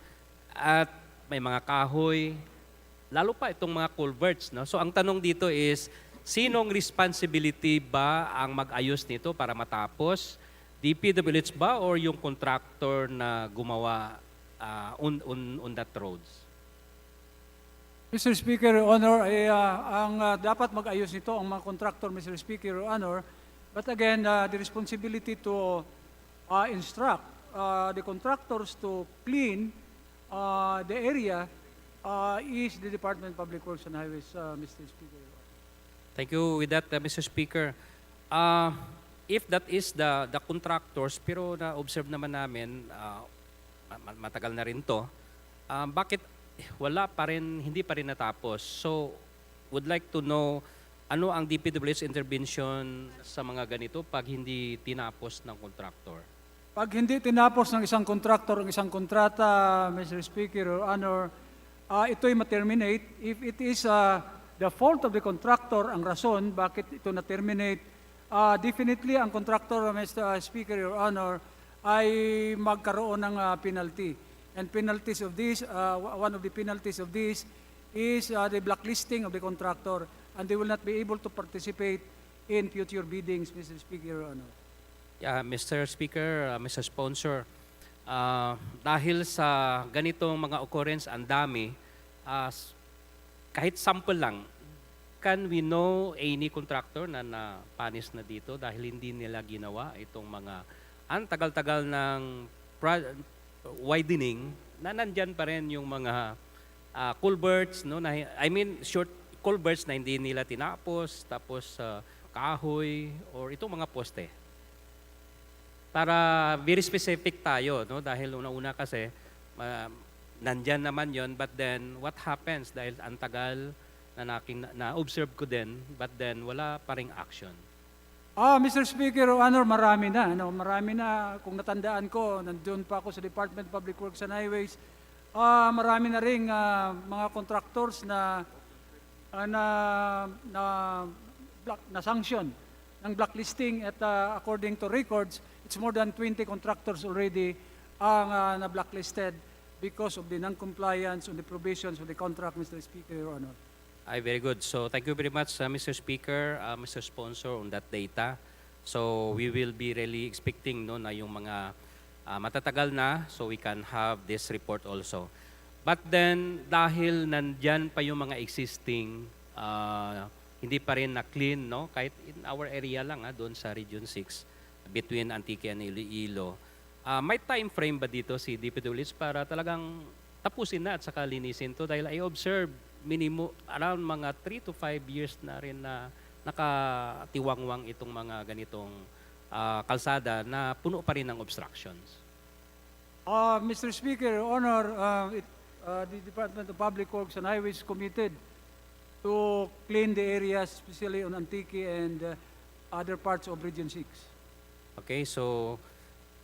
At may mga kahoy, lalo pa itong mga culverts, no? So, ang tanong dito is, sinong responsibility ba ang mag-ayos nito para matapos? D.P.W.H ba or yung contractor na gumawa on that roads? Mr. Speaker, Your Honor, ang dapat mag-ayos nito ang mga contractor, Mr. Speaker, Your Honor. But again, the responsibility to instruct the contractors to clean the area is the Department of Public Works and Highways, Mr. Speaker. Thank you with that, Mr. Speaker. If that is the contractors, pero na-observe naman namin, matagal na rin to, bakit wala pa rin, hindi pa rin natapos? So, would like to know, ano ang D.P.W.H intervention sa mga ganito pag hindi tinapos ng contractor? Pag hindi tinapos ng isang contractor ang isang kontrata, Mr. Speaker, Your Honor, ito'y ma-terminate. If it is the fault of the contractor ang rason bakit ito na-terminate, definitely ang contractor, Mr. Speaker, Your Honor, ay magkaroon ng penalty. And penalties of this, one of the penalties of this is the blacklisting of the contractor, and they will not be able to participate in future biddings, Mr. Speaker, Your Honor. Yeah, Mr. Speaker, Mr. Sponsor, dahil sa ganitong mga occurrence, ang dami, kahit sample lang, can we know any contractor na napanis na dito dahil hindi nila ginawa itong mga, ang tagal-tagal ng widening, na nandyan pa rin yung mga culverts, no? I mean, short culverts na hindi nila tinapos, tapos kahoy, or itong mga poste. Para very specific tayo, no? Dahil una-una kasi, nandyan naman yon, but then what happens dahil ang tagal na-observe ko din, but then wala pa ring action. Mr. Speaker, Your Honor, marami na. Marami na. Kung natandaan ko, nandun pa ako sa Department of Public Works and Highways. Marami na ring mga contractors na sanction ng blacklisting at according to records, it's more than 20 contractors already ang na-blacklisted because of the non-compliance on the provisions of the contract, Mr. Speaker, Your Honor. Very good. So thank you very much, Mr. Speaker, Mr. Sponsor, on that data. So we will be really expecting na yung mga matatagal na, so we can have this report also. But then, dahil nandyan pa yung mga existing, hindi pa rin na-clean, no? Kahit in our area lang, doon sa Region 6, between Antique and Iloilo. May time frame ba dito si D.P.W.H para talagang tapusin na at saka linisin to? Dahil I observe minimum around mga 3 to 5 years na rin na nakatiwangwang itong mga ganitong kalsada na puno pa rin ng obstructions. Mr. Speaker, Your Honor, the Department of Public Works and Highways committed to clean the areas, especially on Antique and other parts of Region 6. Okay, so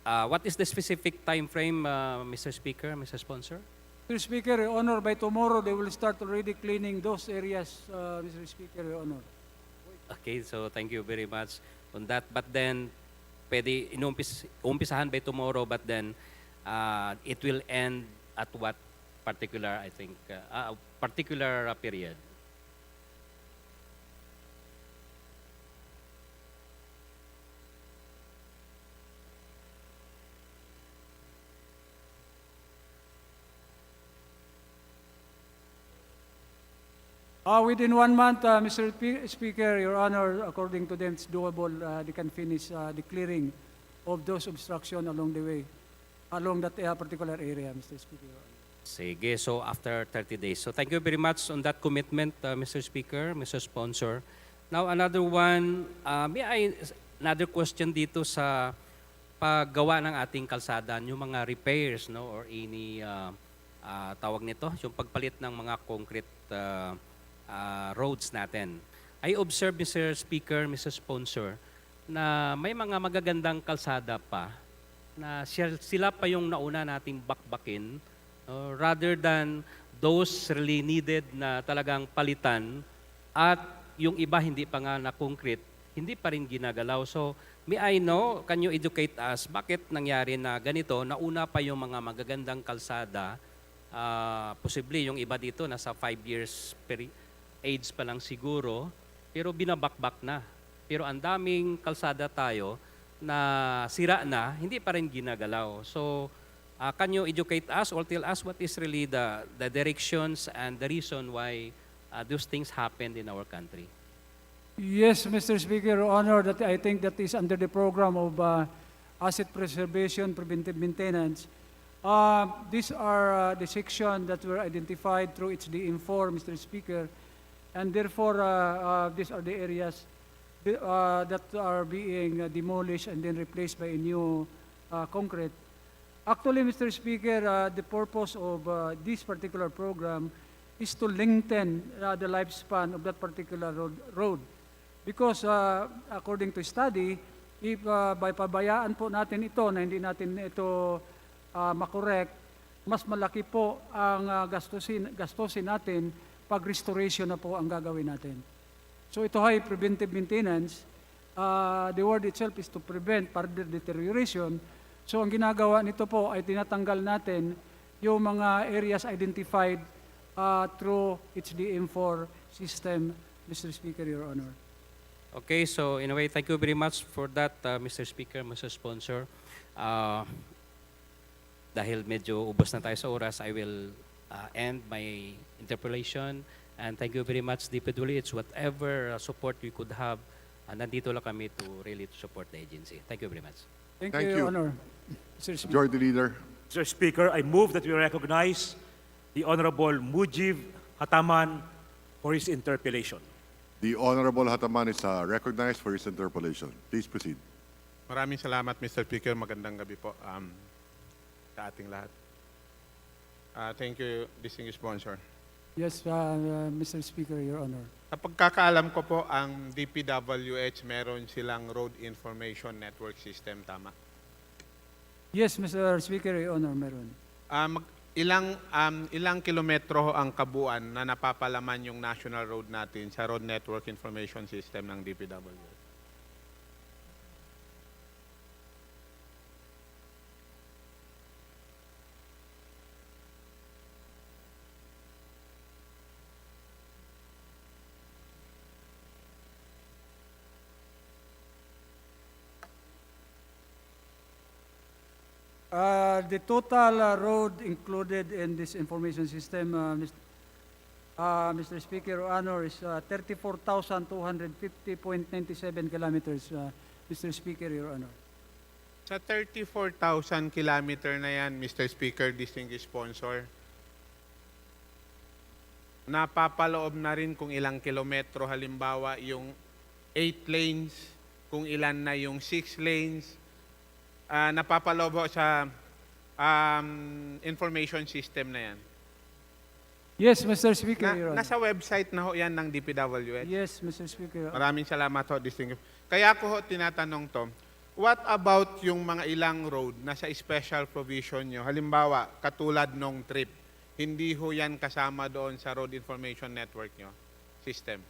what is the specific time frame, Mr. Speaker, Mr. Sponsor? Mr. Speaker, Your Honor, by tomorrow they will start already cleaning those areas, Mr. Speaker, Your Honor. Okay, so thank you very much on that. But then, pwede umpisahan by tomorrow, but then it will end at what particular, I think, particular period? Within 1 month, Mr. Speaker, Your Honor, according to them, it's doable. They can finish the clearing of those obstructions along the way, along that particular area, Mr. Speaker. Sige, so after 30 days. So thank you very much on that commitment, Mr. Speaker, Mr. Sponsor. Now another one, another question dito sa paggawa ng ating kalsada, yung mga repairs, no, or any tawag nito, yung pagpalit ng mga concrete roads natin. I observe, Mr. Speaker, Mr. Sponsor, na may mga magagandang kalsada pa na sila pa yung nauna nating bakbakin rather than those really needed na talagang palitan at yung iba hindi pa nga na concrete, hindi pa rin ginagalaw. So, may I know, can you educate us, bakit nangyari na ganito, nauna pa yung mga magagandang kalsada, posible yung iba dito nasa 5 years age pa lang siguro, pero binabakbak na. Pero ang daming kalsada tayo na sira na, hindi pa rin ginagalaw. So, can you educate us or tell us what is really the directions and the reason why those things happened in our country? Yes, Mr. Speaker, Your Honor, that I think that is under the program of asset preservation, preventive maintenance. These are the section that were identified through its D.F.A, Mr. Speaker, and therefore these are the areas that are being demolished and then replaced by a new concrete. Actually, Mr. Speaker, the purpose of this particular program is to lengthen the lifespan of that particular road. Because according to study, if by pabayaan po natin ito na hindi natin ito makorek, mas malaki po ang gastusin natin pag restoration na po ang gagawin natin. So ito ay preventive maintenance. The word itself is to prevent further deterioration. So ang ginagawa nito po ay tinatanggal natin yung mga areas identified through its DM4 system, Mr. Speaker, Your Honor. Okay, so in a way, thank you very much for that, Mr. Speaker, Mr. Sponsor. Dahil medyo ubos na tayo sa oras, I will end my interpellation. And thank you very much, D.P.W.H. Whatever support we could have, nandito lang kami to really support the agency. Thank you very much. Thank you, Your Honor. Mr. Speaker. Majority Leader. Mr. Speaker, I move that we recognize the Honorable Mujib Hataman for his interpellation. The Honorable Hataman is recognized for his interpellation. Please proceed. Maraming salamat, Mr. Speaker. Magandang gabi po sa ating lahat. Thank you, distinguished sponsor. Yes, Mr. Speaker, Your Honor. Sa pagkakaalam ko po, ang D.P.W.H. meron silang Road Information Network System, tama? Yes, Mr. Speaker, Your Honor, meron. Ilang kilometro ho ang kabuuan na napapalaman yung national road natin sa Road Network Information System ng D.P.W.H? The total road included in this information system, Mr. Speaker, Your Honor, is 34,250.97 kilometers, Mr. Speaker, Your Honor. Sa 34,000 kilometer na yan, Mr. Speaker, distinguished sponsor, napapaloob na rin kung ilang kilometro, halimbawa yung 8 lanes, kung ilan na yung 6 lanes, napapaloob ho sa information system na yan. Yes, Mr. Speaker, Your Honor. Nasa website na ho yan ng D.P.W.H. Yes, Mr. Speaker. Maraming salamat ho, distinguished. Kaya ko ho tinatanong to, what about yung mga ilang road na sa special provision nyo? Halimbawa, katulad nung trip, hindi ho yan kasama doon sa Road Information Network nyo system?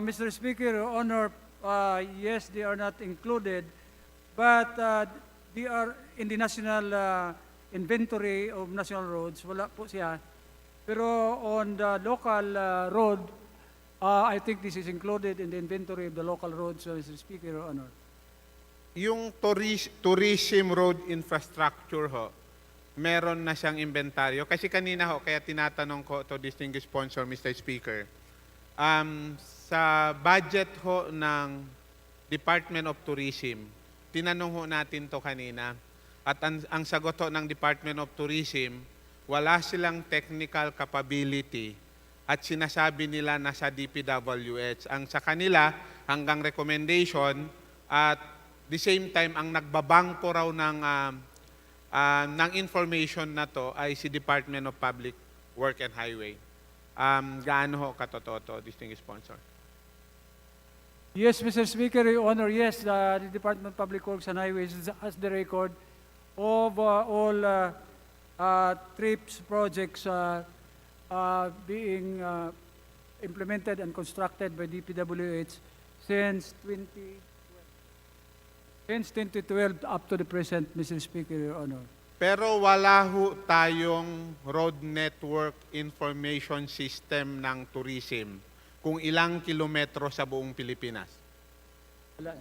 Mr. Speaker, Your Honor, yes, they are not included, but they are in the national inventory of national roads. Wala po siya. Pero on the local road, I think this is included in the inventory of the local roads, Mr. Speaker, Your Honor. Yung tourism road infrastructure ho, meron na siyang inventaryo. Kasi kanina ho, kaya tinatanong ko to distinguished sponsor, Mr. Speaker, sa budget ho ng Department of Tourism, tinanong ho natin to kanina, at ang sagot ho ng Department of Tourism, wala silang technical capability at sinasabi nila na sa D.P.W.H. Ang sa kanila, hanggang recommendation, at the same time, ang nagbabangko raw ng information na to ay si Department of Public Work and Highway. Gaano ho katotoo to, distinguished sponsor? Yes, Mr. Speaker, Your Honor, yes, the Department of Public Works and Highways has the record of all trips, projects being implemented and constructed by D.P.W.H. since 2012 up to the present, Mr. Speaker, Your Honor. Pero wala ho tayong road network information system ng tourism kung ilang kilometro sa buong Pilipinas. Wala.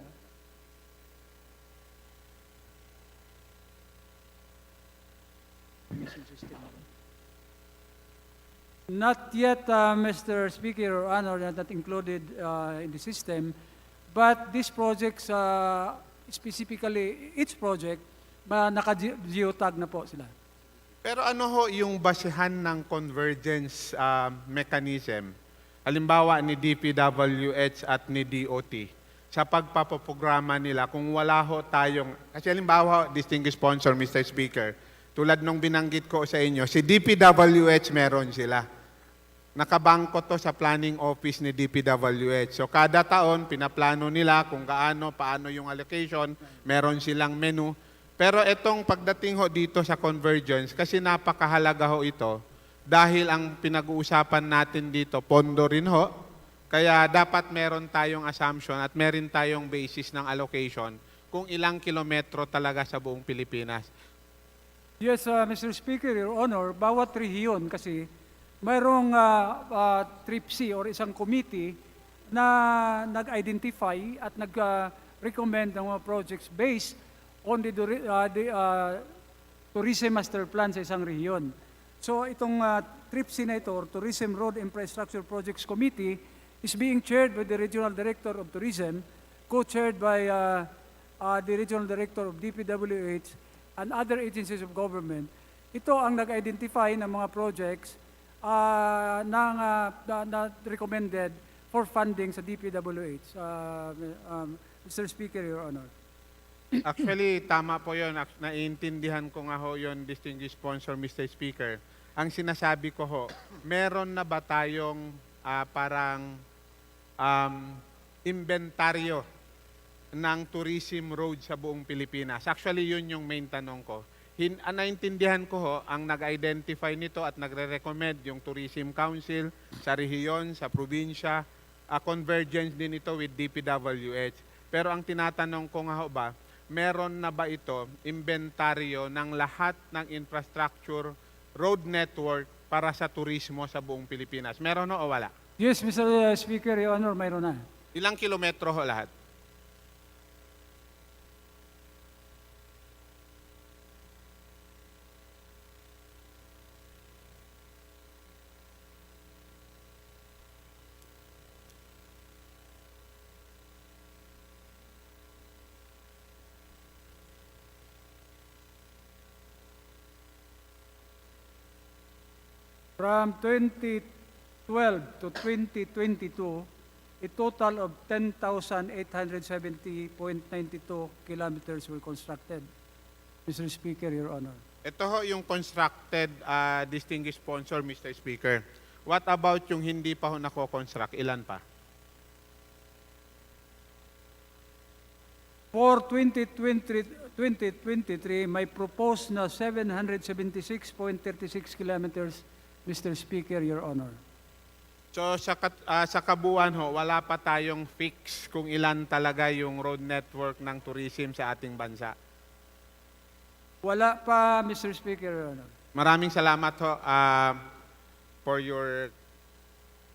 Not yet, Mr. Speaker, Your Honor, not included in the system, but these projects, specifically each project, naka-geotag na po sila. Pero ano ho yung basehan ng convergence mechanism? Halimbawa ni D.P.W.H. at ni D.O.T. sa pagpapaprograma nila kung wala ho tayong, kasi halimbawa, distinguished sponsor, Mr. Speaker, tulad nung binanggit ko sa inyo, si D.P.W.H. meron sila. Nakabangko to sa planning office ni D.P.W.H. So kada taon, pinaplano nila kung paano yung allocation, meron silang menu. Pero itong pagdating ho dito sa convergence, kasi napakahalaga ho ito, dahil ang pinag-uusapan natin dito, pondo rin ho, kaya dapat meron tayong assumption at meron tayong basis ng allocation kung ilang kilometro talaga sa buong Pilipinas. Yes, Mr. Speaker, Your Honor, bawat rehiyon kasi mayroong TRIPC or isang committee na nag-identify at nag-recommend ng mga projects based on the tourism master plan sa isang rehiyon. So itong TRIPC na ito, or Tourism Road Infrastructure Projects Committee, is being chaired by the Regional Director of Tourism, co-chaired by the Regional Director of D.P.W.H. and other agencies of government. Ito ang nag-identify ng mga projects na recommended for funding sa D.P.W.H. Mr. Speaker, Your Honor. Actually, tama po yun. Naiintindihan ko nga ho yun, distinguished sponsor, Mr. Speaker. Ang sinasabi ko ho, meron na ba tayong parang inventaryo ng tourism road sa buong Pilipinas? Actually, yun yung main tanong ko. Naintindihan ko ho, ang nag-identify nito at nagre-recommend yung Tourism Council sa rehiyon, sa probinsya, convergence din ito with D.P.W.H. Pero ang tinatanong ko nga ho ba, meron na ba ito inventaryo ng lahat ng infrastructure, road network para sa turismo sa buong Pilipinas? Meron o wala? Yes, Mr. Speaker, Your Honor, mayroon na. Ilang kilometro ho lahat? From 2012 to 2022, a total of 10,870.92 kilometers were constructed. Mr. Speaker, Your Honor. Ito ho yung constructed distinguished sponsor, Mr. Speaker. What about yung hindi pa ho nako-construct? Ilan pa? For 2023, may proposed na 776.36 kilometers, Mr. Speaker, Your Honor. So sa kabuuan ho, wala pa tayong fix kung ilan talaga yung road network ng tourism sa ating bansa. Wala pa, Mr. Speaker, Your Honor. Maraming salamat ho for your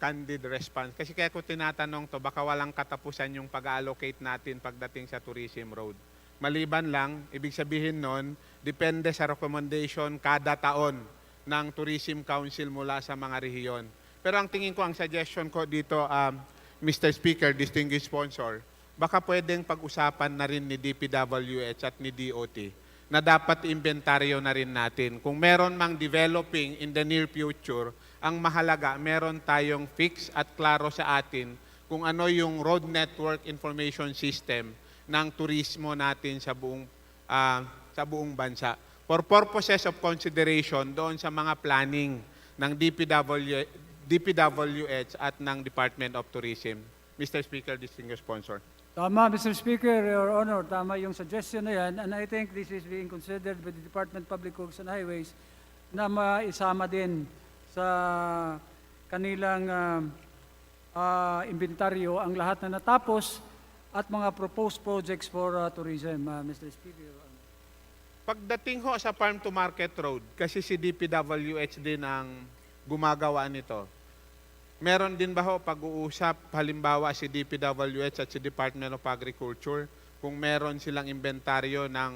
candid response. Kasi kaya ko tinatanong to, baka walang katapusan yung pag-allocate natin pagdating sa tourism road. Maliban lang, ibig sabihin nun, depende sa recommendation kada taon ng Tourism Council mula sa mga rehiyon. Pero ang tingin ko, ang suggestion ko dito, Mr. Speaker, distinguished sponsor, baka pwedeng pag-usapan na rin ni D.P.W.H. at ni D.O.T. na dapat inventaryo na rin natin. Kung meron mang developing in the near future, ang mahalaga, meron tayong fix at klaro sa atin kung ano yung road network information system ng turismo natin sa buong bansa. For purposes of consideration doon sa mga planning ng D.P.W.H. at ng Department of Tourism. Mr. Speaker, distinguished sponsor. Tama, Mr. Speaker, Your Honor, tama yung suggestion na yan, and I think this is being considered by the Department of Public Works and Highways na maisama din sa kanilang inventaryo ang lahat na natapos at mga proposed projects for tourism, Mr. Speaker, Your Honor. Pagdating ho sa farm to market road, kasi si D.P.W.H. din ang gumagawa nito, meron din ba ho pag-uusap, halimbawa si D.P.W.H. at si Department of Agriculture, kung meron silang inventaryo ng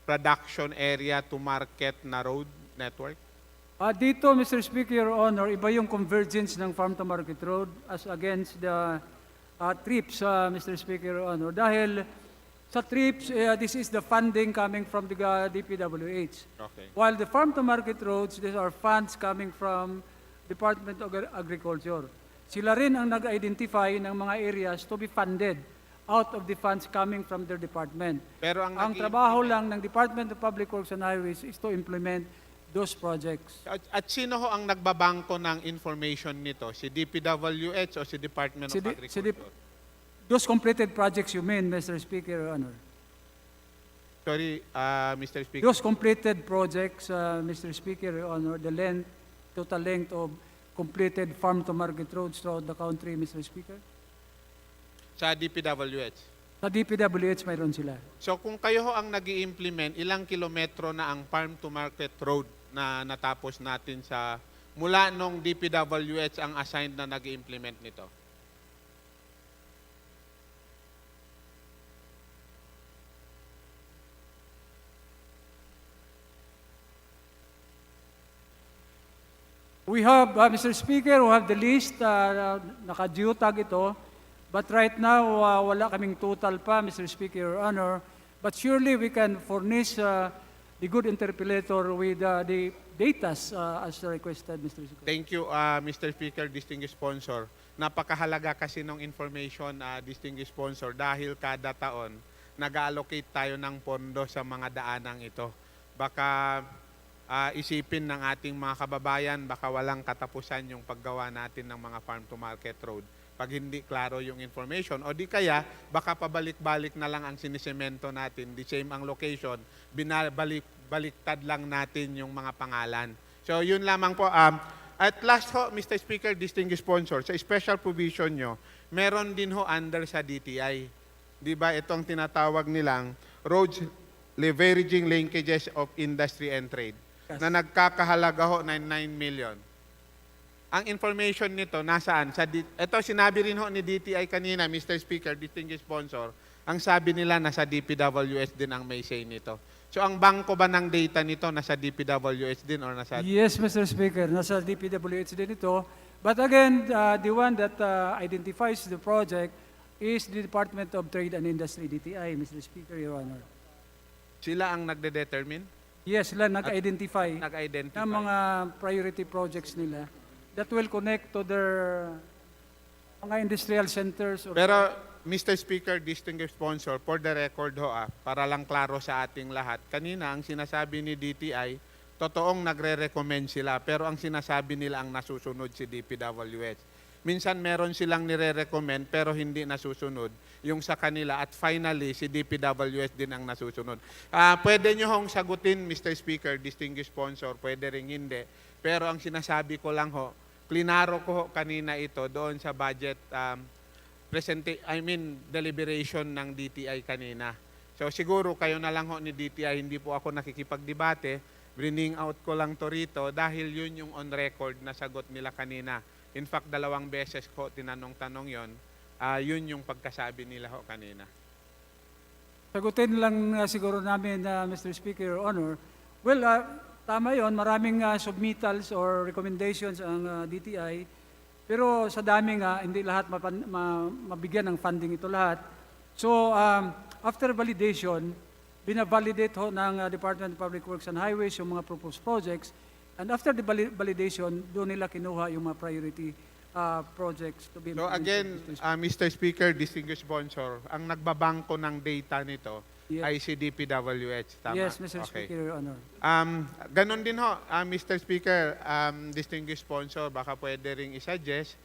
production area to market na road network? Dito, Mr. Speaker, Your Honor, iba yung convergence ng farm to market road as against the trips, Mr. Speaker, Your Honor. Dahil sa trips, this is the funding coming from the D.P.W.H. Okay. While the farm to market roads, these are funds coming from Department of Agriculture. Sila rin ang nag-identify ng mga areas to be funded out of the funds coming from their department. Pero ang trabaho lang ng Department of Public Works and Highways is to implement those projects. At sino ho ang nagbabangko ng information nito? Si D.P.W.H. o si Department of Agriculture? Those completed projects you mean, Mr. Speaker, Your Honor. Sorry, Mr. Speaker. Those completed projects, Mr. Speaker, Your Honor, the total length of completed farm-to-market roads throughout the country, Mr. Speaker? Sa D.P.W.H. Sa D.P.W.H. mayroon sila. So kung kayo ho ang nag-i-implement, ilang kilometro na ang farm-to-market road na natapos natin mula nung D.P.W.H. ang assigned na nag-i-implement nito? We have, Mr. Speaker, we have the list, naka-geotag ito, but right now, wala kaming total pa, Mr. Speaker, Your Honor, but surely we can furnish the good interpellator with the datas as requested, Mr. Speaker. Thank you, Mr. Speaker, distinguished sponsor. Napakahalaga kasi ng information, distinguished sponsor, dahil kada taon nag-allocate tayo ng pondo sa mga daanang ito. Baka isipin ng ating mga kababayan, baka walang katapusan yung paggawa natin ng mga farm-to-market road pag hindi klaro yung information. O di kaya, baka pabalik-balik na lang ang sinisemento natin, the same ang location, baliktad lang natin yung mga pangalan. So yun lamang po. At last ho, Mr. Speaker, distinguished sponsor, sa special provision nyo, meron din ho under sa D.T.I. Di ba itong tinatawag nilang roads leveraging linkages of industry and trade na nagkakahalaga ho ng 9 million. Ang information nito nasaan? Ito sinabi rin ho ni D.T.I kanina, Mr. Speaker, distinguished sponsor, ang sabi nila nasa D.P.W.H din ang may say nito. So ang bangko ba ng data nito nasa D.P.W.H din or nasa... Yes, Mr. Speaker, nasa D.P.W.H din ito. But again, the one that identifies the project is the Department of Trade and Industry, D.T.I, Mr. Speaker, Your Honor. Sila ang nagde-determine? Yes, sila nag-identify Nag-identify. ng mga priority projects nila that will connect to their mga industrial centers. Pero, Mr. Speaker, distinguished sponsor, for the record ho, para lang klaro sa ating lahat, kanina ang sinasabi ni D.T.I, totoong nagre-recommend sila, pero ang sinasabi nila ang nasusunod si D.P.W.H. Minsan meron silang nire-recommend pero hindi nasusunod yung sa kanila at finally si D.P.W.H din ang nasusunod. Pwede nyo hong sagutin, Mr. Speaker, distinguished sponsor, pwede rin hindi. Pero ang sinasabi ko lang ho, klinaro ko ho kanina ito doon sa budget deliberation ng D.T.I kanina. So siguro kayo na lang ho ni D.T.I, hindi po ako nakikipagdebate, bringing out ko lang to rito dahil yun yung on record na sagot nila kanina. In fact, 2 beses ko tinanong-tanong yon. Yun yung pagkasabi nila ho kanina. Sagutin lang siguro namin, Mr. Speaker, Your Honor. Well, tama yon, maraming submittals or recommendations ang D.T.I. Pero sa dami nga, hindi lahat mabigyan ng funding ito lahat. So, after validation, binavalidate ho ng Department of Public Works and Highways yung mga proposed projects. And after the validation, doon nila kinuha yung mga priority projects to be So again, Mr. Speaker, distinguished sponsor, ang nagbabangko ng data nito ay si D.P.W.H. Tama? Yes, Mr. Speaker, Your Honor. Ganon din ho, Mr. Speaker, distinguished sponsor, baka pwede ring isuggest,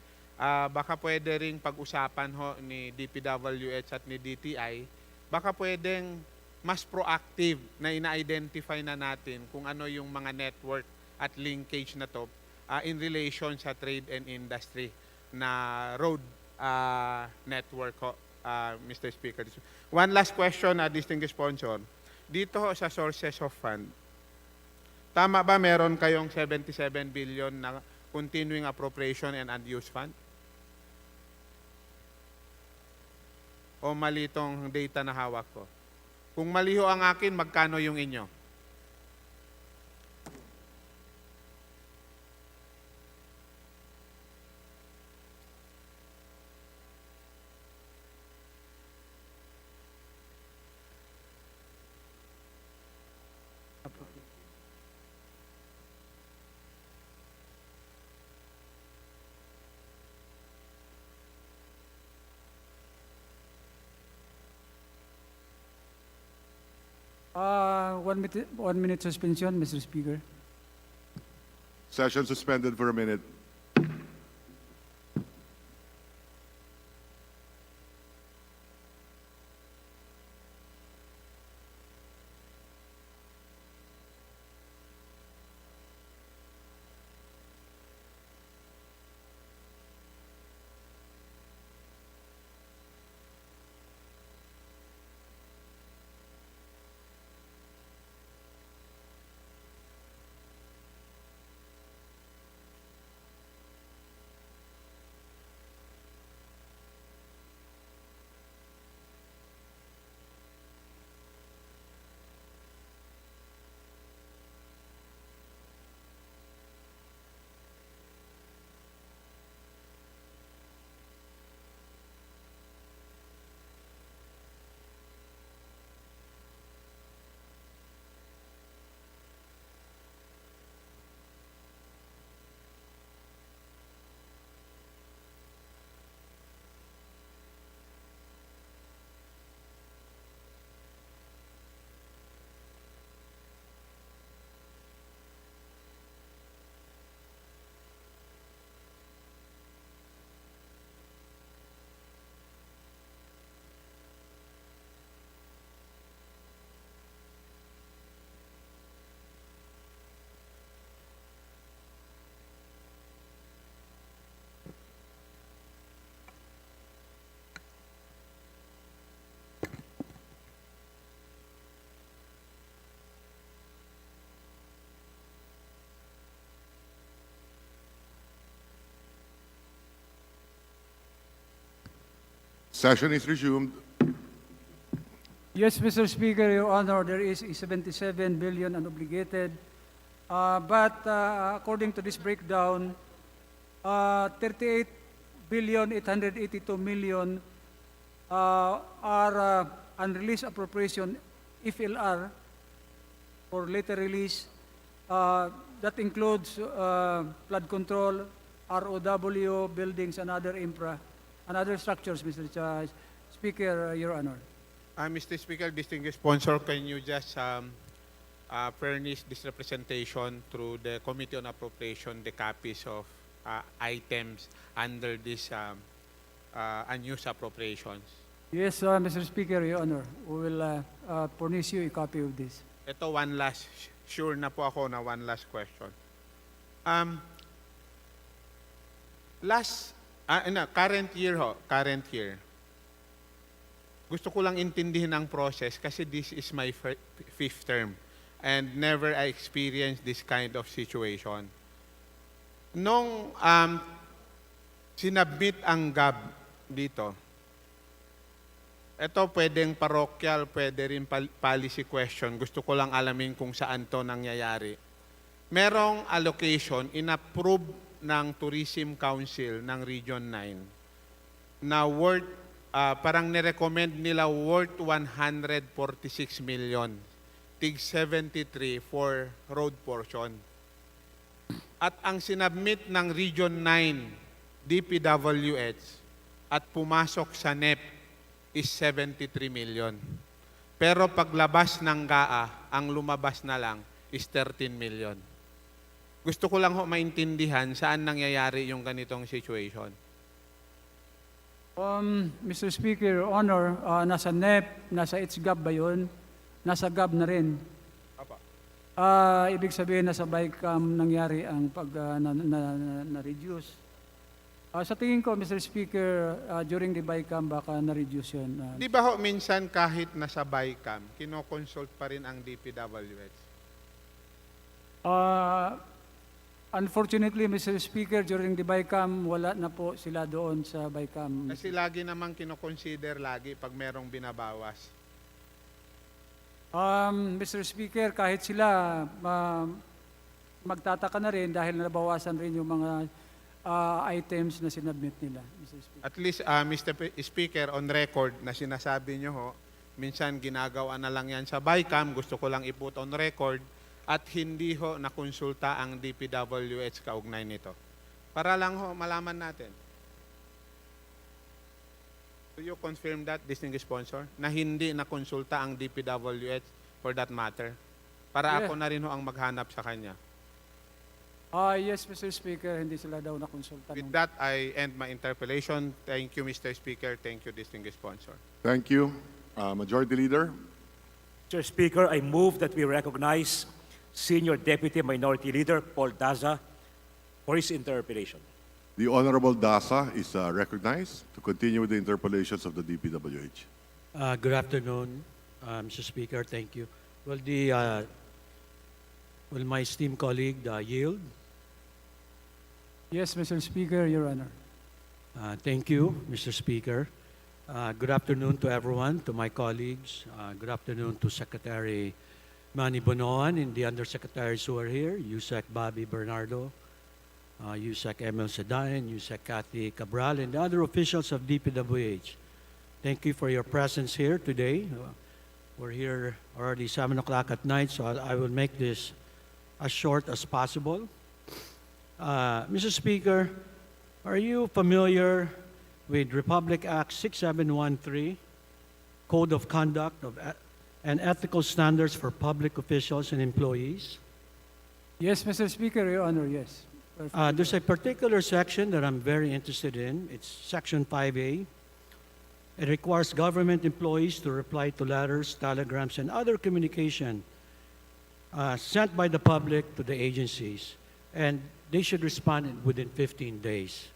baka pwede ring pag-usapan ho ni D.P.W.H. at ni D.T.I, baka pwedeng mas proactive na ina-identify na natin kung ano yung mga network at linkage na to in relation sa trade and industry na road network ho, Mr. Speaker. One last question, distinguished sponsor. Dito ho sa sources of fund, tama ba meron kayong 77 billion na continuing appropriation and unused fund? O mali itong data na hawak ko? Kung mali ho ang akin, magkano yung inyo? One minute suspension, Mr. Speaker. Session suspended for a minute. Session is resumed. Yes, Mr. Speaker, Your Honor, there is 77 billion unobligated. But according to this breakdown, 38 billion 882 million are unreleased appropriation FLR for later release. That includes flood control, ROW, buildings, and other infra, and other structures, Mr. Speaker, Your Honor. Mr. Speaker, distinguished sponsor, can you just furnish this representation through the Committee on Appropriation, the copies of items under this unused appropriations? Yes, Mr. Speaker, Your Honor. We will furnish you a copy of this. Ito, sure na po ako na one last question. Current year. Gusto ko lang intindihin ang process kasi this is my fifth term and never I experienced this kind of situation. Nung sinabmit ang GAB dito, ito pwedeng parokyal, pwede rin policy question. Gusto ko lang alamin kung saan to nangyayari. Merong allocation inapprove ng Tourism Council ng Region 9 na worth, parang nirecommend nila worth 146 million. Tig 73 for road portion. At ang sinabmit ng Region 9 D.P.W.H at pumasok sa NEP is 73 million. Pero paglabas ng GAA, ang lumabas na lang is 13 million. Gusto ko lang maintindihan saan nangyayari yung ganitong situation. Mr. Speaker, Your Honor, nasa NEP, nasa HGAB ba yun? Nasa GAB na rin. Ibig sabihin nasa BICAM nangyari ang pag na-reduce. Sa tingin ko, Mr. Speaker, during the BICAM baka na-reduce yun. Di ba ho minsan kahit nasa BICAM, kinoconsult pa rin ang D.P.W.H? Unfortunately, Mr. Speaker, during the BICAM, wala na po sila doon sa BICAM. Kasi lagi namang kinoconsider lagi pag merong binabawas. Mr. Speaker, kahit sila magtataka na rin dahil nabawasan rin yung mga items na sinabmit nila, Mr. Speaker. At least, Mr. Speaker, on record na sinasabi nyo ho, minsan ginagawa na lang yan sa BICAM, gusto ko lang i-put on record, at hindi ho nakonsulta ang D.P.W.H kaugnay nito. Para lang ho malaman natin. Do you confirm that, distinguished sponsor, na hindi nakonsulta ang D.P.W.H for that matter? Para Yeah. ako na rin ho ang maghanap sa kanya. Yes, Mr. Speaker, hindi sila daw nakonsulta. With that, I end my interpellation. Thank you, Mr. Speaker. Thank you, distinguished sponsor. Thank you. Majority Leader. Mr. Speaker, I move that we recognize Senior Deputy Minority Leader Paul Daza for his interpellation. The Honorable Dasa is recognized to continue with the interpellations of the D.P.W.H. Good afternoon, Mr. Speaker. Thank you. Will my esteemed colleague yield? Yes, Mr. Speaker, Your Honor. Thank you, Mr. Speaker. Good afternoon to everyone, to my colleagues. Good afternoon to Secretary Manny Bonoan and the undersecretaries who are here, USEC Bobby Bernardo, USEC Emil Sedayan, USEC Kathy Cabral, and the other officials of D.P.W.H. Thank you for your presence here today. We're here already 7 o'clock at night, so I will make this as short as possible. Mr. Speaker, are you familiar with Republic Act 6713, Code of Conduct and Ethical Standards for Public Officials and Employees? Yes, Mr. Speaker, Your Honor, yes. There's a particular section that I'm very interested in. It's Section 5A. It requires government employees to reply to letters, telegrams, and other communication sent by the public to the agencies, and they should respond within 15 days.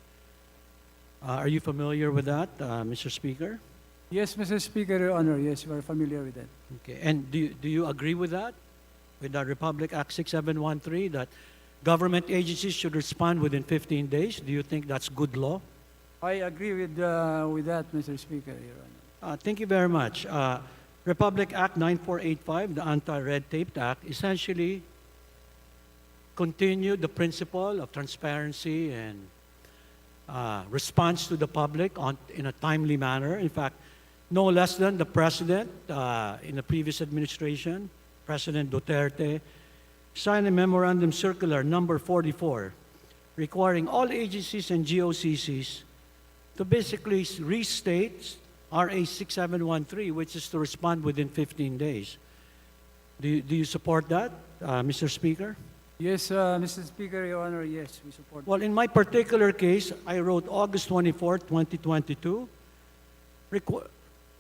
Are you familiar with that, Mr. Speaker? Yes, Mr. Speaker, Your Honor, yes, we're familiar with that. Okay, and do you agree with that? With the Republic Act 6713, that government agencies should respond within 15 days? Do you think that's good law? I agree with that, Mr. Speaker, Your Honor. Thank you very much. Republic Act 9485, the Anti-Red Tape Act, essentially continued the principle of transparency and response to the public in a timely manner. In fact, no less than the President in the previous administration, President Duterte, signed a memorandum circular number 44 requiring all agencies and GOCCs to basically restate RA 6713, which is to respond within 15 days. Do you support that, Mr. Speaker? Yes, Mr. Speaker, Your Honor, yes, we support. Well, in my particular case, I wrote August 24, 2022,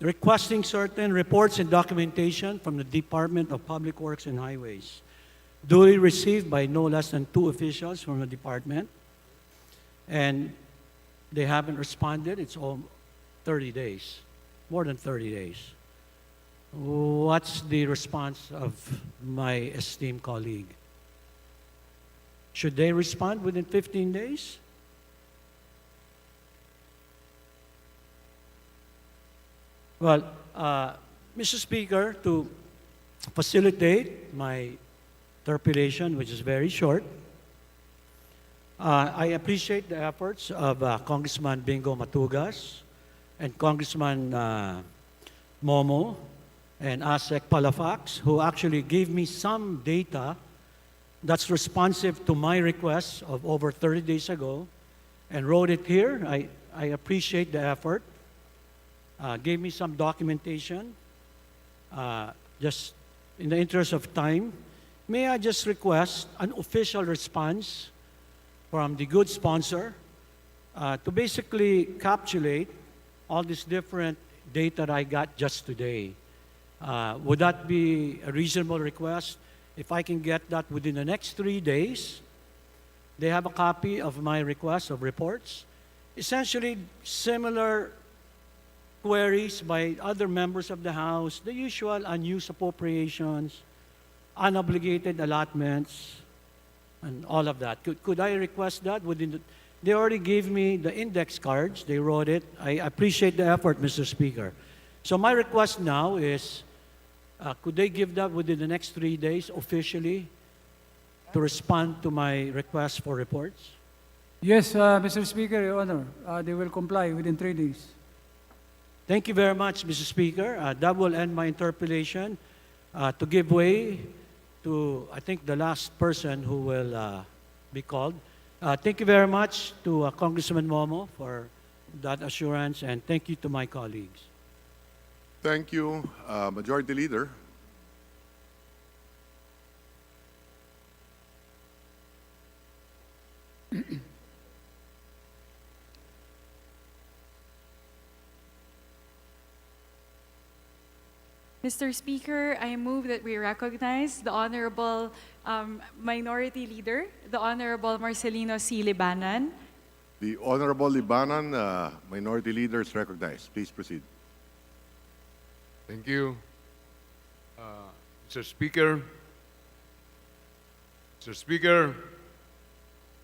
requesting certain reports and documentation from the Department of Public Works and Highways, duly received by no less than 2 officials from the department, and they haven't responded. It's all 30 days, more than 30 days. What's the response of my esteemed colleague? Should they respond within 15 days? Well, Mr. Speaker, to facilitate my interpellation, which is very short, I appreciate the efforts of Congressman Bingo Matugas and Congressman Momo and ASEC Palafax, who actually gave me some data that's responsive to my request of over 30 days ago and wrote it here. I appreciate the effort. Gave me some documentation. Just in the interest of time, may I just request an official response from the good sponsor to basically capsulate all this different data that I got just today. Would that be a reasonable request? If I can get that within the next 3 days, they have a copy of my request of reports. Essentially, similar queries by other members of the House, the usual unused appropriations, unobligated allotments, and all of that. Could I request that within the... They already gave me the index cards. They wrote it. I appreciate the effort, Mr. Speaker. So my request now is, could they give that within the next 3 days officially to respond to my request for reports? Yes, Mr. Speaker, Your Honor, they will comply within 3 days. Thank you very much, Mr. Speaker. That will end my interpellation to give way to, I think, the last person who will be called. Thank you very much to Congressman Momo for that assurance, and thank you to my colleagues. Thank you, Majority Leader. Mr. Speaker, I move that we recognize the Honorable Minority Leader, the Honorable Marcelino C. Libanan. The Honorable Libanan, Minority Leader, is recognized. Please proceed. Thank you. Mr. Speaker,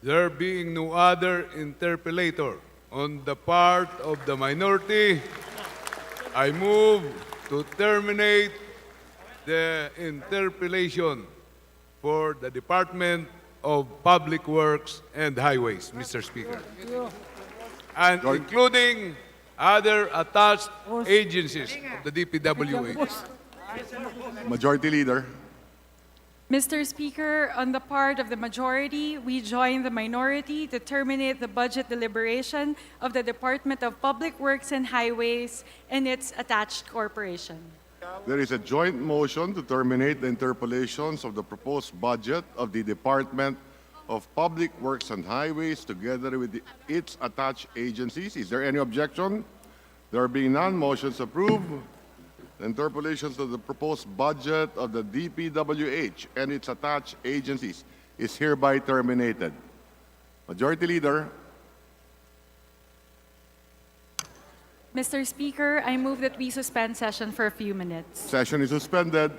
there being no other interpellator on the part of the minority, I move to terminate the interpellation for the Department of Public Works and Highways, Mr. Speaker, and including other attached agencies of the D.P.W.H. Majority Leader. Mr. Speaker, on the part of the majority, we join the minority to terminate the budget deliberation of the Department of Public Works and Highways and its attached corporation. There is a joint motion to terminate the interpellations of the proposed budget of the Department of Public Works and Highways together with its attached agencies. Is there any objection? There being none, motions approved. The interpellations of the proposed budget of the D.P.W.H. and its attached agencies is hereby terminated. Majority Leader. Mr. Speaker, I move that we suspend session for a few minutes. Session is suspended.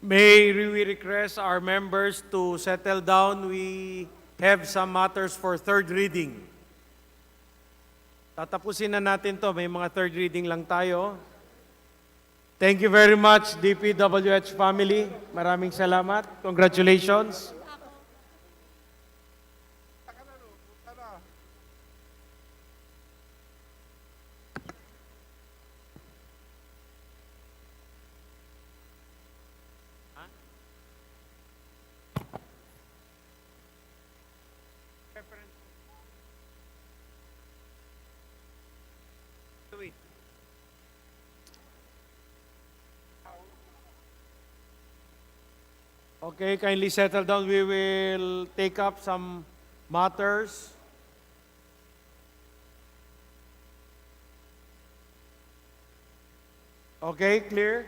May we request our members to settle down. We have some matters for third reading. Tatapusin na natin to. May mga third reading lang tayo. Thank you very much, D.P.W.H family. Maraming salamat. Congratulations. Okay, kindly settle down. We will take up some matters. Okay, clear?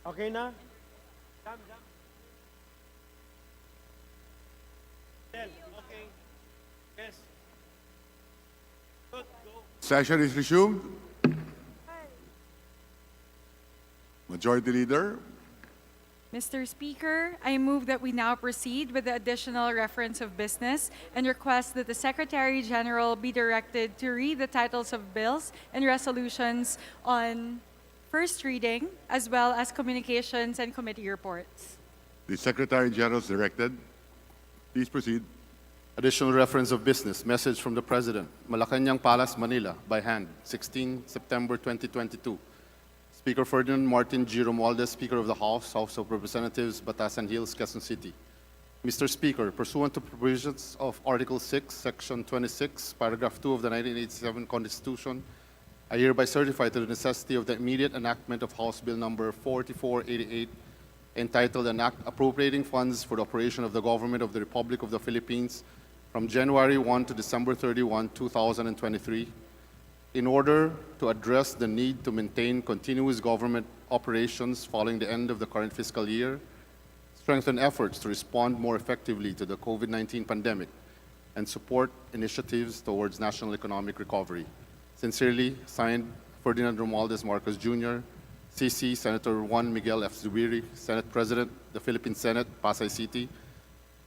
Okay na? Okay. Yes. Good, go. Session is resumed. Majority Leader. Mr. Speaker, I move that we now proceed with the additional reference of business and request that the Secretary General be directed to read the titles of bills and resolutions on first reading, as well as communications and committee reports. The Secretary General is directed. Please proceed. Additional reference of business. Message from the President. Malacanang Palace, Manila, by hand, 16 September 2022. Speaker Ferdinand Martin G. Romualdez, Speaker of the House, House of Representatives, Batasan Hills, Quezon City. Mr. Speaker, pursuant to provisions of Article 6, Section 26, Paragraph 2 of the 1987 Constitution, I hereby certify to the necessity of the immediate enactment of House Bill Number 4488, entitled An Act Appropriating Funds for the Operation of the Government of the Republic of the Philippines from January 1 to December 31, 2023, in order to address the need to maintain continuous government operations following the end of the current fiscal year, strengthen efforts to respond more effectively to the COVID-19 pandemic, and support initiatives towards national economic recovery. Sincerely, signed, Ferdinand Romualdez Marcos Jr., CC, Senator Juan Miguel F. Zubiri, Senate President, the Philippine Senate, Pasay City,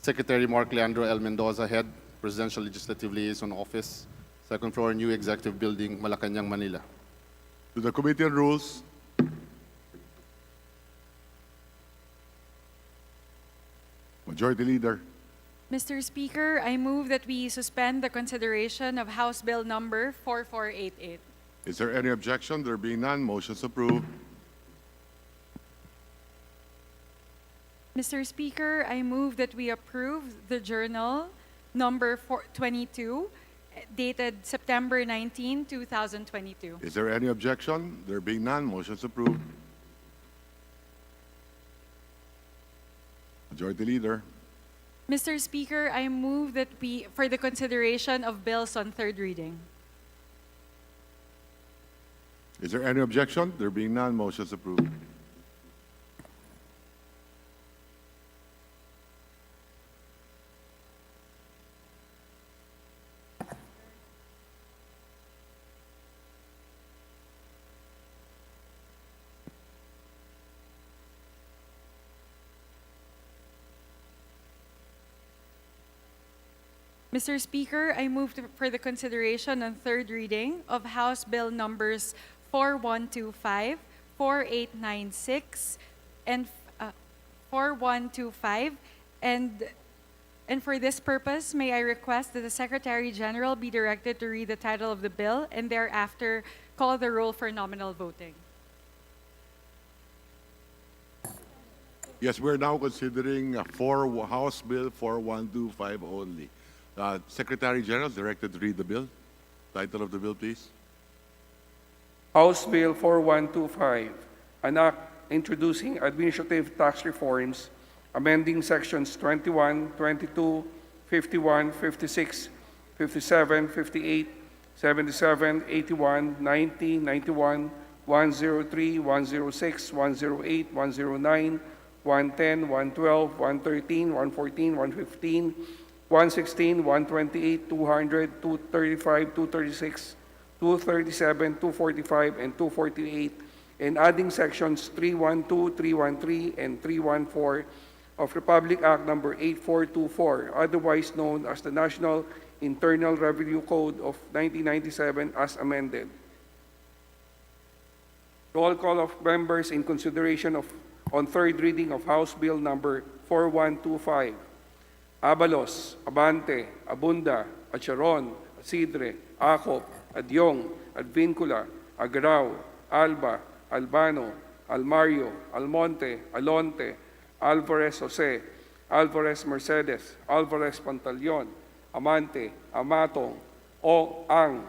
Secretary Mark Leandro L. Mendoza, Head, Presidential Legislative Liaison Office, Second floor, New Executive Building, Malacanang, Manila. To the Committee on Rules. Majority Leader. Mr. Speaker, I move that we suspend the consideration of House Bill number 4488. Is there any objection? There being none, motion's approved. Mr. Speaker, I move that we approve the journal number 22, dated September 19, 2022. Is there any objection? There being none, motion's approved. Majority Leader. Mr. Speaker, I move that we, for the consideration of bills on third reading. Is there any objection? There being none, motion's approved. Mr. Speaker, I move for the consideration on third reading of House Bill numbers 4125, 4896, and 4125, and for this purpose, may I request that the Secretary General be directed to read the title of the bill and thereafter call the roll for nominal voting. Yes, we're now considering House Bill 4125 only. Secretary General directed to read the bill. Title of the bill, please. House Bill 4125, an act introducing administrative tax reforms, amending sections 21, 22, 51, 56, 57, 58, 77, 81, 90, 91, 103, 106, 108, 109, 110, 112, 113, 114, 115, 116, 128, 200, 235, 236, 237, 245, and 248, and adding sections 312, 313, and 314 of Republic Act Number 8424, otherwise known as the National Internal Revenue Code of 1997 as amended. Roll call of members in consideration on third reading of House Bill Number 4125. Abalos, Abante, Abunda, Acharon, Asidre, Acop, Adyong, Advincula, Agrao, Alba, Albano, Almario, Almonte, Alonte, Alvarez Jose, Alvarez Mercedes, Alvarez Pantaleon, Amante, Amatong,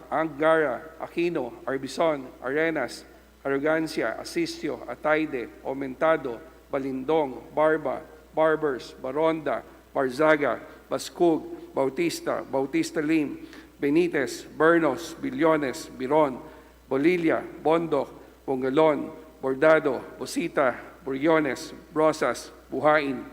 Angara, Aquino, Arbison, Arenas, Arrogancia, Asistio, Ataide, Aumentado, Balindong, Barba, Barbers, Baronda, Barzaga, Bascug, Bautista, Bautista Lim, Benitez, Bernos, Billones, Biron, Bolilla, Bondoc, Bongalon, Bordado, Bosita, Buriones, Brosas, Buhain,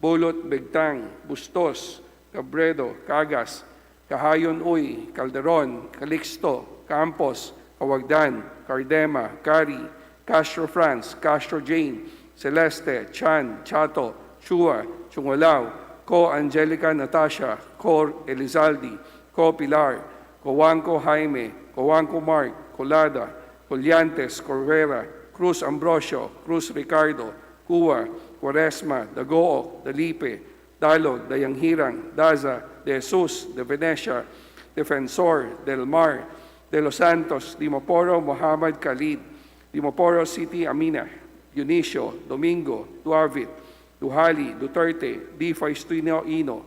Bulot, Begtang, Bustos, Cabredo, Cagas, Kahayon Uy, Calderon, Calixto, Campos, Kawagdan, Cardema, Cari, Castro France, Castro Jane, Celeste, Chan, Chato, Chua, Chungalaw, Ko Angelica Natasha, Cor Elizaldi, Ko Pilar, Coanco Jaime, Coanco Mark, Colada, Colliantes, Corvera, Cruz Ambrosio, Cruz Ricardo, Cuba, Quaresma, Dagoo, Dalipe, Dalog, Dayanghirang, Daza, De Jesus, De Venecia, Defensor, Del Mar, De Los Santos, Dimoporo, Muhammad Khalid, Dimoporo City, Amina, Dionisio, Domingo, Duavit, Duhali, Duterte, D. Faustino Ino,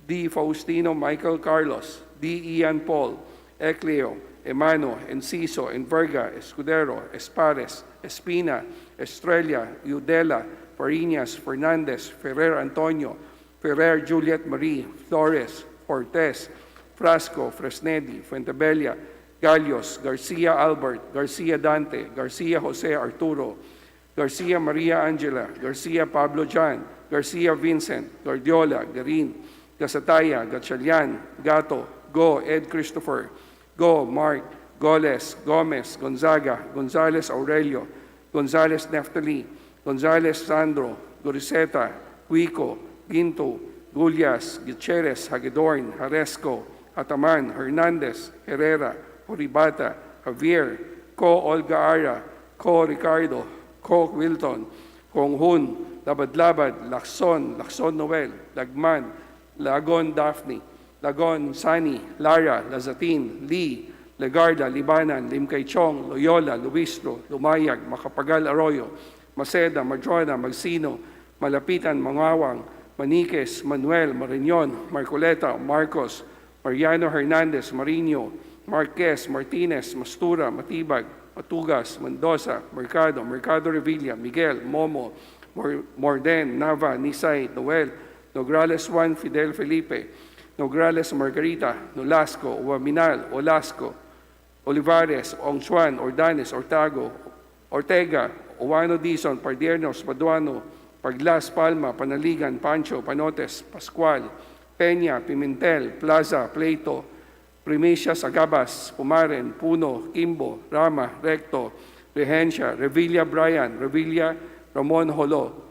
D. Faustino Michael Carlos, D. Ian Paul, Ecleo, Emano, Enciso, Enverga, Escudero, Espares, Espina, Estrella, Udela, Farinas, Fernandez, Ferrer Antonio, Ferrer Juliet Marie, Flores, Fortes, Frasco, Fresnedi, Fuentebella, Gallos, Garcia Albert, Garcia Dante, Garcia Jose Arturo, Garcia Maria Angela, Garcia Pablo Jan, Garcia Vincent, Guardiola, Garin, Gasataya, Gatchalian, Gato, Go, Ed Christopher, Go, Mark, Goles, Gomez, Gonzaga, Gonzales Aurelio, Gonzales Neftali, Gonzales Sandro, Goriseta, Huico, Ginto, Gulyas, Gutierrez, Hagedorn, Haresco, Ataman, Hernandez, Herrera, Puribata, Javier, Ko Olga Ara, Ko Ricardo, Ko Wilton, Kong Hun, Labad-Labad, Lacson, Lacson Noel, Lagman, Lagon Daphne, Lagon Sani, Lara, Lazatin, Lee, Legarda, Libanan, Limkaychong, Loyola, Luistro, Lumayag, Makapagal Arroyo, Maceda, Madrona, Magsino, Malapitan, Mangawang, Maniques, Manuel, Mariñon, Marcoleta, Marcos, Mariano Hernandez, Marino, Marquez, Martinez, Mastura, Matibag, Matugas, Mendoza, Mercado, Mercado Revilla, Miguel, Momo, Morden, Nava, Nisay, Noel, Nograles Juan, Fidel Felipe, Nograles Margarita, Nolasco, Uaminal, Olasco, Olivares, Ongchuan, Ordanes, Ortago, Ortega, Owano Dizon, Pardiernos, Paduano, Paglas, Palma, Panaligan, Pancho, Panotes, Pascual, Peña, Pimentel, Plaza, Pleito, Primicias, Agabas, Pumaren, Puno, Kimbo, Rama, Recto, Regencia, Revilla Brian, Revilla Ramon Holo,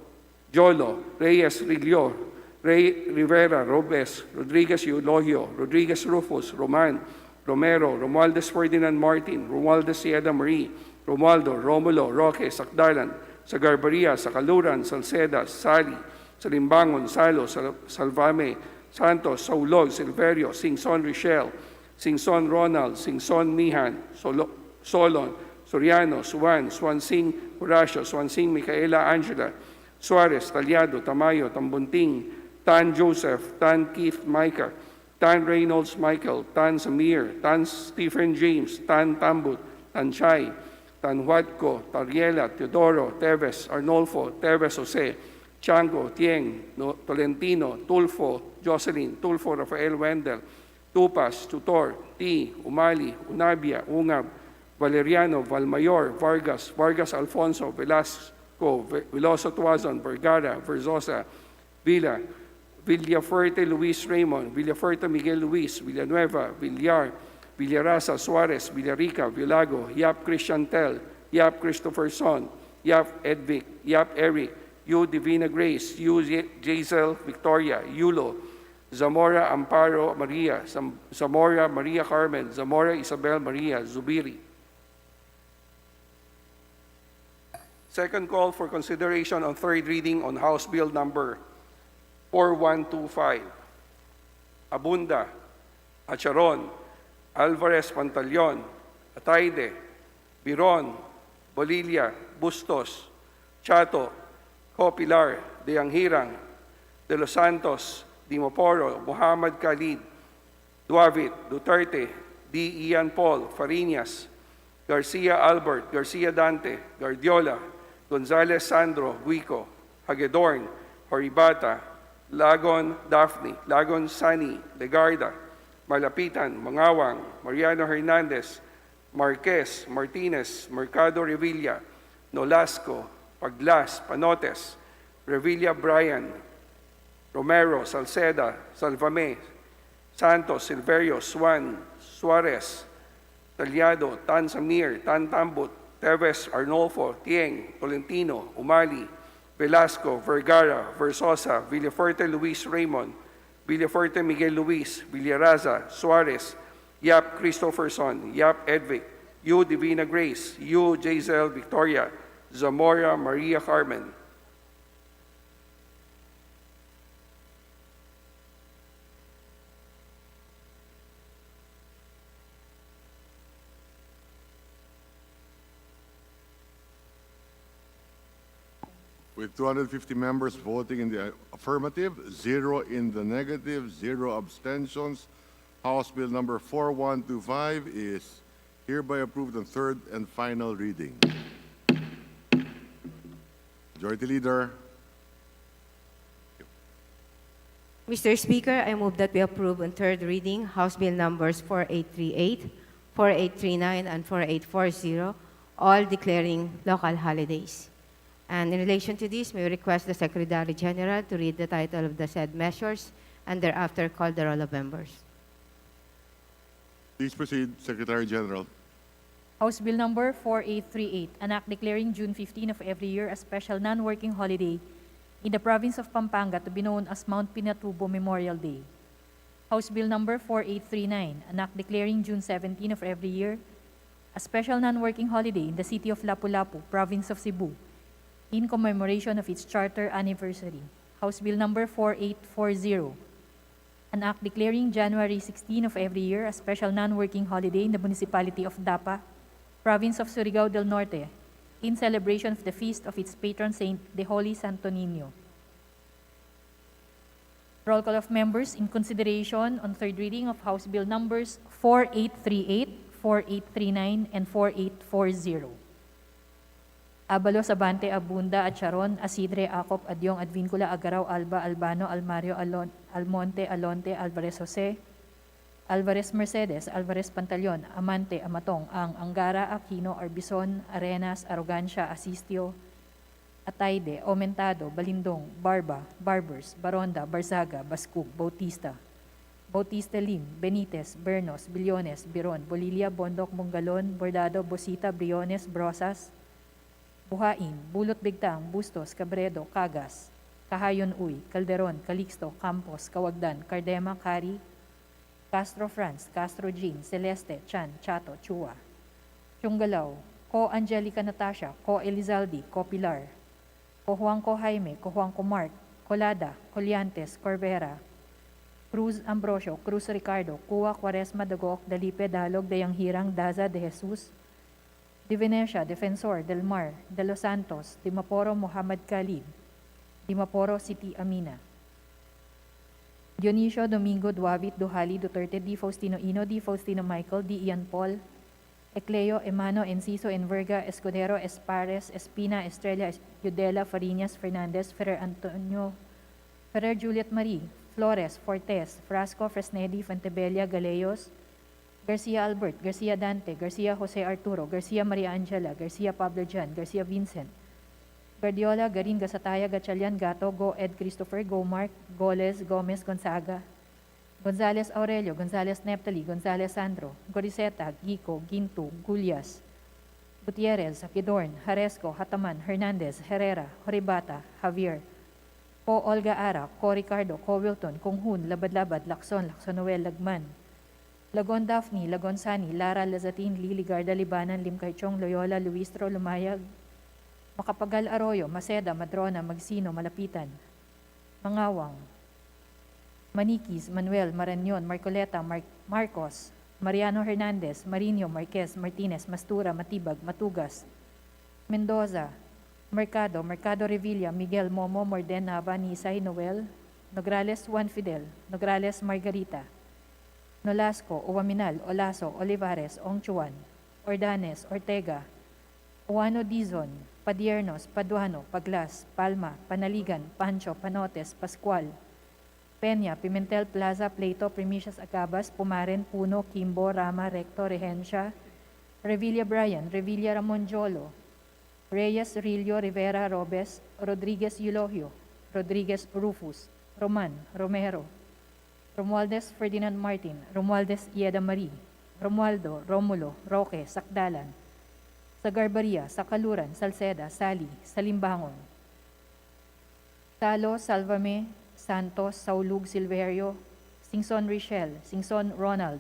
Jolo, Reyes Riglio, Rey Rivera, Robes, Rodriguez Eulogio, Rodriguez Rufus, Roman, Romero, Romualdez Ferdinand Martin, Romualdez Sieda Marie, Romualdo, Romulo, Roque, Sakdalan, Sagarbaria, Sakaluran, Salceda, Sali, Salimbangon, Salo, Salvame, Santos, Saulog, Silverio, Singson Richelle, Singson Ronald, Singson Mihan, Solon, Soriano, Suan, Swansing Horacio, Swansing Micaela Angela, Suarez, Talyado, Tamayo, Tambunting, Tan Joseph, Tan Keith Micah, Tan Reynolds Michael, Tan Samir, Tan Stephen James, Tan Tambut, Tan Chay, Tan Huatco, Tariela, Teodoro, Teves, Arnolfo, Teves Jose, Chango, Tieng, Tolentino, Tulfo, Jocelyn, Tulfo, Rafael Wendell, Tupas, Tutor, T, Umali, Unabia, Ungab, Valeriano, Valmayor, Vargas, Vargas Alfonso, Velasco, Veloso Tuazon, Vergara, Verzosa, Villa, Villafuerte Luis Raymond, Villafuerte Miguel Luis, Villanueva, Villar, Villarasa Suarez, Villarica, Villago, Yap Christian Tel, Yap Christopherson, Yap Edvic, Yap Eric, U. Divina Grace, U. Jazel Victoria, Yulo, Zamora Amparo Maria, Zamora Maria Carmen, Zamora Isabel Maria, Zubiri. Second call for consideration on third reading on House Bill number 4125. Abunda, Acharon, Alvarez Pantaleon, Ataide, Biron, Bolilia, Bustos, Chato, Copilar, De Anghirang, De Los Santos, Dimoporo, Muhammad Khalid, Duavit, Duterte, D. Ian Paul, Fariñas, Garcia Albert, Garcia Dante, Guardiola, Gonzales Sandro, Guico, Hagedorn, Horibata, Lagon Daphne, Lagon Sani, Legarda, Malapitan, Mangawang, Mariano Hernandez, Marquez, Martinez, Mercado Revilla, Nolasco, Paglas, Panotes, Revilla Brian, Romero, Salceda, Salvame, Santos, Silverio, Swan, Suarez, Talyado, Tan Samir, Tan Tambut, Teves, Arnolfo, Tieng, Tolentino, Umali, Velasco, Vergara, Versosa, Villafuerte Luis Raymond, Villafuerte Miguel Luis, Villaraza, Suarez, Yap Christopherson, Yap Edvic, U. Divina Grace, U. Jazel Victoria, Zamora Maria Carmen. With 250 members voting in the affirmative, 0 in the negative, 0 abstentions, House Bill number 4125 is hereby approved on third and final reading. Majority Leader. Mr. Speaker, I move that we approve on third reading House Bill numbers 4838, 4839, and 4840, all declaring local holidays. And in relation to this, may we request the Secretary General to read the title of the said measures and thereafter call the roll of members. Please proceed, Secretary General. House Bill number 4838, an act declaring June 15 of every year a special non-working holiday in the province of Pampanga to be known as Mount Pinatubo Memorial Day. House Bill number 4839, an act declaring June 17 of every year a special non-working holiday in the city of Lapu-Lapu, province of Cebu, in commemoration of its charter anniversary. House Bill number 4840, an act declaring January 16 of every year a special non-working holiday in the municipality of Dapa, province of Surigao del Norte, in celebration of the feast of its patron saint, the Holy Santo Niño. Roll call of members in consideration on third reading of House Bill numbers 4838, 4839, and 4840. Abalos, Abante, Abunda, Acharon, Asidre, Acop, Adyong, Advincula, Agaraw, Alba, Albano, Almario, Almonte, Alonte, Alvarez Jose, Alvarez Mercedes, Alvarez Pantaleon, Amante, Amatong, Angara, Aquino, Arbison, Arenas, Arrogancia, Asistio, Ataide, Aumentado, Balindong, Barba, Barbers, Baronda, Barzaga, Bascug, Bautista, Bautista Lim, Benitez, Bernos, Billones, Biron, Bolilia, Bondok, Mongalon, Bordado, Bosita, Briones, Brosas, Buhain, Bulot Bigtang, Bustos, Cabredo, Cagas, Kahayon Uy, Calderon, Calixto, Campos, Kawagdan, Cardema, Cari, Castro France, Castro Jean, Celeste, Chan, Chato, Chua, Chunggalaw, Ko Angelica Natasha, Ko Elizalde, Ko Pilar, Ko Juanco Jaime, Ko Juanco Mark, Colada, Coliantes, Corvera, Cruz Ambrosio, Cruz Ricardo, Cuwa Quaresma, Dagok, Dalipe, Dalog, Dayanghirang, Daza, De Jesus, Di Venecia, Defensor, Del Mar, De Los Santos, Dimaporo, Muhammad Khalid, Dimaporo, City Amina. Dionisio, Domingo, Duavit, Duhali, Duterte, D. Faustino Ino, D. Faustino Michael, D. Ian Paul, Ecleo, Emano, Enciso, Enverga, Escudero, Espares, Espina, Estrella, Yudela, Fariñas, Fernandez, Ferrer Antonio, Ferrer Juliet Marie, Flores, Fortes, Frasco, Fresnedi, Fontebella, Galeos, Garcia Albert, Garcia Dante, Garcia Jose Arturo, Garcia Maria Angela, Garcia Pablo Jan, Garcia Vincent, Guardiola, Garin, Gasataya, Gatchalian, Gato, Go Ed Christopher, Go Mark, Goles, Gomez, Gonzaga, Gonzales Aurelio, Gonzales Neptali, Gonzales Sandro, Goriseta, Gico, Ginto, Gulyas, Gutierrez, Hakidorn, Haresco, Hataman, Hernandez, Herrera, Horibata, Javier, Po Olga Ara, Co Ricardo, Co Wilton, Konghun, Labad-Labad, Lacson, Lacsonoel, Lagman, Lagon Daphne, Lagon Sani, Lara, Lazatin, Lili, Garda, Libanan, Limcaychong, Loyola, Luistro, Lumayag, Makapagal, Arroyo, Maceda, Madrona, Magsino, Malapitan, Mangawang, Maniquis, Manuel, Marañon, Marcoleta, Marcos, Mariano Hernandez, Marino, Marquez, Martinez, Mastura, Matibag, Matugas, Mendoza, Mercado, Mercado Revilla, Miguel, Momo, Morden, Nava, Nisay, Noel, Nograles, Juan Fidel, Nograles, Margarita, Nolasco, Uwaminal, Olaso, Olivares, Ongchuan, Ordanes, Ortega, Uano Dizon, Padiernos, Paduano, Paglas, Palma, Panaligan, Pancho, Panotes, Pascual, Peña, Pimentel, Plaza, Plato, Primicias, Agabas, Pumaren, Puno, Kimbo, Rama, Recto, Regencia, Revilla Brian, Revilla Ramon Jolo, Reyes, Rillo, Rivera, Robes, Rodriguez Eulogio, Rodriguez Rufus, Roman, Romero, Romualdez Ferdinand Martin, Romualdez Ieda Marie, Romualdo, Romulo, Roque, Sakdalan, Sagarbaria, Sakaluran, Salceda, Sali, Salimbangon, Salo, Salvame, Santos, Saulug, Silverio, Singson Richel, Singson Ronald,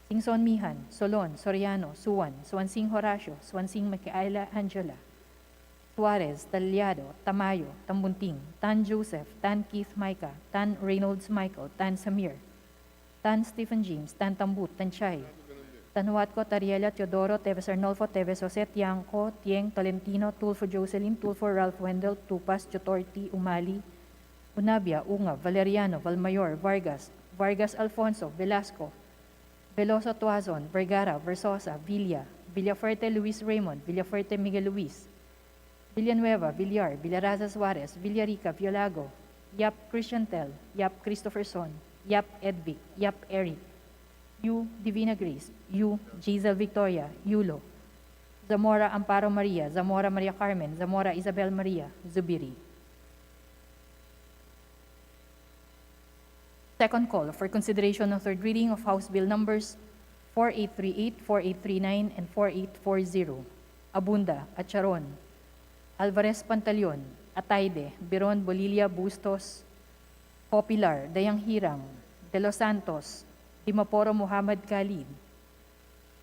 Singson Mihan, Solon, Soriano, Suwan, Suansing Horacio, Suansing Micaela Angela, Suarez, Talyado, Tamayo, Tambunting, Tan Joseph, Tan Keith Micah, Tan Reynolds Michael, Tan Samir, Tan Stephen James, Tan Tambut, Tan Chay, Tan Huatco, Tariela, Teodoro, Teves Arnolfo, Teves Jose, Tiangco, Tieng, Tolentino, Tulfo Jocelyn, Tulfo Ralph Wendell, Tupas, Jotorti, Umali, Unabia, Unga, Valeriano, Valmayor, Vargas, Vargas Alfonso, Velasco, Veloso Tuazon, Vergara, Versosa, Villa, Villafuerte Luis Raymond, Villafuerte Miguel Luis, Villanueva, Villar, Villaraza Suarez, Villarica, Violago, Yap Christiantel, Yap Christopherson, Yap Edvic, Yap Eric, Yu Divina Grace, Yu Giselle Victoria, Yulo, Zamora Amparo Maria, Zamora Maria Carmen, Zamora Isabel Maria, Zubiri. Second call for consideration of third reading of House Bill numbers 4838, 4839, and 4840. Abunda, Acharon, Alvarez Pantaleon, Atayde, Biron, Bolilia, Bustos, Popular, Dayang Hirang, De Los Santos, Dimaporo Muhammad Khalid,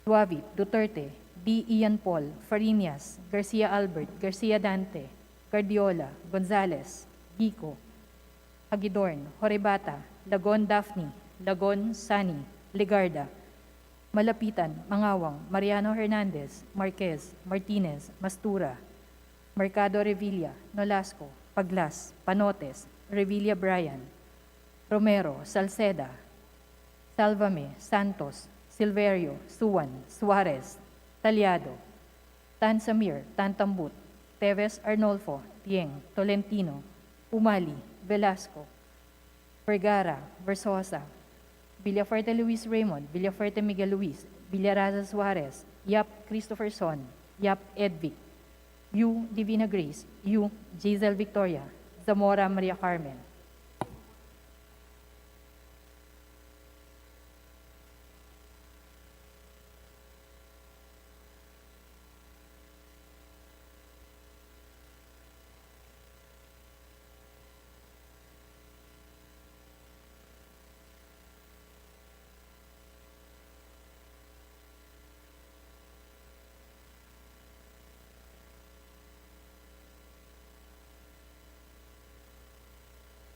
Duavit, Duterte, D. Ian Paul, Farinas, Garcia Albert, Garcia Dante, Guardiola, Gonzales, Gico, Hagidorn, Horibata, Lagon Daphne, Lagon Sani, Legarda, Malapitan, Mangawang, Mariano Hernandez, Marquez, Martinez, Mastura, Mercado Revilla, Nolasco, Paglas, Panotes, Revilla Brian, Romero, Salceda, Salvame, Santos, Silverio, Suwan, Suarez, Talyado, Tan Samir, Tan Tambut, Teves Arnolfo, Tieng, Tolentino, Umali, Velasco, Vergara, Versosa, Villafuerte Luis Raymond, Villafuerte Miguel Luis, Villaraza Suarez, Yap Christopherson, Yap Edvic, Yu Divina Grace, Yu Giselle Victoria, Zamora Maria Carmen.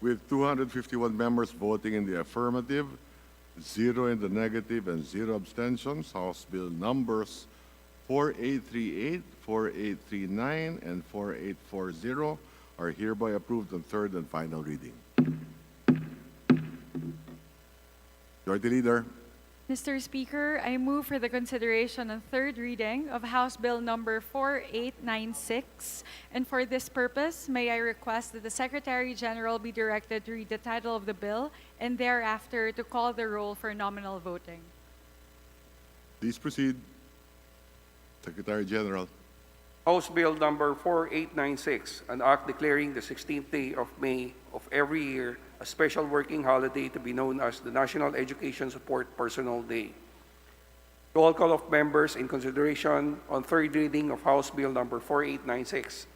With 251 members voting in the affirmative, 0 in the negative, and 0 abstentions, House Bill numbers 4838, 4839, and 4840 are hereby approved on third and final reading. Majority Leader. Mr. Speaker, I move for the consideration and third reading of House Bill number 4896. And for this purpose, may I request that the Secretary General be directed to read the title of the bill and thereafter to call the roll for nominal voting. Please proceed. Secretary General. House Bill number 4896, an act declaring the 16th day of May of every year a special working holiday to be known as the National Education Support Personnel Day. Roll call of members in consideration on third reading of House Bill number 4896.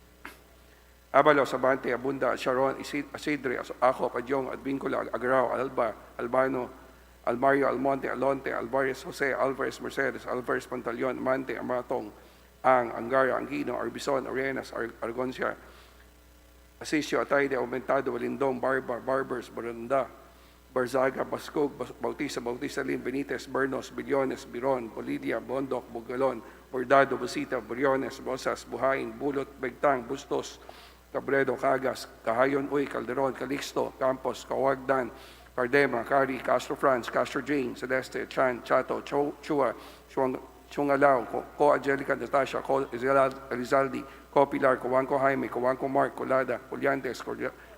Abalos, Abante, Abunda, Sharon, Isidre, Acop, Adyong, Advincula, Agrao, Alba, Albano, Almario, Almonte, Alonte, Alvarez, Jose, Alvarez, Mercedes, Alvarez, Pantaleon, Amante, Amatong, Angara, Angino, Arbison, Arenas, Argoncia, Asisio, Atayde, Aumentado, Balindong, Barba, Barbers, Baranda, Barzaga, Bascog, Bautista, Bautista Lim, Benitez, Bernos, Billones, Biron, Bolidia, Bondok, Bugalon, Bordado, Busita, Briones, Bosas, Buhain, Bulot, Begtang, Bustos, Cabredo, Cagas, Cahayon, Uy, Calderon, Calixto, Campos, Kawagdan, Cardema, Cari, Castro France, Castro Jane, Celeste, Chan, Chato, Chua, Chungalao, Co Angelica, Natasha, Co Elizaldi, Co Pilar, Coanco Jaime, Coanco Mark, Colada, Juliantes,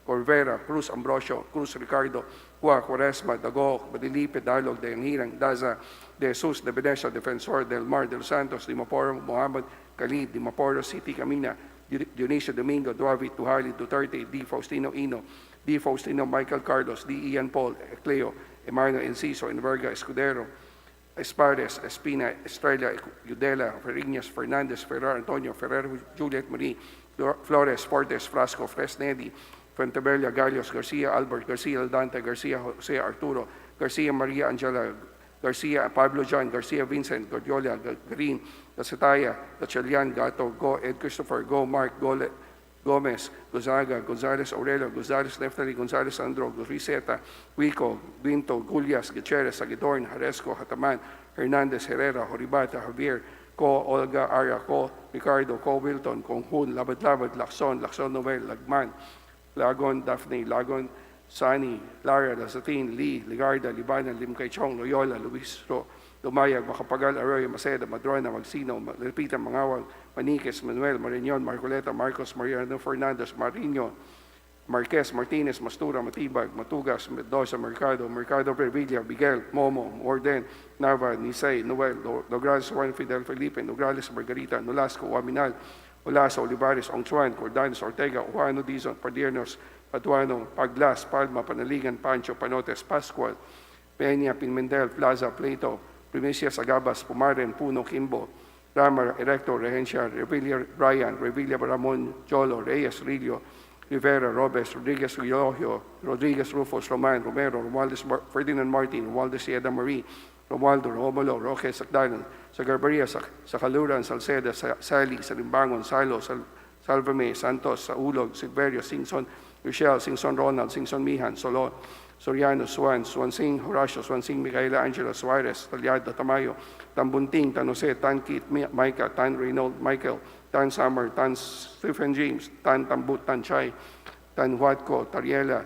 Corvera, Cruz Ambrosio, Cruz Ricardo, Cua, Quaresma, Dago, Badilipe, Dialog, De Anghirang, Daza, De Jesus, De Venecia, Defensor, Del Mar, Del Santos, Dimaporo, Mohammed, Khalid, Dimaporo City, Camina, Dionisio Domingo, Duavit, Duhali, Duterte, D. Faustino Ino, D. Faustino Michael Carlos, D. Ian Paul, Ecleo, Emmanuel Enciso, Enverga, Escudero, Espares, Espina, Estrella, Udela, Feriñas, Fernandez, Ferrer, Antonio, Ferrer, Juliet Marie, Flores, Fortes, Frasco, Fresnedi, Fuentebella, Galios, Garcia, Albert, Garcia, Aldante, Garcia, Jose Arturo, Garcia, Maria Angela, Garcia, Pablo John, Garcia, Vincent, Gordiola, Green, Gasataya, Gachalian, Gato, Go, Ed Christopher, Go, Mark, Gole, Gomez, Gonzaga, Gonzales Aurelio, Gonzales Neftali, Gonzales Andro, Riseta, Huico, Guinto, Gulias, Gutierrez, Agidorn, Haresco, Hataman, Hernandez, Herrera, Horibata, Javier, Co, Olga, Aria, Co, Ricardo, Co, Wilton, Conghun, Labad-Labad, Lacson, Lacson Noel, Lagman, Lagon, Daphne, Lagon, Sani, Lara, Lazatin, Lee, Ligarda, Libanan, Limkay Chong, Loyola, Luis Ro, Lumayag, Makapagal, Arroyo, Maceda, Madrona, Magsino, Lepita, Mangawag, Maniques, Manuel, Mariñon, Marcoleta, Marcos, Mariano Fernandez, Marino, Marquez, Martinez, Mastura, Matibag, Matugas, Mendoza, Mercado Revilla, Miguel, Momo, Orden, Nava, Nisay, Noel, Nograles, Juan Fidel Felipe, Nograles, Margarita, Nolasco, Waminal, Olaso, Olivares, Ongchuan, Cordanes, Ortega, Juano, Dizon, Padiernos, Patuano, Paglas, Palma, Panaligan, Pancho, Panotes, Pascual, Peña, Pinmendel, Plaza, Plato, Primicias, Agabas, Pumaren, Puno, Kimbo, Ramar, Erecto, Regencia, Revilla, Ryan, Revilla, Ramon, Cholo, Reyes, Rillo, Rivera, Robes, Rodriguez, Eulogio, Rodriguez, Rufus, Roman, Romero, Romualdez, Ferdinand Martin, Romualdez, Sieda Marie, Romualdo, Romulo, Roque, Sacdalan, Sagarbaria, Sacaluran, Salceda, Sally, Salimbangon, Silo, Salvame, Santos, Saulog, Silverio, Singson, Michelle, Singson Ronald, Singson Mihan, Solon, Soriano, Swansing, Horacio, Swansing, Micaela, Angela, Suarez, Talyado, Tamayo, Tambunting, Tan Jose, Tan Kit, Micah, Tan Reynold, Michael, Tan Summer, Tan Stephen James, Tan Tambut, Tan Chay, Tan Huatco, Tariela,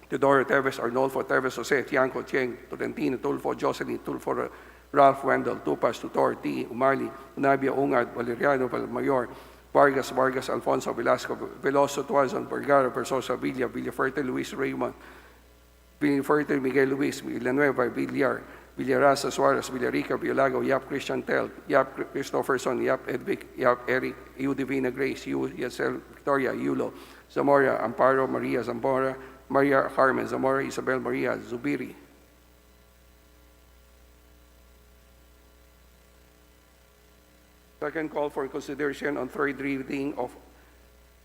Teodoro Teves, Arnolfo Teves, Jose, Tianco, Tieng, Tolentino, Tulfo, Jocelyn, Tulfo, Ralph Wendell, Tupas, Tutor, T. Umali, Unabia, Ungad, Valeriano, Valmayor, Vargas, Alfonso, Velasco, Veloso, Tuazon, Vergara, Versosa, Villaferte, Luis Raymond, Villaferte, Miguel Luis, Villanueva, Villarasa, Suarez, Villarica, Villago, Yap Christian Tel, Yap Christopherson, Yap Edvic, Yap Eric, Yu Divina Grace, Yu Yasel Victoria, Yulo, Zamora, Amparo, Maria Zamora, Maria Carmen, Zamora, Isabel Maria, Zubiri. Second call for consideration on third reading of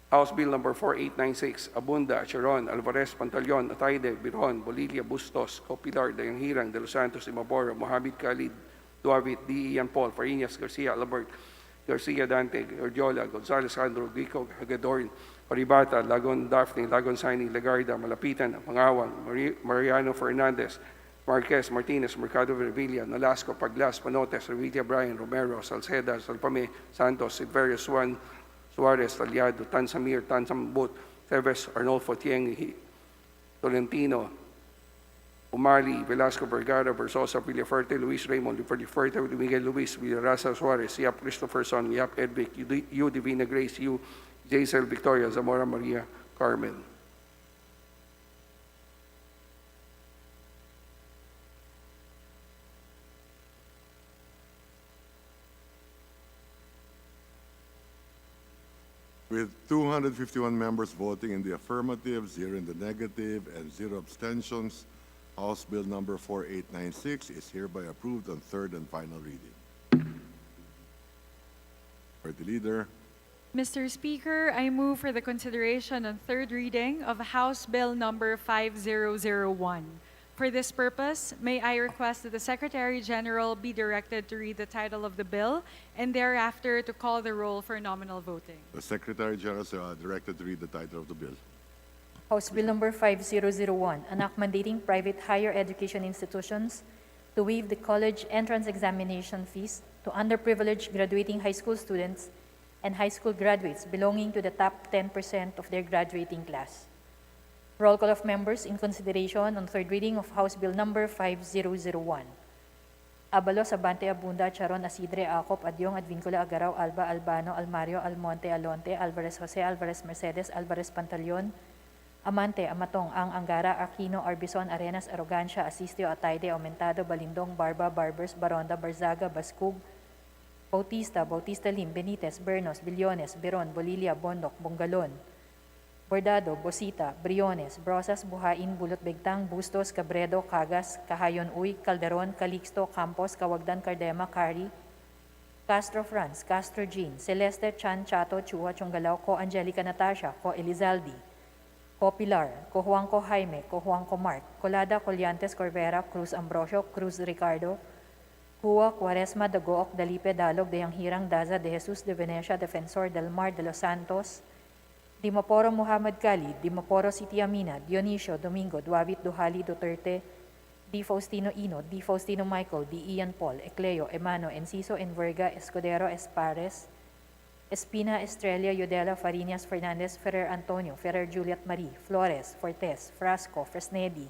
House Bill number 4896, Abunda, Charon, Alvarez, Pantaleon, Atayde, Biron, Bolilia, Bustos, Copilar, Dayanghirang, De Los Santos, Imabora, Mohammed Khalid, Duavit, D. Ian Paul, Farinas, Garcia, Albert, Garcia, Dante, Gordiola, Gonzales, Andro, Guico, Hagedorn, Paribata, Lagon, Daphne, Lagon, Sini, Legarda, Malapitan, Mangawang, Mariano Fernandez, Marquez, Martinez, Mercado Revilla, Nolasco, Paglas, Panotes, Revilla, Brian, Romero, Salceda, Salpame, Santos, Silverio, Suan, Suarez, Talyado, Tan Samir, Tan Sambut, Teves, Arnolfo, Tieng, Tolentino, Umali, Velasco, Vergara, Versosa, Villaferte, Luis Raymond, Villaferte, Miguel Luis, Villarasa, Suarez, Yap Christopherson, Yap Edvic, Yu Divina Grace, Yu Jaisel Victoria, Zamora Maria Carmen. With 251 members voting in the affirmative, 0 in the negative, and 0 abstentions, House Bill number 4896 is hereby approved on third and final reading. Party Leader. Mr. Speaker, I move for the consideration on third reading of House Bill number 5001. For this purpose, may I request that the Secretary General be directed to read the title of the bill and thereafter to call the roll for nominal voting. The Secretary General is directed to read the title of the bill. House Bill number 5001, an act mandating private higher education institutions to waive the college entrance examination fees to underprivileged graduating high school students and high school graduates belonging to the top 10% of their graduating class. Roll call of members in consideration on third reading of House Bill number 5001. Abalos, Abante, Abunda, Charon, Asidre, Acop, Adyong, Advincula, Agaraw, Alba, Albano, Almario, Almonte, Alonte, Alvarez Jose, Alvarez Mercedes, Alvarez Pantaleon, Amante, Amatong, Ang, Angara, Aquino, Arbison, Arenas, Arrogancia, Asistio, Atayde, Aumentado, Balindong, Barba, Barbers, Baronda, Barzaga, Bascug, Bautista Lim, Benitez, Bernos, Billones, Beron, Bolilia, Bondoc, Bongalon, Bordado, Bosita, Briones, Brosas, Buhain, Bulot Begtang, Bustos, Cabredo, Cagas, Kahayon Uy, Calderon, Calixto, Campos, Kawagdan, Cardema, Cari, Castro Franz, Castro Jean, Celeste, Chan, Chato, Chua, Chungalao, Ko Angelica Natasha, Ko Elizaldi, Ko Pilar, Ko Juanco Jaime, Ko Juanco Mark, Colada, Colliantes, Corvera, Cruz Ambrosio, Cruz Ricardo, Cuwa, Cuaresma, Dagook, Dalipe, Dalog, Deyang Hirang, Daza, De Jesus, De Venecia, Defensor, Del Mar, De Los Santos, Dimaporo Muhammad Kali, Dimaporo City Amina, Dionisio, Domingo, Duavit, Duhali, Duterte, D. Faustino Ino, D. Faustino Michael, D. Ian Paul, Ecleo, Emano, Enciso, Enverga, Escudero, Espares, Espina, Estrella, Yudela, Farinas, Fernandez, Ferrer Antonio, Ferrer Juliet Marie, Flores, Fortes, Frasco, Fresnedi,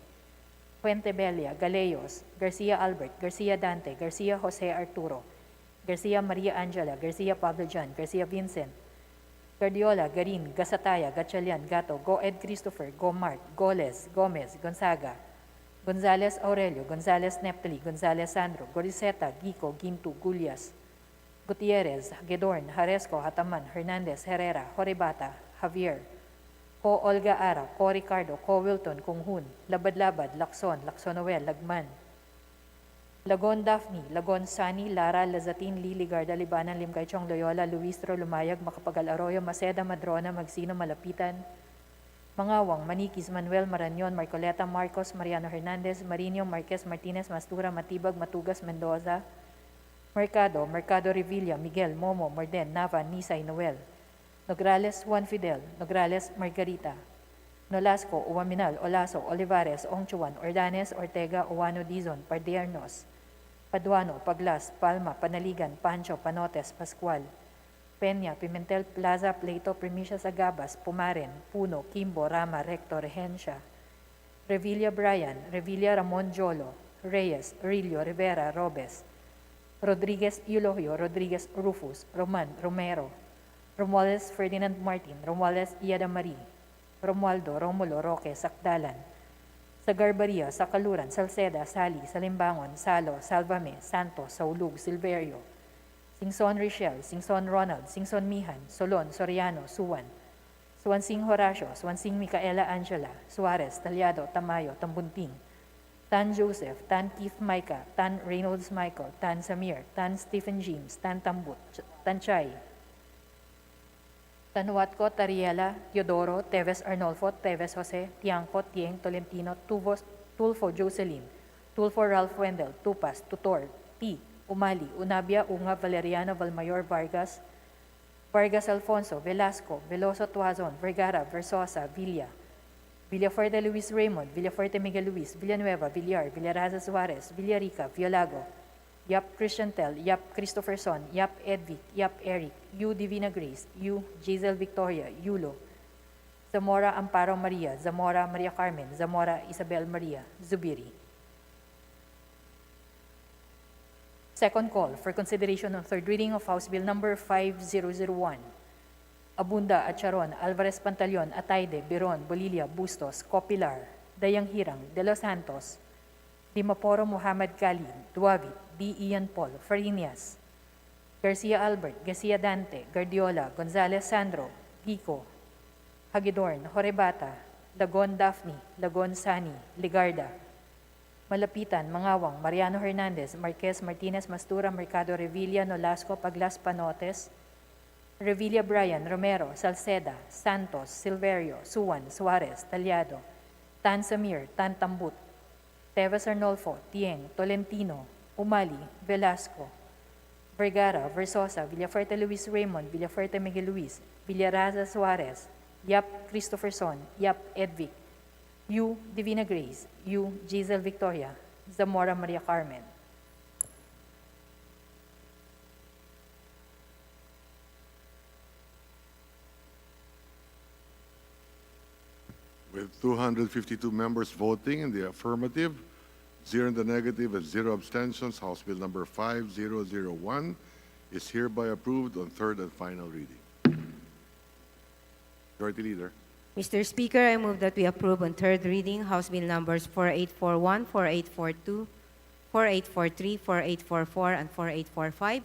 Fuente Belia, Galeos, Garcia Albert, Garcia Dante, Garcia Jose Arturo, Garcia Maria Angela, Garcia Pablo John, Garcia Vincent, Guardiola, Garin, Gasataya, Gatchalian, Gato, Goed Christopher, Gomart, Goles, Gomez, Gonzaga, Gonzales Aurelio, Gonzales Neptali, Gonzales Sandro, Goriseta, Gico, Gintu, Gulyas, Gutierrez, Hagedorn, Haresco, Hataman, Hernandez, Herrera, Horibata, Javier, Ko Olga Ara, Ko Ricardo, Ko Wilton, Kunghun, Labad-Labad, Lacson, Lacsonoel, Lagman, Lagon Daphne, Lagon Sani, Lara, Lazatin, Lili, Garda, Libanan, Limcaychong, Loyola, Luistro, Lumayag, Macapagal Arroyo, Maceda, Madrona, Magsino, Malapitan, Mangawang, Maniquis, Manuel, Marañon, Marcoleta, Marcos, Mariano Hernandez, Marino, Marquez, Martinez, Mastura, Matibag, Matugas, Mendoza, Mercado, Mercado Revilla, Miguel, Momo, Morden, Nava, Nisay, Noel, Nograles, Juan Fidel, Nograles, Margarita, Nolasco, Uwaminal, Olaso, Olivares, Ongchuan, Ordanes, Ortega, Uwano, Dizon, Pardearnos, Paduano, Paglas, Palma, Panaligan, Pancho, Panotes, Pascual, Peña, Pimentel, Plaza, Pleito, Primicia, Sagabas, Pumaren, Puno, Kimbo, Rama, Recto, Regencia, Revilla Brian, Revilla Ramon Jolo, Reyes, Rillo, Rivera, Robes, Rodriguez Eulogio, Rodriguez Rufus, Roman, Romero, Romualdez Ferdinand Martin, Romualdez Iada Marie, Romualdo, Romulo, Roque, Sakdalan, Sagarbaria, Sakaluran, Salceda, Sali, Salimbangon, Salo, Salvame, Santos, Saulug, Silverio, Singson Richel, Singson Ronald, Singson Mihan, Solon, Soriano, Suwan, Suwansing Horacio, Suwansing Micaela Angela, Suarez, Talyado, Tamayo, Tambunting, Tan Joseph, Tan Keith Micah, Tan Reynolds Michael, Tan Samir, Tan Stephen James, Tan Tambut, Tan Chay, Tan Watco, Tariela, Teodoro, Teves Arnolfo, Teves Jose, Tiangco, Tieng, Tolentino, Tulfo Jocelyn, Tulfo Ralph Wendell, Tupas, Tutor, T, Umali, Unabia, Unga, Valeriano, Valmayor, Vargas, Vargas Alfonso, Velasco, Veloso Tuazon, Vergara, Versosa, Villa, Villafuerte Luis Raymond, Villafuerte Miguel Luis, Villanueva, Villar, Villaraza Suarez, Villarica, Violago, Yap Christiantel, Yap Christopherson, Yap Edvic, Yap Eric, U Divina Grace, U Giselle Victoria, Yulo, Zamora Amparo Maria, Zamora Maria Carmen, Zamora Isabel Maria, Zubiri. Second call for consideration on third reading of House Bill number 5001. Abunda, Acharon, Alvarez Pantaleon, Atayde, Biron, Bolilia, Bustos, Copilar, Dayang Hirang, De Los Santos, Dimaporo Muhammad Khalid, Duavit, D. Ian Paul, Farinas, Garcia Albert, Garcia Dante, Guardiola, Gonzales Sandro, Gico, Hagedorn, Horebata, Lagon Daphne, Lagon Sani, Ligarda, Malapitan, Mangawang, Mariano Hernandez, Marquez, Martinez, Mastura, Mercado, Revilla, Nolasco, Paglas, Panotes, Revilla, Brian, Romero, Salceda, Santos, Silverio, Suwan, Suarez, Talyado, Tan Samir, Tan Tambut, Teves Arnolfo, Tieng, Tolentino, Umali, Velasco, Vergara, Versosa, Villafuerte Luis Raymond, Villafuerte Miguel Luis, Villaraza Suarez, Yap Christopherson, Yap Edvic, U. Divina Grace, U. Giselle Victoria, Zamora Maria Carmen. With 252 members voting in the affirmative, 0 in the negative, and 0 abstentions, House Bill number 5001 is hereby approved on third and final reading. Majority Leader. Mr. Speaker, I move that we approve on third reading House Bill numbers 4841, 4842, 4843, 4844, and 4845,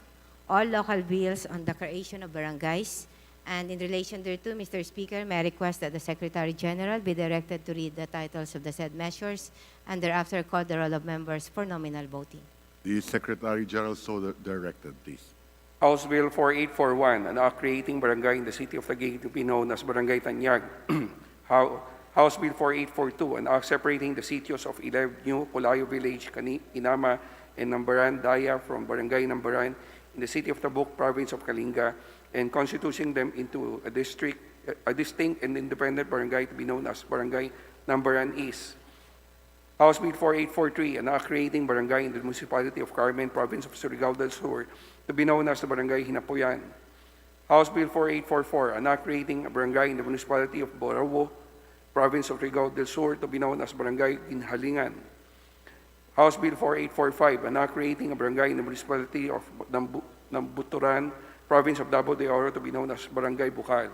all local bills on the creation of barangays. And in relation thereto, Mr. Speaker, may I request that the Secretary General be directed to read the titles of the said measures and thereafter call the roll of members for nominal voting. The Secretary General so directed, please. House Bill 4841, an act creating barangay in the city of Taguig to be known as Barangay Tanyag. House Bill 4842, an act separating the sitios of 11 New Polayo Village, Inama, and Nambaran, Daya from Barangay Nambaran in the city of Tabuk, province of Kalinga, and constituting them into a distinct and independent barangay to be known as Barangay Nambaran East. House Bill 4843, an act creating barangay in the municipality of Carmen, province of Surigao del Sur, to be known as the Barangay Hinapoyan. House Bill 4844, an act creating a barangay in the municipality of Borawo, province of Surigao del Sur, to be known as Barangay Ginhalingan. House Bill 4845, an act creating a barangay in the municipality of Nambuturan, province of Davao de Oro, to be known as Barangay Bukal.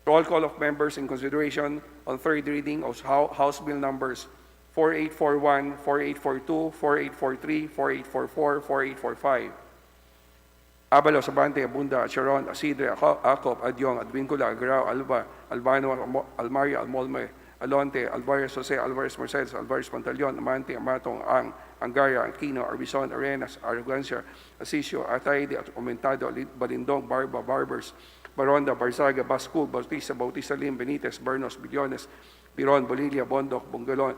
Roll call of members in consideration on third reading of House Bill numbers 4841, 4842, 4843, 4844, 4845. Abalos, Abante, Abunda, Acharon, Asidre, Acop, Adyong, Advincula, Agrao, Alba, Albano, Almaria, Almolme, Alonte, Alvarez, Jose, Alvarez, Mercedes, Alvarez, Pantaleon, Amante, Amatong, Ang, Angaria, Aquino, Arbizon, Arenas, Arrogancia, Asisio, Ataide, Aumentado, Balindong, Barba, Barbers, Baronda, Barzaga, Bascul, Bautista Lim, Benitez, Bernos, Billones, Biron, Bolilia, Bondoc, Bungalon,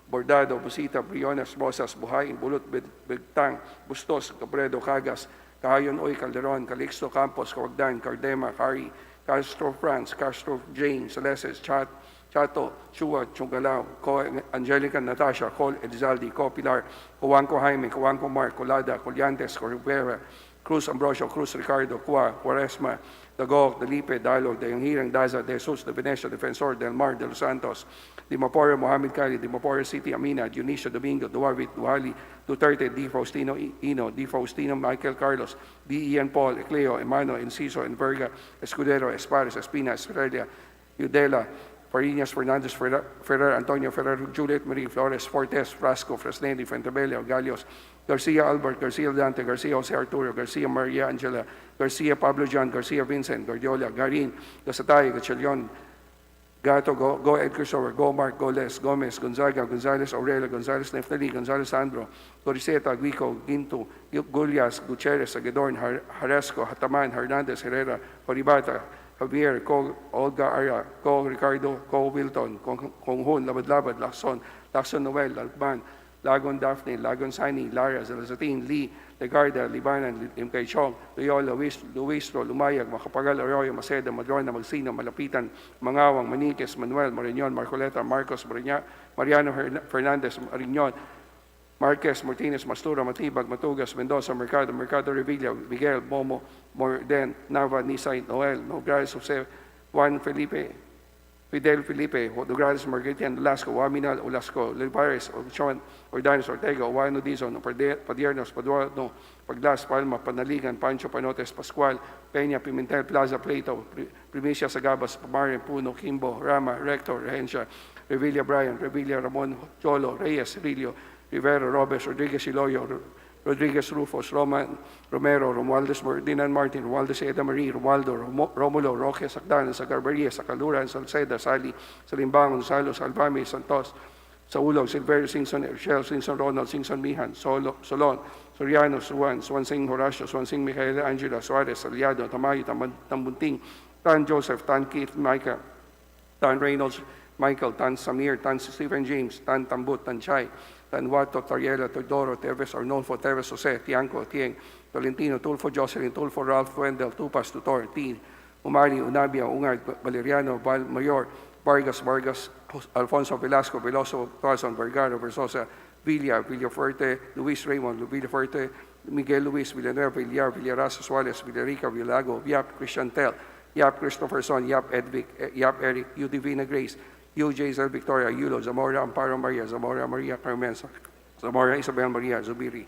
Bordado, Busita, Briones, Bosas, Buhayin, Bulut, Begtang, Bustos, Cabredo, Cagas, Cahayon Oy, Calderon, Calixto, Campos, Cawagdan, Cardema, Cari, Castro France, Castro Jane, Celestes, Chato, Chua, Chungalao, Co Angelica, Natasha, Col Elizaldi, Co Pilar, Coanco Jaime, Coanco Mark, Colada, Coliantes, Corribera, Cruz Ambrosio, Cruz Ricardo, Cua, Quaresma, Dagog, Dalipe, Dialogue, Dayangirang, Daza, De Jesus, De Venecia, Defensor, Del Mar, De Los Santos, Dimapore, Mohamed Kali, Dimapore City, Amina, Dionisio Domingo, Duavit, Duhali, Duterte, D. Faustino Ino, D. Faustino Michael Carlos, D. Ian Paul, Ecleo, Emano, Enciso, Enverga, Escudero, Espares, Espina, Estrella, Udela, Farinas, Fernandez, Ferrer, Antonio Ferrer, Juliet Marie Flores, Fortes, Frasco, Fresnelli, Fuentebello, Galios, Garcia Albert, Garcia Dante, Garcia Jose Arturo, Garcia Maria Angela, Garcia Pablo John, Garcia Vincent, Guardiola, Garin, Gasatay, Gachelion, Gato, Go Edgar Sower, Go Mark, Go Les, Gomez, Gonzaga, Gonzales Aurelia, Gonzales Neftali, Gonzales Sandro, Toriceta, Guico, Ginto, Gulias, Gutierrez, Agedorn, Haresco, Hataman, Hernandez, Herrera, Horibata, Javier, Ko Olga Aria, Ko Ricardo, Ko Wilton, Kong Hun, Labad-Labad, Lacson Noel, Lalban, Lagon Daphne, Lagon Sani, Lara, Zalazatin, Lee, Legarda, Libanan, Limkay Chong, Loyola, Luistro, Lumayag, Makapagal, Arroyo, Maceda, Madrona, Magsino, Malapitan, Mangawang, Maniques, Manuel, Mariñon, Marcoleta, Marcos, Mariano Fernandez, Mariñon, Marquez, Martinez, Mastura, Matibag, Matugas, Mendoza, Mercado Revilla, Miguel, Momo, Morden, Nava, Nisay, Noel, Nogales, Jose, Juan Felipe, Fidel Felipe, Nogales, Margaritian, Olasco, Waminal, Olasco, Lipares, Ochoan, Ordanes, Ortega, Oano Dizon, Padiernos, Paduano, Paglas, Palma, Panaligan, Pancho, Panotes, Pascual, Peña, Pimentel, Plaza, Plato, Primicia, Sagabas, Pamarin, Puno, Kimbo, Rama, Rector, Regencia, Revilla, Brian, Revilla, Ramon, Cholo, Reyes, Rilio, Rivero, Robes, Rodriguez, Iloyo, Rodriguez, Rufos, Roman, Romero, Romualdez, Dinan Martin, Romualdez, Eda Marie, Romualdo, Romulo, Roque, Sacdan, Sagarbaria, Sacalura, Salceda, Sali, Salimbangon, Salos, Albami, Santos, Saulog, Silverio Singson, Rochelle Singson, Ronald Singson, Mihan, Solon, Soriano, Suwan Sing Horacio, Suwan Sing Micaela, Angela, Suarez, Aliado, Tamayo, Tambunting, Tan Joseph, Tan Keith, Micah, Tan Reynolds, Michael, Tan Samir, Tan Stephen James, Tan Tambut, Tan Chay, Tan Wato, Tariela, Teodoro, Teves, Arnolfo, Teves, Jose, Tiangco, Tieng, Tolentino, Tulfo, Jocelyn, Tulfo, Ralph, Wendell, Tupas, Tutor, Tin, Umari, Unabia, Ungad, Valeriano, Val Mayor, Vargas, Alfonso Velasco, Veloso, Tuazon, Vergara, Versosa, Villafuerte, Luis Raymond, Villafuerte, Miguel Luis, Villanueva, Villar, Villarasa, Suarez, Villarica, Villago, Yap, Christian Tel, Yap, Christopherson, Yap, Yap, Eric, U. Divina Grace, U. Jazel, Victoria, Yulo, Zamora, Amparo Maria, Zamora Maria Carmen, Zamora Isabel Maria, Zubiri.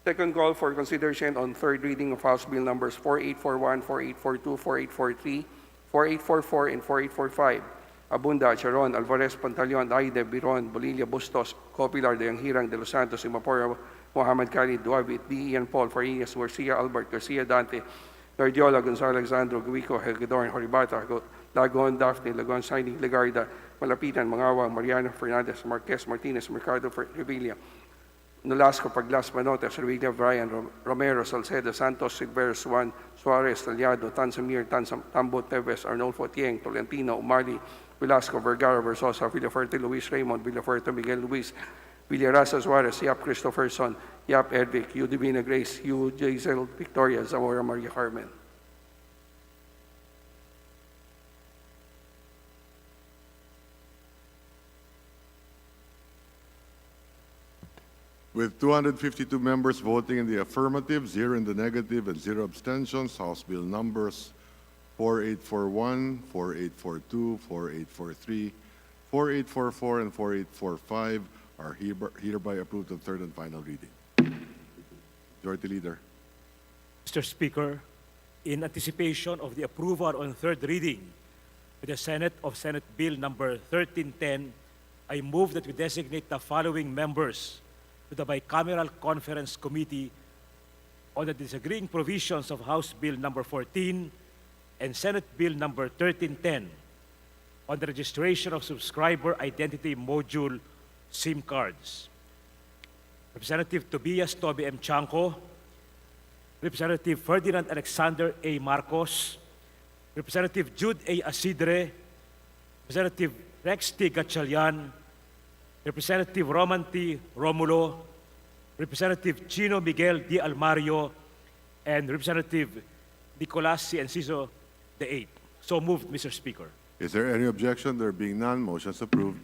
Second call for consideration on third reading of House Bill numbers 4841, 4842, 4843, 4844, and 4845. Abunda, Charon, Alvarez, Pantaleon, Aide, Biron, Bolilla, Bustos, Copilar, De Anghirang, De Los Santos, Imapora, Mohammed Khalid, Duavit, D. Ian Paul, Farinas, Garcia, Albert, Garcia, Dante, Guardiola, Gonzalo Alexandro, Guico, Helgador, Horibata, Lagon, Daphne, Lagon, Signing, Legarda, Malapitan, Mangawa, Mariano, Fernandez, Marquez, Martinez, Mercado, Revilla, Nolasco, Paglas, Manotes, Revilla, Brian, Romero, Salcedo, Santos, Silveros, Juan, Suarez, Taliado, Tansamir, Tambo, Teves, Arnolfo, Tieng, Tolentino, Umali, Velasco, Vergara, Versosa, Villafuerte, Luis Raymond, Villafuerte, Miguel Luis, Villarasa, Suarez, Yap, Christopherson, Yap, Edvic, U. Divina Grace, U. Jazel, Victoria, Zamora, Maria Carmen. With 252 members voting in the affirmative, 0 in the negative, and 0 abstentions, House Bill numbers 4841, 4842, 4843, 4844, and 4845 are hereby approved on third and final reading. Majority Leader. Mr. Speaker, in anticipation of the approval on third reading with the Senate of Senate Bill number 1310, I move that we designate the following members to the Bicameral Conference Committee on the disagreeing provisions of House Bill number 14 and Senate Bill number 1310 on the registration of subscriber identity module SIM cards. Representative Tobias Toby M. Chanco, Representative Ferdinand Alexander A. Marcos, Representative Jude A. Asidre, Representative Rex T. Gatchalian, Representative Roman T. Romulo, Representative Chino Miguel D. Almario, and Representative Nicolas C. Enciso VIII. So moved, Mr. Speaker. Is there any objection? There being none, motion is approved.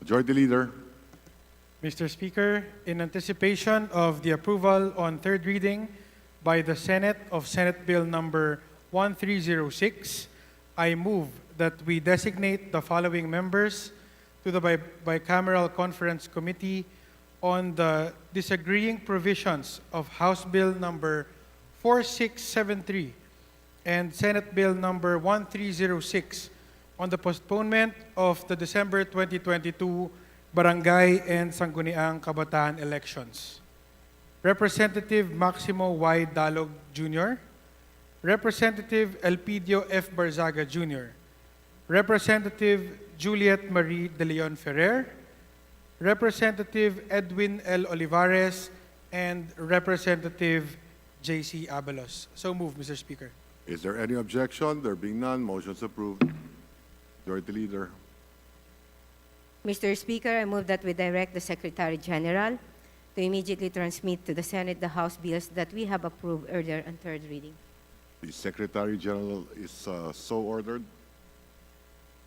Majority Leader. Mr. Speaker, in anticipation of the approval on third reading by the Senate of Senate Bill number 1306, I move that we designate the following members to the Bicameral Conference Committee on the disagreeing provisions of House Bill number 4673 and Senate Bill number 1306 on the postponement of the December 2022 Barangay and Sangguniang Kabataan elections. Representative Maximo Y. Dalog Jr., Representative Elpidio F. Barzaga Jr., Representative Juliet Marie De Leon Ferrer, Representative Edwin L. Olivares, and Representative J.C. Abalos. So moved, Mr. Speaker. Is there any objection? There being none, motion is approved. Majority Leader. Mr. Speaker, I move that we direct the Secretary General to immediately transmit to the Senate the House bills that we have approved earlier on third reading. The Secretary General is so ordered.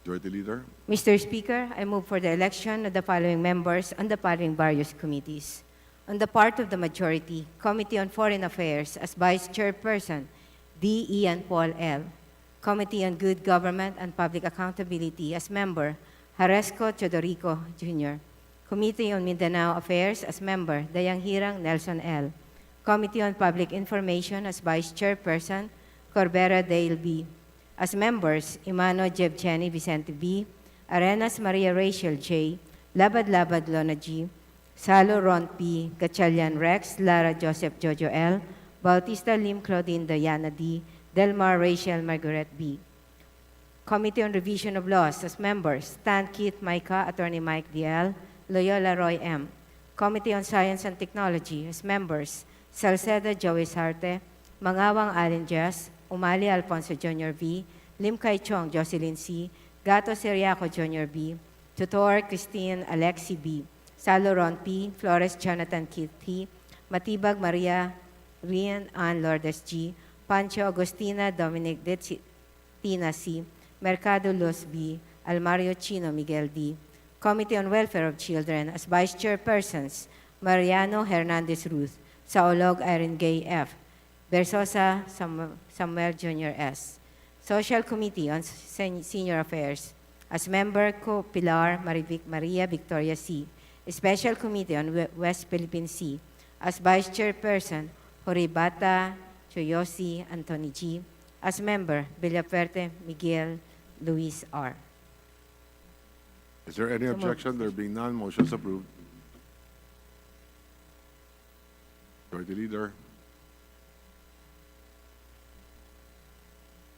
Majority Leader. Mr. Speaker, I move for the election of the following members on the following various committees. On the part of the majority, Committee on Foreign Affairs as Vice Chairperson, D. Ian Paul L. Committee on Good Government and Public Accountability as member, Haresco Teodorico Jr. Committee on Mindanao Affairs as member, Dayanghirang Nelson L. Committee on Public Information as Vice Chairperson, Corbera Dale B. As members, Imano Jevgeny Vicente B., Arenas Maria Rachel J., Labad-Labad Lona G., Salo Ron P., Gatchalian Rex, Lara Joseph Jojo L., Bautista Lim Claudine Diana D., Delmar Rachel Margaret B. Committee on Revision of Laws. As members, Stan Keith Micah, Attorney Mike D.L., Loyola Roy M. Committee on Science and Technology. As members, Salceda Joey Sarte, Mangawang Allen Jess, Umali Alfonso Jr. V., Lim Kai Chong Jocelyn C., Gato Seriaco Jr. B., Tutor Christine Alexi B., Saloron P., Flores Jonathan Keith T., Matibag Maria Rian Ann Lourdes G., Pancho Agustina Dominic Tina C., Mercado Luz B., Almario Chino Miguel D. Committee on Welfare of Children. As Vice Chairpersons, Mariano Hernandez Ruth, Saolog Irene Gay F., Bersosa Samuel Jr. S. Social Committee on Senior Affairs. As member ko, Pilar Marivic Maria Victoria C. Special Committee on West Philippine Sea. As Vice Chairperson, Horibata Choyosi Anthony G. As member, Villaferte Miguel Luis R. Is there any objection? There being none, motion is approved. Majority Leader.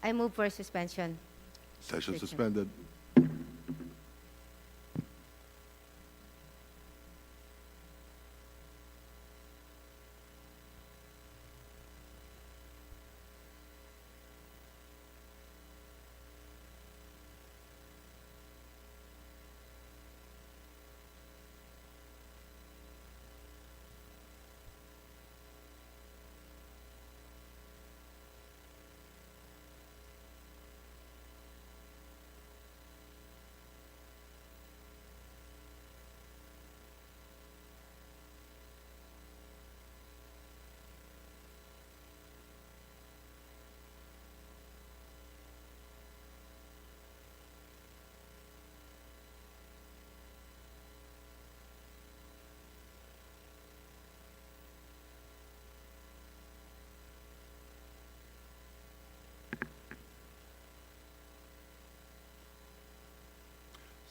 I move for suspension. Session suspended.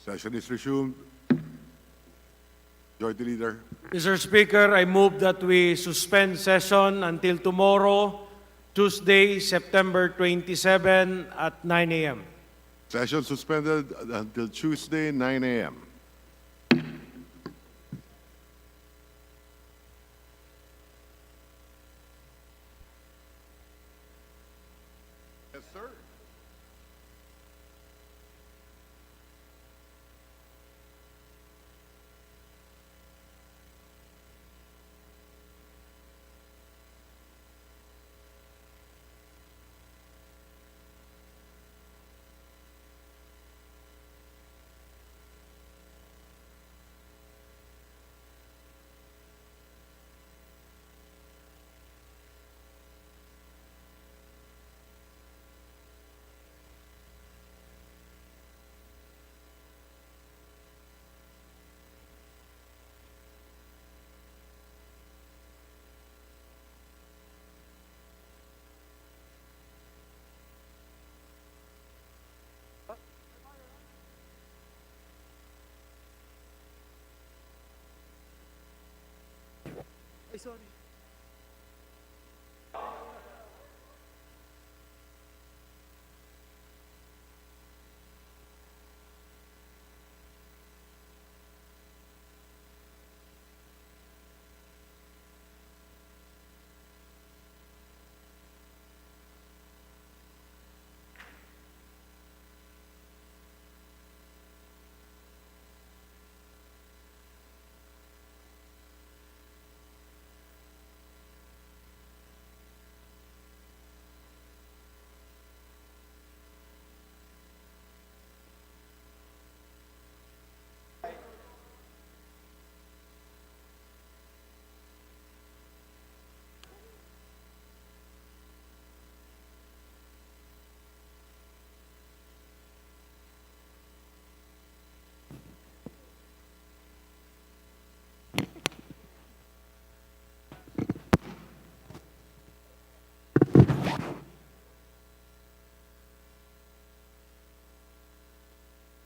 Session is resumed. Majority Leader. Mr. Speaker, I move that we suspend session until tomorrow, Tuesday, September 27 at 9 a.m. Session suspended until Tuesday, 9 a.m. Yes, sir. Ay, sorry.